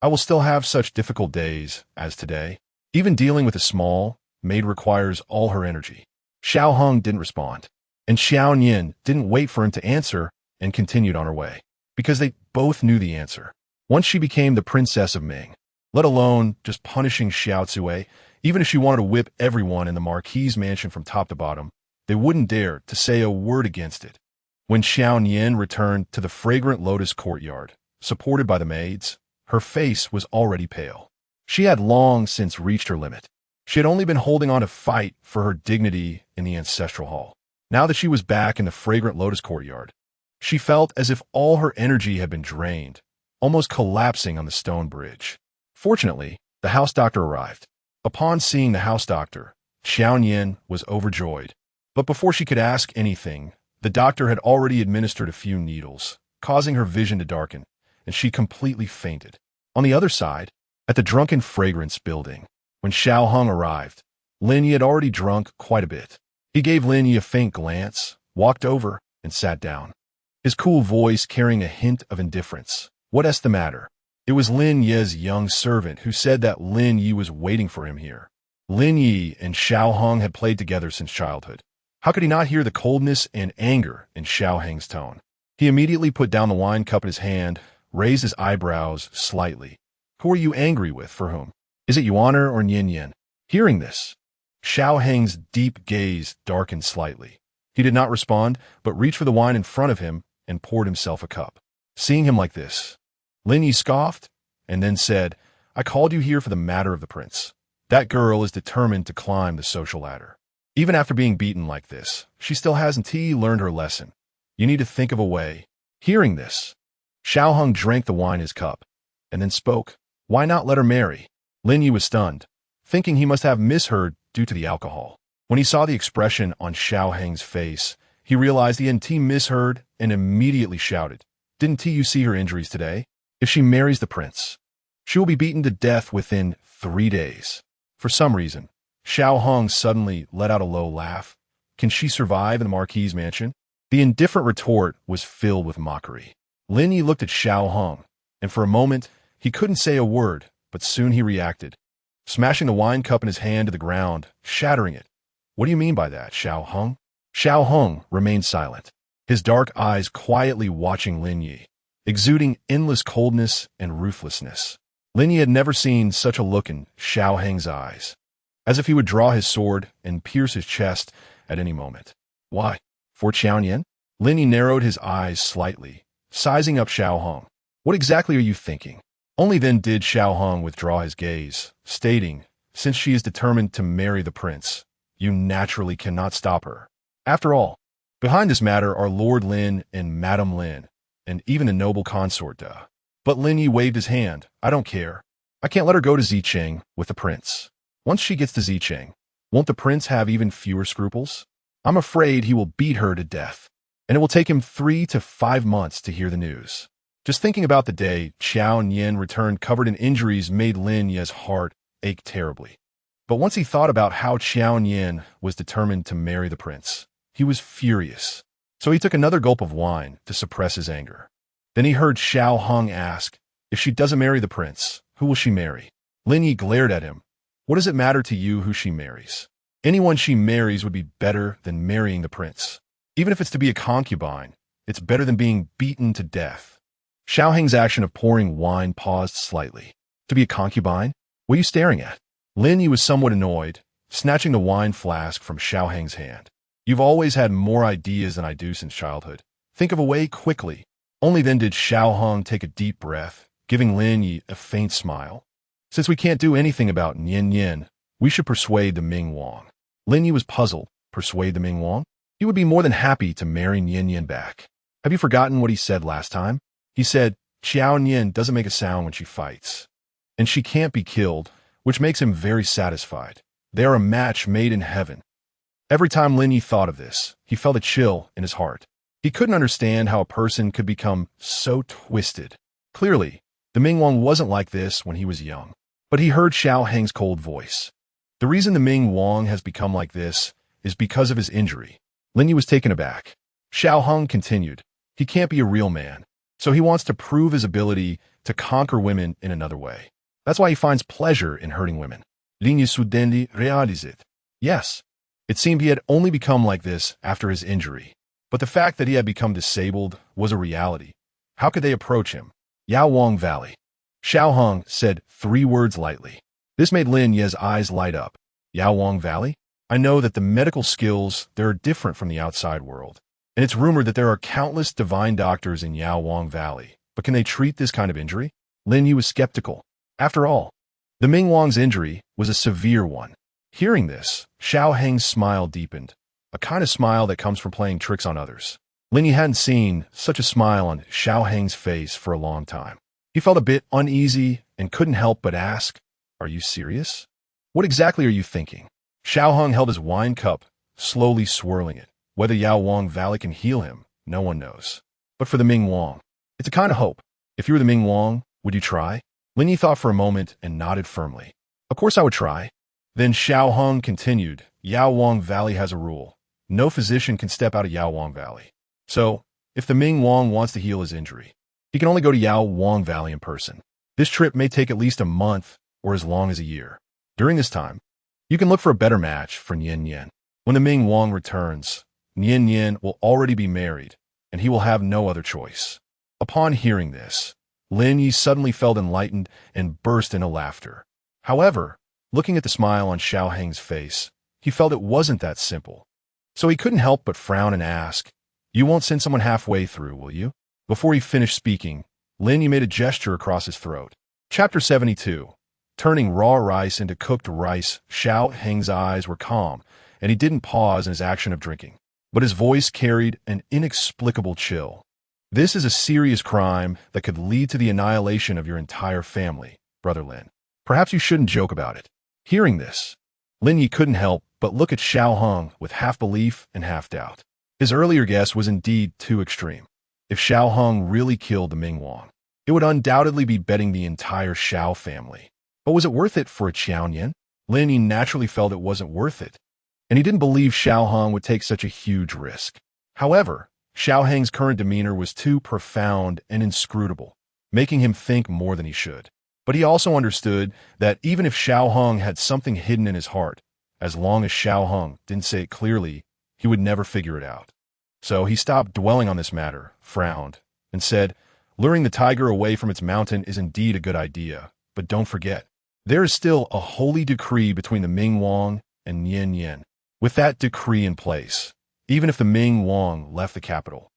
I will still have such difficult days as today? Even dealing with a small maid requires all her energy." Xiao Hong didn't respond, and Qiao Nian didn't wait for him to answer and continued on her way, because they both knew the answer. Once she became the princess of Ming, let alone just punishing Xiao Zui, even if she wanted to whip everyone in the Marquis mansion from top to bottom, they wouldn't dare to say a word against it. When Xiao Nian returned to the fragrant lotus courtyard, supported by the maids, her face was already pale. She had long since reached her limit. She had only been holding on to fight for her dignity in the ancestral hall. Now that she was back in the fragrant lotus courtyard, she felt as if all her energy had been drained, almost collapsing on the stone bridge. Fortunately, the house doctor arrived. Upon seeing the house doctor, Qiao Nian was overjoyed. But before she could ask anything, the doctor had already administered a few needles, causing her vision to darken, and she completely fainted. On the other side, at the Drunken Fragrance building, when Xiao Hong arrived, Lin Yi had already drunk quite a bit. He gave Lin Yi a faint glance, walked over, and sat down, his cool voice carrying a hint of indifference. "What's the matter?" It was Lin Yi's young servant who said that Lin Yi was waiting for him here. Lin Yi and Xiao Hong had played together since childhood. How could he not hear the coldness and anger in Xiao Hong's tone? He immediately put down the wine cup in his hand, raised his eyebrows slightly. "Who are you angry with? For whom? Is it Yuan or Nian Nian?" Hearing this, Xiao Hong's deep gaze darkened slightly. He did not respond, but reached for the wine in front of him and poured himself a cup. Seeing him like this, Lin Yi scoffed and then said, "I called you here for the matter of the prince. That girl is determined to climb the social ladder. Even after being beaten like this, she still hasn't learned her lesson. You need to think of a way." Hearing this, Xiao Hong drank the wine in his cup and then spoke. "Why not let her marry?" Lin Yi was stunned, thinking he must have misheard due to the alcohol. When he saw the expression on Xiao Hong's face, he realized he hadn't misheard and immediately shouted, "Didn't you see her injuries today? If she marries the prince, she will be beaten to death within 3 days." For some reason, Xiao Hong suddenly let out a low laugh. Can she survive in the Marquis mansion? The indifferent retort was filled with mockery. Lin Yi looked at Xiao Hong, and for a moment, he couldn't say a word, but soon he reacted, smashing the wine cup in his hand to the ground, shattering it. "What do you mean by that, Xiao Hong?" Xiao Hong remained silent, his dark eyes quietly watching Lin Yi, exuding endless coldness and ruthlessness. Lin Yi had never seen such a look in Xiao Hong's eyes, as if he would draw his sword and pierce his chest at any moment. "Why? For Qiao Nian?" Lin Yi narrowed his eyes slightly, sizing up Xiao Hong. "What exactly are you thinking?" Only then did Xiao Hong withdraw his gaze, stating, "Since she is determined to marry the prince, you naturally cannot stop her. After all, behind this matter are Lord Lin and Madame Lin, and even a noble consort, duh." But Lin Yi waved his hand. "I don't care. I can't let her go to Zicheng with the prince. Once she gets to Zicheng, won't the prince have even fewer scruples? I'm afraid he will beat her to death, and it will take him 3 to 5 months to hear the news." Just thinking about the day Qiao Nian returned covered in injuries made Lin Yi's heart ache terribly. But once he thought about how Qiao Nian was determined to marry the prince, he was furious. So he took another gulp of wine to suppress his anger. Then he heard Xiao Hong ask, "If she doesn't marry the prince, who will she marry?" Lin Yi glared at him. "What does it matter to you who she marries? Anyone she marries would be better than marrying the prince. Even if it's to be a concubine, it's better than being beaten to death. Xiao Heng's action of pouring wine paused slightly. To be a concubine? What are you staring at? Lin Yuan was somewhat annoyed, snatching the wine flask from Xiao Heng's hand. You've always had more ideas than I do since childhood. Think of a way quickly. Only then did Xiao Heng take a deep breath, giving Lin Yuan a faint smile. Since we can't do anything about Nian Nian, we should persuade the Ming Wang. Lin Yuan was puzzled. Persuade the Ming Wang? He would be more than happy to marry Nian Nian back. Have you forgotten what he said last time? He said, Qiao Nian doesn't make a sound when she fights. And she can't be killed, which makes him very satisfied. They are a match made in heaven. Every time Lin Yuan thought of this, he felt a chill in his heart. He couldn't understand how a person could become so twisted. Clearly, the Ming Wang wasn't like this when he was young. But he heard Xiao Heng's cold voice. The reason the Ming Wang has become like this is because of his injury. Lin Yuan was taken aback. Xiao Heng continued, he can't be a real man, so he wants to prove his ability to conquer women in another way. That's why he finds pleasure in hurting women. Lin Yuan suddenly realized it. Yes, it seemed he had only become like this after his injury. But the fact that he had become disabled was a reality. How could they approach him? Yaowang Valley. Xiao Heng said 3 words lightly. This made Lin Yuan's eyes light up. Yaowang Valley? I know that the medical skills there are different from the outside world. And it's rumored that there are countless divine doctors in Yaowang Valley. But can they treat this kind of injury? Lin Yuan was skeptical. After all, the Ming Wang's injury was a severe one. Hearing this, Xiao Heng's smile deepened. A kind of smile that comes from playing tricks on others. Lin Yuan hadn't seen such a smile on Xiao Heng's face for a long time. He felt a bit uneasy and couldn't help but ask, Are you serious? What exactly are you thinking? Xiao Heng held his wine cup, slowly swirling it. Whether Yaowang Valley can heal him, no one knows. But for the Ming Wang, it's a kind of hope. If you were the Ming Wang, would you try? Lin Yuan thought for a moment and nodded firmly. Of course I would try. Then Xiao Heng continued, Yaowang Valley has a rule. No physician can step out of Yaowang Valley. So, if the Ming Wang wants to heal his injury, he can only go to Yaowang Valley in person. This trip may take at least a month or as long as a year. During this time, you can look for a better match for Nian Nian. When the Ming Wang returns, Nian Nian will already be married, and he will have no other choice. Upon hearing this, Lin Yuan suddenly felt enlightened and burst into laughter. However, looking at the smile on Xiao Heng's face, he felt it wasn't that simple. So he couldn't help but frown and ask, You won't send someone halfway through, will you? Before he finished speaking, Lin Yuan made a gesture across his throat. Chapter 72. Turning raw rice into cooked rice, Xiao Heng's eyes were calm, and he didn't pause in his action of drinking. But his voice carried an inexplicable chill. This is a serious crime that could lead to the annihilation of your entire family, Brother Lin. Perhaps you shouldn't joke about it. Hearing this, Lin Yuan couldn't help but look at Xiao Heng with half belief and half doubt. His earlier guess was indeed too extreme. If Xiao Heng really killed the Ming Wang, it would undoubtedly be betting the entire Xiao family. But was it worth it for a Qiao Nian? Lin Yuan naturally felt it wasn't worth it, and he didn't believe Xiao Heng would take such a huge risk. However, Xiao Heng's current demeanor was too profound and inscrutable, making him think more than he should. But he also understood that even if Xiao Heng had something hidden in his heart, as long as Xiao Heng didn't say it clearly, he would never figure it out. So he stopped dwelling on this matter, frowned, and said, Luring the tiger away from its mountain is indeed a good idea, but don't forget, there is still a holy decree between the Ming Wang and Nian Nian. With that decree in place, even if the Ming Wang left the capital,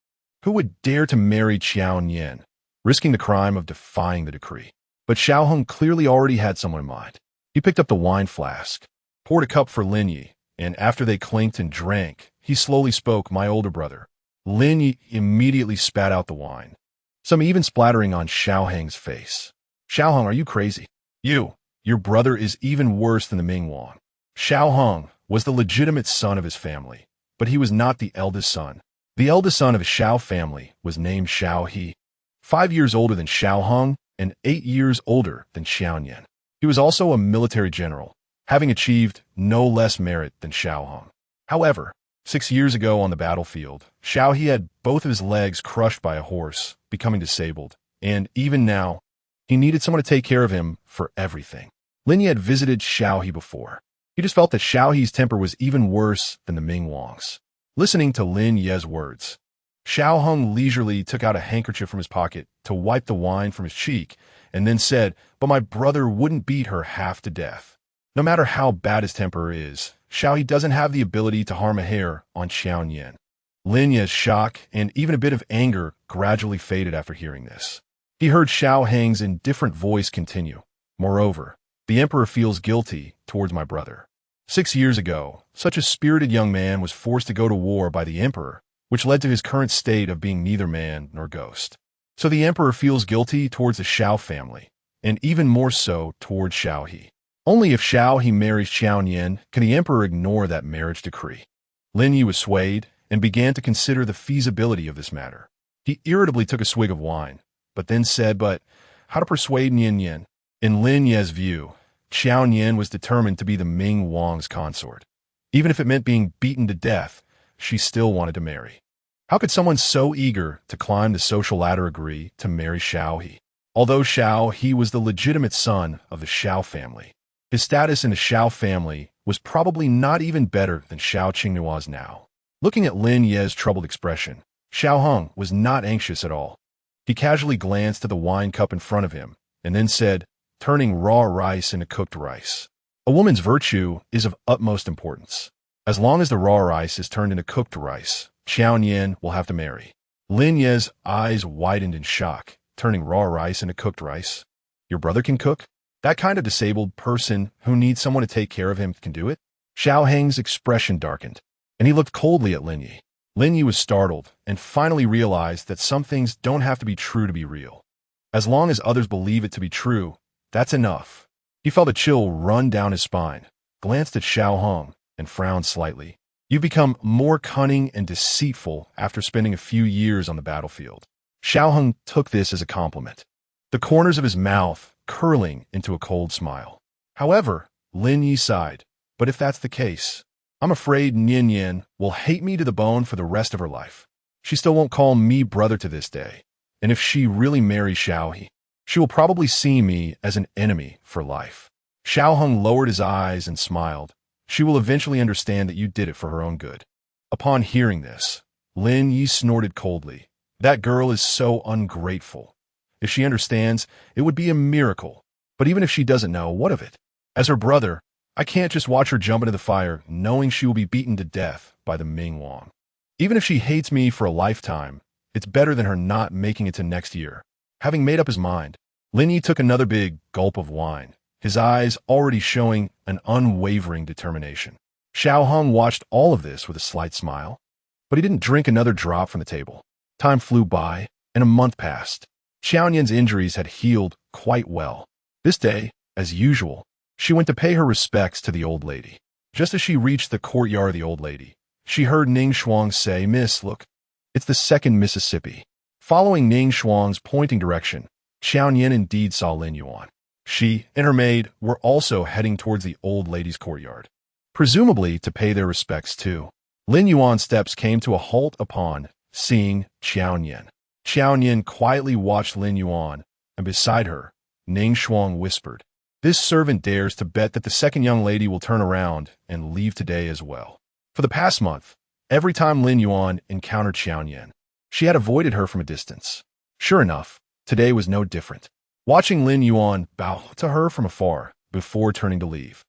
who would dare to marry Qiao Nian, risking the crime of defying the decree? But Xiao Heng clearly already had someone in mind. He picked up the wine flask, poured a cup for Lin Yuan, and after they clinked and drank, he slowly spoke, My older brother. Lin Yuan immediately spat out the wine, some even splattering on Xiao Heng's face. Xiao Heng, are you crazy? Your brother is even worse than the Ming Wang. Xiao Heng was the legitimate son of his family, but he was not the eldest son. The eldest son of his Xiao family was named Xiao He, 5 years older than Xiao Heng and 8 years older than Xiao Nian. He was also a military general, having achieved no less merit than Xiao Heng. However, 6 years ago on the battlefield, Xiao He had both of his legs crushed by a horse, becoming disabled, and even now, he needed someone to take care of him for everything. Lin Yuan had visited Xiao He before. He just felt that Xiao He's temper was even worse than the Ming Wang's. Listening to Lin Ye's words, Xiao Hung leisurely took out a handkerchief from his pocket to wipe the wine from his cheek and then said, "But my brother wouldn't beat her half to death. No matter how bad his temper is, Xiao He doesn't have the ability to harm a hair on Qiao Nian." Lin Ye's shock and even a bit of anger gradually faded after hearing this. He heard Xiao Hang's indifferent voice continue, "Moreover, the emperor feels guilty towards my brother. 6 years ago, such a spirited young man was forced to go to war by the emperor, which led to his current state of being neither man nor ghost. So the emperor feels guilty towards the Xiao family, and even more so towards Xiao He. Only if Xiao He marries Qiao Nian can the emperor ignore that marriage decree." Lin Yi was swayed and began to consider the feasibility of this matter. He irritably took a swig of wine, but then said, "But how to persuade Nian Nian?" In Lin Ye's view, Qiao Nian was determined to be the Ming Wang's consort. Even if it meant being beaten to death, she still wanted to marry. How could someone so eager to climb the social ladder agree to marry Xiao He? Although Xiao He was the legitimate son of the Xiao family, his status in the Xiao family was probably not even better than Xiao Qingnua's now. Looking at Lin Ye's troubled expression, Xiao Hung was not anxious at all. He casually glanced at the wine cup in front of him and then said, "Turning raw rice into cooked rice. A woman's virtue is of utmost importance. As long as the raw rice is turned into cooked rice, Qiao Nian will have to marry." Lin Ye's eyes widened in shock. "Turning raw rice into cooked rice? Your brother can cook? That kind of disabled person who needs someone to take care of him can do it?" Xiao Heng's expression darkened, and he looked coldly at Lin Yi. Lin Yi was startled and finally realized that some things don't have to be true to be real. As long as others believe it to be true, that's enough. He felt a chill run down his spine, glanced at Xiao Hong, and frowned slightly. "You've become more cunning and deceitful after spending a few years on the battlefield." Xiao Hong took this as a compliment, the corners of his mouth curling into a cold smile. However, Lin Yi sighed, "But if that's the case, I'm afraid Nian Nian will hate me to the bone for the rest of her life. She still won't call me brother to this day, and if she really marries Xiao He, she will probably see me as an enemy for life." Xiao Hung lowered his eyes and smiled. "She will eventually understand that you did it for her own good." Upon hearing this, Lin Yi snorted coldly. "That girl is so ungrateful. If she understands, it would be a miracle. But even if she doesn't know, what of it? As her brother, I can't just watch her jump into the fire knowing she will be beaten to death by the Ming Wang. Even if she hates me for a lifetime, it's better than her not making it to next year." Having made up his mind, Lin Yi took another big gulp of wine, his eyes already showing an unwavering determination. Xiao Hung watched all of this with a slight smile, but he didn't drink another drop from the table. Time flew by, and a month passed. Qiao Nian's injuries had healed quite well. This day, as usual, she went to pay her respects to the old lady. Just as she reached the courtyard of the old lady, she heard Ning Shuang say, "Miss, look, it's the second Mississippi." Following Ning Shuang's pointing direction, Qiao Nian indeed saw Lin Yuan. She and her maid were also heading towards the old lady's courtyard, presumably to pay their respects too. Lin Yuan's steps came to a halt upon seeing Qiao Nian. Qiao Nian quietly watched Lin Yuan, and beside her, Ning Shuang whispered, "This servant dares to bet that the second young lady will turn around and leave today as well." For the past month, every time Lin Yuan encountered Qiao Nian, she had avoided her from a distance. Sure enough, today was no different. Watching Lin Yuan bow to her from afar before turning to leave,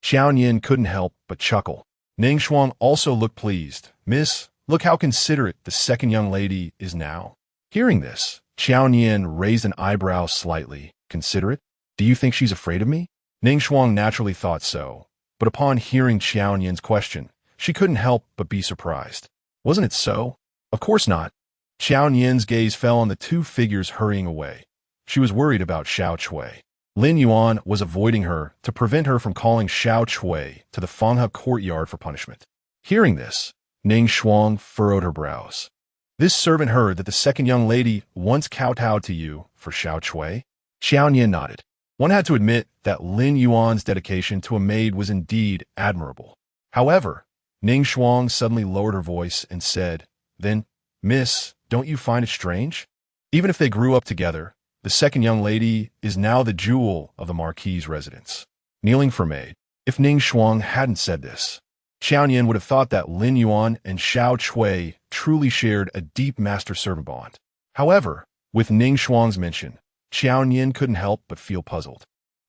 Qiao Nian couldn't help but chuckle. Ning Shuang also looked pleased. "Miss, look how considerate the second young lady is now." Hearing this, Qiao Nian raised an eyebrow slightly. "Considerate? Do you think she's afraid of me?" Ning Shuang naturally thought so, but upon hearing Qiao Nian's question, she couldn't help but be surprised. Wasn't it so? Of course not. Qiao Nian's gaze fell on the two figures hurrying away. She was worried about Xiao Chui. Lin Yuan was avoiding her to prevent her from calling Xiao Chui to the Fanghe courtyard for punishment. Hearing this, Ning Shuang furrowed her brows. "This servant heard that the second young lady once kowtowed to you for Xiao Chui?" Qiao Nian nodded. One had to admit that Lin Yuan's dedication to a maid was indeed admirable. However, Ning Shuang suddenly lowered her voice and said, "Then, Miss, don't you find it strange? Even if they grew up together, the second young lady is now the jewel of the Marquis' residence." Kneeling for maid. If Ning Shuang hadn't said this, Qiao Nian would have thought that Lin Yuan and Xiao Chui truly shared a deep master-servant bond. However, with Ning Shuang's mention, Qiao Nian couldn't help but feel puzzled.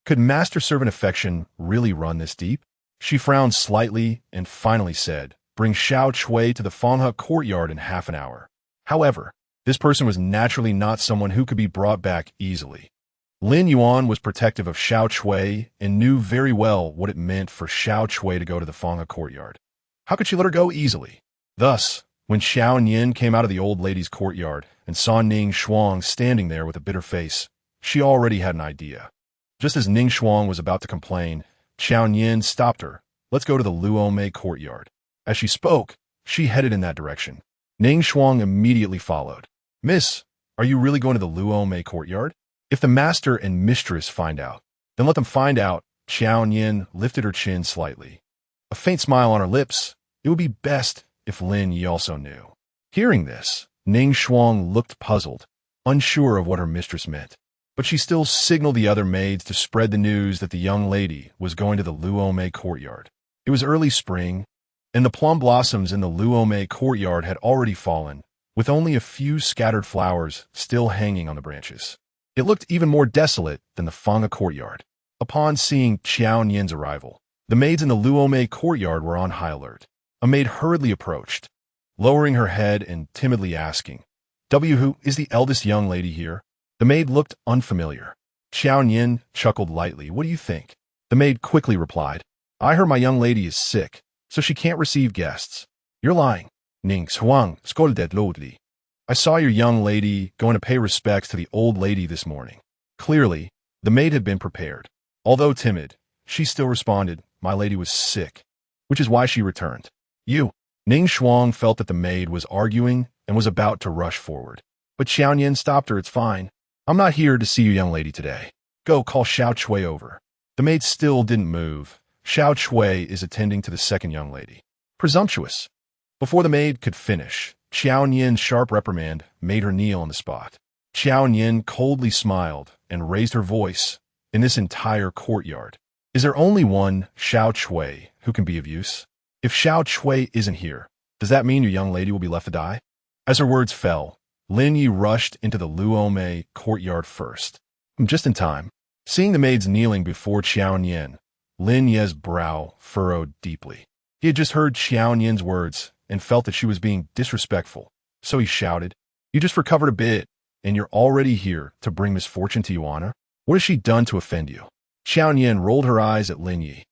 Could master-servant affection really run this deep? She frowned slightly and finally said, "Bring Xiao Chui to the Fanghe courtyard in half an hour." However, this person was naturally not someone who could be brought back easily. Lin Yuan was protective of Xiao Chui and knew very well what it meant for Xiao Chui to go to the Fanghe courtyard. How could she let her go easily? Thus, when Xiao Nian came out of the old lady's courtyard and saw Ning Shuang standing there with a bitter face, she already had an idea. Just as Ning Shuang was about to complain, Qiao Nian stopped her. "Let's go to the Luomei courtyard." As she spoke, she headed in that direction. Ning Shuang immediately followed. "Miss, are you really going to the Luomei courtyard? If the master and mistress find out, then let them find out." Qiao Nian lifted her chin slightly, a faint smile on her lips. It would be best if Lin Yi also knew. Hearing this, Ning Shuang looked puzzled, unsure of what her mistress meant. But she still signaled the other maids to spread the news that the young lady was going to the Luomei courtyard. It was early spring, and the plum blossoms in the Luomei courtyard had already fallen, with only a few scattered flowers still hanging on the branches. It looked even more desolate than the Fanghe courtyard. Upon seeing Qiao Nian's arrival, the maids in the Luomei courtyard were on high alert. A maid hurriedly approached, lowering her head and timidly asking, "Who is the eldest young lady here?" The maid looked unfamiliar. Qiao Nian chuckled lightly. "What do you think?" The maid quickly replied, "I heard my young lady is sick, so she can't receive guests." "You're lying." Ning Shuang scolded loudly. "I saw your young lady going to pay respects to the old lady this morning." Clearly, the maid had been prepared. Although timid, she still responded, "My lady was sick," which is why she returned. "You." Ning Shuang felt that the maid was arguing and was about to rush forward. But Qiao Nian stopped her. "It's fine. I'm not here to see your young lady today. Go call Xiao Chui over." The maid still didn't move. "Xiao Chui is attending to the second young lady." Presumptuous. Before the maid could finish, Qiao Nian's sharp reprimand made her kneel on the spot. Qiao Nian coldly smiled and raised her voice. "In this entire courtyard, is there only one Xiao Chui who can be of use? If Xiao Chui isn't here, does that mean your young lady will be left to die?" As her words fell, Lin Yi rushed into the Luomei courtyard first. Just in time. Seeing the maids kneeling before Qiao Nian, Lin Yi's brow furrowed deeply. He had just heard Qiao Nian's words and felt that she was being disrespectful, so he shouted, "You just recovered a bit, and you're already here to bring misfortune to Yuan? What has she done to offend you?" Qiao Nian rolled her eyes at Lin Yi.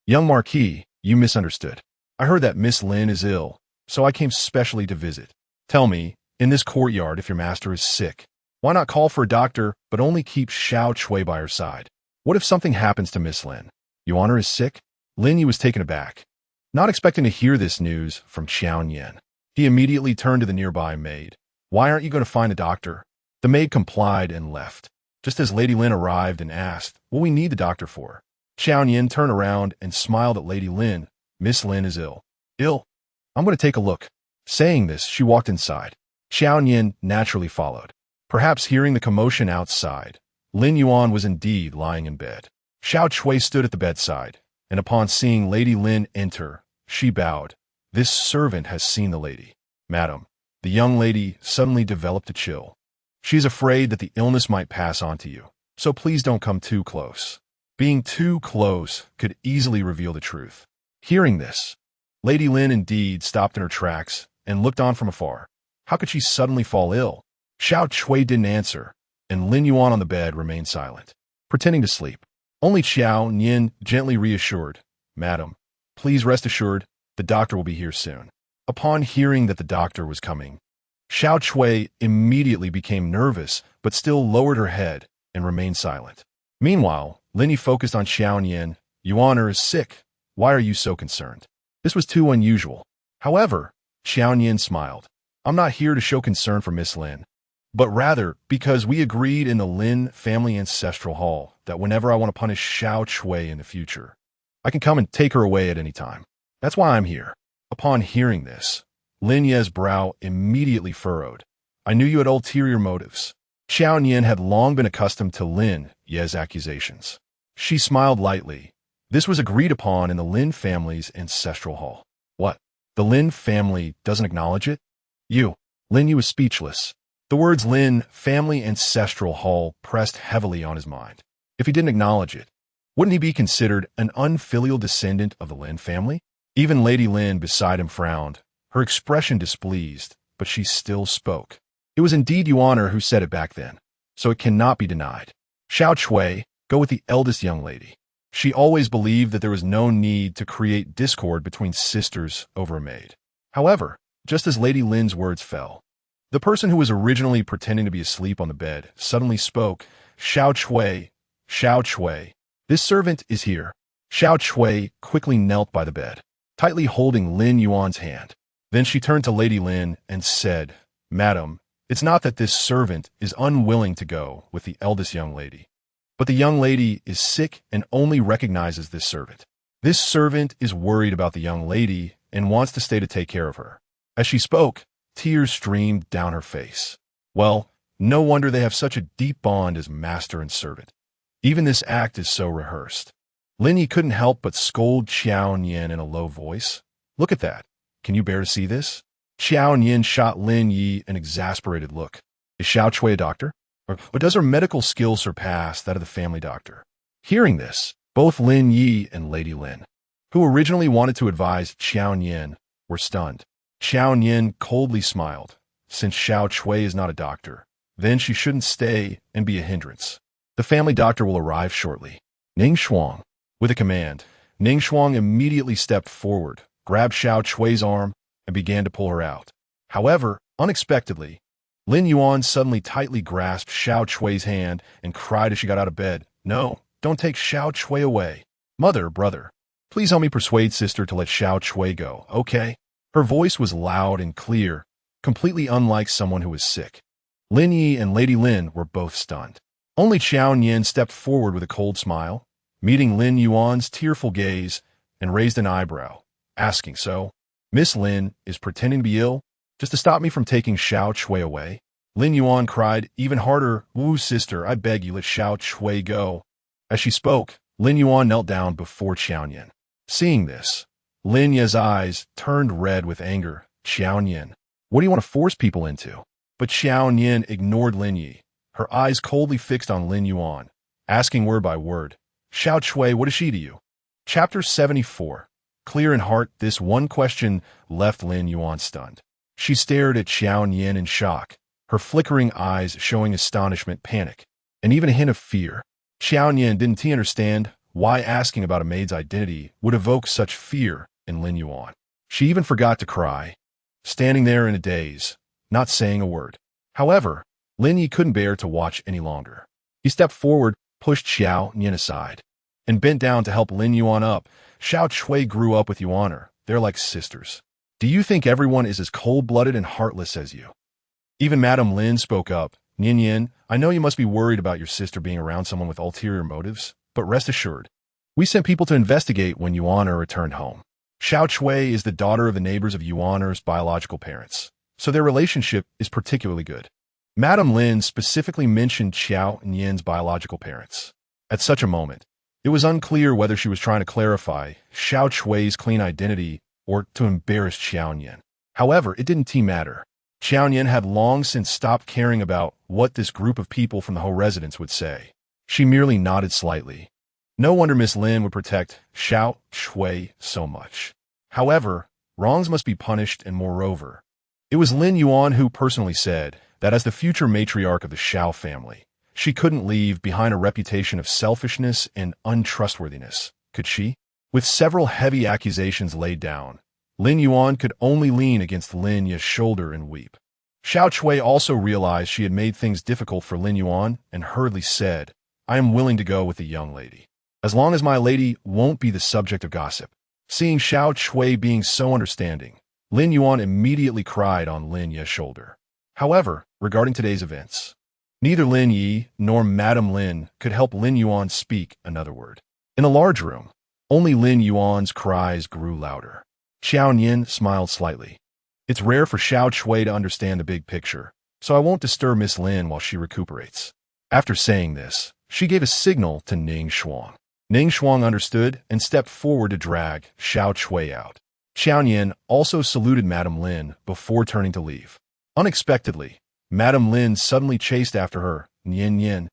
"Young Marquis, you misunderstood. I heard that Miss Lin is ill, so I came specially to visit. Tell me, in this courtyard, if your master is sick, why not call for a doctor but only keep Xiao Chui by her side? What if something happens to Miss Lin? Yuan is sick?" Lin Yi was taken aback, not expecting to hear this news from Qiao Nian. He immediately turned to the nearby maid. "Why aren't you going to find a doctor?" The maid complied and left, just as Lady Lin arrived and asked, "What we need the doctor for?" Qiao Nian turned around and smiled at Lady Lin. "Miss Lin is ill." "Ill? I'm going to take a look." Saying this, she walked inside. Qiao Nian naturally followed. Perhaps hearing the commotion outside, Lin Yuan was indeed lying in bed. Xiao Chui stood at the bedside, and upon seeing Lady Lin enter, she bowed. "This servant has seen the lady." "Madam." The young lady suddenly developed a chill. "She is afraid that the illness might pass on to you, so please don't come too close." Being too close could easily reveal the truth. Hearing this, Lady Lin indeed stopped in her tracks and looked on from afar. How could she suddenly fall ill? Xiao Chui didn't answer, and Lin Yuan on the bed remained silent, pretending to sleep. Only Qiao Nian gently reassured, "Madam, please rest assured, the doctor will be here soon." Upon hearing that the doctor was coming, Xiao Chui immediately became nervous but still lowered her head and remained silent. Meanwhile, Lin Yi focused on Qiao Nian. "Yuan is sick. Why are you so concerned?" This was too unusual. However, Qiao Nian smiled. "I'm not here to show concern for Miss Lin, but rather because we agreed in the Lin family ancestral hall that whenever I want to punish Xiao Chui in the future, I can come and take her away at any time. That's why I'm here." Upon hearing this, Lin Yi's brow immediately furrowed. "I knew you had ulterior motives." Qiao Nian had long been accustomed to Lin Yi's accusations. She smiled lightly. This was agreed upon in the Lin family's ancestral hall. What? The Lin family doesn't acknowledge it? Lin Yu was speechless. The words Lin family ancestral hall pressed heavily on his mind. If he didn't acknowledge it, wouldn't he be considered an unfilial descendant of the Lin family? Even Lady Lin beside him frowned, her expression displeased, but she still spoke. It was indeed Yuan who said it back then, so it cannot be denied. Xiao Chui, go with the eldest young lady. She always believed that there was no need to create discord between sisters over a maid. However, just as Lady Lin's words fell, the person who was originally pretending to be asleep on the bed suddenly spoke. Xiao Chui, this servant is here. Xiao Chui quickly knelt by the bed, tightly holding Lin Yuan's hand. Then she turned to Lady Lin and said, Madam, it's not that this servant is unwilling to go with the eldest young lady, but the young lady is sick and only recognizes this servant. This servant is worried about the young lady and wants to stay to take care of her. As she spoke, tears streamed down her face. Well, no wonder they have such a deep bond as master and servant. Even this act is so rehearsed. Lin Yi couldn't help but scold Qiao Nian in a low voice. Look at that. Can you bear to see this? Qiao Nian shot Lin Yi an exasperated look. Is Xiao Chui a doctor? Or does her medical skill surpass that of the family doctor? Hearing this, both Lin Yi and Lady Lin, who originally wanted to advise Qiao Nian, were stunned. Qiao Nian coldly smiled. Since Xiao Chui is not a doctor, then she shouldn't stay and be a hindrance. The family doctor will arrive shortly. Ning Shuang. With a command, Ning Shuang immediately stepped forward, grabbed Xiao Chui's arm, and began to pull her out. However, unexpectedly, Lin Yuan suddenly tightly grasped Xiao Chui's hand and cried as she got out of bed, No, don't take Xiao Chui away. Mother, brother, please help me persuade sister to let Xiao Chui go, okay? Her voice was loud and clear, completely unlike someone who was sick. Lin Yi and Lady Lin were both stunned. Only Qiao Nian stepped forward with a cold smile, meeting Lin Yuan's tearful gaze, and raised an eyebrow, asking, So, Miss Lin is pretending to be ill, just to stop me from taking Xiao Chui away? Lin Yuan cried even harder, Wu sister, I beg you let Xiao Chui go. As she spoke, Lin Yuan knelt down before Qiao Nian. Seeing this, Lin Yi's eyes turned red with anger. Qiao Nian, what do you want to force people into? But Qiao Nian ignored Lin Yi, her eyes coldly fixed on Lin Yuan, asking word by word, Xiao Chui, what is she to you? Chapter 74. Clear in heart, this one question left Lin Yuan stunned. She stared at Qiao Nian in shock, her flickering eyes showing astonishment, panic, and even a hint of fear. Qiao Nian didn't understand why asking about a maid's identity would evoke such fear in Lin Yuan. She even forgot to cry, standing there in a daze, not saying a word. However, Lin Yi couldn't bear to watch any longer. He stepped forward, pushed Qiao Nian aside, and bent down to help Lin Yuan up. Xiao Chui grew up with Yuan. They're like sisters. Do you think everyone is as cold-blooded and heartless as you? Even Madame Lin spoke up. Nian Nian, I know you must be worried about your sister being around someone with ulterior motives, but rest assured, we sent people to investigate when Yuan returned home. Xiao Chui is the daughter of the neighbors of Yuan's biological parents, so their relationship is particularly good. Madame Lin specifically mentioned Qiao Nian's biological parents. At such a moment, it was unclear whether she was trying to clarify Xiao Chui's clean identity or to embarrass Qiao Nian. However, it didn't matter. Qiao Nian had long since stopped caring about what this group of people from the Ho residence would say. She merely nodded slightly. No wonder Miss Lin would protect Xiao Chui so much. However, wrongs must be punished, and moreover, it was Lin Yuan who personally said that as the future matriarch of the Xiao family, she couldn't leave behind a reputation of selfishness and untrustworthiness, could she? With several heavy accusations laid down, Lin Yuan could only lean against Lin Yi's shoulder and weep. Xiao Chui also realized she had made things difficult for Lin Yuan and hurriedly said, I am willing to go with the young lady, as long as my lady won't be the subject of gossip. Seeing Xiao Chui being so understanding, Lin Yuan immediately cried on Lin Yi's shoulder. However, regarding today's events, neither Lin Yi nor Madame Lin could help Lin Yuan speak another word. In a large room, only Lin Yuan's cries grew louder. Qiao Nian smiled slightly. It's rare for Xiao Chui to understand the big picture, so I won't disturb Miss Lin while she recuperates. After saying this, she gave a signal to Ning Shuang. Ning Shuang understood and stepped forward to drag Xiao Chui out. Qiao Nian also saluted Madame Lin before turning to leave. Unexpectedly, Madame Lin suddenly chased after her, Nian Nian.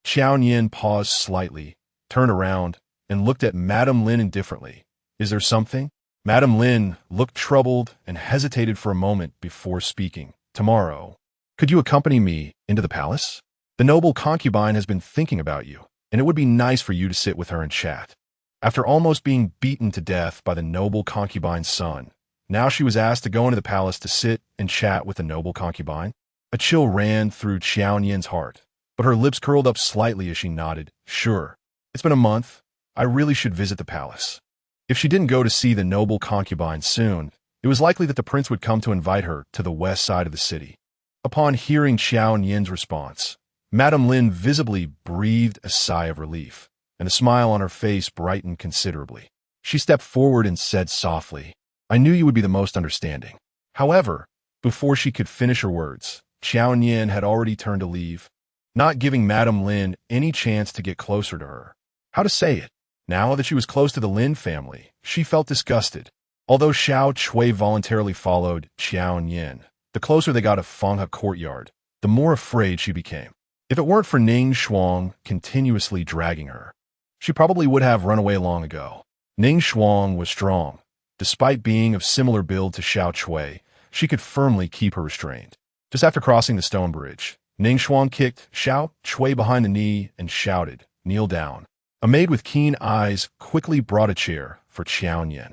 Qiao Nian paused slightly, turned around, and looked at Madame Lin indifferently. Is there something? Madame Lin looked troubled and hesitated for a moment before speaking. Tomorrow, could you accompany me into the palace? The noble concubine has been thinking about you, and it would be nice for you to sit with her and chat. After almost being beaten to death by the noble concubine's son, now she was asked to go into the palace to sit and chat with the noble concubine. A chill ran through Qiao Nian's heart, but her lips curled up slightly as she nodded. Sure, it's been a month. I really should visit the palace. If she didn't go to see the noble concubine soon, it was likely that the prince would come to invite her to the west side of the city. Upon hearing Qiao Nian's response, Madame Lin visibly breathed a sigh of relief, and the smile on her face brightened considerably. She stepped forward and said softly, I knew you would be the most understanding. However, before she could finish her words, Qiao Nian had already turned to leave, not giving Madame Lin any chance to get closer to her. How to say it? Now that she was close to the Lin family, she felt disgusted. Although Xiao Chui voluntarily followed Qiao Nian, the closer they got to Fanghe courtyard, the more afraid she became. If it weren't for Ning Shuang continuously dragging her, she probably would have run away long ago. Ning Shuang was strong. Despite being of similar build to Xiao Chui, she could firmly keep her restrained. Just after crossing the stone bridge, Ning Shuang kicked Xiao Chui behind the knee and shouted, Kneel down. A maid with keen eyes quickly brought a chair for Qiao Nian.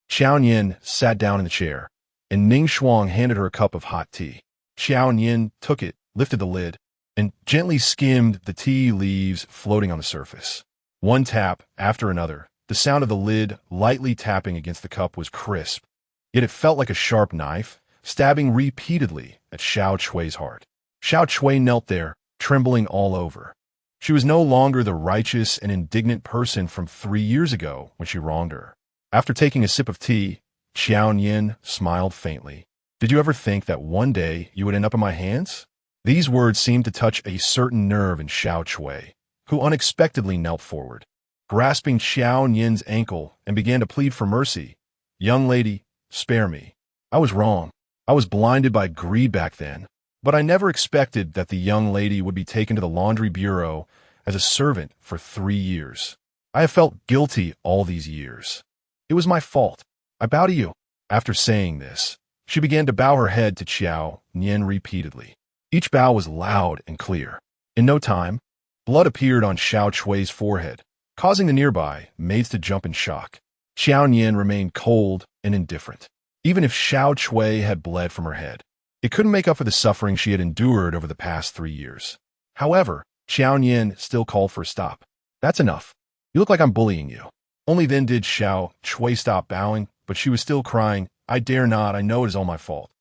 Qiao Nian sat down in the chair, and Ning Shuang handed her a cup of hot tea. Qiao Nian took it, lifted the lid, and gently skimmed the tea leaves floating on the surface. One tap after another, the sound of the lid lightly tapping against the cup was crisp, yet it felt like a sharp knife, stabbing repeatedly at Xiao Chui's heart. Xiao Chui knelt there, trembling all over. She was no longer the righteous and indignant person from 3 years ago when she wronged her. After taking a sip of tea, Qiao Nian smiled faintly. Did you ever think that one day you would end up in my hands? These words seemed to touch a certain nerve in Xiao Chui, who unexpectedly knelt forward, grasping Qiao Nian's ankle and began to plead for mercy. Young lady, spare me. I was wrong. I was blinded by greed back then, but I never expected that the young lady would be taken to the laundry bureau as a servant for 3 years. I have felt guilty all these years. It was my fault. I bow to you. After saying this, she began to bow her head to Qiao Nian repeatedly. Each bow was loud and clear. In no time, blood appeared on Xiao Chui's forehead, causing the nearby maids to jump in shock. Qiao Nian remained cold and indifferent. Even if Xiao Chui had bled from her head, it couldn't make up for the suffering she had endured over the past 3 years. However, Qiao Nian still called for a stop. That's enough. You look like I'm bullying you. Only then did Xiao Chui stop bowing, but she was still crying, I dare not, I know it is all my fault.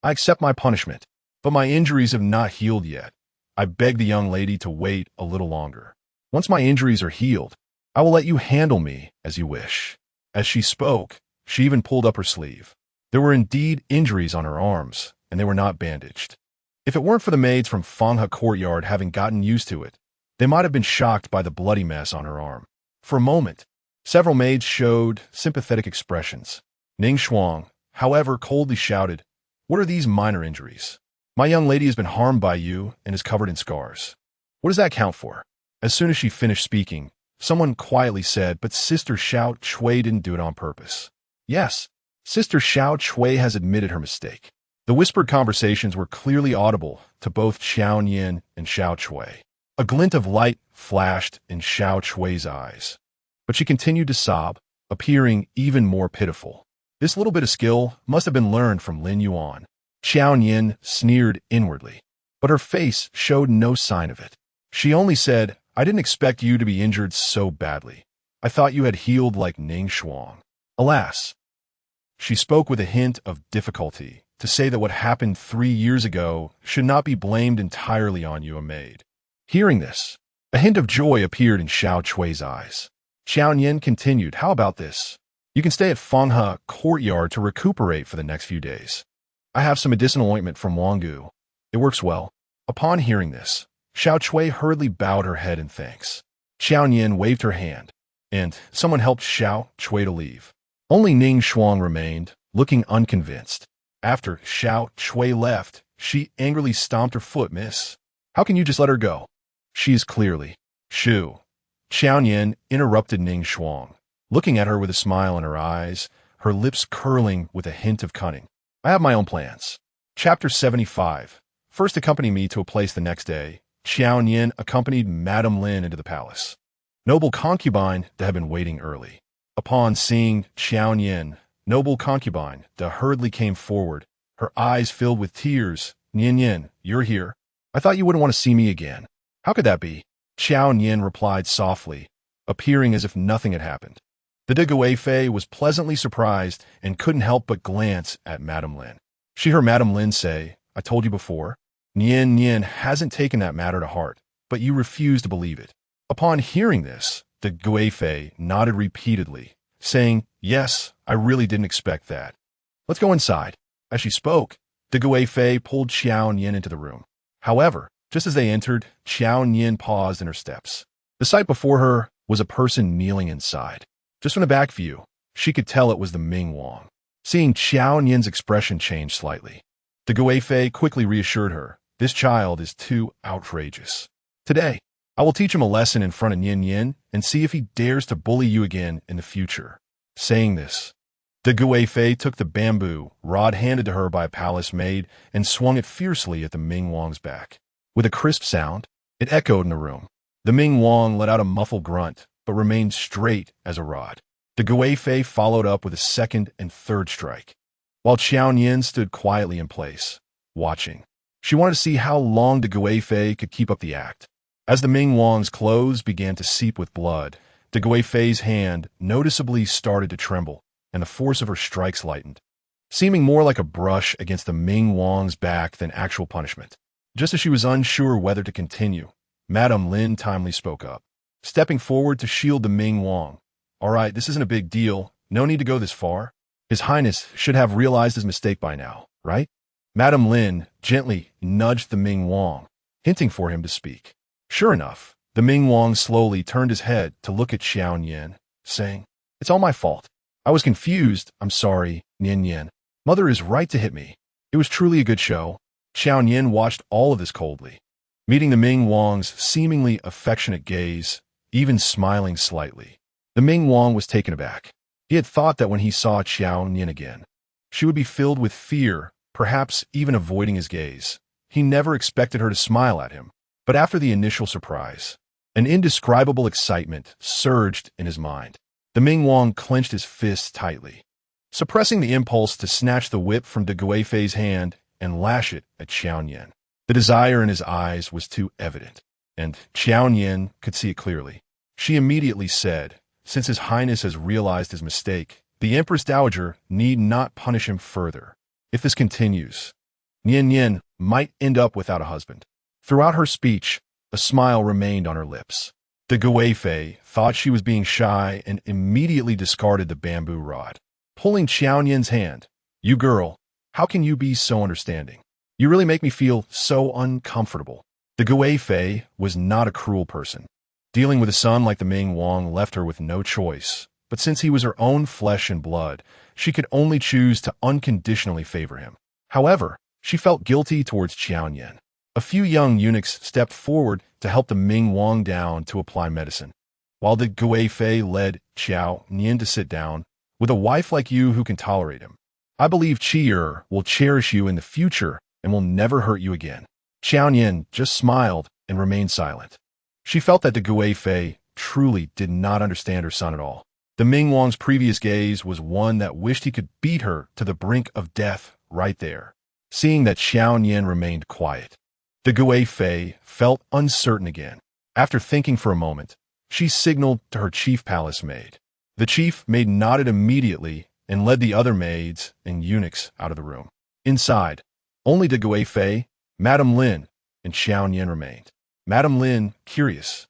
I accept my punishment, but my injuries have not healed yet. I beg the young lady to wait a little longer. Once my injuries are healed, I will let you handle me as you wish. As she spoke, she even pulled up her sleeve. There were indeed injuries on her arms, and they were not bandaged. If it weren't for the maids from Fanghe courtyard having gotten used to it, they might have been shocked by the bloody mess on her arm. For a moment, several maids showed sympathetic expressions. Ning Shuang, however, coldly shouted, What are these minor injuries? My young lady has been harmed by you and is covered in scars. What does that count for? As soon as she finished speaking, someone quietly said, But Sister Xiao Chui didn't do it on purpose. Yes, Sister Xiao Chui has admitted her mistake. The whispered conversations were clearly audible to both Qiao Nian and Xiao Chui. A glint of light flashed in Xiao Chui's eyes, but she continued to sob, appearing even more pitiful. This little bit of skill must have been learned from Lin Yuan. Qiao Nian sneered inwardly, but her face showed no sign of it. She only said, I didn't expect you to be injured so badly. I thought you had healed like Ning Shuang. Alas. She spoke with a hint of difficulty to say that what happened 3 years ago should not be blamed entirely on you, a maid. Hearing this, a hint of joy appeared in Xiao Chui's eyes. Qiao Nian continued, How about this? You can stay at Fanghe courtyard to recuperate for the next few days. I have some medicinal ointment from Wanggu. It works well. Upon hearing this, Xiao Chui hurriedly bowed her head in thanks. Qiao Nian waved her hand, and someone helped Xiao Chui to leave. Only Ning Shuang remained, looking unconvinced. After Xiao Chui left, she angrily stomped her foot. Miss, how can you just let her go? She is clearly Shu. Qiao Nian interrupted Ning Shuang, looking at her with a smile in her eyes, her lips curling with a hint of cunning. I have my own plans. Chapter 75. First accompany me to a place the next day. Qiao Nian accompanied Madame Lin into the palace. Noble concubine that had been waiting early. Upon seeing Qiao Nian, noble concubine that hurriedly came forward, her eyes filled with tears. Nian Nian, you're here. I thought you wouldn't want to see me again. How could that be? Qiao Nian replied softly, appearing as if nothing had happened. The de Guifei was pleasantly surprised and couldn't help but glance at Madame Lin. She heard Madame Lin say, I told you before. Nian Nian hasn't taken that matter to heart, but you refuse to believe it. Upon hearing this, the Guifei nodded repeatedly, saying, yes, I really didn't expect that. Let's go inside. As she spoke, the Guifei pulled Qiao Nian into the room. However, just as they entered, Qiao Nian paused in her steps. The sight before her was a person kneeling inside. Just from the back view, she could tell it was the Ming Wang. Seeing Qiao Nian's expression change slightly, the Guifei quickly reassured her, this child is too outrageous. Today, I will teach him a lesson in front of Nian Nian and see if he dares to bully you again in the future. Saying this, the Guifei took the bamboo rod handed to her by a palace maid and swung it fiercely at the Ming Wang's back. With a crisp sound, it echoed in the room. The Ming Wang let out a muffled grunt, but remained straight as a rod. The Guifei followed up with a second and third strike, while Qiao Nian stood quietly in place, watching. She wanted to see how long the Guifei could keep up the act. As the Ming Wang's clothes began to seep with blood, the Guifei's hand noticeably started to tremble, and the force of her strikes lightened, seeming more like a brush against the Ming Wang's back than actual punishment. Just as she was unsure whether to continue, Madame Lin timely spoke up, stepping forward to shield the Ming Wang. All right, this isn't a big deal. No need to go this far. His Highness should have realized his mistake by now, right? Madame Lin gently nudged the Ming Wang, hinting for him to speak. Sure enough, the Ming Wang slowly turned his head to look at Qiao Nian, saying, it's all my fault. I was confused. I'm sorry, Nian Nian. Mother is right to hit me. It was truly a good show. Qiao Nian watched all of this coldly, meeting the Ming Wang's seemingly affectionate gaze, even smiling slightly. The Ming Wang was taken aback. He had thought that when he saw Qiao Nian again, she would be filled with fear, perhaps even avoiding his gaze. He never expected her to smile at him. But after the initial surprise, an indescribable excitement surged in his mind. The Ming Wang clenched his fists tightly, suppressing the impulse to snatch the whip from de Guifei's hand and lash it at Qiao Nian. The desire in his eyes was too evident, and Qiao Nian could see it clearly. She immediately said, since His Highness has realized his mistake, the Empress Dowager need not punish him further. If this continues, Nian Nian might end up without a husband. Throughout her speech, a smile remained on her lips. The Guifei thought she was being shy and immediately discarded the bamboo rod, pulling Qiao Nian's hand. You girl, how can you be so understanding? You really make me feel so uncomfortable. The Guifei was not a cruel person. Dealing with a son like the Ming Wang left her with no choice, but since he was her own flesh and blood, she could only choose to unconditionally favor him. However, she felt guilty towards Qiao Nian. A few young eunuchs stepped forward to help the Ming Wang down to apply medicine, while the Guifei led Qiao Nian to sit down. With a wife like you who can tolerate him, I believe Qi will cherish you in the future and will never hurt you again. Qiao Nian just smiled and remained silent. She felt that the Guifei truly did not understand her son at all. The Ming Wang's previous gaze was one that wished he could beat her to the brink of death right there. Seeing that Qiao Nian remained quiet, the Guifei felt uncertain again. After thinking for a moment, she signaled to her chief palace maid. The chief maid nodded immediately and led the other maids and eunuchs out of the room. Inside, only the Guifei, Madame Lin, and Qiao Nian remained. Madame Lin, curious,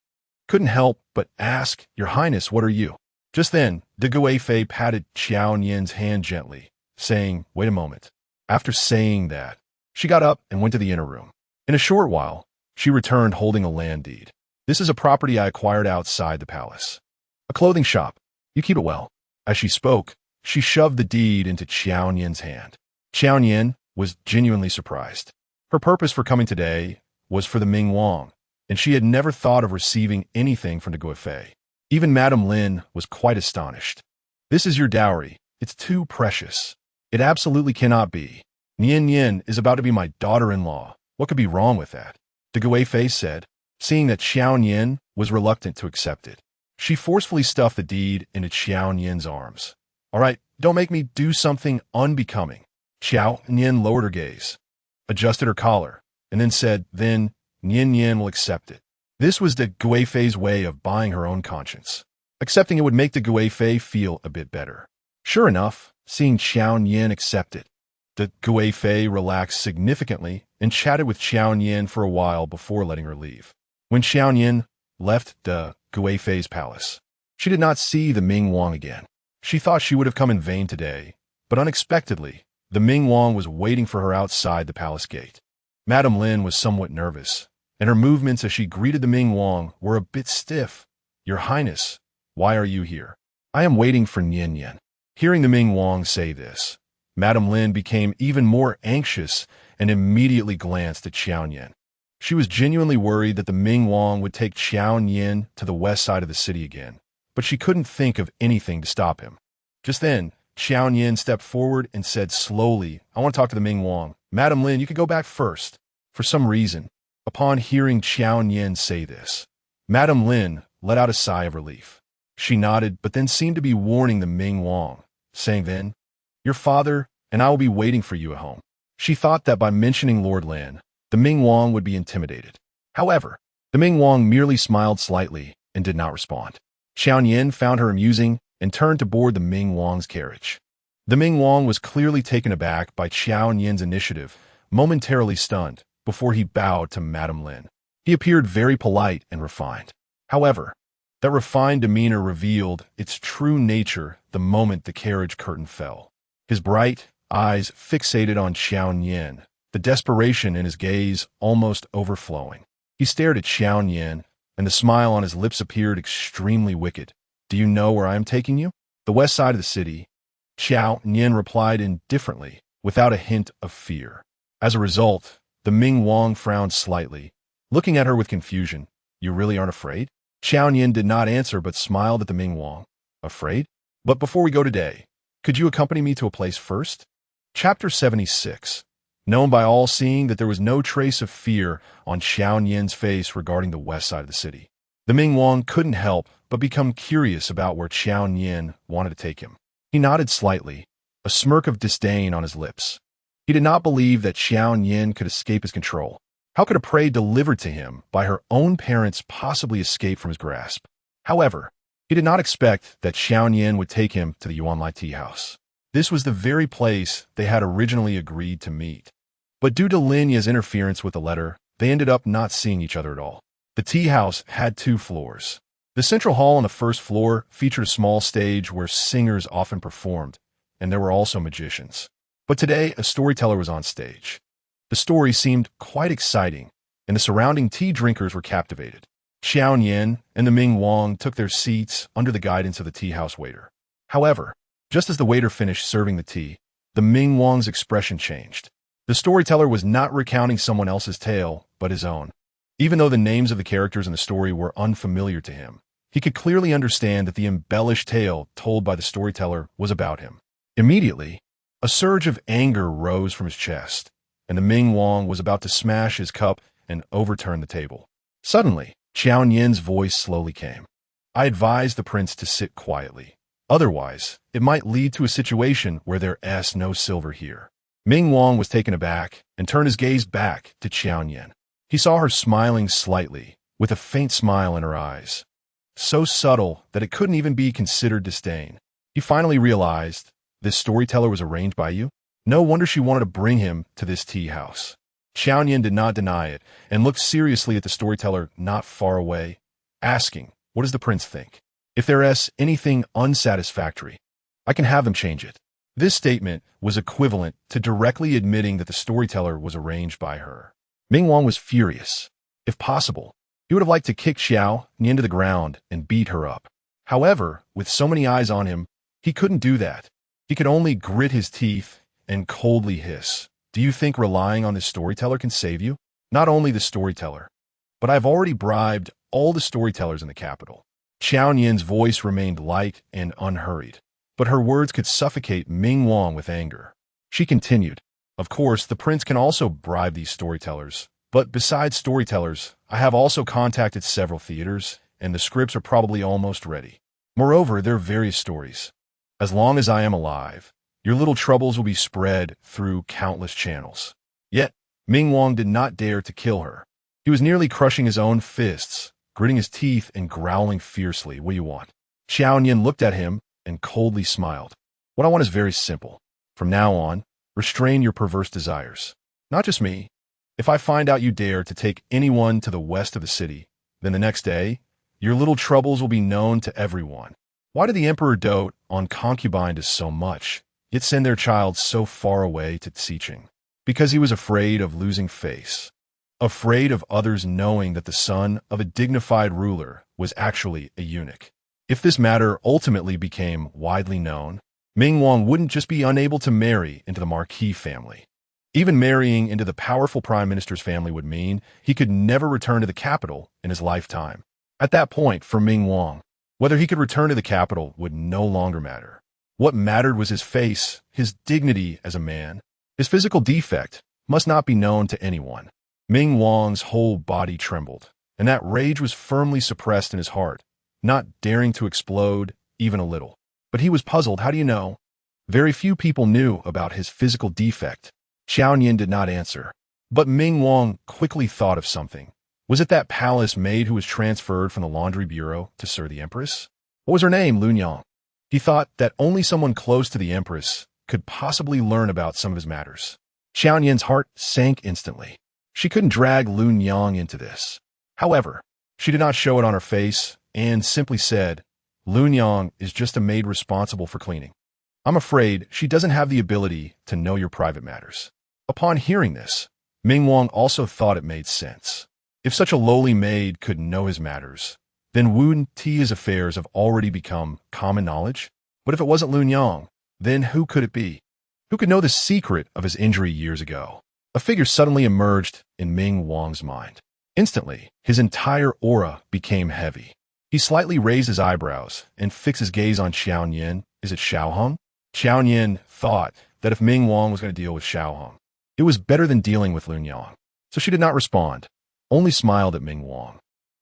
couldn't help but ask, Your Highness, what are you? Just then, the Guifei patted Qiao Nian's hand gently, saying, Wait a moment. After saying that, she got up and went to the inner room. In a short while, she returned holding a land deed. This is a property I acquired outside the palace. A clothing shop. You keep it well." As she spoke, she shoved the deed into Qiao Nian's hand. Qiao Nian was genuinely surprised. Her purpose for coming today was for the Ming Wang, and she had never thought of receiving anything from the Guifei. Even Madame Lin was quite astonished. "This is your dowry. It's too precious. It absolutely cannot be. Nian Nian is about to be my daughter-in-law. What could be wrong with that?" The Guifei said, seeing that Qiao Nian was reluctant to accept it. She forcefully stuffed the deed into Qiao Nian's arms. "All right, don't make me do something unbecoming." Qiao Nian lowered her gaze, adjusted her collar, and then said, "Then Nian Nian will accept it." This was the Guifei's way of buying her own conscience. Accepting it would make the Guifei feel a bit better. Sure enough, seeing Qiao Nian accept it, the Guifei relaxed significantly and chatted with Qiao Nian for a while before letting her leave. When Qiao Nian left the Guifei's palace, she did not see the Ming Wang again. She thought she would have come in vain today, but unexpectedly, the Ming Wang was waiting for her outside the palace gate. Madame Lin was somewhat nervous, and her movements as she greeted the Ming Wang were a bit stiff. "Your Highness, why are you here?" "I am waiting for Nian Nian." Hearing the Ming Wang say this, Madame Lin became even more anxious and immediately glanced at Qiao Nian. She was genuinely worried that the Ming Wang would take Qiao Nian to the west side of the city again, but she couldn't think of anything to stop him. Just then, Qiao Nian stepped forward and said slowly, "I want to talk to the Ming Wang. Madame Lin, you could go back first." For some reason, upon hearing Qiao Nian say this, Madame Lin let out a sigh of relief. She nodded, but then seemed to be warning the Ming Wang, saying then, "Your father and I will be waiting for you at home." She thought that by mentioning Lord Lin, the Ming Wang would be intimidated. However, the Ming Wang merely smiled slightly and did not respond. Qiao Nian found her amusing and turned to board the Ming Wang's carriage. The Ming Wang was clearly taken aback by Qiao Nian's initiative, momentarily stunned, before he bowed to Madame Lin. He appeared very polite and refined. However, that refined demeanor revealed its true nature the moment the carriage curtain fell. His bright eyes fixated on Qiao Nian, the desperation in his gaze almost overflowing. He stared at Qiao Nian, and the smile on his lips appeared extremely wicked. "Do you know where I am taking you?" "The west side of the city," Qiao Nian replied indifferently, without a hint of fear. As a result, the Ming Wang frowned slightly, looking at her with confusion. "You really aren't afraid?" Qiao Nian did not answer but smiled at the Ming Wang. "Afraid? But before we go today, could you accompany me to a place first?" Chapter 76. Known by all seeing that there was no trace of fear on Qiao Nian's face regarding the west side of the city. The Ming Wang couldn't help but become curious about where Qiao Nian wanted to take him. He nodded slightly, a smirk of disdain on his lips. He did not believe that Qiao Nian could escape his control. How could a prey delivered to him by her own parents possibly escape from his grasp? However, he did not expect that Qiao Nian would take him to the Yuan tea house. This was the very place they had originally agreed to meet. But due to Lin Yuan's interference with the letter, they ended up not seeing each other at all. The tea house had 2 floors. The central hall on the first floor featured a small stage where singers often performed, and there were also magicians. But today, a storyteller was on stage. The story seemed quite exciting, and the surrounding tea drinkers were captivated. Qiao Nian and the Ming Wang took their seats under the guidance of the tea house waiter. However, just as the waiter finished serving the tea, the Ming Wang's expression changed. The storyteller was not recounting someone else's tale, but his own. Even though the names of the characters in the story were unfamiliar to him, he could clearly understand that the embellished tale told by the storyteller was about him. Immediately, a surge of anger rose from his chest, and the Ming Wang was about to smash his cup and overturn the table. Suddenly, Qiao Nian's voice slowly came. "I advise the prince to sit quietly. Otherwise, it might lead to a situation where there's no silver here." Ming Wang was taken aback and turned his gaze back to Qiao Nian. He saw her smiling slightly, with a faint smile in her eyes, so subtle that it couldn't even be considered disdain. He finally realized, this storyteller was arranged by you? No wonder she wanted to bring him to this tea house. Qiao Nian did not deny it and looked seriously at the storyteller not far away, asking, "What does the prince think? If there's anything unsatisfactory, I can have them change it." This statement was equivalent to directly admitting that the storyteller was arranged by her. Ming Wang was furious. If possible, he would have liked to kick Qiao Nian to the ground and beat her up. However, with so many eyes on him, he couldn't do that. He could only grit his teeth and coldly hiss. Do you think relying on this storyteller can save you? Not only the storyteller, but I've already bribed all the storytellers in the capital. Qiao Nian's voice remained light and unhurried, but her words could suffocate Ming Wang with anger. She continued, "Of course, the prince can also bribe these storytellers, but besides storytellers, I have also contacted several theaters, and the scripts are probably almost ready. Moreover, there are various stories. As long as I am alive, your little troubles will be spread through countless channels." Yet, Ming Wang did not dare to kill her. He was nearly crushing his own fists, gritting his teeth and growling fiercely. "What do you want?" Qiao Nian looked at him and coldly smiled. "What I want is very simple. From now on, restrain your perverse desires. Not just me. If I find out you dare to take anyone to the west of the city, then the next day, your little troubles will be known to everyone." Why did the emperor dote on concubines so much, yet send their child so far away to teaching? Because he was afraid of losing face. Afraid of others knowing that the son of a dignified ruler was actually a eunuch. If this matter ultimately became widely known, Ming Wang wouldn't just be unable to marry into the Marquis family. Even marrying into the powerful prime minister's family would mean he could never return to the capital in his lifetime. At that point, for Ming Wang, whether he could return to the capital would no longer matter. What mattered was his face, his dignity as a man. His physical defect must not be known to anyone. Ming Wang's whole body trembled, and that rage was firmly suppressed in his heart, not daring to explode even a little. But he was puzzled. How do you know? Very few people knew about his physical defect. Qiao Nian did not answer. But Ming Wang quickly thought of something. Was it that palace maid who was transferred from the laundry bureau to serve the empress? What was her name? Lin Yuan. He thought that only someone close to the empress could possibly learn about some of his matters. Qiao Nian's heart sank instantly. She couldn't drag Lin Yuan into this. However, she did not show it on her face and simply said, "Lin Yuan is just a maid responsible for cleaning. I'm afraid she doesn't have the ability to know your private matters." Upon hearing this, Ming Wang also thought it made sense. If such a lowly maid could know his matters, then Wu Ti's affairs have already become common knowledge. But if it wasn't Lin Yuan, then who could it be? Who could know the secret of his injury years ago? A figure suddenly emerged in Ming Wang's mind. Instantly, his entire aura became heavy. He slightly raised his eyebrows and fixed his gaze on Qiao Nian. Is it Xiao Hong? Qiao Nian thought that if Ming Wang was going to deal with Xiao Hong, it was better than dealing with Lin Yuan. So she did not respond, only smiled at Ming Wang,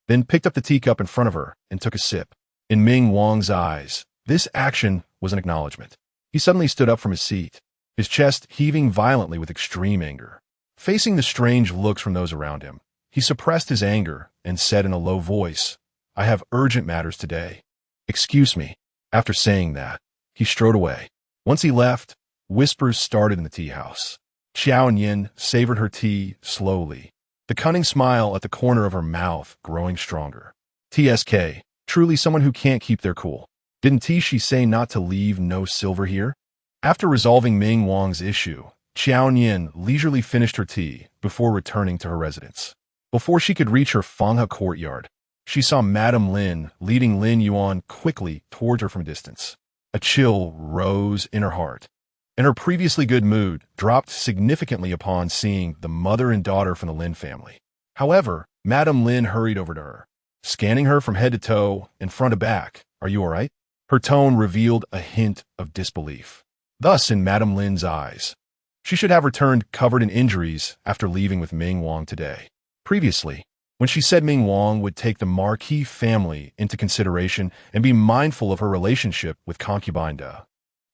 then picked up the teacup in front of her and took a sip. In Ming Wang's eyes, this action was an acknowledgement. He suddenly stood up from his seat, his chest heaving violently with extreme anger. Facing the strange looks from those around him, he suppressed his anger and said in a low voice, "I have urgent matters today. Excuse me." After saying that, he strode away. Once he left, whispers started in the tea house. Qiao Nian savored her tea slowly, the cunning smile at the corner of her mouth growing stronger. TSK, truly someone who can't keep their cool. Didn't she say not to leave no silver here? After resolving Ming Wang's issue, Qiao Nian leisurely finished her tea before returning to her residence. Before she could reach her Fanghe courtyard, she saw Madame Lin leading Lin Yuan quickly towards her from a distance. A chill rose in her heart, and her previously good mood dropped significantly upon seeing the mother and daughter from the Lin family. However, Madame Lin hurried over to her, scanning her from head to toe and front to back. "Are you all right?" Her tone revealed a hint of disbelief. Thus, in Madame Lin's eyes, she should have returned covered in injuries after leaving with Ming Wang today. Previously, when she said Ming Wang would take the Marquis family into consideration and be mindful of her relationship with concubine Da,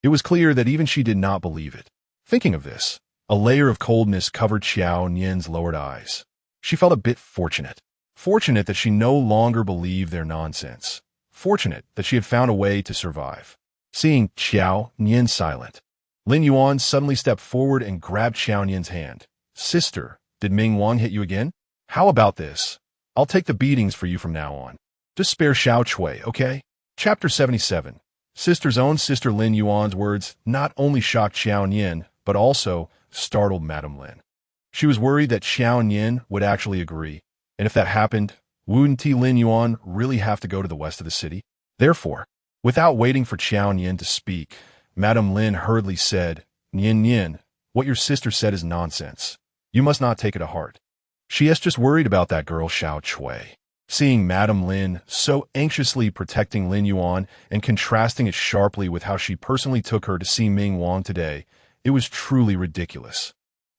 it was clear that even she did not believe it. Thinking of this, a layer of coldness covered Qiao Nian's lowered eyes. She felt a bit fortunate. Fortunate that she no longer believed their nonsense. Fortunate that she had found a way to survive. Seeing Qiao Nian silent, Lin Yuan suddenly stepped forward and grabbed Qiao Nian's hand. "Sister, did Ming Wang hit you again? How about this? I'll take the beatings for you from now on. Just spare Xiao Cui, okay?" Chapter 77. Sister's own sister. Lin Yuan's words not only shocked Qiao Nian, but also startled Madame Lin. She was worried that Qiao Nian would actually agree, and if that happened, wouldn't Lin Yuan really have to go to the west of the city? Therefore, without waiting for Qiao Nian to speak, Madame Lin hurriedly said, Nian Nian, what your sister said is nonsense. You must not take it to heart. She is just worried about that girl Xiao Cui. Seeing Madame Lin so anxiously protecting Lin Yuan and contrasting it sharply with how she personally took her to see Ming Wang today, it was truly ridiculous.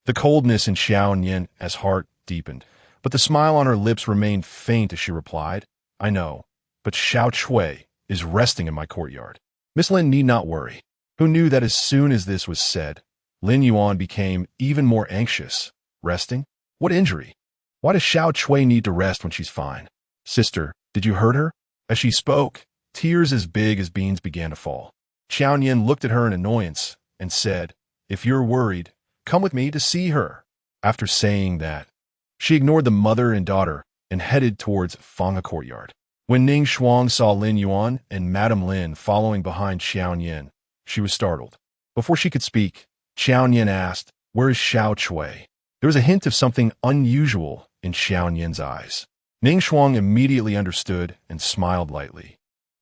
The coldness in Qiao Nian's heart deepened, but the smile on her lips remained faint as she replied, I know, but Xiao Cui is resting in my courtyard. Miss Lin need not worry. Who knew that as soon as this was said, Lin Yuan became even more anxious. Resting? What injury? Why does Xiao Cui need to rest when she's fine? Sister, did you hurt her? As she spoke, tears as big as beans began to fall. Qiao Nian looked at her in annoyance and said, If you're worried, come with me to see her. After saying that, she ignored the mother and daughter and headed towards Fanga courtyard. When Ning Shuang saw Lin Yuan and Madame Lin following behind Qiao Nian, she was startled. Before she could speak, Qiao Nian asked, Where is Xiao Cui? There was a hint of something unusual in Qiao Nian's eyes. Ning Shuang immediately understood and smiled lightly.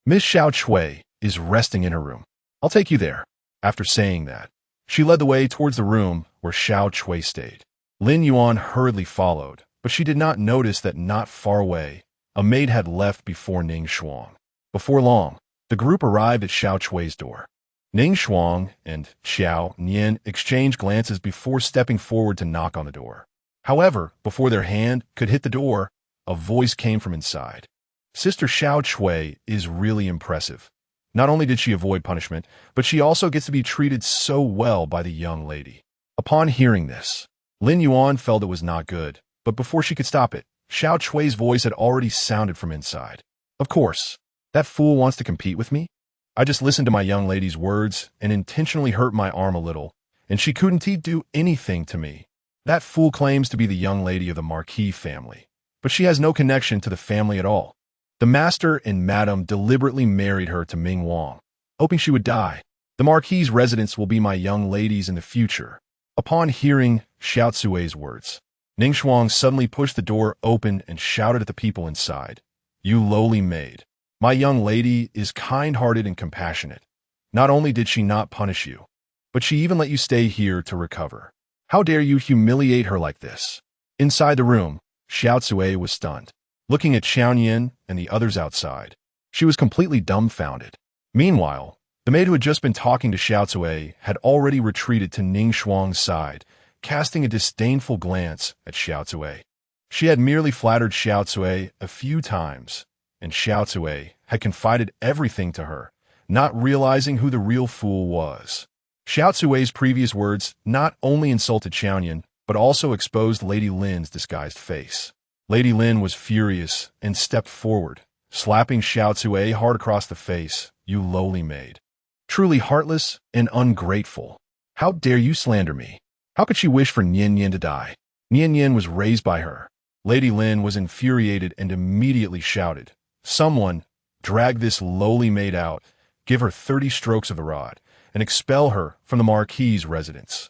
Miss Xiao Cui is resting in her room. I'll take you there. After saying that, she led the way towards the room where Xiao Cui stayed. Lin Yuan hurriedly followed, but she did not notice that not far away, a maid had left before Ning Shuang. Before long, the group arrived at Xiao Cui's door. Ning Shuang and Qiao Nian exchanged glances before stepping forward to knock on the door. However, before their hand could hit the door, a voice came from inside. Sister Xiao Cui is really impressive. Not only did she avoid punishment, but she also gets to be treated so well by the young lady. Upon hearing this, Lin Yuan felt it was not good, but before she could stop it, Xiao Cui's voice had already sounded from inside. Of course, that fool wants to compete with me? I just listened to my young lady's words and intentionally hurt my arm a little, and she couldn't do anything to me. That fool claims to be the young lady of the Marquis family, but she has no connection to the family at all. The master and madam deliberately married her to Ming Wang, hoping she would die. The Marquis' residence will be my young lady's in the future. Upon hearing Xiao Cui's words, Ning Shuang suddenly pushed the door open and shouted at the people inside, You lowly maid. My young lady is kind-hearted and compassionate. Not only did she not punish you, but she even let you stay here to recover. How dare you humiliate her like this? Inside the room, Xiao Cui was stunned. Looking at Qiao Nian and the others outside, she was completely dumbfounded. Meanwhile, the maid who had just been talking to Xiao Cui had already retreated to Ning Shuang's side, casting a disdainful glance at Xiao Cui. She had merely flattered Xiao Cui a few times, and Xiao Cui had confided everything to her, not realizing who the real fool was. Xiao Cui's previous words not only insulted Qiao Nian, but also exposed Lady Lin's disguised face. Lady Lin was furious and stepped forward, slapping Xiao Cui hard across the face. You lowly maid. Truly heartless and ungrateful. How dare you slander me? How could she wish for Nian Nian to die? Nian Nian was raised by her. Lady Lin was infuriated and immediately shouted, Someone, drag this lowly maid out, give her 30 strokes of the rod, and expel her from the Marquis' residence.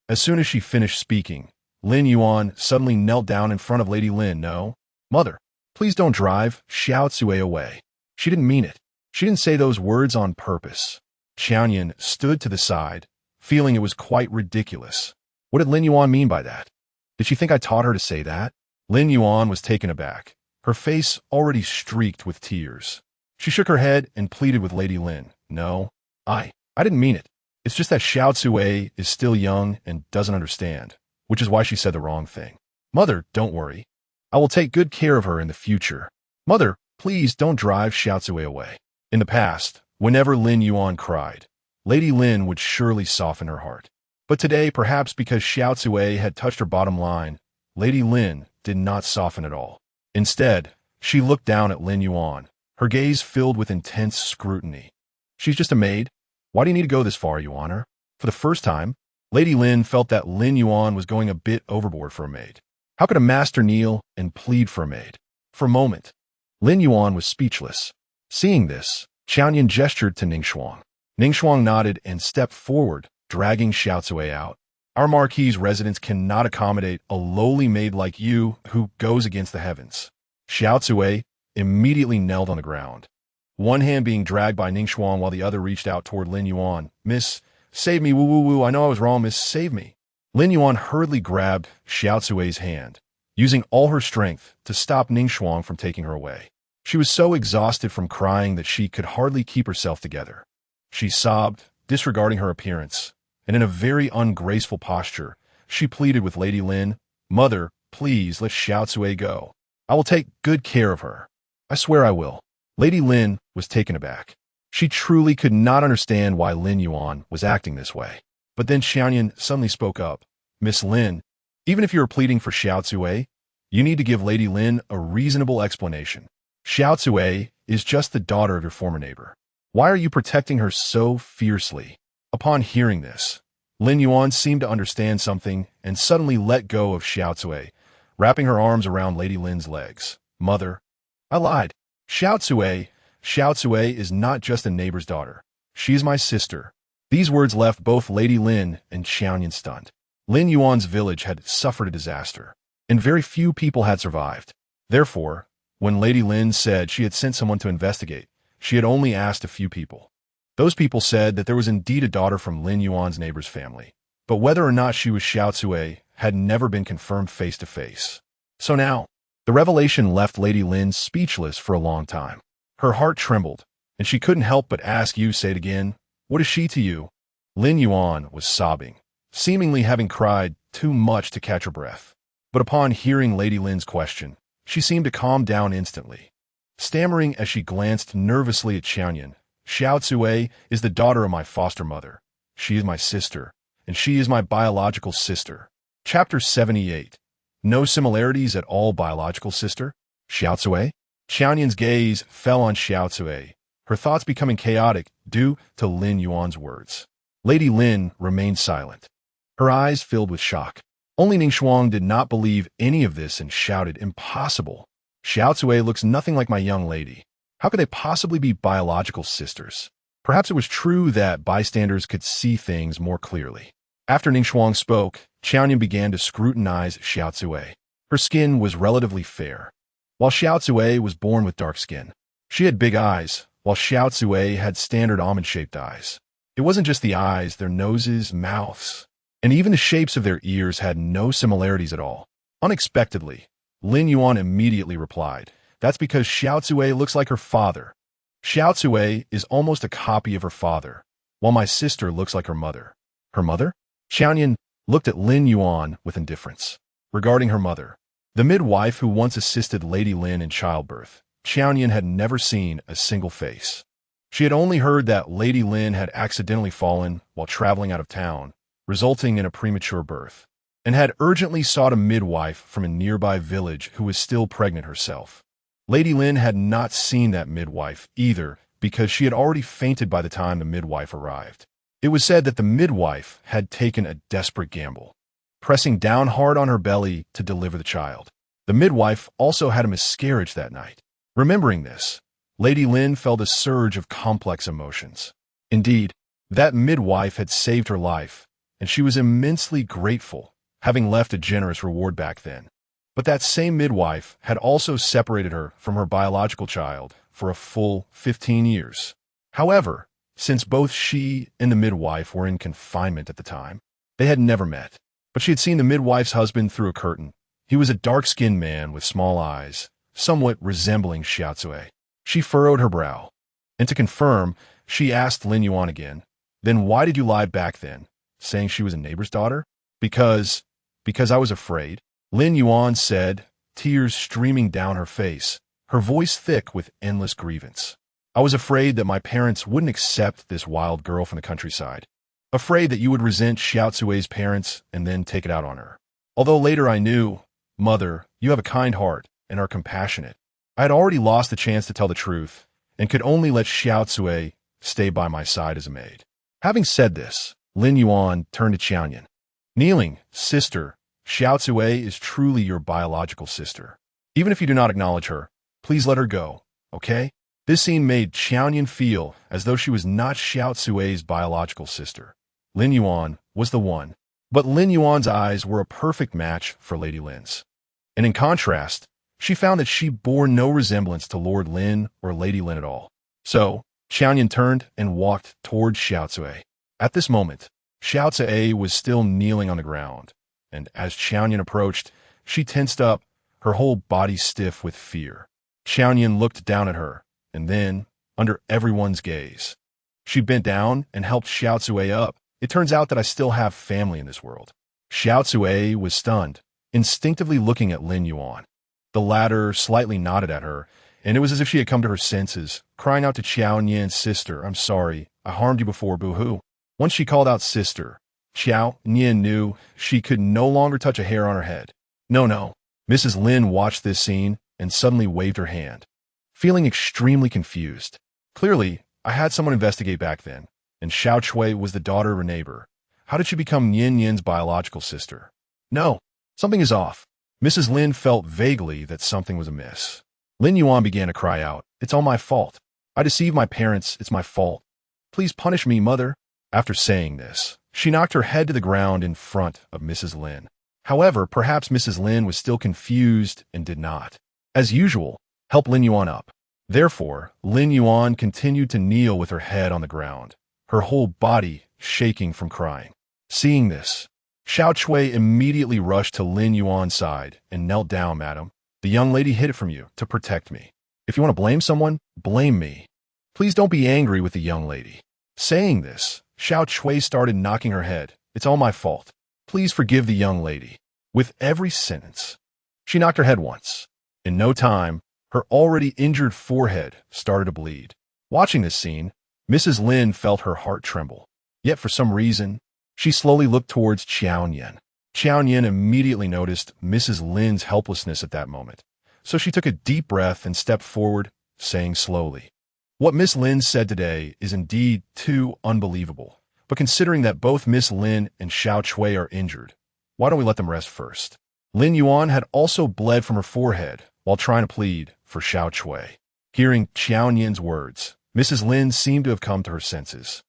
As soon as she finished speaking, Lin Yuan suddenly knelt down in front of Lady Lin. No, mother, please don't drive Xiao Cui away. She didn't mean it. She didn't say those words on purpose. Qiao Nian stood to the side, feeling it was quite ridiculous. What did Lin Yuan mean by that? Did she think I taught her to say that? Lin Yuan was taken aback, her face already streaked with tears. She shook her head and pleaded with Lady Lin. No, I didn't mean it. It's just that Xiao Cui is still young and doesn't understand, which is why she said the wrong thing. Mother, don't worry. I will take good care of her in the future. Mother, please don't drive Xiao Cui away. In the past, whenever Lin Yuan cried, Lady Lin would surely soften her heart. But today, perhaps because Xiao Cui had touched her bottom line, Lady Lin did not soften at all. Instead, she looked down at Lin Yuan, her gaze filled with intense scrutiny. She's just a maid. Why do you need to go this far, Your Honor? For the first time, Lady Lin felt that Lin Yuan was going a bit overboard for a maid. How could a master kneel and plead for a maid? For a moment, Lin Yuan was speechless. Seeing this, Qiao Nian gestured to Ning Shuang. Ning Shuang nodded and stepped forward, dragging Xiao Cui out. Our Marquis' residence cannot accommodate a lowly maid like you who goes against the heavens. Xiao Cui immediately knelt on the ground. one hand being dragged by Ning Xuan while the other reached out toward Lin Yuan. "Miss, save me, woo woo woo, I know I was wrong, miss, save me." Lin Yuan hurriedly grabbed Xiao Cui's hand, using all her strength to stop Ning Xuan from taking her away. She was so exhausted from crying that she could hardly keep herself together. She sobbed, disregarding her appearance, and in a very ungraceful posture, she pleaded with Lady Lin, "Mother, please let Xiao Cui go. I will take good care of her. I swear I will." Lady Lin was taken aback. She truly could not understand why Lin Yuan was acting this way. But then Qiao Nian suddenly spoke up. "Miss Lin, even if you are pleading for Xiao Cui, you need to give Lady Lin a reasonable explanation. Xiao Cui is just the daughter of your former neighbor. Why are you protecting her so fiercely?" Upon hearing this, Lin Yuan seemed to understand something and suddenly let go of Xiao Cui, wrapping her arms around Lady Lin's legs. "Mother, I lied. Xiao Cui is not just a neighbor's daughter. She is my sister." These words left both Lady Lin and Qiao Nian stunned. Lin Yuan's village had suffered a disaster, and very few people had survived. Therefore, when Lady Lin said she had sent someone to investigate, she had only asked a few people. Those people said that there was indeed a daughter from Lin Yuan's neighbor's family, but whether or not she was Xiao Cui had never been confirmed face to face. So now, the revelation left Lady Lin speechless for a long time. Her heart trembled, and she couldn't help but ask, "You say it again? What is she to you?" Lin Yuan was sobbing, seemingly having cried too much to catch her breath. But upon hearing Lady Lin's question, she seemed to calm down instantly. Stammering as she glanced nervously at Qiao Nian, "Xiao Cui is the daughter of my foster mother. She is my sister, and she is my biological sister." Chapter 78. No similarities at all, biological sister? Xiao Cui? Qiao Nian's gaze fell on Xiao Cui, her thoughts becoming chaotic due to Lin Yuan's words. Lady Lin remained silent, her eyes filled with shock. Only Ning Xuan did not believe any of this and shouted, "Impossible! Xiao Cui looks nothing like my young lady. How could they possibly be biological sisters?" Perhaps it was true that bystanders could see things more clearly. After Ning Xuan spoke, Qiao Nian began to scrutinize Xiao Cui. Her skin was relatively fair, while Xiao Cui was born with dark skin. She had big eyes, while Xiao Cui had standard almond-shaped eyes. It wasn't just the eyes, their noses, mouths, and even the shapes of their ears had no similarities at all. Unexpectedly, Lin Yuan immediately replied, "That's because Xiao Cui looks like her father. Xiao Cui is almost a copy of her father, while my sister looks like her mother." Her mother? Qiao Nian looked at Lin Yuan with indifference. Regarding her mother, the midwife who once assisted Lady Lin in childbirth, Qiao Nian had never seen a single face. She had only heard that Lady Lin had accidentally fallen while traveling out of town, resulting in a premature birth, and had urgently sought a midwife from a nearby village who was still pregnant herself. Lady Lin had not seen that midwife either because she had already fainted by the time the midwife arrived. It was said that the midwife had taken a desperate gamble, pressing down hard on her belly to deliver the child. The midwife also had a miscarriage that night. Remembering this, Lady Lin felt a surge of complex emotions. Indeed, that midwife had saved her life, and she was immensely grateful, having left a generous reward back then. But that same midwife had also separated her from her biological child for a full 15 years. However, since both she and the midwife were in confinement at the time, they had never met. But she had seen the midwife's husband through a curtain. He was a dark-skinned man with small eyes, somewhat resembling Xiao Cui. She furrowed her brow, and to confirm, she asked Lin Yuan again, "Then why did you lie back then, saying she was a neighbor's daughter?" Because I was afraid," Lin Yuan said, tears streaming down her face, her voice thick with endless grievance. "I was afraid that my parents wouldn't accept this wild girl from the countryside. Afraid that you would resent Xiao Cui's parents and then take it out on her. Although later I knew, Mother, you have a kind heart and are compassionate. I had already lost the chance to tell the truth and could only let Xiao Cui stay by my side as a maid." Having said this, Lin Yuan turned to Qiao Nian. "Kneeling, sister, Xiao Cui is truly your biological sister. Even if you do not acknowledge her, please let her go, okay?" This scene made Qiao Nian feel as though she was not Xiao Cui's biological sister. Lin Yuan was the one, but Lin Yuan's eyes were a perfect match for Lady Lin's. And in contrast, she found that she bore no resemblance to Lord Lin or Lady Lin at all. So, Qiao Nian turned and walked towards Xiao Zui. At this moment, Xiao Zui was still kneeling on the ground, and as Qiao Nian approached, she tensed up, her whole body stiff with fear. Qiao Nian looked down at her, and then, under everyone's gaze, she bent down and helped Xiao Zui up. It turns out that I still have family in this world. Xiao Zui was stunned, instinctively looking at Lin Yuan. The latter slightly nodded at her, and it was as if she had come to her senses, crying out to Qiao Nian's sister, "I'm sorry, I harmed you before, boo-hoo." Once she called out sister, Qiao Nian knew she could no longer touch a hair on her head. No. Mrs. Lin watched this scene and suddenly waved her hand, feeling extremely confused. Clearly, I had someone investigate back then, and Xiao Chui was the daughter of a neighbor. How did she become Nian Nian's biological sister? No, something is off. Mrs. Lin felt vaguely that something was amiss. Lin Yuan began to cry out, "It's all my fault. I deceived my parents, it's my fault. Please punish me, mother." After saying this, she knocked her head to the ground in front of Mrs. Lin. However, perhaps Mrs. Lin was still confused and did not, as usual, help Lin Yuan up. Therefore, Lin Yuan continued to kneel with her head on the ground, her whole body shaking from crying. Seeing this, Xiao Chui immediately rushed to Lin Yuan's side and knelt down. "Madam, the young lady hid it from you to protect me. If you want to blame someone, blame me. Please don't be angry with the young lady." Saying this, Xiao Chui started knocking her head. "It's all my fault. Please forgive the young lady." With every sentence, she knocked her head once. In no time, her already injured forehead started to bleed. Watching this scene, Mrs. Lin felt her heart tremble. Yet for some reason, she slowly looked towards Qiao Nian. Qiao Nian immediately noticed Mrs. Lin's helplessness at that moment, so she took a deep breath and stepped forward, saying slowly, "What Miss Lin said today is indeed too unbelievable. But considering that both Miss Lin and Xiao Chui are injured, why don't we let them rest first?" Lin Yuan had also bled from her forehead while trying to plead for Xiao Chui. Hearing Qiao Nian's words, Mrs. Lin seemed to have come to her senses.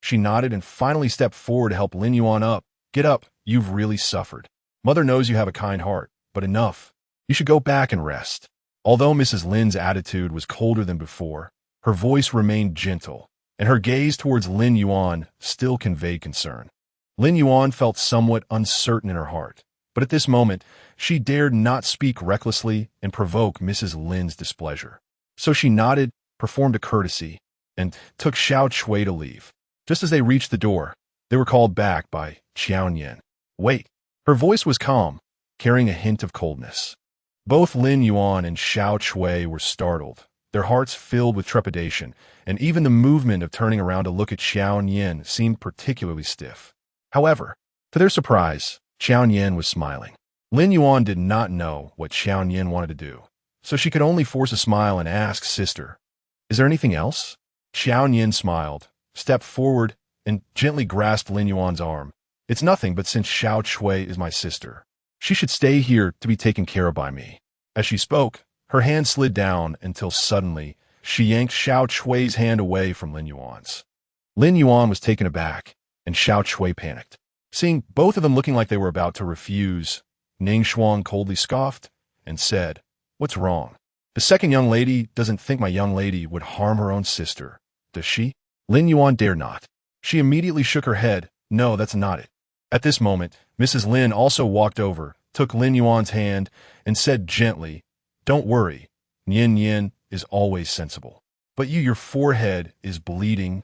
She nodded and finally stepped forward to help Lin Yuan up. "Get up, you've really suffered. Mother knows you have a kind heart, but enough. You should go back and rest." Although Mrs. Lin's attitude was colder than before, her voice remained gentle, and her gaze towards Lin Yuan still conveyed concern. Lin Yuan felt somewhat uncertain in her heart, but at this moment, she dared not speak recklessly and provoke Mrs. Lin's displeasure. So she nodded, performed a courtesy, and took Xiao Chui to leave. Just as they reached the door, they were called back by Qiao Nian. "Wait." Her voice was calm, carrying a hint of coldness. Both Lin Yuan and Xiao Chui were startled, their hearts filled with trepidation, and even the movement of turning around to look at Qiao Nian seemed particularly stiff. However, to their surprise, Qiao Nian was smiling. Lin Yuan did not know what Qiao Nian wanted to do, so she could only force a smile and ask, "Sister, is there anything else?" Qiao Nian smiled, stepped forward, and gently grasped Lin Yuan's arm. "It's nothing, but since Xiao Chui is my sister, she should stay here to be taken care of by me." As she spoke, her hand slid down until suddenly she yanked Xiao Chui's hand away from Lin Yuan's. Lin Yuan was taken aback, and Xiao Chui panicked. Seeing both of them looking like they were about to refuse, Ningxuang coldly scoffed and said, "What's wrong? The second young lady doesn't think my young lady would harm her own sister, does she?" Lin Yuan dared not. She immediately shook her head. "No, that's not it." At this moment, Mrs. Lin also walked over, took Lin Yuan's hand, and said gently, "Don't worry, Nian Nian is always sensible. But your forehead is bleeding.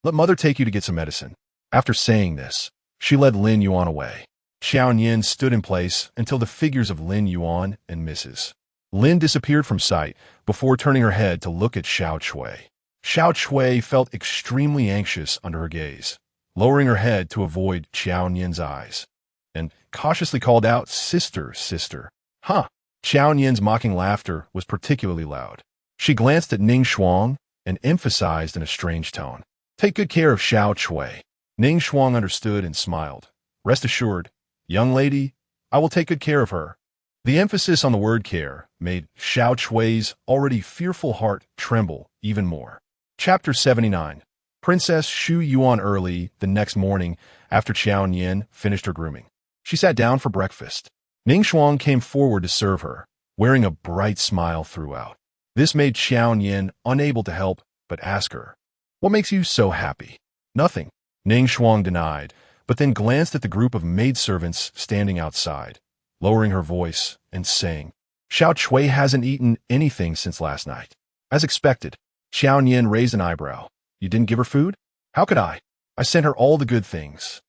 Let mother take you to get some medicine." After saying this, she led Lin Yuan away. Qiao Nian stood in place until the figures of Lin Yuan and Mrs. Lin disappeared from sight before turning her head to look at Xiao Chui. Xiao Chui felt extremely anxious under her gaze, lowering her head to avoid Qiao Nian's eyes, and cautiously called out, "Sister, sister." "Huh." Qiao Nian's mocking laughter was particularly loud. She glanced at Ningxuang and emphasized in a strange tone, "Take good care of Xiao Chui." Ningxuang understood and smiled. "Rest assured, young lady, I will take good care of her." The emphasis on the word care made Xiao Chui's already fearful heart tremble even more. Chapter 79. Princess Shu Yuan. Early the next morning, after Qiao Nian finished her grooming, she sat down for breakfast. Ningxuang came forward to serve her, wearing a bright smile throughout. This made Qiao Nian unable to help but ask her, "What makes you so happy?" "Nothing," Ning Shuang denied, but then glanced at the group of maidservants standing outside, lowering her voice and saying, "Xiao Chui hasn't eaten anything since last night." As expected, Qiao Nian raised an eyebrow. "You didn't give her food?" "How could I? I sent her all the good things."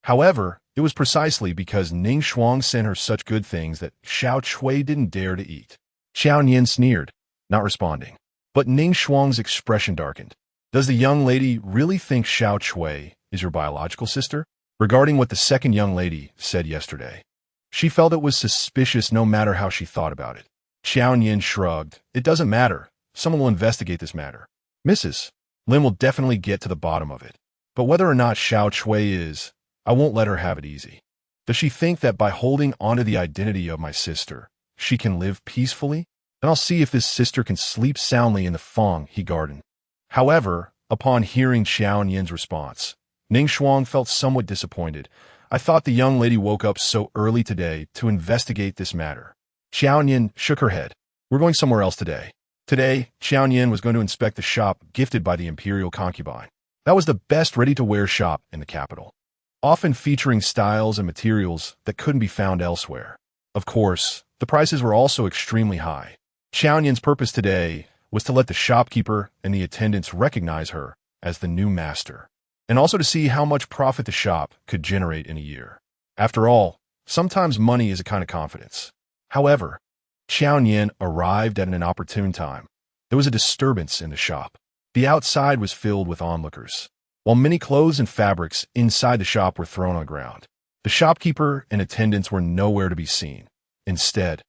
However, it was precisely because Ning Shuang sent her such good things that Xiao Chui didn't dare to eat. Qiao Nian sneered, not responding. But Ning Shuang's expression darkened. "Does the young lady really think Xiao Chui is your biological sister?" Regarding what the second young lady said yesterday, she felt it was suspicious no matter how she thought about it. Qiao Nian shrugged. "It doesn't matter. Someone will investigate this matter. Mrs. Lin will definitely get to the bottom of it. But whether or not Xiao Chui is, I won't let her have it easy. Does she think that by holding onto the identity of my sister, she can live peacefully? Then I'll see if this sister can sleep soundly in the Feng He garden." However, upon hearing Qiao Nian's response, Ning Shuang felt somewhat disappointed. "I thought the young lady woke up so early today to investigate this matter." Qiao Nian shook her head. "We're going somewhere else today." Today, Qiao Nian was going to inspect the shop gifted by the imperial concubine. That was the best ready-to-wear shop in the capital, often featuring styles and materials that couldn't be found elsewhere. Of course, the prices were also extremely high. Qiao Nian's purpose today was to let the shopkeeper and the attendants recognize her as the new master, and also to see how much profit the shop could generate in a year. After all, sometimes money is a kind of confidence. However, Qiao Nian arrived at an inopportune time. There was a disturbance in the shop. The outside was filled with onlookers, while many clothes and fabrics inside the shop were thrown on the ground. The shopkeeper and attendants were nowhere to be seen. Instead,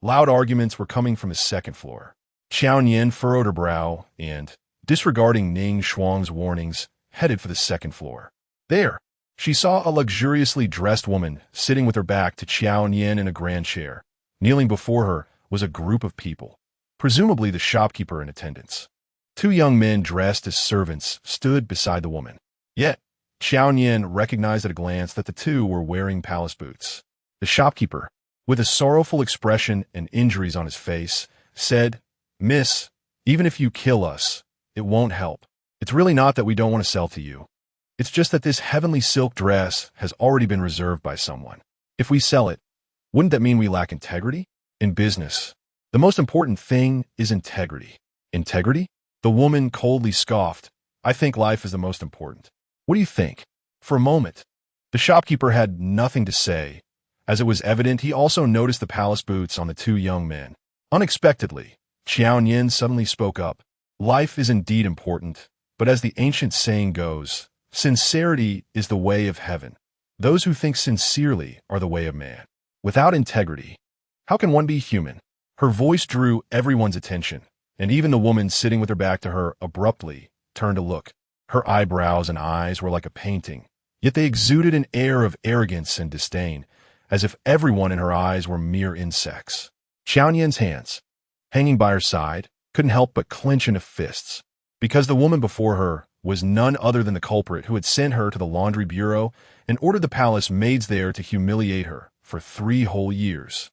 loud arguments were coming from the second floor. Qiao Nian furrowed her brow and, disregarding Ning Shuang's warnings, headed for the second floor. There, she saw a luxuriously dressed woman sitting with her back to Qiao Nian in a grand chair. Kneeling before her was a group of people, presumably the shopkeeper and attendants. Two young men dressed as servants stood beside the woman. Yet, Qiao Nian recognized at a glance that the two were wearing palace boots. The shopkeeper, with a sorrowful expression and injuries on his face, said, "Miss, even if you kill us, it won't help. It's really not that we don't want to sell to you. It's just that this heavenly silk dress has already been reserved by someone. If we sell it, wouldn't that mean we lack integrity? In business, the most important thing is integrity." "Integrity?" The woman coldly scoffed. "I think life is the most important. What do you think?" For a moment, the shopkeeper had nothing to say. As it was evident, he also noticed the palace boots on the two young men. Unexpectedly, Qiao Nian suddenly spoke up. "Life is indeed important, but as the ancient saying goes, sincerity is the way of heaven. Those who think sincerely are the way of man. Without integrity, how can one be human?" Her voice drew everyone's attention, and even the woman sitting with her back to her abruptly turned to look. Her eyebrows and eyes were like a painting, yet they exuded an air of arrogance and disdain, as if everyone in her eyes were mere insects. Qiao Nian's hands, hanging by her side, couldn't help but clench into fists, because the woman before her was none other than the culprit who had sent her to the laundry bureau and ordered the palace maids there to humiliate her for 3 whole years.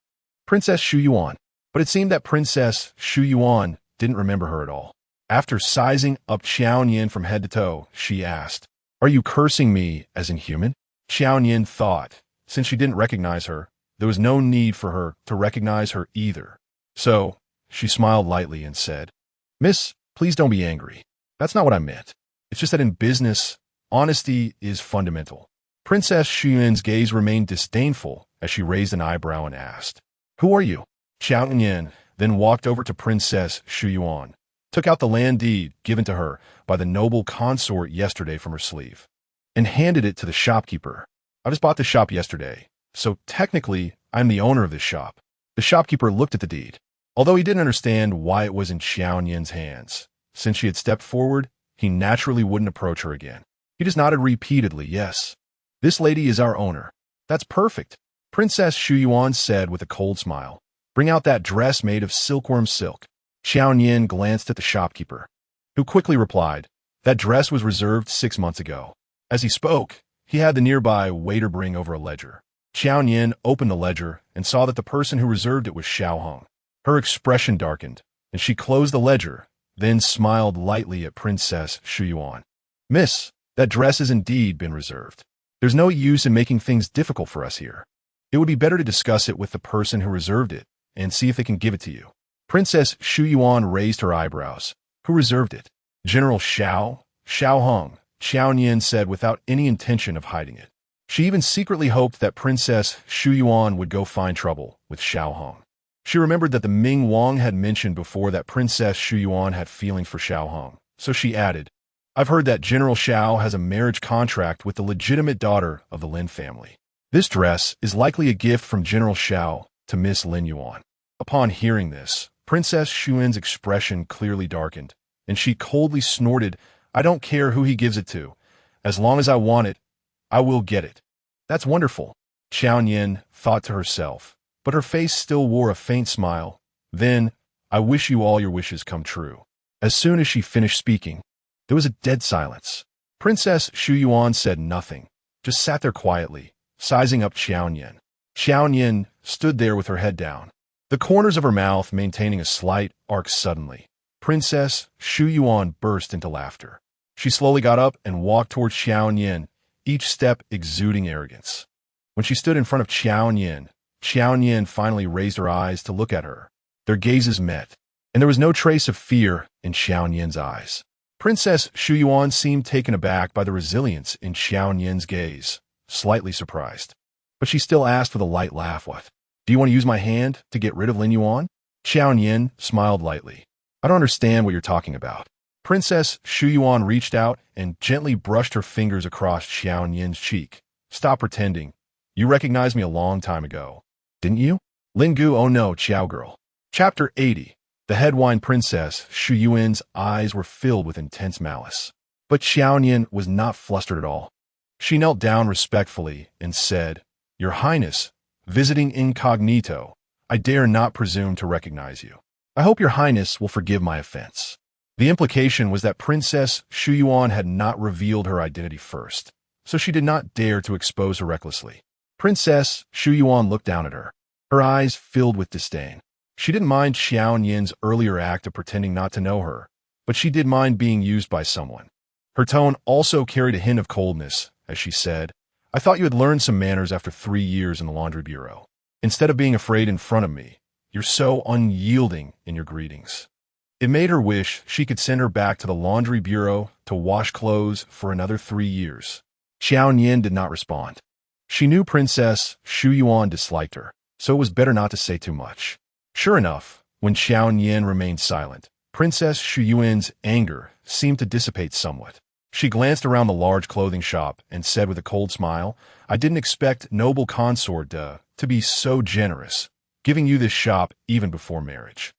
Princess Shu Yuan. But it seemed that Princess Shu Yuan didn't remember her at all. After sizing up Qiao Nian from head to toe, she asked, "Are you cursing me as inhuman?" Qiao Nian thought, since she didn't recognize her, there was no need for her to recognize her either. So, she smiled lightly and said, "Miss, please don't be angry. That's not what I meant. It's just that in business, honesty is fundamental." Princess Shu Yuan's gaze remained disdainful as she raised an eyebrow and asked, "Who are you?" Qiao Nian then walked over to Princess Shu Yuan, took out the land deed given to her by the noble consort yesterday from her sleeve, and handed it to the shopkeeper. "I just bought the shop yesterday, so technically I'm the owner of this shop." The shopkeeper looked at the deed. Although he didn't understand why it was in Qiao Nian's hands, since she had stepped forward, he naturally wouldn't approach her again. He just nodded repeatedly, "Yes, this lady is our owner." "That's perfect," Princess Shu Yuan said with a cold smile. "Bring out that dress made of silkworm silk." Qiao Nian glanced at the shopkeeper, who quickly replied, "That dress was reserved 6 months ago." As he spoke, he had the nearby waiter bring over a ledger. Qiao Nian opened the ledger and saw that the person who reserved it was Xiao Hong. Her expression darkened, and she closed the ledger then smiled lightly at Princess Yuan. Miss, that dress has indeed been reserved. There's no use in making things difficult for us here. It would be better to discuss it with the person who reserved it and see if they can give it to you. Princess Yuan raised her eyebrows. Who reserved it? General Xiao? Xiao Hong, Qiao Nian said without any intention of hiding it. She even secretly hoped that Princess Yuan would go find trouble with Xiao Hong. She remembered that the Ming Wang had mentioned before that Princess Yuan had feelings for Xiao Hong, so she added, I've heard that General Xiao has a marriage contract with the legitimate daughter of the Lin family. This dress is likely a gift from General Xiao to Miss Lin Yuan. Upon hearing this, Princess Yuan's expression clearly darkened, and she coldly snorted, I don't care who he gives it to. As long as I want it, I will get it. That's wonderful, Qiao Nian thought to herself, but her face still wore a faint smile. Then, I wish you all your wishes come true. As soon as she finished speaking, there was a dead silence. Princess Yuan said nothing, just sat there quietly, sizing up Qiao Nian. Qiao Nian stood there with her head down, the corners of her mouth maintaining a slight arc. Suddenly, Princess Yuan burst into laughter. She slowly got up and walked towards Qiao Nian, each step exuding arrogance. When she stood in front of Qiao Nian finally raised her eyes to look at her. Their gazes met, and there was no trace of fear in Qiao Nian's eyes. Princess Yuan seemed taken aback by the resilience in Qiao Nian's gaze, slightly surprised. But she still asked with a light laugh, What? Do you want to use my hand to get rid of Lin Yuan? Qiao Nian smiled lightly. I don't understand what you're talking about. Princess Yuan reached out and gently brushed her fingers across Qiao Nian's cheek. Stop pretending. You recognized me a long time ago, didn't you? Lingu, oh no, Qiao girl. Chapter 80. The headwine Princess Yuan's eyes were filled with intense malice. But Qiao Nian was not flustered at all. She knelt down respectfully and said, Your Highness, visiting incognito, I dare not presume to recognize you. I hope your Highness will forgive my offense. The implication was that Princess Yuan had not revealed her identity first, so she did not dare to expose her recklessly. Princess Yuan looked down at her, her eyes filled with disdain. She didn't mind Qiao Nian's earlier act of pretending not to know her, but she did mind being used by someone. Her tone also carried a hint of coldness, as she said, I thought you had learned some manners after 3 years in the laundry bureau. Instead of being afraid in front of me, you're so unyielding in your greetings. It made her wish she could send her back to the laundry bureau to wash clothes for another 3 years. Qiao Nian did not respond. She knew Princess Yuan disliked her, so it was better not to say too much. Sure enough, when Qiao Nian remained silent, Princess Yuan's anger seemed to dissipate somewhat. She glanced around the large clothing shop and said with a cold smile, I didn't expect noble consort to be so generous, giving you this shop even before marriage.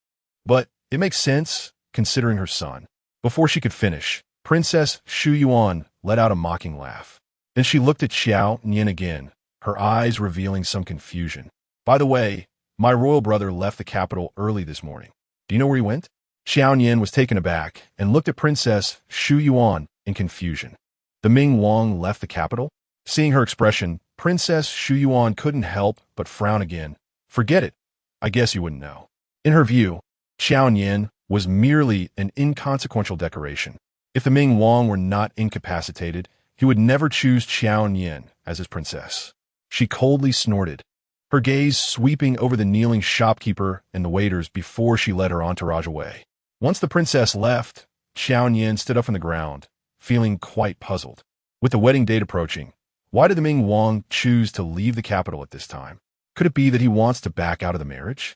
But it makes sense, considering her son. Before she could finish, Princess Yuan let out a mocking laugh. Then she looked at Qiao Nian again, her eyes revealing some confusion. By the way, my royal brother left the capital early this morning. Do you know where he went? Qiao Nian was taken aback and looked at Princess Yuan in confusion. The Ming Wang left the capital? Seeing her expression, Princess Yuan couldn't help but frown again. Forget it. I guess you wouldn't know. In her view, Qiao Nian was merely an inconsequential decoration. If the Ming Wang were not incapacitated, he would never choose Qiao Nian as his princess. She coldly snorted, her gaze sweeping over the kneeling shopkeeper and the waiters before she led her entourage away. Once the princess left, Qiao Nian stood up from the ground, feeling quite puzzled. With the wedding date approaching, why did the Ming Wang choose to leave the capital at this time? Could it be that he wants to back out of the marriage?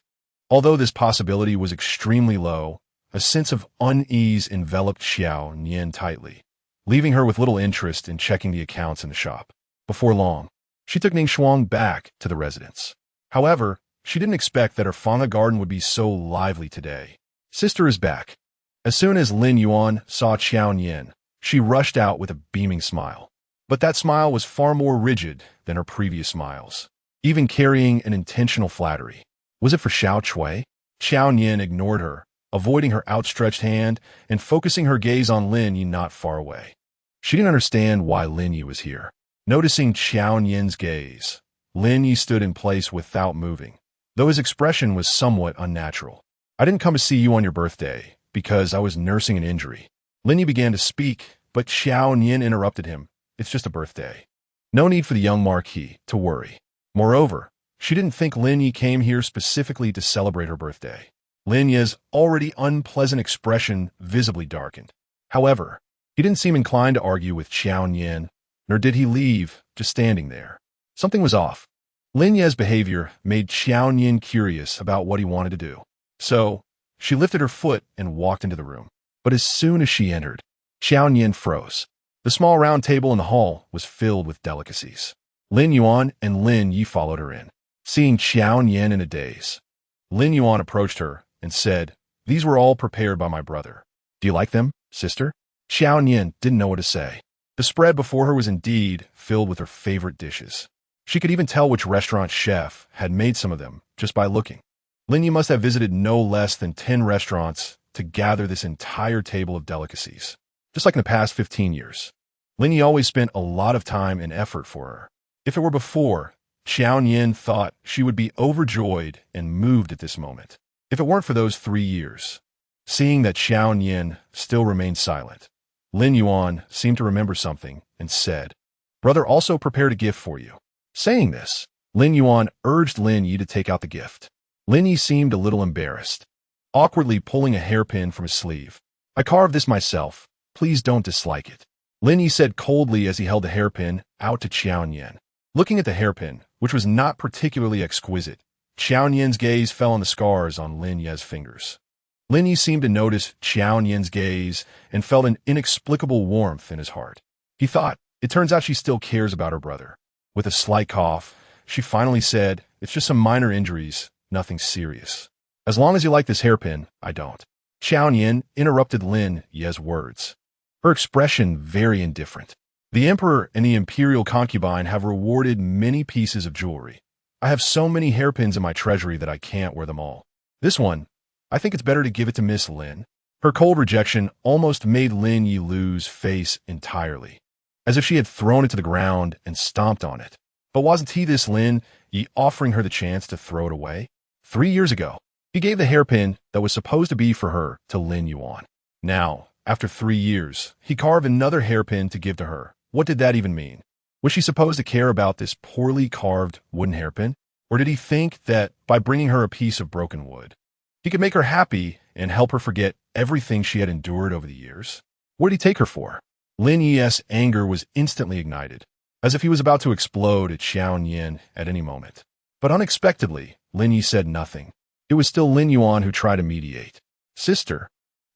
Although this possibility was extremely low, a sense of unease enveloped Qiao Nian tightly, leaving her with little interest in checking the accounts in the shop. Before long, she took Ningxuang back to the residence. However, she didn't expect that her Fanga garden would be so lively today. Sister is back. As soon as Lin Yuan saw Qiao Nian, she rushed out with a beaming smile. But that smile was far more rigid than her previous smiles, even carrying an intentional flattery. Was it for Xiao Cui? Qiao Nian ignored her, avoiding her outstretched hand and focusing her gaze on Lin Yi not far away. She didn't understand why Lin Yi was here. Noticing Qiao Nian's gaze, Lin Yi stood in place without moving, though his expression was somewhat unnatural. I didn't come to see you on your birthday, because I was nursing an injury. Lin Yi began to speak, but Qiao Nian interrupted him. It's just a birthday. No need for the young Marquis to worry. Moreover, she didn't think Lin Yi came here specifically to celebrate her birthday. Lin Yi's already unpleasant expression visibly darkened. However, he didn't seem inclined to argue with Qiao Nian, nor did he leave, just standing there. Something was off. Lin Yi's behavior made Qiao Nian curious about what he wanted to do. So, she lifted her foot and walked into the room. But as soon as she entered, Qiao Nian froze. The small round table in the hall was filled with delicacies. Lin Yuan and Lin Yi followed her in. Seeing Qiao Nian in a daze, Lin Yuan approached her and said, "These were all prepared by my brother. Do you like them, sister?" Qiao Nian didn't know what to say. The spread before her was indeed filled with her favorite dishes. She could even tell which restaurant chef had made some of them just by looking. Lin Yi must have visited no less than 10 restaurants to gather this entire table of delicacies. Just like in the past 15 years. Lin Yi always spent a lot of time and effort for her. If it were before, Qiao Nian thought she would be overjoyed and moved at this moment. If it weren't for those 3 years. Seeing that Qiao Nian still remained silent, Lin Yuan seemed to remember something and said, "Brother also prepared a gift for you." Saying this, Lin Yuan urged Lin Yi to take out the gift. Lin Yi seemed a little embarrassed, awkwardly pulling a hairpin from his sleeve. "I carved this myself. Please don't dislike it," Lin Yi said coldly as he held the hairpin out to Qiao Nian. Looking at the hairpin, which was not particularly exquisite, Qiao Nian's gaze fell on the scars on Lin Yi's fingers. Lin Yi seemed to notice Qiao Nian's gaze and felt an inexplicable warmth in his heart. He thought, it turns out she still cares about her brother. With a slight cough, she finally said, "It's just some minor injuries, nothing serious. As long as you like this hairpin, I don't." Qiao Nian interrupted Lin Yi's words. Her expression very indifferent. "The emperor and the imperial concubine have rewarded many pieces of jewelry. I have so many hairpins in my treasury that I can't wear them all. This one, I think it's better to give it to Miss Lin." Her cold rejection almost made Lin Yi lose face entirely, as if she had thrown it to the ground and stomped on it. But wasn't he, this Lin Yi, offering her the chance to throw it away? 3 years ago, he gave the hairpin that was supposed to be for her to Lin Yuan. Now, after 3 years, he carved another hairpin to give to her. What did that even mean? Was she supposed to care about this poorly carved wooden hairpin? Or did he think that by bringing her a piece of broken wood, he could make her happy and help her forget everything she had endured over the years? What did he take her for? Lin Yi's anger was instantly ignited, as if he was about to explode at Qiao Nian at any moment. But unexpectedly, Lin Yi said nothing. It was still Lin Yuan who tried to mediate. "Sister,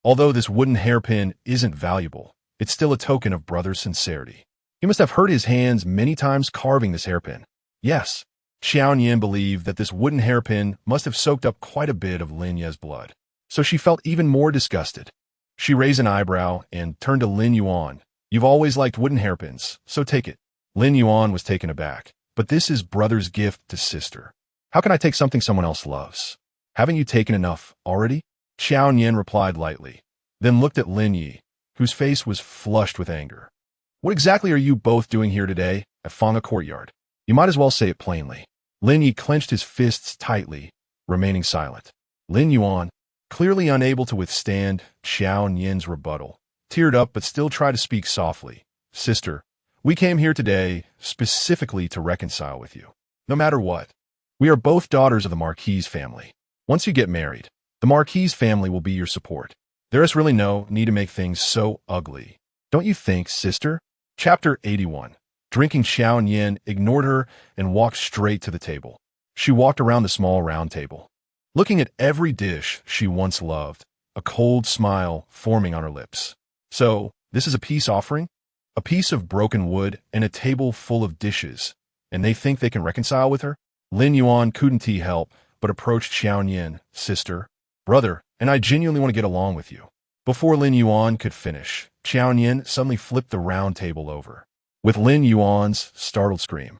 although this wooden hairpin isn't valuable, it's still a token of brother's sincerity. He must have hurt his hands many times carving this hairpin." Yes, Qiao Nian believed that this wooden hairpin must have soaked up quite a bit of Lin Yi's blood. So she felt even more disgusted. She raised an eyebrow and turned to Lin Yuan. "You've always liked wooden hairpins, so take it." Lin Yuan was taken aback. "But this is brother's gift to sister. How can I take something someone else loves? Haven't you taken enough already?" Qiao Nian replied lightly, then looked at Lin Yi, whose face was flushed with anger. "What exactly are you both doing here today at Fanga Courtyard? You might as well say it plainly." Lin Yi clenched his fists tightly, remaining silent. Lin Yuan, clearly unable to withstand Qiao Nian's rebuttal, teared up but still tried to speak softly. "Sister, we came here today specifically to reconcile with you. No matter what, we are both daughters of the Marquis family. Once you get married, the Marquis family will be your support. There is really no need to make things so ugly. Don't you think, sister?" Chapter 81. Drinking Qiao Nian ignored her and walked straight to the table. She walked around the small round table, looking at every dish she once loved, a cold smile forming on her lips. "So, this is a peace offering? A piece of broken wood and a table full of dishes, and they think they can reconcile with her?" Lin Yuan couldn't help but approached Qiao Nian. "Sister, brother, and I genuinely want to get along with you." Before Lin Yuan could finish, Qiao Nian suddenly flipped the round table over, with Lin Yuan's startled scream.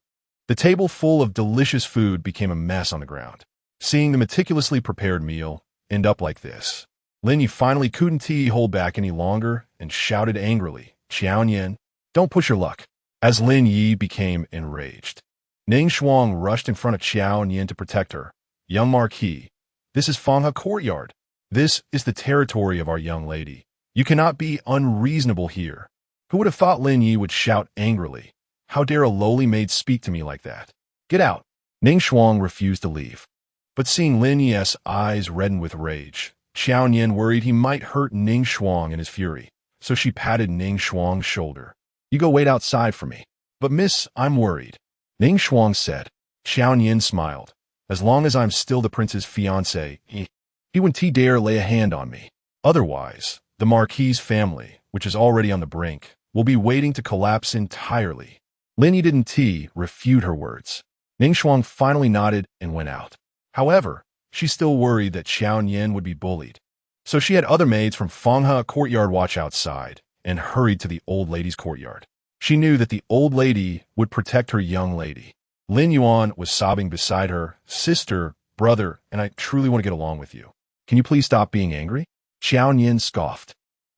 The table full of delicious food became a mess on the ground. Seeing the meticulously prepared meal end up like this, Lin Yi finally couldn't hold back any longer and shouted angrily, "Qiao Nian, don't push your luck." As Lin Yi became enraged, Ning Shuang rushed in front of Qiao Nian to protect her. "Young Marquis, this is Fangha Courtyard. This is the territory of our young lady. You cannot be unreasonable here. Who would have thought Lin Yi would shout angrily? How dare a lowly maid speak to me like that? Get out. Ning Shuang refused to leave. But seeing Lin Yi's eyes redden with rage, Qiao Nian worried he might hurt Ning Shuang in his fury, so she patted Ning Shuang's shoulder. You go wait outside for me. But miss, I'm worried. Ning Shuang said. Qiao Nian smiled. As long as I'm still the prince's fiancé, he wouldn't dare lay a hand on me. Otherwise, the Marquis family, which is already on the brink, will be waiting to collapse entirely. Lin Yi didn't refute her words. Ning Shuang finally nodded and went out. However, she still worried that Qiao Nian would be bullied. So she had other maids from Fenghe courtyard watch outside and hurried to the old lady's courtyard. She knew that the old lady would protect her young lady. Lin Yuan was sobbing beside her, sister, brother, and I truly want to get along with you. Can you please stop being angry? Qiao Nian scoffed.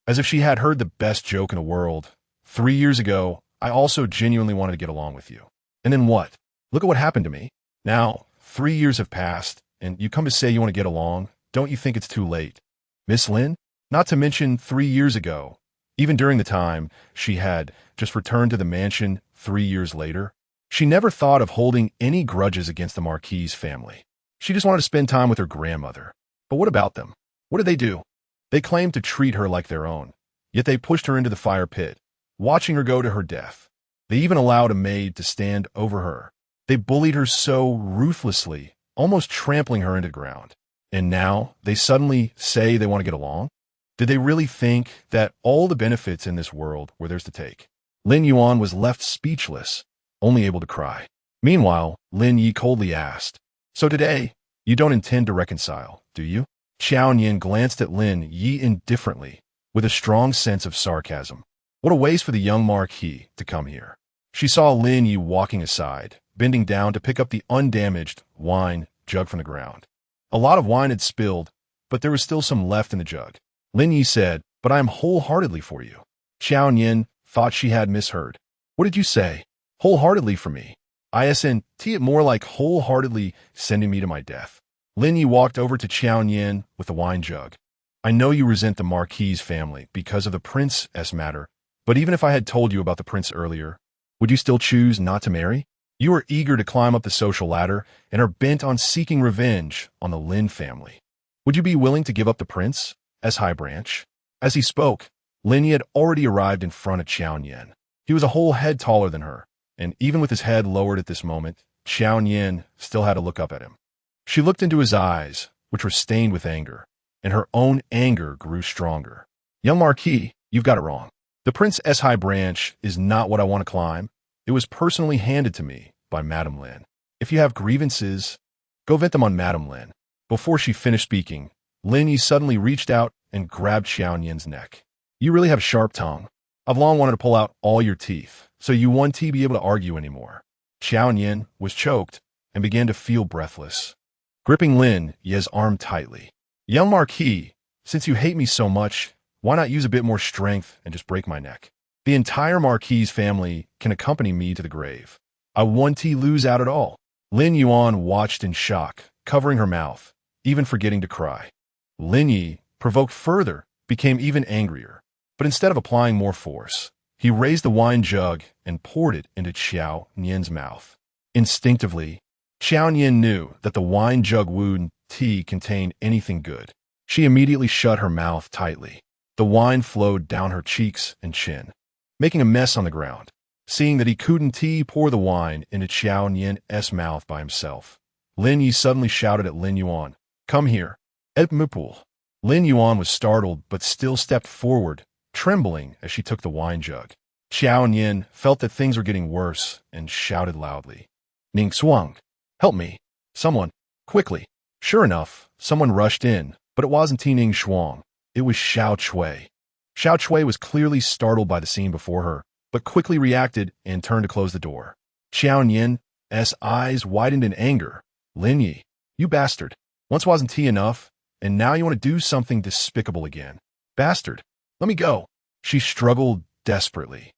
As if she had heard the best joke in the world. 3 years ago, I also genuinely wanted to get along with you. And then what? Look at what happened to me. Now, 3 years have passed, and you come to say you want to get along. Don't you think it's too late? Miss Lin? Not to mention 3 years ago. Even during the time she had just returned to the mansion 3 years later, she never thought of holding any grudges against the Marquis family. She just wanted to spend time with her grandmother. But what about them? What did they do? They claimed to treat her like their own, yet they pushed her into the fire pit, watching her go to her death. They even allowed a maid to stand over her. They bullied her so ruthlessly, almost trampling her into the ground. And now they suddenly say they want to get along? Did they really think that all the benefits in this world were theirs to take? Lin Yuan was left speechless, only able to cry. Meanwhile, Lin Yi coldly asked, So today, you don't intend to reconcile, do you? Qiao Nian glanced at Lin Yi indifferently, with a strong sense of sarcasm. What a waste for the young Marquis to come here. She saw Lin Yi walking aside, bending down to pick up the undamaged wine jug from the ground. A lot of wine had spilled, but there was still some left in the jug. Lin Yi said, But I am wholeheartedly for you. Qiao Nian thought she had misheard. What did you say? Wholeheartedly for me. ISNT it more like wholeheartedly sending me to my death. Lin Yi walked over to Qiao Nian with the wine jug. I know you resent the Marquis family because of the prince's matter, but even if I had told you about the prince earlier, would you still choose not to marry? You are eager to climb up the social ladder and are bent on seeking revenge on the Lin family. Would you be willing to give up the prince as high branch? As he spoke, Lin Yi had already arrived in front of Qiao Nian. He was a whole head taller than her, and even with his head lowered at this moment, Qiao Nian still had to look up at him. She looked into his eyes, which were stained with anger, and her own anger grew stronger. Young Marquis, you've got it wrong. The prince's high branch is not what I want to climb. It was personally handed to me by Madame Lin. If you have grievances, go vent them on Madame Lin. Before she finished speaking, Lin Yi suddenly reached out and grabbed Qiao Nian's neck. You really have a sharp tongue. I've long wanted to pull out all your teeth, so you won't be able to argue anymore. Qiao Nian was choked and began to feel breathless, gripping Lin Yi's arm tightly. Young Marquis, since you hate me so much, why not use a bit more strength and just break my neck? The entire Marquis family can accompany me to the grave. I won't lose out at all. Lin Yuan watched in shock, covering her mouth, even forgetting to cry. Lin Yi, provoked further, became even angrier. But instead of applying more force, he raised the wine jug and poured it into Qiao Nian's mouth. Instinctively, Qiao Nian knew that the wine jug wouldn't contain anything good. She immediately shut her mouth tightly. The wine flowed down her cheeks and chin, making a mess on the ground. Seeing that he couldn't pour the wine into Qiao Nian's mouth by himself, Lin Yi suddenly shouted at Lin Yuan, Come here. Mupul. Lin Yuan was startled but still stepped forward, trembling as she took the wine jug. Qiao Nian felt that things were getting worse and shouted loudly, Ning Shuang, help me. Someone, quickly. Sure enough, someone rushed in, but it wasn't Ning Shuang. It was Xiao Cui. Xiao Cui was clearly startled by the scene before her, but quickly reacted and turned to close the door. Qiao Nian's eyes widened in anger. Lin Yi, you bastard. Once wasn't enough, and now you want to do something despicable again. Bastard, let me go. She struggled desperately,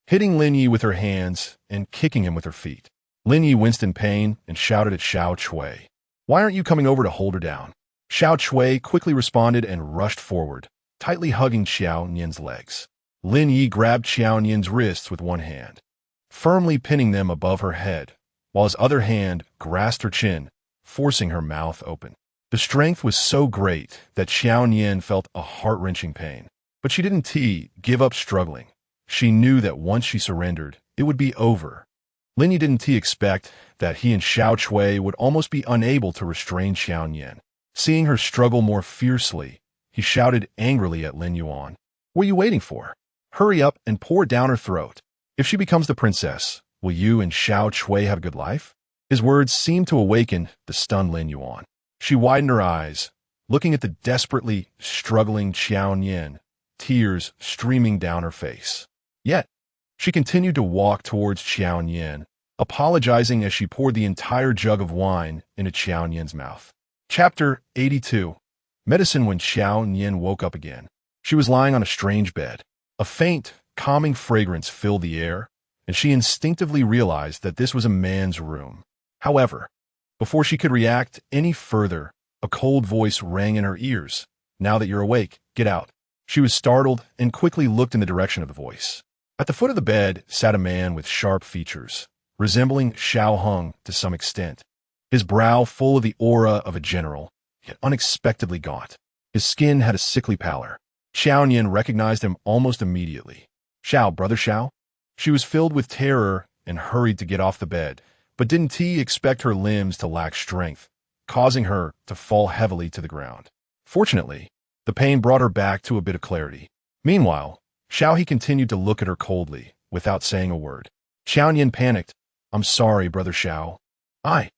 hitting Lin Yi with her hands and kicking him with her feet. Lin Yi winced in pain and shouted at Xiao Cui, Why aren't you coming over to hold her down? Xiao Chui quickly responded and rushed forward, tightly hugging Qiao Nian's legs. Lin Yi grabbed Qiao Nian's wrists with one hand, firmly pinning them above her head, while his other hand grasped her chin, forcing her mouth open. The strength was so great that Qiao Nian felt a heart-wrenching pain. But she didn't give up struggling. She knew that once she surrendered, it would be over. Lin Yi didn't expect that he and Xiao Chui would almost be unable to restrain Qiao Nian. Seeing her struggle more fiercely, he shouted angrily at Lin Yuan. What are you waiting for? Hurry up and pour down her throat. If she becomes the princess, will you and Xiao Chui have a good life? His words seemed to awaken the stunned Lin Yuan. She widened her eyes, looking at the desperately struggling Qiao Nian, tears streaming down her face. Yet, she continued to walk towards Qiao Nian, apologizing as she poured the entire jug of wine into Qiao Nian's mouth. Chapter 82. Medicine. When Qiao Nian woke up again, she was lying on a strange bed. A faint, calming fragrance filled the air, and she instinctively realized that this was a man's room. However, before she could react any further, a cold voice rang in her ears. Now that you're awake, get out. She was startled and quickly looked in the direction of the voice. At the foot of the bed sat a man with sharp features, resembling Xiao Hung to some extent. His brow full of the aura of a general, yet unexpectedly gaunt. His skin had a sickly pallor. Qiao Nian recognized him almost immediately. Xiao, brother Xiao? She was filled with terror and hurried to get off the bed, but didn't he expect her limbs to lack strength, causing her to fall heavily to the ground. Fortunately, the pain brought her back to a bit of clarity. Meanwhile, Xiao He continued to look at her coldly, without saying a word. Qiao Nian panicked. I'm sorry, brother Xiao. I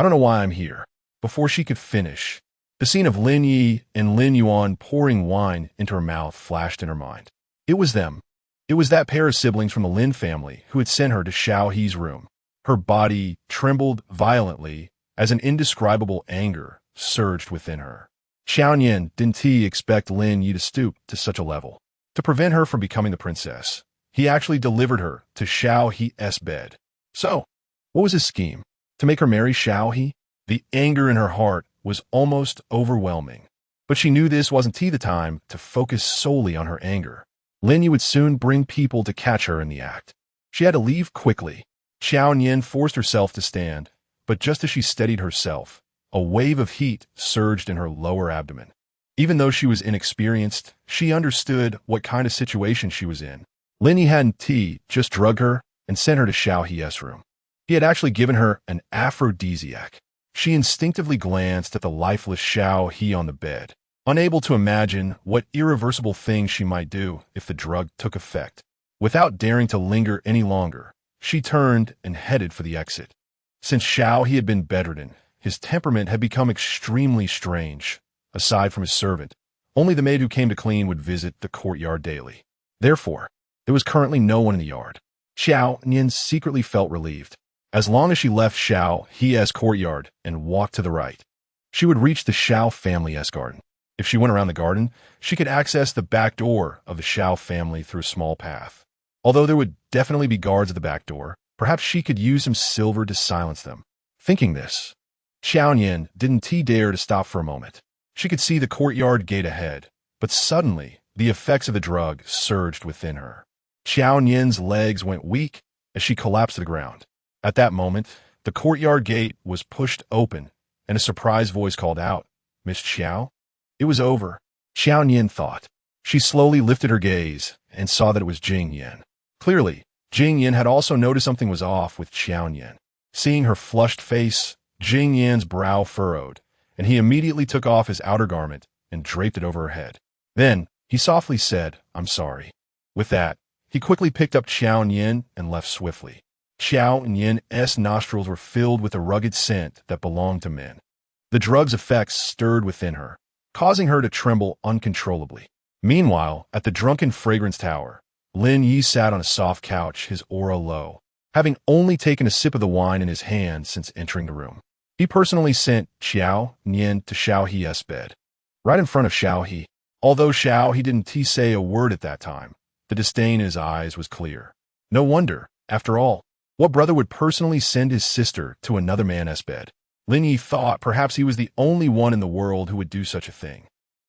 don't know why I'm here. Before she could finish, the scene of Lin Yi and Lin Yuan pouring wine into her mouth flashed in her mind. It was them. It was that pair of siblings from the Lin family who had sent her to Xiao He's room. Her body trembled violently as an indescribable anger surged within her. Qiao Nian didn't expect Lin Yi to stoop to such a level. To prevent her from becoming the princess, he actually delivered her to Xiao He's bed. So, what was his scheme? To make her marry Xiao He? The anger in her heart was almost overwhelming. But she knew this wasn't the time to focus solely on her anger. Lin Yi would soon bring people to catch her in the act. She had to leave quickly. Qiao Nian forced herself to stand, but just as she steadied herself, a wave of heat surged in her lower abdomen. Even though she was inexperienced, she understood what kind of situation she was in. Lin Yi hadn't just drugged her and sent her to Xiao He's room. He had actually given her an aphrodisiac. She instinctively glanced at the lifeless Xiao He on the bed, unable to imagine what irreversible thing she might do if the drug took effect. Without daring to linger any longer, she turned and headed for the exit. Since Xiao He had been bedridden, his temperament had become extremely strange. Aside from his servant, only the maid who came to clean would visit the courtyard daily. Therefore, there was currently no one in the yard. Qiao Nian secretly felt relieved. As long as she left Xiao He's courtyard and walked to the right, she would reach the Xiao family's garden. If she went around the garden, she could access the back door of the Xiao family through a small path. Although there would definitely be guards at the back door, perhaps she could use some silver to silence them. Thinking this, Qiao Nian didn't dare to stop for a moment. She could see the courtyard gate ahead, but suddenly, the effects of the drug surged within her. Qiao Nian's legs went weak as she collapsed to the ground. At that moment, the courtyard gate was pushed open, and a surprised voice called out, Miss Qiao? It was over, Qiao Nian thought. She slowly lifted her gaze and saw that it was Jing Yan. Clearly, Jing Yan had also noticed something was off with Qiao Nian. Seeing her flushed face, Jing Yan's brow furrowed, and he immediately took off his outer garment and draped it over her head. Then, he softly said, I'm sorry. With that, he quickly picked up Qiao Nian and left swiftly. Qiao Nian's nostrils were filled with a rugged scent that belonged to men. The drug's effects stirred within her, causing her to tremble uncontrollably. Meanwhile, at the drunken fragrance tower, Lin Yi sat on a soft couch, his aura low, having only taken a sip of the wine in his hand since entering the room. He personally sent Qiao Nian to Xiao He's bed, right in front of Xiao He. Although Xiao He didn't say a word at that time, the disdain in his eyes was clear. No wonder, after all, what brother would personally send his sister to another man's bed? Lin Yi thought perhaps he was the only one in the world who would do such a thing.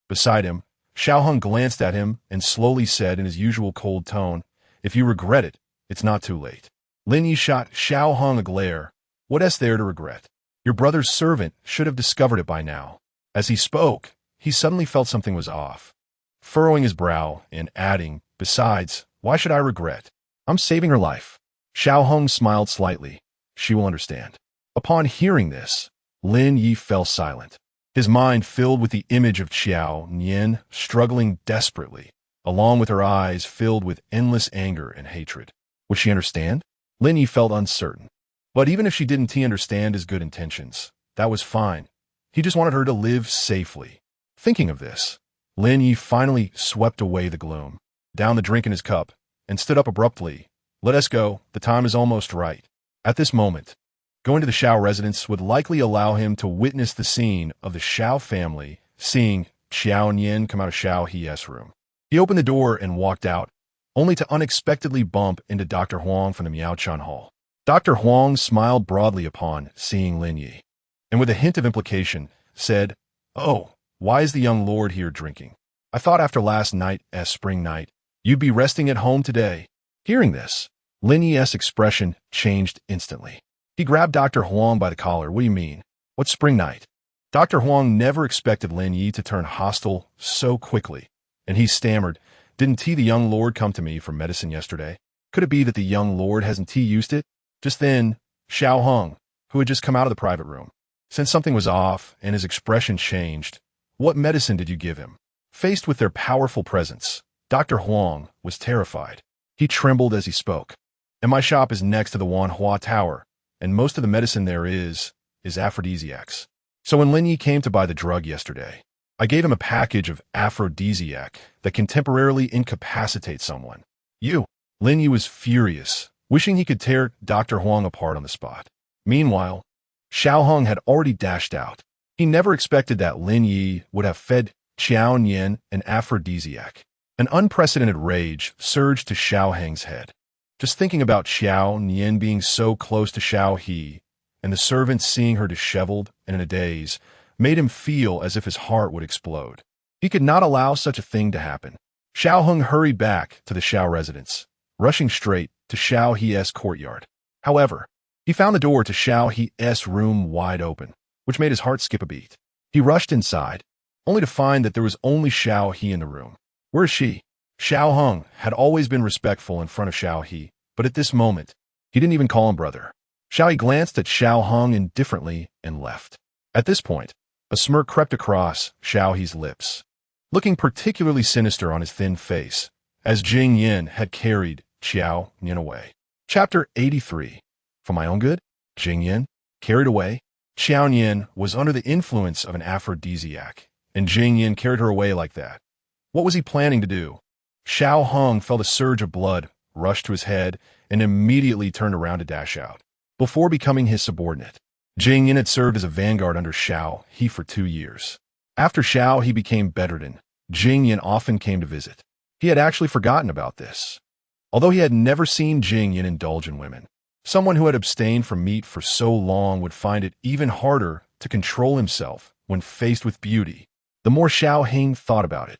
Beside him, Xiao Hong glanced at him and slowly said in his usual cold tone, "If you regret it, it's not too late." Lin Yi shot Xiao Hong a glare. "What is there to regret? Your brother's servant should have discovered it by now." As he spoke, he suddenly felt something was off, furrowing his brow and adding, "Besides, why should I regret? I'm saving her life." Xiao Hong smiled slightly. "She will understand." Upon hearing this, Lin Yi fell silent. His mind filled with the image of Qiao Nian struggling desperately, along with her eyes filled with endless anger and hatred. Would she understand? Lin Yi felt uncertain. But even if she didn't understand his good intentions, that was fine. He just wanted her to live safely. Thinking of this, Lin Yi finally swept away the gloom, downed the drink in his cup, and stood up abruptly. "Let us go. The time is almost right." At this moment, going to the Xiao residence would likely allow him to witness the scene of the Xiao family seeing Qiao Nian come out of Xiao He's room. He opened the door and walked out, only to unexpectedly bump into Dr. Huang from the Miaochan Hall. Dr. Huang smiled broadly upon seeing Lin Yi, and with a hint of implication, said, "Oh, why is the young lord here drinking? I thought after last night's spring night, you'd be resting at home today." Hearing this, Lin Yi's expression changed instantly. He grabbed Dr. Huang by the collar. "What do you mean? What spring night?" Dr. Huang never expected Lin Yi to turn hostile so quickly, and he stammered, "Didn't the young lord come to me for medicine yesterday? Could it be that the young lord hasn't used it?" Just then, Xiao Hong, who had just come out of the private room, sensed something was off, and his expression changed. "What medicine did you give him?" Faced with their powerful presence, Dr. Huang was terrified. He trembled as he spoke. "And my shop is next to the Wanhua Tower, and most of the medicine there is aphrodisiacs. So when Lin Yi came to buy the drug yesterday, I gave him a package of aphrodisiac that can temporarily incapacitate someone." "You!" Lin Yi was furious, wishing he could tear Dr. Huang apart on the spot. Meanwhile, Xiao Hong had already dashed out. He never expected that Lin Yi would have fed Qiao Nian an aphrodisiac. An unprecedented rage surged to Xiao Heng's head. Just thinking about Qiao Nian being so close to Xiao He, and the servants seeing her disheveled and in a daze, made him feel as if his heart would explode. He could not allow such a thing to happen. Xiao Hong hurried back to the Xiao residence, rushing straight to Xiao He's courtyard. However, he found the door to Xiao He's room wide open, which made his heart skip a beat. He rushed inside, only to find that there was only Xiao He in the room. "Where is she?" Xiao Hong had always been respectful in front of Xiao He, but at this moment, he didn't even call him brother. Xiao He glanced at Xiao Hong indifferently and left. At this point, a smirk crept across Xiao He's lips, looking particularly sinister on his thin face, as Jing Yin had carried Qiao Nian away. Chapter 83. For my own good? Jing Yin, carried away? Qiao Nian was under the influence of an aphrodisiac, and Jing Yin carried her away like that. What was he planning to do? Xiao Hong felt a surge of blood rush to his head and immediately turned around to dash out. Before becoming his subordinate, Jing Yin had served as a vanguard under Xiao He for 2 years. After Xiao He became bedridden, Jing Yin often came to visit. He had actually forgotten about this. Although he had never seen Jing Yin indulge in women, someone who had abstained from meat for so long would find it even harder to control himself when faced with beauty. The more Xiao Heng thought about it,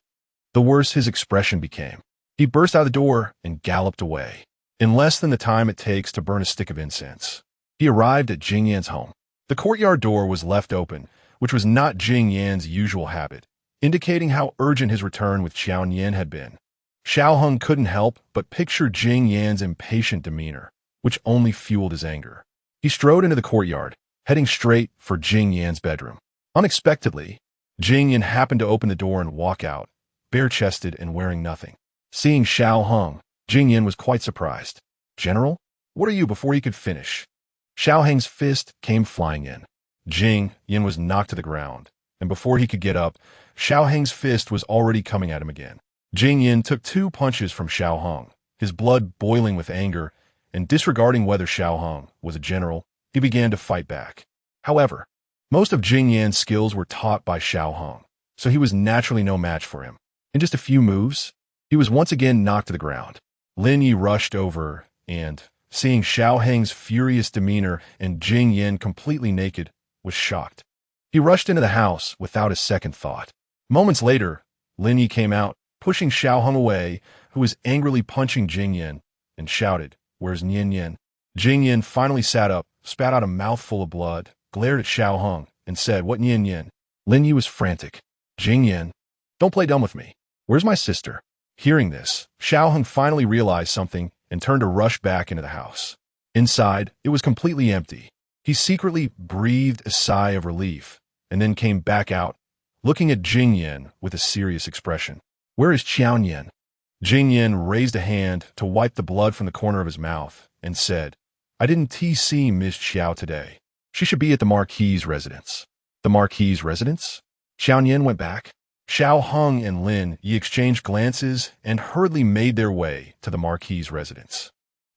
the worse his expression became. He burst out the door and galloped away, in less than the time it takes to burn a stick of incense. He arrived at Jing Yan's home. The courtyard door was left open, which was not Jing Yan's usual habit, indicating how urgent his return with Qiao Nian had been. Xiao Hong couldn't help but picture Jing Yan's impatient demeanor, which only fueled his anger. He strode into the courtyard, heading straight for Jing Yan's bedroom. Unexpectedly, Jing Yan happened to open the door and walk out, bare-chested and wearing nothing. Seeing Xiao Hong, Jing Yan was quite surprised. "General, what are you?" Before he could finish, Xiao Heng's fist came flying in. Jing Yan was knocked to the ground, and before he could get up, Xiao Heng's fist was already coming at him again. Jing Yan took 2 punches from Xiao Hong, his blood boiling with anger, and disregarding whether Xiao Hong was a general, he began to fight back. However, most of Jing Yan's skills were taught by Xiao Hong, so he was naturally no match for him. In just a few moves, he was once again knocked to the ground. Lin Yi rushed over and, seeing Xiao Heng's furious demeanor and Jing Yan completely naked, was shocked. He rushed into the house without a second thought. Moments later, Lin Yi came out, pushing Xiao Hong away, who was angrily punching Jing Yan, and shouted, "Where's Nian Nian?" Jing Yan finally sat up, spat out a mouthful of blood, glared at Xiao Hong, and said, "What Nian Nian?" Lin Yi was frantic. "Jing Yan, don't play dumb with me. Where's my sister?" Hearing this, Xiao Hong finally realized something and turned to rush back into the house. Inside, it was completely empty. He secretly breathed a sigh of relief and then came back out, looking at Jing Yan with a serious expression. "Where is Qiao Nian?" Jing Yan raised a hand to wipe the blood from the corner of his mouth and said, "I didn't see Miss Qiao today. She should be at the Marquis' residence." "The Marquis' residence?" Qiao Nian went back. Xiao Hong and Lin Yi exchanged glances and hurriedly made their way to the Marquis' residence.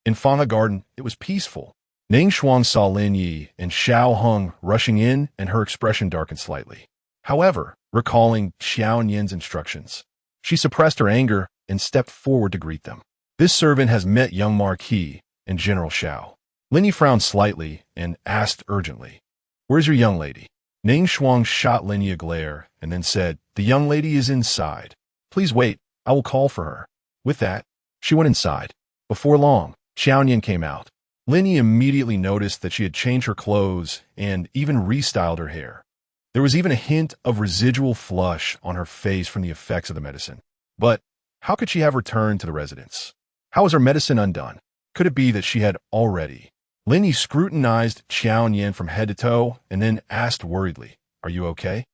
In Fauna Garden, it was peaceful. Ning Shuang saw Lin Yi and Xiao Hong rushing in, and her expression darkened slightly. However, recalling Qiao Nian's instructions, she suppressed her anger and stepped forward to greet them. "This servant has met Young Marquis and General Xiao." Lin Yi frowned slightly and asked urgently, "Where's your young lady?" Ning Shuang shot Lin Yi a glare and then said, "The young lady is inside. Please wait, I will call for her." With that, she went inside. Before long, Qiao Nian came out. Lin Yi immediately noticed that she had changed her clothes and even restyled her hair. There was even a hint of residual flush on her face from the effects of the medicine. But how could she have returned to the residence? How was her medicine undone? Could it be that she had already? Lin Yi scrutinized Qiao Nian from head to toe and then asked worriedly, "Are you okay?"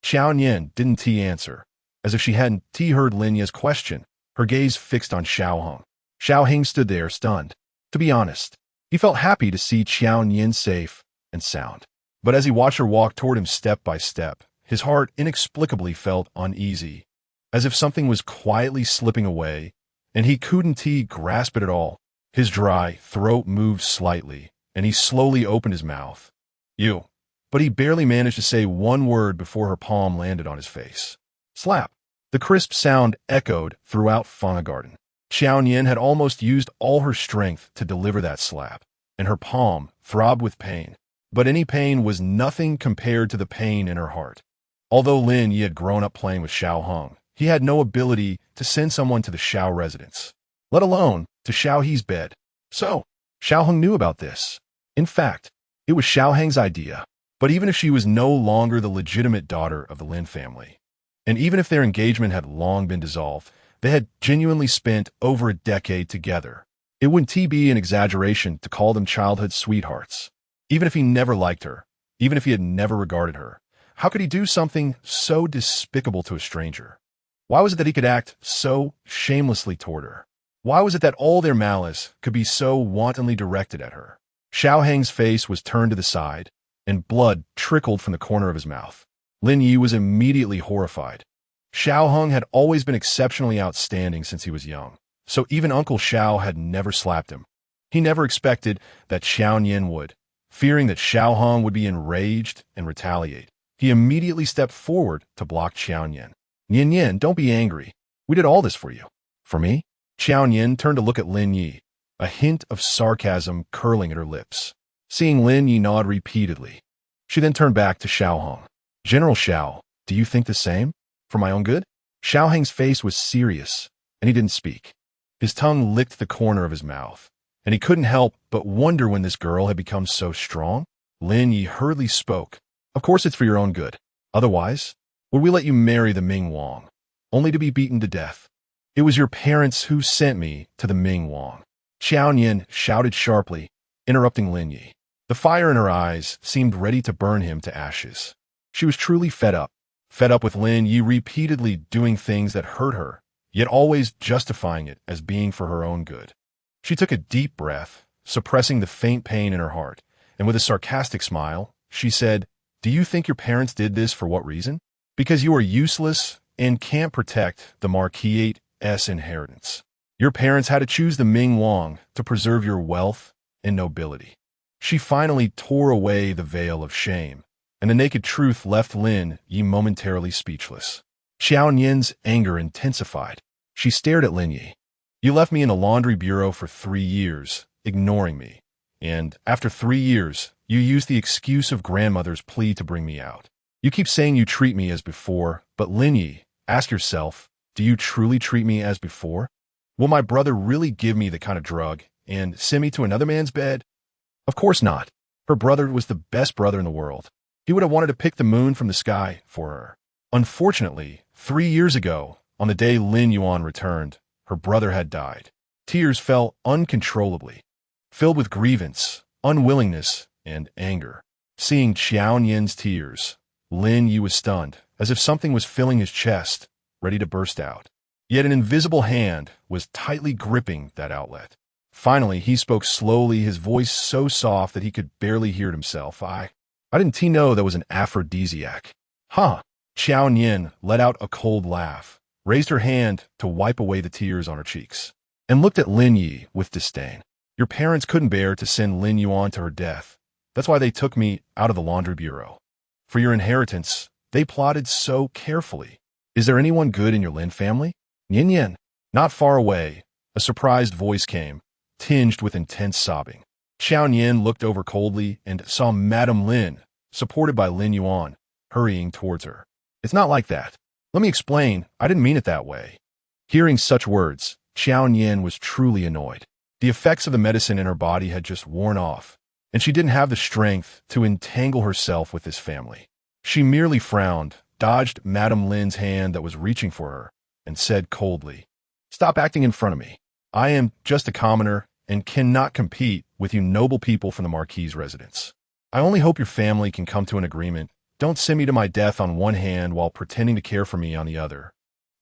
Qiao Nian didn't answer. As if she hadn't heard Lin Yi's question, her gaze fixed on Xiao Hong. Xiao Hong stood there stunned. To be honest, he felt happy to see Qiao Nian safe and sound. But as he watched her walk toward him step by step, his heart inexplicably felt uneasy, as if something was quietly slipping away, and he couldn't grasp it at all. His dry throat moved slightly, and he slowly opened his mouth. "You." But he barely managed to say one word before her palm landed on his face. Slap. The crisp sound echoed throughout Fauna Garden. Qiao Nian had almost used all her strength to deliver that slap, and her palm throbbed with pain. But any pain was nothing compared to the pain in her heart. Although Lin Yi had grown up playing with Xiao Hong, he had no ability to send someone to the Xiao residence, let alone to Xiao He's bed. So, Xiao Hong knew about this. In fact, it was Xiao Hong's idea. But even if she was no longer the legitimate daughter of the Lin family, and even if their engagement had long been dissolved, they had genuinely spent over a decade together. It wouldn't be an exaggeration to call them childhood sweethearts. Even if he never liked her, even if he had never regarded her, how could he do something so despicable to a stranger? Why was it that he could act so shamelessly toward her? Why was it that all their malice could be so wantonly directed at her? Xiao Hong's face was turned to the side, and blood trickled from the corner of his mouth. Lin Yi was immediately horrified. Xiao Hong had always been exceptionally outstanding since he was young, so even Uncle Xiao had never slapped him. He never expected that Xiao Nian would. Fearing that Xiao Hong would be enraged and retaliate, he immediately stepped forward to block Xiao Nian. "Nian Nian, don't be angry. We did all this for you." "For me?" Xiao Nian turned to look at Lin Yi, a hint of sarcasm curling at her lips. Seeing Lin Yi nod repeatedly, she then turned back to Xiao Hong. "General Xiao, do you think the same? For my own good?" Xiao Hong's face was serious, and he didn't speak. His tongue licked the corner of his mouth, and he couldn't help but wonder when this girl had become so strong. Lin Yi hurriedly spoke. "Of course it's for your own good. Otherwise, would we let you marry the Ming Wang, only to be beaten to death? It was your parents who sent me to the Ming Wang." Qiao Nian shouted sharply, interrupting Lin Yi. The fire in her eyes seemed ready to burn him to ashes. She was truly fed up with Lin Yi repeatedly doing things that hurt her, yet always justifying it as being for her own good. She took a deep breath, suppressing the faint pain in her heart, and with a sarcastic smile, she said, "Do you think your parents did this for what reason? Because you are useless and can't protect the Marquis' inheritance. Your parents had to choose the Ming Wang to preserve your wealth and nobility." She finally tore away the veil of shame, and the naked truth left Lin Yi momentarily speechless. Qiao Nian's anger intensified. She stared at Lin Yi. "You left me in a laundry bureau for 3 years, ignoring me. And after 3 years, you use the excuse of grandmother's plea to bring me out. You keep saying you treat me as before, but Lin Yi, ask yourself, do you truly treat me as before? Will my brother really give me the kind of drug and send me to another man's bed? Of course not. Her brother was the best brother in the world. He would have wanted to pick the moon from the sky for her. Unfortunately, 3 years ago, on the day Lin Yuan returned, her brother had died. Tears fell uncontrollably, filled with grievance, unwillingness, and anger. Seeing Qiao Nian's tears, Lin Yu was stunned, as if something was filling his chest, ready to burst out. Yet an invisible hand was tightly gripping that outlet. Finally, he spoke slowly, his voice so soft that he could barely hear it himself. I didn't know that was an aphrodisiac. Huh. Qiao Nian let out a cold laugh, raised her hand to wipe away the tears on her cheeks, and looked at Lin Yi with disdain. Your parents couldn't bear to send Lin Yuan to her death. That's why they took me out of the laundry bureau. For your inheritance, they plotted so carefully. Is there anyone good in your Lin family? Nian Nian. Not far away, a surprised voice came, tinged with intense sobbing. Qiao Nian looked over coldly and saw Madame Lin, supported by Lin Yuan, hurrying towards her. It's not like that. Let me explain, I didn't mean it that way. Hearing such words, Qiao Nian was truly annoyed. The effects of the medicine in her body had just worn off, and she didn't have the strength to entangle herself with this family. She merely frowned, dodged Madame Lin's hand that was reaching for her, and said coldly, "Stop acting in front of me. I am just a commoner and cannot compete with you noble people from the Marquis' residence. I only hope your family can come to an agreement. Don't send me to my death on one hand while pretending to care for me on the other,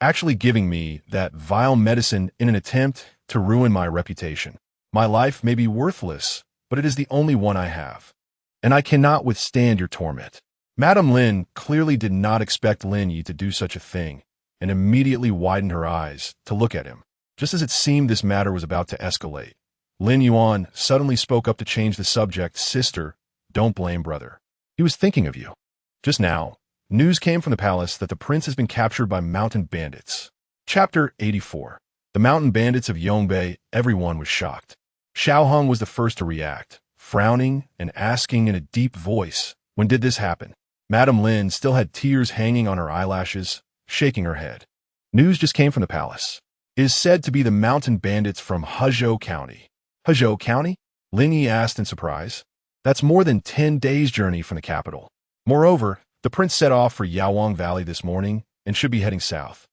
actually giving me that vile medicine in an attempt to ruin my reputation. My life may be worthless, but it is the only one I have, and I cannot withstand your torment." Madame Lin clearly did not expect Lin Yi to do such a thing, and immediately widened her eyes to look at him. Just as it seemed this matter was about to escalate, Lin Yuan suddenly spoke up to change the subject. "Sister, don't blame brother. He was thinking of you. Just now, news came from the palace that the prince has been captured by mountain bandits." Chapter 84. The mountain bandits of Yongbei. Everyone was shocked. Xiao Hong was the first to react, frowning and asking in a deep voice, "When did this happen?" Madame Lin still had tears hanging on her eyelashes, shaking her head. "News just came from the palace. It is said to be the mountain bandits from Hezhou County." Hezhou County? Lin Yi asked in surprise. "That's more than 10 days' journey from the capital. Moreover, the prince set off for Yaowang Valley this morning and should be heading south.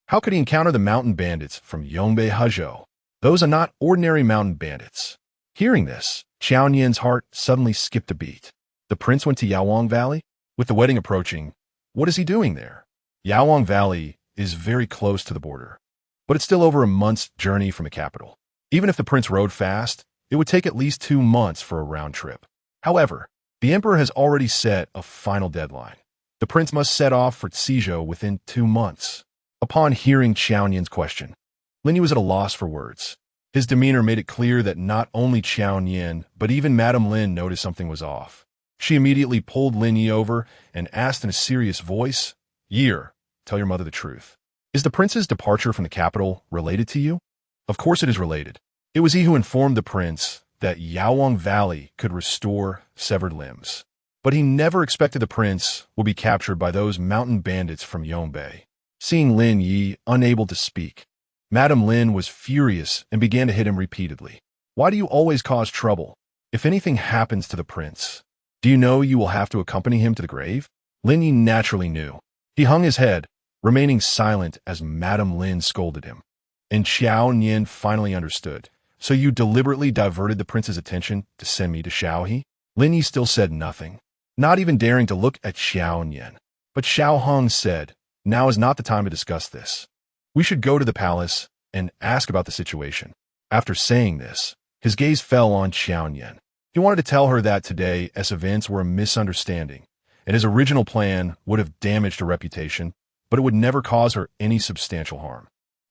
How could he encounter the mountain bandits from Yongbei Hezhou? Those are not ordinary mountain bandits." Hearing this, Qiao Nian's heart suddenly skipped a beat. The prince went to Yaowang Valley? With the wedding approaching, what is he doing there? Yaowang Valley is very close to the border, but it's still over a month's journey from the capital. Even if the prince rode fast, it would take at least 2 months for a round trip. However, the emperor has already set a final deadline. The prince must set off for Cizhou within 2 months. Upon hearing Qiao Nian's question, Lin Yu was at a loss for words. His demeanor made it clear that not only Qiao Nian, but even Madame Lin noticed something was off. She immediately pulled Lin Yi over and asked in a serious voice, "Year, tell your mother the truth. Is the prince's departure from the capital related to you?" Of course it is related. It was he who informed the prince that Yaowang Valley could restore severed limbs. But he never expected the prince would be captured by those mountain bandits from Yongbei. Seeing Lin Yi unable to speak, Madame Lin was furious and began to hit him repeatedly. "Why do you always cause trouble? If anything happens to the prince, do you know you will have to accompany him to the grave?" Lin Yi naturally knew. He hung his head, remaining silent as Madame Lin scolded him. And Qiao Nian finally understood. "So you deliberately diverted the prince's attention to send me to Shaohe?" Lin Yi still said nothing, not even daring to look at Qiao Nian. But Xiao Hong said, "Now is not the time to discuss this. We should go to the palace and ask about the situation." After saying this, his gaze fell on Qiao Nian. He wanted to tell her that today's events were a misunderstanding, and his original plan would have damaged her reputation, but it would never cause her any substantial harm.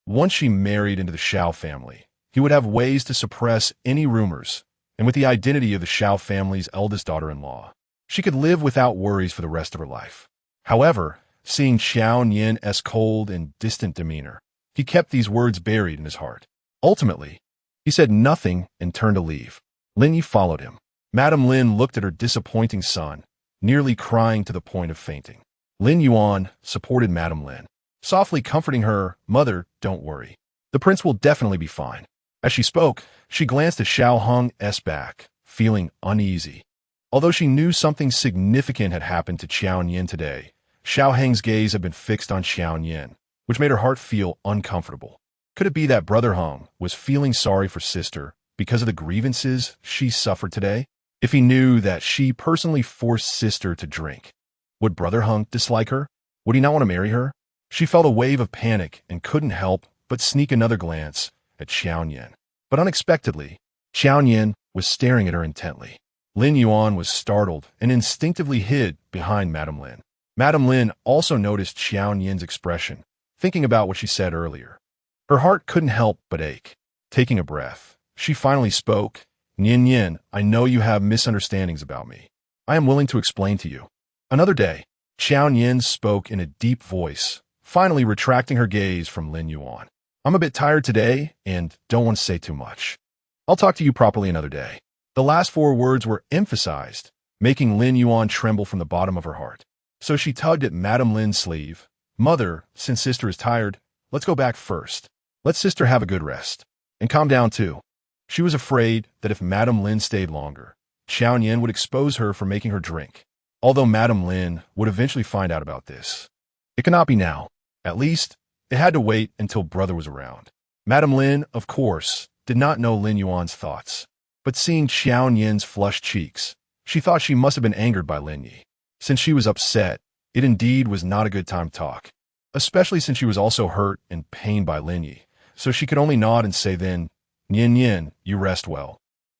Once she married into the Xiao family, he would have ways to suppress any rumors, and with the identity of the Xiao family's eldest daughter-in-law, she could live without worries for the rest of her life. However, seeing Qiao Nian's cold and distant demeanor, he kept these words buried in his heart. Ultimately, he said nothing and turned to leave. Lin Yi followed him. Madame Lin looked at her disappointing son, nearly crying to the point of fainting. Lin Yuan supported Madame Lin, softly comforting her, "Mother, don't worry. The prince will definitely be fine." As she spoke, she glanced at Xiao Heng's back, feeling uneasy. Although she knew something significant had happened to Qiao Nian today, Xiao Heng's gaze had been fixed on Qiao Nian, which made her heart feel uncomfortable. Could it be that Brother Heng was feeling sorry for sister because of the grievances she suffered today? If he knew that she personally forced sister to drink, would Brother Heng dislike her? Would he not want to marry her? She felt a wave of panic and couldn't help but sneak another glance at Qiao Nian. But unexpectedly, Qiao Nian was staring at her intently. Lin Yuan was startled and instinctively hid behind Madame Lin. Madame Lin also noticed Qiao Nian's expression, thinking about what she said earlier. Her heart couldn't help but ache. Taking a breath, she finally spoke. "Nian Nian, I know you have misunderstandings about me. I am willing to explain to you." Another day, Qiao Nian spoke in a deep voice, finally retracting her gaze from Lin Yuan. "I'm a bit tired today and don't want to say too much. I'll talk to you properly another day." The last 4 words were emphasized, making Lin Yuan tremble from the bottom of her heart. So she tugged at Madame Lin's sleeve. "Mother, since sister is tired, let's go back first. Let sister have a good rest. And calm down too." She was afraid that if Madame Lin stayed longer, Qiao Nian would expose her for making her drink. Although Madame Lin would eventually find out about this. It could not be now. At least, it had to wait until brother was around. Madame Lin, of course, did not know Lin Yuan's thoughts. But seeing Qiao Nian's flushed cheeks, she thought she must have been angered by Lin Yi. Since she was upset, it indeed was not a good time to talk. Especially since she was also hurt and pained by Lin Yi. So she could only nod and say then, "Nian Nian, you rest well.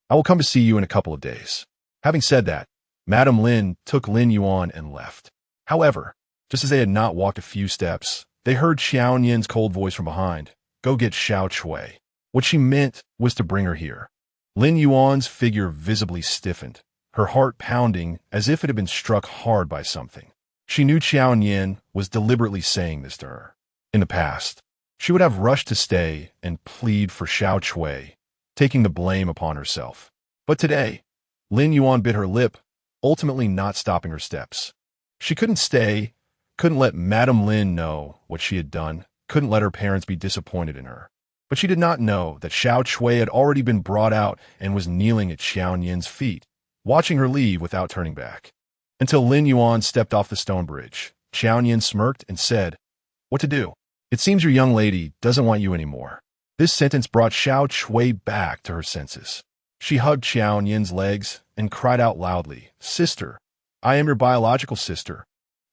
I will come to see you in a couple of days." Having said that, Madame Lin took Lin Yuan and left. However, just as they had not walked a few steps, they heard Qiao Nian's cold voice from behind. "Go get Xiao Chui." What she meant was to bring her here. Lin Yuan's figure visibly stiffened, her heart pounding as if it had been struck hard by something. She knew Qiao Nian was deliberately saying this to her. In the past, she would have rushed to stay and plead for Xiao Chui, taking the blame upon herself. But today, Lin Yuan bit her lip, ultimately not stopping her steps. She couldn't stay, couldn't let Madame Lin know what she had done, couldn't let her parents be disappointed in her. But she did not know that Xiao Chui had already been brought out and was kneeling at Qiao Nian's feet, watching her leave without turning back. Until Lin Yuan stepped off the stone bridge, Qiao Nian smirked and said, "What to do? It seems your young lady doesn't want you anymore." This sentence brought Xiao Chui back to her senses. She hugged Qiao Nian's legs and cried out loudly, "Sister, I am your biological sister.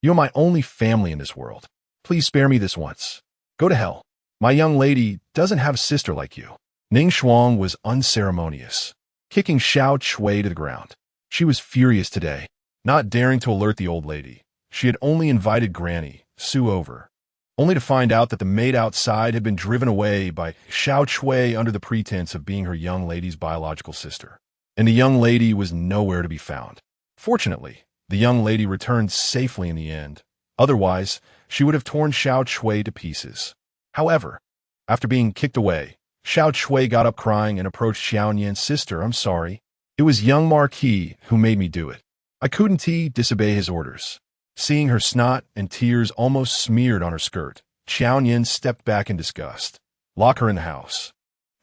You are my only family in this world. Please spare me this once. Go to hell. My young lady doesn't have a sister like you." Ning Shuang was unceremonious, kicking Xiao Chui to the ground. She was furious today, not daring to alert the old lady. She had only invited Granny, Su over, only to find out that the maid outside had been driven away by Xiao Chui under the pretense of being her young lady's biological sister. And the young lady was nowhere to be found. Fortunately, the young lady returned safely in the end. Otherwise, she would have torn Xiao Chui to pieces. However, after being kicked away, Xiao Chui got up crying and approached Qiao Nian's sister. "I'm sorry. It was Young Marquis who made me do it. I couldn't disobey his orders." Seeing her snot and tears almost smeared on her skirt, Qiao Nian stepped back in disgust. "Lock her in the house.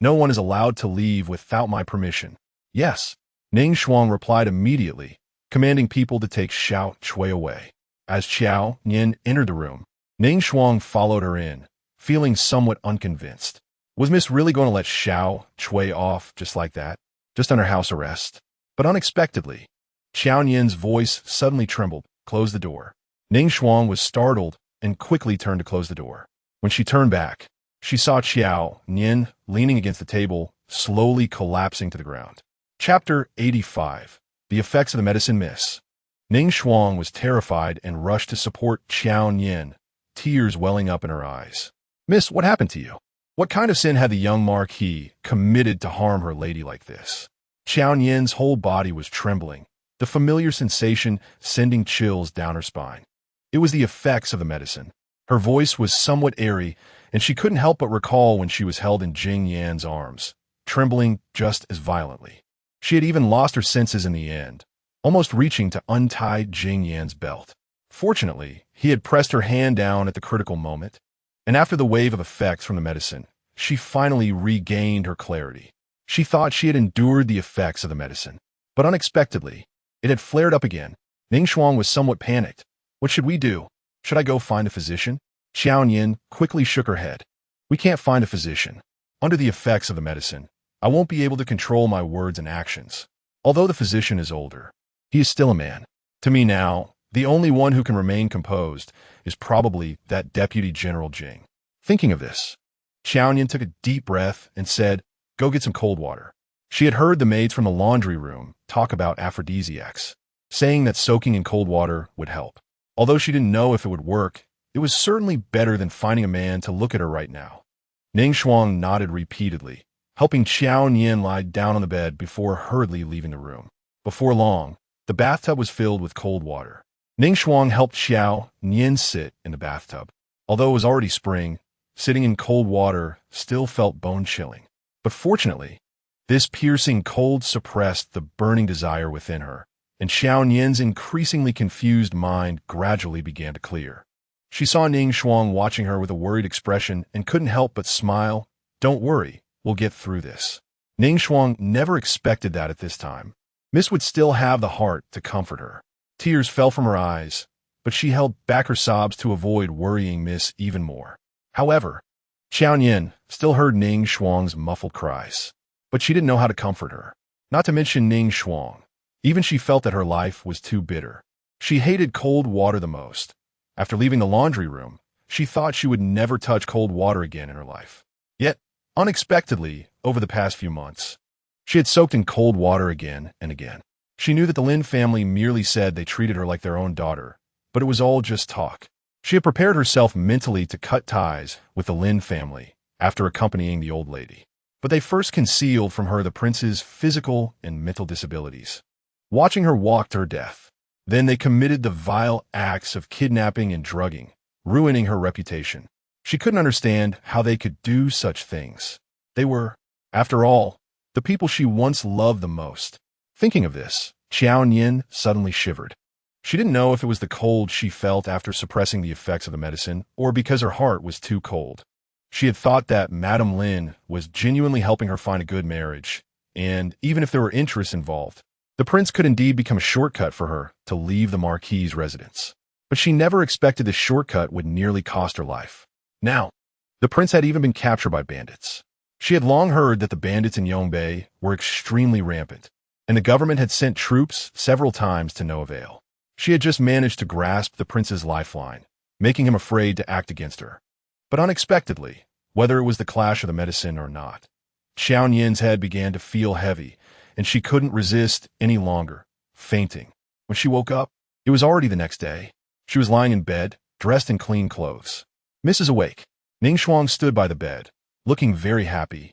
No one is allowed to leave without my permission." "Yes." Ning Shuang replied immediately, commanding people to take Xiao Chui away. As Qiao Nian entered the room, Ning Shuang followed her in, feeling somewhat unconvinced. Was Miss really going to let Xiao Chui off just like that, just under house arrest? But unexpectedly, Qiao Nian's voice suddenly trembled. "Close the door." Ning Shuang was startled and quickly turned to close the door. When she turned back, she saw Qiao Nian leaning against the table, slowly collapsing to the ground. Chapter 85. The Effects of the Medicine Miss. Ning Shuang was terrified and rushed to support Qiao Nian, tears welling up in her eyes. "Miss, what happened to you? What kind of sin had the young Marquis committed to harm her lady like this?" Qiao Nian's whole body was trembling, the familiar sensation sending chills down her spine. It was the effects of the medicine. Her voice was somewhat airy, and she couldn't help but recall when she was held in Jing Yan's arms, trembling just as violently. She had even lost her senses in the end, almost reaching to untie Jing Yan's belt. Fortunately, he had pressed her hand down at the critical moment, and after the wave of effects from the medicine, she finally regained her clarity. She thought she had endured the effects of the medicine, but unexpectedly, it had flared up again. Ning Shuang was somewhat panicked. What should we do? Should I go find a physician? Qiao Nian quickly shook her head. We can't find a physician. Under the effects of the medicine, I won't be able to control my words and actions. Although the physician is older, he is still a man. To me now, the only one who can remain composed is probably that Deputy General Jing. Thinking of this, Qiao Nian took a deep breath and said, "Go get some cold water." She had heard the maids from the laundry room talk about aphrodisiacs, saying that soaking in cold water would help. Although she didn't know if it would work, it was certainly better than finding a man to look at her right now. Ning Shuang nodded repeatedly, helping Qiao Nian lie down on the bed before hurriedly leaving the room. Before long, the bathtub was filled with cold water. Ning Shuang helped Qiao Nian sit in the bathtub. Although it was already spring, sitting in cold water still felt bone-chilling. But fortunately, this piercing cold suppressed the burning desire within her, and Qiao Nian's increasingly confused mind gradually began to clear. She saw Ning Shuang watching her with a worried expression and couldn't help but smile. "Don't worry, we'll get through this." Ning Shuang never expected that at this time. Miss would still have the heart to comfort her. Tears fell from her eyes, but she held back her sobs to avoid worrying Miss even more. However, Qiao Nian still heard Ning Shuang's muffled cries, but she didn't know how to comfort her. Not to mention Ning Shuang. Even she felt that her life was too bitter. She hated cold water the most. After leaving the laundry room, she thought she would never touch cold water again in her life. Yet, unexpectedly, over the past few months, she had soaked in cold water again and again. She knew that the Lin family merely said they treated her like their own daughter, but it was all just talk. She had prepared herself mentally to cut ties with the Lin family after accompanying the old lady. But they first concealed from her the prince's physical and mental disabilities, watching her walk to her death. Then they committed the vile acts of kidnapping and drugging, ruining her reputation. She couldn't understand how they could do such things. They were, after all, the people she once loved the most. Thinking of this, Qiao Nian suddenly shivered. She didn't know if it was the cold she felt after suppressing the effects of the medicine or because her heart was too cold. She had thought that Madame Lin was genuinely helping her find a good marriage, and even if there were interests involved, the prince could indeed become a shortcut for her to leave the Marquis' residence. But she never expected this shortcut would nearly cost her life. Now, the prince had even been captured by bandits. She had long heard that the bandits in Yongbei were extremely rampant, and the government had sent troops several times to no avail. She had just managed to grasp the prince's lifeline, making him afraid to act against her. But unexpectedly, whether it was the clash of the medicine or not, Qiao Nian's head began to feel heavy, and she couldn't resist any longer, fainting. When she woke up, it was already the next day. She was lying in bed, dressed in clean clothes. Mrs. Awake. Ning Shuang stood by the bed, looking very happy.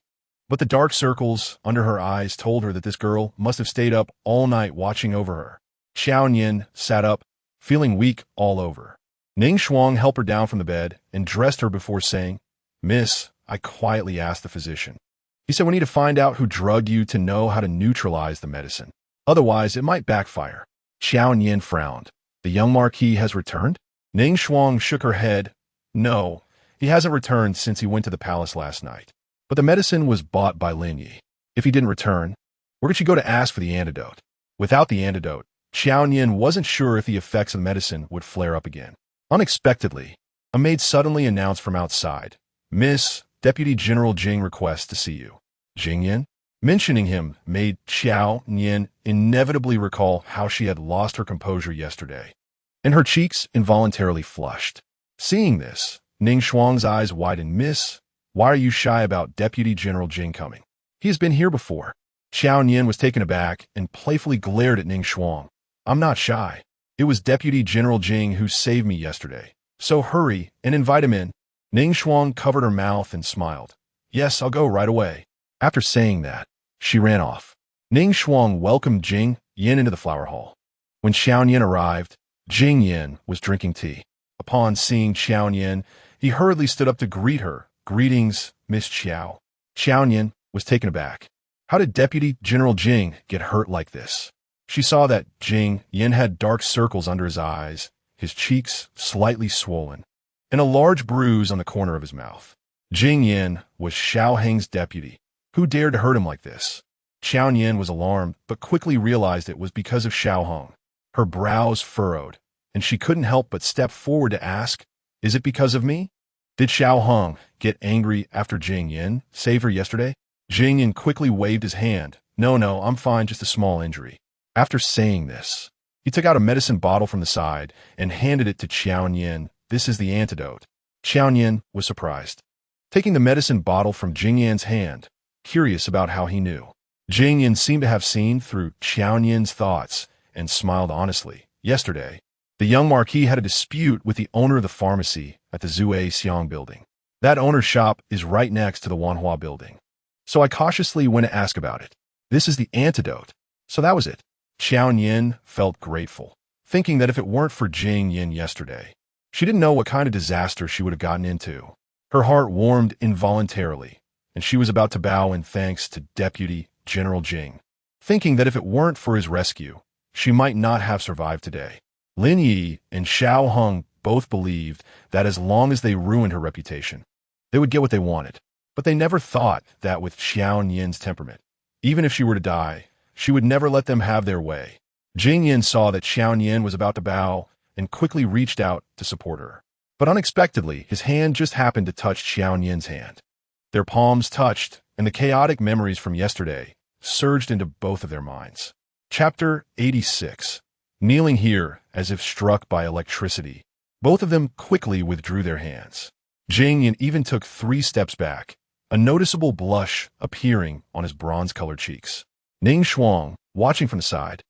But the dark circles under her eyes told her that this girl must have stayed up all night watching over her. Qiao Nian sat up, feeling weak all over. Ning Shuang helped her down from the bed and dressed her before saying, "Miss, I quietly asked the physician. He said we need to find out who drugged you to know how to neutralize the medicine. Otherwise, it might backfire." Qiao Nian frowned. "The young Marquis has returned?" Ning Shuang shook her head. "No, he hasn't returned since he went to the palace last night. But the medicine was bought by Lin Yi. If he didn't return, where could she go to ask for the antidote?" Without the antidote, Qiao Nian wasn't sure if the effects of the medicine would flare up again. Unexpectedly, a maid suddenly announced from outside, "Miss, Deputy General Jing requests to see you." Jing Yan? Mentioning him made Qiao Nian inevitably recall how she had lost her composure yesterday, and her cheeks involuntarily flushed. Seeing this, Ning Shuang's eyes widened. "Miss, why are you shy about Deputy General Jing coming? He has been here before." Qiao Nian was taken aback and playfully glared at Ning Shuang. "I'm not shy. It was Deputy General Jing who saved me yesterday. So hurry and invite him in." Ning Shuang covered her mouth and smiled. "Yes, I'll go right away." After saying that, she ran off. Ning Shuang welcomed Jing Yan into the flower hall. When Xiao Nian arrived, Jing Yan was drinking tea. Upon seeing Xiao Nian, he hurriedly stood up to greet her. "Greetings, Miss Qiao." Xiao Nian was taken aback. How did Deputy General Jing get hurt like this? She saw that Jing Yin had dark circles under his eyes, his cheeks slightly swollen, and a large bruise on the corner of his mouth. Jing Yin was Xiao Heng's deputy. Who dared to hurt him like this? Qiao Nian was alarmed, but quickly realized it was because of Xiao Heng. Her brows furrowed, and she couldn't help but step forward to ask, "Is it because of me?" Did Xiao Heng get angry after Jing Yin saved her yesterday? Jing Yin quickly waved his hand. No, I'm fine, just a small injury. After saying this, he took out a medicine bottle from the side and handed it to Qiao Nian. This is the antidote. Qiao Nian was surprised, taking the medicine bottle from Jing Yan's hand, curious about how he knew. Jing Yin seemed to have seen through Qiao Nian's thoughts and smiled honestly. Yesterday, the Young Marquis had a dispute with the owner of the pharmacy at the Zue Xiang building. That owner's shop is right next to the Wanhua building. So I cautiously went to ask about it. This is the antidote. So that was it. Qiao Nian felt grateful, thinking that if it weren't for Jing Yin yesterday, she didn't know what kind of disaster she would have gotten into. Her heart warmed involuntarily, and she was about to bow in thanks to Deputy General Jing, thinking that if it weren't for his rescue, she might not have survived today. Lin Yi and Xiao Heng both believed that as long as they ruined her reputation, they would get what they wanted. But they never thought that with Qiao Nian's temperament, even if she were to die, she would never let them have their way. Jing Yin saw that Qiao Nian was about to bow and quickly reached out to support her. But unexpectedly, his hand just happened to touch Qiao Nian's hand. Their palms touched, and the chaotic memories from yesterday surged into both of their minds. Chapter 86. Kneeling here as if struck by electricity, both of them quickly withdrew their hands. Jing Yin even took 3 steps back, a noticeable blush appearing on his bronze-colored cheeks. Ning Shuang, watching from the side,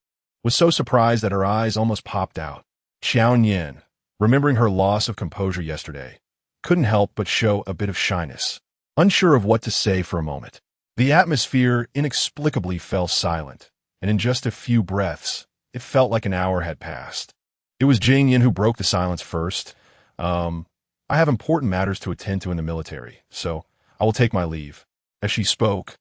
was so surprised that her eyes almost popped out. Qiao Nian, remembering her loss of composure yesterday, couldn't help but show a bit of shyness, unsure of what to say for a moment. The atmosphere inexplicably fell silent, and in just a few breaths, it felt like an hour had passed. It was Jing Yin who broke the silence first. I have important matters to attend to in the military, so I will take my leave. As she spoke,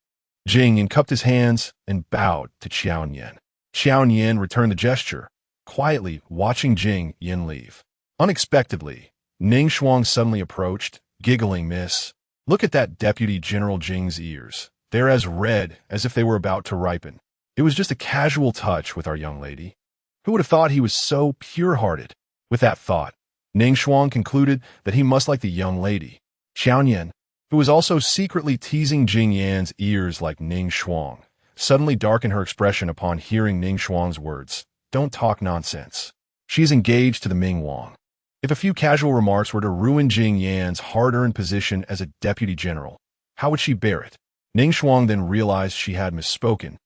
Jing Yin cupped his hands and bowed to Qiao Nian. Qiao Nian returned the gesture, quietly watching Jing Yin leave. Unexpectedly, Ning Shuang suddenly approached, giggling, "Miss, look at that Deputy General Jing's ears. They're as red as if they were about to ripen. It was just a casual touch with our young lady. Who would have thought he was so pure-hearted?" With that thought, Ning Shuang concluded that he must like the young lady. Qiao Nian, who was also secretly teasing Jing Yan's ears like Ning Shuang, suddenly darkened her expression upon hearing Ning Shuang's words. "Don't talk nonsense. She is engaged to the Ming Wang." If a few casual remarks were to ruin Jing Yan's hard-earned position as a deputy general, how would she bear it? Ning Shuang then realized she had misspoken.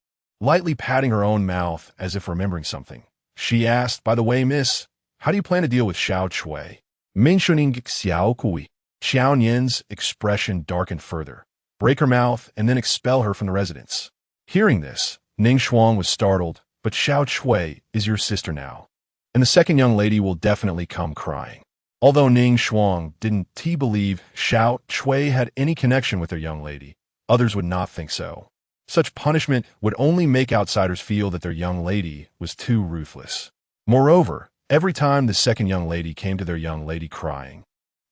Lightly patting her own mouth as if remembering something, she asked, "By the way, miss, how do you plan to deal with Xiao Chui?" Ming Shuning Xiao Kui. Qiao Nian's expression darkened further. "Break her mouth and then expel her from the residence." Hearing this, Ning Shuang was startled, "But Xiao Chui is your sister now, and the second young lady will definitely come crying." Although Ning Shuang didn't believe Xiao Chui had any connection with their young lady, others would not think so. Such punishment would only make outsiders feel that their young lady was too ruthless. Moreover, every time the second young lady came to their young lady crying,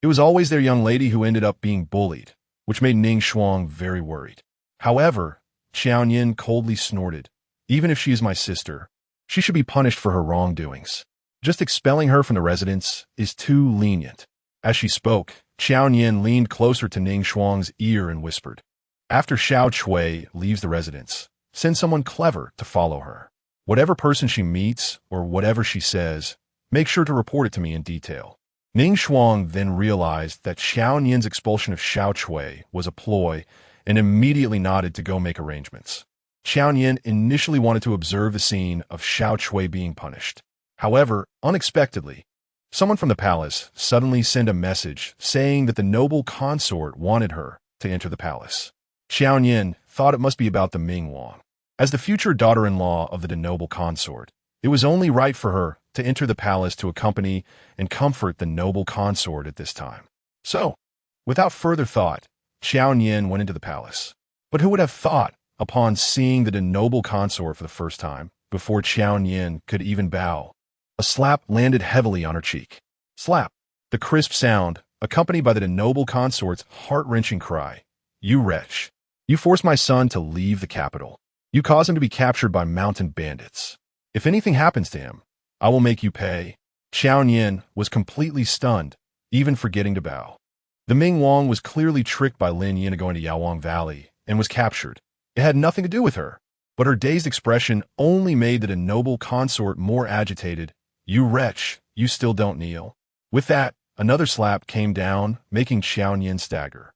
it was always their young lady who ended up being bullied, which made Ning Shuang very worried. However, Qiao Nian coldly snorted, "Even if she is my sister, she should be punished for her wrongdoings. Just expelling her from the residence is too lenient." As she spoke, Qiao Nian leaned closer to Ning Shuang's ear and whispered, "After Xiao Chui leaves the residence, send someone clever to follow her. Whatever person she meets or whatever she says, make sure to report it to me in detail." Ning Shuang then realized that Qiao Nian's expulsion of Xiao Chui was a ploy and immediately nodded to go make arrangements. Qiao Nian initially wanted to observe the scene of Xiao Chui being punished. However, unexpectedly, someone from the palace suddenly sent a message saying that the noble consort wanted her to enter the palace. Qiao Nian thought it must be about the Ming Wang. As the future daughter-in-law of the noble consort, it was only right for her to enter the palace to accompany and comfort the noble consort at this time. So, without further thought, Qiao Nian went into the palace. But who would have thought upon seeing the noble consort for the first time, before Qiao Nian could even bow. A slap landed heavily on her cheek. Slap! The crisp sound, accompanied by the noble consort's heart-wrenching cry. You wretch! You forced my son to leave the capital. You caused him to be captured by mountain bandits. If anything happens to him, I will make you pay. Qiao Nian was completely stunned, even forgetting to bow. The Ming Wang was clearly tricked by Lin Yuan to go into Yaoang Valley and was captured. It had nothing to do with her, but her dazed expression only made the noble consort more agitated. You wretch, you still don't kneel. With that, another slap came down, making Qiao Nian stagger.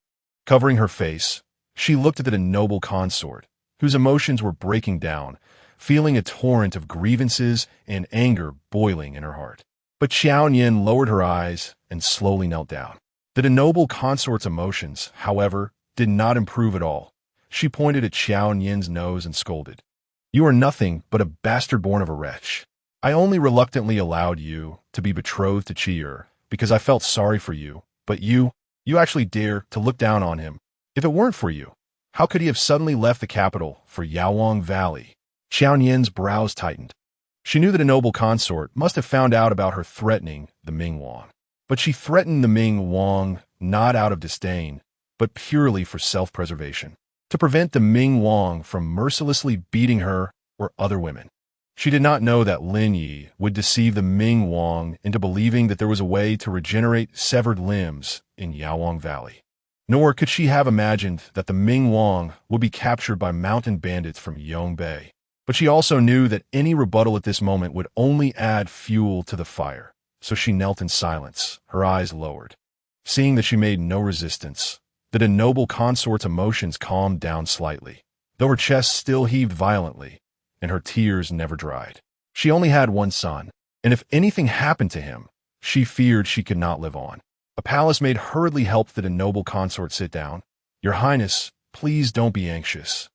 Covering her face, she looked at the noble consort, whose emotions were breaking down, feeling a torrent of grievances and anger boiling in her heart. But Qiao Nian lowered her eyes and slowly knelt down. The noble consort's emotions, however, did not improve at all. She pointed at Qiao Nian's nose and scolded. You are nothing but a bastard born of a wretch. I only reluctantly allowed you to be betrothed to Qiao because I felt sorry for you, but you actually dare to look down on him. If it weren't for you, how could he have suddenly left the capital for Yaoang Valley? Qiao Nian's brows tightened. She knew that a noble consort must have found out about her threatening the Ming Wang. But she threatened the Ming Wang not out of disdain, but purely for self-preservation, to prevent the Ming Wang from mercilessly beating her or other women. She did not know that Lin Yi would deceive the Ming Wang into believing that there was a way to regenerate severed limbs in Yaoang Valley. Nor could she have imagined that the Ming Wang would be captured by mountain bandits from Yongbei. But she also knew that any rebuttal at this moment would only add fuel to the fire, so she knelt in silence, her eyes lowered. Seeing that she made no resistance, the noble consort's emotions calmed down slightly, though her chest still heaved violently, and her tears never dried. She only had one son, and if anything happened to him, she feared she could not live on. A palace maid hurriedly helped the noble consort sit down. Your Highness, please don't be anxious.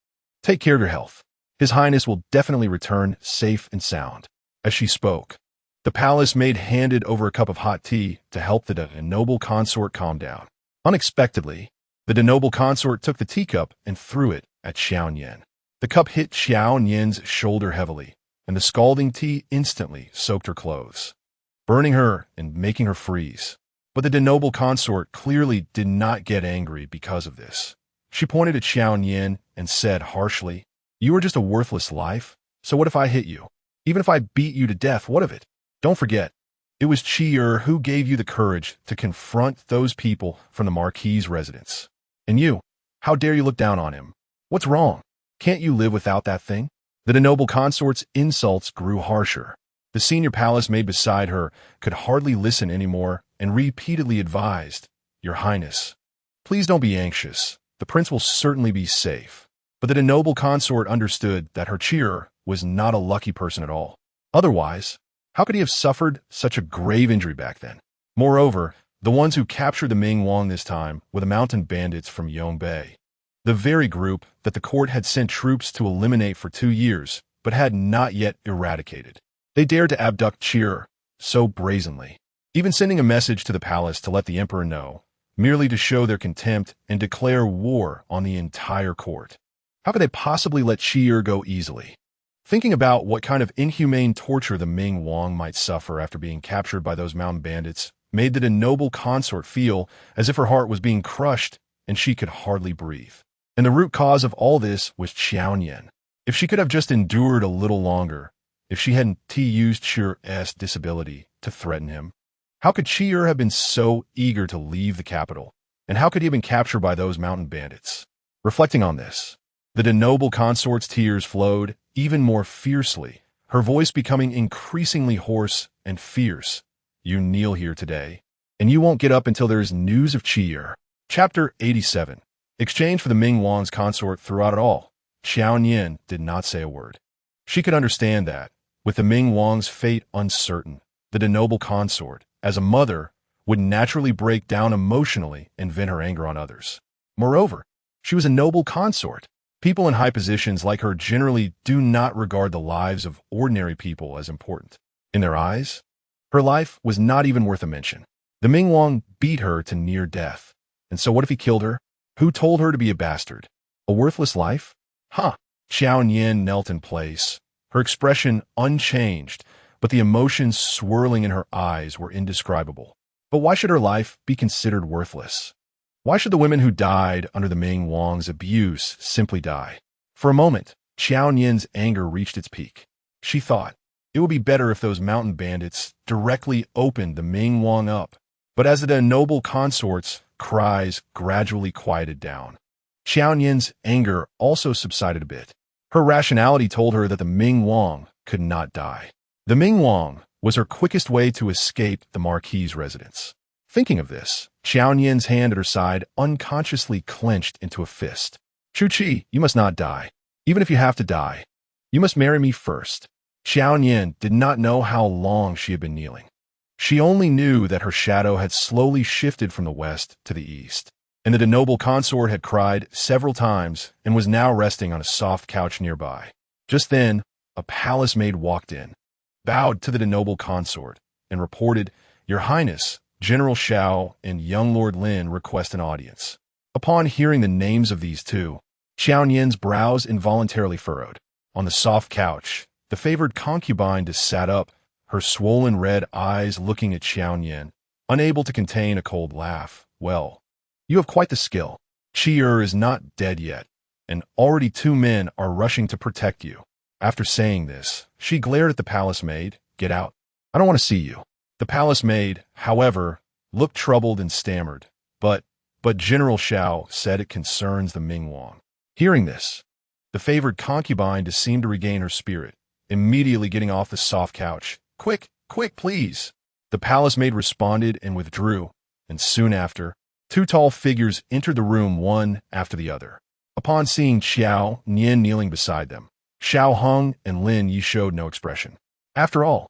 Take care of your health. His Highness will definitely return safe and sound. As she spoke, the palace maid handed over a cup of hot tea to help the noble consort calm down. Unexpectedly, the noble consort took the teacup and threw it at Qiao Nian. The cup hit Qiao Nian's shoulder heavily, and the scalding tea instantly soaked her clothes, burning her and making her freeze. But the noble consort clearly did not get angry because of this. She pointed at Qiao Nian and said harshly, You are just a worthless life, so what if I hit you? Even if I beat you to death, what of it? Don't forget, it was Qiao who gave you the courage to confront those people from the Marquis' residence. And you, how dare you look down on him? What's wrong? Can't you live without that thing? The noble consort's insults grew harsher. The senior palace maid beside her could hardly listen anymore and repeatedly advised, Your Highness, please don't be anxious. The prince will certainly be safe. But the noble consort understood that her Qiao was not a lucky person at all. Otherwise, how could he have suffered such a grave injury back then? Moreover, the ones who captured the Ming Wang this time were the mountain bandits from Yongbei, the very group that the court had sent troops to eliminate for 2 years, but had not yet eradicated. They dared to abduct Qiao so brazenly, even sending a message to the palace to let the emperor know, merely to show their contempt and declare war on the entire court. How could they possibly let Qiao go easily? Thinking about what kind of inhumane torture the Ming Wang might suffer after being captured by those mountain bandits made the noble consort feel as if her heart was being crushed and she could hardly breathe. And the root cause of all this was Qiao Nian. If she could have just endured a little longer, if she hadn't used Qiao's disability to threaten him, how could Qiao have been so eager to leave the capital? And how could he have been captured by those mountain bandits? Reflecting on this, the noble consort's tears flowed even more fiercely, her voice becoming increasingly hoarse and fierce. You kneel here today, and you won't get up until there is news of Qiao. Chapter 87. Exchange for the Ming Wang's consort throughout it all. Qiao Nian did not say a word. She could understand that, with the Ming Wang's fate uncertain, the noble consort, as a mother, would naturally break down emotionally and vent her anger on others. Moreover, she was a noble consort. People in high positions like her generally do not regard the lives of ordinary people as important. In their eyes, her life was not even worth a mention. The Ming Wang beat her to near death. And so what if he killed her? Who told her to be a bastard? A worthless life? Huh. Qiao Nian knelt in place, her expression unchanged, but the emotions swirling in her eyes were indescribable. But why should her life be considered worthless? Why should the women who died under the Ming Wang's abuse simply die? For a moment, Qiao Nian's anger reached its peak. She thought, it would be better if those mountain bandits directly opened the Ming Wang up. But as the noble consort's cries gradually quieted down, Qiao Nian's anger also subsided a bit. Her rationality told her that the Ming Wang could not die. The Ming Wang was her quickest way to escape the Marquis' residence. Thinking of this, Qiao Nian's hand at her side unconsciously clenched into a fist. Chu-Chi, you must not die. Even if you have to die, you must marry me first. Qiao Nian did not know how long she had been kneeling. She only knew that her shadow had slowly shifted from the west to the east, and that a noble consort had cried several times and was now resting on a soft couch nearby. Just then, a palace maid walked in, bowed to the noble consort, and reported, "Your Highness, General Xiao and young Lord Lin request an audience." Upon hearing the names of these two, Qiao Nian's brows involuntarily furrowed. On the soft couch, the favored concubine just sat up, her swollen red eyes looking at Qiao Nian, unable to contain a cold laugh. "Well, you have quite the skill. Qi'er is not dead yet, and already 2 men are rushing to protect you." After saying this, she glared at the palace maid. "Get out. I don't want to see you." The palace maid, however, looked troubled and stammered. But General Xiao said it concerns the Ming Wang. Hearing this, the favored concubine just seemed to regain her spirit, immediately getting off the soft couch. "Quick, quick, please." The palace maid responded and withdrew, and soon after, 2 tall figures entered the room one after the other. Upon seeing Qiao Nian kneeling beside them, Xiao Hong and Lin Yi showed no expression. After all,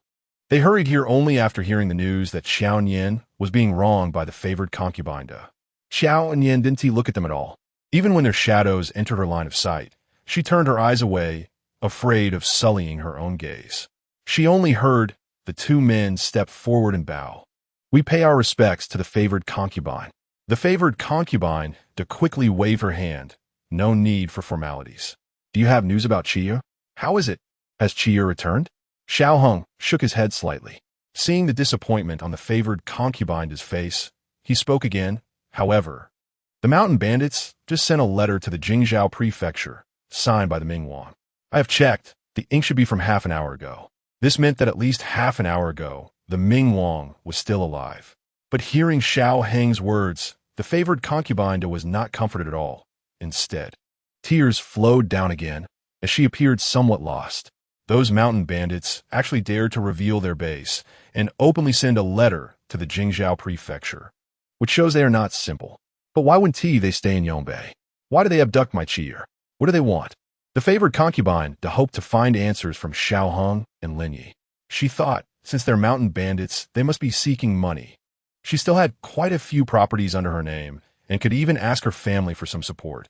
they hurried here only after hearing the news that Xiao Nian was being wronged by the favored concubine. Xiao Nian didn't look at them at all. Even when their shadows entered her line of sight, she turned her eyes away, afraid of sullying her own gaze. She only heard the 2 men step forward and bow. "We pay our respects to the favored concubine." The favored concubine to quickly wave her hand. No need for formalities. "Do you have news about Qi'er? How is it? Has Qi'er returned?" Xiao Hong shook his head slightly. Seeing the disappointment on the favored concubine's face, he spoke again. "However, the mountain bandits just sent a letter to the Jingzhou prefecture, signed by the Ming Wang. I have checked. The ink should be from half an hour ago." This meant that at least half an hour ago, the Ming Wang was still alive. But hearing Xiao Heng's words, the favored concubine was not comforted at all. Instead, tears flowed down again as she appeared somewhat lost. Those mountain bandits actually dared to reveal their base and openly send a letter to the Jingzhou prefecture, which shows they are not simple. But why wouldn't they stay in Yongbei? Why do they abduct my Qi'er? What do they want? The favored concubine hoped to find answers from Xiao Hong and Lin Yi. She thought, since they're mountain bandits, they must be seeking money. She still had quite a few properties under her name and could even ask her family for some support.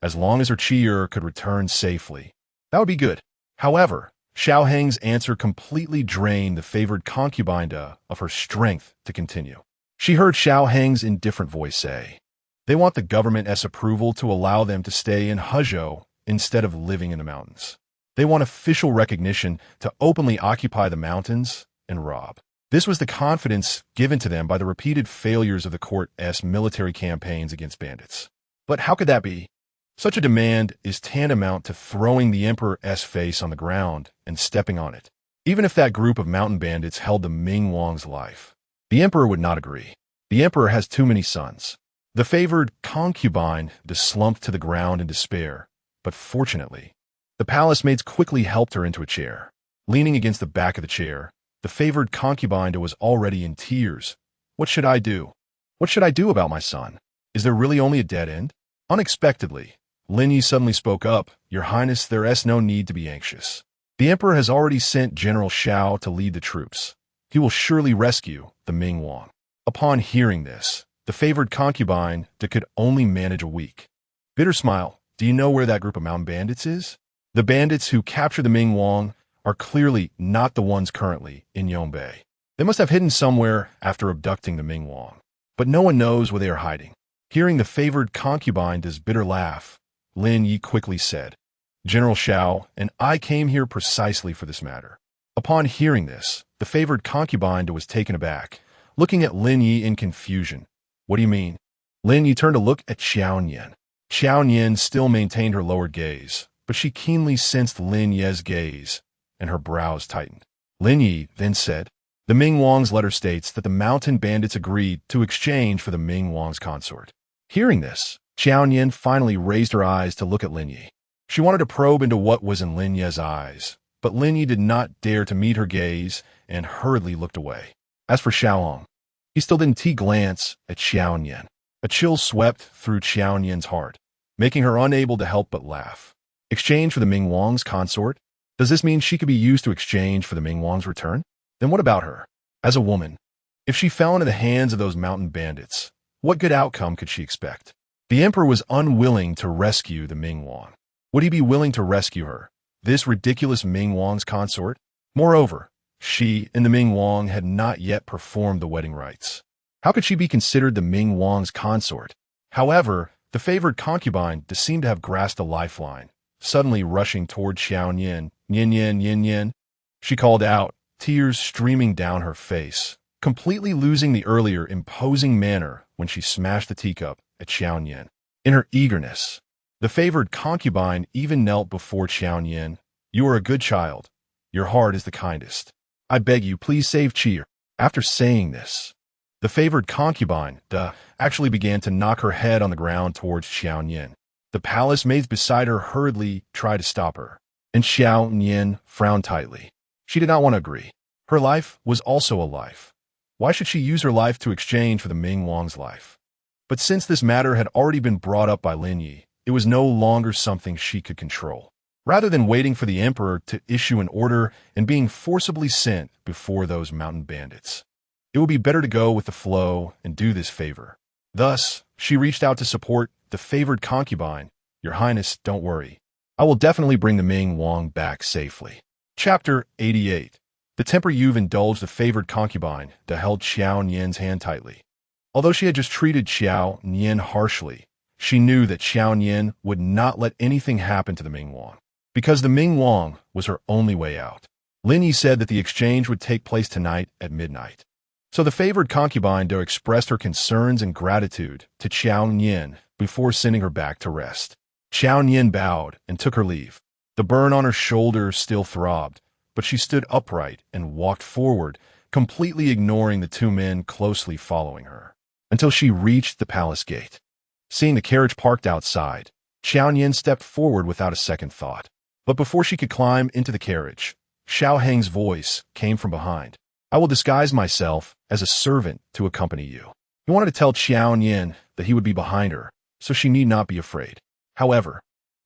As long as her Qi'er could return safely, that would be good. However, Xiao Heng's answer completely drained the favored concubine of her strength to continue. She heard Xiao Heng's indifferent voice say, "They want the government's approval to allow them to stay in Hezhou instead of living in the mountains. They want official recognition to openly occupy the mountains and rob." This was the confidence given to them by the repeated failures of the court's military campaigns against bandits. But how could that be? Such a demand is tantamount to throwing the emperor's face on the ground and stepping on it. Even if that group of mountain bandits held the Ming Wang's life, the emperor would not agree. The emperor has too many sons. The favored concubine slumped to the ground in despair, but fortunately, the palace maids quickly helped her into a chair. Leaning against the back of the chair, the favored concubine was already in tears. "What should I do? What should I do about my son? Is there really only a dead end?" Unexpectedly, Lin Yi suddenly spoke up. "Your Highness, there is no need to be anxious. The emperor has already sent General Xiao to lead the troops. He will surely rescue the Ming Wang." Upon hearing this, the favored concubine could only manage a weak, bitter smile. "Do you know where that group of mountain bandits is?" The bandits who captured the Ming Wang are clearly not the ones currently in Yongbei. They must have hidden somewhere after abducting the Ming Wang. But no one knows where they are hiding. Hearing the favored concubine's bitter laugh, Lin Yi quickly said, General Xiao and I came here precisely for this matter." Upon hearing this, the favored concubine was taken aback, looking at Lin Yi in confusion. "What do you mean?" Lin Yi turned to look at Qiao Nian. Qiao Nian still maintained her lowered gaze, but she keenly sensed Lin Yi's gaze, and her brows tightened. Lin Yi then said, "The Ming Wang's letter states that the mountain bandits agreed to exchange for the Ming Wang's consort." Hearing this, Qiao Nian finally raised her eyes to look at Lin Yi. She wanted to probe into what was in Lin Yi's eyes, but Lin Yi did not dare to meet her gaze and hurriedly looked away. As for Xiaolong, he still didn't glance at Qiao Nian. A chill swept through Qiao Nian's heart, making her unable to help but laugh. Exchange for the Ming Wang's consort? Does this mean she could be used to exchange for the Ming Wang's return? Then what about her? As a woman, if she fell into the hands of those mountain bandits, what good outcome could she expect? The emperor was unwilling to rescue the Ming Wang. Would he be willing to rescue her, this ridiculous Ming Wang's consort? Moreover, she and the Ming Wang had not yet performed the wedding rites. How could she be considered the Ming Wang's consort? However, the favored concubine seemed to have grasped a lifeline, suddenly rushing toward Qiao Nian. "Nian Nian, Nian Nian," she called out, tears streaming down her face, completely losing the earlier imposing manner when she smashed the teacup at Qiao Nian. In her eagerness, the favored concubine even knelt before Qiao Nian. "You are a good child. Your heart is the kindest. I beg you, please save Qi." After saying this, the favored concubine actually began to knock her head on the ground towards Qiao Nian. The palace maids beside her hurriedly tried to stop her, and Qiao Nian frowned tightly. She did not want to agree. Her life was also a life. Why should she use her life to exchange for the Ming Wang's life? But since this matter had already been brought up by Lin Yi, it was no longer something she could control. Rather than waiting for the emperor to issue an order and being forcibly sent before those mountain bandits, it would be better to go with the flow and do this favor. Thus, she reached out to support the favored concubine. "Your Highness, don't worry. I will definitely bring the Ming Wang back safely." Chapter 88. The temper you've indulged the favored concubine held Qiao Nian's hand tightly. Although she had just treated Qiao Nian harshly, she knew that Qiao Nian would not let anything happen to the Ming Wang, because the Ming Wang was her only way out. Lin Yi said that the exchange would take place tonight at midnight. So the favored concubine expressed her concerns and gratitude to Qiao Nian before sending her back to rest. Qiao Nian bowed and took her leave. The burn on her shoulder still throbbed, but she stood upright and walked forward, completely ignoring the two men closely following her, until she reached the palace gate. Seeing the carriage parked outside, Qiao Nian stepped forward without a second thought. But before she could climb into the carriage, Xiao Heng's voice came from behind. "I will disguise myself as a servant to accompany you." He wanted to tell Qiao Nian that he would be behind her, so she need not be afraid. However,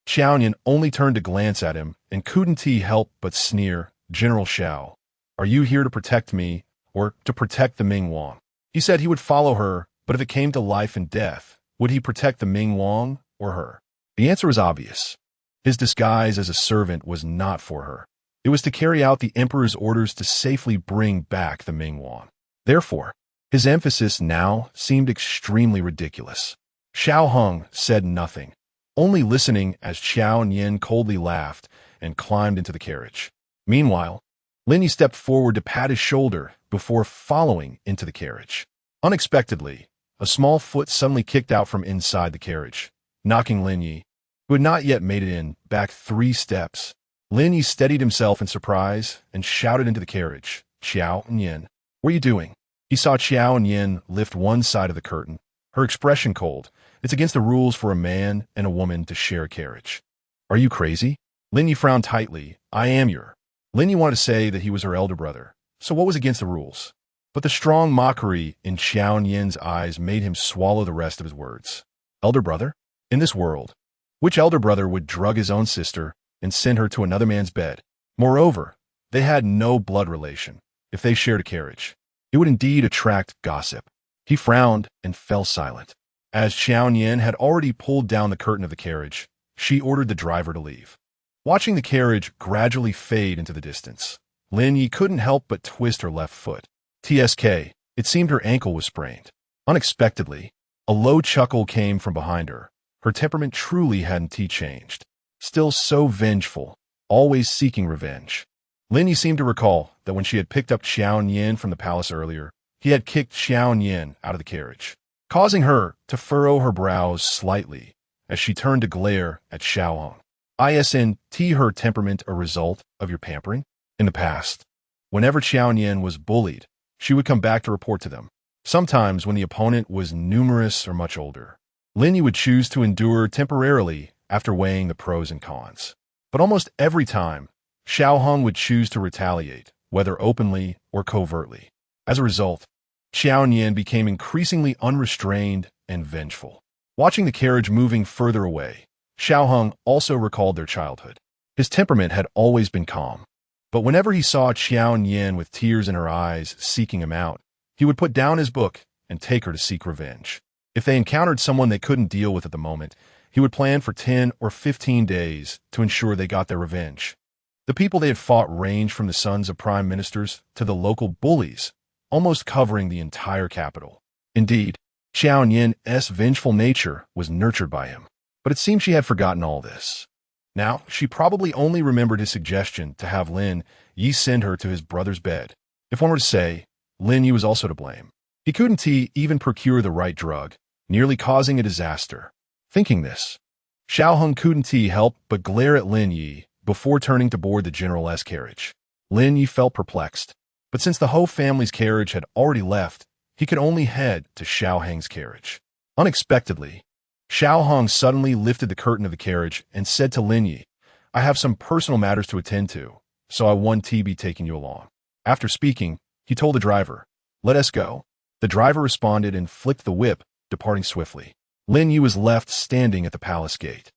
Qiao Nian only turned to glance at him and couldn't help but sneer. "General Xiao, are you here to protect me or to protect the Ming Wang?" He said he would follow her, but if it came to life and death, would he protect the Ming Wang or her? The answer was obvious. His disguise as a servant was not for her. It was to carry out the emperor's orders to safely bring back the Ming Wang. Therefore, his emphasis now seemed extremely ridiculous. Xiao Heng said nothing, only listening as Qiao Nian coldly laughed and climbed into the carriage. Meanwhile, Lin Yi stepped forward to pat his shoulder before following into the carriage. Unexpectedly, a small foot suddenly kicked out from inside the carriage, knocking Lin Yi, who had not yet made it in, back 3 steps. Lin Yi steadied himself in surprise and shouted into the carriage, "Qiao Nian, what are you doing?" He saw Qiao Nian lift one side of the curtain, her expression cold. It's against the rules for a man and a woman to share a carriage. "Are you crazy?" Lin Yi frowned tightly. "I am your..." Lin Yi wanted to say that he was her elder brother, so what was against the rules? But the strong mockery in Qiao Nian's eyes made him swallow the rest of his words. Elder brother? In this world, which elder brother would drug his own sister and send her to another man's bed? Moreover, they had no blood relation. If they shared a carriage, it would indeed attract gossip. He frowned and fell silent. As Qiao Nian had already pulled down the curtain of the carriage, she ordered the driver to leave. Watching the carriage gradually fade into the distance, Lin Yi couldn't help but twist her left foot. Tsk, it seemed her ankle was sprained. Unexpectedly, a low chuckle came from behind her. Her temperament truly hadn't changed. still so vengeful, always seeking revenge. Lin Yi seemed to recall that when she had picked up Qiao Nian from the palace earlier, he had kicked Qiao Nian out of the carriage, causing her to furrow her brows slightly as she turned to glare at Xiao Hong. Isn't her temperament a result of your pampering? In the past, whenever Qiao Nian was bullied, she would come back to report to them. Sometimes when the opponent was numerous or much older, Lin Yi would choose to endure temporarily after weighing the pros and cons. But almost every time, Xiao Hong would choose to retaliate, whether openly or covertly. As a result, Qiao Nian became increasingly unrestrained and vengeful. Watching the carriage moving further away, Xiao Hong also recalled their childhood. His temperament had always been calm, but whenever he saw Qiao Nian with tears in her eyes seeking him out, he would put down his book and take her to seek revenge. If they encountered someone they couldn't deal with at the moment, he would plan for 10 or 15 days to ensure they got their revenge. The people they had fought ranged from the sons of prime ministers to the local bullies, almost covering the entire capital. Indeed, Qiao Nian's vengeful nature was nurtured by him, but it seemed she had forgotten all this. Now, she probably only remembered his suggestion to have Lin Yi send her to his brother's bed. If one were to say, Lin Yi was also to blame. He couldn't even procure the right drug, nearly causing a disaster. Thinking this, Xiao Hong couldn't help but glare at Lin Yi before turning to board the general's carriage. Lin Yi felt perplexed, but since the whole family's carriage had already left, he could only head to Xiao Hong's carriage. Unexpectedly, Xiao Hong suddenly lifted the curtain of the carriage and said to Lin Yi, I have some personal matters to attend to, so I won't be taking you along. After speaking, he told the driver, let us go. The driver responded and flicked the whip, departing swiftly. Lin Yi was left standing at the palace gate,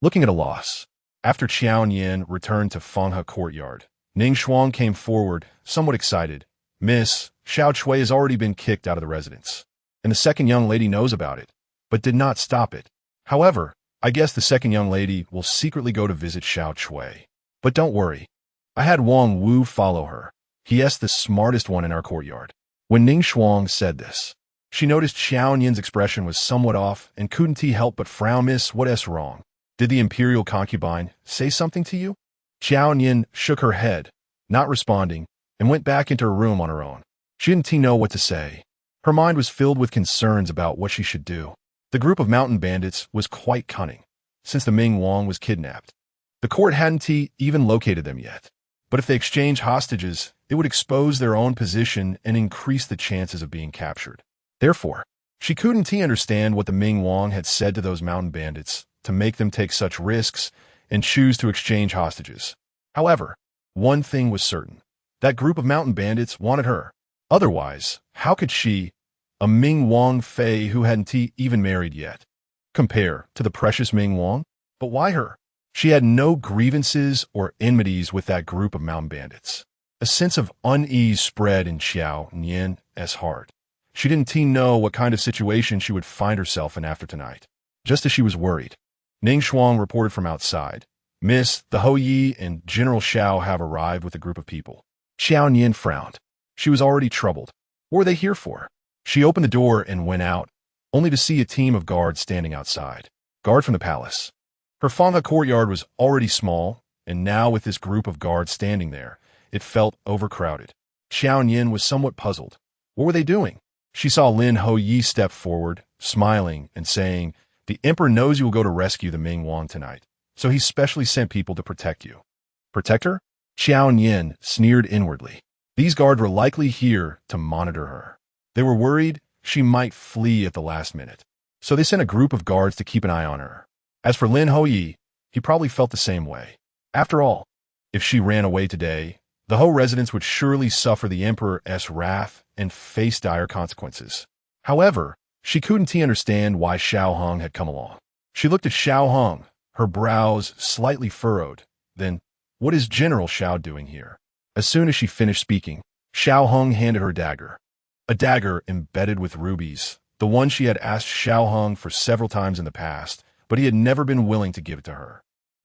looking at a loss. After Qiao Nian returned to Fenghe courtyard, Ning Xuan came forward, somewhat excited. Miss, Xiao Chui has already been kicked out of the residence, and the second young lady knows about it, but did not stop it. However, I guess the second young lady will secretly go to visit Xiao Chui. But don't worry, I had Wang Wu follow her. He is the smartest one in our courtyard. When Ning Xuan said this, she noticed Qiao Nian's expression was somewhat off and couldn't help but frown. Miss, what's wrong? Did the imperial concubine say something to you? Qiao Nian shook her head, not responding, and went back into her room on her own. She didn't know what to say. Her mind was filled with concerns about what she should do. The group of mountain bandits was quite cunning, since the Ming Wang was kidnapped. The court hadn't even located them yet. But if they exchanged hostages, it would expose their own position and increase the chances of being captured. Therefore, she couldn't understand what the Ming Wang had said to those mountain bandits to make them take such risks and choose to exchange hostages. However, one thing was certain. That group of mountain bandits wanted her. Otherwise, how could she, a Ming Wang Fei who hadn't even married yet, compare to the precious Ming Wang? But why her? She had no grievances or enmities with that group of mountain bandits. A sense of unease spread in Qiao Nian's heart. She didn't know what kind of situation she would find herself in after tonight. Just as she was worried, Ning Xuan reported from outside. Miss, the Hou Yi and General Xiao have arrived with a group of people. Qiao Nian frowned. She was already troubled. What were they here for? She opened the door and went out, only to see a team of guards standing outside. Guard from the palace. Her Fenghe courtyard was already small, and now with this group of guards standing there, it felt overcrowded. Qiao Nian was somewhat puzzled. What were they doing? She saw Lin Hou Yi step forward, smiling and saying, the emperor knows you will go to rescue the Ming Wang tonight, so he specially sent people to protect you. Protect her? Qiao Nian sneered inwardly. These guards were likely here to monitor her. They were worried she might flee at the last minute, so they sent a group of guards to keep an eye on her. As for Lin Hou Yi, he probably felt the same way. After all, if she ran away today, the Hou residents would surely suffer the emperor's wrath and face dire consequences. However, she couldn't understand why Xiao Hong had come along. She looked at Xiao Hong, her brows slightly furrowed. Then, what is General Xiao doing here? As soon as she finished speaking, Xiao Hong handed her dagger. A dagger embedded with rubies, the one she had asked Xiao Hong for several times in the past, but he had never been willing to give it to her.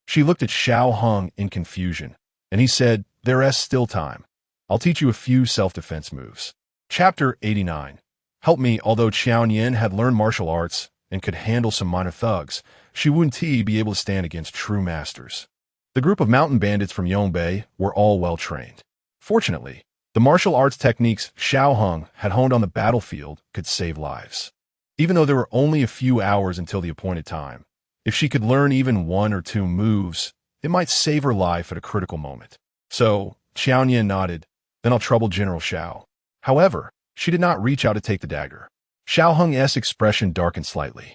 She looked at Xiao Hong in confusion, and he said, There's still time. I'll teach you a few self-defense moves. Chapter 89. Help me. Although Qiao Nian had learned martial arts and could handle some minor thugs, she wouldn't be able to stand against true masters. The group of mountain bandits from Yongbei were all well-trained. Fortunately, the martial arts techniques Xiao Hung had honed on the battlefield could save lives. Even though there were only a few hours until the appointed time, if she could learn even one or two moves, it might save her life at a critical moment. So, Qiao Nian nodded, "Then I'll trouble General Xiao." However, she did not reach out to take the dagger. Xiao Hung's expression darkened slightly.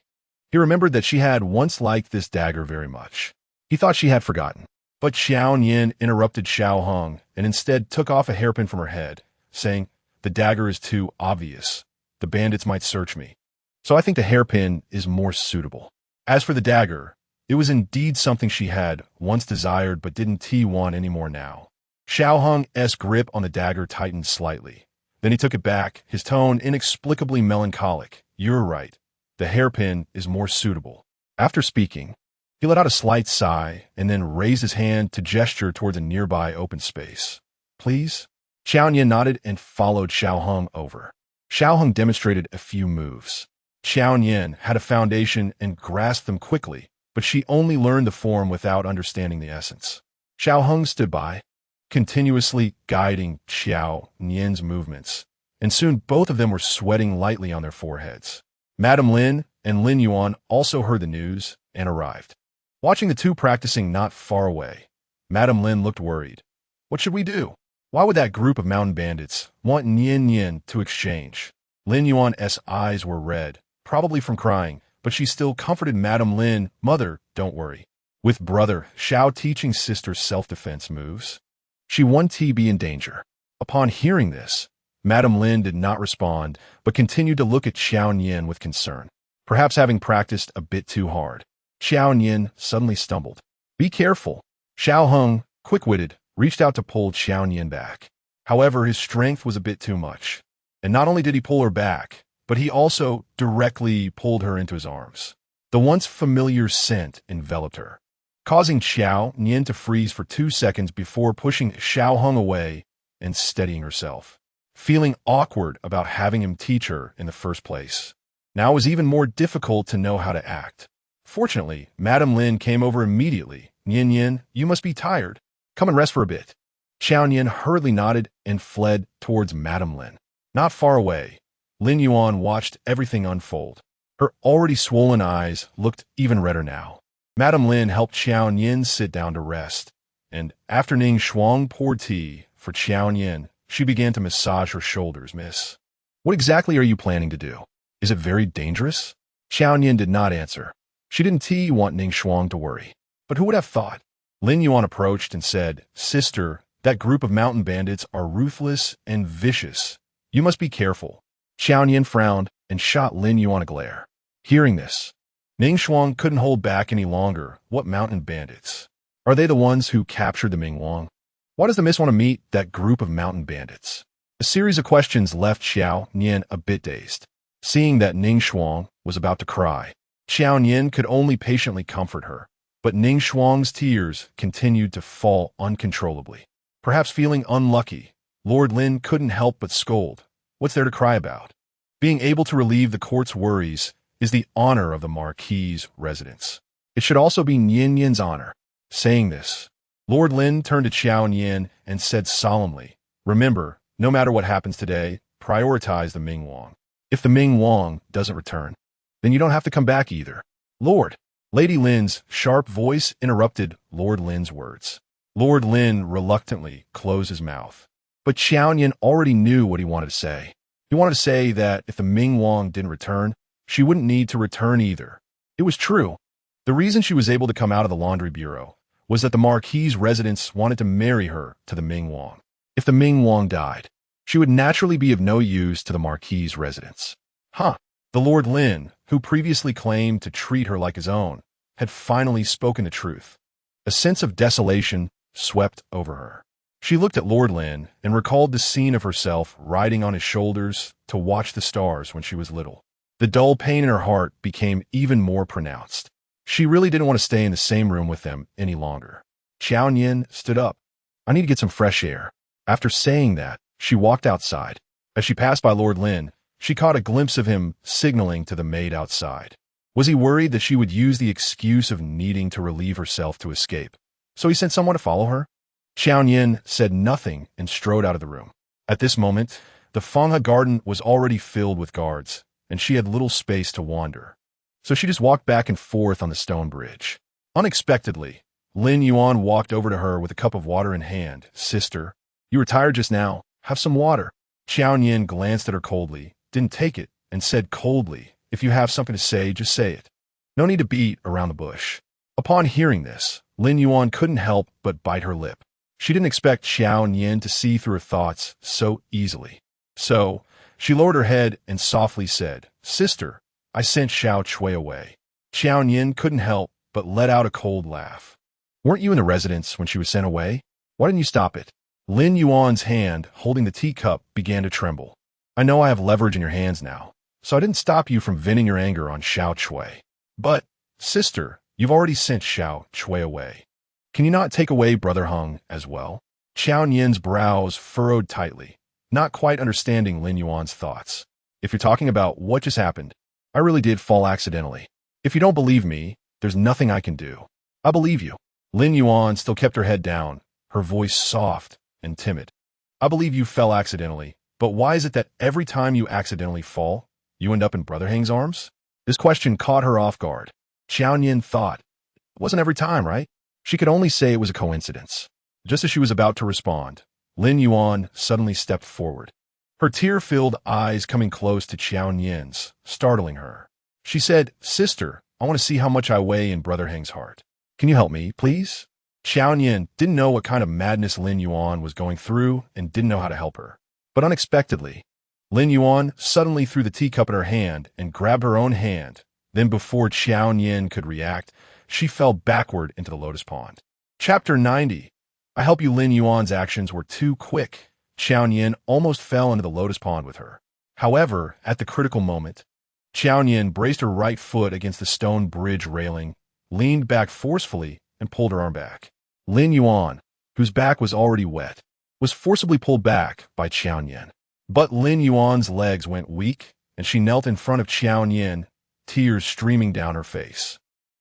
He remembered that she had once liked this dagger very much. He thought she had forgotten. But Qiao Nian interrupted Xiao Hung and instead took off a hairpin from her head, saying, "The dagger is too obvious. The bandits might search me. So I think the hairpin is more suitable." As for the dagger, it was indeed something she had once desired but didn't want anymore now. Xiao Hung's grip on the dagger tightened slightly. Then he took it back, his tone inexplicably melancholic. "You're right. The hairpin is more suitable." After speaking, he let out a slight sigh and then raised his hand to gesture toward a nearby open space. "Please?" Qiao Nian nodded and followed Xiao Hung over. Xiao Hung demonstrated a few moves. Qiao Nian had a foundation and grasped them quickly, but she only learned the form without understanding the essence. Xiao Hung stood by, continuously guiding Qiao Nian's movements, and soon both of them were sweating lightly on their foreheads. Madame Lin and Lin Yuan also heard the news and arrived. Watching the two practicing not far away, Madame Lin looked worried. "What should we do? Why would that group of mountain bandits want Nian Nian to exchange?" Lin Yuan's eyes were red, probably from crying, but she still comforted Madame Lin. "Mother, don't worry. With brother Xiao teaching sister self-defense moves, she won't be in danger." Upon hearing this, Madame Lin did not respond, but continued to look at Qiao Nian with concern, perhaps having practiced a bit too hard. Qiao Nian suddenly stumbled. "Be careful." Xiao Hung, quick-witted, reached out to pull Qiao Nian back. However, his strength was a bit too much. And not only did he pull her back, but he also directly pulled her into his arms. The once familiar scent enveloped her, causing Qiao Nian to freeze for 2 seconds before pushing Xiao Hung away and steadying herself, feeling awkward about having him teach her in the first place. Now it was even more difficult to know how to act. Fortunately, Madame Lin came over immediately. "Nian Nian, you must be tired. Come and rest for a bit." Qiao Nian hurriedly nodded and fled towards Madame Lin. Not far away, Lin Yuan watched everything unfold. Her already swollen eyes looked even redder now. Madame Lin helped Qiao Nian sit down to rest, and after Ning Shuang poured tea for Qiao Nian, she began to massage her shoulders. "Miss, what exactly are you planning to do? Is it very dangerous?" Qiao Nian did not answer. She didn't want Ning Shuang to worry. But who would have thought? Lin Yuan approached and said, "Sister, that group of mountain bandits are ruthless and vicious. You must be careful." Qiao Nian frowned and shot Lin Yuan a glare. Hearing this, Ning Shuang couldn't hold back any longer. "What mountain bandits? Are they the ones who captured the Mingwang? Why does the miss want to meet that group of mountain bandits?" A series of questions left Qiao Nian a bit dazed. Seeing that Ning Shuang was about to cry, Qiao Nian could only patiently comfort her, but Ning Shuang's tears continued to fall uncontrollably. Perhaps feeling unlucky, Lord Lin couldn't help but scold. "What's there to cry about? Being able to relieve the court's worries is the honor of the Marquis' residence. It should also be Nian Nian's honor." Saying this, Lord Lin turned to Qiao Nian and said solemnly, "Remember, no matter what happens today, prioritize the Mingwang. If the Mingwang doesn't return, then you don't have to come back either." "Lord." Lady Lin's sharp voice interrupted Lord Lin's words. Lord Lin reluctantly closed his mouth. But Qiao Nian already knew what he wanted to say. He wanted to say that if the Mingwang didn't return, she wouldn't need to return either. It was true. The reason she was able to come out of the laundry bureau was that the Marquis' residents wanted to marry her to the Mingwang. If the Mingwang died, she would naturally be of no use to the Marquis' residents. The Lord Lin, who previously claimed to treat her like his own, had finally spoken the truth. A sense of desolation swept over her. She looked at Lord Lin and recalled the scene of herself riding on his shoulders to watch the stars when she was little. The dull pain in her heart became even more pronounced. She really didn't want to stay in the same room with them any longer. Qiao Nian stood up. "I need to get some fresh air." After saying that, she walked outside. As she passed by Lord Lin, she caught a glimpse of him signaling to the maid outside. Was he worried that she would use the excuse of needing to relieve herself to escape? So he sent someone to follow her? Qiao Nian said nothing and strode out of the room. At this moment, the Fanghe garden was already filled with guards, and she had little space to wander. So she just walked back and forth on the stone bridge. Unexpectedly, Lin Yuan walked over to her with a cup of water in hand. "Sister, you were tired just now. Have some water." Qiao Nian glanced at her coldly, didn't take it, and said coldly, "If you have something to say, just say it. No need to beat around the bush." Upon hearing this, Lin Yuan couldn't help but bite her lip. She didn't expect Qiao Nian to see through her thoughts so easily. So, she lowered her head and softly said, "Sister, I sent Xiao Chui away." Qiao Nian couldn't help but let out a cold laugh. "Weren't you in the residence when she was sent away? Why didn't you stop it?" Lin Yuan's hand, holding the teacup, began to tremble. "I know I have leverage in your hands now, so I didn't stop you from venting your anger on Xiao Chui. But, sister, you've already sent Xiao Chui away. Can you not take away Brother Hung as well?" Qiao Nian's brows furrowed tightly, not quite understanding Lin Yuan's thoughts. "If you're talking about what just happened, I really did fall accidentally. If you don't believe me, there's nothing I can do. I believe you." Lin Yuan still kept her head down, her voice soft and timid. "I believe you fell accidentally, but why is it that every time you accidentally fall, you end up in Brother Hang's arms?" This question caught her off guard. Qiao Nian thought, it wasn't every time, right? She could only say it was a coincidence. Just as she was about to respond, Lin Yuan suddenly stepped forward, her tear-filled eyes coming close to Qiao Nian's, startling her. She said, "Sister, I want to see how much I weigh in Brother Hang's heart. Can you help me, please?" Qiao Nian didn't know what kind of madness Lin Yuan was going through and didn't know how to help her. But unexpectedly, Lin Yuan suddenly threw the teacup in her hand and grabbed her own hand. Then before Qiao Nian could react, she fell backward into the lotus pond. Chapter 90. I help you. Lin Yuan's actions were too quick. Qiao Nian almost fell into the lotus pond with her. However, at the critical moment, Qiao Nian braced her right foot against the stone bridge railing, leaned back forcefully, and pulled her arm back. Lin Yuan, whose back was already wet, was forcibly pulled back by Qiao Nian. But Lin Yuan's legs went weak, and she knelt in front of Qiao Nian, tears streaming down her face.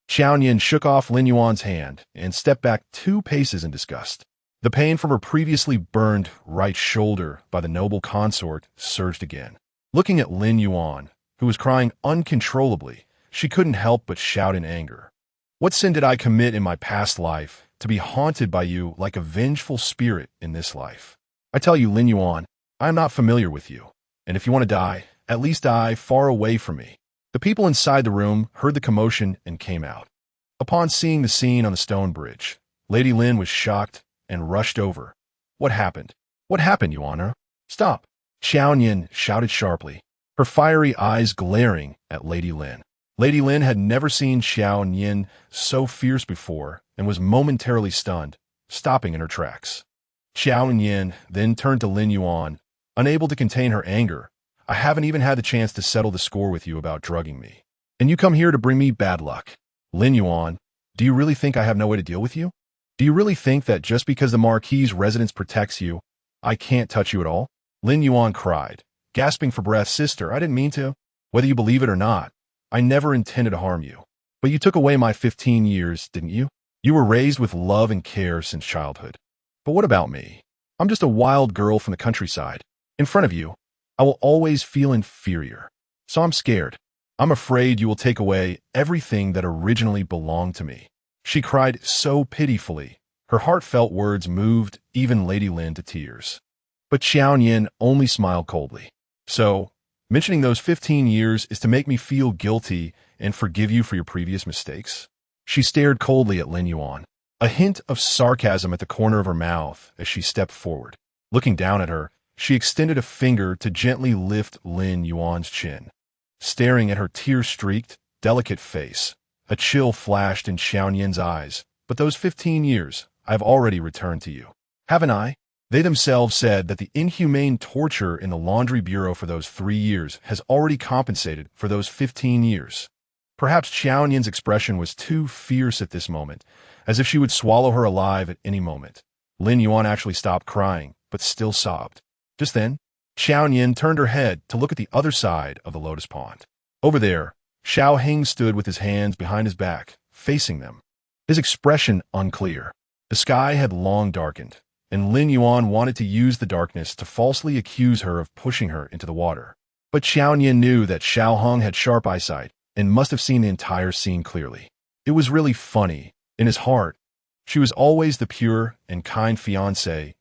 Qiao Nian shook off Lin Yuan's hand and stepped back 2 paces in disgust. The pain from her previously burned right shoulder by the noble consort surged again. Looking at Lin Yuan, who was crying uncontrollably, she couldn't help but shout in anger. "What sin did I commit in my past life to be haunted by you like a vengeful spirit in this life? I tell you, Lin Yuan, I am not familiar with you, and if you want to die, at least die far away from me." The people inside the room heard the commotion and came out. Upon seeing the scene on the stone bridge, Lady Lin was shocked and rushed over. "What happened? What happened, Yuan? Stop!" Qiao Nian shouted sharply, her fiery eyes glaring at Lady Lin. Lady Lin had never seen Qiao Nian so fierce before and was momentarily stunned, stopping in her tracks. Qiao Nian then turned to Lin Yuan, unable to contain her anger. "I haven't even had the chance to settle the score with you about drugging me, and you come here to bring me bad luck. Lin Yuan, do you really think I have no way to deal with you? Do you really think that just because the Marquis' residence protects you, I can't touch you at all?" Lin Yuan cried, gasping for breath. "Sister, I didn't mean to. Whether you believe it or not, I never intended to harm you. But you took away my 15 years, didn't you? You were raised with love and care since childhood. But what about me? I'm just a wild girl from the countryside. In front of you, I will always feel inferior. So I'm scared. I'm afraid you will take away everything that originally belonged to me." She cried so pitifully, her heartfelt words moved even Lady Lin to tears. But Qiao Nian only smiled coldly. "So, mentioning those 15 years is to make me feel guilty and forgive you for your previous mistakes?" She stared coldly at Lin Yuan, a hint of sarcasm at the corner of her mouth as she stepped forward. Looking down at her, she extended a finger to gently lift Lin Yuan's chin. Staring at her tear-streaked, delicate face, a chill flashed in Qiao Nian's eyes. "But those 15 years, I have already returned to you. Haven't I? They themselves said that the inhumane torture in the laundry bureau for those 3 years has already compensated for those 15 years. Perhaps Qiao Nian's expression was too fierce at this moment, as if she would swallow her alive at any moment. Lin Yuan actually stopped crying, but still sobbed. Just then, Qiao Nian turned her head to look at the other side of the lotus pond. Over there, Xiao Heng stood with his hands behind his back, facing them, his expression unclear. The sky had long darkened, and Lin Yuan wanted to use the darkness to falsely accuse her of pushing her into the water. But Qiao Nian knew that Xiao Hong had sharp eyesight and must have seen the entire scene clearly. It was really funny. In his heart, she was always the pure and kind fiancé,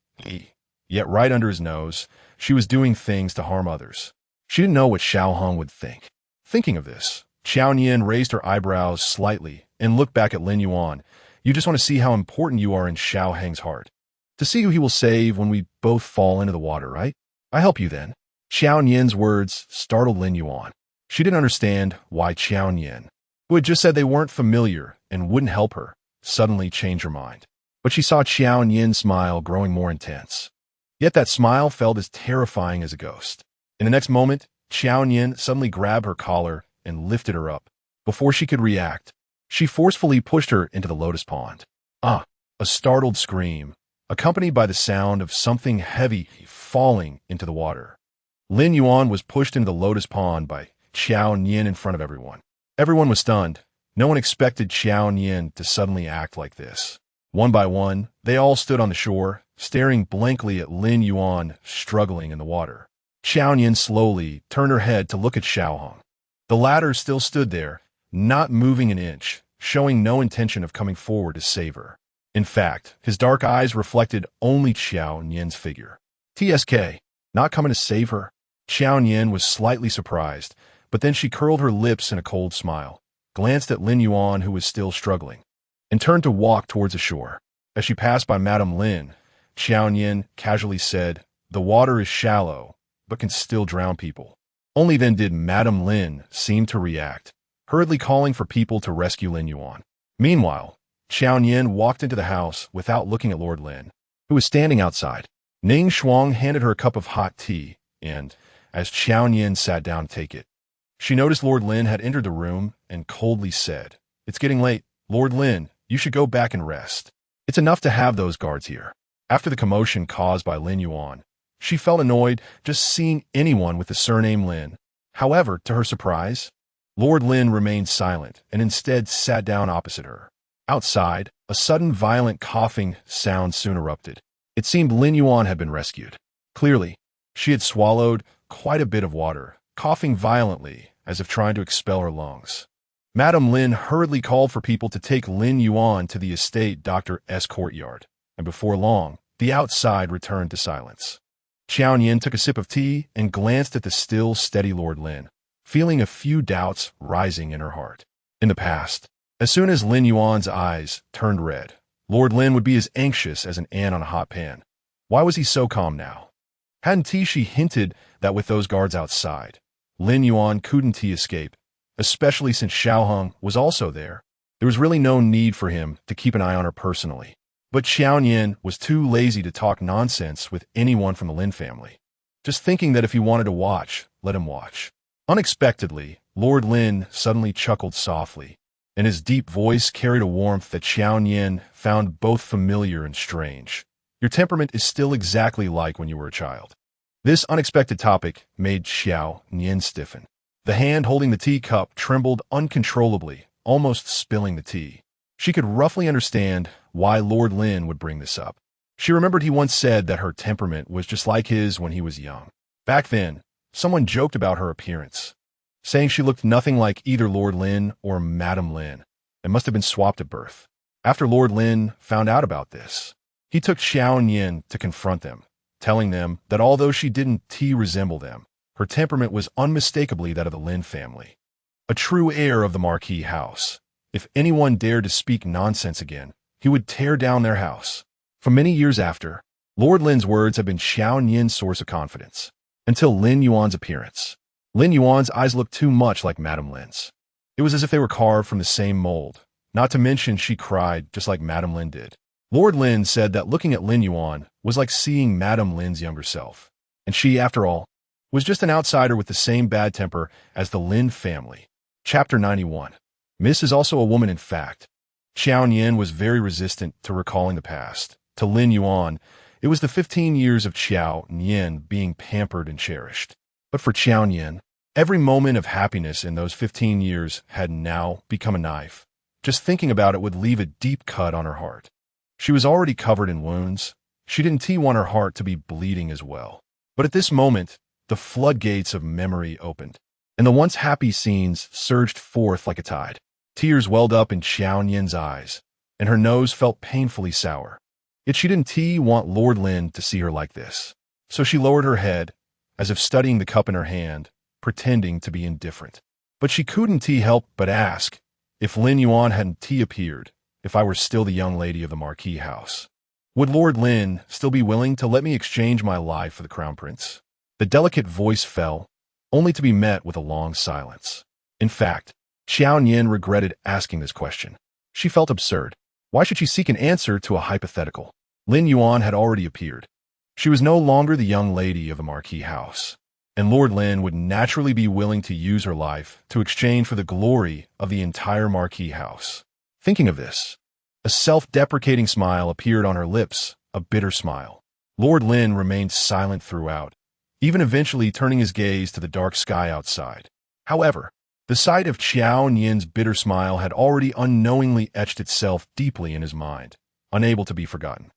yet right under his nose, she was doing things to harm others. She didn't know what Xiao Hong would think. Thinking of this, Qiao Nian raised her eyebrows slightly and looked back at Lin Yuan. You just want to see how important you are in Xiao Heng's heart. To see who he will save when we both fall into the water, right? I help you then. Qiao Nian's words startled Lin Yuan. She didn't understand why Qiao Nian, who had just said they weren't familiar and wouldn't help her, suddenly changed her mind. But she saw Qiao Nian's smile growing more intense. Yet that smile felt as terrifying as a ghost. In the next moment, Qiao Nian suddenly grabbed her collar and lifted her up. Before she could react, she forcefully pushed her into the lotus pond. A startled scream, accompanied by the sound of something heavy falling into the water. Lin Yuan was pushed into the lotus pond by Qiao Nian in front of everyone. Everyone was stunned. No one expected Qiao Nian to suddenly act like this. One by one, they all stood on the shore, staring blankly at Lin Yuan struggling in the water. Qiao Nian slowly turned her head to look at Xiao Hong. The latter still stood there, not moving an inch, showing no intention of coming forward to save her. In fact, his dark eyes reflected only Qiao Nian's figure. TSK, not coming to save her? Qiao Nian was slightly surprised, but then she curled her lips in a cold smile, glanced at Lin Yuan, who was still struggling, and turned to walk towards the shore. As she passed by Madame Lin, Qiao Nian casually said, "The water is shallow, but can still drown people." Only then did Madame Lin seem to react, hurriedly calling for people to rescue Lin Yuan. Meanwhile, Qiao Nian walked into the house without looking at Lord Lin, who was standing outside. Ning Shuang handed her a cup of hot tea, and, as Qiao Nian sat down to take it, she noticed Lord Lin had entered the room and coldly said, "It's getting late. Lord Lin, you should go back and rest. It's enough to have those guards here." After the commotion caused by Lin Yuan, she felt annoyed just seeing anyone with the surname Lin. However, to her surprise, Lord Lin remained silent and instead sat down opposite her. Outside, a sudden violent coughing sound soon erupted. It seemed Lin Yuan had been rescued. Clearly, she had swallowed quite a bit of water, coughing violently as if trying to expel her lungs. Madame Lin hurriedly called for people to take Lin Yuan to the estate Dr.'s courtyard, and before long, the outside returned to silence. Qiao Nian took a sip of tea and glanced at the still steady Lord Lin, feeling a few doubts rising in her heart. In the past, as soon as Lin Yuan's eyes turned red, Lord Lin would be as anxious as an ant on a hot pan. Why was he so calm now? Hadn't she hinted that with those guards outside, Lin Yuan couldn't escape, especially since Xiao Hong was also there? There was really no need for him to keep an eye on her personally. But Qiao Nian was too lazy to talk nonsense with anyone from the Lin family. Just thinking that if he wanted to watch, let him watch. Unexpectedly, Lord Lin suddenly chuckled softly, and his deep voice carried a warmth that Qiao Nian found both familiar and strange. Your temperament is still exactly like when you were a child. This unexpected topic made Qiao Nian stiffen. The hand holding the teacup trembled uncontrollably, almost spilling the tea. She could roughly understand why Lord Lin would bring this up. She remembered he once said that her temperament was just like his when he was young. Back then, someone joked about her appearance, saying she looked nothing like either Lord Lin or Madame Lin, and must have been swapped at birth. After Lord Lin found out about this, he took Qiao Nian to confront them, telling them that although she didn't resemble them, her temperament was unmistakably that of the Lin family, a true heir of the Marquis house. If anyone dared to speak nonsense again, he would tear down their house. For many years after, Lord Lin's words had been Qiao Nian's source of confidence, until Lin Yuan's appearance. Lin Yuan's eyes looked too much like Madame Lin's. It was as if they were carved from the same mold, not to mention she cried just like Madame Lin did. Lord Lin said that looking at Lin Yuan was like seeing Madame Lin's younger self, and she, after all, was just an outsider with the same bad temper as the Lin family. Chapter 91. Miss is also a woman in fact. Qiao Nian was very resistant to recalling the past. To Lin Yuan, it was the 15 years of Qiao Nian being pampered and cherished. But for Qiao Nian, Every moment of happiness in those 15 years had now become a knife. Just thinking about it would leave a deep cut on her heart. She was already covered in wounds. She didn't want her heart to be bleeding as well. But at this moment, the floodgates of memory opened, and the once happy scenes surged forth like a tide. Tears welled up in Qiao Nian's eyes, and her nose felt painfully sour. Yet she didn't want Lord Lin to see her like this. So she lowered her head, as if studying the cup in her hand, pretending to be indifferent. But she couldn't help but ask if Lin Yuan hadn't appeared, if I were still the young lady of the Marquis house. Would Lord Lin still be willing to let me exchange my life for the crown prince? The delicate voice fell, only to be met with a long silence. In fact, Qiao Nian regretted asking this question. She felt absurd. Why should she seek an answer to a hypothetical? Lin Yuan had already appeared. She was no longer the young lady of the Marquis house, and Lord Lin would naturally be willing to use her life to exchange for the glory of the entire Marquis house. Thinking of this, a self-deprecating smile appeared on her lips, a bitter smile. Lord Lin remained silent throughout, even eventually turning his gaze to the dark sky outside. However, the sight of Qiao Nian's bitter smile had already unknowingly etched itself deeply in his mind, unable to be forgotten.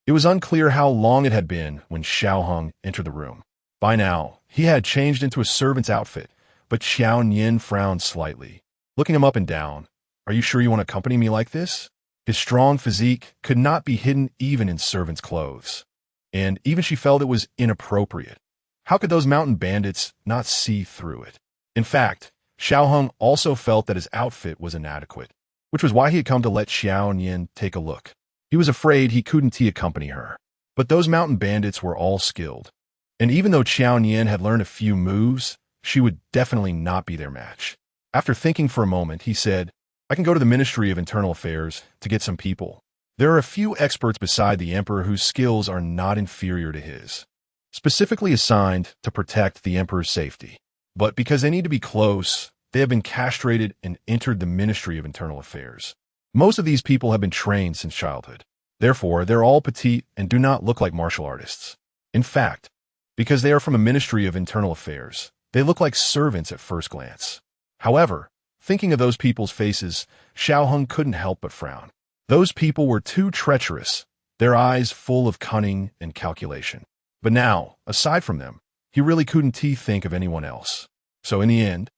It was unclear how long it had been when Xiao Hong entered the room. By now, he had changed into a servant's outfit, but Qiao Nian frowned slightly, looking him up and down. Are you sure you want to accompany me like this? His strong physique could not be hidden even in servant's clothes. And even she felt it was inappropriate. How could those mountain bandits not see through it? In fact, Xiao Hong also felt that his outfit was inadequate, which was why he had come to let Qiao Nian take a look. He was afraid he couldn't accompany her. But those mountain bandits were all skilled. And even though Qiao Nian had learned a few moves, she would definitely not be their match. After thinking for a moment, he said, I can go to the Ministry of Internal Affairs to get some people. There are a few experts beside the Emperor whose skills are not inferior to his, specifically assigned to protect the Emperor's safety. But because they need to be close, they have been castrated and entered the Ministry of Internal Affairs. Most of these people have been trained since childhood. Therefore, they're all petite and do not look like martial artists. In fact, because they are from a Ministry of Internal Affairs, they look like servants at first glance. However, thinking of those people's faces, Xiao Hong couldn't help but frown. Those people were too treacherous, their eyes full of cunning and calculation. But now, aside from them, he really couldn't think of anyone else. So in the end,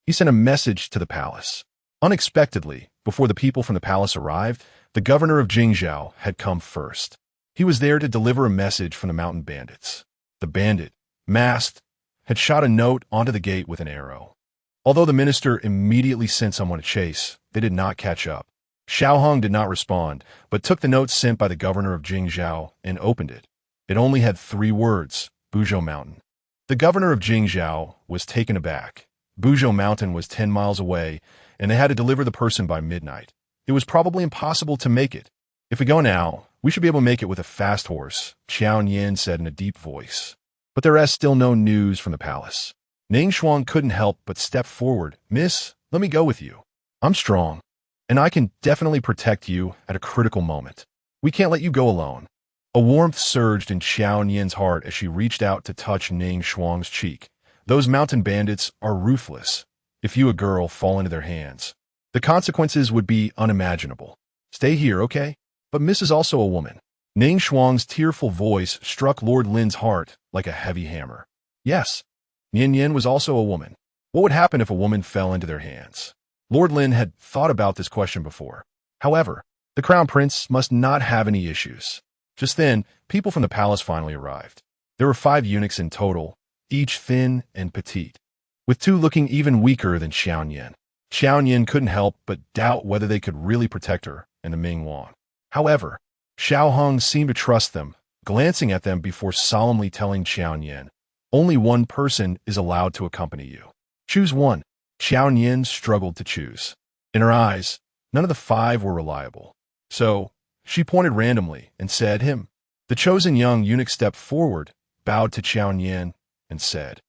he sent a message to the palace. Unexpectedly, before the people from the palace arrived, the governor of Jingzhou had come first. He was there to deliver a message from the mountain bandits. The bandit, masked, had shot a note onto the gate with an arrow. Although the minister immediately sent someone to chase, they did not catch up. Xiao Hong did not respond, but took the note sent by the governor of Jingzhou and opened it. It only had 3 words, Buzhou Mountain. The governor of Jingzhou was taken aback. Buzhou Mountain was 10 miles away, and they had to deliver the person by midnight. It was probably impossible to make it. If we go now, we should be able to make it with a fast horse, Qiao Nian said in a deep voice. But there is still no news from the palace. Ning Shuang couldn't help but step forward. Miss, let me go with you. I'm strong, and I can definitely protect you at a critical moment. We can't let you go alone. A warmth surged in Qiao Nian's heart as she reached out to touch Ning Shuang's cheek. Those mountain bandits are ruthless. If you, a girl, fall into their hands, the consequences would be unimaginable. Stay here, okay? But Miss is also a woman. Ning Shuang's tearful voice struck Lord Lin's heart like a heavy hammer. Yes, Nian Nian was also a woman. What would happen if a woman fell into their hands? Lord Lin had thought about this question before. However, the crown prince must not have any issues. Just then, people from the palace finally arrived. There were 5 eunuchs in total, each thin and petite, with 2 looking even weaker than Xiao Nian. Xiao Nian couldn't help but doubt whether they could really protect her and the Ming Yuan. However, Xiao Hong seemed to trust them, glancing at them before solemnly telling Qiao Nian, only one person is allowed to accompany you. Choose one. Qiao Nian struggled to choose. In her eyes, none of the 5 were reliable. So, she pointed randomly and said, him. The chosen young eunuch stepped forward, bowed to Qiao Nian, and said,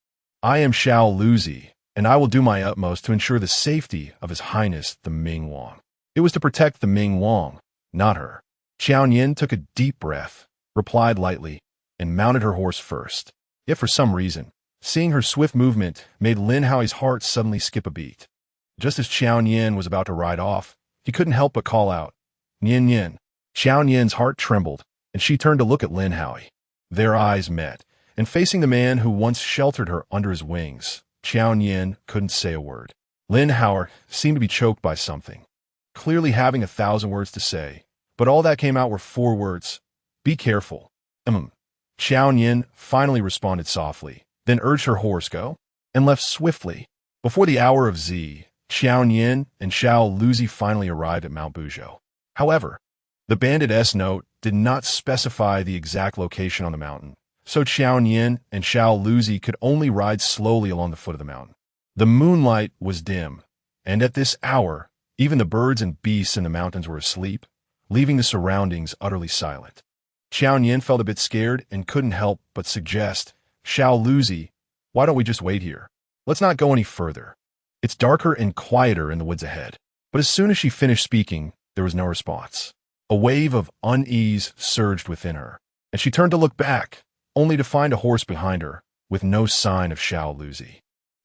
I am Xiao Luzi, and I will do my utmost to ensure the safety of His Highness the Ming Yuan. It was to protect the Ming Yuan, not her. Qiao Nian took a deep breath, replied lightly, and mounted her horse first. If for some reason, Seeing her swift movement made Lin Haoi's heart suddenly skip a beat. Just as Qiao Nian was about to ride off, he couldn't help but call out, "Nian Nian." Qiao Nian's heart trembled, and she turned to look at Lin Haoi. Their eyes met, and facing the man who once sheltered her under his wings, Qiao Nian couldn't say a word. Lin Haoi seemed to be choked by something, clearly having 1,000 words to say, but all that came out were 4 words. "Be careful." Qiao Nian finally responded softly, then urged her horse go, and left swiftly. Before the hour of Z, Qiao Nian and Xiao Luzi finally arrived at Mount Buzhou. However, the bandit's note did not specify the exact location on the mountain, so Qiao Nian and Xiao Luzi could only ride slowly along the foot of the mountain. The moonlight was dim, and at this hour, even the birds and beasts in the mountains were asleep, leaving the surroundings utterly silent. Qiao Nian felt a bit scared and couldn't help but suggest, "Xiao Luzi, why don't we just wait here? Let's not go any further. It's darker and quieter in the woods ahead." But as soon as she finished speaking, there was no response. A wave of unease surged within her, and she turned to look back, only to find a horse behind her, with no sign of Xiao Luzi.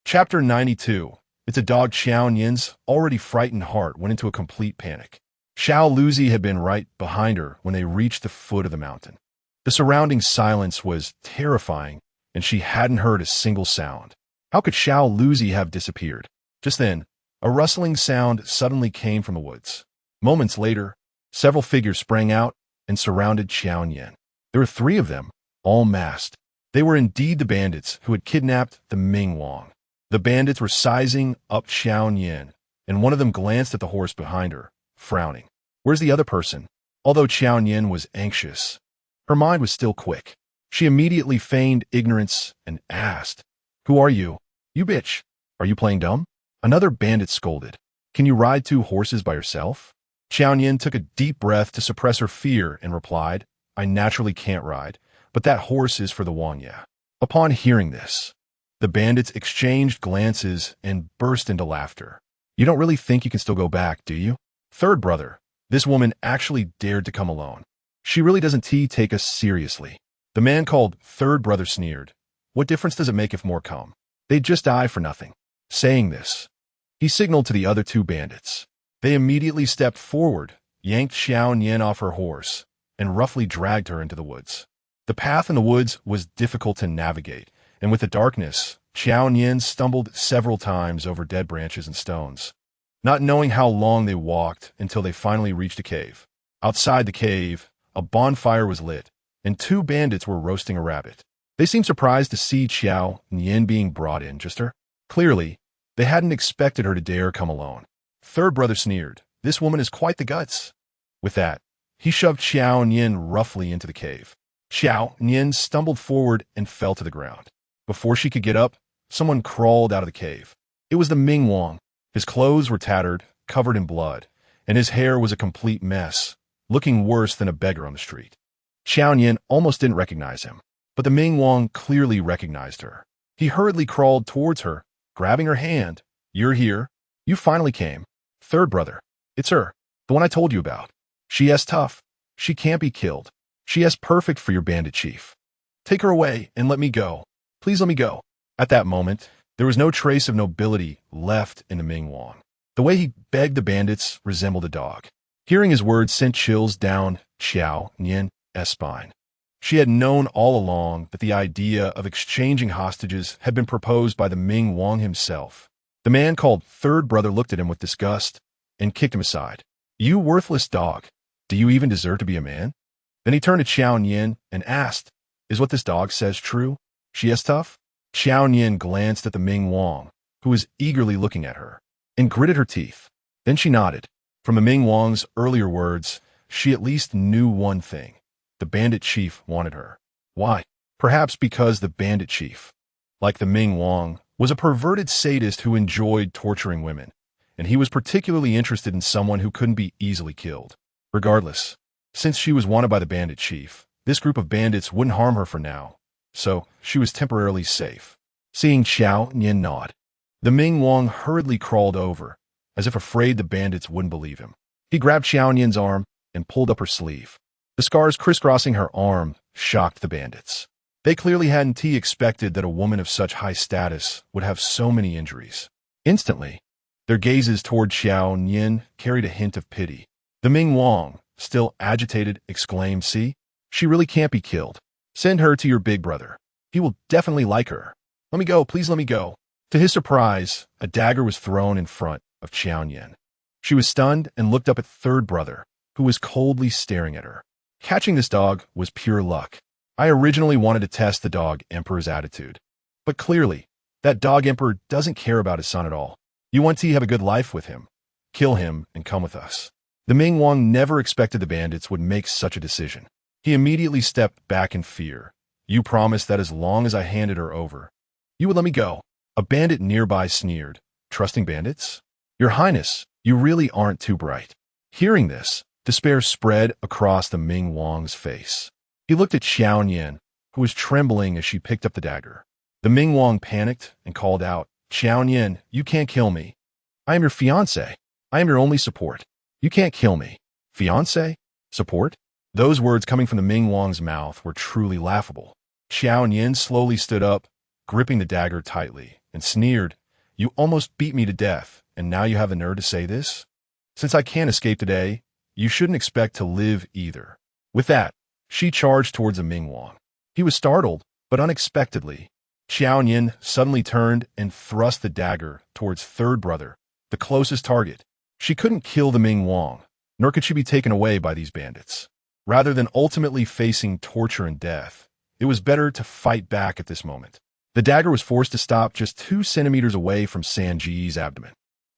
Chapter 92. It's a dog. Qiao Nian's already frightened heart went into a complete panic. Xiao Luzi had been right behind her when they reached the foot of the mountain. The surrounding silence was terrifying, and she hadn't heard a single sound. How could Xiao Luzi have disappeared? Just then, a rustling sound suddenly came from the woods. Moments later, several figures sprang out and surrounded Qiao Nian. There were 3 of them, all masked. They were indeed the bandits who had kidnapped the Ming Wang. The bandits were sizing up Qiao Nian, and one of them glanced at the horse behind her, frowning. "Where's the other person?" Although Qiao Nian was anxious, her mind was still quick. She immediately feigned ignorance and asked, "Who are you? You bitch. Are you playing dumb?" Another bandit scolded, "Can you ride 2 horses by yourself?" Qiao Nian took a deep breath to suppress her fear and replied, "I naturally can't ride, but that horse is for the Wangya." Upon hearing this, the bandits exchanged glances and burst into laughter. "You don't really think you can still go back, do you? Third brother, this woman actually dared to come alone. She really doesn't take us seriously." The man called third brother sneered, "What difference does it make if more come? They'd just die for nothing." Saying this, he signaled to the other 2 bandits. They immediately stepped forward, yanked Qiao Nian off her horse, and roughly dragged her into the woods. The path in the woods was difficult to navigate, and with the darkness, Qiao Nian stumbled several times over dead branches and stones, not knowing how long they walked until they finally reached a cave. Outside the cave, a bonfire was lit, and 2 bandits were roasting a rabbit. They seemed surprised to see Qiao Nian being brought in, just her. Clearly, they hadn't expected her to dare come alone. Third brother sneered, "This woman is quite the guts." With that, he shoved Qiao Nian roughly into the cave. Qiao Nian stumbled forward and fell to the ground. Before she could get up, someone crawled out of the cave. It was the Ming Wang. His clothes were tattered, covered in blood, and his hair was a complete mess, looking worse than a beggar on the street. Qiao Nian almost didn't recognize him, but the Ming Wang clearly recognized her. He hurriedly crawled towards her, grabbing her hand. "You're here? You finally came. Third brother. It's her, the one I told you about. She is tough. She can't be killed. She is perfect for your bandit chief. Take her away and let me go. Please let me go." At that moment, there was no trace of nobility left in the Ming Wang. The way he begged the bandits resembled a dog. Hearing his words sent chills down Qiao Nian's spine. She had known all along that the idea of exchanging hostages had been proposed by the Ming Wang himself. The man called third brother looked at him with disgust and kicked him aside. "You worthless dog. Do you even deserve to be a man?" Then he turned to Qiao Nian and asked, "Is what this dog says true? She is tough?" Qiao Nian glanced at the Ming Wang, who was eagerly looking at her, and gritted her teeth. Then she nodded. From the Ming Wang's earlier words, she at least knew one thing. The bandit chief wanted her. Why? Perhaps because the bandit chief, like the Ming Wang, was a perverted sadist who enjoyed torturing women, and he was particularly interested in someone who couldn't be easily killed. Regardless, since she was wanted by the bandit chief, this group of bandits wouldn't harm her for now, so she was temporarily safe. Seeing Qiao Nian nod, the Ming Wang hurriedly crawled over, as if afraid the bandits wouldn't believe him. He grabbed Qiao Nian's arm and pulled up her sleeve. The scars crisscrossing her arm shocked the bandits. They clearly hadn't expected that a woman of such high status would have so many injuries. Instantly, their gazes toward Qiao Nian carried a hint of pity. The Ming Wang, still agitated, exclaimed, "See? She really can't be killed. Send her to your big brother. He will definitely like her. Let me go, please let me go." To his surprise, a dagger was thrown in front of Qiao Nian. She was stunned and looked up at third brother, who was coldly staring at her. Catching this dog was pure luck. I originally wanted to test the dog emperor's attitude. But clearly, that dog emperor doesn't care about his son at all. You want to have a good life with him. Kill him and come with us. The Ming Wang never expected the bandits would make such a decision. He immediately stepped back in fear. You promised that as long as I handed her over, you would let me go. A bandit nearby sneered. Trusting bandits? Your Highness, you really aren't too bright. Hearing this, despair spread across the Ming Wang's face. He looked at Qiao Nian, who was trembling as she picked up the dagger. The Ming Wang panicked and called out, "Qiao Nian, you can't kill me. I am your fiancé. I am your only support. You can't kill me." Fiancé? Support? Those words coming from the Ming Wang's mouth were truly laughable. Qiao Nian slowly stood up, gripping the dagger tightly, and sneered, "You almost beat me to death, and now you have the nerve to say this? Since I can't escape today, you shouldn't expect to live either." With that, she charged towards the Ming Wang. He was startled, but unexpectedly, Qiao Nian suddenly turned and thrust the dagger towards third brother, the closest target. She couldn't kill the Ming Wang, nor could she be taken away by these bandits. Rather than ultimately facing torture and death, it was better to fight back at this moment. The dagger was forced to stop just 2 centimeters away from Sanji's abdomen.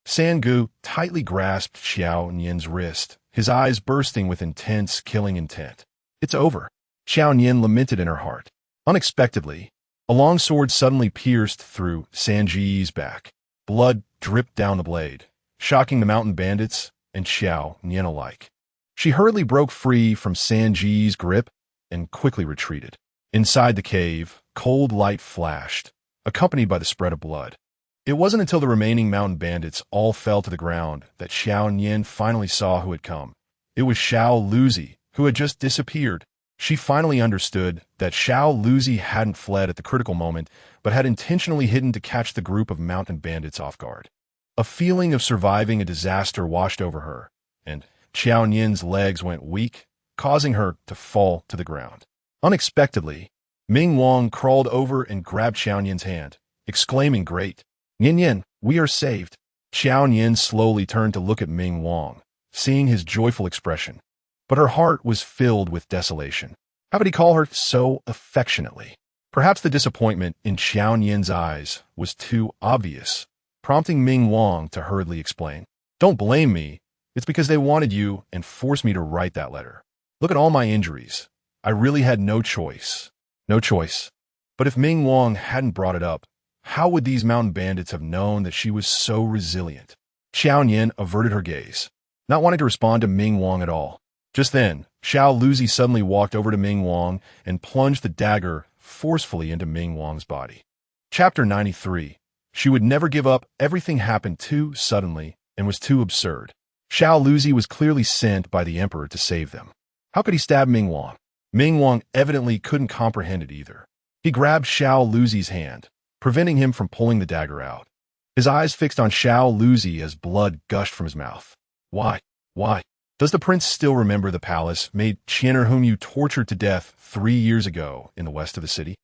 Sangu tightly grasped Qiao Nian's wrist, his eyes bursting with intense killing intent. "It's over," Qiao Nian lamented in her heart. Unexpectedly, a long sword suddenly pierced through Sanji's back. Blood dripped down the blade, shocking the mountain bandits and Qiao Nian alike. She hurriedly broke free from Sanji's grip and quickly retreated. Inside the cave, cold light flashed, accompanied by the spread of blood. It wasn't until the remaining mountain bandits all fell to the ground that Qiao Nian finally saw who had come. It was Xiao Luzi, who had just disappeared. She finally understood that Xiao Luzi hadn't fled at the critical moment, but had intentionally hidden to catch the group of mountain bandits off guard. A feeling of surviving a disaster washed over her, and Qiao Nian's legs went weak, causing her to fall to the ground. Unexpectedly, Ming Wang crawled over and grabbed Qiao Nian's hand, exclaiming, "Great! Nian Nian, we are saved." Qiao Nian slowly turned to look at Ming Wang, seeing his joyful expression. But her heart was filled with desolation. How could he call her so affectionately? Perhaps the disappointment in Qiao Nian's eyes was too obvious, prompting Ming Wang to hurriedly explain. "Don't blame me. It's because they wanted you and forced me to write that letter. Look at all my injuries. I really had no choice. No choice." But if Ming Wang hadn't brought it up, how would these mountain bandits have known that she was so resilient? Qiao Nian averted her gaze, not wanting to respond to Ming Wang at all. Just then, Xiao Luzi suddenly walked over to Ming Wang and plunged the dagger forcefully into Ming Wang's body. Chapter 93. She would never give up. Everything happened too suddenly and was too absurd. Xiao Luzi was clearly sent by the emperor to save them. How could he stab Ming Wang? Ming Wang evidently couldn't comprehend it either. He grabbed Xiao Luzi's hand, preventing him from pulling the dagger out. His eyes fixed on Xiao Luzi as blood gushed from his mouth. "Why? Why? Does the prince still remember the palace made Qianer whom you tortured to death 3 years ago in the west of the city?"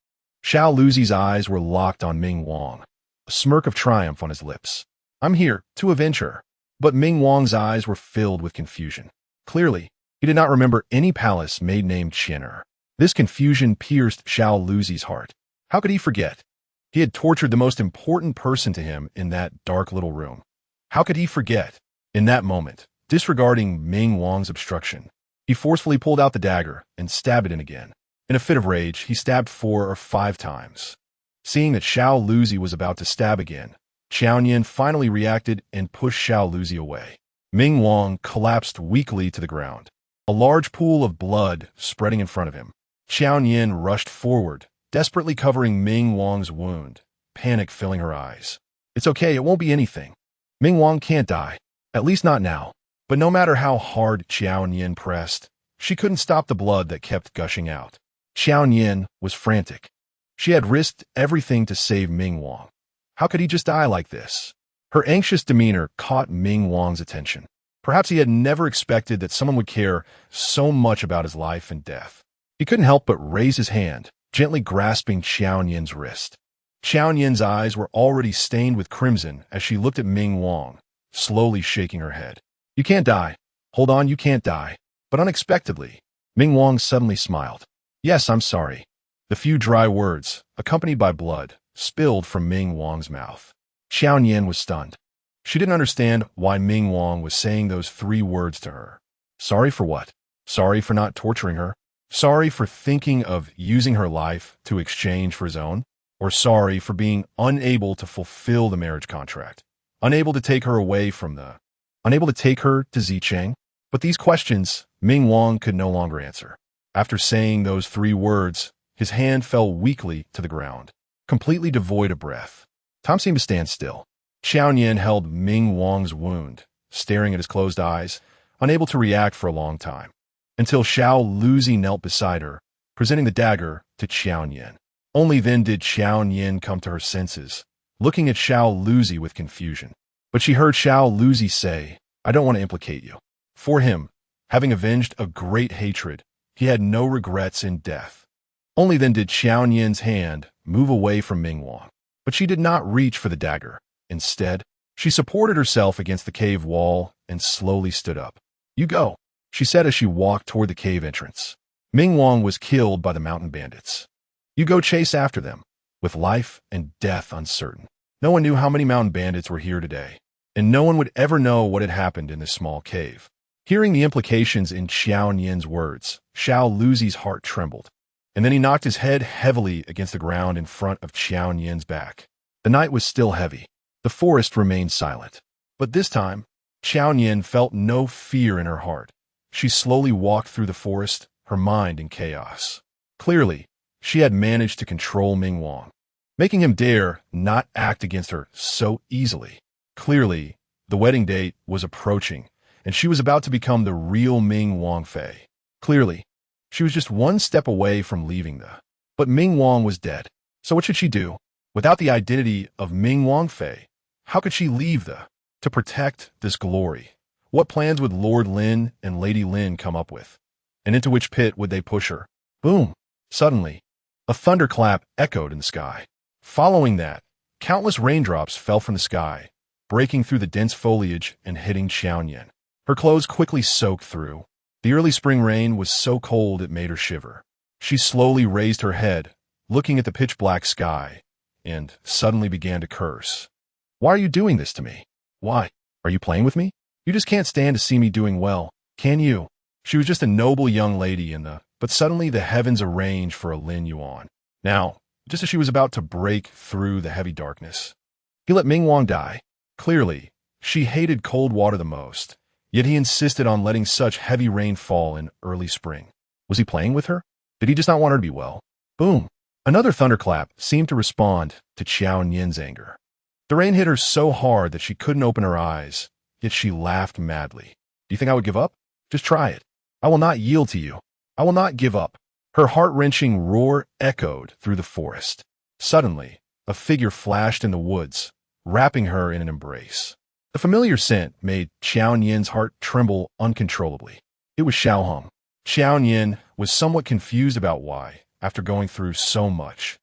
Xiao Luzi's eyes were locked on Ming Wang, a smirk of triumph on his lips. "I'm here to avenge her." But Ming Wang's eyes were filled with confusion. Clearly, he did not remember any palace maid named Qianer. This confusion pierced Xiao Luzi's heart. How could he forget? He had tortured the most important person to him in that dark little room. How could he forget? In that moment, disregarding Ming Wang's obstruction, he forcefully pulled out the dagger and stabbed it in again. In a fit of rage, he stabbed 4 or 5 times. Seeing that Xiao Luzi was about to stab again, Qiao Nian finally reacted and pushed Xiao Luzi away. Ming Wang collapsed weakly to the ground, a large pool of blood spreading in front of him. Qiao Nian rushed forward, desperately covering Ming Wang's wound, panic filling her eyes. "It's okay, it won't be anything. Ming Wang can't die, at least not now." But no matter how hard Qiao Nian pressed, she couldn't stop the blood that kept gushing out. Qiao Nian was frantic. She had risked everything to save Ming Wang. How could he just die like this? Her anxious demeanor caught Ming Wang's attention. Perhaps he had never expected that someone would care so much about his life and death. He couldn't help but raise his hand, gently grasping Qiao Nian's wrist. Qiao Nian's eyes were already stained with crimson as she looked at Ming Wang, slowly shaking her head. You can't die. Hold on, you can't die. But unexpectedly, Ming Wang suddenly smiled. Yes, I'm sorry. The few dry words, accompanied by blood, spilled from Ming Wang's mouth. Qiao Nian was stunned. She didn't understand why Ming Wang was saying those 3 words to her. Sorry for what? Sorry for not torturing her? Sorry for thinking of using her life to exchange for his own? Or sorry for being unable to fulfill the marriage contract? Unable to take her away from unable to take her to Zicheng? But these questions, Ming Wang could no longer answer. After saying those 3 words, his hand fell weakly to the ground, completely devoid of breath. Time seemed to stand still. Qiao Nian held Ming Wang's wound, staring at his closed eyes, unable to react for a long time, until Xiao Luzi knelt beside her, presenting the dagger to Qiao Nian. Only then did Qiao Nian come to her senses, looking at Xiao Luzi with confusion. But she heard Xiao Luzi say, I don't want to implicate you. For him, having avenged a great hatred, he had no regrets in death. Only then did Qiao Nian's hand move away from Ming Wang. But she did not reach for the dagger. Instead, she supported herself against the cave wall and slowly stood up. You go, she said as she walked toward the cave entrance. Ming Wang was killed by the mountain bandits. You go chase after them, with life and death uncertain. No one knew how many mountain bandits were here today, and no one would ever know what had happened in this small cave. Hearing the implications in Qiao Nian's words, Xiao Luzi's heart trembled, and then he knocked his head heavily against the ground in front of Qiao Nian's back. The night was still heavy. The forest remained silent. But this time, Qiao Nian felt no fear in her heart. She slowly walked through the forest, her mind in chaos. Clearly, she had managed to control Ming Wang, making him dare not act against her so easily. Clearly, the wedding date was approaching, and she was about to become the real Ming Wang Fei. Clearly, she was just one step away from leaving But Ming Wang was dead. So what should she do? Without the identity of Ming Wang Fei, how could she leave to protect this glory? What plans would Lord Lin and Lady Lin come up with? And into which pit would they push her? Boom! Suddenly, a thunderclap echoed in the sky. Following that, countless raindrops fell from the sky, breaking through the dense foliage and hitting Qiao Nian. Her clothes quickly soaked through. The early spring rain was so cold it made her shiver. She slowly raised her head, looking at the pitch-black sky, and suddenly began to curse. Why are you doing this to me? Why? Are you playing with me? You just can't stand to see me doing well, can you? She was just a noble young lady but suddenly the heavens arranged for a Lin Yuan. Now, just as she was about to break through the heavy darkness, he let Ming Wang die. Clearly, she hated cold water the most, yet he insisted on letting such heavy rain fall in early spring. Was he playing with her? Did he just not want her to be well? Boom! Another thunderclap seemed to respond to Qiao Nian's anger. The rain hit her so hard that she couldn't open her eyes, yet she laughed madly. Do you think I would give up? Just try it. I will not yield to you. I will not give up. Her heart-wrenching roar echoed through the forest. Suddenly, a figure flashed in the woods, wrapping her in an embrace. The familiar scent made Qiao Nian's heart tremble uncontrollably. It was Xiao Hong. Qiao Nian was somewhat confused about why, after going through so much.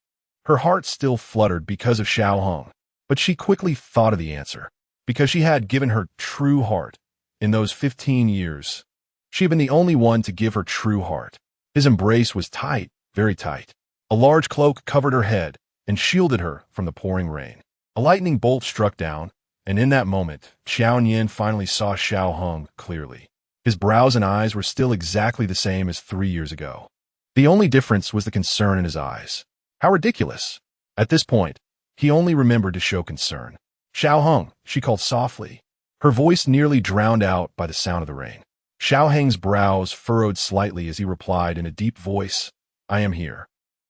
Her heart still fluttered because of Xiao Hong, but she quickly thought of the answer. Because she had given her true heart in those 15 years. She had been the only one to give her true heart. His embrace was tight, very tight. A large cloak covered her head and shielded her from the pouring rain. A lightning bolt struck down, and in that moment, Qiao Nian finally saw Xiao Hong clearly. His brows and eyes were still exactly the same as 3 years ago. The only difference was the concern in his eyes. How ridiculous! At this point, he only remembered to show concern. Xiao Hong, she called softly, her voice nearly drowned out by the sound of the rain. Xiao Hong's brows furrowed slightly as he replied in a deep voice, I am here.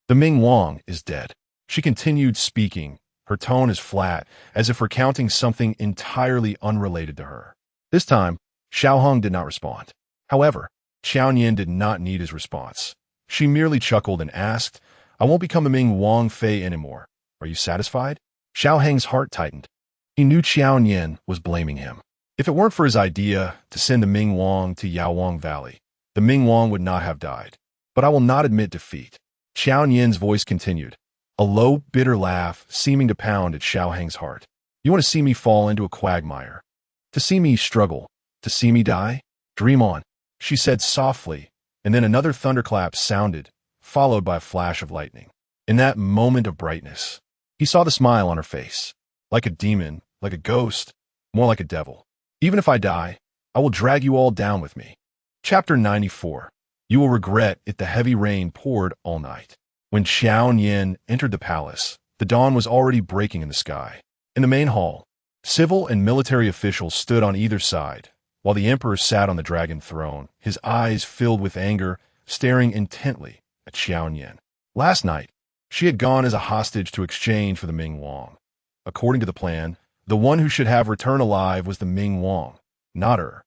The Ming Wang is dead. She continued speaking, her tone as flat, as if recounting something entirely unrelated to her. This time, Xiao Hong did not respond. However, Qiao Nian did not need his response. She merely chuckled and asked, I won't become a Ming Wang Fei anymore. Are you satisfied? Xiao Heng's heart tightened. He knew Qiao Nian was blaming him. If it weren't for his idea to send the Ming Wang to Yaowang Valley, the Ming Wang would not have died. But I will not admit defeat. Qiao Nian's voice continued, a low, bitter laugh seeming to pound at Xiao Heng's heart. You want to see me fall into a quagmire? To see me struggle? To see me die? Dream on, she said softly, and then another thunderclap sounded, followed by a flash of lightning. In that moment of brightness, he saw the smile on her face. Like a demon, like a ghost, more like a devil. Even if I die, I will drag you all down with me. Chapter 94. You will regret it. The heavy rain poured all night. When Qiao Nian entered the palace, the dawn was already breaking in the sky. In the main hall, civil and military officials stood on either side, while the emperor sat on the dragon throne, his eyes filled with anger, staring intently at Qiao Nian. Last night, she had gone as a hostage to exchange for the Ming Wang. According to the plan, the one who should have returned alive was the Ming Wang, not her.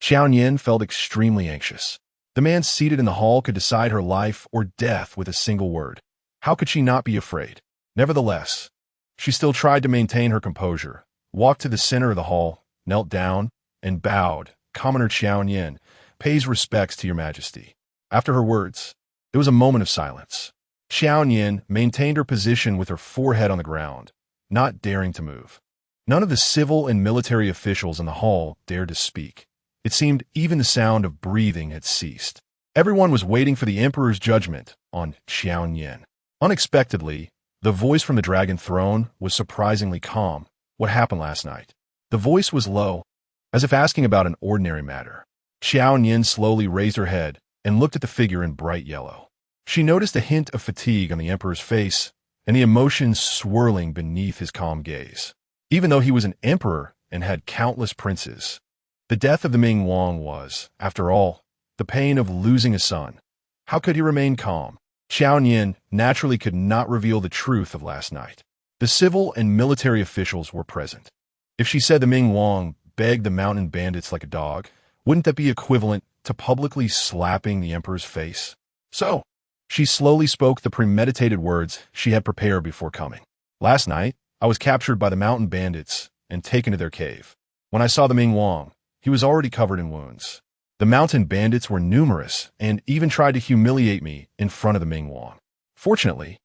Qiao Nian felt extremely anxious. The man seated in the hall could decide her life or death with a single word. How could she not be afraid? Nevertheless, she still tried to maintain her composure, walked to the center of the hall, knelt down, and bowed. Commoner Qiao Nian pays respects to your majesty. After her words, there was a moment of silence. Qiao Nian maintained her position with her forehead on the ground, not daring to move. None of the civil and military officials in the hall dared to speak. It seemed even the sound of breathing had ceased. Everyone was waiting for the emperor's judgment on Qiao Nian. Unexpectedly, the voice from the dragon throne was surprisingly calm. What happened last night? The voice was low, as if asking about an ordinary matter. Qiao Nian slowly raised her head and looked at the figure in bright yellow. She noticed a hint of fatigue on the emperor's face and the emotions swirling beneath his calm gaze. Even though he was an emperor and had countless princes, the death of the Ming Wang was, after all, the pain of losing a son. How could he remain calm? Qiao Nian naturally could not reveal the truth of last night. The civil and military officials were present. If she said the Ming Wang begged the mountain bandits like a dog, wouldn't that be equivalent to publicly slapping the emperor's face? So, she slowly spoke the premeditated words she had prepared before coming. Last night, I was captured by the mountain bandits and taken to their cave. When I saw the Ming Wang, he was already covered in wounds. The mountain bandits were numerous and even tried to humiliate me in front of the Ming Wang. Fortunately,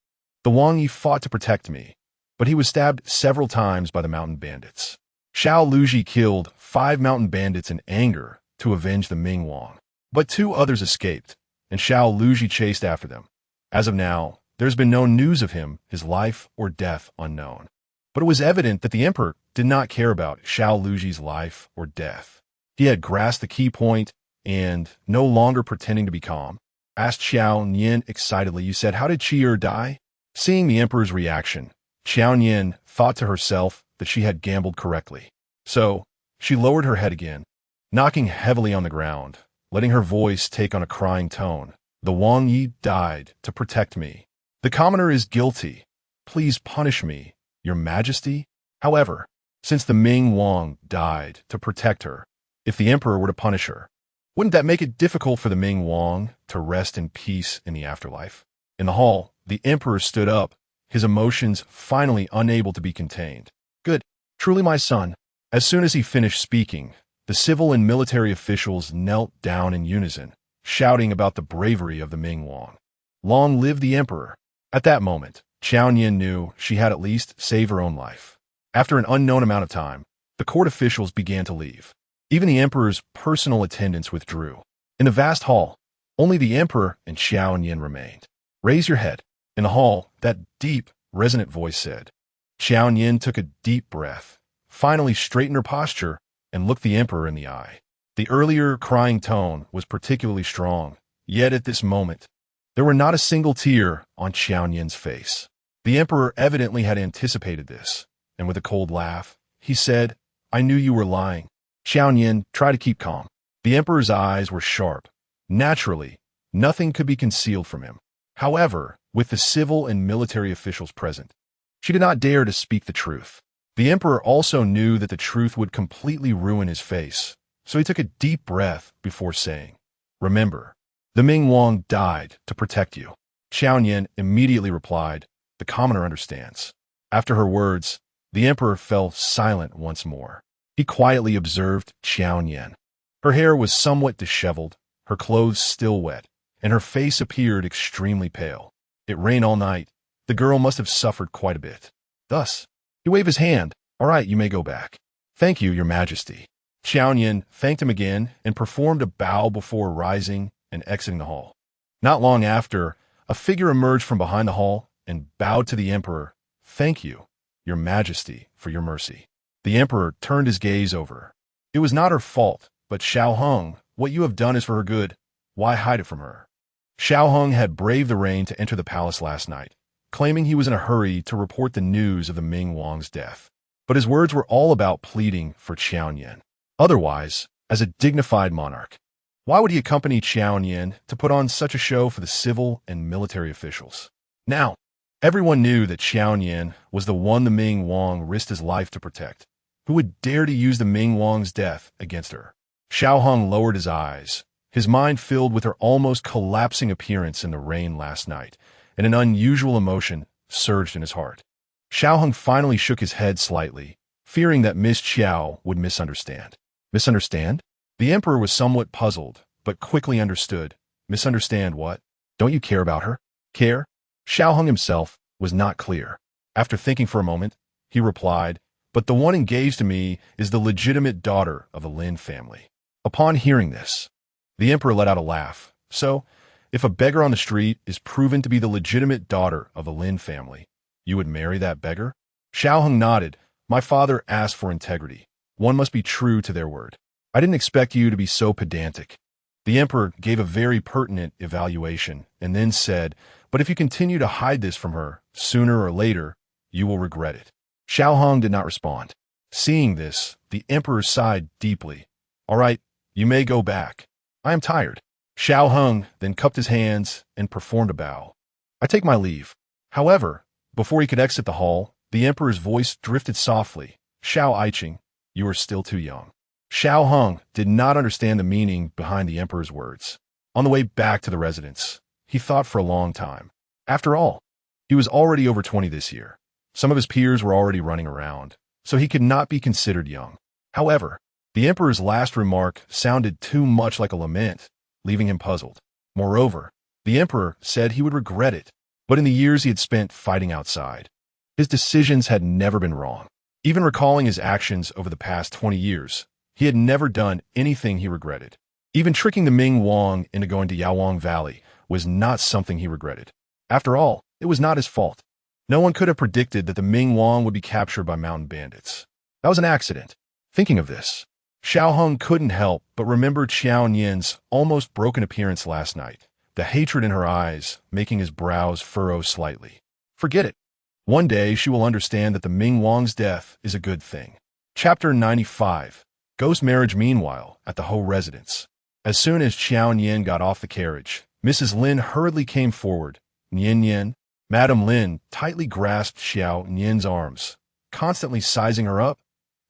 the Wang Yi fought to protect me, but he was stabbed several times by the mountain bandits. Xiao Luji killed 5 mountain bandits in anger to avenge the Ming Wang, but 2 others escaped, and Xiao Luji chased after them. As of now, there's been no news of him, his life or death unknown. But it was evident that the emperor did not care about Xiao Luji's life or death. He had grasped the key point and, no longer pretending to be calm, asked Qiao Nian excitedly, you said, how did Qi die? Seeing the emperor's reaction, Qiao Nian thought to herself that she had gambled correctly. So, she lowered her head again, knocking heavily on the ground, letting her voice take on a crying tone. The Wang Yi died to protect me. The commoner is guilty. Please punish me, your majesty. However, since the Ming Wang died to protect her, if the emperor were to punish her, wouldn't that make it difficult for the Ming Wang to rest in peace in the afterlife? In the hall, the emperor stood up, his emotions finally unable to be contained. Good, truly my son. As soon as he finished speaking, the civil and military officials knelt down in unison, shouting about the bravery of the Ming Wang. Long live the emperor! At that moment, Qiao Nian knew she had at least saved her own life. After an unknown amount of time, the court officials began to leave. Even the emperor's personal attendants withdrew. In the vast hall, only the emperor and Qiao Nian remained. Raise your head. In the hall, that deep, resonant voice said. Qiao Nian took a deep breath, finally straightened her posture, and looked the emperor in the eye. The earlier crying tone was particularly strong, yet at this moment, there were not a single tear on Qiao Nian's face. The emperor evidently had anticipated this, and with a cold laugh, he said, I knew you were lying. Qiao Nian, try to keep calm. The emperor's eyes were sharp. Naturally, nothing could be concealed from him. However, with the civil and military officials present, she did not dare to speak the truth. The emperor also knew that the truth would completely ruin his face, so he took a deep breath before saying, remember, The Ming Wang died to protect you. Qiao Nian immediately replied, "The commoner understands." After her words, the emperor fell silent once more. He quietly observed Qiao Nian. Her hair was somewhat disheveled, her clothes still wet, and her face appeared extremely pale. It rained all night. The girl must have suffered quite a bit. Thus, he waved his hand. "All right, you may go back." "Thank you, your majesty." Qiao Nian thanked him again and performed a bow before rising and exiting the hall. Not long after, a figure emerged from behind the hall and bowed to the emperor. "Thank you, your majesty, for your mercy." The emperor turned his gaze over her. "It was not her fault, but Xiao Hong, what you have done is for her good. Why hide it from her?" Xiao Hong had braved the rain to enter the palace last night, claiming he was in a hurry to report the news of the Ming Wang's death. But his words were all about pleading for Qiao Nian. Otherwise, as a dignified monarch, why would he accompany Qiao Nian to put on such a show for the civil and military officials? Now, everyone knew that Qiao Nian was the one the Ming Wang risked his life to protect. Who would dare to use the Ming Wang's death against her? Xiao Hong lowered his eyes, his mind filled with her almost collapsing appearance in the rain last night, and an unusual emotion surged in his heart. Xiao Hong finally shook his head slightly, fearing that Miss Qiao would misunderstand. Misunderstand? The emperor was somewhat puzzled, but quickly understood. Misunderstand what? Don't you care about her? Care? Xiao Hong himself was not clear. After thinking for a moment, he replied, "But the one engaged to me is the legitimate daughter of the Lin family." Upon hearing this, the emperor let out a laugh. "So, if a beggar on the street is proven to be the legitimate daughter of the Lin family, you would marry that beggar?" Xiao Hong nodded. "My father asked for integrity. One must be true to their word. I didn't expect you to be so pedantic." The emperor gave a very pertinent evaluation and then said, "But if you continue to hide this from her, sooner or later, you will regret it." Xiao Hong did not respond. Seeing this, the emperor sighed deeply. "All right, you may go back. I am tired." Xiao Hong then cupped his hands and performed a bow. "I take my leave." However, before he could exit the hall, the emperor's voice drifted softly. "Xiao Aiqing, you are still too young." Xiao Hong did not understand the meaning behind the emperor's words. On the way back to the residence, he thought for a long time. After all, he was already over 20 this year. Some of his peers were already running around, so he could not be considered young. However, the emperor's last remark sounded too much like a lament, leaving him puzzled. Moreover, the emperor said he would regret it, but in the years he had spent fighting outside, his decisions had never been wrong. Even recalling his actions over the past 20 years, he had never done anything he regretted. Even tricking the Ming Wang into going to Yaowang Valley was not something he regretted. After all, it was not his fault. No one could have predicted that the Ming Wang would be captured by mountain bandits. That was an accident. Thinking of this, Xiao Hong couldn't help but remember Qiao Nian's almost broken appearance last night, the hatred in her eyes making his brows furrow slightly. Forget it. One day she will understand that the Ming Wang's death is a good thing. Chapter 95. Ghost marriage. Meanwhile, at the Ho residence. As soon as Qiao Nian got off the carriage, Mrs. Lin hurriedly came forward. "Nian Nian." Madame Lin tightly grasped Qiao Nian's arms, constantly sizing her up.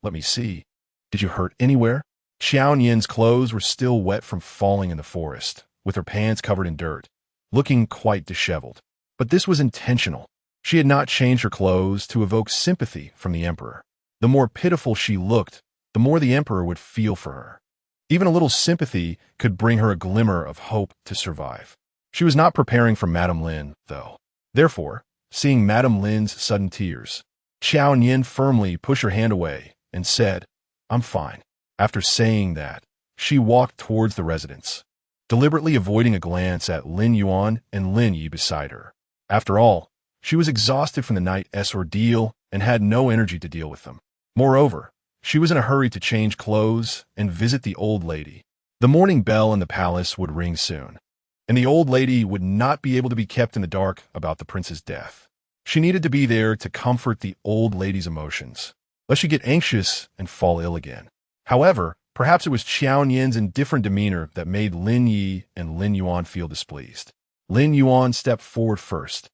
"Let me see. Did you hurt anywhere?" Qiao Nian's clothes were still wet from falling in the forest, with her pants covered in dirt, looking quite disheveled. But this was intentional. She had not changed her clothes to evoke sympathy from the emperor. The more pitiful she looked, the more the emperor would feel for her. Even a little sympathy could bring her a glimmer of hope to survive. She was not preparing for Madame Lin, though. Therefore, seeing Madame Lin's sudden tears, Qiao Nian firmly pushed her hand away and said, "I'm fine." After saying that, she walked towards the residence, deliberately avoiding a glance at Lin Yuan and Lin Yi beside her. After all, she was exhausted from the night's ordeal and had no energy to deal with them. Moreover, she was in a hurry to change clothes and visit the old lady. The morning bell in the palace would ring soon, and the old lady would not be able to be kept in the dark about the prince's death. She needed to be there to comfort the old lady's emotions, lest she get anxious and fall ill again. However, perhaps it was Qiao Nian's indifferent demeanor that made Lin Yi and Lin Yuan feel displeased. Lin Yuan stepped forward first.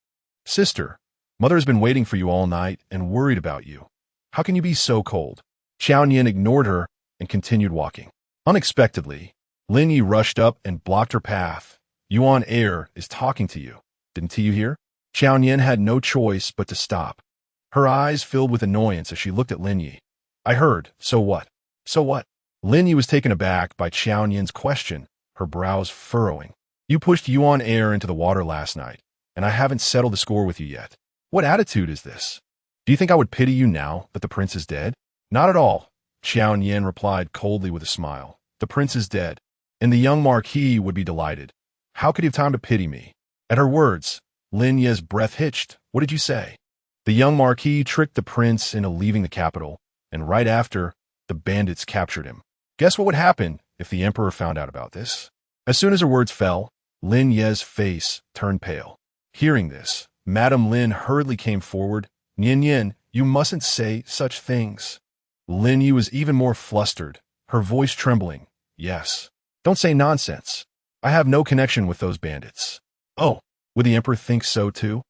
"Sister, mother has been waiting for you all night and worried about you. How can you be so cold?" Qiao Nian ignored her and continued walking. Unexpectedly, Lin Yi rushed up and blocked her path. Yuan heir is talking to you. Didn't you hear? Qiao Nian had no choice but to stop. Her eyes filled with annoyance as she looked at Lin Yi. I heard. So what? So what? Lin Yi was taken aback by Qiao Nian's question, her brows furrowing. You pushed Yuan heir into the water last night, and I haven't settled the score with you yet. What attitude is this? Do you think I would pity you now that the prince is dead? Not at all, Qiao Nian replied coldly with a smile. The prince is dead, and the young Marquis would be delighted. How could he have time to pity me? At her words, Lin Yi's breath hitched. What did you say? The young Marquis tricked the prince into leaving the capital, and right after, the bandits captured him. Guess what would happen if the emperor found out about this? As soon as her words fell, Lin Yi's face turned pale. Hearing this, Madame Lin hurriedly came forward. Nian Nian, you mustn't say such things. Lin Yi was even more flustered, her voice trembling. Yes. Don't say nonsense. I have no connection with those bandits. Oh, would the emperor think so too?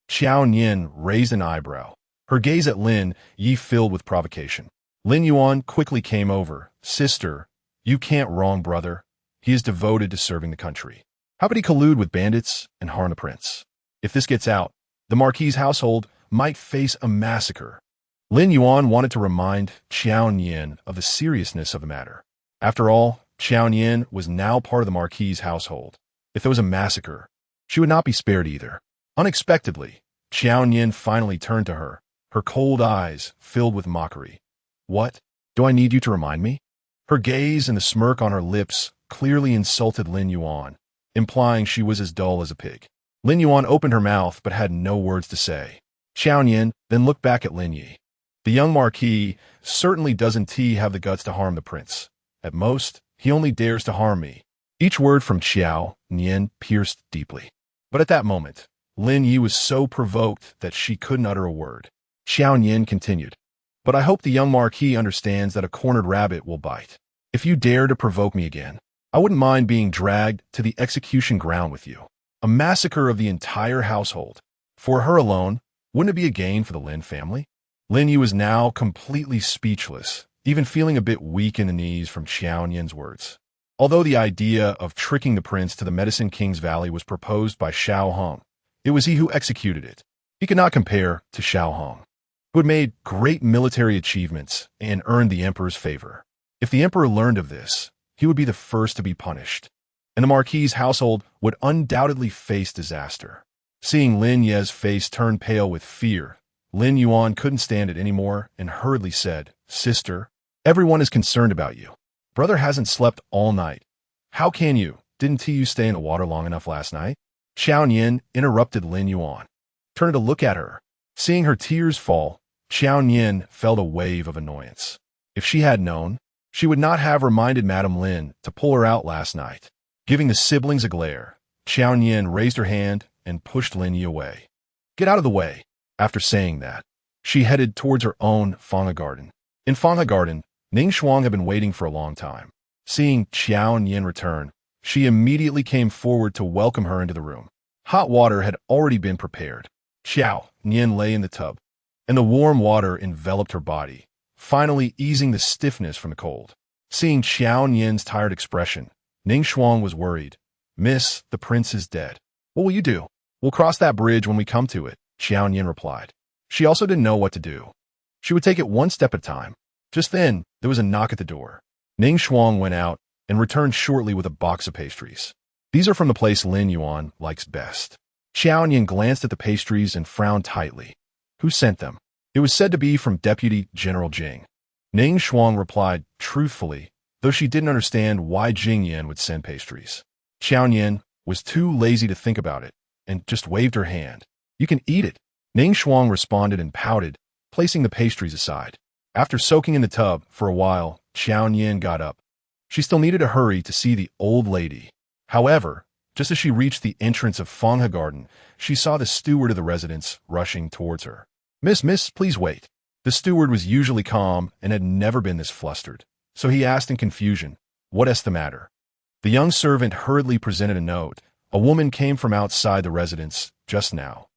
Qiao Nian raised an eyebrow, her gaze at Lin Yi filled with provocation. Lin Yuan quickly came over. Sister, you can't wrong brother. He is devoted to serving the country. How could he collude with bandits and harm the prince? If this gets out, the Marquis' household might face a massacre. Lin Yuan wanted to remind Qiao Nian of the seriousness of the matter. After all, Qiao Nian was now part of the Marquis' household. If there was a massacre, she would not be spared either. Unexpectedly, Qiao Nian finally turned to her, her cold eyes filled with mockery. What? Do I need you to remind me? Her gaze and the smirk on her lips clearly insulted Lin Yuan, implying she was as dull as a pig. Lin Yuan opened her mouth but had no words to say. Qiao Nian then looked back at Lin Yi. The young Marquis certainly doesn't have the guts to harm the prince. At most, he only dares to harm me. Each word from Qiao Nian pierced deeply. But at that moment, Lin Yi was so provoked that she couldn't utter a word. Qiao Nian continued. But I hope the young Marquis understands that a cornered rabbit will bite. If you dare to provoke me again, I wouldn't mind being dragged to the execution ground with you. A massacre of the entire household. For her alone, wouldn't it be a gain for the Lin family? Lin Yi was now completely speechless, even feeling a bit weak in the knees from Qiao Nian's words. Although the idea of tricking the prince to the Medicine King's Valley was proposed by Xiao Hong, it was he who executed it. He could not compare to Xiao Hong, who had made great military achievements and earned the emperor's favor. If the emperor learned of this, he would be the first to be punished, and the Marquis' household would undoubtedly face disaster. Seeing Lin Yi's face turn pale with fear, Lin Yuan couldn't stand it anymore and hurriedly said, Sister, everyone is concerned about you. Brother hasn't slept all night. How can you? Didn't you stay in the water long enough last night? Qiao Nian interrupted Lin Yuan, turned to look at her. Seeing her tears fall, Qiao Nian felt a wave of annoyance. If she had known, she would not have reminded Madame Lin to pull her out last night. Giving the siblings a glare, Qiao Nian raised her hand and pushed Lin Yi away. Get out of the way. After saying that, she headed towards her own Fanghe garden. In Fanghe garden, Ning Shuang had been waiting for a long time. Seeing Qiao Nian return, she immediately came forward to welcome her into the room. Hot water had already been prepared. Qiao Nian lay in the tub, and the warm water enveloped her body, finally easing the stiffness from the cold. Seeing Qiao Nian's tired expression, Ning Shuang was worried. Miss, the prince is dead. What will you do? We'll cross that bridge when we come to it, Qiao Nian replied. She also didn't know what to do. She would take it one step at a time. Just then, there was a knock at the door. Ning Shuang went out and returned shortly with a box of pastries. These are from the place Lin Yuan likes best. Qiao Nian glanced at the pastries and frowned tightly. Who sent them? It was said to be from Deputy General Jing. Ning Shuang replied truthfully, though she didn't understand why Jing Yan would send pastries. Qiao Nian was too lazy to think about it and just waved her hand. You can eat it. Ning Shuang responded and pouted, placing the pastries aside. After soaking in the tub for a while, Qiao Nian got up. She still needed to hurry to see the old lady. However, just as she reached the entrance of Fanghe Garden, she saw the steward of the residence rushing towards her. Miss, please wait. The steward was usually calm and had never been this flustered, so he asked in confusion, What's the matter? The young servant hurriedly presented a note. A woman came from outside the residence just now.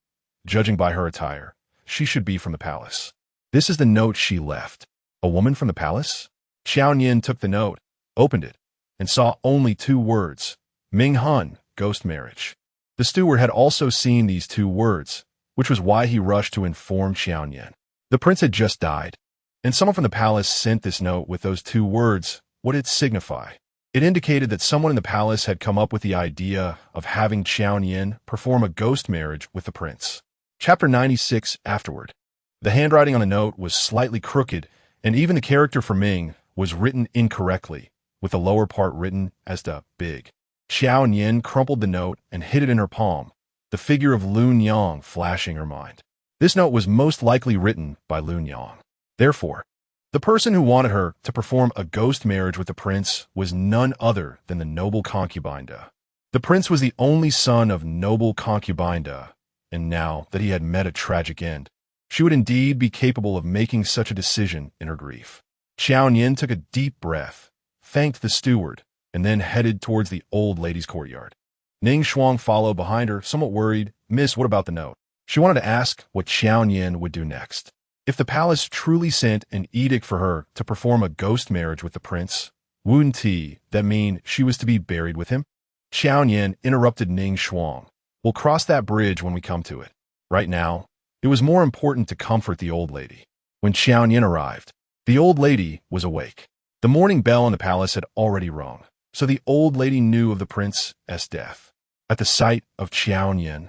Judging by her attire, she should be from the palace. This is the note she left. A woman from the palace? Qiao Nian took the note, opened it, and saw only two words. Ming Han, ghost marriage. The steward had also seen these 2 words, which was why he rushed to inform Qiao Nian. The prince had just died, and someone from the palace sent this note with those 2 words. What did it signify? It indicated that someone in the palace had come up with the idea of having Qiao Nian perform a ghost marriage with the prince. Chapter 96 Afterward. The handwriting on the note was slightly crooked, and even the character for Ming was written incorrectly, with the lower part written as the big. Qiao Nian crumpled the note and hid it in her palm, the figure of Lin Yuan flashing her mind. This note was most likely written by Lin Yuan. Therefore, the person who wanted her to perform a ghost marriage with the prince was none other than the noble concubine Da. The prince was the only son of noble concubine Da, and now that he had met a tragic end, she would indeed be capable of making such a decision in her grief. Qiao Nian took a deep breath, thanked the steward, and then headed towards the old lady's courtyard. Ning Shuang followed behind her, somewhat worried. Miss, what about the note? She wanted to ask what Qiao Nian would do next. If the palace truly sent an edict for her to perform a ghost marriage with the prince, wouldn't that mean she was to be buried with him? Qiao Nian interrupted Ning Shuang. We'll cross that bridge when we come to it. Right now, it was more important to comfort the old lady. When Qiao Nian arrived, the old lady was awake. The morning bell in the palace had already rung, so the old lady knew of the prince's death. At the sight of Qiao Nian,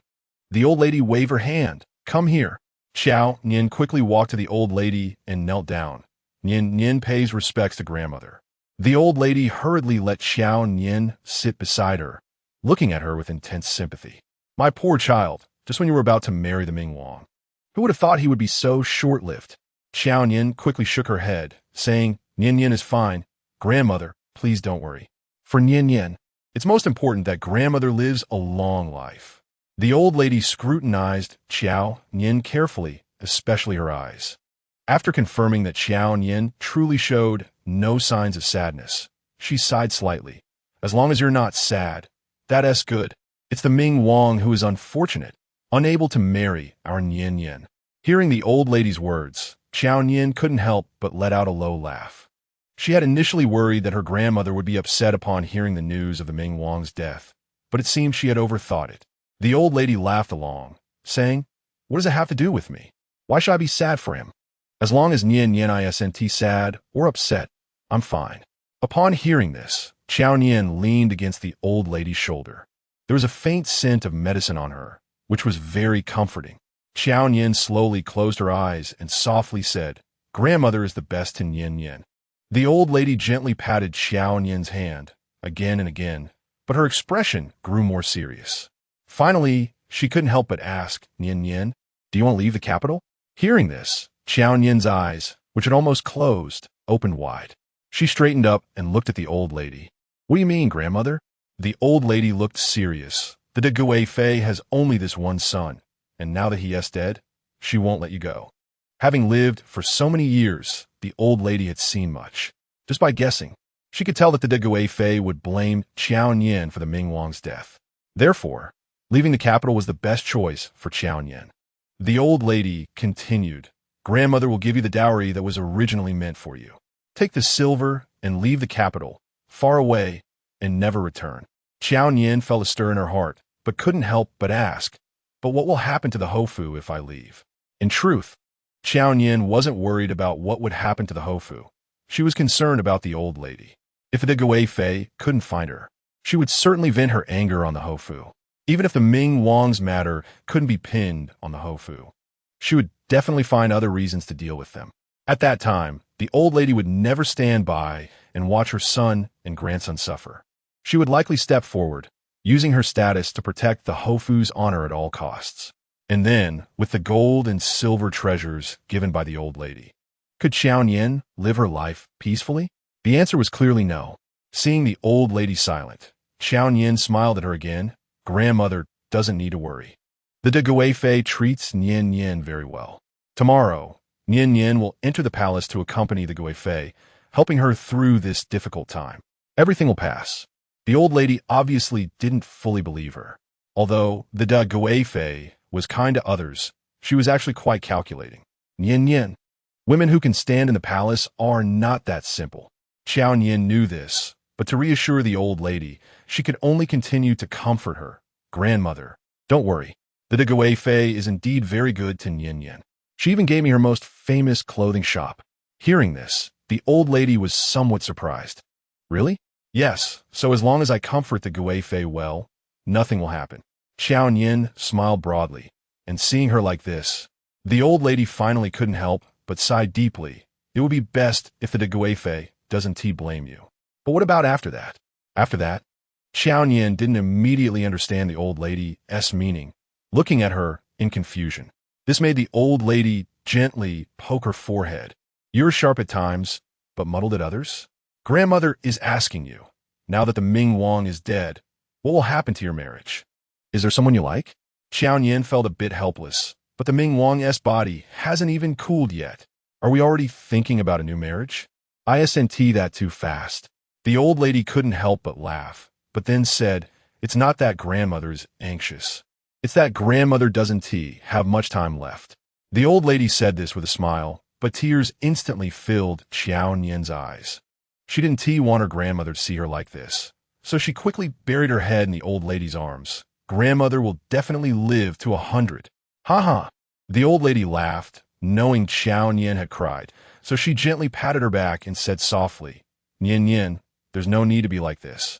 the old lady waved her hand. Come here. Qiao Nian quickly walked to the old lady and knelt down. Nian Nian pays respects to grandmother. The old lady hurriedly let Qiao Nian sit beside her, looking at her with intense sympathy. My poor child, just when you were about to marry the Ming Wang. Who would have thought he would be so short-lived? Qiao Nian quickly shook her head, saying, Nian Nian is fine. Grandmother, please don't worry. For Nian Nian, it's most important that grandmother lives a long life. The old lady scrutinized Qiao Nian carefully, especially her eyes. After confirming that Qiao Nian truly showed no signs of sadness, she sighed slightly. As long as you're not sad, that's good. It's the Ming Wang who is unfortunate, unable to marry our Nian Nian. Hearing the old lady's words, Qiao Nian couldn't help but let out a low laugh. She had initially worried that her grandmother would be upset upon hearing the news of the Ming Wang's death, but it seemed she had overthought it. The old lady laughed along, saying, What does it have to do with me? Why should I be sad for him? As long as Nian Nian isn't sad or upset, I'm fine. Upon hearing this, Qiao Nian leaned against the old lady's shoulder. There was a faint scent of medicine on her, which was very comforting. Qiao Nian slowly closed her eyes and softly said, Grandmother is the best to Nian Nian. The old lady gently patted Qiao Nian's hand, again and again, but her expression grew more serious. Finally, she couldn't help but ask, Nian Nian, do you want to leave the capital? Hearing this, Qiao Nian's eyes, which had almost closed, opened wide. She straightened up and looked at the old lady. What do you mean, grandmother? The old lady looked serious. The de Guifei has only this one son, and now that he is dead, she won't let you go. Having lived for so many years, the old lady had seen much. Just by guessing, she could tell that the de Guifei would blame Qiao Nian for the Ming Wang's death. Therefore, leaving the capital was the best choice for Qiao Nian. The old lady continued, Grandmother will give you the dowry that was originally meant for you. Take the silver and leave the capital, far away, and never return. Qiao Nian felt a stir in her heart, but couldn't help but ask, But what will happen to the Hofu if I leave? In truth, Qiao Nian wasn't worried about what would happen to the Hofu. She was concerned about the old lady. If the Guifei couldn't find her, she would certainly vent her anger on the Hofu. Even if the Ming Wang's matter couldn't be pinned on the Hofu, she would definitely find other reasons to deal with them. At that time, the old lady would never stand by and watch her son and grandson suffer. She would likely step forward, using her status to protect the Hofu's honor at all costs. And then, with the gold and silver treasures given by the old lady, could Qiao Nian live her life peacefully? The answer was clearly no. Seeing the old lady silent, Qiao Nian smiled at her again. Grandmother doesn't need to worry. The de Guifei treats Nian Nian very well. Tomorrow, Nian Nian will enter the palace to accompany the Guifei, helping her through this difficult time. Everything will pass. The old lady obviously didn't fully believe her. Although the de Guifei was kind to others, she was actually quite calculating. Nian Nian, women who can stand in the palace are not that simple. Qiao Nian knew this, But to reassure the old lady, she could only continue to comfort her. Grandmother, don't worry. The de Fei is indeed very good to Nian Nian. She even gave me her most famous clothing shop. Hearing this, the old lady was somewhat surprised. Really? Yes, so as long as I comfort the Fei well, nothing will happen. Qiao Nian smiled broadly, and seeing her like this, the old lady finally couldn't help but sigh deeply. It would be best if the de Fei doesn't blame you. But what about after that? After that? Qiao Nian didn't immediately understand the old lady's meaning, looking at her in confusion. This made the old lady gently poke her forehead. You're sharp at times, but muddled at others? Grandmother is asking you, now that the Ming Wang is dead, what will happen to your marriage? Is there someone you like? Qiao Nian felt a bit helpless, but the Ming Wang's body hasn't even cooled yet. Are we already thinking about a new marriage? Isn't that too fast? The old lady couldn't help but laugh, but then said, it's not that grandmother's anxious. It's that grandmother doesn't have much time left. The old lady said this with a smile, but tears instantly filled Qiao Nian's eyes. She didn't want her grandmother to see her like this, so she quickly buried her head in the old lady's arms. Grandmother will definitely live to 100. Ha ha. The old lady laughed, knowing Qiao Nian had cried, so she gently patted her back and said softly, Nian Nian, there's no need to be like this.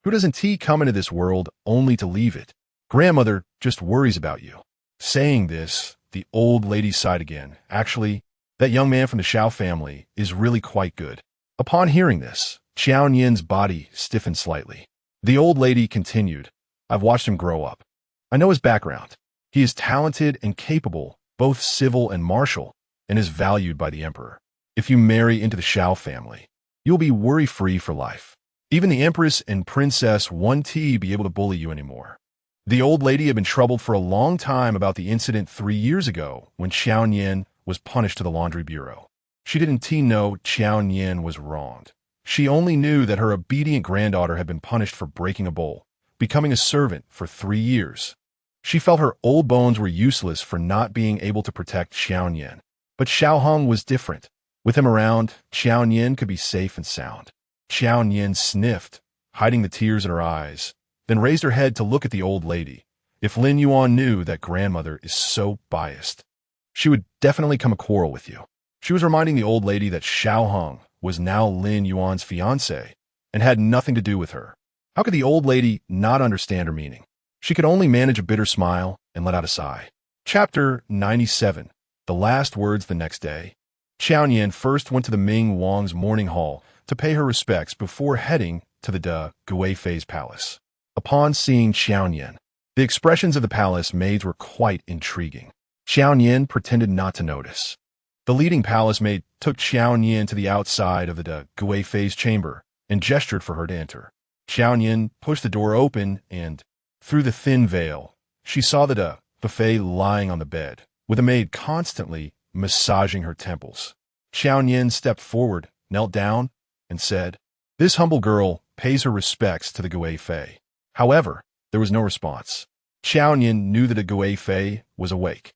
Who doesn't come into this world only to leave it? Grandmother just worries about you. Saying this, the old lady sighed again. Actually, that young man from the Xiao family is really quite good. Upon hearing this, Qiao Nian's body stiffened slightly. The old lady continued, I've watched him grow up. I know his background. He is talented and capable, both civil and martial, and is valued by the emperor. If you marry into the Xiao family, you'll be worry-free for life. Even the empress and princess won't be able to bully you anymore. The old lady had been troubled for a long time about the incident 3 years ago when Qiao Nian was punished to the laundry bureau. She didn't know Qiao Nian was wronged. She only knew that her obedient granddaughter had been punished for breaking a bowl, becoming a servant for 3 years. She felt her old bones were useless for not being able to protect Qiao Nian. But Xiao Hong was different. With him around, Qiao Nian could be safe and sound. Qiao Nian sniffed, hiding the tears in her eyes, then raised her head to look at the old lady. If Lin Yuan knew that grandmother is so biased, she would definitely come a quarrel with you. She was reminding the old lady that Xiao Hong was now Lin Yuan's fiancé and had nothing to do with her. How could the old lady not understand her meaning? She could only manage a bitter smile and let out a sigh. Chapter 97. The last words the next day. Qiao Nian first went to the Ming Wang's mourning hall to pay her respects before heading to the de Fei's palace. Upon seeing Qiao Nian, the expressions of the palace maids were quite intriguing. Qiao Nian pretended not to notice. The leading palace maid took Qiao Nian to the outside of the de Fei's chamber and gestured for her to enter. Qiao Nian pushed the door open and, through the thin veil, she saw the de Fei lying on the bed, with a maid constantly massaging her temples. Qiao Nian stepped forward, knelt down, and said, This humble girl pays her respects to the Fei. However, there was no response. Qiao Nian knew that the Fei was awake,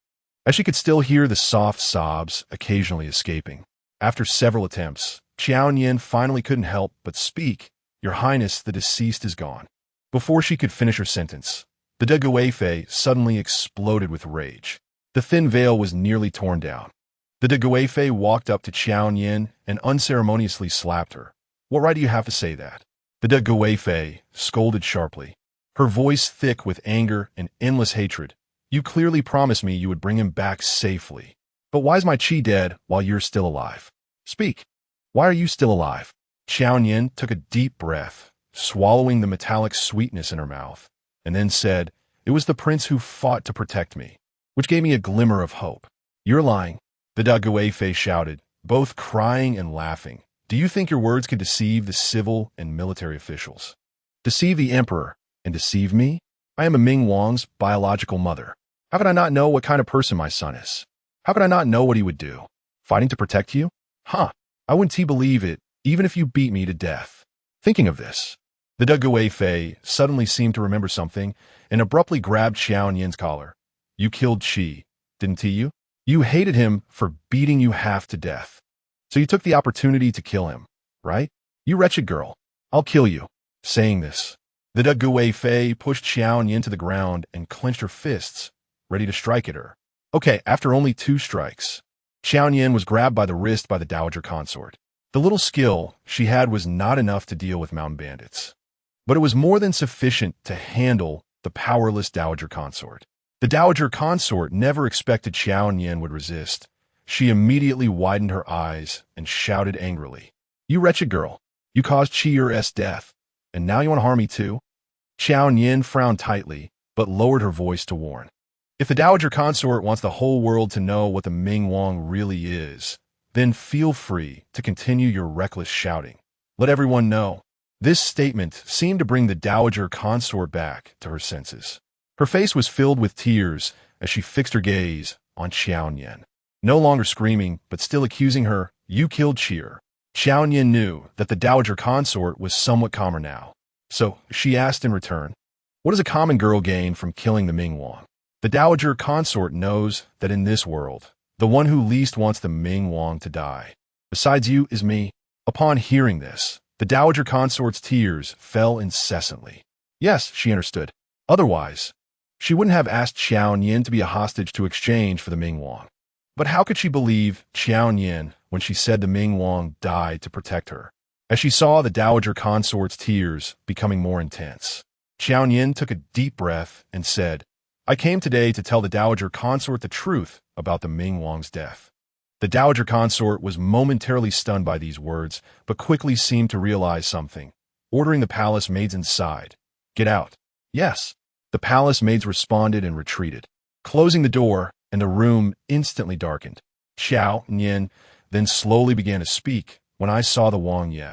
as she could still hear the soft sobs occasionally escaping. After several attempts, Qiao Nian finally couldn't help but speak, Your Highness, the deceased is gone. Before she could finish her sentence, the de Fei suddenly exploded with rage. The thin veil was nearly torn down. The de Fei walked up to Qiao Nian and unceremoniously slapped her. What right do you have to say that? The de Fei scolded sharply, her voice thick with anger and endless hatred. You clearly promised me you would bring him back safely. But why is my Qi dead while you're still alive? Speak. Why are you still alive? Qiao Nian took a deep breath, swallowing the metallic sweetness in her mouth, and then said, It was the prince who fought to protect me, which gave me a glimmer of hope. You're lying, the de Fei shouted, both crying and laughing. Do you think your words could deceive the civil and military officials? Deceive the emperor and deceive me? I am a Ming Wang's biological mother. How could I not know what kind of person my son is? How could I not know what he would do? Fighting to protect you? Huh, I wouldn't believe it, even if you beat me to death. Thinking of this, the de Fei suddenly seemed to remember something and abruptly grabbed Qiao Nian's collar. You killed Qi, didn't you? You hated him for beating you half to death. So you took the opportunity to kill him, right? You wretched girl. I'll kill you. Saying this, the Gui Fei pushed Qiao Nian to the ground and clenched her fists, ready to strike at her. Okay, after only 2 strikes, Qiao Nian was grabbed by the wrist by the dowager consort. The little skill she had was not enough to deal with mountain bandits, but it was more than sufficient to handle the powerless dowager consort. The dowager consort never expected Qiao Nian would resist. She immediately widened her eyes and shouted angrily, "You wretched girl, you caused Qi death, and now you want to harm me too?" Qiao Nian frowned tightly, but lowered her voice to warn. If the dowager consort wants the whole world to know what the Ming Wang really is, then feel free to continue your reckless shouting. Let everyone know. This statement seemed to bring the dowager consort back to her senses. Her face was filled with tears as she fixed her gaze on Qiao Nian. No longer screaming, but still accusing her, "You killed Qi." Qiao Nian knew that the dowager consort was somewhat calmer now, so she asked in return, "What does a common girl gain from killing the Ming Wang?" The dowager consort knows that in this world, the one who least wants the Ming Wang to die, besides you, is me. Upon hearing this, the dowager consort's tears fell incessantly. Yes, she understood. Otherwise, she wouldn't have asked Qiao Nian to be a hostage to exchange for the Ming Wang. But how could she believe Qiao Nian when she said the Ming Wang died to protect her? As she saw the dowager consort's tears becoming more intense, Qiao Nian took a deep breath and said, "I came today to tell the dowager consort the truth about the Ming Wang's death." The dowager consort was momentarily stunned by these words, but quickly seemed to realize something, ordering the palace maids inside, "Get out." Yes. The palace maids responded and retreated, closing the door, and the room instantly darkened. Qiao Nian then slowly began to speak. "When I saw the Wang Ye,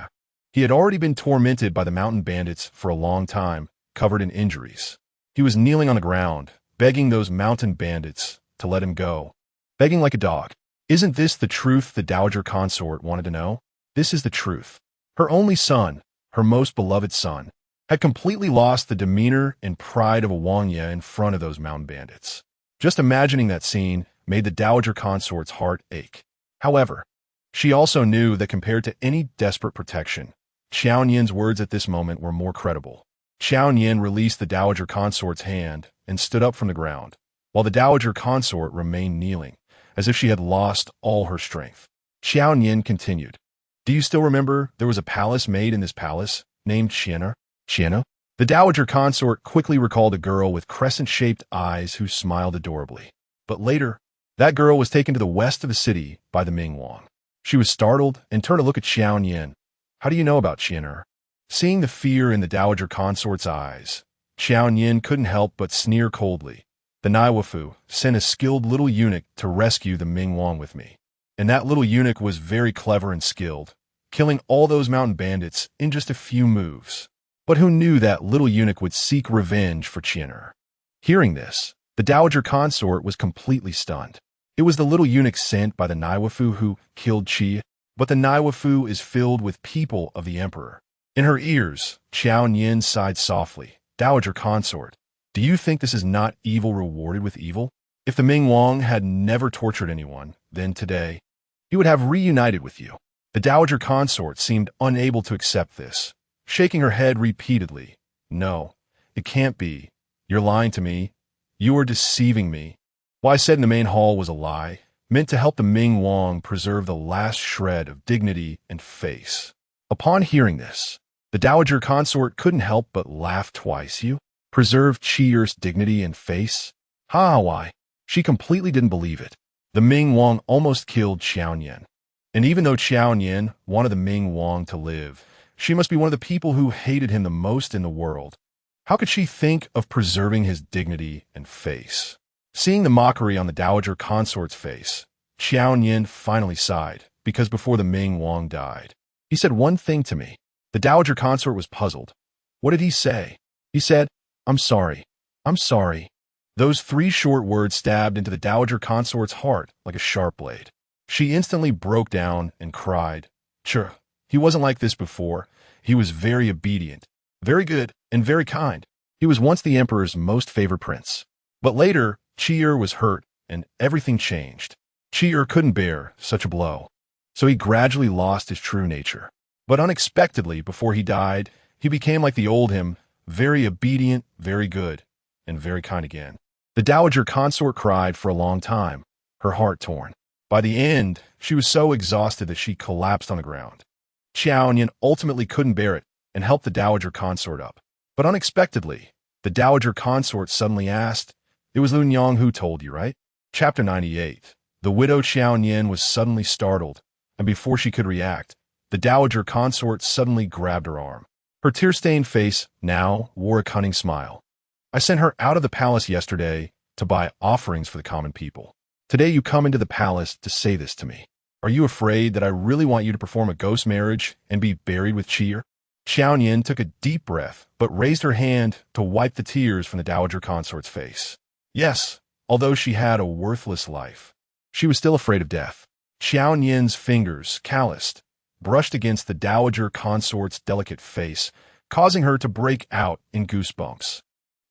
he had already been tormented by the mountain bandits for a long time, covered in injuries. He was kneeling on the ground, begging those mountain bandits to let him go, begging like a dog. Isn't this the truth the dowager consort wanted to know? This is the truth. Her only son, her most beloved son, had completely lost the demeanor and pride of a Wang Ye in front of those mountain bandits. Just imagining that scene made the dowager consort's heart ache. However, she also knew that compared to any desperate protection, Qiao Nian's words at this moment were more credible. Qiao Nian released the dowager consort's hand and stood up from the ground, while the dowager consort remained kneeling, as if she had lost all her strength. Qiao Nian continued, "Do you still remember there was a palace maid in this palace named Qian? Qian?" The dowager consort quickly recalled a girl with crescent-shaped eyes who smiled adorably. But later, that girl was taken to the west of the city by the Ming Wang. She was startled and turned to look at Qiao Nian. "How do you know about Qian?" Seeing the fear in the dowager consort's eyes, Qiao Nian couldn't help but sneer coldly. "The Naiwafu sent a skilled little eunuch to rescue the Ming Wang with me. And that little eunuch was very clever and skilled, killing all those mountain bandits in just a few moves. But who knew that little eunuch would seek revenge for Qian?" Hearing this, the dowager consort was completely stunned. It was the little eunuch sent by the Naiwafu who killed Qi, but the Naiwafu is filled with people of the emperor. In her ears, Qiao Nian sighed softly. "Dowager consort, do you think this is not evil rewarded with evil? If the Ming Wang had never tortured anyone, then today, he would have reunited with you." The dowager consort seemed unable to accept this, shaking her head repeatedly. "No, it can't be. You're lying to me. You are deceiving me. What I said in the main hall was a lie, meant to help the Ming Wang preserve the last shred of dignity and face." Upon hearing this, the dowager consort couldn't help but laugh twice. "You preserve Qi's dignity and face? Ha, why?" She completely didn't believe it. The Ming Wang almost killed Qiao Nian. And even though Qiao Nian wanted the Ming Wang to live, she must be one of the people who hated him the most in the world. How could she think of preserving his dignity and face? Seeing the mockery on the dowager consort's face, Qiao Nian finally sighed, because before the Ming Wang died, he said one thing to me. The dowager consort was puzzled. What did he say? He said, "I'm sorry. I'm sorry." Those 3 short words stabbed into the dowager consort's heart like a sharp blade. She instantly broke down and cried. Sure, he wasn't like this before. He was very obedient, very good, and very kind. He was once the emperor's most favored prince. But later, Qi was hurt, and everything changed. Qi couldn't bear such a blow, so he gradually lost his true nature. But unexpectedly, before he died, he became like the old him, very obedient, very good, and very kind again. The dowager consort cried for a long time, her heart torn. By the end, she was so exhausted that she collapsed on the ground. Qiao Nian ultimately couldn't bear it and helped the dowager consort up. But unexpectedly, the dowager consort suddenly asked, "It was Lin Yuan who told you, right?" Chapter 98. The widow Qiao Nian was suddenly startled, and before she could react, the dowager consort suddenly grabbed her arm. Her tear-stained face now wore a cunning smile. "I sent her out of the palace yesterday to buy offerings for the common people. Today you come into the palace to say this to me. Are you afraid that I really want you to perform a ghost marriage and be buried with cheer?" Qiao Nian took a deep breath, but raised her hand to wipe the tears from the dowager consort's face. Yes, although she had a worthless life, she was still afraid of death. Qiao Nian's fingers, calloused, brushed against the dowager consort's delicate face, causing her to break out in goosebumps.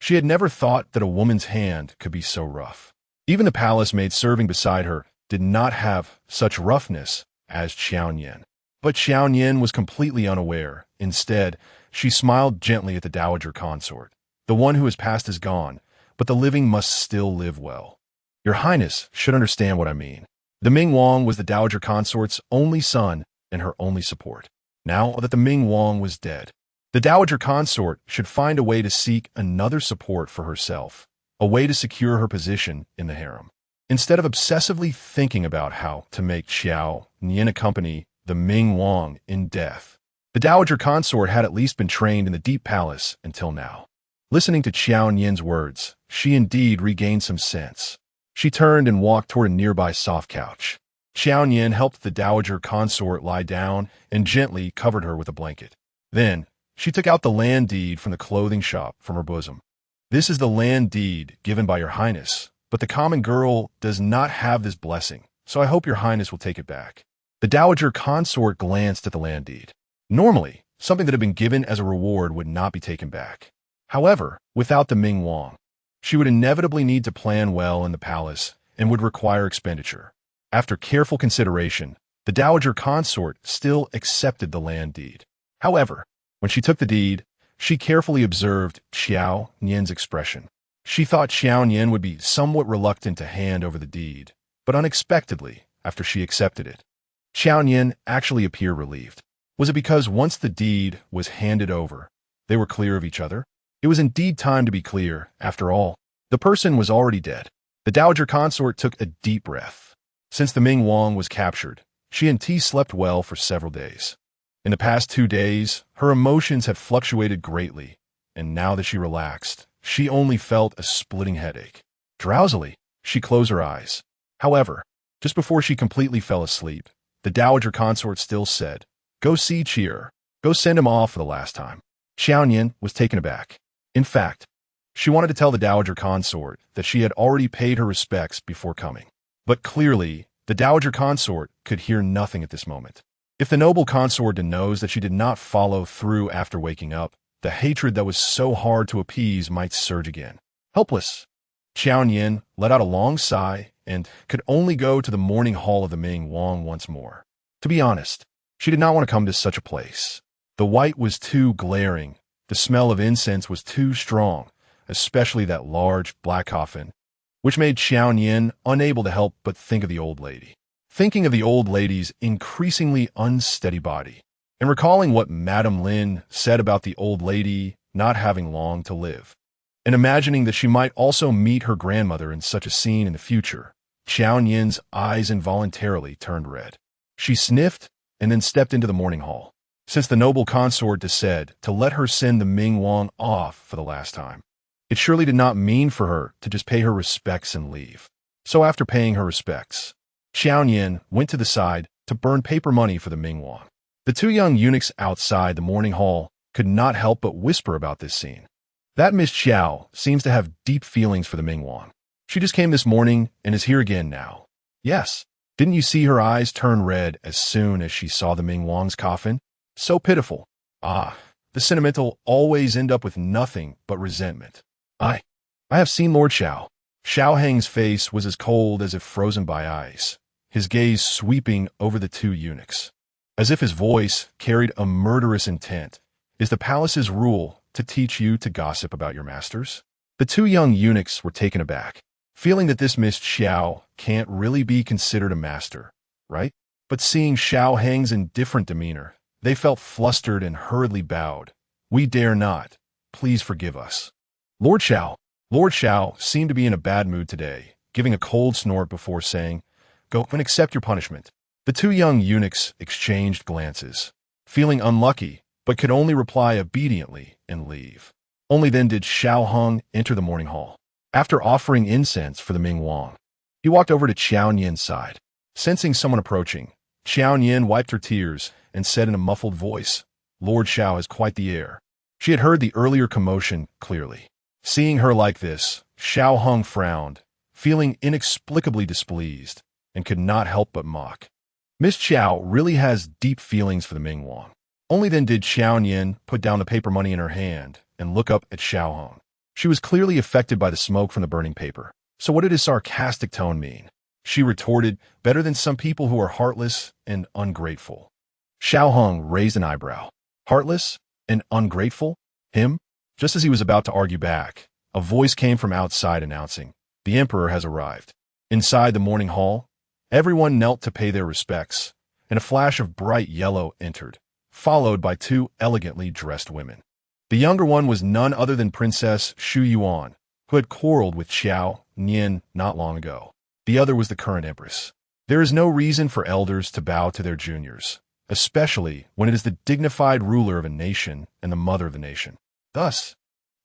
She had never thought that a woman's hand could be so rough. Even the palace maid serving beside her did not have such roughness as Qiao Nian. But Qiao Nian was completely unaware. Instead, she smiled gently at the dowager consort. "The one who has passed is gone, but the living must still live well. Your Highness should understand what I mean." The Ming Wang was the dowager consort's only son and her only support. Now that the Ming Wang was dead, the dowager consort should find a way to seek another support for herself, a way to secure her position in the harem. Instead of obsessively thinking about how to make Qiao Nian accompany the Ming Wang in death, the dowager consort had at least been trained in the deep palace until now. Listening to Qiao Nian's words, she indeed regained some sense. She turned and walked toward a nearby soft couch. Qiao Nian helped the dowager consort lie down and gently covered her with a blanket. Then, she took out the land deed from the clothing shop from her bosom. "This is the land deed given by your Highness, but the common girl does not have this blessing, so I hope your Highness will take it back." The dowager consort glanced at the land deed. Normally, something that had been given as a reward would not be taken back. However, without the Ming Wang, she would inevitably need to plan well in the palace and would require expenditure. After careful consideration, the dowager consort still accepted the land deed. However, when she took the deed, she carefully observed Qiao Nian's expression. She thought Qiao Nian would be somewhat reluctant to hand over the deed, but unexpectedly, after she accepted it, Qiao Nian actually appeared relieved. Was it because once the deed was handed over, they were clear of each other? It was indeed time to be clear. After all, the person was already dead. The dowager consort took a deep breath. Since the Ming Wang was captured, she and Ti slept well for several days. In the past 2 days, her emotions had fluctuated greatly, and now that she relaxed, she only felt a splitting headache. Drowsily, she closed her eyes. However, just before she completely fell asleep, the dowager consort still said, "Go see Cheer. Go send him off for the last time." Qiao Nian was taken aback. In fact, she wanted to tell the dowager consort that she had already paid her respects before coming. But clearly, the dowager consort could hear nothing at this moment. If the noble consort knows that she did not follow through after waking up, the hatred that was so hard to appease might surge again. Helpless, Qiao Nian let out a long sigh and could only go to the morning hall of the Ming Wang once more. To be honest, she did not want to come to such a place. The white was too glaring, the smell of incense was too strong, especially that large black coffin, which made Qiao Nian unable to help but think of the old lady. Thinking of the old lady's increasingly unsteady body, and recalling what Madame Lin said about the old lady not having long to live, and imagining that she might also meet her grandmother in such a scene in the future, Qiao Nian's eyes involuntarily turned red. She sniffed and then stepped into the morning hall. Since the noble consort said to let her send the Ming Wang off for the last time, it surely did not mean for her to just pay her respects and leave. So after paying her respects, Qiao Nian went to the side to burn paper money for the Ming Wang. The 2 young eunuchs outside the morning hall could not help but whisper about this scene. That Miss Xiao seems to have deep feelings for the Ming Wang. She just came this morning and is here again now. Yes, didn't you see her eyes turn red as soon as she saw the Ming Wang's coffin? So pitiful. Ah, the sentimental always end up with nothing but resentment. I have seen Lord Xiao. Xiao Heng's face was as cold as if frozen by ice, his gaze sweeping over the 2 eunuchs. as if his voice carried a murderous intent. Is the palace's rule to teach you to gossip about your masters? The two young eunuchs were taken aback, feeling that this Miss Xiao can't really be considered a master, right? But seeing Xiao Heng's indifferent demeanor, they felt flustered and hurriedly bowed. We dare not. Please forgive us. Lord Xiao seemed to be in a bad mood today, giving a cold snort before saying, "Go and accept your punishment." The two young eunuchs exchanged glances, feeling unlucky, but could only reply obediently and leave. Only then did Xiao Heng enter the morning hall. After offering incense for the Ming Wang, he walked over to Qiao Nian's side. Sensing someone approaching, Qiao Nian wiped her tears and said in a muffled voice, "Lord Xiao has quite the air." She had heard the earlier commotion clearly. Seeing her like this, Xiao Heng frowned, feeling inexplicably displeased, and could not help but mock. Miss Qiao really has deep feelings for the Ming Wang. Only then did Qiao Nian put down the paper money in her hand and look up at Xiao Heng. She was clearly affected by the smoke from the burning paper. So what did his sarcastic tone mean? She retorted, "Better than some people who are heartless and ungrateful." Xiao Heng raised an eyebrow. Heartless and ungrateful? Him? Just as he was about to argue back, a voice came from outside announcing, "The emperor has arrived." Inside the morning hall, everyone knelt to pay their respects, and a flash of bright yellow entered, followed by two elegantly dressed women. The younger one was none other than Princess Xu Yuan, who had quarreled with Qiao Nian not long ago. The other was the current empress. There is no reason for elders to bow to their juniors, especially when it is the dignified ruler of a nation and the mother of the nation. Thus,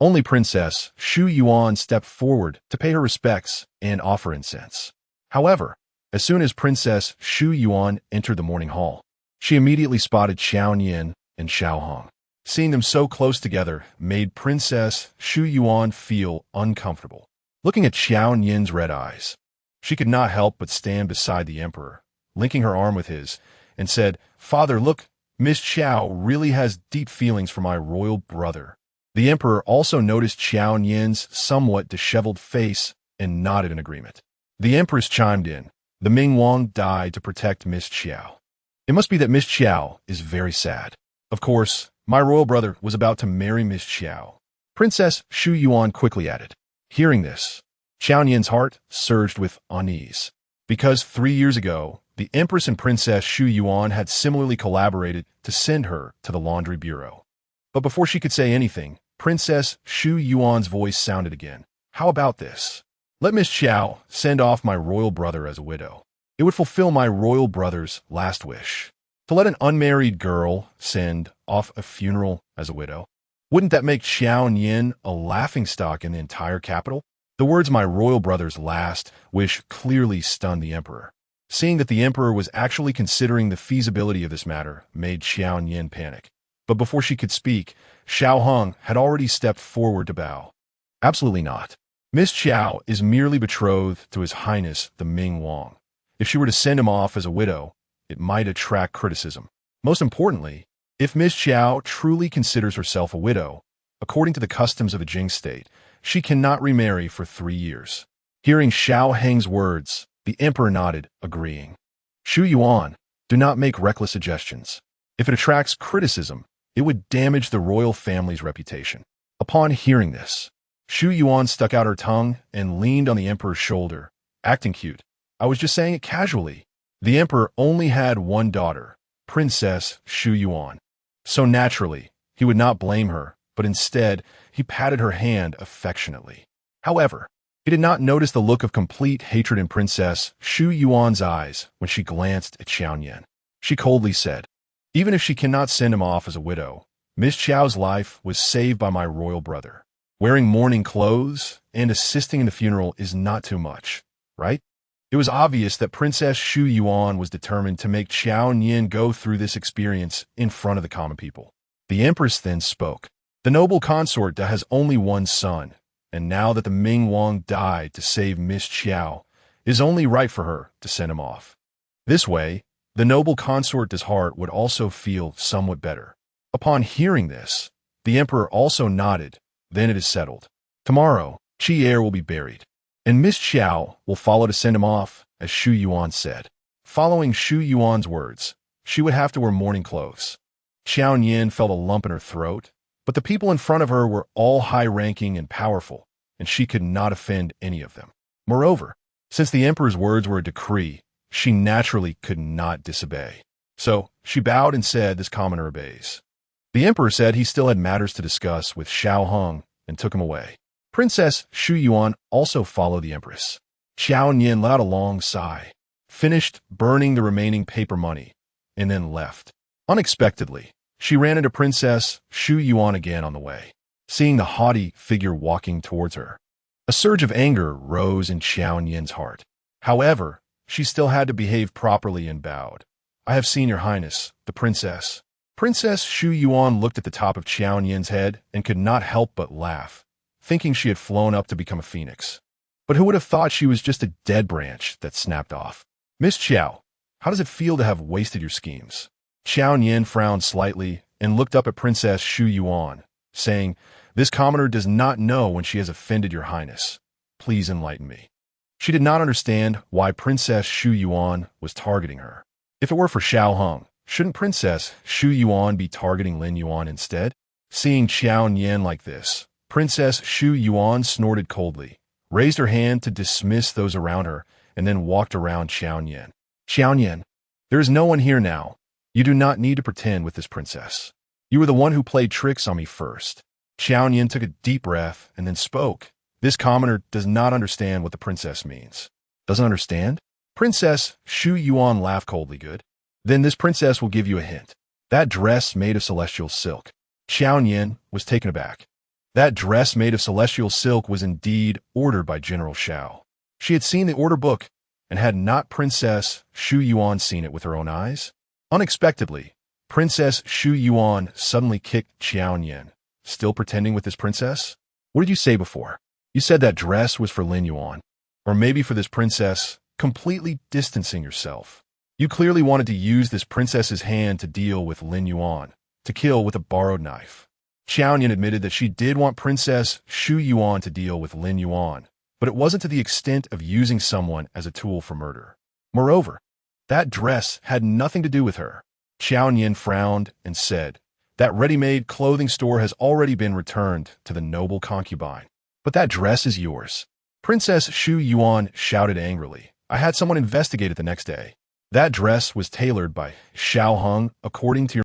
only Princess Xu Yuan stepped forward to pay her respects and offer incense. However, as soon as Princess Xu Yuan entered the morning hall, she immediately spotted Qiao Nian and Xiao Heng. Seeing them so close together made Princess Xu Yuan feel uncomfortable. Looking at Qiao Nian's red eyes, she could not help but stand beside the emperor, linking her arm with his, and said, "Father, look, Miss Qiao really has deep feelings for my royal brother." The emperor also noticed Qiao Nian's somewhat disheveled face and nodded in agreement. The empress chimed in, "The Ming Wang died to protect Miss Qiao. It must be that Miss Qiao is very sad. Of course, my royal brother was about to marry Miss Qiao." Princess Xu Yuan quickly added. Hearing this, Qiao Nian's heart surged with unease, because 3 years ago, the empress and Princess Xu Yuan had similarly collaborated to send her to the laundry bureau. But before she could say anything, Princess Xu Yuan's voice sounded again. "How about this? Let Miss Qiao send off my royal brother as a widow. It would fulfill my royal brother's last wish. To let an unmarried girl send off a funeral as a widow? Wouldn't that make Qiao Nian a laughingstock in the entire capital?" The words "my royal brother's last wish" clearly stunned the emperor. Seeing that the emperor was actually considering the feasibility of this matter made Qiao Nian panic. But before she could speak, Xiao Heng had already stepped forward to bow. "Absolutely not. Miss Qiao is merely betrothed to His Highness the Ming Wang. If she were to send him off as a widow, it might attract criticism. Most importantly, if Miss Qiao truly considers herself a widow, according to the customs of the Jing state, she cannot remarry for 3 years." Hearing Xiao Heng's words, the emperor nodded, agreeing. "Xu Yuan, do not make reckless suggestions. If it attracts criticism, it would damage the royal family's reputation." Upon hearing this, Xu Yuan stuck out her tongue and leaned on the emperor's shoulder, acting cute. "I was just saying it casually." The emperor only had one daughter, Princess Xu Yuan. So naturally, he would not blame her, but instead, he patted her hand affectionately. However, he did not notice the look of complete hatred in Princess Xu Yuan's eyes when she glanced at Qiao Nian. She coldly said, "Even if she cannot send him off as a widow, Miss Qiao's life was saved by my royal brother. Wearing mourning clothes and assisting in the funeral is not too much, right?" It was obvious that Princess Xu Yuan was determined to make Qiao Nian go through this experience in front of the common people. The empress then spoke. "The noble consort that has only one son, and now that the Ming Wang died to save Miss Qiao, is only right for her to send him off. This way, the noble consort's heart would also feel somewhat better." Upon hearing this, the emperor also nodded. "Then it is settled. Tomorrow, Qi will be buried, and Miss Qiao will follow to send him off, as Xu Yuan said." Following Xu Yuan's words, she would have to wear mourning clothes. Qiao Nian felt a lump in her throat, but the people in front of her were all high-ranking and powerful, and she could not offend any of them. Moreover, since the emperor's words were a decree, she naturally could not disobey. So she bowed and said, "This commoner obeys." The emperor said he still had matters to discuss with Xiao Hong and took him away. Princess Xu Yuan also followed the empress. Qiao Nian let out a long sigh, finished burning the remaining paper money, and then left. Unexpectedly, she ran into Princess Xu Yuan again on the way, seeing the haughty figure walking towards her. A surge of anger rose in Qiao Nian's heart. However, she still had to behave properly and bowed. "I have seen your highness, the princess." Princess Xu Yuan looked at the top of Qiao Nian's head and could not help but laugh, thinking she had flown up to become a phoenix. But who would have thought she was just a dead branch that snapped off? "Miss Qiao, how does it feel to have wasted your schemes?" Qiao Nian frowned slightly and looked up at Princess Xu Yuan, saying, "This commoner does not know when she has offended your highness. Please enlighten me." She did not understand why Princess Xu Yuan was targeting her. If it were for Xiao Hong, shouldn't Princess Xu Yuan be targeting Lin Yuan instead? Seeing Qiao Nian like this, Princess Xu Yuan snorted coldly, raised her hand to dismiss those around her, and then walked around Qiao Nian. "Qiao Nian, there is no one here now. You do not need to pretend with this princess. You were the one who played tricks on me first." Qiao Nian took a deep breath and then spoke. "This commoner does not understand what the princess means." "Doesn't understand?" Princess Xu Yuan laughed coldly. "Good. Then this princess will give you a hint. That dress made of celestial silk." Qiao Nian was taken aback. That dress made of celestial silk was indeed ordered by General Xiao. She had seen the order book, and had not Princess Xu Yuan seen it with her own eyes? Unexpectedly, Princess Xu Yuan suddenly kicked Qiao Nian. "Still pretending with this princess? What did you say before? You said that dress was for Lin Yuan, or maybe for this princess," completely distancing yourself. "You clearly wanted to use this princess's hand to deal with Lin Yuan, to kill with a borrowed knife." Qiao Nian admitted that she did want Princess Xu Yuan to deal with Lin Yuan, but it wasn't to the extent of using someone as a tool for murder. Moreover, that dress had nothing to do with her. Qiao Nian frowned and said, "That ready-made clothing store has already been returned to the noble concubine. But that dress is yours." Princess Xu Yuan shouted angrily. "I had someone investigate it the next day. That dress was tailored by Xiao Hong according to your